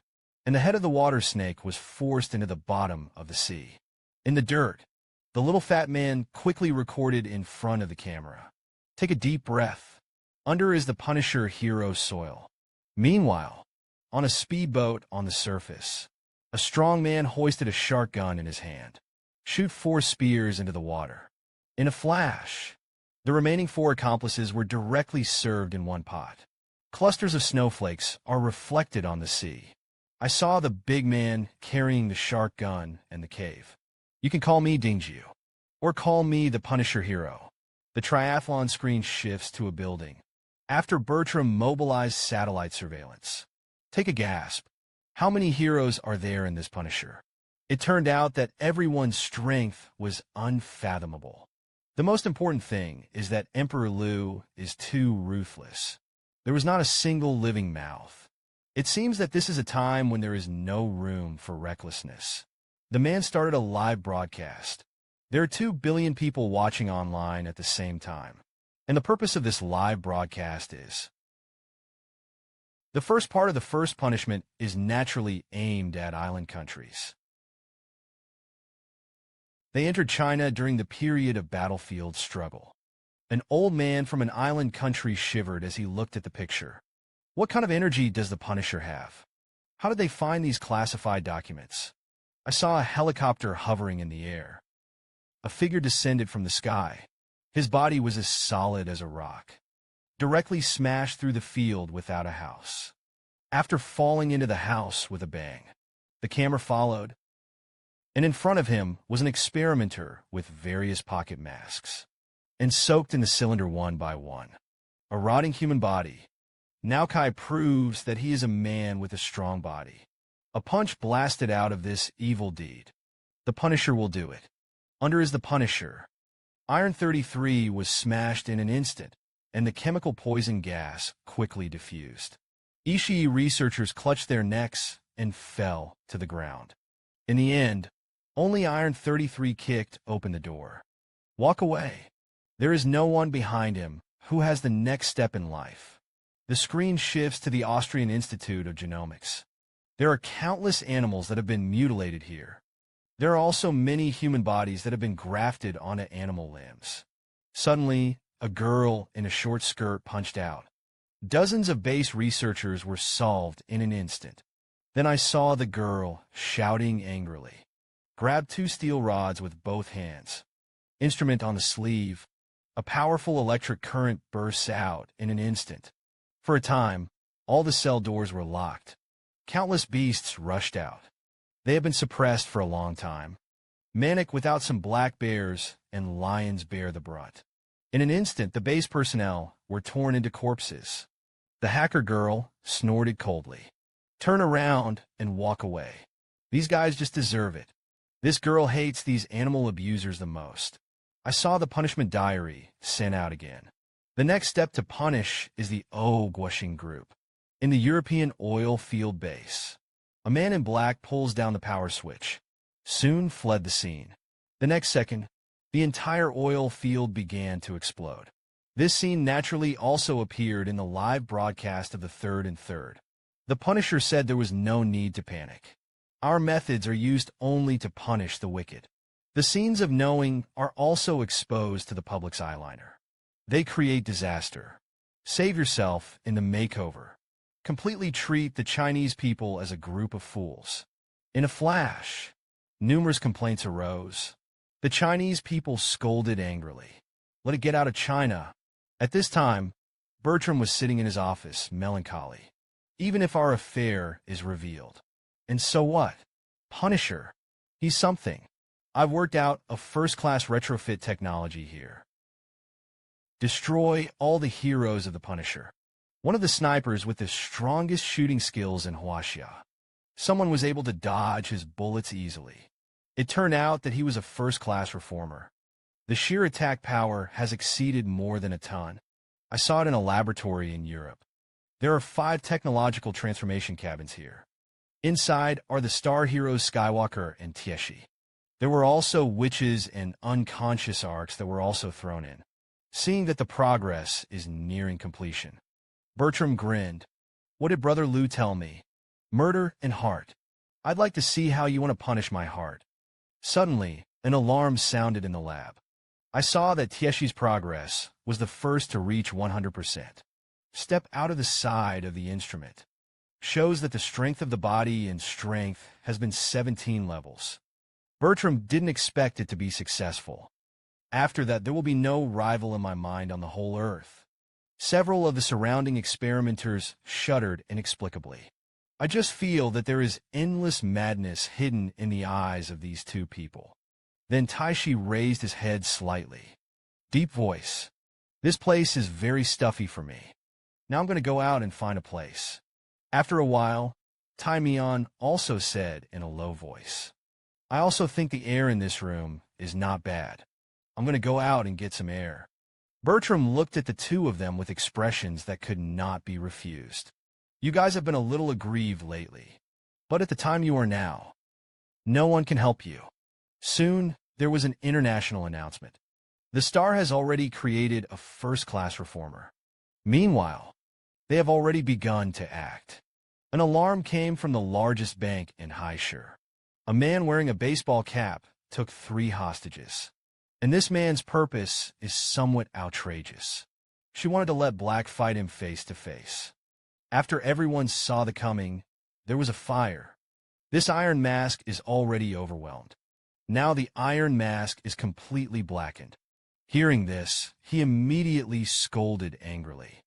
and the head of the water snake was forced into the bottom of the sea. In the dirt, the little fat man quickly recorded in front of the camera. Take a deep breath. Under is the Punisher hero soil. Meanwhile, on a speedboat on the surface, a strong man hoisted a shark gun in his hand. Shoot 4 spears into the water. In a flash, the remaining 4 accomplices were directly served in one pot. Clusters of snowflakes are reflected on the sea. I saw the big man carrying the shark gun and the cave. You can call me Dingju, or call me the Punisher hero. The triathlon screen shifts to a building. After Bertram mobilized satellite surveillance. Take a gasp. How many heroes are there in this Punisher? It turned out that everyone's strength was unfathomable. The most important thing is that Emperor Liu is too ruthless. There was not a single living mouth. It seems that this is a time when there is no room for recklessness. The man started a live broadcast. There are 2 billion people watching online at the same time. And the purpose of this live broadcast is... The first part of the first punishment is naturally aimed at island countries. They entered China during the period of battlefield struggle. An old man from an island country shivered as he looked at the picture. What kind of energy does the Punisher have? How did they find these classified documents? I saw a helicopter hovering in the air. A figure descended from the sky. His body was as solid as a rock. Directly smashed through the field without a house. After falling into the house with a bang, the camera followed, and in front of him was an experimenter with various pocket masks, and soaked in the cylinder one by one. A rotting human body. Naokai proves that he is a man with a strong body. A punch blasted out of this evil deed. The Punisher will do it. Under is the Punisher. Iron 33 was smashed in an instant, and the chemical poison gas quickly diffused. Ishii researchers clutched their necks and fell to the ground. In the end, only Iron 33 kicked open the door. Walk away. There is no one behind him who has the next step in life. The screen shifts to the Austrian Institute of Genomics. There are countless animals that have been mutilated here. There are also many human bodies that have been grafted onto animal limbs. Suddenly, a girl in a short skirt punched out. Dozens of base researchers were solved in an instant. Then I saw the girl shouting angrily. Grabbed 2 steel rods with both hands. Instrument on the sleeve. A powerful electric current bursts out in an instant. For a time, all the cell doors were locked. Countless beasts rushed out. They have been suppressed for a long time. Manic without some black bears and lions bear the brunt. In an instant, the base personnel were torn into corpses. The hacker girl snorted coldly. Turn around and walk away. These guys just deserve it. This girl hates these animal abusers the most. I saw the punishment diary sent out again. The next step to punish is the Guoxing group. In the European oil field base, a man in black pulls down the power switch. Soon fled the scene. The next second, the entire oil field began to explode. This scene naturally also appeared in the live broadcast of the third and third. The Punisher said there was no need to panic. Our methods are used only to punish the wicked. The scenes of knowing are also exposed to the public's eyeliner. They create disaster. Save yourself in the makeover. Completely treat the Chinese people as a group of fools. In a flash, numerous complaints arose. The Chinese people scolded angrily. Let it get out of China. At this time, Bertram was sitting in his office, melancholy. Even if our affair is revealed. And so what? Punisher. He's something. I've worked out a first-class retrofit technology here. Destroy all the heroes of the Punisher. One of the snipers with the strongest shooting skills in Huaxia. Someone was able to dodge his bullets easily. It turned out that he was a first-class reformer. The sheer attack power has exceeded more than a ton. I saw it in a laboratory in Europe. There are 5 technological transformation cabins here. Inside are the star heroes Skywalker and Tieshi. There were also witches and unconscious arcs that were also thrown in. Seeing that the progress is nearing completion, Bertram grinned. What did Brother Lou tell me? Murder and heart. I'd like to see how you want to punish my heart. Suddenly, an alarm sounded in the lab. I saw that Tieshi's progress was the first to reach 100%. Step out of the side of the instrument. Shows that the strength of the body and strength has been 17 levels. Bertram didn't expect it to be successful. After that, there will be no rival in my mind on the whole earth. Several of the surrounding experimenters shuddered inexplicably. I just feel that there is endless madness hidden in the eyes of these 2 people. Then Taishi raised his head slightly. Deep voice. This place is very stuffy for me. Now I'm going to go out and find a place. After a while, Tai Mian also said in a low voice. I also think the air in this room is not bad. I'm going to go out and get some air. Bertram looked at the 2 of them with expressions that could not be refused. You guys have been a little aggrieved lately, but at the time you are now, no one can help you. Soon, there was an international announcement. The Star has already created a first-class reformer. Meanwhile, they have already begun to act. An alarm came from the largest bank in Haishur. A man wearing a baseball cap took 3 hostages. And this man's purpose is somewhat outrageous. She wanted to let Black fight him face to face. After everyone saw the coming, there was a fire. This Iron Mask is already overwhelmed. Now the Iron Mask is completely blackened. Hearing this, he immediately scolded angrily.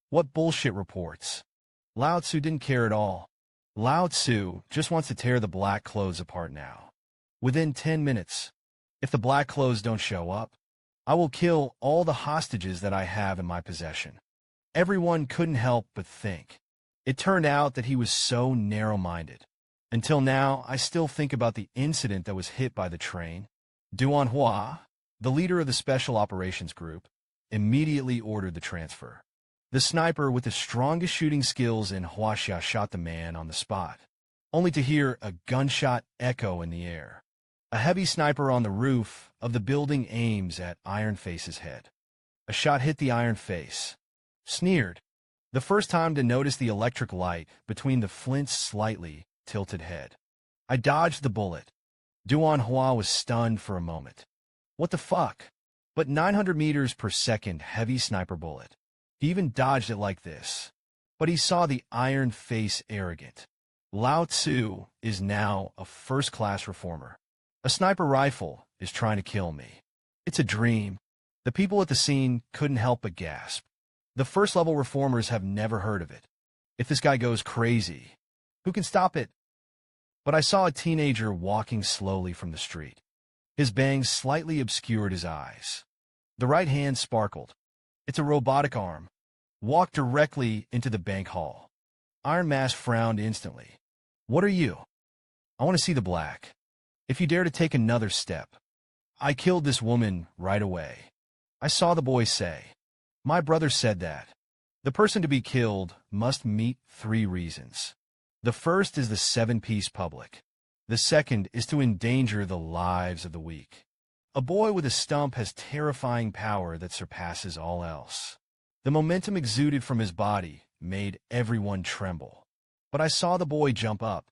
What bullshit reports? Lao Tzu didn't care at all. Lao Tzu just wants to tear the black clothes apart now. Within 10 minutes, if the black clothes don't show up, I will kill all the hostages that I have in my possession. Everyone couldn't help but think. It turned out that he was so narrow-minded. Until now, I still think about the incident that was hit by the train. Duan Hua, the leader of the Special Operations Group, immediately ordered the transfer. The sniper with the strongest shooting skills in Huaxia shot the man on the spot, only to hear a gunshot echo in the air. A heavy sniper on the roof of the building aims at Iron Face's head. A shot hit the Iron Face. Sneered. The first time to notice the electric light between the flint's slightly tilted head. I dodged the bullet. Duan Hua was stunned for a moment. What the fuck? But 900 meters per second heavy sniper bullet. He even dodged it like this. But he saw the Iron Face arrogant. Lao Tzu is now a first-class reformer. A sniper rifle is trying to kill me. It's a dream. The people at the scene couldn't help but gasp. The first-level reformers have never heard of it. If this guy goes crazy, who can stop it? But I saw a teenager walking slowly from the street. His bangs slightly obscured his eyes. The right hand sparkled. It's a robotic arm. Walked directly into the bank hall. Iron Mask frowned instantly. What are you? I want to see the black. If you dare to take another step. I killed this woman right away. I saw the boy say. My brother said that. The person to be killed must meet 3 reasons. The first is the 7-piece public. The second is to endanger the lives of the weak. A boy with a stump has terrifying power that surpasses all else. The momentum exuded from his body made everyone tremble. But I saw the boy jump up.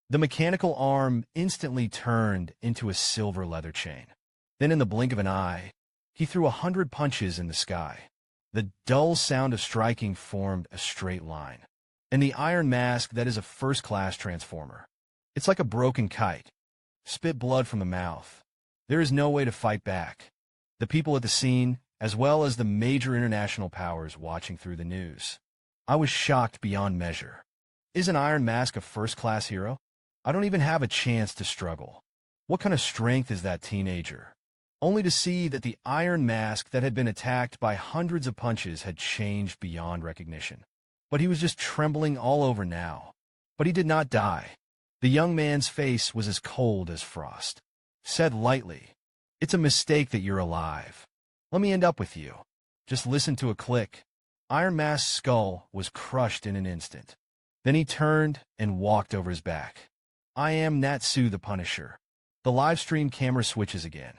The mechanical arm instantly turned into a silver leather chain. Then in the blink of an eye, he threw 100 punches in the sky. The dull sound of striking formed a straight line. And the Iron Mask that is a first-class transformer. It's like a broken kite. Spit blood from the mouth. There is no way to fight back. The people at the scene, as well as the major international powers watching through the news. I was shocked beyond measure. Is an Iron Mask a first-class hero? I don't even have a chance to struggle. What kind of strength is that teenager? Only to see that the Iron Mask that had been attacked by hundreds of punches had changed beyond recognition. But he was just trembling all over now. But he did not die. The young man's face was as cold as frost. said lightly. It's a mistake that you're alive. Let me end up with you. Just listen to a click. Iron Mask's skull was crushed in an instant. Then he turned and walked over his back. I am Natsu the Punisher. The live stream camera switches again.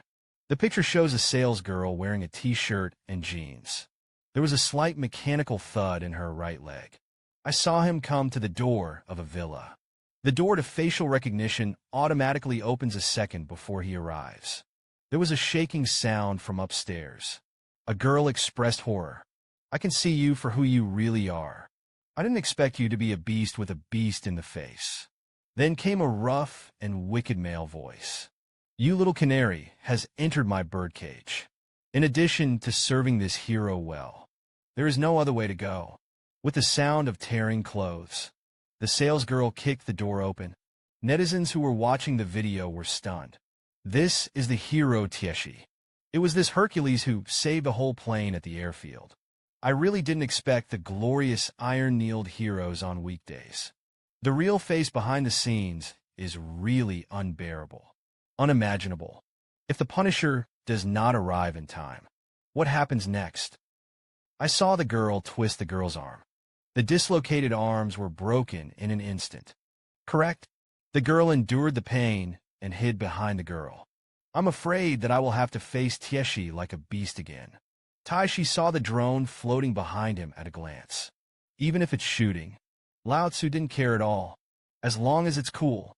The picture shows a salesgirl wearing a t-shirt and jeans. There was a slight mechanical thud in her right leg. I saw him come to the door of a villa. The door to facial recognition automatically opens a second before he arrives. There was a shaking sound from upstairs. A girl expressed horror. I can see you for who you really are. I didn't expect you to be a beast with a beast in the face. Then came a rough and wicked male voice. You little canary has entered my birdcage. In addition to serving this hero well, there is no other way to go. With the sound of tearing clothes, the salesgirl kicked the door open. Netizens who were watching the video were stunned. This is the hero Tieshi. It was this Hercules who saved a whole plane at the airfield. I really didn't expect the glorious iron-kneeled heroes on weekdays. The real face behind the scenes is really unbearable, unimaginable. If the Punisher does not arrive in time, what happens next? I saw the girl twist the girl's arm. The dislocated arms were broken in an instant. Correct? The girl endured the pain and hid behind the girl. I'm afraid that I will have to face Tieshi like a beast again. Taishi saw the drone floating behind him at a glance. Even if it's shooting, Lao Tzu didn't care at all. As long as it's cool.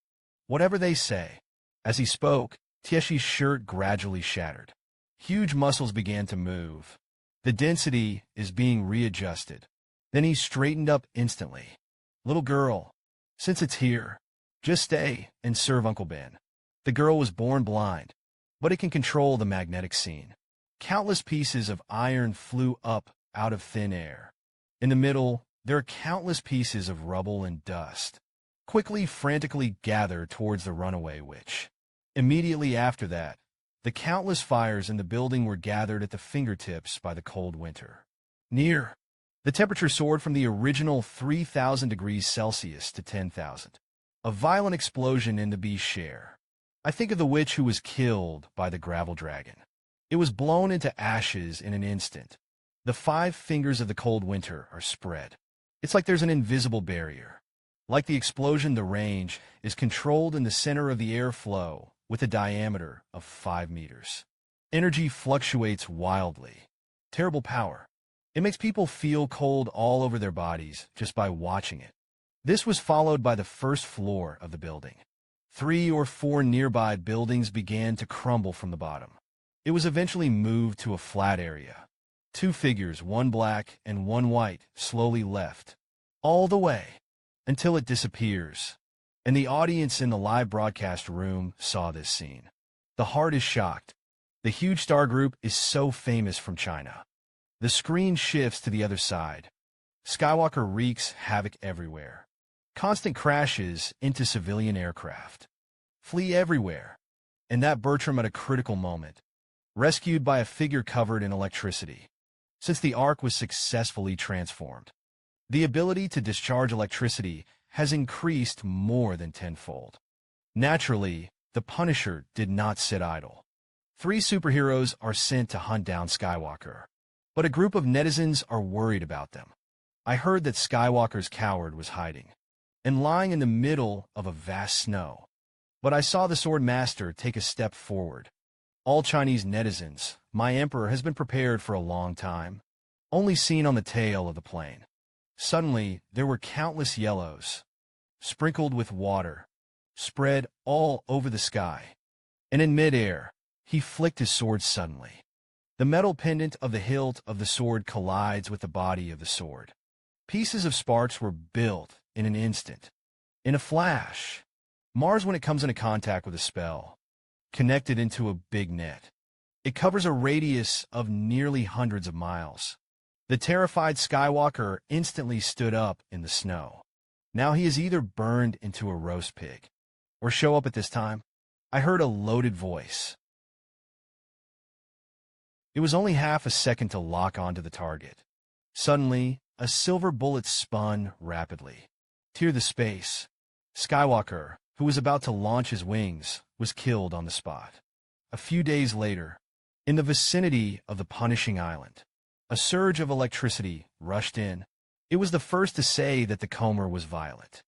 Whatever they say. As he spoke, Tieshi's shirt gradually shattered. Huge muscles began to move. The density is being readjusted. Then he straightened up instantly. Little girl, since it's here, just stay and serve Uncle Ben. The girl was born blind, but it can control the magnetic scene. Countless pieces of iron flew up out of thin air. In the middle, there are countless pieces of rubble and dust, quickly, frantically gathered towards the runaway witch. Immediately after that, the countless fires in the building were gathered at the fingertips by the cold winter. Near, the temperature soared from the original 3,000 degrees Celsius to 10,000. A violent explosion in the beast's share. I think of the witch who was killed by the gravel dragon. It was blown into ashes in an instant. The 5 fingers of the cold winter are spread. It's like there's an invisible barrier. Like the explosion, the range is controlled in the center of the airflow with a diameter of 5 meters. Energy fluctuates wildly. Terrible power. It makes people feel cold all over their bodies just by watching it. This was followed by the first floor of the building. 3 or 4 nearby buildings began to crumble from the bottom. It was eventually moved to a flat area. 2 figures, one black and one white, slowly left. All the way, until it disappears. And the audience in the live broadcast room saw this scene. The heart is shocked. The huge star group is so famous from China. The screen shifts to the other side. Skywalker wreaks havoc everywhere. Constant crashes into civilian aircraft. Flee everywhere. And that Bertram at a critical moment. Rescued by a figure covered in electricity. Since the Ark was successfully transformed, the ability to discharge electricity has increased more than tenfold. Naturally, the Punisher did not sit idle. 3 superheroes are sent to hunt down Skywalker. But a group of netizens are worried about them. I heard that Skywalker's coward was hiding and lying in the middle of a vast snow. But I saw the Sword Master take a step forward. All Chinese netizens, my emperor has been prepared for a long time, only seen on the tail of the plane. Suddenly, there were countless yellows, sprinkled with water, spread all over the sky. And in midair, he flicked his sword suddenly. The metal pendant of the hilt of the sword collides with the body of the sword. Pieces of sparks were built in an instant. In a flash, Mars, when it comes into contact with a spell, connected into a big net. It covers a radius of nearly hundreds of miles. The terrified Skywalker instantly stood up in the snow. Now he is either burned into a roast pig, or show up at this time. I heard a loaded voice. It was only half a second to lock onto the target. Suddenly, a silver bullet spun rapidly. Tear the space. Skywalker, who was about to launch his wings, was killed on the spot. A few days later, in the vicinity of the punishing island, a surge of electricity rushed in. It was the first to say that the comber was violet.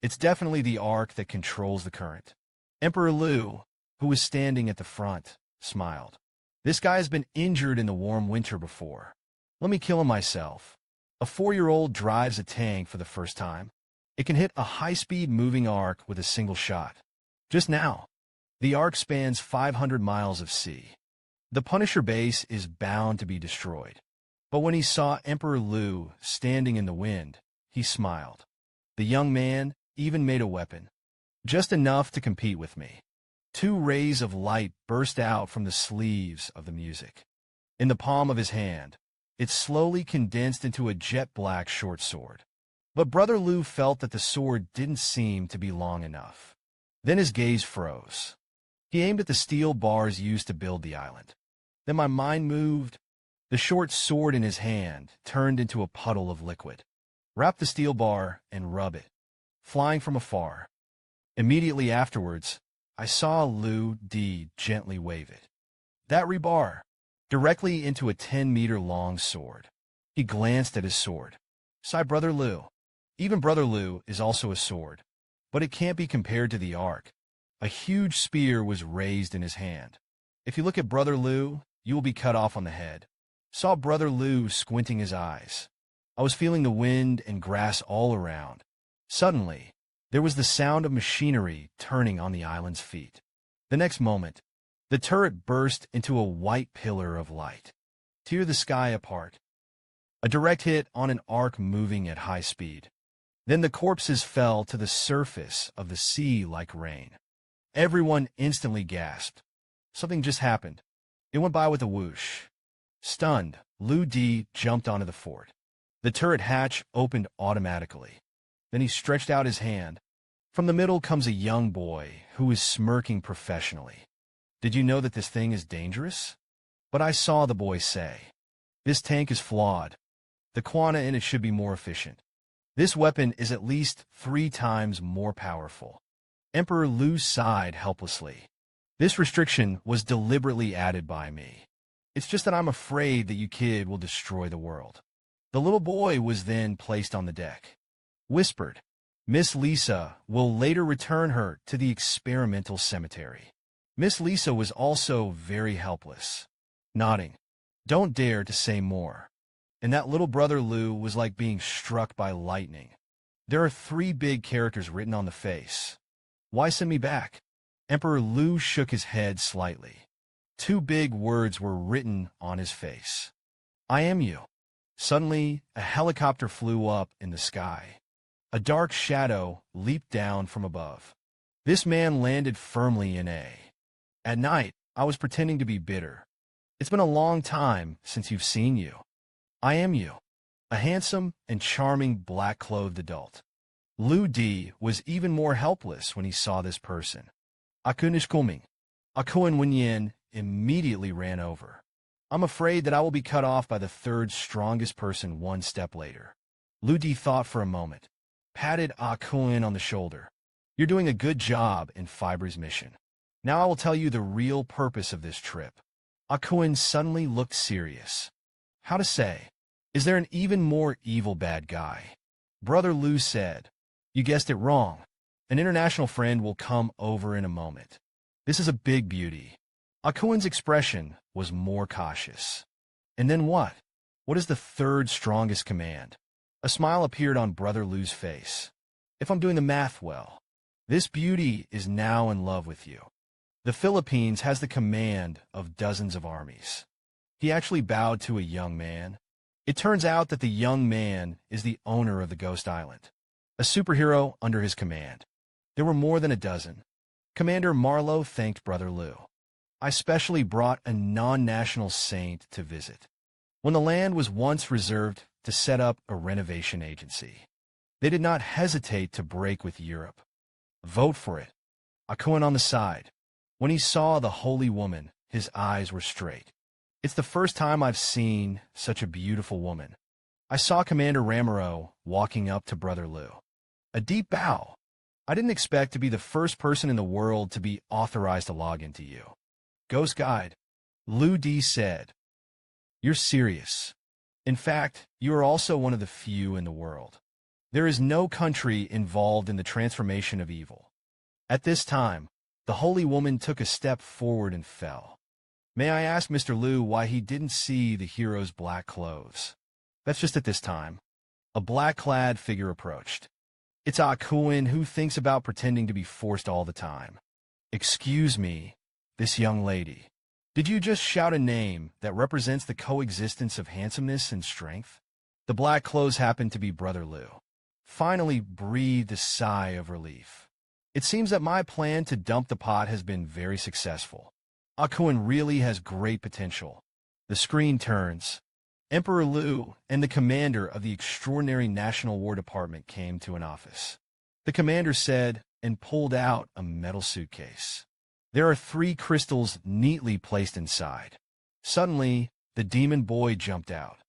It's definitely the arc that controls the current. Emperor Liu, who was standing at the front, smiled. This guy has been injured in the warm winter before. Let me kill him myself. A 4-year-old drives a tank for the first time. It can hit a high-speed moving arc with a single shot. Just now, the arc spans 500 miles of sea. The Punisher base is bound to be destroyed. But when he saw Emperor Liu standing in the wind, he smiled. The young man even made a weapon, just enough to compete with me. 2 rays of light burst out from the sleeves of the music. In the palm of his hand, it slowly condensed into a jet-black short sword. But Brother Liu felt that the sword didn't seem to be long enough. Then his gaze froze. He aimed at the steel bars used to build the island. Then my mind moved. The short sword in his hand turned into a puddle of liquid. Wrap the steel bar and rub it, flying from afar. Immediately afterwards, I saw Liu D gently wave it. That rebar, directly into a 10-meter-long sword. He glanced at his sword. Sigh, Brother Liu. Even Brother Liu is also a sword, but it can't be compared to the arc. A huge spear was raised in his hand. If you look at Brother Liu, you will be cut off on the head. Saw Brother Liu squinting his eyes. I was feeling the wind and grass all around. Suddenly, there was the sound of machinery turning on the island's feet. The next moment, the turret burst into a white pillar of light. Tear the sky apart. A direct hit on an arc moving at high speed. Then the corpses fell to the surface of the sea like rain. Everyone instantly gasped. Something just happened. It went by with a whoosh. Stunned, Liu D jumped onto the fort. The turret hatch opened automatically. Then he stretched out his hand. From the middle comes a young boy who is smirking professionally. Did you know that this thing is dangerous? But I saw the boy say, this tank is flawed. The quanta in it should be more efficient. This weapon is at least 3 times more powerful. Emperor Liu sighed helplessly. This restriction was deliberately added by me. It's just that I'm afraid that you kid will destroy the world. The little boy was then placed on the deck. Whispered, Miss Lisa will later return her to the experimental cemetery. Miss Lisa was also very helpless. Nodding. Don't dare to say more. And that little Brother Liu was like being struck by lightning. There are 3 big characters written on the face. Why send me back? Emperor Liu shook his head slightly. 2 big words were written on his face. I am you. Suddenly, a helicopter flew up in the sky. A dark shadow leaped down from above. This man landed firmly in A. At night, I was pretending to be bitter. It's been a long time since you've seen you. I am you, a handsome and charming black-clothed adult. Liu D was even more helpless when he saw this person. Akun is coming. Akun Wenyan immediately ran over. I'm afraid that I will be cut off by the 3rd strongest person 1 step later. Liu D thought for a moment, patted Akun on the shoulder. You're doing a good job in Fiber's mission. Now I will tell you the real purpose of this trip. Akun suddenly looked serious. How to say? Is there an even more evil bad guy? Brother Liu said, you guessed it wrong. An international friend will come over in a moment. This is a big beauty. Akun's expression was more cautious. And then what? What is the 3rd strongest command? A smile appeared on Brother Liu's face. If I'm doing the math well, this beauty is now in love with you. The Philippines has the command of dozens of armies. He actually bowed to a young man. It turns out that the young man is the owner of the Ghost Island, a superhero under his command. There were more than a dozen. Commander Marlowe thanked Brother Liu. I specially brought a non-national saint to visit. When the land was once reserved to set up a renovation agency, they did not hesitate to break with Europe. Vote for it. Akun on the side. When he saw the holy woman, his eyes were straight. It's the first time I've seen such a beautiful woman. I saw Commander Ramiro walking up to Brother Liu. A deep bow. I didn't expect to be the first person in the world to be authorized to log into you. Ghost Guide, Lu D said. You're serious. In fact, you are also one of the few in the world. There is no country involved in the transformation of evil. At this time, the holy woman took a step forward and fell. May I ask Mr. Lu why he didn't see the hero's black clothes? That's just at this time. A black-clad figure approached. It's Ah Kuin, who thinks about pretending to be forced all the time. Excuse me, this young lady. Did you just shout a name that represents the coexistence of handsomeness and strength? The black clothes happened to be Brother Lu. Finally breathed a sigh of relief. It seems that my plan to dump the pot has been very successful. Ah Kuin really has great potential. The screen turns. Emperor Lu and the commander of the Extraordinary National War Department came to an office. The commander said and pulled out a metal suitcase. There are 3 crystals neatly placed inside. Suddenly, the demon boy jumped out.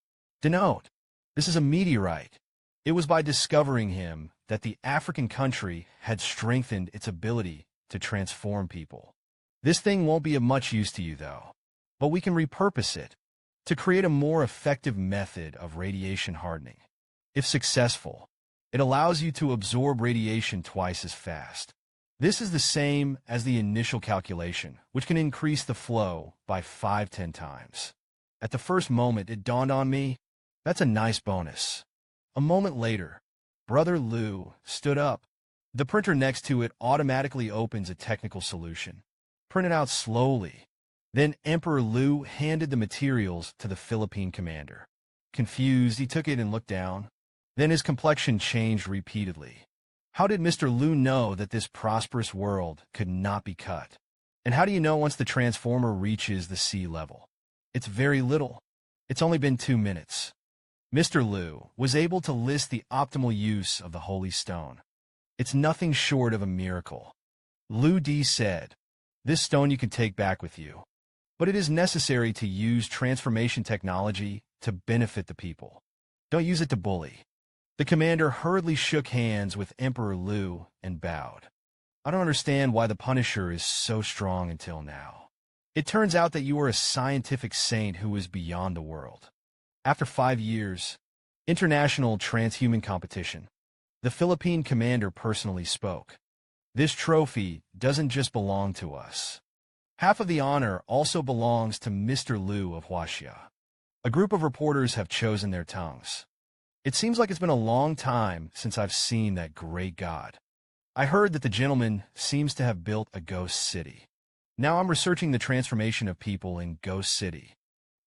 Denote, this is a meteorite. It was by discovering him that the African country had strengthened its ability to transform people. This thing won't be of much use to you, though, but we can repurpose it to create a more effective method of radiation hardening. If successful, it allows you to absorb radiation twice as fast. This is the same as the initial calculation, which can increase the flow by 5-10 times. At the first moment, it dawned on me, that's a nice bonus. A moment later, Brother Lu stood up. The printer next to it automatically opens a technical solution. Print it out slowly. Then Emperor Lu handed the materials to the Philippine commander. Confused, he took it and looked down. Then his complexion changed repeatedly. How did Mr. Lu know that this prosperous world could not be cut? And how do you know once the transformer reaches the sea level? It's very little. It's only been 2 minutes. Mr. Lu was able to list the optimal use of the Holy Stone. It's nothing short of a miracle. Lu D said, this stone you can take back with you. But it is necessary to use transformation technology to benefit the people. Don't use it to bully. The commander hurriedly shook hands with Emperor Lu and bowed. I don't understand why the Punisher is so strong until now. It turns out that you are a scientific saint who is beyond the world. After 5 years, international transhuman competition, the Philippine commander personally spoke. This trophy doesn't just belong to us. Half of the honor also belongs to Mr. Lu of Huaxia. A group of reporters have chosen their tongues. It seems like it's been a long time since I've seen that great god. I heard that the gentleman seems to have built a ghost city. Now I'm researching the transformation of people in Ghost City.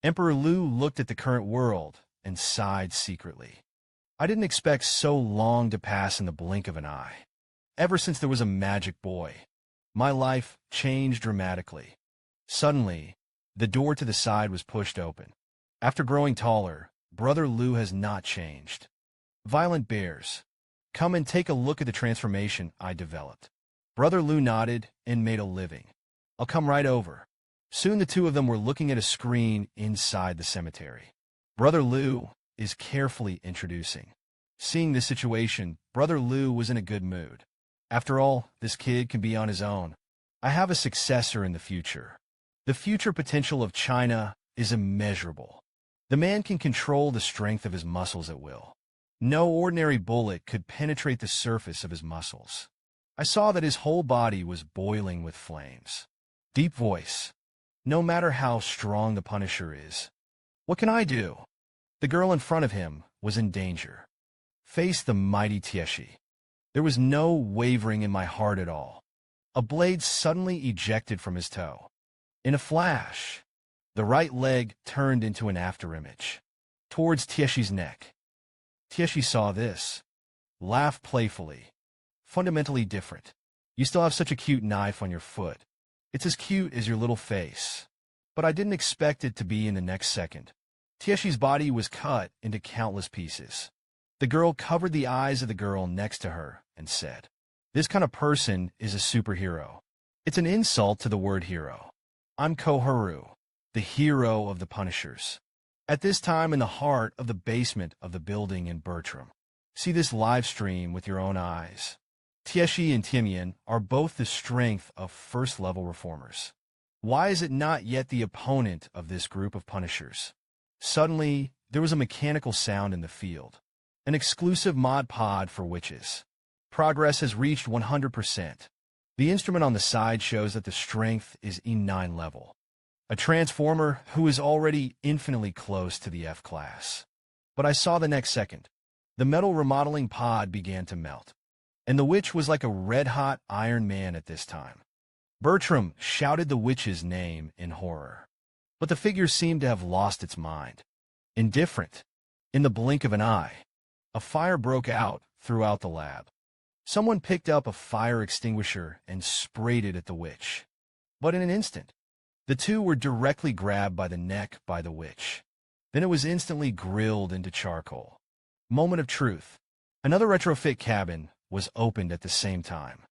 Emperor Lu looked at the current world and sighed secretly. I didn't expect so long to pass in the blink of an eye. Ever since there was a magic boy, my life changed dramatically. Suddenly, the door to the side was pushed open. After growing taller, Brother Lu has not changed. Violent bears, come and take a look at the transformation I developed. Brother Lu nodded and made a living. I'll come right over. Soon the two of them were looking at a screen inside the cemetery. Brother Lu is carefully introducing. Seeing this situation, Brother Lu was in a good mood. After all, this kid can be on his own. I have a successor in the future. The future potential of China is immeasurable. The man can control the strength of his muscles at will. No ordinary bullet could penetrate the surface of his muscles. I saw that his whole body was boiling with flames. Deep voice. No matter how strong the Punisher is. What can I do? The girl in front of him was in danger. Face the mighty Tieshi. There was no wavering in my heart at all. A blade suddenly ejected from his toe. In a flash, the right leg turned into an afterimage, towards Tieshi's neck. Tieshi saw this, laughed playfully. Fundamentally different. You still have such a cute knife on your foot. It's as cute as your little face. But I didn't expect it to be in the next second. Tieshi's body was cut into countless pieces. The girl covered the eyes of the girl next to her and said, "This kind of person is a superhero. It's an insult to the word hero. I'm Koharu, the hero of the Punishers." At this time in the heart of the basement of the building in Bertram. See this live stream with your own eyes. Tieshi and Timian are both the strength of first-level reformers. Why is it not yet the opponent of this group of punishers? Suddenly, there was a mechanical sound in the field. An exclusive mod pod for witches. Progress has reached 100%. The instrument on the side shows that the strength is E9 level. A transformer who is already infinitely close to the F class. But I saw the next second. The metal remodeling pod began to melt. And the witch was like a red-hot Iron Man at this time. Bertram shouted the witch's name in horror. But the figure seemed to have lost its mind. Indifferent. In the blink of an eye, a fire broke out throughout the lab. Someone picked up a fire extinguisher and sprayed it at the witch. But in an instant, the two were directly grabbed by the neck by the witch. Then it was instantly grilled into charcoal. Moment of truth. Another retrofit cabin was opened at the same time.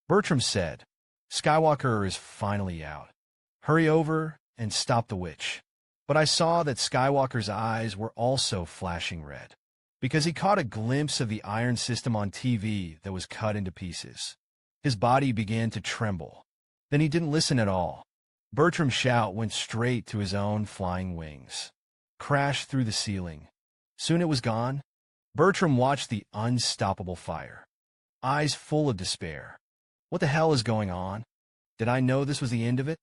Bertram said, "Skywalker is finally out. Hurry over and stop the witch." But I saw that Skywalker's eyes were also flashing red, because he caught a glimpse of the iron system on TV that was cut into pieces. His body began to tremble. Then he didn't listen at all. Bertram's shout went straight to his own flying wings. Crashed through the ceiling. Soon it was gone. Bertram watched the unstoppable fire, eyes full of despair. What the hell is going on? Did I know this was the end of it?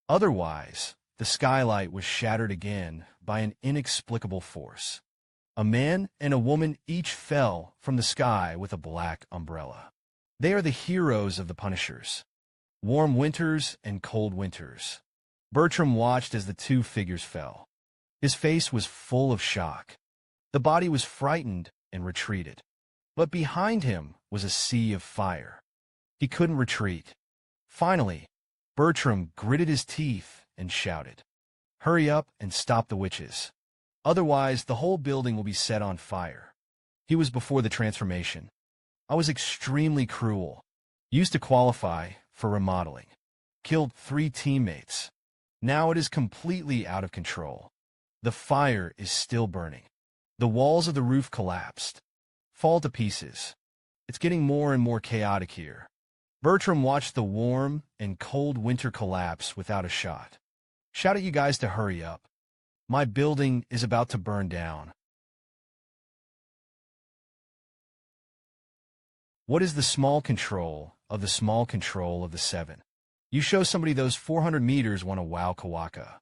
Otherwise, the skylight was shattered again by an inexplicable force. A man and a woman each fell from the sky with a black umbrella. They are the heroes of the Punishers. Warm winters and cold winters. Bertram watched as the two figures fell. His face was full of shock. The body was frightened and retreated. But behind him was a sea of fire. He couldn't retreat. Finally, Bertram gritted his teeth and shouted, "Hurry up and stop the witches. Otherwise, the whole building will be set on fire." He was before the transformation. I was extremely cruel. Used to qualify for remodeling. Killed 3 teammates. Now it is completely out of control. The fire is still burning. The walls of the roof collapsed. Fall to pieces. It's getting more and more chaotic here. Bertram watched the warm and cold winter collapse without a shot. Shout at you guys to hurry up. My building is about to burn down. What is the small control of the small control of the 7? You show somebody those 400 meters want to wow Kawaka.